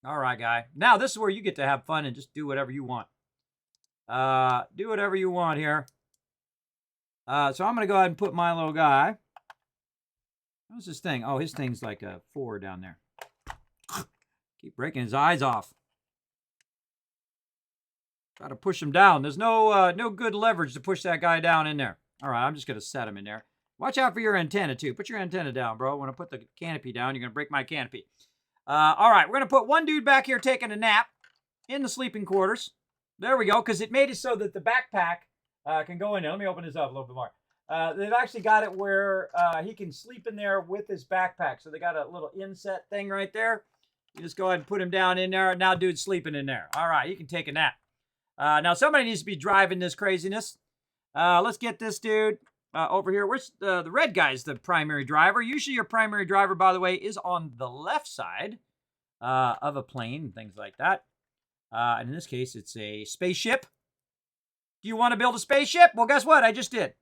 All right, guy. Now this is where you get to have fun and just do whatever you want. Do whatever you want here. So I'm going to go ahead and put my little guy. What's his thing? Oh, his thing's like a 4 down there. Keep breaking his eyes off. Try to push him down. There's no good leverage to push that guy down in there. All right, I'm just going to set him in there. Watch out for your antenna, too. Put your antenna down, bro. When I put the canopy down, you're going to break my canopy. All right, we're going to put one dude back here taking a nap in the sleeping quarters. There we go, because it made it so that the backpack can go in there. Let me open this up a little bit more. They've actually got it where he can sleep in there with his backpack. So they got a little inset thing right there. You just go ahead and put him down in there. Now dude's sleeping in there. All right, you can take a nap. Now somebody needs to be driving this craziness. Let's get this dude over here. Where's the red guy's the primary driver. Usually your primary driver, by the way, is on the left side of a plane and things like that. And in this case, it's a spaceship. Do you want to build a spaceship? Well, guess what? I just did.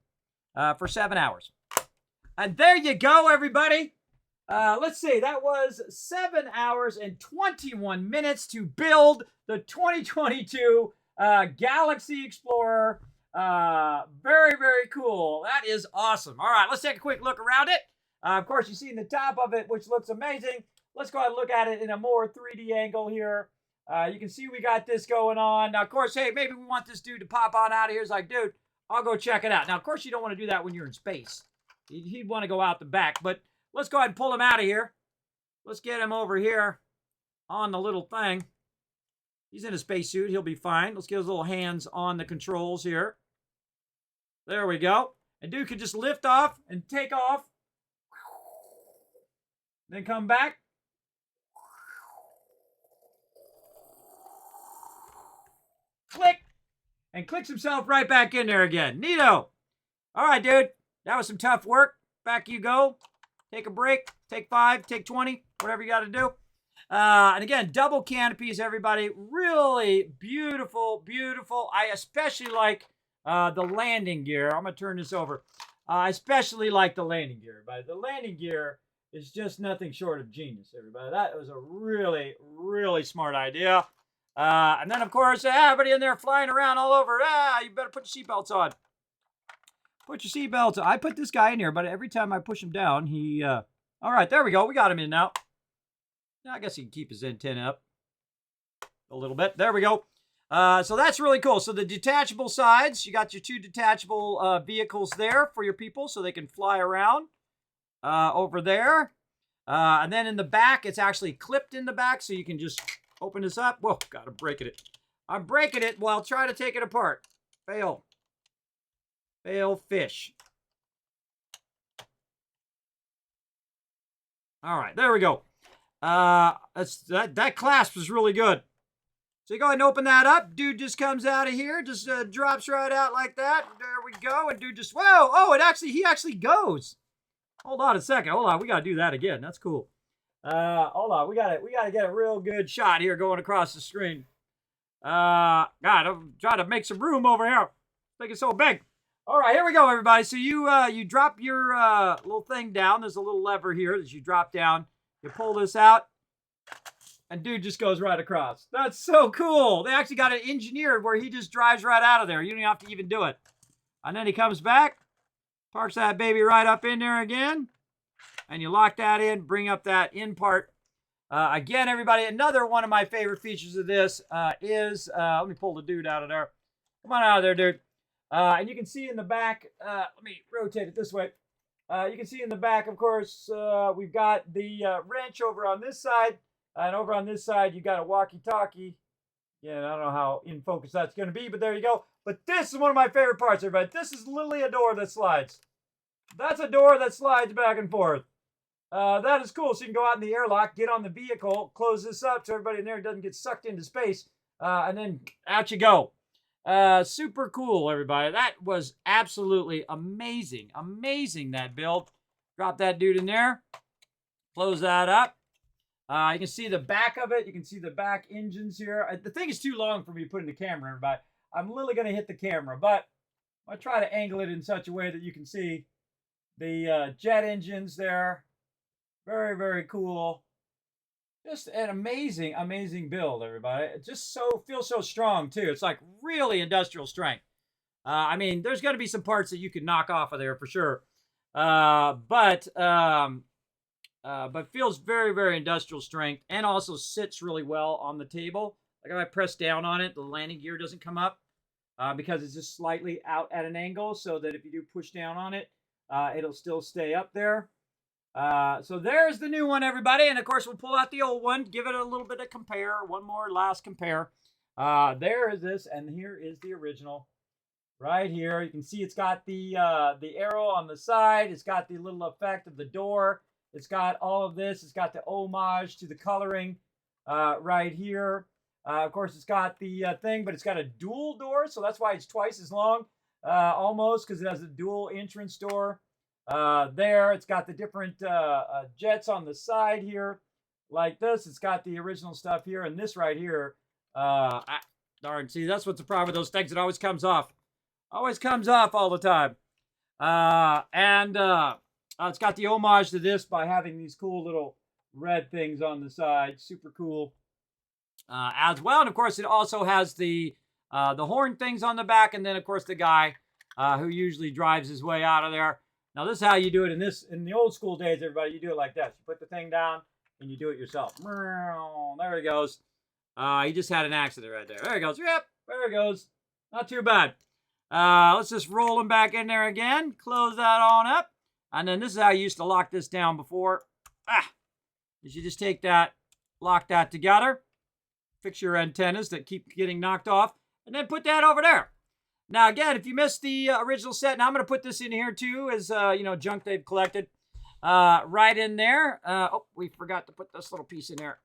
For 7 hours. And there you go, everybody. Let's see. That was 7 hours and 21 minutes to build the 2022 Galaxy Explorer. Very, very cool. That is awesome. All right, let's take a quick look around it. Of course, you see the top of it, which looks amazing. Let's go ahead and look at it in a more 3D angle here. You can see we got this going on. Now, of course, hey, maybe we want this dude to pop on out of here. It's like, dude, I'll go check it out. Now, of course, you don't want to do that when you're in space. He'd want to go out the back, but let's go ahead and pull him out of here. Let's get him over here on the little thing. He's in a spacesuit. He'll be fine. Let's get his little hands on the controls here. There we go. And dude can just lift off and take off. Then come back. Click. And clicks himself right back in there again. Neato. All right, dude. That was some tough work. Back you go. Take a break. Take 5. Take 20. Whatever you got to do. And again, double canopies, everybody. Really beautiful, beautiful. I especially like the landing gear. I'm going to turn this over. I especially like the landing gear. But the landing gear is just nothing short of genius, everybody. That was a really, really smart idea. And then, of course, everybody in there flying around all over. You better put your seatbelts on. Put your seatbelts on. I put this guy in here, but every time I push him down, he... All right, there we go. We got him in now. I guess he can keep his antenna up a little bit. There we go. So that's really cool. So the detachable sides, you got your 2 detachable vehicles there for your people so they can fly around over there. And then in the back, it's actually clipped in the back, so you can just... open this up. Whoa, God, I'm breaking it. I'm breaking it while trying to take it apart. Fail. Fail fish. All right, there we go. That clasp was really good. So you go ahead and open that up. Dude just comes out of here. Just drops right out like that. There we go. And dude just, whoa. Oh, he actually goes. Hold on a second. Hold on. We got to do that again. That's cool. Hold on. We gotta get a real good shot here going across the screen. God, I'm trying to make some room over here. Think it's so big. All right, here we go, everybody. So you drop your little thing down. There's a little lever here that you drop down. You pull this out, and dude just goes right across. That's so cool. They actually got it engineered where he just drives right out of there. You don't even have to even do it. And then he comes back, parks that baby right up in there again. And you lock that in, bring up that in part. Again, everybody, another one of my favorite features of this is, let me pull the dude out of there. Come on out of there, dude. And you can see in the back, let me rotate it this way. You can see in the back, of course, we've got the wrench over on this side. And over on this side, you got a walkie-talkie. Yeah, I don't know how in focus that's going to be, but there you go. But this is one of my favorite parts, everybody. This is literally a door that slides. That's a door that slides back and forth. That is cool. So you can go out in the airlock, get on the vehicle, close this up so everybody in there doesn't get sucked into space, and then out you go. Super cool, everybody. That was absolutely amazing. Amazing, that build. Drop that dude in there. Close that up. You can see the back of it. You can see the back engines here. The thing is too long for me to put in the camera, everybody. I'm literally going to hit the camera, but I'll try to angle it in such a way that you can see the jet engines there. Very, very cool. Just an amazing, amazing build, everybody. It just feels so strong, too. It's like really industrial strength. I mean, there's going to be some parts that you could knock off of there for sure. But feels very, very industrial strength and also sits really well on the table. Like if I press down on it, the landing gear doesn't come up because it's just slightly out at an angle so that if you do push down on it, it'll still stay up there. So there's the new one, everybody. And of course, we'll pull out the old one, give it a little bit of compare. One more last compare. There is this, and here is the original. Right here, you can see it's got the arrow on the side. It's got the little effect of the door. It's got all of this. It's got the homage to the coloring right here. Of course, it's got the thing, but it's got a dual door, so that's why it's twice as long, almost, because it has a dual entrance door. There, it's got the different jets on the side here, like this. It's got the original stuff here, and this right here. Darn, see, that's what's the problem with those things. It always comes off. Always comes off all the time. It's got the homage to this by having these cool little red things on the side. Super cool as well. And of course, it also has the horn things on the back. And then, of course, the guy who usually drives his way out of there. Now, this is how you do it in the old school days, everybody. You do it like this. You put the thing down and you do it yourself. There he goes. He just had an accident right there. There he goes. Yep, there he goes. Not too bad. Let's just roll him back in there again. Close that on up. And then this is how you used to lock this down before. You should just take that, lock that together. Fix your antennas that keep getting knocked off. And then put that over there. Now, again, if you missed the original set, now I'm going to put this in here too as, junk they've collected. Right in there. We forgot to put this little piece in there.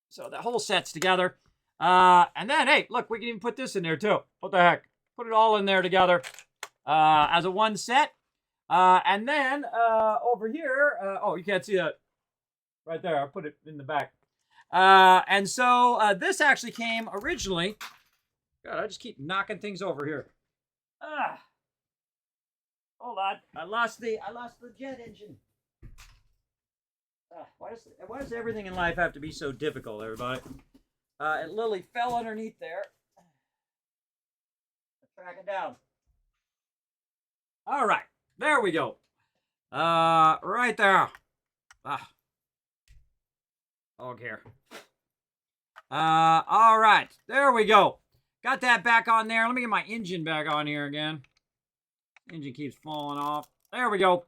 So the whole set's together. And then, hey, look, we can even put this in there too. What the heck? Put it all in there together as a one set. And then over here, you can't see that right there. I'll put it in the back. And so this actually came originally. God, I just keep knocking things over here. Hold on. I lost the jet engine. Why does everything in life have to be so difficult, everybody? It literally fell underneath there. Track it down. All right. There we go. Right there. Here. All right. There we go. Got that back on there. Let me get my engine back on here again. Engine keeps falling off. There we go.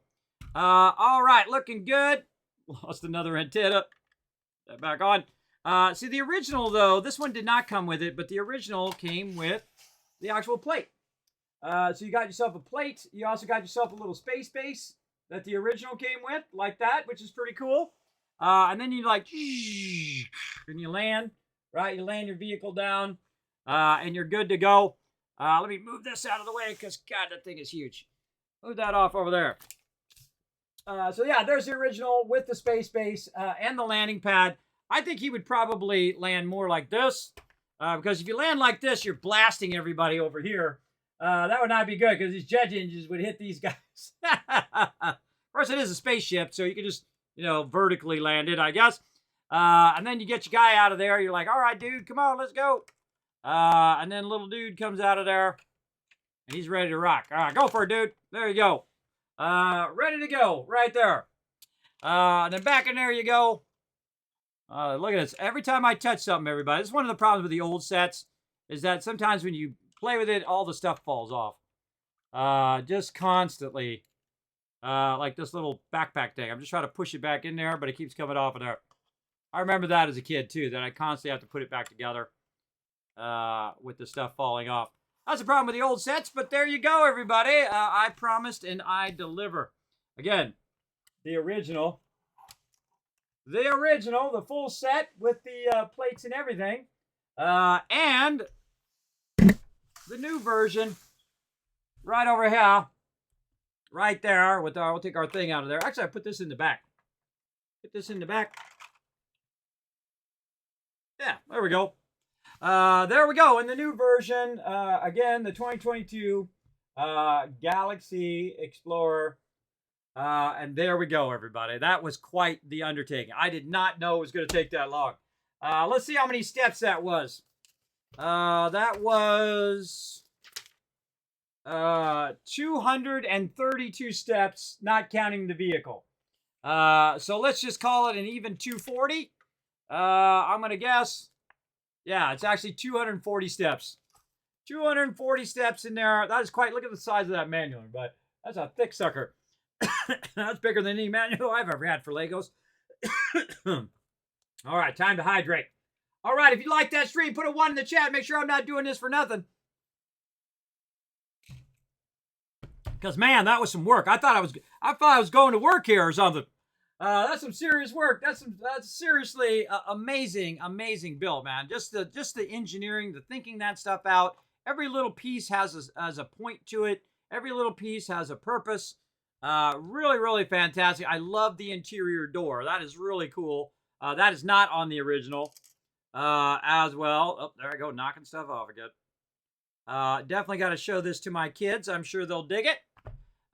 All right. Looking good. Lost another antenna. That back on. See, the original, though, this one did not come with it, but the original came with the actual plate. So you got yourself a plate. You also got yourself a little space base that the original came with, like that, which is pretty cool. And then you and you land, right? You land your vehicle down, and you're good to go. Let me move this out of the way because, God, that thing is huge. Move that off over there. So yeah, there's the original with the space base and the landing pad. I think he would probably land more like this because if you land like this, you're blasting everybody over here. That would not be good because these jet engines would hit these guys. Of course, it is a spaceship, so you can just, vertically land it, I guess. And then you get your guy out of there. You're like, all right, dude, come on, let's go. And then little dude comes out of there, and he's ready to rock. All right, go for it, dude. There you go. Ready to go right there. And then back in there you go. Look at this. Every time I touch something, everybody, this is one of the problems with the old sets, is that sometimes when you play with it, all the stuff falls off. Just constantly. Like this little backpack thing. I'm just trying to push it back in there, but it keeps coming off of there. I remember that as a kid, too, that I constantly have to put it back together with the stuff falling off. That's the problem with the old sets, but there you go, everybody. I promised and I deliver. Again, the original, the full set with the plates and everything. And the new version right over here. Right there. We'll take our thing out of there. Actually, I put this in the back. Get this in the back. Yeah, there we go. There we go. In the new version, again, the 2022 Galaxy Explorer. And there we go, everybody. That was quite the undertaking. I did not know it was going to take that long. Let's see how many steps that was. That was 232 steps, not counting the vehicle. So let's just call it an even 240. I'm going to guess. Yeah, it's actually 240 steps. 240 steps in there. That is quite, look at the size of that manual, but that's a thick sucker. That's bigger than any manual I've ever had for Legos. All right, time to hydrate. All right, if you like that stream, put a 1 in the chat. Make sure I'm not doing this for nothing. Because, man, that was some work. I thought I was going to work here or something. That's some serious work. That's seriously amazing build, man. Just the engineering, the thinking that stuff out. Every little piece has a point to it. Every little piece has a purpose. Really fantastic. I love the interior door. That is really cool. That is not on the original as well. Oh, there I go, knocking stuff off again. Definitely got to show this to my kids. I'm sure they'll dig it.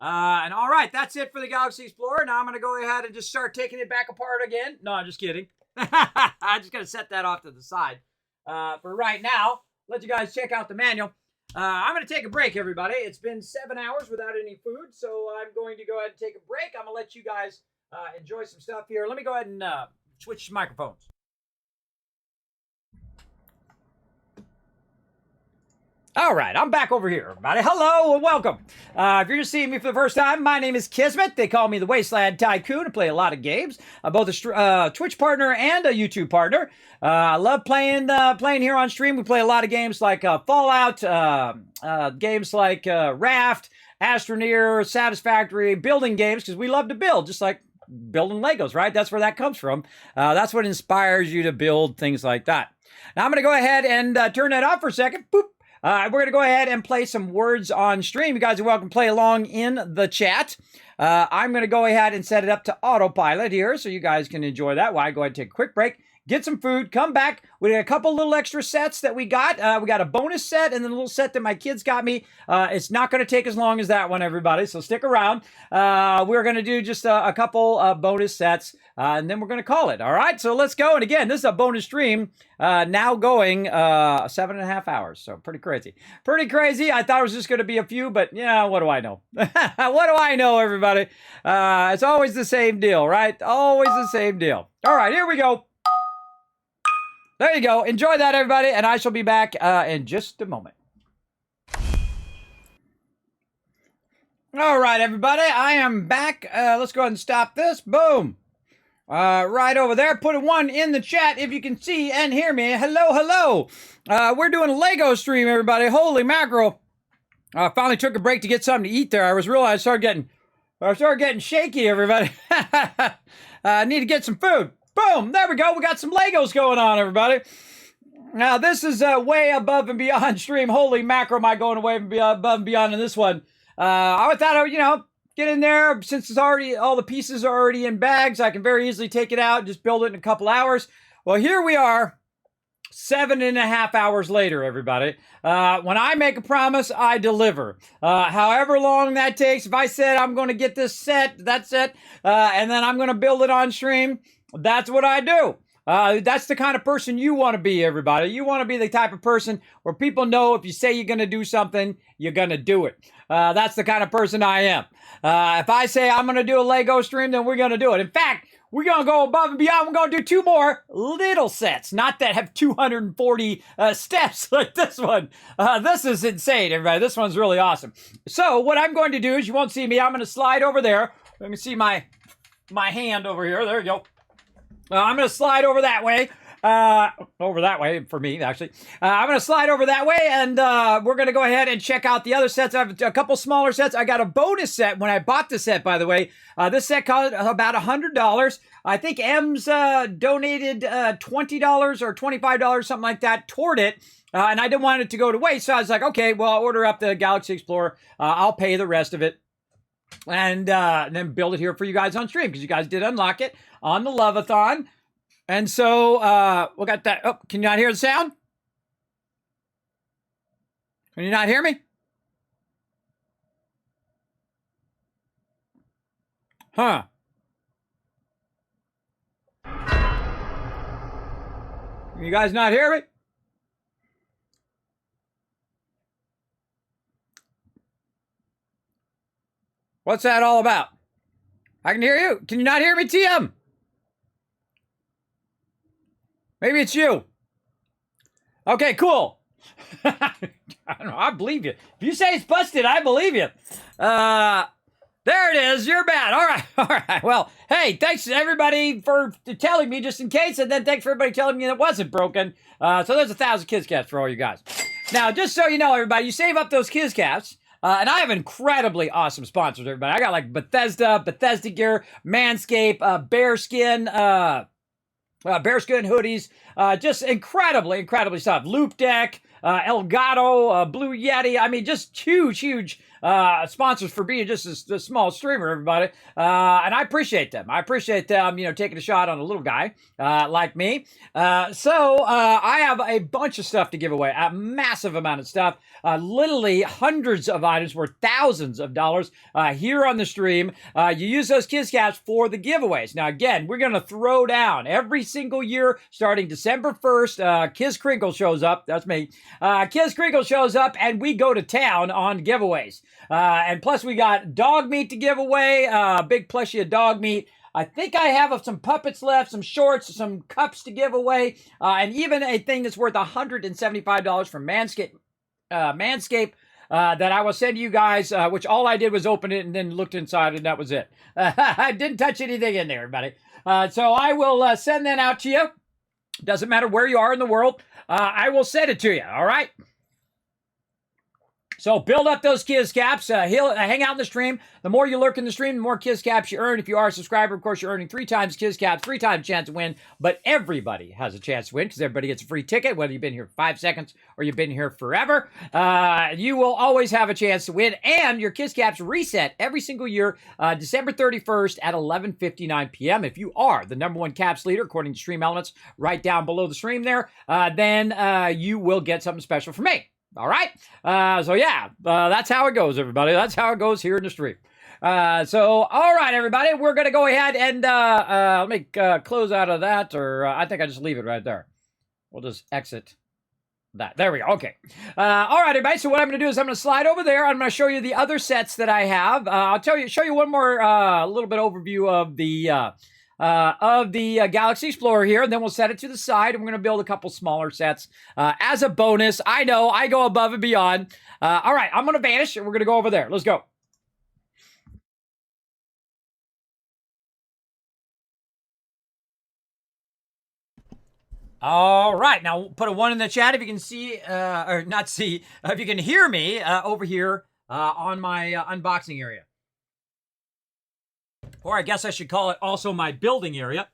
And all right, that's it for the Galaxy Explorer. Now I'm going to go ahead and just start taking it back apart again. No, I'm just kidding. I'm just going to set that off to the side. For right now, let you guys check out the manual. I'm going to take a break, everybody. It's been 7 hours without any food, so I'm going to go ahead and take a break. I'm going to let you guys enjoy some stuff here. Let me go ahead and switch microphones. All right, I'm back over here, everybody. Hello and welcome. If you're just seeing me for the first time, my name is Kismet. They call me the Wasteland Tycoon. I play a lot of games. I'm both a Twitch partner and a YouTube partner. I love playing here on stream. We play a lot of games like Fallout, games like Raft, Astroneer, Satisfactory, building games, because we love to build, just like building Legos, right? That's where that comes from. That's what inspires you to build things like that. Now, I'm going to go ahead and turn that off for a second. Boop. We're going to go ahead and play some words on stream. You guys are welcome to play along in the chat. I'm going to go ahead and set it up to autopilot here so you guys can enjoy that while I go ahead and take a quick break, get some food, come back. We got a couple little extra sets that we got. We got a bonus set and then a little set that my kids got me. It's not going to take as long as that one, everybody, so stick around. We're going to do just a couple bonus sets, and then we're going to call it. All right, so let's go. And again, this is a bonus stream now going 7.5 hours, so pretty crazy. Pretty crazy. I thought it was just going to be a few, but yeah, what do I know? What do I know, everybody? It's always the same deal, right? Always the same deal. All right, here we go. There you go. Enjoy that, everybody, and I shall be back in just a moment. All right, everybody, I am back. Let's go ahead and stop this. Boom. Right over there. Put a 1 in the chat if you can see and hear me. Hello. We're doing a Lego stream, everybody. Holy mackerel. I finally took a break to get something to eat there. I started getting shaky, everybody. I need to get some food. Boom, there we go. We got some Legos going on, everybody. Now, this is way above and beyond stream. Holy mackerel, am I going way above and beyond in this one. I thought I would, get in there. Since it's already, all the pieces are already in bags, I can very easily take it out and just build it in a couple hours. Well, here we are, 7.5 hours later, everybody. When I make a promise, I deliver. However long that takes, if I said I'm going to get this set, that's it, and then I'm going to build it on stream, that's what I do. That's the kind of person you want to be, everybody. You want to be the type of person where people know if you say you're going to do something, you're going to do it. That's the kind of person I am. If I say I'm going to do a Lego stream, then we're going to do it. In fact, we're going to go above and beyond. We're going to do 2 more little sets, not that have 240 steps like this one. This is insane, everybody. This one's really awesome. So what I'm going to do is, you won't see me. I'm going to slide over there. Let me see my hand over here. There you go. I'm going to slide over that way. Over that way for me, actually. I'm going to slide over that way, and we're going to go ahead and check out the other sets. I have a couple smaller sets. I got a bonus set when I bought the set, by the way. This set cost about $100. I think M's donated $20 or $25, something like that, toward it. And I didn't want it to go to waste, so I was like, okay, well, I'll order up the Galaxy Explorer. I'll pay the rest of it. and then build it here for you guys on stream because you guys did unlock it on the Love-a-thon. And so we got that. Oh, can you not hear the sound? Can you not hear me? Huh. Can you guys not hear me? What's that all about? I can hear you. Can you not hear me, TM? Maybe it's you. Okay, cool. I don't know. I believe you. If you say it's busted, I believe you. There it is. You're bad. All right. All right. Well, hey, thanks to everybody for telling me just in case. And then thanks for everybody telling me it wasn't broken. So there's 1,000 Kids Caps for all you guys. Now, just so you know, everybody, you save up those Kids Caps. And I have incredibly awesome sponsors, everybody. I got like Bethesda gear, Manscaped, Bearskin hoodies, just incredibly stuff. Loop Deck, Elgato, Blue Yeti. I mean, just huge sponsors for being just a small streamer, everybody. And I appreciate them. I appreciate them, taking a shot on a little guy like me. So I have a bunch of stuff to give away, a massive amount of stuff, literally hundreds of items worth thousands of dollars here on the stream. You use those Kids Caps for the giveaways. Now, again, we're going to throw down every single year starting December 1st. Kiz Crinkle shows up. That's me. Kiz Crinkle shows up and we go to town on giveaways. And plus we got dog meat to give away, big plushie of dog meat. I think I have some puppets left, some shorts, some cups to give away, and even a thing that's worth $175 from Manscaped, that I will send you guys, which all I did was open it and then looked inside and that was it. I didn't touch anything in there, everybody. So I will send that out to you. Doesn't matter where you are in the world. I will send it to you, all right? So build up those Kids Caps. Hang out in the stream. The more you lurk in the stream, the more Kids Caps you earn. If you are a subscriber, of course, you're earning 3 times Kids Caps, 3 times chance to win. But everybody has a chance to win because everybody gets a free ticket, whether you've been here 5 seconds or you've been here forever. You will always have a chance to win. And your Kids Caps reset every single year, December 31st at 11:59 p.m. If you are the #1 Caps leader, according to Stream Elements, right down below the stream there, then you will get something special from me. All right. So yeah, that's how it goes, everybody. That's how it goes here in the stream. So, all right, everybody, we're going to go ahead and let me close out of that, or I think I just leave it right there. We'll just exit that. There we go. Okay. All right, everybody. So what I'm going to do is I'm going to slide over there. I'm going to show you the other sets that I have. I'll show you one more little bit overview of the Galaxy Explorer here, and then we'll set it to the side, and we're going to build a couple smaller sets as a bonus. I know, I go above and beyond. All right, I'm going to vanish, and we're going to go over there. Let's go. All right, now put a 1 in the chat if you can see, or not see, if you can hear me over here on my unboxing area. Or I guess I should call it also my building area.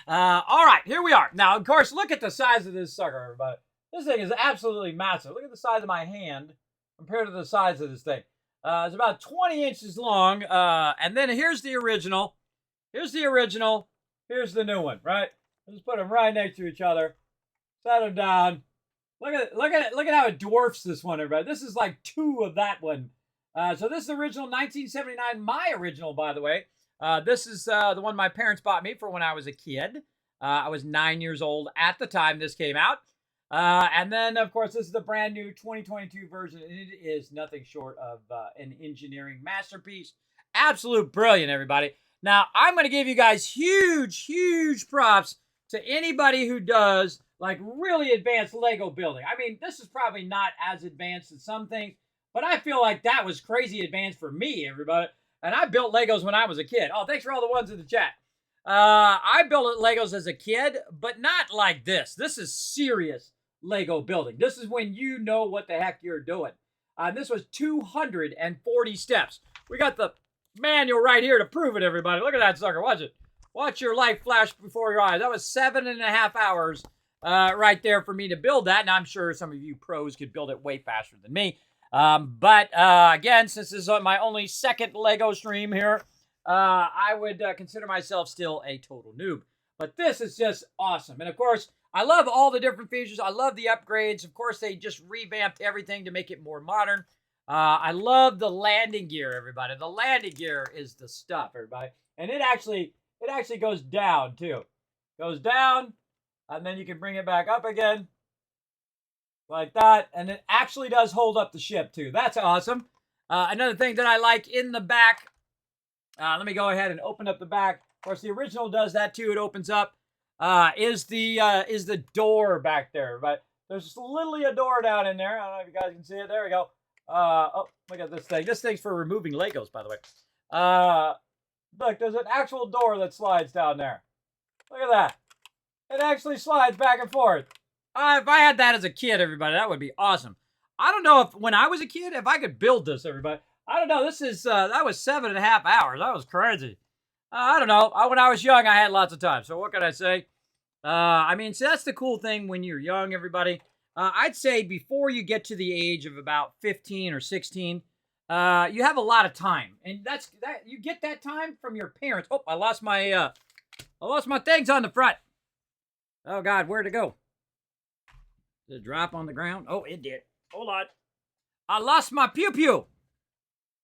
All right, here we are. Now, of course, look at the size of this sucker, everybody. This thing is absolutely massive. Look at the size of my hand compared to the size of this thing. It's about 20 inches long. And then here's the original. Here's the original. Here's the new one, right? Just put them right next to each other. Set them down. Look at how it dwarfs this one, everybody. This is like 2 of that one. So this is the original 1979. My original, by the way. This is the one my parents bought me for when I was a kid. I was 9 years old at the time this came out. And then, of course, this is the brand new 2022 version. And it is nothing short of an engineering masterpiece. Absolute brilliant, everybody. Now, I'm going to give you guys huge props to anybody who does, like, really advanced Lego building. I mean, this is probably not as advanced as some things, but I feel like that was crazy advanced for me, everybody. And I built Legos when I was a kid. Oh, thanks for all the ones in the chat. I built Legos as a kid, but not like this. This is serious Lego building. This is when you know what the heck you're doing. This was 240 steps. We got the manual right here to prove it, everybody. Look at that sucker. Watch it. Watch your life flash before your eyes. That was 7.5 hours right there for me to build that. And I'm sure some of you pros could build it way faster than me. But again, since this is my only second Lego stream here, I would consider myself still a total noob. But this is just awesome. And of course, I love all the different features. I love the upgrades. Of course, they just revamped everything to make it more modern. I love the landing gear, everybody. The landing gear is the stuff, everybody. And it actually goes down, too. Goes down, and then you can bring it back up again. Like that. And it actually does hold up the ship, too. That's awesome. Another thing that I like in the back, let me go ahead and open up the back. Of course, the original does that, too. It opens up. Is the door back there. But there's literally a door down in there. I don't know if you guys can see it. There we go. Oh, look at this thing. This thing's for removing Legos, by the way. Look, there's an actual door that slides down there. Look at that. It actually slides back and forth. If I had that as a kid, everybody, that would be awesome. I don't know if, when I was a kid, if I could build this, everybody. I don't know. This is, that was 7.5 hours. That was crazy. I don't know. When I was young, I had lots of time. So what can I say? I mean, so that's the cool thing when you're young, everybody. I'd say before you get to the age of about 15 or 16, you have a lot of time, and that you get that time from your parents. Oh, I lost my things on the front. Oh God, where'd it go? Did it drop on the ground? Oh, it did. Hold on. I lost my pew pew.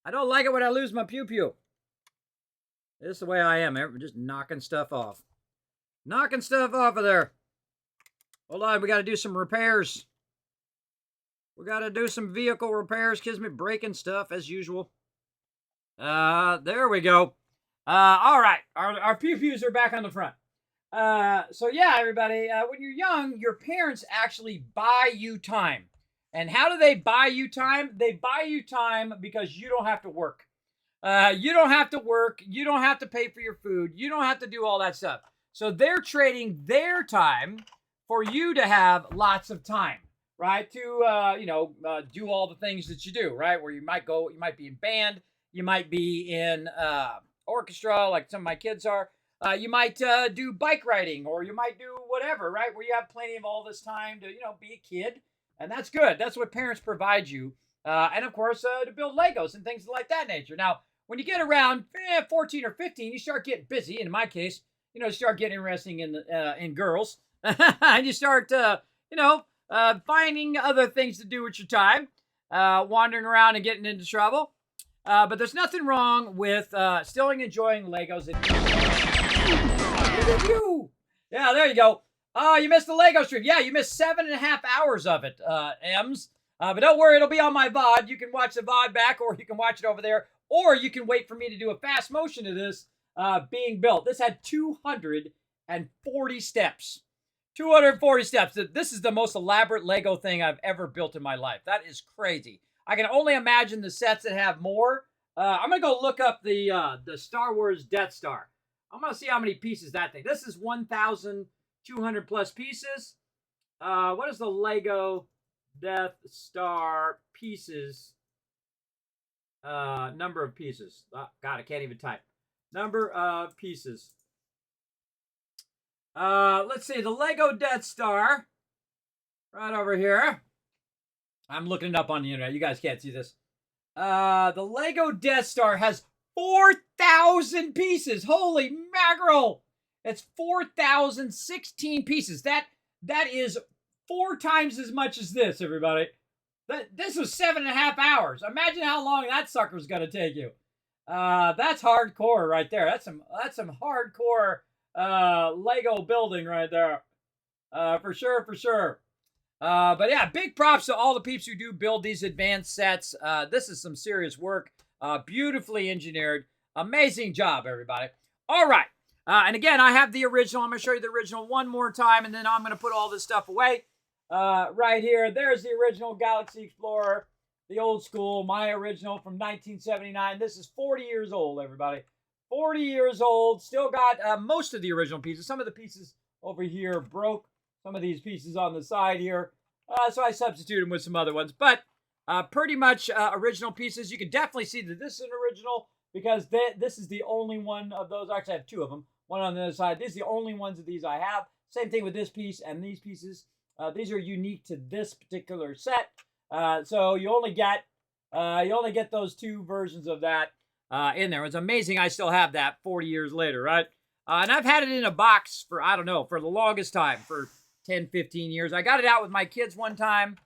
I don't like it when I lose my pew pew. This is the way I am. Just knocking stuff off. Knocking stuff off of there. Hold on, we got to do some repairs. We got to do some vehicle repairs. Kismet breaking stuff as usual. There we go. All right, our pew-pews are back on the front. So yeah, everybody, when you're young, your parents actually buy you time. And how do they buy you time? They buy you time because you don't have to work. You don't have to work. You don't have to pay for your food. You don't have to do all that stuff. So they're trading their time for you to have lots of time, right? To, do all the things that you do, right? Where you might be in band, you might be in orchestra, like some of my kids are. You might do bike riding, or you might do whatever, right? Where you have plenty of all this time to, be a kid. And that's good. That's what parents provide you. And of course, to build Legos and things like that nature. Now, when you get around 14 or 15, you start getting busy. In my case, start getting interesting in girls. And you start, finding other things to do with your time, wandering around and getting into trouble. But there's nothing wrong with still enjoying Legos. Yeah, there you go. Oh, you missed the Lego stream. Yeah, you missed 7.5 hours of it, Ems. But don't worry, it'll be on my VOD. You can watch the VOD back, or you can watch it over there, or you can wait for me to do a fast motion of this being built. This had 240 steps. 240 steps. This is the most elaborate Lego thing I've ever built in my life. That is crazy. I can only imagine the sets that have more. I'm going to go look up the Star Wars Death Star. I'm going to see how many pieces that thing. This is 1,200 plus pieces. What is the Lego Death Star pieces? Number of pieces. Oh, God, I can't even type. Number of pieces. Let's see, the Lego Death Star, right over here. I'm looking it up on the internet. You guys can't see this. The Lego Death Star has 4,000 pieces. Holy mackerel! It's 4,016 pieces. That is 4 times as much as this, everybody. This was 7.5 hours. Imagine how long that sucker's gonna take you. That's hardcore right there. That's some hardcore Lego building right there. For sure. But yeah, big props to all the peeps who do build these advanced sets. This is some serious work. Beautifully engineered. Amazing job, everybody. All right. And again, I have the original. I'm going to show you the original one more time, and then I'm going to put all this stuff away. Right here, there's the original Galaxy Explorer, the old school, my original from 1979. This is 40 years old, everybody. 40 years old. Still got most of the original pieces. Some of the pieces over here broke. Some of these pieces on the side here. So I substituted them with some other ones. But pretty much original pieces. You can definitely see that this is an original because this is the only one of those. Actually, I have 2 of them. One on the other side. These are the only ones of these I have. Same thing with this piece and these pieces. These are unique to this particular set. So you only get You only get those 2 versions of that in there. It's amazing I still have that 40 years later, right? And I've had it in a box for, I don't know, for the longest time, for 10, 15 years. I got it out with my kids one time.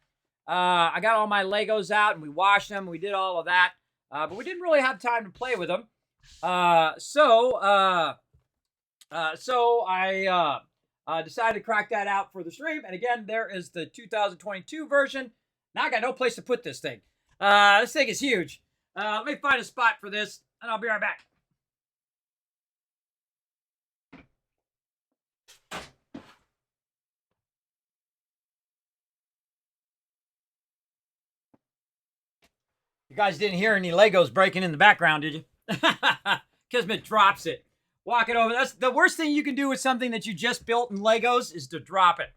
I got all my Legos out and we washed them. We did all of that. But we didn't really have time to play with them. So I decided to crack that out for the stream. And again, there is the 2022 version. Now I got no place to put this thing. This thing is huge. Let me find a spot for this, and I'll be right back. You guys didn't hear any Legos breaking in the background, did you? Kismet drops it. Walk it over. That's the worst thing you can do with something that you just built in Legos is to drop it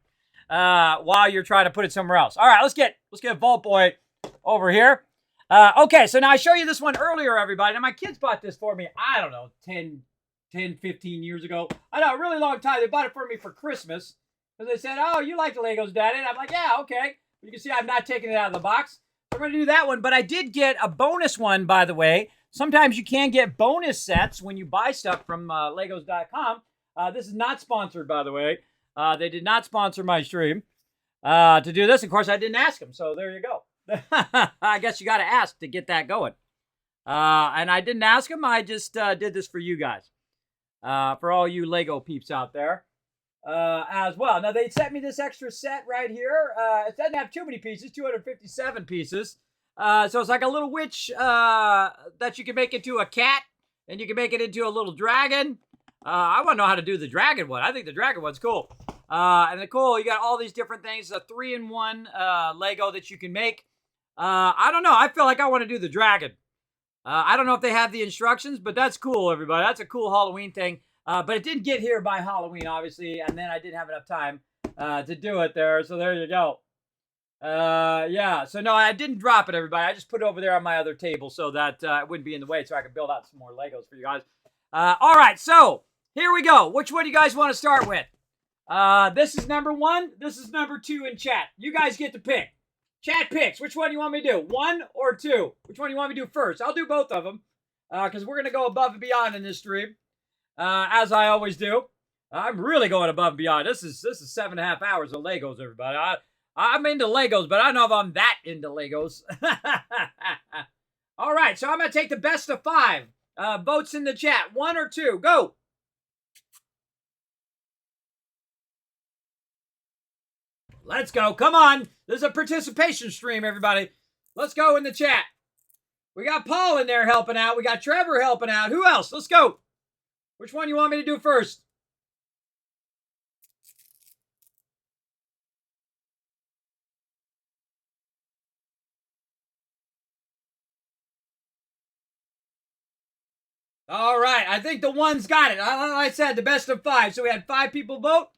while you're trying to put it somewhere else. All right, let's get Vault Boy over here. Okay, so now I showed you this one earlier, everybody. Now, my kids bought this for me, I don't know, 10, 15 years ago. I know, a really long time. They bought it for me for Christmas. Because they said, oh, you like the Legos, Daddy? And I'm like, yeah, okay. You can see I'm not taking it out of the box. We're going to do that one. But I did get a bonus one, by the way. Sometimes you can get bonus sets when you buy stuff from Legos.com. This is not sponsored, by the way. They did not sponsor my stream to do this. Of course, I didn't ask them. So there you go. I guess you got to ask to get that going. And I didn't ask them. I just did this for you guys. For all you Lego peeps out there as well. Now, they sent me this extra set right here. It doesn't have too many pieces, 257 pieces. So it's like a little witch that you can make into a cat. And you can make it into a little dragon. I want to know how to do the dragon one. I think the dragon one's cool. And the cool, you got all these different things. A 3-in-1 Lego that you can make. I don't know. I feel like I want to do the dragon. I don't know if they have the instructions, but that's cool, everybody. That's a cool Halloween thing. But it didn't get here by Halloween, obviously, and then I didn't have enough time to do it there. So there you go. Yeah. So no, I didn't drop it, everybody. I just put it over there on my other table so that it wouldn't be in the way, so I could build out some more Legos for you guys. All right. So here we go. Which one do you guys want to start with? This is number 1. This is number 2 in chat. You guys get to pick. Chat picks. Which one do you want me to do? 1 or 2? Which one do you want me to do first? I'll do both of them. Because we're going to go above and beyond in this stream. As I always do. I'm really going above and beyond. This is 7.5 hours of Legos, everybody. I'm into Legos, but I don't know if I'm that into Legos. All right, so I'm going to take the best of 5. Votes in the chat. 1 or 2. Go. Let's go. Come on. This is a participation stream, everybody. Let's go in the chat. We got Paul in there helping out. We got Trevor helping out. Who else? Let's go. Which one do you want me to do first? All right. I think the one's got it. Like I said, the best of 5. So we had 5 people vote.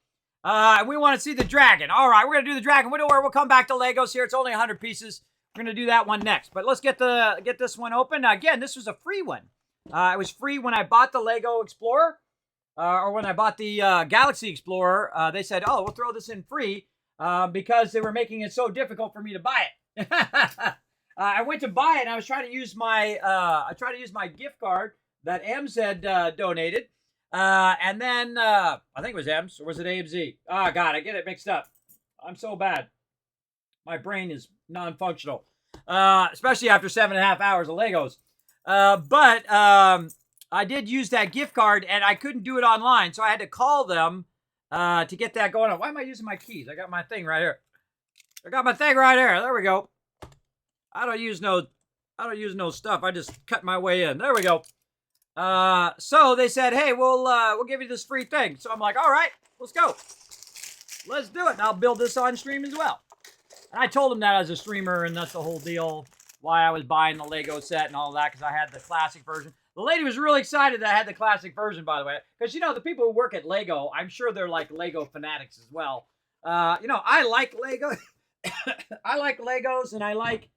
And we want to see the dragon. All right, we're going to do the dragon. We'll come back to Legos here. It's only 100 pieces. We're going to do that one next. But let's get this one open. Now, again, this was a free one. It was free when I bought the Lego Explorer. Or when I bought the Galaxy Explorer. They said, oh, we'll throw this in free. Because they were making it so difficult for me to buy it. I went to buy it and I was trying to use my gift card that Ems had donated. And then, I think it was M's, or was it AMZ? Oh, God, I get it mixed up. I'm so bad. My brain is non-functional. Especially after 7.5 hours of Legos. But I did use that gift card, and I couldn't do it online, so I had to call them to get that going on. Why am I using my keys? I got my thing right here. I got my thing right here. There we go. I don't use no stuff. I just cut my way in. There we go. So they said, hey, we'll give you this free thing. So I'm like, all right, let's go. Let's do it. And I'll build this on stream as well. And I told them that as a streamer, and that's the whole deal, why I was buying the Lego set and all that, because I had the classic version. The lady was really excited that I had the classic version, by the way, because, you know, the people who work at Lego, I'm sure they're like Lego fanatics as well. You know, I like Lego. I like Legos, and I like,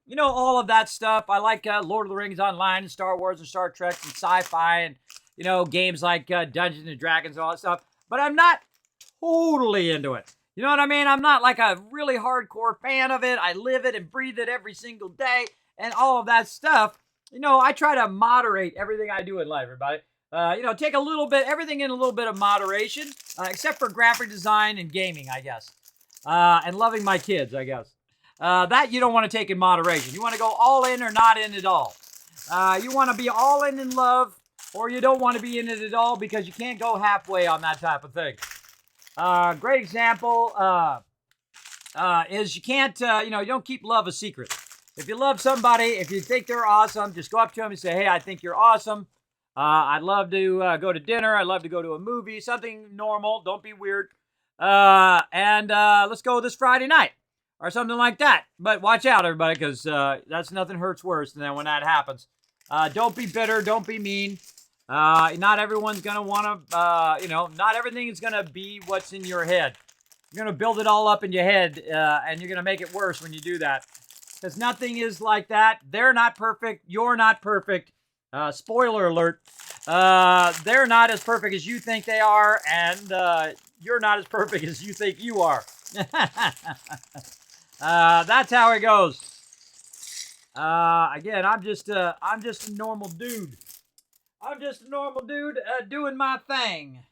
you know, all of that stuff. I like Lord of the Rings Online and Star Wars and Star Trek and sci-fi and, you know, games like Dungeons and Dragons and all that stuff. But I'm not totally into it. You know what I mean? I'm not like a really hardcore fan of it. I live it and breathe it every single day and all of that stuff. You know, I try to moderate everything I do in life, everybody. You know, take a little bit, everything in a little bit of moderation, except for graphic design and gaming, I guess. And loving my kids, I guess. That you don't want to take in moderation. You want to go all in or not in at all. You want to be all in love, or you don't want to be in it at all because you can't go halfway on that type of thing. Great example is you can't, you know, you don't keep love a secret. If you love somebody, if you think they're awesome, just go up to them and say, hey, I think you're awesome. I'd love to go to dinner. I'd love to go to a movie, something normal. Don't be weird. And let's go this Friday night or something like that. But watch out, everybody, because that's nothing hurts worse than when that happens. Don't be bitter. Don't be mean. Not everyone's going to want to, you know, not everything is going to be what's in your head. You're going to build it all up in your head, and you're going to make it worse when you do that. Because nothing is like that. They're not perfect. You're not perfect. Spoiler alert. They're not as perfect as you think they are, and you're not as perfect as you think you are. That's how it goes. Again, I'm just a normal dude. I'm just a normal dude doing my thing.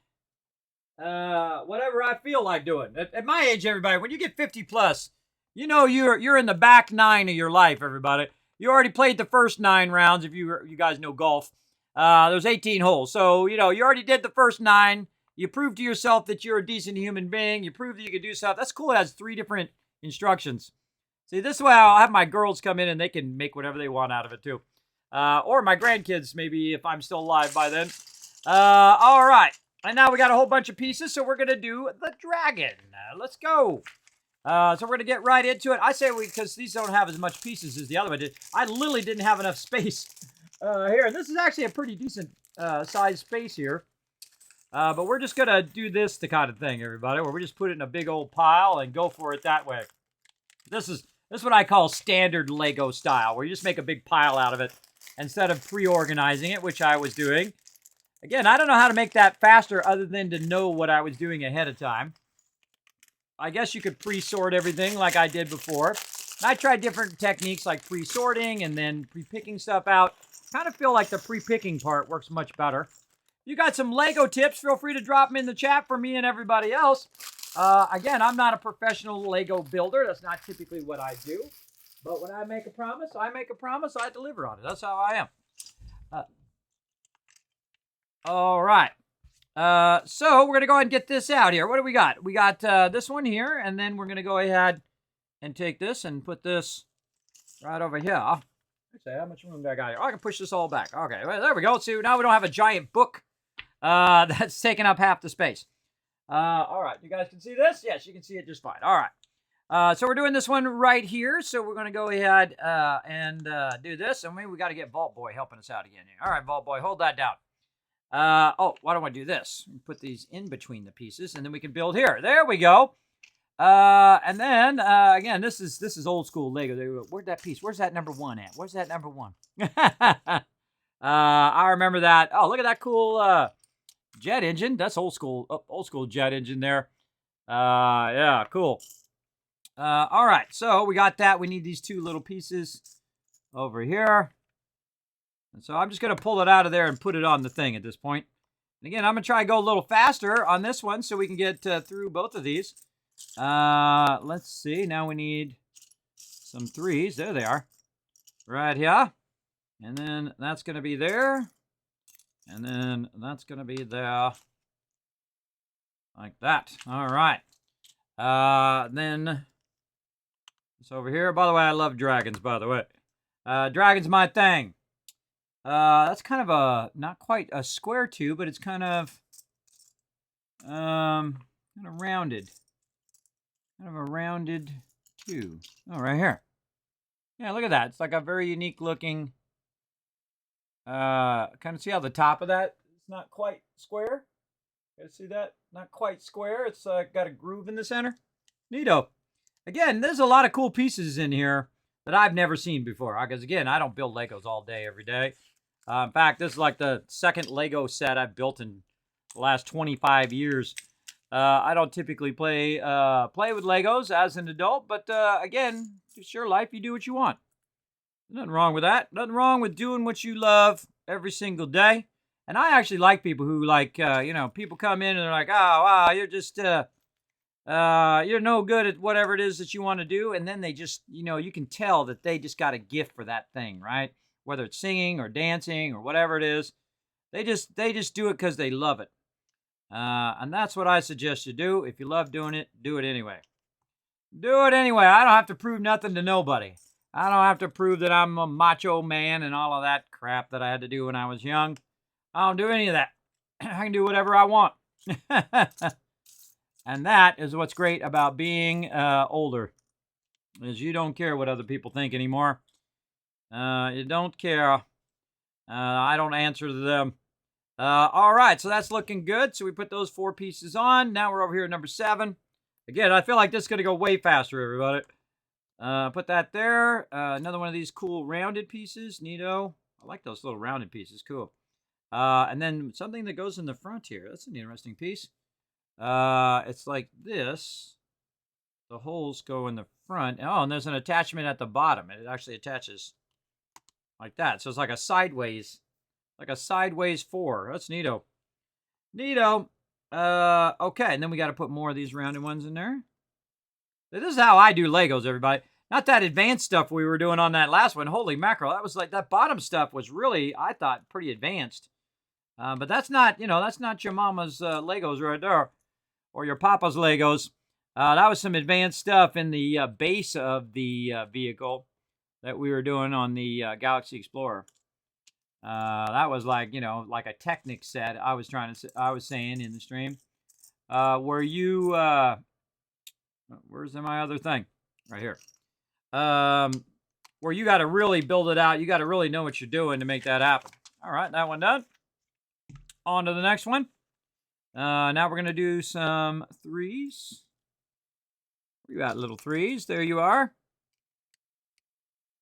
Whatever I feel like doing. At my age, everybody, when you get 50 plus, you know you're in the back 9 of your life, everybody. You already played the first 9 rounds, if you guys know golf. There's 18 holes. So, you know, you already did the first 9. You proved to yourself that you're a decent human being. You proved that you could do stuff. That's cool. It has 3 different instructions. See, this way I'll have my girls come in and they can make whatever they want out of it, too. Or my grandkids, maybe, if I'm still alive by then. All right. And now we got a whole bunch of pieces, so we're going to do the dragon. Let's go. So we're going to get right into it. I say because these don't have as much pieces as the other one did. I literally didn't have enough space here. And this is actually a pretty decent size space here. But we're just going to do this the kind of thing, everybody, where we just put it in a big old pile and go for it that way. This is what I call standard Lego style, where you just make a big pile out of it instead of pre-organizing it, which I was doing. Again, I don't know how to make that faster other than to know what I was doing ahead of time. I guess you could pre-sort everything like I did before. And I tried different techniques like pre-sorting and then pre-picking stuff out. Kind of feel like the pre-picking part works much better. If you got some Lego tips, feel free to drop them in the chat for me and everybody else. Again, I'm not a professional Lego builder. That's not typically what I do. But when I make a promise, I deliver on it. That's how I am. All right. So we're going to go ahead and get this out here. What do we got? We got this one here, and then we're going to go ahead and take this and put this right over here. Actually, how much room do I got here? Oh, I can push this all back. Okay, well, there we go. See, now we don't have a giant book that's taking up half the space. All right, you guys can see this? Yes, you can see it just fine. All right. So we're doing this one right here. So we're going to go ahead and do this. And we got to get Vault Boy helping us out again here. All right, Vault Boy, hold that down. Why don't I do this? Put these in between the pieces, and then we can build here. There we go. And then, again, this is old school Lego. Where'd that piece? Where's that number 1 at? Where's that number 1? I remember that. Oh, look at that cool jet engine. That's old school jet engine there. Yeah, cool. All right, so we got that. We need these 2 little pieces over here. And so I'm just going to pull it out of there and put it on the thing at this point. And again, I'm going to try and go a little faster on this one so we can get through both of these. Let's see. Now we need some 3s. There they are. Right here. And then that's going to be there. And then that's going to be there. Like that. All right. Then it's over here. By the way, I love dragons, by the way. Dragons my thing. That's kind of a, not quite a square tube, but it's kind of rounded. Kind of a rounded tube. Oh, right here. Yeah, look at that. It's like a very unique looking, kind of see how the top of that is not quite square? You guys see that? Not quite square. It's got a groove in the center. Neato. Again, there's a lot of cool pieces in here that I've never seen before. Because, again, I don't build Legos all day, every day. In fact, this is like the second Lego set I've built in the last 25 years. I don't typically play with Legos as an adult, but again, it's your life. You do what you want. Nothing wrong with that. Nothing wrong with doing what you love every single day. And I actually like people who like, people come in and they're like, oh, wow, you're just, you're no good at whatever it is that you want to do. And then they just, you can tell that they just got a gift for that thing, right? Whether it's singing or dancing or whatever it is, they just do it because they love it. And that's what I suggest you do. If you love doing it, do it anyway. Do it anyway. I don't have to prove nothing to nobody. I don't have to prove that I'm a macho man and all of that crap that I had to do when I was young. I don't do any of that. I can do whatever I want. And that is what's great about being older, is you don't care what other people think anymore. You don't care. I don't answer to them. All right, so that's looking good. So we put those 4 pieces on. Now we're over here at number 7. Again, I feel like this is going to go way faster, everybody. Put that there. Another one of these cool rounded pieces. Neato. I like those little rounded pieces. Cool. And then something that goes in the front here. That's an interesting piece. It's like this. The holes go in the front. Oh, and there's an attachment at the bottom. It actually attaches like that. So it's like a sideways 4. That's neato. Neato. Okay, and then we got to put more of these rounded ones in there. This is how I do Legos, everybody. Not that advanced stuff we were doing on that last one. Holy mackerel. That was like, that bottom stuff was really, I thought, pretty advanced. But that's not, that's not your mama's Legos right there. Or your papa's Legos. That was some advanced stuff in the base of the vehicle that we were doing on the Galaxy Explorer. That was like, like a Technic set. I was saying in the stream, where you, where's my other thing? Right here. Where you got to really build it out. You got to really know what you're doing to make that happen. All right, that one done. On to the next one. Now we're going to do some 3s. We got little 3s. There you are.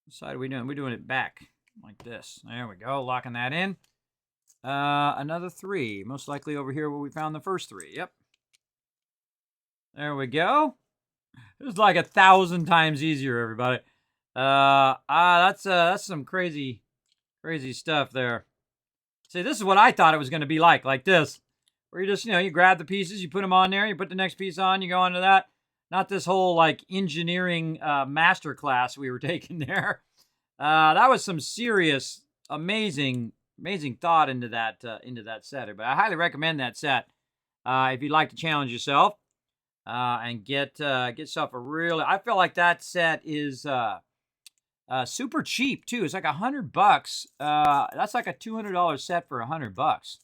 What side are we doing? We're doing it back like this. There we go. Locking that in. Another 3. Most likely over here where we found the first 3. Yep. There we go. It was like 1,000 times easier, everybody. That's some crazy stuff there. See, this is what I thought it was going to be like this. Where you just, you grab the pieces, you put them on there, you put the next piece on, you go on to that. Not this whole, like, engineering master class we were taking there. That was some serious, amazing thought into that set. But I highly recommend that set if you'd like to challenge yourself and get yourself a really. I feel like that set is super cheap too. It's like $100. That's like a $200 set for $100.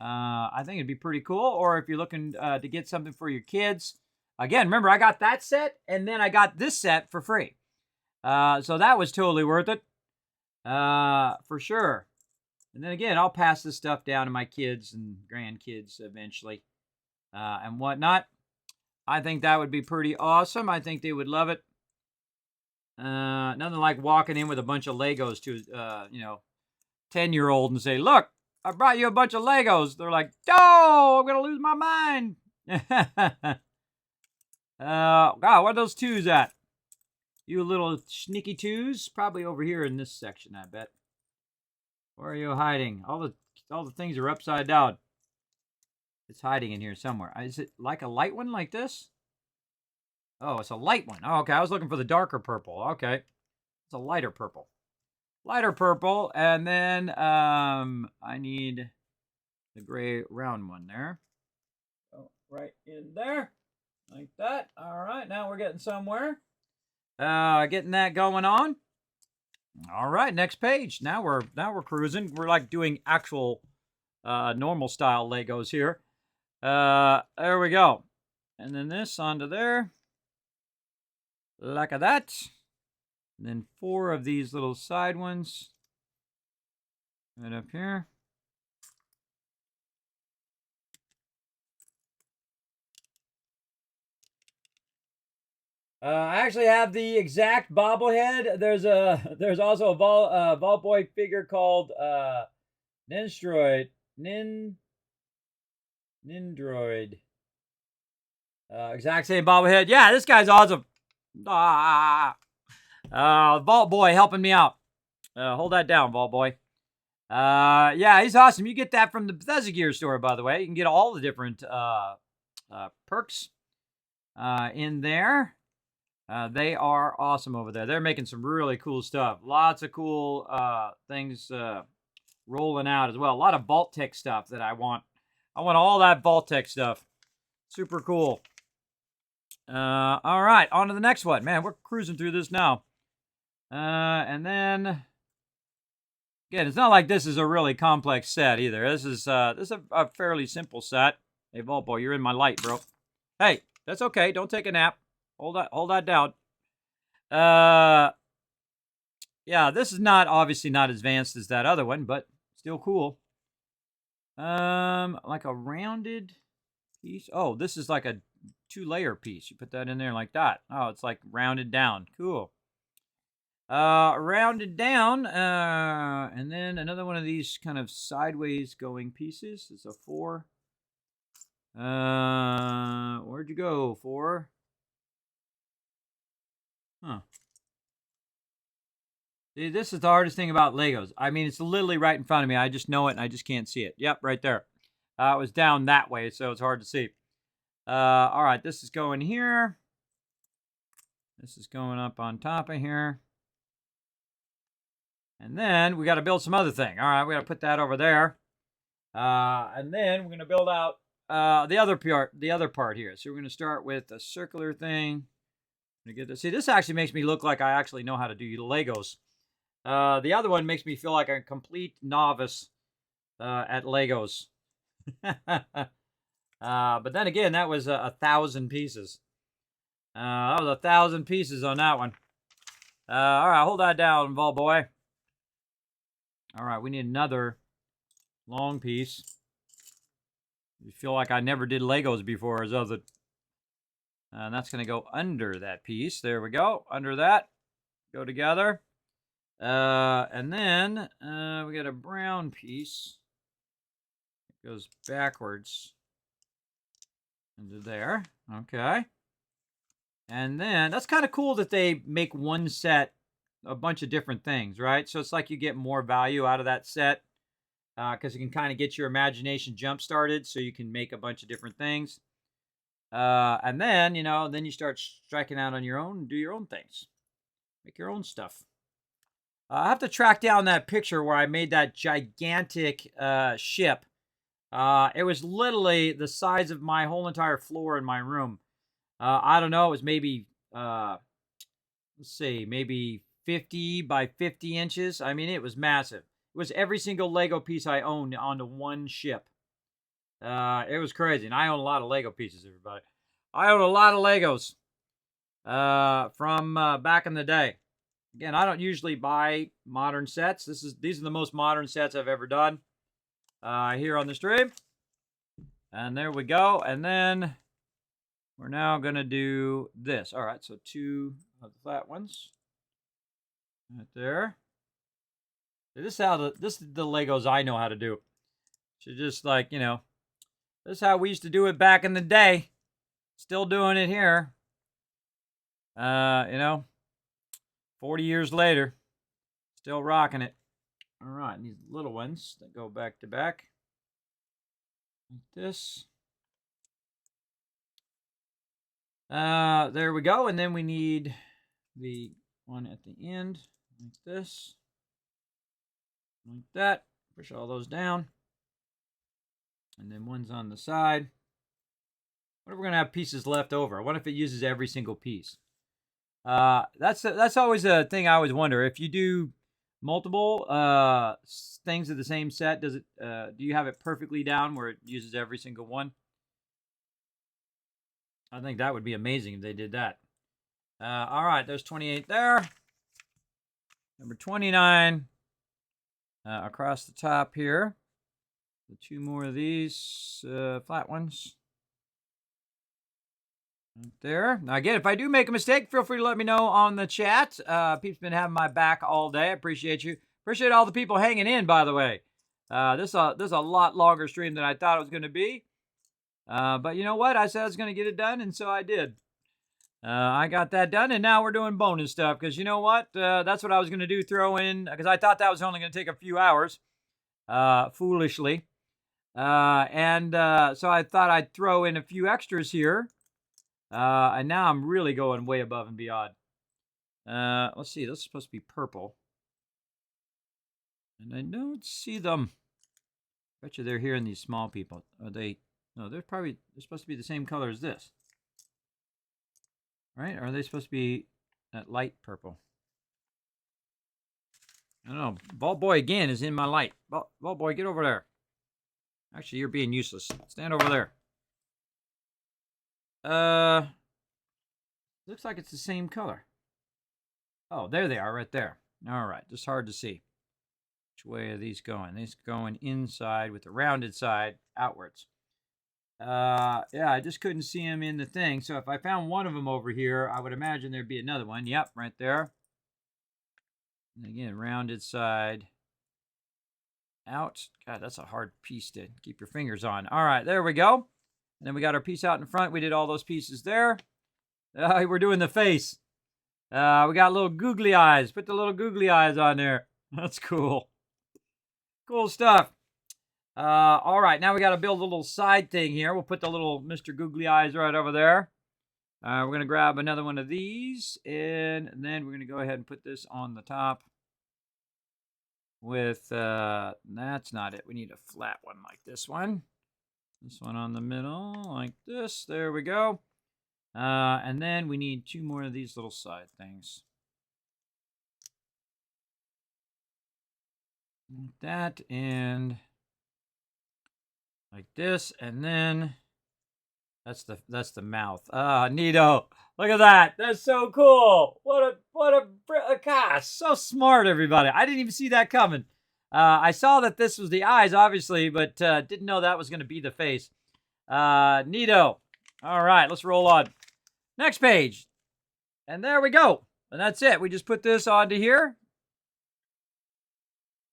I think it'd be pretty cool. Or if you're looking to get something for your kids. Again, remember, I got that set, and then I got this set for free. So that was totally worth it. For sure. And then again, I'll pass this stuff down to my kids and grandkids eventually. And whatnot. I think that would be pretty awesome. I think they would love it. Nothing like walking in with a bunch of Legos to, 10-year-old and say, look, I brought you a bunch of Legos. They're like, oh, I'm going to lose my mind. God, where are those 2s at? You little sneaky 2s? Probably over here in this section, I bet. Where are you hiding? All the things are upside down. It's hiding in here somewhere. Is it like a light one like this? Oh, it's a light one. Oh, okay, I was looking for the darker purple. Okay. It's a lighter purple. Lighter purple, and then I need the gray round one there. Oh, right in there. Like that. All right, now we're getting somewhere. Getting that going on. All right, next page. Now we're cruising. We're like doing actual normal style Legos here. There we go. And then this onto there. Like that. And then 4 of these little side ones. Right up here. I actually have the exact bobblehead. There's also a Vault Boy figure called Nindroid. Exact same bobblehead. Yeah, this guy's awesome. Vault Boy helping me out. Hold that down, Vault Boy. Yeah, he's awesome. You get that from the Bethesda Gear store, by the way. You can get all the different perks in there. They are awesome over there. They're making some really cool stuff. Lots of cool things rolling out as well. A lot of Vault-Tec stuff that I want. I want all that Vault-Tec stuff. Super cool. All right, on to the next one. Man, we're cruising through this now. And then, again, it's not like this is a really complex set either. This is a fairly simple set. Hey, Vault Boy, you're in my light, bro. Hey, that's okay. Don't take a nap. Hold that down. Yeah, this is obviously not as advanced as that other one, but still cool. Like a rounded piece. Oh, this is like a 2-layer piece. You put that in there like that. Oh, it's like rounded down. Cool. Rounded down, and then another one of these kind of sideways going pieces. It's a 4. Where'd you go, 4? Huh. See, this is the hardest thing about Legos. I mean, it's literally right in front of me. I just know it, and I just can't see it. Yep, right there. It was down that way, so it's hard to see. All right, this is going here. This is going up on top of here. And then we got to build some other thing. All right, we got to put that over there. And then we're going to build out the other part here. So we're going to start with a circular thing. I'm gonna get this. See, this actually makes me look like I actually know how to do Legos. The other one makes me feel like a complete novice at Legos. But then again, that was 1,000 pieces. That was 1,000 pieces on that one. All right, hold that down, Vault Boy. All right, we need another long piece. You feel like I never did Legos before, as other. And that's going to go under that piece. There we go. Under that. Go together. And then we got a brown piece. It goes backwards into there. Okay. And then that's kind of cool that they make one set a bunch of different things, right? So it's like you get more value out of that set because you can kind of get your imagination jump started so you can make a bunch of different things. And then, then you start striking out on your own and do your own things. Make your own stuff. I have to track down that picture where I made that gigantic ship. It was literally the size of my whole entire floor in my room. I don't know. It was maybe, let's see, maybe 50 by 50 inches. I mean, it was massive. It was every single Lego piece I owned onto one ship. It was crazy. And I own a lot of Lego pieces, everybody. I own a lot of Legos from back in the day. Again, I don't usually buy modern sets. These are the most modern sets I've ever done here on the stream. And there we go. And then we're now going to do this. All right, so 2 of the flat ones. Right there. This is the Legos I know how to do. So just like, this is how we used to do it back in the day. Still doing it here. 40 years later, still rocking it. All right, and these little ones that go back to back. Like this. There we go. And then we need the one at the end, like this. Like that. Push all those down. And then one's on the side. What if we're going to have pieces left over? What if it uses every single piece? That's always a thing I always wonder. If you do multiple things of the same set, do you have it perfectly down where it uses every single one? I think that would be amazing if they did that. All right, there's 28 there. Number 29 across the top here. The 2 more of these flat ones. Right there. Now, again, if I do make a mistake, feel free to let me know on the chat. Pete's been having my back all day. I appreciate you. Appreciate all the people hanging in, by the way. This is a lot longer stream than I thought it was going to be. But you know what? I said I was going to get it done, and so I did. I got that done, and now we're doing bonus stuff because you know what? That's what I was going to do, throw in, because I thought that was only going to take a few hours, foolishly. So I thought I'd throw in a few extras here. And now I'm really going way above and beyond. Let's see, this is supposed to be purple. And I don't see them. Bet you they're here in these small people. Are they? No, they're supposed to be the same color as this. Right? Or are they supposed to be that light purple? I don't know. Ball Boy again is in my light. Ball Boy, get over there. Actually, you're being useless. Stand over there. Looks like it's the same color. Oh, there they are right there. All right, just hard to see. Which way are these going? These going inside with the rounded side outwards. Yeah, I just couldn't see them in the thing. So if I found one of them over here, I would imagine there'd be another one. Yep, right there. And again, rounded side out. God, that's a hard piece to keep your fingers on. All right, there we go. And then we got our piece out in front. We did all those pieces there. We're doing the face. We got little googly eyes. Put the little googly eyes on there. That's cool. Cool stuff. All right, now we got to build a little side thing here. We'll put the little Mr. Googly Eyes right over there. We're going to grab another one of these, and then we're going to go ahead and put this on the top with, that's not it. We need a flat one like this one. This one on the middle, like this. There we go. And then we need two more of these little side things. Like that, and like this, and then that's the mouth. Neato. Look at that. That's so cool. What a gosh, so smart, everybody. I didn't even see that coming. I saw that this was the eyes, obviously, but didn't know that was going to be the face. Neato. All right, let's roll on. Next page. And there we go. And that's it. We just put this onto here.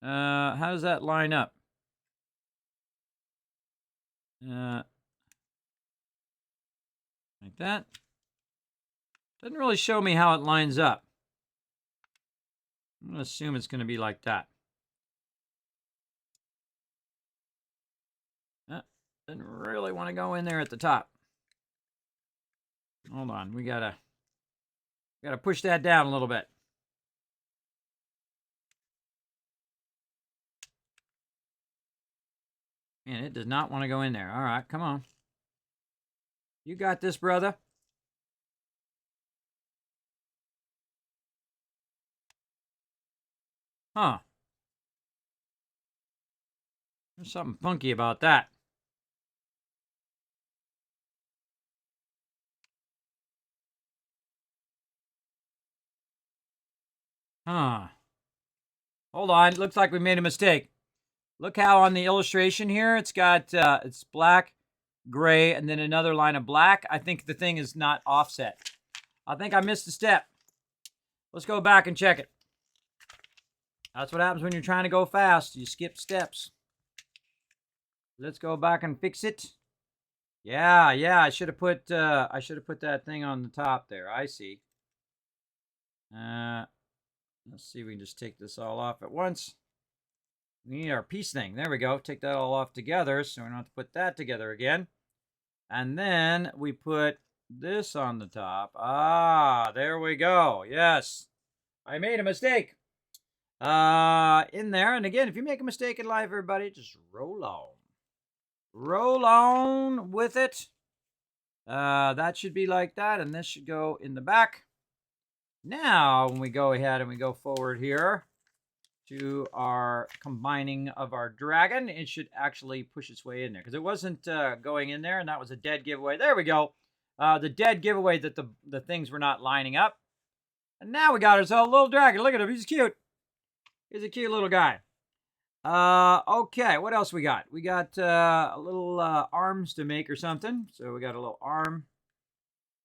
How does that line up? Like that. Doesn't really show me how it lines up. I'm going to assume it's going to be like that. Didn't really want to go in there at the top. Hold on, we gotta push that down a little bit. And it does not want to go in there. All right, come on. You got this, brother. Huh. There's something funky about that. Huh. Hold on. Looks like we made a mistake. Look how on the illustration here, it's got, it's black, gray, and then another line of black. I think the thing is not offset. I think I missed a step. Let's go back and check it. That's what happens when you're trying to go fast. You skip steps. Let's go back and fix it. Yeah, I should have put that thing on the top there. I see. Let's see if we can just take this all off at once. We need our piece thing. There we go. Take that all off together, so we don't have to put that together again. And then we put this on the top. Ah, there we go. Yes. I made a mistake. In there. And again, if you make a mistake in life, everybody, just roll on. Roll on with it. That should be like that, and this should go in the back. Now, when we go ahead and we go forward here to our combining of our dragon, it should actually push its way in there because it wasn't going in there, and that was a dead giveaway. There we go. The dead giveaway that the things were not lining up. And now we got ourselves a little dragon. Look at him. He's cute. He's a cute little guy. Okay, what else we got? We got a little arms to make or something. So we got a little arm.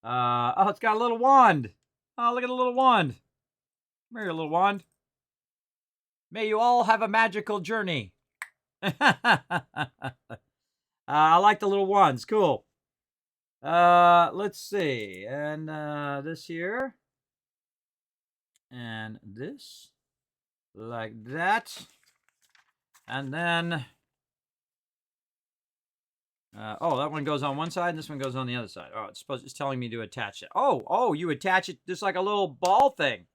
Oh, it's got a little wand. Oh, look at the little wand. Come here, little wand. May you all have a magical journey. I like like the little ones. Cool. Let's see. And this here. And this. Like that. And then... oh, that one goes on one side, and this one goes on the other side. Oh, it's telling me to attach it. Oh, you attach it just like a little ball thing.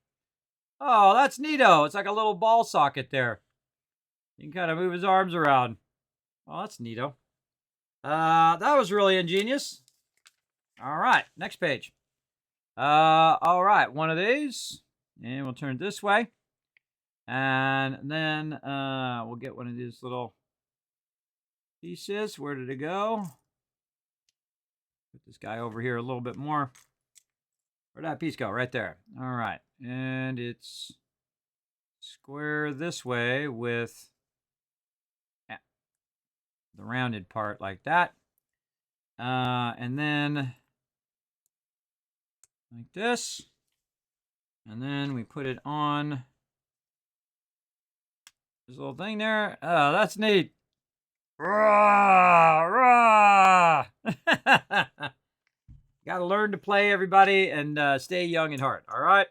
Oh, that's neato. It's like a little ball socket there. You can kind of move his arms around. Oh, that's neato. That was really ingenious. All right, next page. All right, one of these, and we'll turn it this way. And then we'll get one of these little pieces. Where did it go? Put this guy over here a little bit more. Where'd that piece go? Right there. All right. And it's square this way with the rounded part like that. And then like this. And then we put it on this little thing there. Oh, that's neat. Rah, rah. Got to learn to play, everybody, and stay young at heart. All right,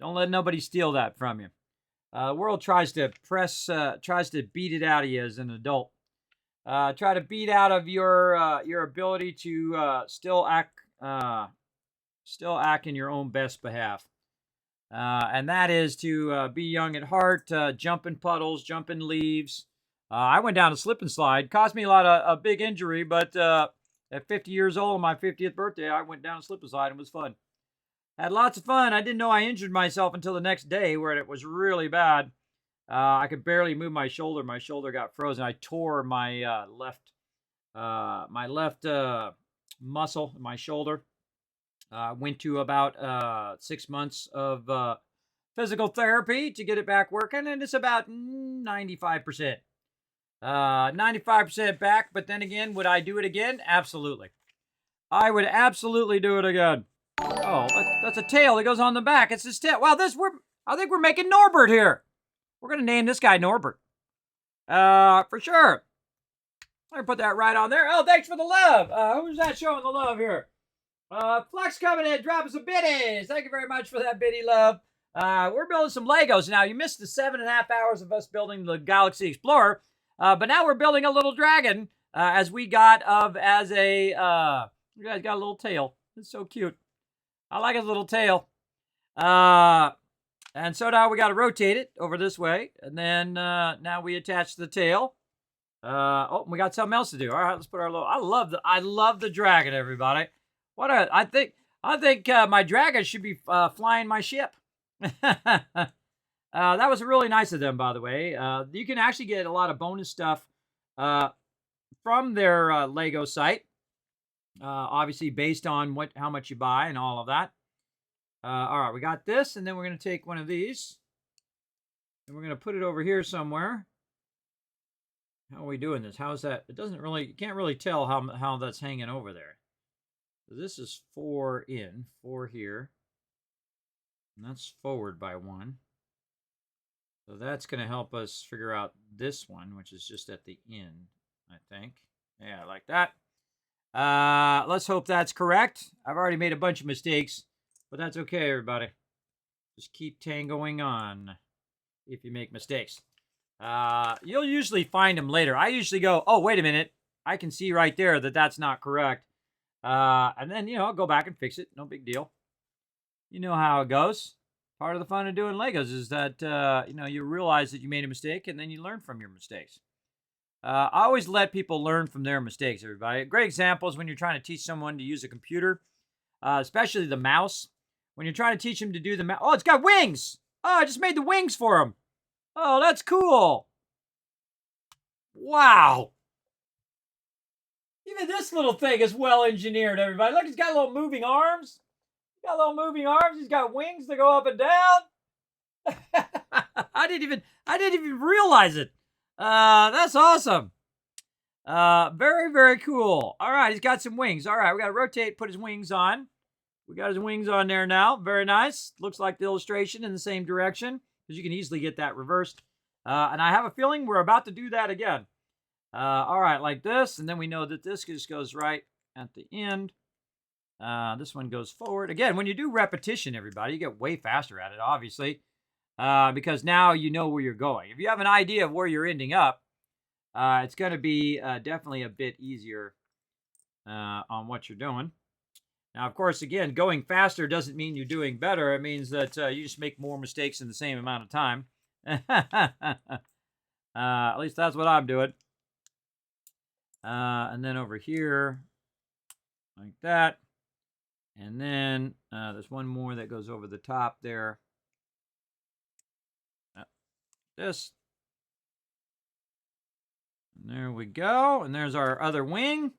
don't let nobody steal that from you. The world tries to beat it out of you as an adult. Try to beat out of your ability to still act in your own best behalf. And that is to be young at heart, jump in puddles, jump in leaves. I went down a slip and slide. Cost me a big injury, but at 50 years old on my 50th birthday, I went down a slip and slide and it was fun. Had lots of fun. I didn't know I injured myself until the next day where it was really bad. I could barely move my shoulder. My shoulder got frozen. I tore my left muscle in my shoulder. Went to about 6 months of physical therapy to get it back working, and it's about 95%. 95% back, but then again, would I do it again? Absolutely. I would absolutely do it again. Oh, that's a tail that goes on the back. It's his tail. Wow, I think we're making Norbert here. We're going to name this guy Norbert. For sure. I'm going to put that right on there. Oh, thanks for the love. Who's that showing the love here? Flex coming in, dropping some biddies. Thank you very much for that biddy love. We're building some Legos now. You missed the 7.5 hours of us building the Galaxy Explorer. But now we're building a little dragon, as we got as a, you guys got a little tail. It's so cute. I like his little tail. And so now we got to rotate it over this way. And then, now we attach the tail. Oh, we got something else to do. All right, let's put our little, I love the dragon, everybody. I think my dragon should be, flying my ship. That was really nice of them, by the way. You can actually get a lot of bonus stuff from their Lego site. Obviously, based on how much you buy and all of that. All right, we got this, and then we're going to take one of these, and we're going to put it over here somewhere. How are we doing this? How's that? It doesn't really, you can't really tell how that's hanging over there. So this is 4 here, and that's forward by 1. So that's going to help us figure out this one, which is just at the end, I think. Yeah, like that. Let's hope that's correct. I've already made a bunch of mistakes, but that's okay, everybody. Just keep tangoing on if you make mistakes. You'll usually find them later. I usually go, oh, wait a minute. I can see right there that that's not correct. And then, I'll go back and fix it. No big deal. You know how it goes. Part of the fun of doing Legos is that, you realize that you made a mistake and then you learn from your mistakes. I always let people learn from their mistakes, everybody. A great example is when you're trying to teach someone to use a computer, especially the mouse. When you're trying to teach them to do the mouse. Oh, it's got wings. Oh, I just made the wings for him. Oh, that's cool. Wow. Even this little thing is well engineered, everybody. Look, it's got little moving arms. He's got wings that go up and down. I didn't even realize it. That's awesome. Very, very cool. All right, he's got some wings. All right, we got to rotate, put his wings on. We got his wings on there now. Very nice. Looks like the illustration in the same direction, because you can easily get that reversed. And I have a feeling we're about to do that again. All right, like this. And then we know that this just goes right at the end. This one goes forward. Again, when you do repetition, everybody, you get way faster at it, obviously, because now you know where you're going. If you have an idea of where you're ending up, it's going to be definitely a bit easier on what you're doing. Now, of course, again, going faster doesn't mean you're doing better. It means that you just make more mistakes in the same amount of time. At least that's what I'm doing. And then over here, like that. And then there's one more that goes over the top there. This. And there we go. And there's our other wing. I'm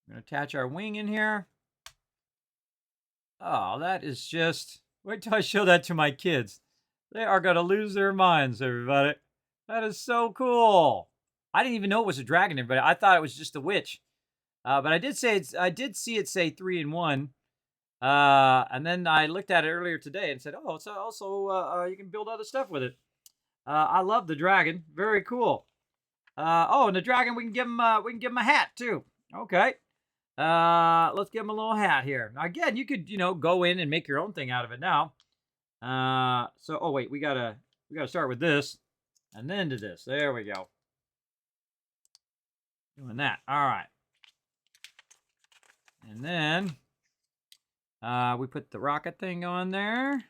going to attach our wing in here. Oh, that is just... Wait till I show that to my kids. They are going to lose their minds, everybody. That is so cool. I didn't even know it was a dragon, everybody. I thought it was just a witch. But I did see it say 3-in-1. And then I looked at it earlier today and said, oh, it's also, you can build other stuff with it. I love the dragon. Very cool. Oh, and the dragon, we can give him a hat too. Okay. Let's give him a little hat here. Now, again, you could, go in and make your own thing out of it now. Oh wait, we gotta start with this and then do this. There we go. Doing that. All right. And then, we put the rocket thing on there.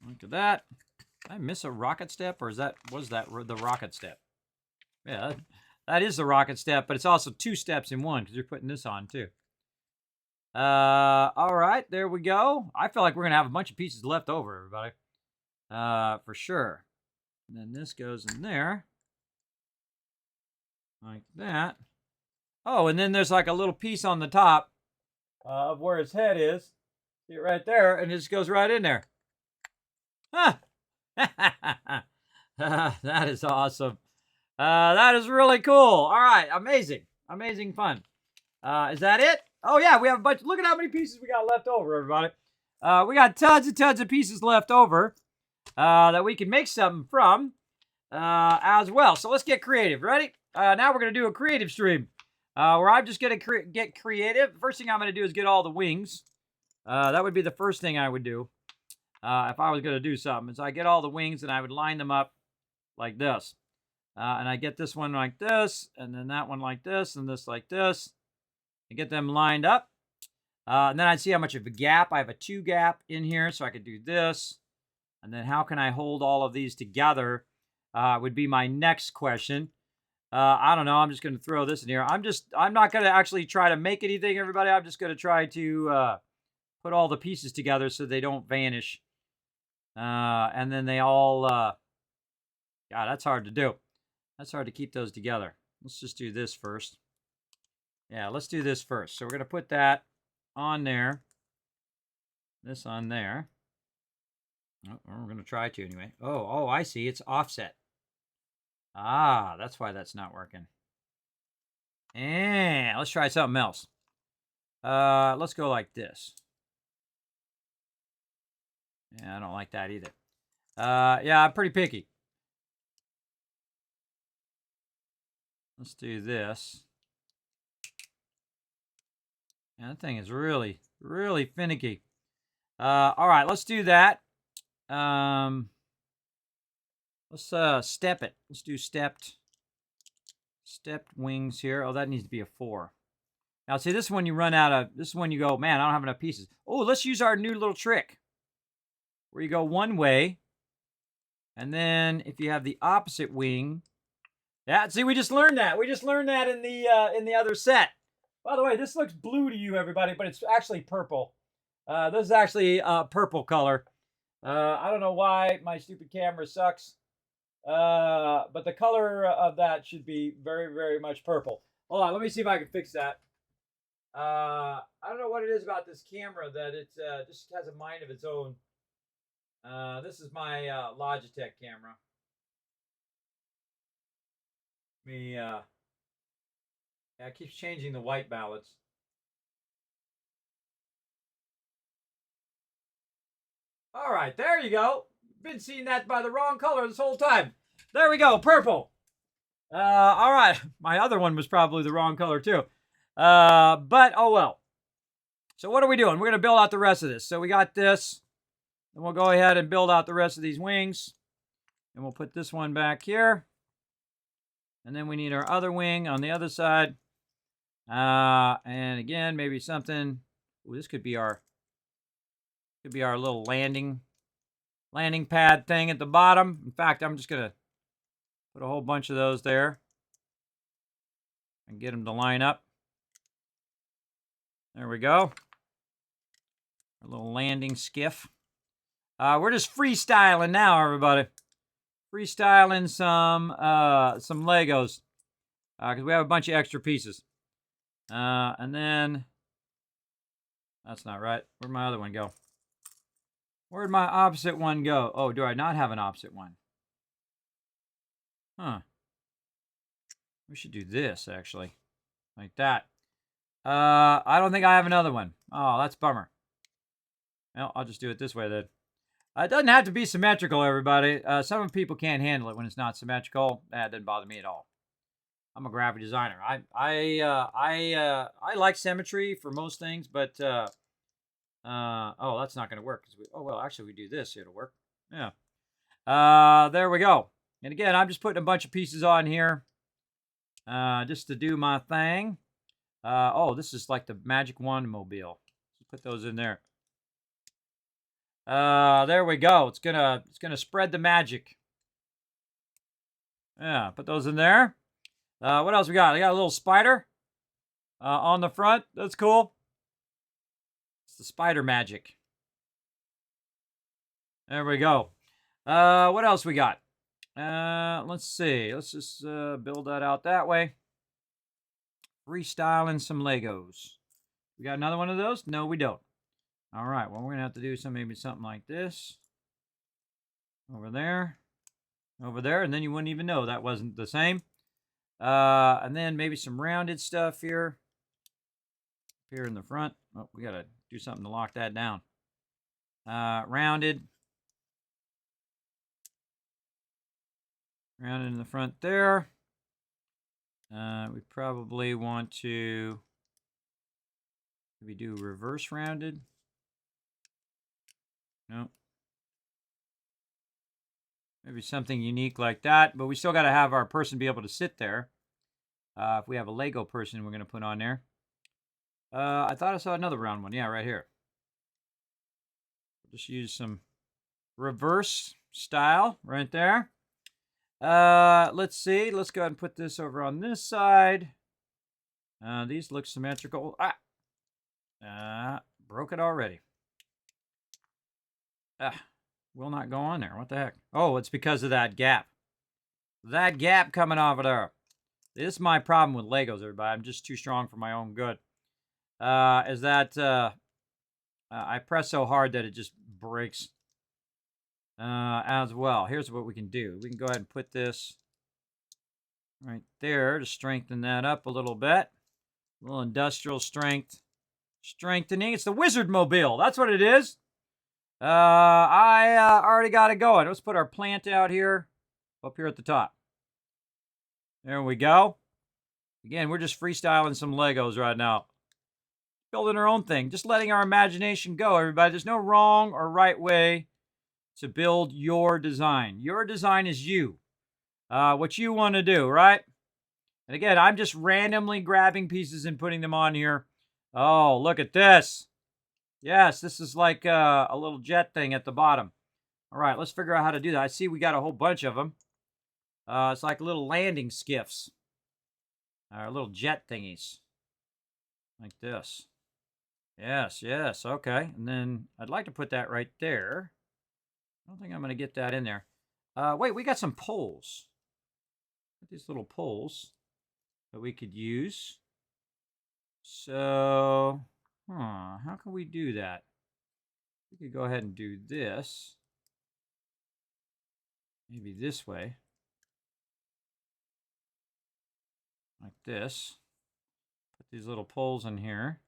Look at that. Did I miss a rocket step, or was that the rocket step? Yeah, that is the rocket step, but it's also 2 steps in one because you're putting this on too. All right, there we go. I feel like we're gonna have a bunch of pieces left over, everybody. For sure. And then this goes in there, like that. Oh, and then there's like a little piece on the top of where his head is. See it right there, and it just goes right in there. Huh. That is awesome. That is really cool. All right, amazing. Amazing fun. Is that it? Oh, yeah, we have a bunch. Look at how many pieces we got left over, everybody. We got tons and tons of pieces left over that we can make something from as well. So let's get creative. Ready? Now we're going to do a creative stream where I'm just going to get creative. First thing I'm going to do is get all the wings. That would be the first thing I would do if I was going to do something. So I get all the wings and I would line them up like this. And I get this one like this, and then that one like this, and this like this. I get them lined up. And then I'd see how much of a gap. I have a 2 gap in here, so I could do this. And then how can I hold all of these together would be my next question. I don't know. I'm just going to throw this in here. I'm not going to actually try to make anything, everybody. I'm just going to try to put all the pieces together so they don't vanish. And then they all... God, that's hard to do. That's hard to keep those together. Let's just do this first. Yeah, let's do this first. So we're going to put that on there. This on there. Oh, we're going to try to anyway. Oh, I see. It's offset. Ah, that's why that's not working. And let's try something else. Let's go like this. Yeah, I don't like that either. Yeah, I'm pretty picky. Let's do this. Yeah, that thing is really, really finicky. All right, let's do that. Let's step it. Let's do stepped wings here. Oh, that needs to be a 4. Now, see, this one you run out of. This is when you go, man, I don't have enough pieces. Oh, let's use our new little trick where you go one way, and then if you have the opposite wing. Yeah, see, we just learned that. We just learned that in the other set. By the way, this looks blue to you, everybody, but it's actually purple. This is actually purple color. I don't know why my stupid camera sucks, but the color of that should be very, very much purple. Hold on, let me see if I can fix that. I don't know what it is about this camera that it just has a mind of its own. This is my Logitech camera. Yeah, it keeps changing the white balance. All right, there you go. Been seeing that by the wrong color this whole time. There we go, purple. All right. My other one was probably the wrong color too. But oh well. So what are we doing? We're going to build out the rest of this. So we got this. And we'll go ahead and build out the rest of these wings. And we'll put this one back here. And then we need our other wing on the other side. And again, maybe something. Ooh, this could be our little landing pad thing at the bottom. In fact, I'm just going to put a whole bunch of those there and get them to line up. There we go. Our little landing skiff. We're just freestyling now, everybody. Freestyling some Legos because we have a bunch of extra pieces. And then that's not right. Where'd my other one go? Where'd my opposite one go? Oh, do I not have an opposite one? Huh. We should do this, actually. Like that. I don't think I have another one. Oh, that's a bummer. Well, I'll just do it this way, then. It doesn't have to be symmetrical, everybody. Some people can't handle it when it's not symmetrical. That doesn't bother me at all. I'm a graphic designer. I like symmetry for most things, but oh, that's not going to work. Oh well, actually, we do this. It'll work. Yeah. There we go. And again, I'm just putting a bunch of pieces on here, just to do my thing. Oh, this is like the Magic Wand Mobile. Put those in there. There we go. It's gonna spread the magic. Yeah, put those in there. What else we got? I got a little spider on the front. That's cool. It's the spider magic. There we go. What else we got? Let's see. Let's just build that out that way. Freestyling some Legos. We got another one of those? No, we don't. All right. Well, we're going to have to do maybe something like this. Over there. Over there. And then you wouldn't even know that wasn't the same. And then maybe some rounded stuff here. Here in the front. Oh, we got to do something to lock that down. Rounded. Rounded in the front there. We probably want to maybe do reverse rounded. No. Maybe something unique like that, but we still got to have our person be able to sit there. If we have a Lego person, we're going to put on there. I thought I saw another round one. Yeah, right here. Just use some reverse style right there. Let's see. Let's go ahead and put this over on this side. These look symmetrical. Broke it already. Will not go on there. What the heck? Oh, it's because of that gap. That gap coming off of there. This is my problem with Legos, everybody. I'm just too strong for my own good. Is that I press so hard that it just breaks as well. Here's what we can do. We can go ahead and put this right there to strengthen that up a little bit. A little industrial strengthening. It's the Wizard Mobile. That's what it is. I already got it going. Let's put our plant out here, up here at the top. There we go. Again, we're just freestyling some Legos right now. Building our own thing. Just letting our imagination go, everybody. There's no wrong or right way to build your design. Your design is you. What you want to do, right? And again, I'm just randomly grabbing pieces and putting them on here. Oh, look at this. Yes, this is like a little jet thing at the bottom. All right, let's figure out how to do that. I see we got a whole bunch of them. It's like little landing skiffs. Little jet thingies. Like this. Yes, okay. And then I'd like to put that right there. I don't think I'm going to get that in there. Wait, we got some poles. These little poles that we could use. So, how can we do that? We could go ahead and do this. Maybe this way. Like this. Put these little poles in here.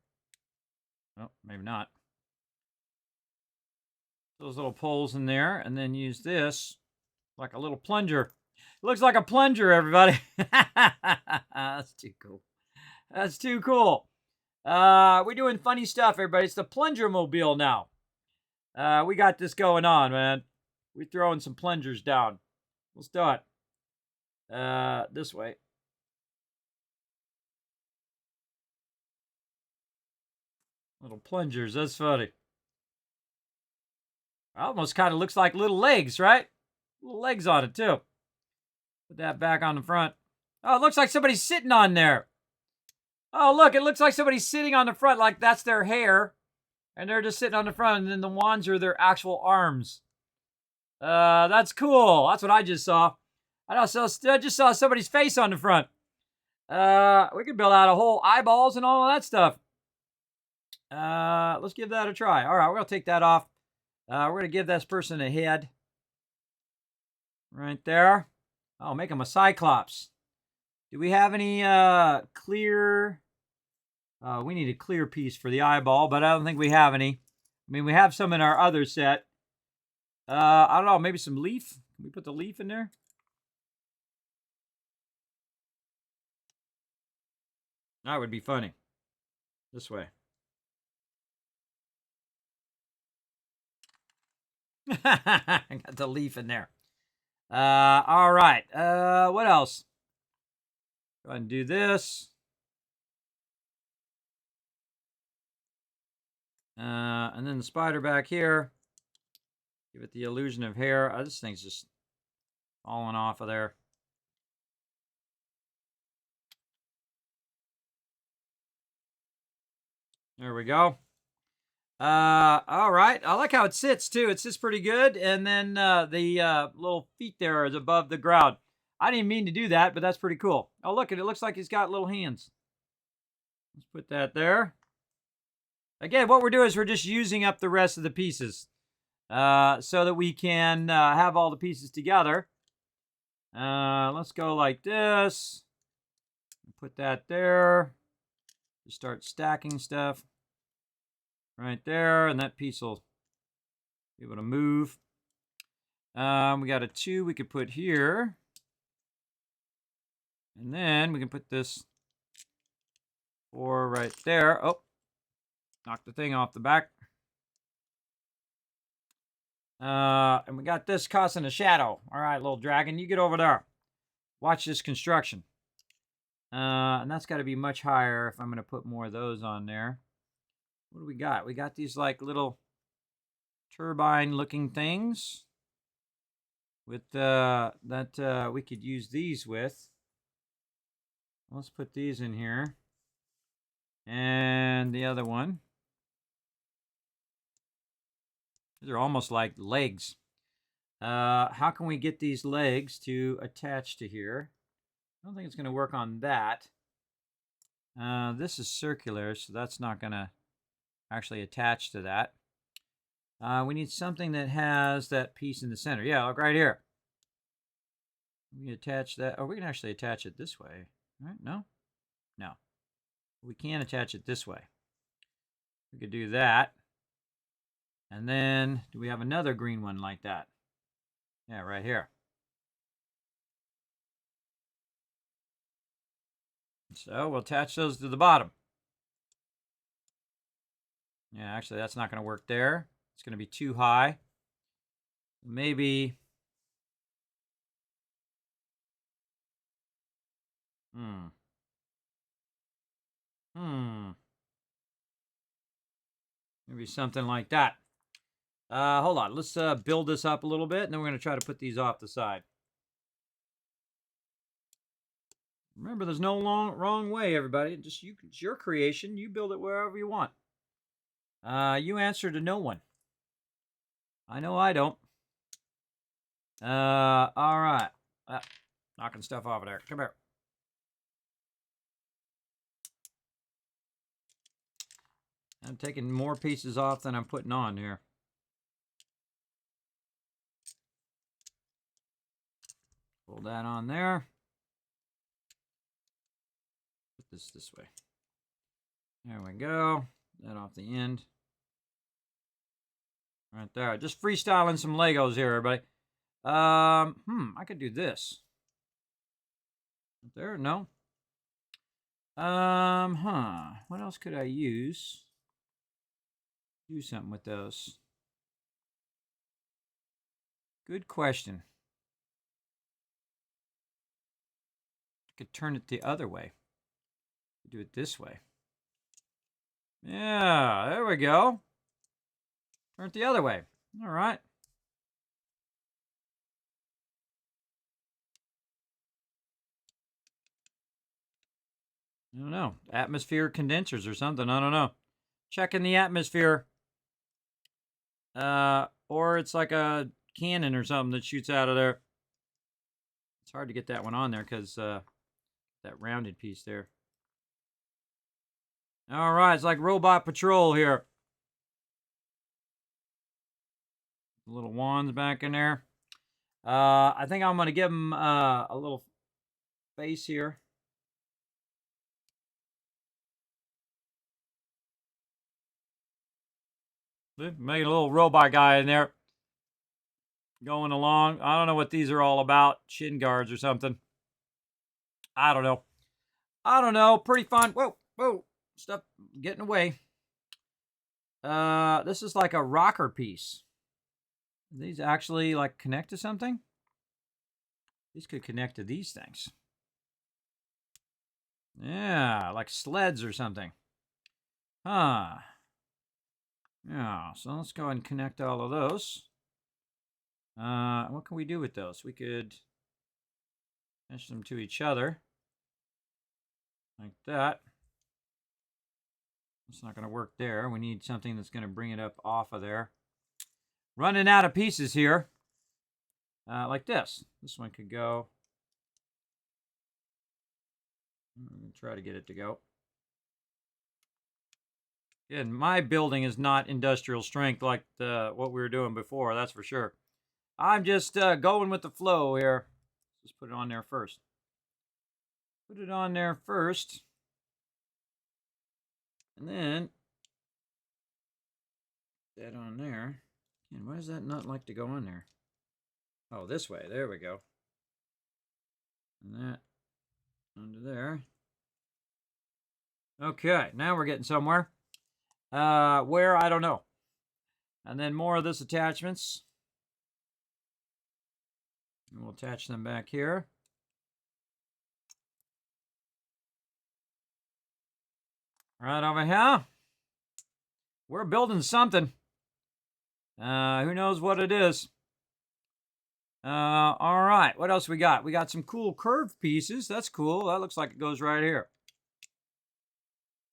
Oh, maybe not. Those little poles in there, and then use this like a little plunger. Looks like a plunger, everybody. That's too cool. That's too cool. We're doing funny stuff, everybody. It's the plunger mobile now. We got this going on, man. We're throwing some plungers down. Let's do it. This way. Little plungers. That's funny. Almost kind of looks like little legs, right? Little legs on it, too. Put that back on the front. Oh, it looks like somebody's sitting on there. Oh, look, it looks like somebody's sitting on the front, like that's their hair. And they're just sitting on the front, and then the wands are their actual arms. That's cool. That's what I just saw. I just saw somebody's face on the front. We could build out a whole eyeballs and all of that stuff. Let's give that a try. All right, we're going to take that off. We're going to give this person a head. Right there. Oh, make him a cyclops. Do we have any clear... we need a clear piece for the eyeball, but I don't think we have any. I mean, we have some in our other set. I don't know, maybe some leaf? Can we put the leaf in there? That would be funny. This way. I got the leaf in there. All right. What else? Go ahead and do this. And then the spider back here. Give it the illusion of hair. This thing's just falling off of there. There we go. All right. I like how it sits, too. It sits pretty good. And then the little feet there is above the ground. I didn't mean to do that, but that's pretty cool. Oh, look, it looks like he's got little hands. Let's put that there. Again, what we're doing is we're just using up the rest of the pieces so that we can have all the pieces together. Let's go like this. Put that there. Just start stacking stuff right there, and that piece will be able to move. We got a 2 we could put here. And then we can put this 4 right there. Oh, knock the thing off the back. And we got this causing a shadow. All right, little dragon, you get over there. Watch this construction. And that's got to be much higher if I'm going to put more of those on there. What do we got? We got these like little turbine-looking things with that we could use these with. Let's put these in here. And the other one. These are almost like legs. How can we get these legs to attach to here? I don't think it's going to work on that. This is circular, so that's not going to actually attach to that. We need something that has that piece in the center. Yeah, look right here. We can attach that. Oh, we can actually attach it this way. Right? No? No. We can attach it this way. We could do that. And then, do we have another green one like that? Yeah, right here. So we'll attach those to the bottom. Yeah, actually, that's not going to work there. It's going to be too high. Maybe... Maybe something like that. Hold on. Let's build this up a little bit, and then we're going to try to put these off the side. Remember, there's no wrong way, everybody. Just it's your creation. You build it wherever you want. You answer to no one. I know I don't. All right. Knocking stuff off of there. Come here. I'm taking more pieces off than I'm putting on here. Pull that on there. Put this way. There we go. That off the end. Right there. Just freestyling some Legos here, everybody. I could do this. There? No. What else could I use? Do something with those. Good question. I could turn it the other way. Do it this way. Yeah, there we go. Turn it the other way. All right. I don't know. Atmosphere condensers or something. I don't know. Checking the atmosphere. Or it's like a cannon or something that shoots out of there. It's hard to get that one on there because that rounded piece there. All right, it's like Robot Patrol here. Little wands back in there. I think I'm going to give him a little face here. Make a little robot guy in there. Going along. I don't know what these are all about. Shin guards or something. I don't know. I don't know. Pretty fun. Whoa, whoa. Stuff getting away. This is like a rocker piece. These actually like connect to something? These could connect to these things. Yeah, like sleds or something. Huh. Yeah, so let's go ahead and connect all of those. What can we do with those? We could attach them to each other. Like that. It's not going to work there. We need something that's going to bring it up off of there. Running out of pieces here. Like this. This one could go. I'm going to try to get it to go. Again, my building is not industrial strength like what we were doing before, that's for sure. I'm just going with the flow here. Just put it on there first. Put it on there first. And then that on there. And why does that not like to go on there? Oh, this way. There we go. And that under there. Okay, now we're getting somewhere. Where, I don't know. And then more of this attachments. And we'll attach them back here. Right over here. We're building something. Who knows what it is? All right. What else we got? We got some cool curved pieces. That's cool. That looks like it goes right here.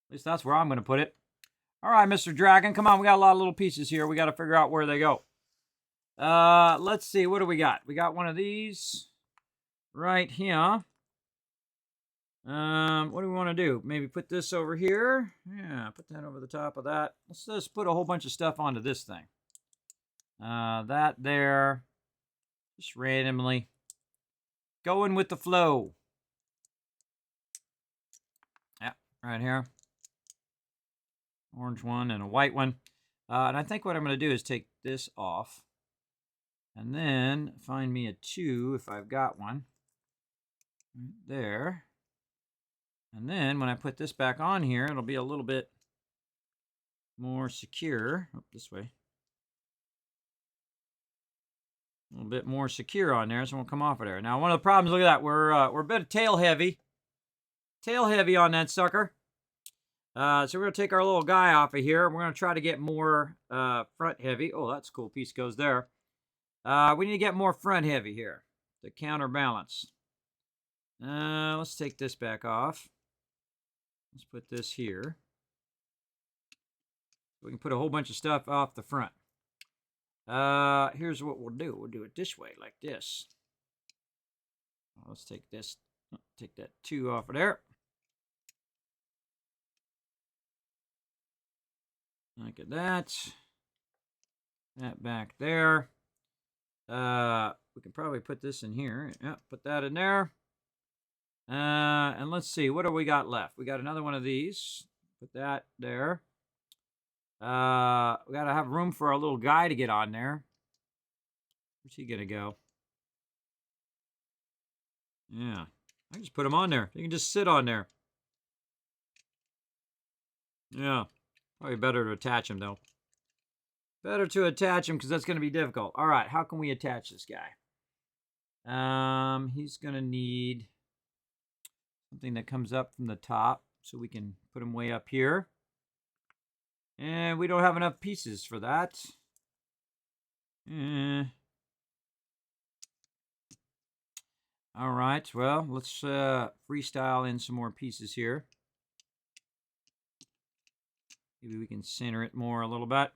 At least that's where I'm going to put it. All right, Mr. Dragon. Come on. We got a lot of little pieces here. We got to figure out where they go. Let's see. What do we got? We got one of these right here. What do we want to do? Maybe put this over here. Yeah, put that over the top of that. Let's just put a whole bunch of stuff onto this thing. That there. Just randomly. Going with the flow. Yeah, right here. Orange one and a white one. And I think what I'm going to do is take this off. And then find me a 2 if I've got one. Right there. And then when I put this back on here, it'll be a little bit more secure. Oh, this way. A little bit more secure on there, so it won't come off of there. Now, one of the problems, look at that, we're a bit tail heavy. Tail heavy on that sucker. So we're going to take our little guy off of here. We're going to try to get more front heavy. Oh, that's a cool piece goes there. We need to get more front heavy here to counterbalance. Let's take this back off. Let's put this here. We can put a whole bunch of stuff off the front. Here's what we'll do. We'll do it this way, like this. Let's take this. Take that 2 off of there. Look at that. That back there. We can probably put this in here. Yeah, put that in there. And let's see, what do we got left? We got another one of these. Put that there. We got to have room for our little guy to get on there. Where's he going to go? Yeah. I can just put them on there. They can just sit on there. Yeah. Probably better to attach them, though. Better to attach them because that's going to be difficult. All right. How can we attach this guy? He's going to need something that comes up from the top so we can put him way up here. And we don't have enough pieces for that. All right, well, let's freestyle in some more pieces here. Maybe we can center it more a little bit.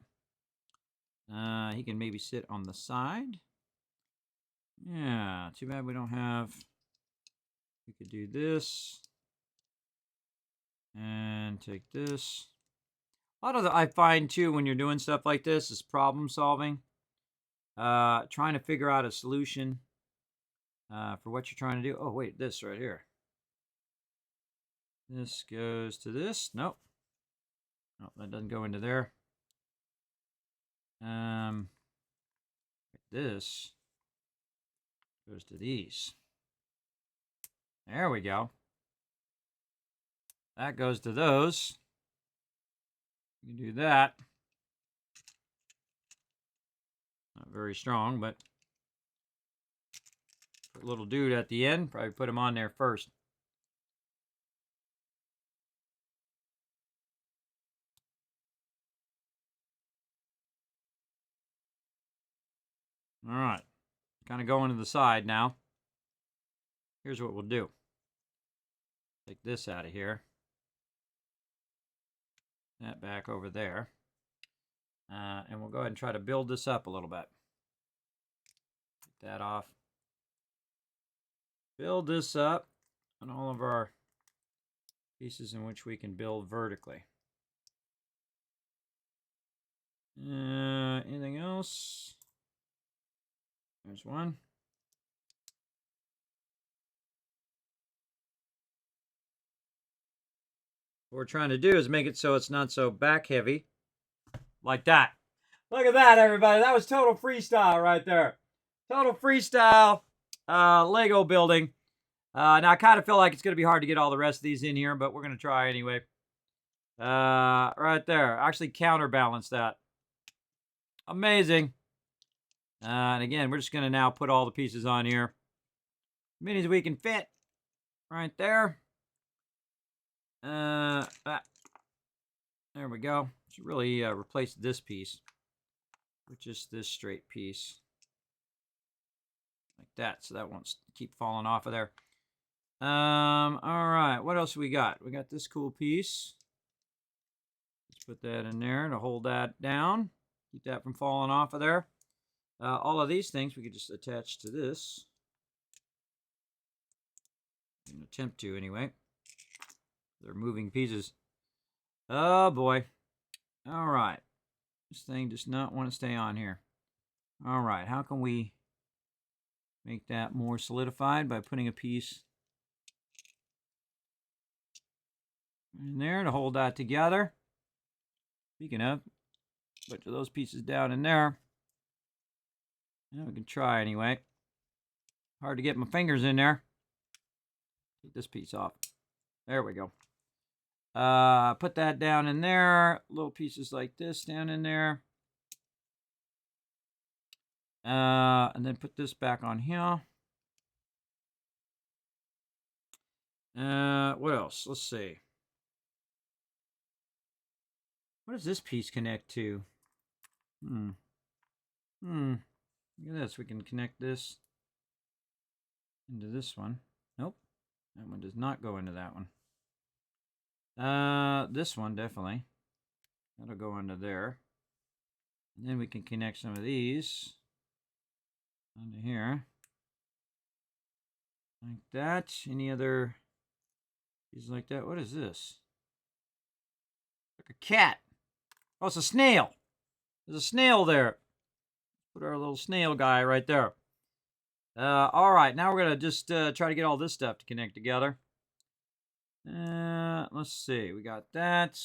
He can maybe sit on the side. Yeah, too bad we don't have... We could do this. And take this. A lot of I find, too, when you're doing stuff like this is problem solving. Trying to figure out a solution for what you're trying to do. Oh, wait, this right here. This goes to this. Nope. Nope, that doesn't go into there. This goes to these. There we go. That goes to those. You can do that. Not very strong, but put a little dude at the end. Probably put him on there first. All right. Kind of going to the side now. Here's what we'll do. Take this out of here. That back over there. And we'll go ahead and try to build this up a little bit. Take that off. Build this up on all of our pieces in which we can build vertically. Anything else? There's one. What we're trying to do is make it so it's not so back heavy. Like that. Look at that, everybody. That was total freestyle right there. Total freestyle Lego building. Now, I kind of feel like it's going to be hard to get all the rest of these in here, but we're going to try anyway. Right there. Actually counterbalance that. Amazing. And again, we're just going to now put all the pieces on here. As many as we can fit. Right there. There we go. Should really replace this piece with just this straight piece. Like that, so that won't keep falling off of there. All right, what else we got? We got this cool piece. Let's put that in there to hold that down. Keep that from falling off of there. All of these things we could just attach to this. An attempt to, anyway. They're moving pieces. Oh, boy. All right. This thing does not want to stay on here. All right, how can we make that more solidified? By putting a piece in there to hold that together. Speaking of, put those pieces down in there. Yeah, we can try anyway. Hard to get my fingers in there. Take this piece off. There we go. Put that down in there. Little pieces like this down in there. And then put this back on here. What else? Let's see. What does this piece connect to? Look at this. We can connect this into this one. Nope. That one does not go into that one. This one definitely. That'll go into there. And then we can connect some of these onto here. Like that. Any other pieces like that? What is this? Like a cat. Oh, it's a snail. There's a snail there. Put our little snail guy right there. All right, now we're going to just try to get all this stuff to connect together. Let's see. We got that.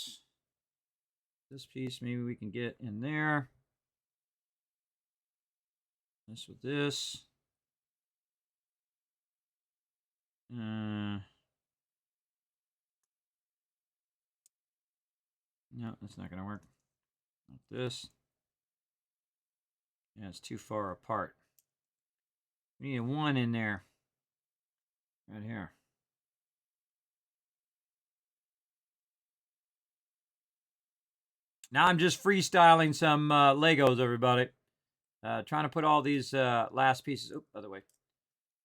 This piece maybe we can get in there. This with this. No, that's not going to work. Like this. Yeah, it's too far apart. We need one in there. Right here. Now I'm just freestyling some Legos, everybody. Trying to put all these last pieces. Oop, other way.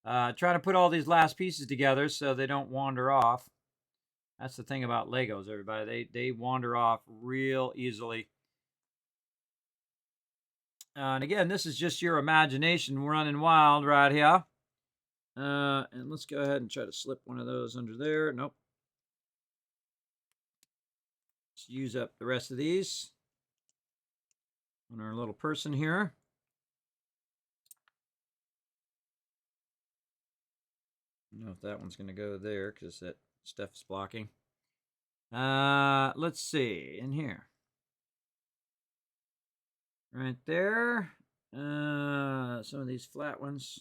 Trying to put all these last pieces together so they don't wander off. That's the thing about Legos, everybody. They wander off real easily. And again, this is just your imagination running wild right here. And let's go ahead and try to slip one of those under there. Nope. Let's use up the rest of these on our little person here. I don't know if that one's going to go there because that stuff is blocking. Let's see, in here. Right there. Some of these flat ones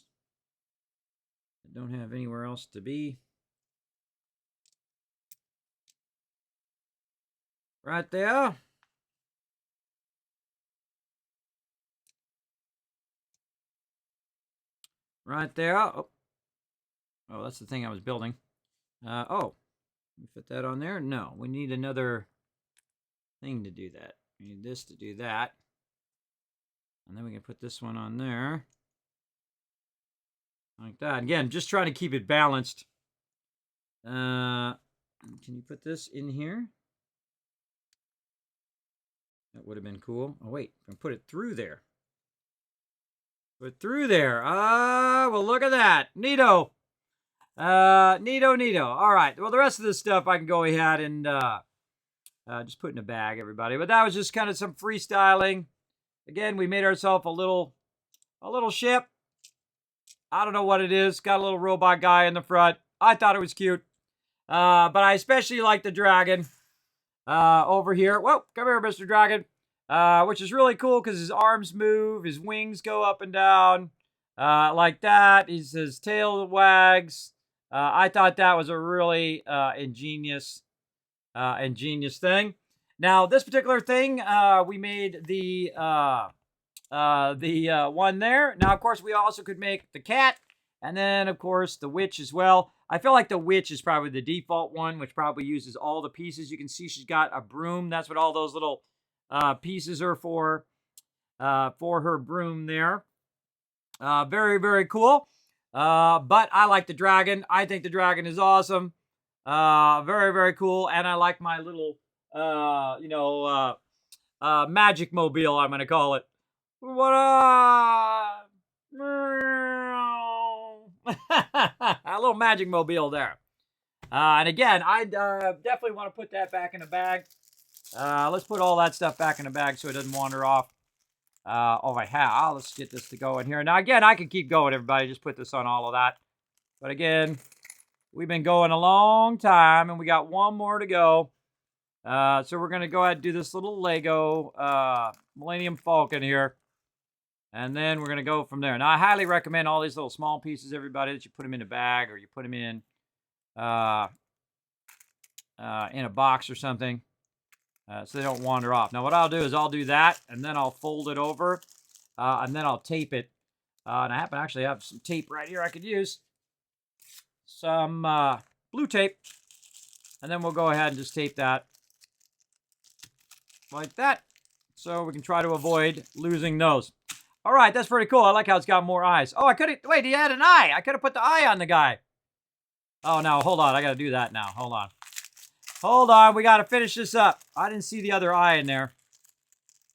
that don't have anywhere else to be. Right there. Right there. Oh, that's the thing I was building. Oh, we put that on there? No, we need another thing to do that. We need this to do that. And then we can put this one on there. Like that. Again, just trying to keep it balanced. Can you put this in here? That would have been cool. Oh, wait. I can put it through there. Put through there. Well, look at that. Neato. Neato. All right. Well, the rest of this stuff I can go ahead and just put in a bag, everybody. But that was just kind of some freestyling. Again, we made ourselves a little ship. I don't know what it is. Got a little robot guy in the front. I thought it was cute. But I especially like the dragon over here. Whoa, come here, Mr. Dragon. Which is really cool because his arms move. His wings go up and down like that. His tail wags. I thought that was a really ingenious thing. Now, this particular thing, we made the one there. Now, of course, we also could make the cat, and then, of course, the witch as well. I feel like the witch is probably the default one, which probably uses all the pieces. You can see she's got a broom. That's what all those little pieces are for her broom there. Very, very cool. But I like the dragon. I think the dragon is awesome. Very, very cool. And I like my little, magic mobile, I'm going to call it. What a little magic mobile there. And again, I definitely want to put that back in a bag. Let's put all that stuff back in a bag so it doesn't wander off. Let's get this to go in here. Now, again, I can keep going, everybody. Just put this on all of that. But again, we've been going a long time, and we got one more to go. So we're going to go ahead and do this little Lego Millennium Falcon here. And then we're going to go from there. Now, I highly recommend all these little small pieces, everybody, that you put them in a bag or you put them in a box or something. So they don't wander off. Now, what I'll do is I'll do that, and then I'll fold it over, and then I'll tape it. And I happen to actually have some tape right here I could use. Some blue tape. And then we'll go ahead and just tape that like that. So we can try to avoid losing those. All right, that's pretty cool. I like how it's got more eyes. Oh, I could have... Wait, he had an eye. I could have put the eye on the guy. Oh, no, hold on. I got to do that now. Hold on. Hold on, we got to finish this up. I didn't see the other eye in there.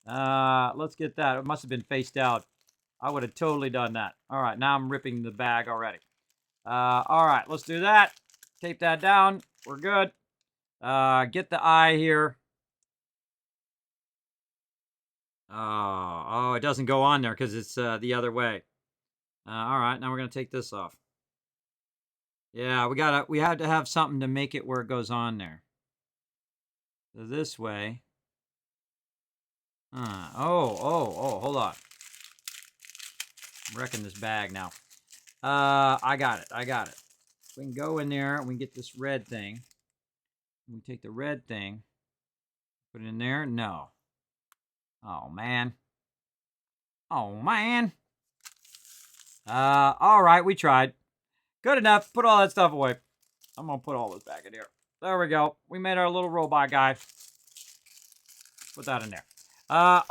Let's get that. It must have been faced out. I would have totally done that. All right, now I'm ripping the bag already. All right, let's do that. Tape that down. We're good. Get the eye here. Oh, it doesn't go on there because it's the other way. All right, now we're going to take this off. Yeah, we have to have something to make it where it goes on there. So this way. Hold on. I'm wrecking this bag now. I got it. We can go in there and we can get this red thing. We take the red thing, put Put it in there. No. Oh, man. Oh, man. All right, we tried. Good enough. Put all that stuff away. I'm going to put all this back in here. There we go. We made our little robot guy. Put that in there.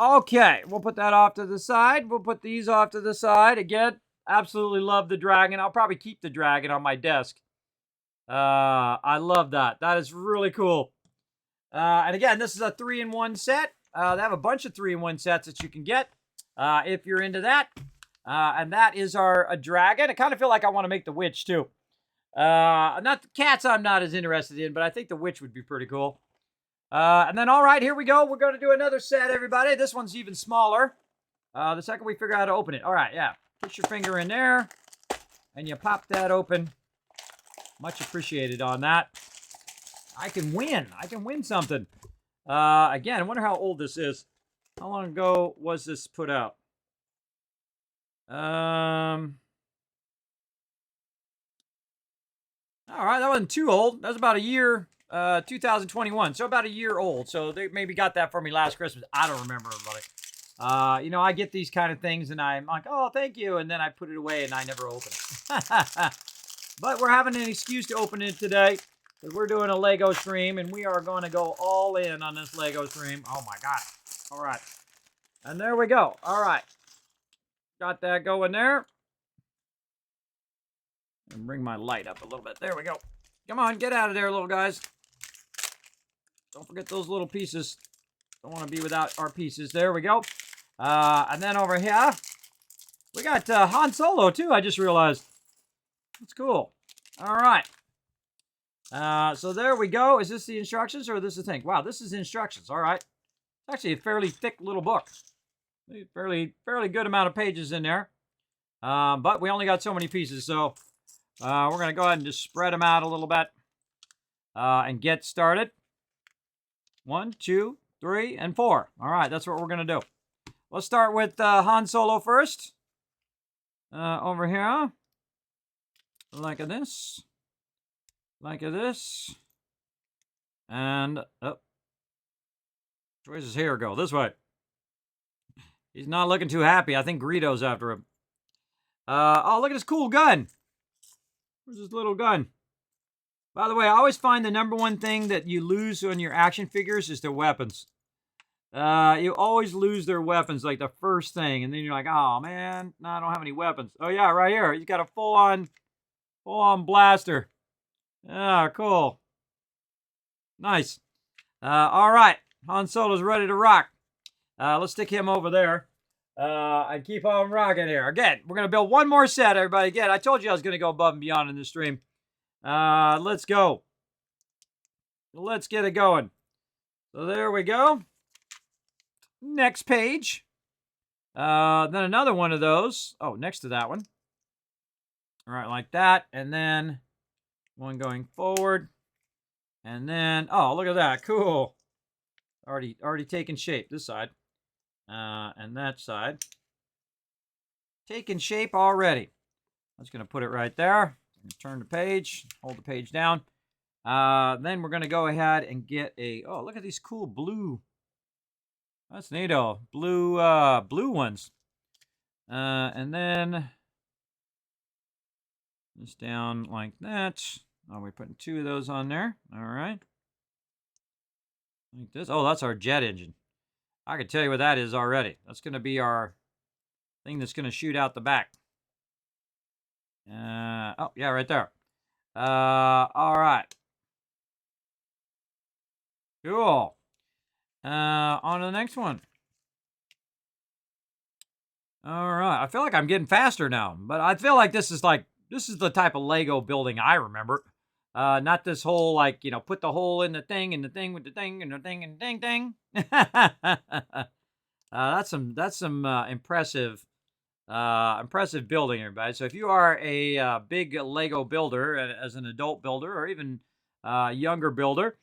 Okay. We'll put that off to the side. We'll put these off to the side. Again, absolutely love the dragon. I'll probably keep the dragon on my desk. I love that. That is really cool. And again, this is a 3-in-1 set. They have a bunch of 3-in-1 sets that you can get if you're into that. And that is our dragon. I kind of feel like I want to make the witch too. Not the cats I'm not as interested in, but I think the witch would be pretty cool. And then, all right, here we go. We're going to do another set, everybody. This one's even smaller. The second we figure out how to open it. All right, yeah. Put your finger in there, and you pop that open. Much appreciated on that. I can win. I can win something. Again, I wonder how old this is. How long ago was this put out? All right, that wasn't too old. That was about a year, 2021. So about a year old. So they maybe got that for me last Christmas. I don't remember, everybody. You know, I get these kind of things and I'm like, oh, thank you. And then I put it away and I never open it. But we're having an excuse to open it today. Because we're doing a Lego stream, and we are going to go all in on this Lego stream. Oh, my God. All right. And there we go. All right. Got that going there. And bring my light up a little bit. There we go. Come on, get out of there, little guys. Don't forget those little pieces. Don't want to be without our pieces. There we go. And then over here, we got Han Solo, too, I just realized. That's cool. All right. So there we go. Is this the instructions or this is the thing? Wow, this is instructions. All right. It's actually a fairly thick little book. Fairly good amount of pages in there. But we only got so many pieces, so we're going to go ahead and just spread them out a little bit and get started. 1, 2, 3, and 4. All right, that's what we're going to do. Let's start with Han Solo first. Over here. Like this. Like this. And, oh. Where's his hair go? This way. He's not looking too happy. I think Greedo's after him. Oh, look at this cool gun. Where's this little gun? By the way, I always find the number one thing that you lose on your action figures is their weapons. You always lose their weapons, like the first thing. And then you're like, oh, man, no, I don't have any weapons. Oh, yeah, right here. He's got a full-on blaster. Ah, cool. Nice. All right. Han Solo's ready to rock. Let's stick him over there. And keep on rocking here. Again, we're going to build one more set, everybody. Again, I told you I was going to go above and beyond in this stream. Let's go. Let's get it going. So there we go. Next page. Then another one of those. Oh, next to that one. All right, like that. And then one going forward. And then, oh, look at that. Cool. Already taking shape. This side. And that side. Taking shape already. I'm just going to put it right there. Turn the page. Hold the page down. Then we're going to go ahead and get a, oh, look at these cool blue. That's neato. Blue ones. And then this down like that. Oh, we're putting 2 of those on there. All right. Like this. Oh, that's our jet engine. I can tell you what that is already. That's going to be our thing that's going to shoot out the back. Oh, yeah, right there. All right. Cool. On to the next one. All right. I feel like I'm getting faster now, but I feel like this is the type of Lego building I remember. Not this whole, like, you know, put the hole in the thing and the thing with the thing and the thing and ding ding. That's some impressive building, everybody. So if you are a big Lego builder, as an adult builder or even younger builder,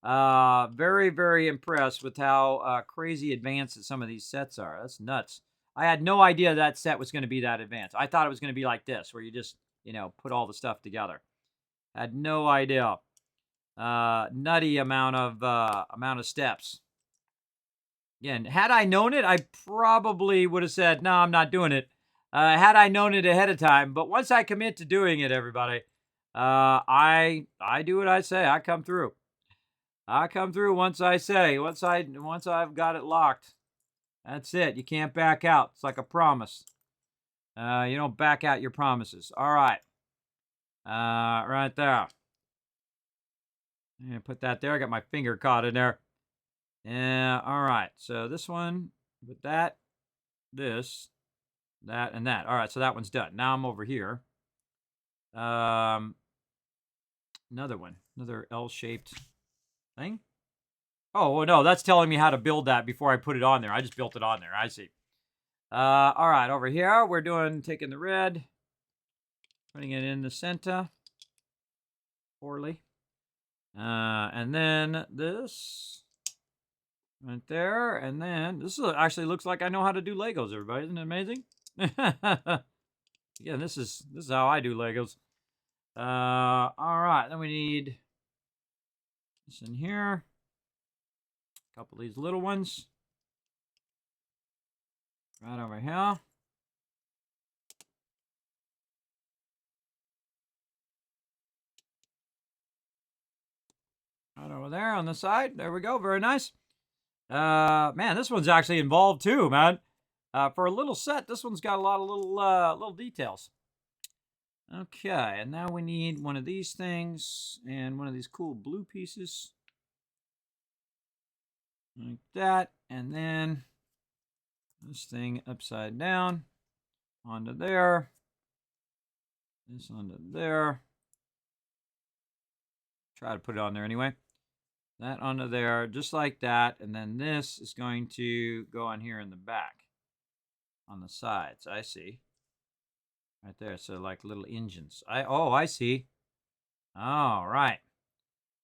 very, very impressed with how crazy advanced that some of these sets are. That's nuts. I had no idea that set was going to be that advanced. I thought it was going to be like this, where you just, you know, put all the stuff together. Had no idea. Nutty amount of steps. Again, had I known it, I probably would have said, no, I'm not doing it. Had I known it ahead of time. But once I commit to doing it, everybody, I do what I say. I come through. I come through once I say. Once I've got it locked. That's it. You can't back out. It's like a promise. You don't back out your promises. All right. Right there. I'm going to put that there. I got my finger caught in there. Yeah, all right. So this one, with that, this, that, and that. All right, so that one's done. Now I'm over here. Another one. Another L-shaped thing. Oh, well, no, that's telling me how to build that before I put it on there. I just built it on there. I see. All right, over here, we're taking the red, putting it in the center. Poorly. And then this right there, and then this actually looks like I know how to do Legos, everybody. Isn't it amazing? Yeah, this is how I do Legos. All right, then we need this in here. A couple of these little ones. Right over here. Right over there on the side. There we go. Very nice. Man, this one's actually involved too, man. For a little set, this one's got a lot of little details. Okay, and now we need one of these things and one of these cool blue pieces. Like that, and then this thing upside down onto there. This onto there. Try to put it on there anyway. That onto there, just like that, and then this is going to go on here in the back. On the sides, I see. Right there, so like little engines. I see. All right.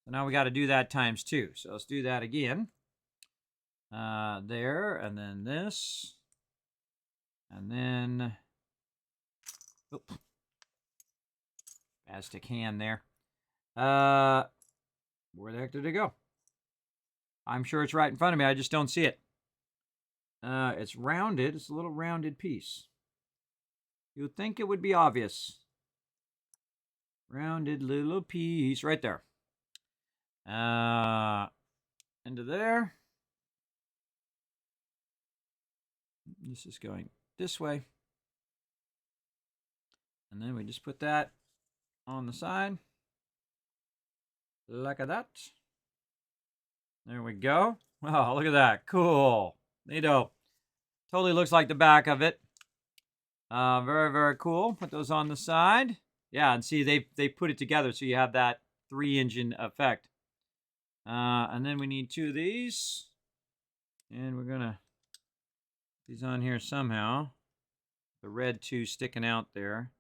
So now we got to do that times 2. So let's do that again. There, and then this. And then... Oops. Plastic hand there. Where the heck did it go? I'm sure it's right in front of me. I just don't see it. It's rounded. It's a little rounded piece. You would think it would be obvious. Rounded little piece right there. Into there. This is going this way. And then we just put that on the side. Like that. There we go. Oh, look at that. Cool. Neato. Totally looks like the back of it. Very, very cool. Put those on the side. Yeah, and see, they put it together so you have that 3-engine effect. And then we need 2 of these. And we're going to put these on here somehow. The red 2 sticking out there.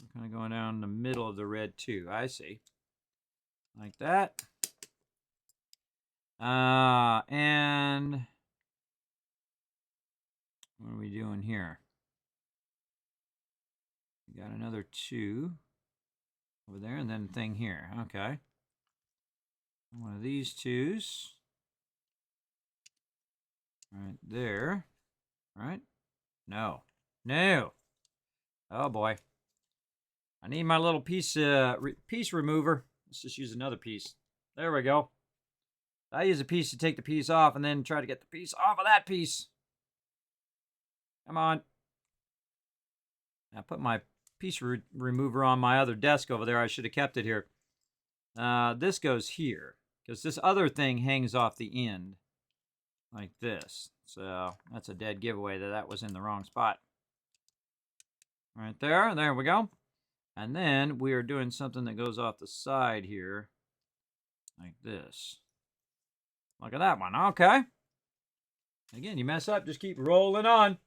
We're kind of going down the middle of the red 2. I see. Like that. And what are we doing here? We got another 2 over there, and then a thing here. Okay. One of these 2s. Right there. Right? No. No. Oh boy. I need my little piece remover. Let's just use another piece. There we go. I use a piece to take the piece off and then try to get the piece off of that piece. Come on. I put my piece remover on my other desk over there. I should have kept it here. This goes here because this other thing hangs off the end like this. So that's a dead giveaway that was in the wrong spot. Right there. There we go. And then we are doing something that goes off the side here like this. Look at that one. Okay. Again, you mess up, just keep rolling on.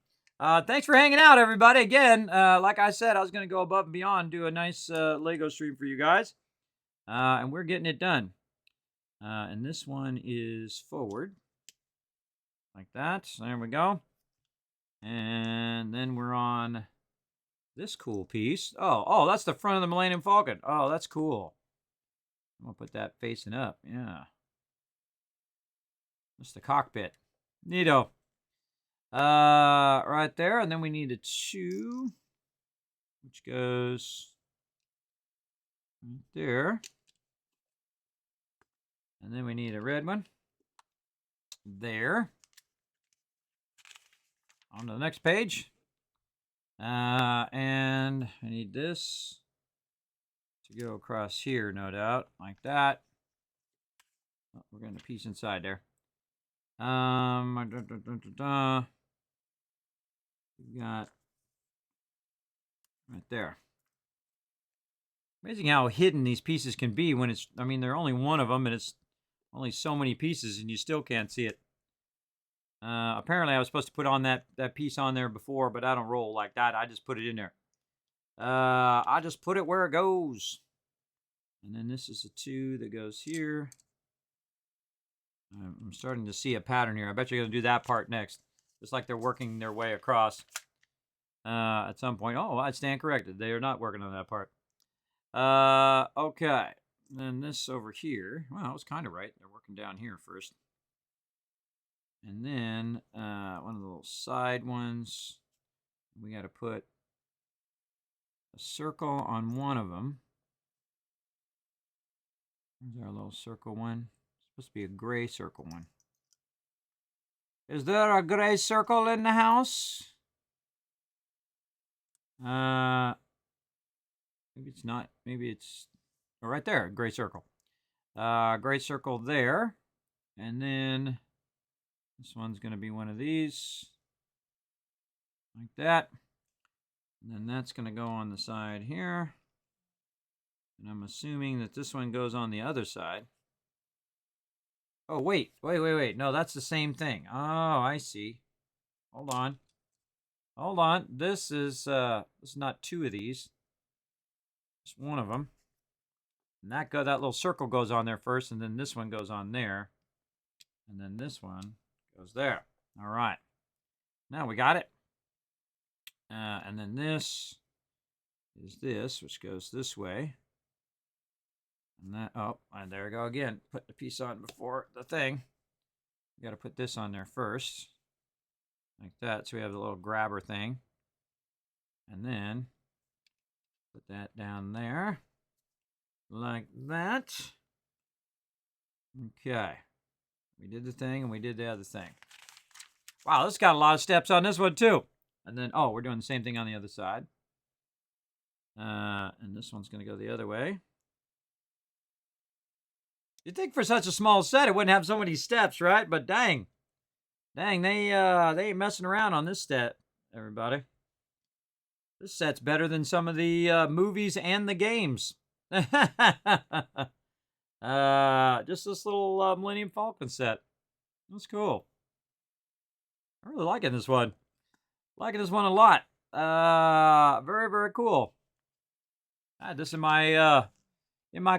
Thanks for hanging out, everybody. Again, like I said, I was going to go above and beyond, do a nice Lego stream for you guys. And we're getting it done. And this one is forward. Like that. So there we go. And then we're on this cool piece. Oh, that's the front of the Millennium Falcon. Oh, that's cool. I'm going to put that facing up. Yeah. That's the cockpit. Neato. Right there, and then we need a 2, which goes right there. And then we need a red one. There. On to the next page. And I need this to go across here, no doubt, like that. Oh, we're getting a piece inside there. We got right there. Amazing how hidden these pieces can be when it's, I mean, they're only one of them and it's only so many pieces and you still can't see it. Apparently I was supposed to put on that piece on there before, but I don't roll like that. I just put it in there. I just put it where it goes. And then this is a 2 that goes here. I'm starting to see a pattern here. I bet you're going to do that part next. Just like they're working their way across. At some point. Oh, I stand corrected. They are not working on that part. Okay. And then this over here. Well, I was kind of right. They're working down here first. And then one of the little side ones. We got to put a circle on one of them. There's our little circle one. It's supposed to be a gray circle one. Is there a gray circle in the house? Maybe it's not. Maybe it's right there. Gray circle. Gray circle there. And then this one's going to be one of these. Like that. And then that's going to go on the side here. And I'm assuming that this one goes on the other side. Oh, wait. No, that's the same thing. Oh, I see. Hold on. This is not 2 of these. Just one of them. And that little circle goes on there first, and then this one goes on there. And then this one goes there. All right. Now we got it. And then this is this, which goes this way. And that, oh, and there we go again. Put the piece on before the thing. You got to put this on there first. Like that, so we have the little grabber thing. And then put that down there. Like that. Okay. We did the thing and we did the other thing. Wow, this got a lot of steps on this one too. And then, oh, we're doing the same thing on the other side. And this one's going to go the other way. You'd think for such a small set it wouldn't have so many steps, right? But dang, they ain't messing around on this set, everybody. This set's better than some of the movies and the games. Just this little Millennium Falcon set. That's cool. I'm really liking this one. Liking this one a lot. Very, very cool. I had this in my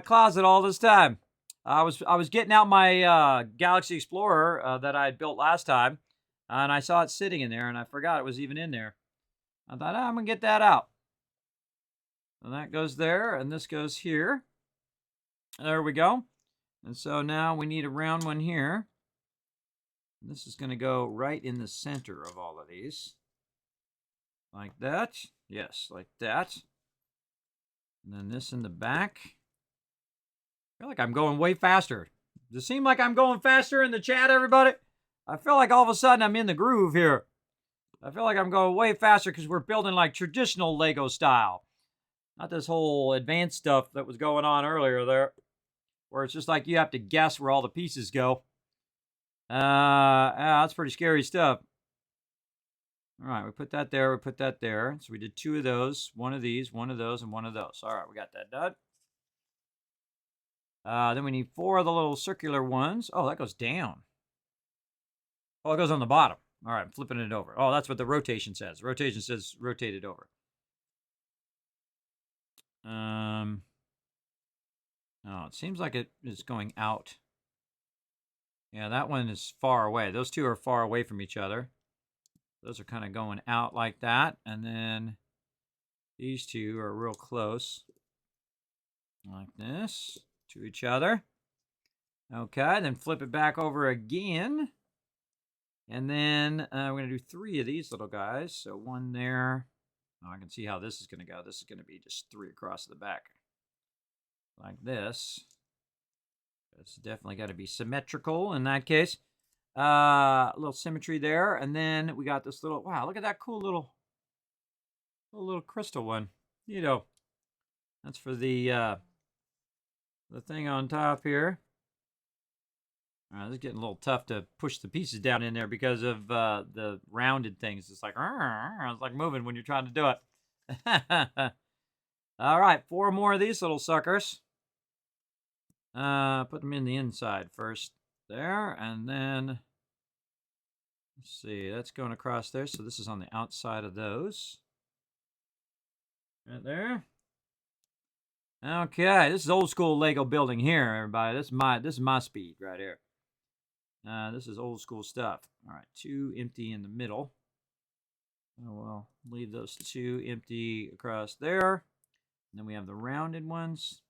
closet all this time. I was getting out my Galaxy Explorer that I had built last time, and I saw it sitting in there, and I forgot it was even in there. I thought, I'm going to get that out. And that goes there, and this goes here. There we go. And so now we need a round one here. And this is going to go right in the center of all of these. Like that. Yes, like that. And then this in the back. I feel like I'm going way faster. Does it seem like I'm going faster in the chat, everybody? I feel like all of a sudden I'm in the groove here. I feel like I'm going way faster because we're building like traditional Lego style. Not this whole advanced stuff that was going on earlier there. Where it's just like you have to guess where all the pieces go. Yeah, that's pretty scary stuff. All right, we put that there, we put that there. So we did 2 of those, 1 of these, 1 of those, and 1 of those. All right, we got that done. Then we need 4 of the little circular ones. Oh, that goes down. Oh, it goes on the bottom. All right, I'm flipping it over. Oh, that's what the rotation says. Rotation says rotate it over. Oh, it seems like it is going out. Yeah, that one is far away. Those 2 are far away from each other. Those are kind of going out like that. And then these 2 are real close. Like this. To each other. Okay, then flip it back over again. And then we're going to do 3 of these little guys. So 1 there. Oh, I can see how this is going to go. This is going to be just 3 across the back. Like this. It's definitely got to be symmetrical in that case. A little symmetry there. And then we got this little, wow, look at that cool little crystal one. You know, that's for the thing on top here. This is getting a little tough to push the pieces down in there because of the rounded things. It's like moving when you're trying to do it. All right, 4 more of these little suckers. Put them in the inside first there, and then let's see, that's going across there. So this is on the outside of those. Right there. Okay, this is old school Lego building here, everybody. This is my speed right here. This is old school stuff. All right, 2 empty in the middle. We'll leave those 2 empty across there. And then we have the rounded ones.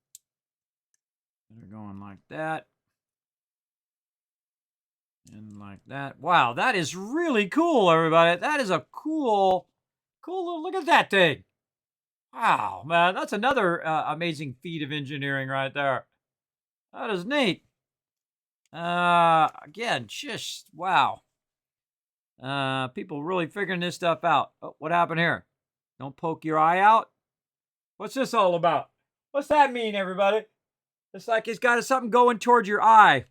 They're going like that. And like that. Wow, that is really cool, everybody. That is a cool little, look at that thing. Wow, man, that's another amazing feat of engineering right there. That is neat. Again, just wow. People really figuring this stuff out. Oh, what happened here? Don't poke your eye out. What's this all about? What's that mean, everybody? It's like it's got something going towards your eye.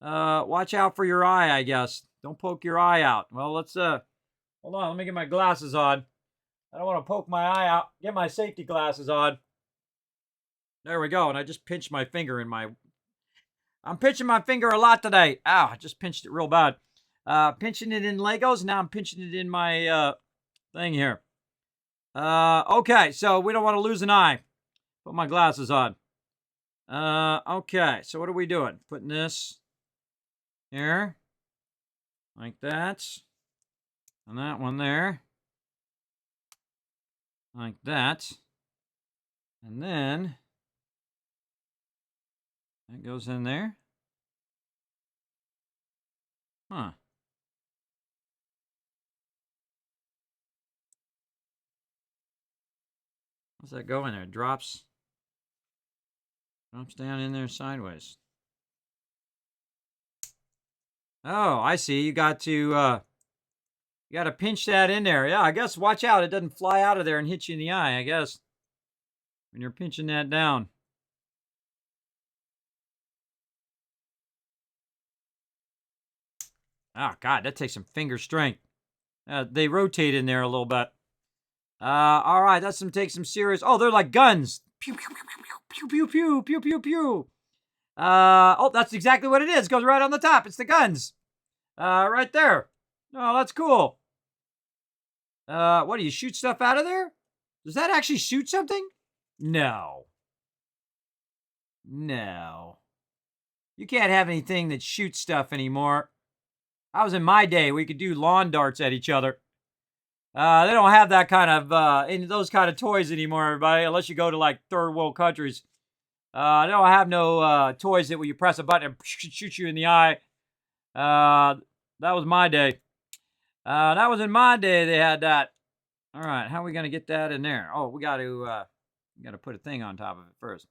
Watch out for your eye, I guess. Don't poke your eye out. Well, let's hold on. Let me get my glasses on. I don't want to poke my eye out. Get my safety glasses on. There we go. And I just pinched my finger in my... I'm pinching my finger a lot today. Ow, I just pinched it real bad. Pinching it in Legos. Now I'm pinching it in my thing here. Okay, so we don't want to lose an eye. Put my glasses on. Okay, so what are we doing? Putting this here. Like that. And that one there. Like that. And then that goes in there. Huh. How's that go in there? It drops down in there sideways. Oh, I see. You got to pinch that in there. Yeah, I guess watch out. It doesn't fly out of there and hit you in the eye, I guess. When you're pinching that down. Oh, God, that takes some finger strength. They rotate in there a little bit. All right, that's take some serious. Oh, they're like guns. Pew, pew, pew, pew, pew, pew, pew, pew, pew. Oh, that's exactly what it is. It goes right on the top. It's the guns. Right there. Oh, that's cool. What, do you shoot stuff out of there? Does that actually shoot something? No. No. You can't have anything that shoots stuff anymore. I was in my day, we could do lawn darts at each other. They don't have that kind of, those kind of toys anymore, everybody, unless you go to, like, third world countries. They don't have no toys that where you press a button and shoot you in the eye. That was my day. That was in my day they had that. All right, how are we going to get that in there? Oh, we got to put a thing on top of it first.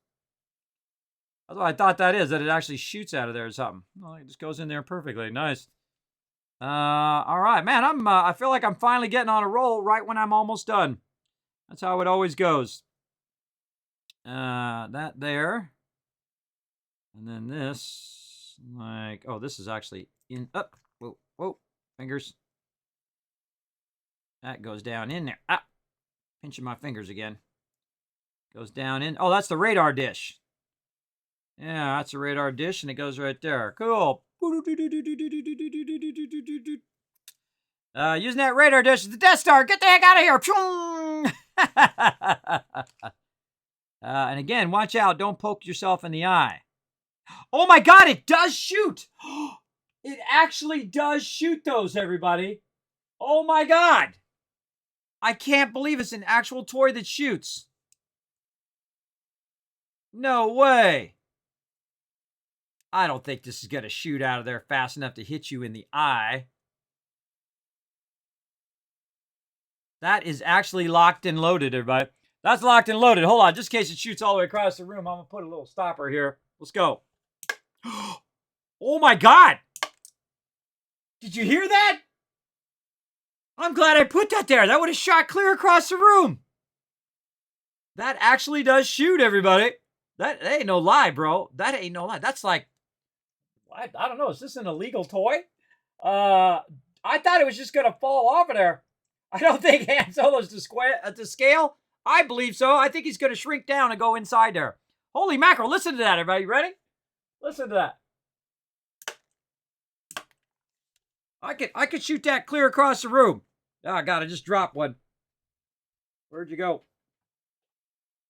That's what I thought that is, that it actually shoots out of there or something. Well, it just goes in there perfectly. Nice. All right, man, I feel like I'm finally getting on a roll right when I'm almost done. That's how it always goes. That there. And then this, like, oh, this is actually in, up. Whoa, whoa, fingers. That goes down in there. Ah, pinching my fingers again. Goes down in, oh, that's the radar dish. Yeah, that's a radar dish, and it goes right there. Cool. Using that radar dish is the Death Star. Get the heck out of here. And again, watch out. Don't poke yourself in the eye. Oh my God, it does shoot. It actually does shoot those, everybody. Oh my God. I can't believe it's an actual toy that shoots. No way. I don't think this is going to shoot out of there fast enough to hit you in the eye. That is actually locked and loaded, everybody. That's locked and loaded. Hold on, just in case it shoots all the way across the room, I'm going to put a little stopper here. Let's go. Oh my God. Did you hear that? I'm glad I put that there. That would have shot clear across the room. That actually does shoot, everybody. That ain't no lie, bro. That ain't no lie. That's like, I don't know. Is this an illegal toy? I thought it was just going to fall off of there. I don't think Han Solo's to scale. I believe so. I think he's going to shrink down and go inside there. Holy mackerel. Listen to that, everybody. You ready? Listen to that. I could shoot that clear across the room. Oh, God, I just dropped one. Where'd you go?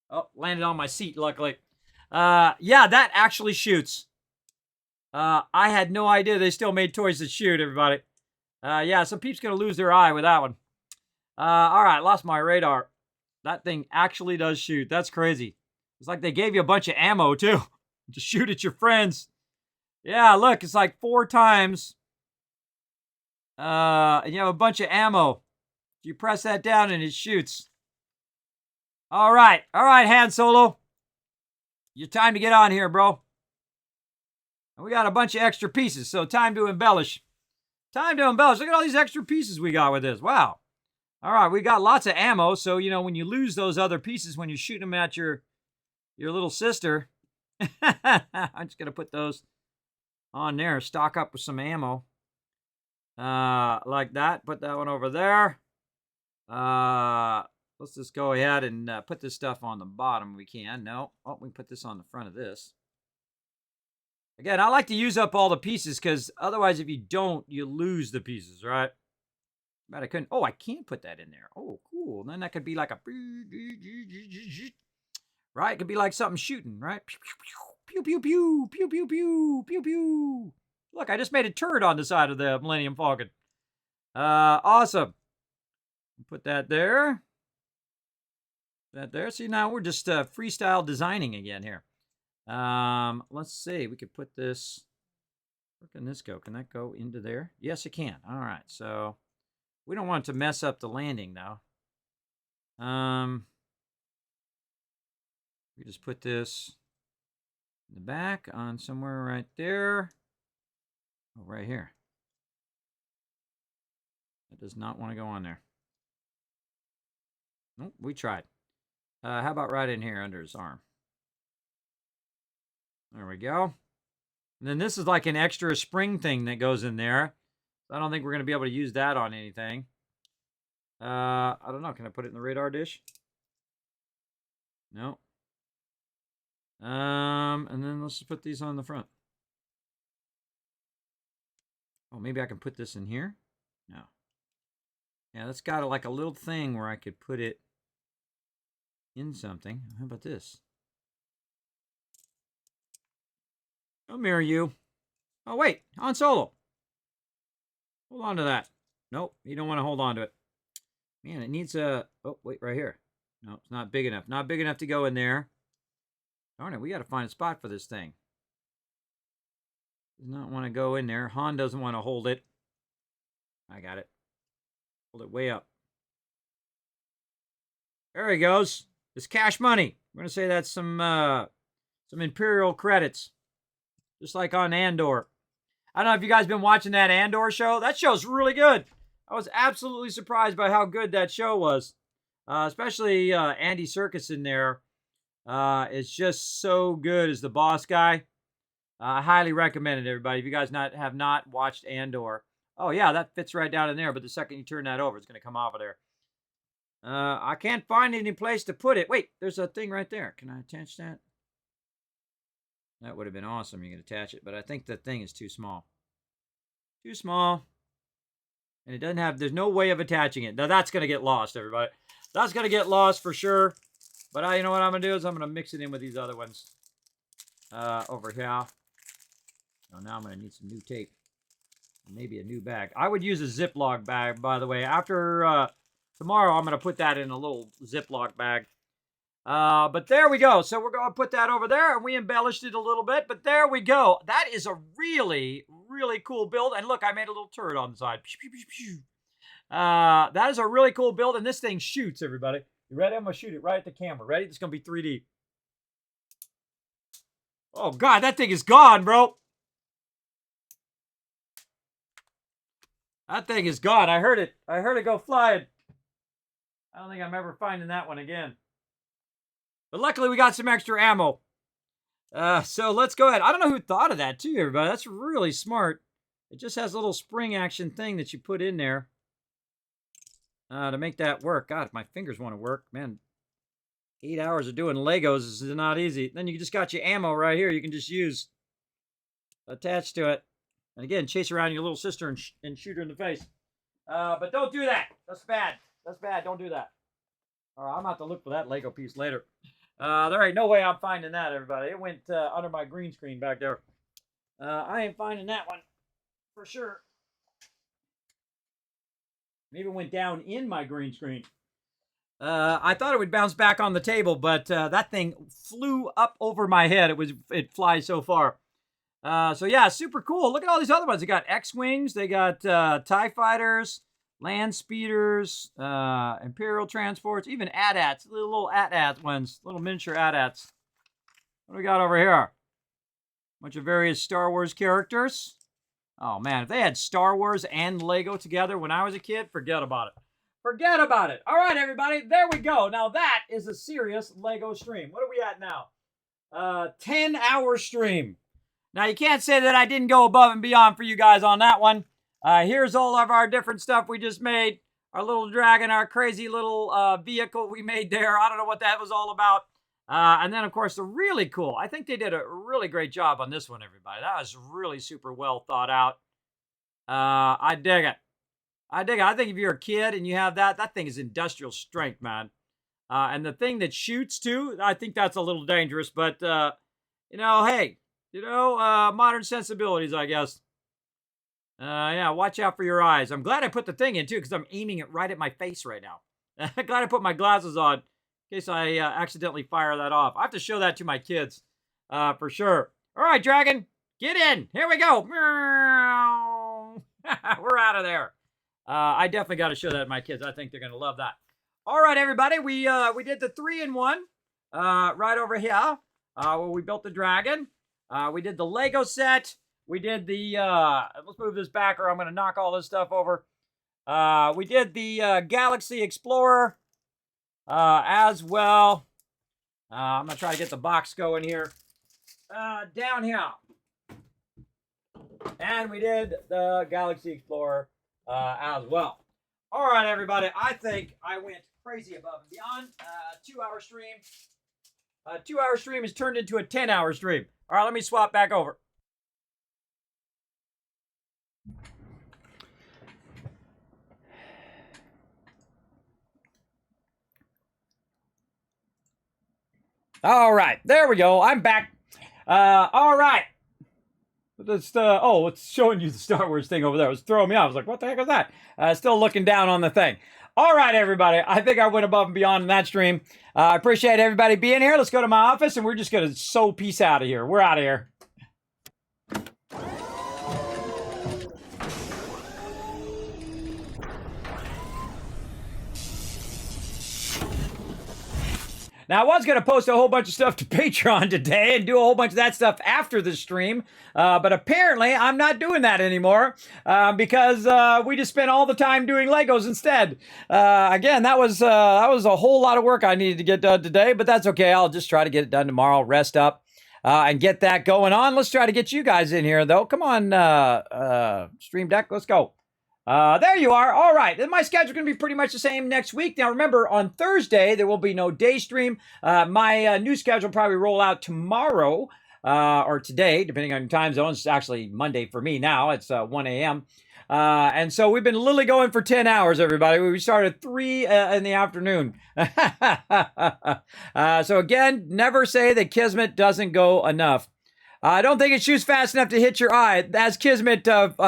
Oh, landed on my seat, luckily. Yeah, that actually shoots. I had no idea they still made toys that shoot, everybody. Yeah, some peeps going to lose their eye with that one. All right, lost my radar. That thing actually does shoot. That's crazy. It's like they gave you a bunch of ammo, too. To shoot at your friends. Yeah, look, it's like 4 times. And you have a bunch of ammo. You press that down and it shoots. All right, Han Solo. Your time to get on here, bro. And we got a bunch of extra pieces, so time to embellish. Time to embellish. Look at all these extra pieces we got with this. Wow. All right, we got lots of ammo, so, you know, when you lose those other pieces, when you're shooting them at your little sister, I'm just going to put those on there, stock up with some ammo. Like that. Put that one over there. Let's just go ahead and put this stuff on the bottom. We can. No. Oh, we can put this on the front of this. Again, I like to use up all the pieces because otherwise, if you don't, you lose the pieces, right? But I couldn't. Oh, I can put that in there. Oh, cool. Then that could be like a... Right? It could be like something shooting, right? Pew, pew, pew, pew, pew, pew, pew, pew. Look, I just made a turret on the side of the Millennium Falcon. Awesome. Put that there. That there. See, now we're just freestyle designing again here. Let's see. We could put this. Where can this go? Can that go into there? Yes, it can. All right. So we don't want it to mess up the landing, though. We just put this in the back on somewhere right there. Oh, right here. That does not want to go on there. Nope, we tried. How about right in here under his arm? There we go. And then this is like an extra spring thing that goes in there. I don't think we're going to be able to use that on anything. I don't know. Can I put it in the radar dish? No. And then let's just put these on the front. Oh, maybe I can put this in here? No. Yeah, that's got like a little thing where I could put it in something. How about this? I'll mirror you. Oh, wait. Han Solo. Hold on to that. Nope, you don't want to hold on to it. Man, it needs a... Oh, wait, right here. No, it's not big enough. Not big enough to go in there. Darn it, we got to find a spot for this thing. Does not want to go in there. Han doesn't want to hold it. I got it. Hold it way up. There he goes. It's cash money. We're going to say that's some Imperial credits. Just like on Andor. I don't know if you guys been watching that Andor show. That show's really good. I was absolutely surprised by how good that show was. Especially Andy Serkis in there. It's just so good as the boss guy. I highly recommend it, everybody. If you guys have not watched Andor. Oh, yeah, that fits right down in there. But the second you turn that over, it's going to come off of there. I can't find any place to put it. Wait, there's a thing right there. Can I attach that? That would have been awesome. You can attach it. But I think the thing is too small. Too small. And it doesn't have... There's no way of attaching it. Now, that's going to get lost, everybody. That's going to get lost for sure. But you know what I'm going to do is I'm going to mix it in with these other ones. Over here. So now I'm going to need some new tape. Maybe a new bag. I would use a Ziploc bag, by the way. After tomorrow, I'm going to put that in a little Ziploc bag. But there we go. So we're going to put that over there, and we embellished it a little bit. But there we go. That is a really, really cool build. And look, I made a little turret on the side. That is a really cool build, and this thing shoots, everybody. You ready? I'm going to shoot it right at the camera. Ready? It's going to be 3D. Oh, God, that thing is gone, bro. That thing is gone. I heard it. I heard it go flying. I don't think I'm ever finding that one again. But luckily, we got some extra ammo. So let's go ahead. I don't know who thought of that, too, everybody. That's really smart. It just has a little spring action thing that you put in there to make that work. God, if my fingers want to work, man, 8 hours of doing Legos is not easy. Then you just got your ammo right here. You can just use attached to it. And again, chase around your little sister and shoot her in the face. But don't do that. That's bad. That's bad. Don't do that. All right, I'm going to have to look for that Lego piece later. There ain't no way I'm finding that, everybody. It went under my green screen back there. I ain't finding that one for sure. It even went down in my green screen. I thought it would bounce back on the table, but that thing flew up over my head. It flies so far. So yeah, super cool. Look at all these other ones. They got X-Wings. They got TIE Fighters, Land Speeders, Imperial Transports, even AT-ATs. Little AT-AT ones. Little miniature AT-ATs. What do we got over here? Bunch of various Star Wars characters. Oh man, if they had Star Wars and Lego together when I was a kid, forget about it. Forget about it. All right, everybody, there we go. Now that is a serious Lego stream. What are we at now? 10-hour stream. Now you can't say that I didn't go above and beyond for you guys on that one. Here's all of our different stuff we just made. Our little dragon, our crazy little vehicle we made there. I don't know what that was all about. And then, of course, the really cool. I think they did a really great job on this one, everybody. That was really super well thought out. I dig it. I dig it. I think if you're a kid and you have that thing is industrial strength, man. And the thing that shoots, too, I think that's a little dangerous. But, hey, modern sensibilities, I guess. Yeah, watch out for your eyes. I'm glad I put the thing in, too, because I'm aiming it right at my face right now. Glad I put my glasses on in case I accidentally fire that off. I have to show that to my kids for sure. All right, Dragon, get in. Here we go. We're out of there. I definitely got to show that to my kids. I think they're going to love that. All right, everybody. We did the 3-in-1 right over here where we built the dragon. We did the Lego set. We did the, let's move this back or I'm going to knock all this stuff over. We did the Galaxy Explorer as well. I'm going to try to get the box going here. Down here. And we did the Galaxy Explorer as well. All right, everybody. I think I went crazy above and beyond. 2-hour stream. 2-hour stream has turned into a 10-hour stream. All right, let me swap back over. All right, there we go. I'm back. All right. It's showing you the Star Wars thing over there. It was throwing me off. I was like, what the heck is that? Still looking down on the thing. All right, everybody. I think I went above and beyond in that stream. I appreciate everybody being here. Let's go to my office, and we're just going to peace out of here. We're out of here. Now, I was going to post a whole bunch of stuff to Patreon today and do a whole bunch of that stuff after the stream, but apparently I'm not doing that anymore because we just spent all the time doing Legos instead. Again, that was a whole lot of work I needed to get done today, but that's okay. I'll just try to get it done tomorrow, rest up, and get that going on. Let's try to get you guys in here, though. Come on, Stream Deck, let's go. There you are. All right. Then my schedule is going to be pretty much the same next week. Now, remember, on Thursday, there will be no day stream. My new schedule will probably roll out tomorrow or today, depending on time zones. It's actually Monday for me now. It's 1 a.m. And so we've been literally going for 10 hours, everybody. We started 3 in the afternoon. So again, never say that Kismet doesn't go enough. I don't think it shoots fast enough to hit your eye. That's Kismet, rocks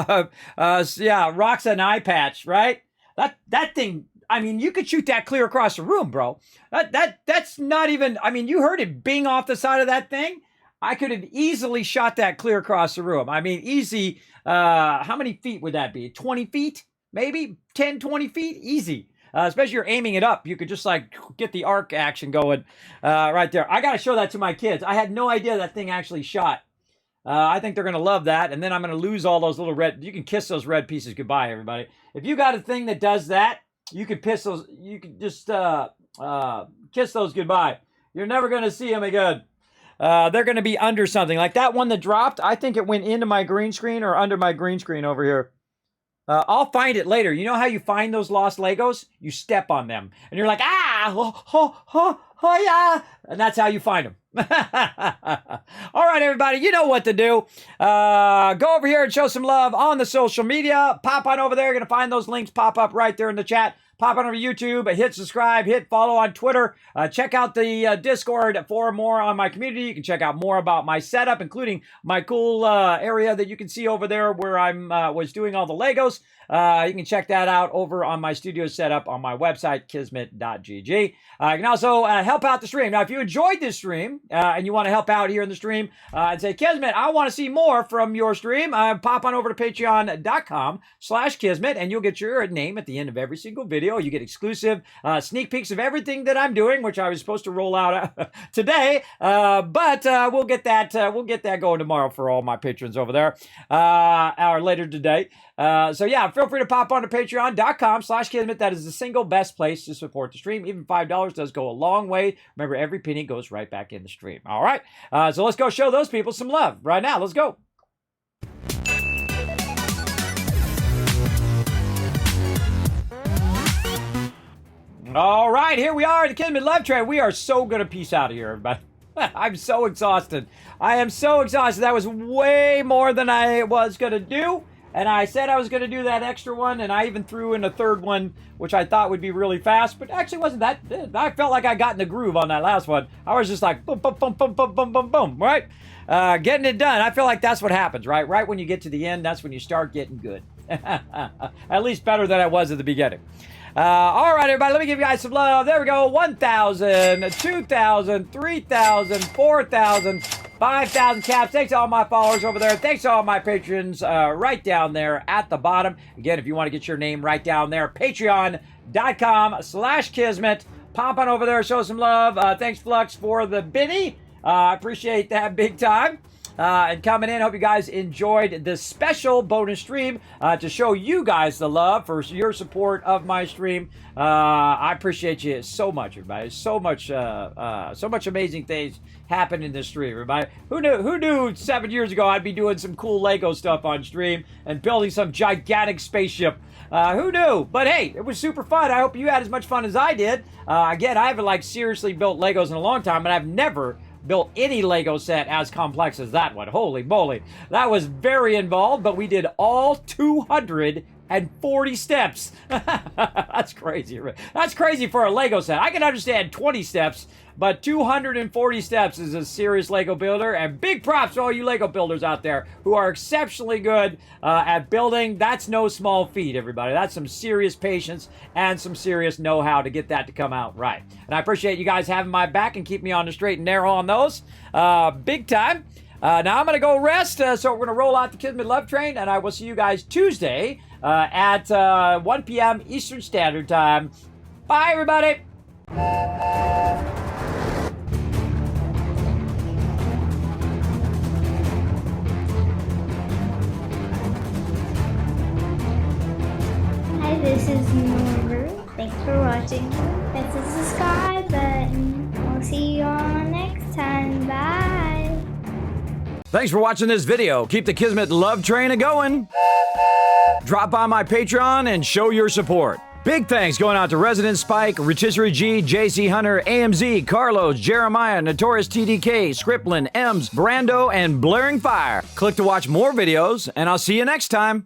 an eye patch, right? That thing I mean, you could shoot that clear across the room, bro. That's not even, I mean, you heard it bing off the side of that thing. I could have easily shot that clear across the room. I mean, easy. How many feet would that be? 20 feet? Maybe 10, 20 feet? Easy. Especially you're aiming it up. You could just like get the arc action going right there. I got to show that to my kids. I had no idea that thing actually shot. I think they're going to love that. And then I'm going to lose all those little red. You can kiss those red pieces goodbye, everybody. If you got a thing that does that, you could piss those. You could just kiss those goodbye. You're never going to see them again. They're going to be under something. Like that one that dropped, I think it went into my green screen or under my green screen over here. I'll find it later. You know how you find those lost Legos? You step on them. And you're like, oh, yeah. And that's how you find them. All right, everybody, you know what to do. Go over here and show some love on the social media. Pop on over there. You're going to find those links pop up right there in the chat. Pop on over to YouTube, hit subscribe, hit follow on Twitter. Check out the Discord for more on my community. You can check out more about my setup, including my cool area that you can see over there where I'm was doing all the Legos. You can check that out over on my studio setup on my website, kismet.gg. You can also help out the stream. Now, if you enjoyed this stream and you want to help out here in the stream and say, Kismet, I want to see more from your stream, pop on over to patreon.com/Kismet and you'll get your name at the end of every single video. You get exclusive sneak peeks of everything that I'm doing, which I was supposed to roll out today, but we'll get that going tomorrow for all my patrons over there, or later today. So yeah, feel free to pop on to patreon.com/Kismet. That is the single best place to support the stream. Even $5 does go a long way. Remember, every penny goes right back in the stream. All right. So let's go show those people some love right now. Let's go. All right, here we are, the Kismet Love Train. We are so going to peace out of here, everybody. I'm so exhausted. I am so exhausted. That was way more than I was going to do. And I said I was going to do that extra one, and I even threw in a third one, which I thought would be really fast, but actually wasn't that. I felt like I got in the groove on that last one. I was just like, boom, boom, boom, boom, boom, boom, boom, boom, right? Getting it done. I feel like that's what happens, right? Right when you get to the end, that's when you start getting good. At least better than I was at the beginning. All right, everybody, let me give you guys some love. There we go. 1,000, 2,000, 3,000, 4,000, 5,000 caps. Thanks to all my followers over there. Thanks to all my patrons right down there at the bottom. Again, if you want to get your name right down there, patreon.com/Kismet. Pop on over there, show some love. Thanks, Flux, for the biddy. I appreciate that big time. And coming in, hope you guys enjoyed this special bonus stream to show you guys the love for your support of my stream. I appreciate you so much, everybody. So much amazing things happen in this stream, everybody. Who knew 7 years ago I'd be doing some cool Lego stuff on stream and building some gigantic spaceship? Who knew? But hey, it was super fun. I hope you had as much fun as I did. Again, I haven't like seriously built Legos in a long time, and I've never built any Lego set as complex as that one. Holy moly. That was very involved, but we did all 240 steps. That's crazy. That's crazy for a Lego set. I can understand 20 steps, but 240 steps is a serious Lego builder, and big props to all you Lego builders out there who are exceptionally good at building. That's no small feat, everybody. That's some serious patience and some serious know-how to get that to come out right. And I appreciate you guys having my back and keep me on the straight and narrow on those. Big time. Now I'm going to go rest, so we're going to roll out the Kismet Love Train, and I will see you guys Tuesday at 1 p.m. Eastern Standard Time. Bye, everybody. Hi, this is Norbert. Thanks for watching. Hit the subscribe button. We'll see you all next time. Bye. Thanks for watching this video. Keep the Kismet Love Train a-going. Drop by my Patreon and show your support. Big thanks going out to Resident Spike, Rotisserie G, JC Hunter, AMZ, Carlos, Jeremiah, Notorious TDK, Scriplin, Ems, Brando, and Blaring Fire. Click to watch more videos, and I'll see you next time.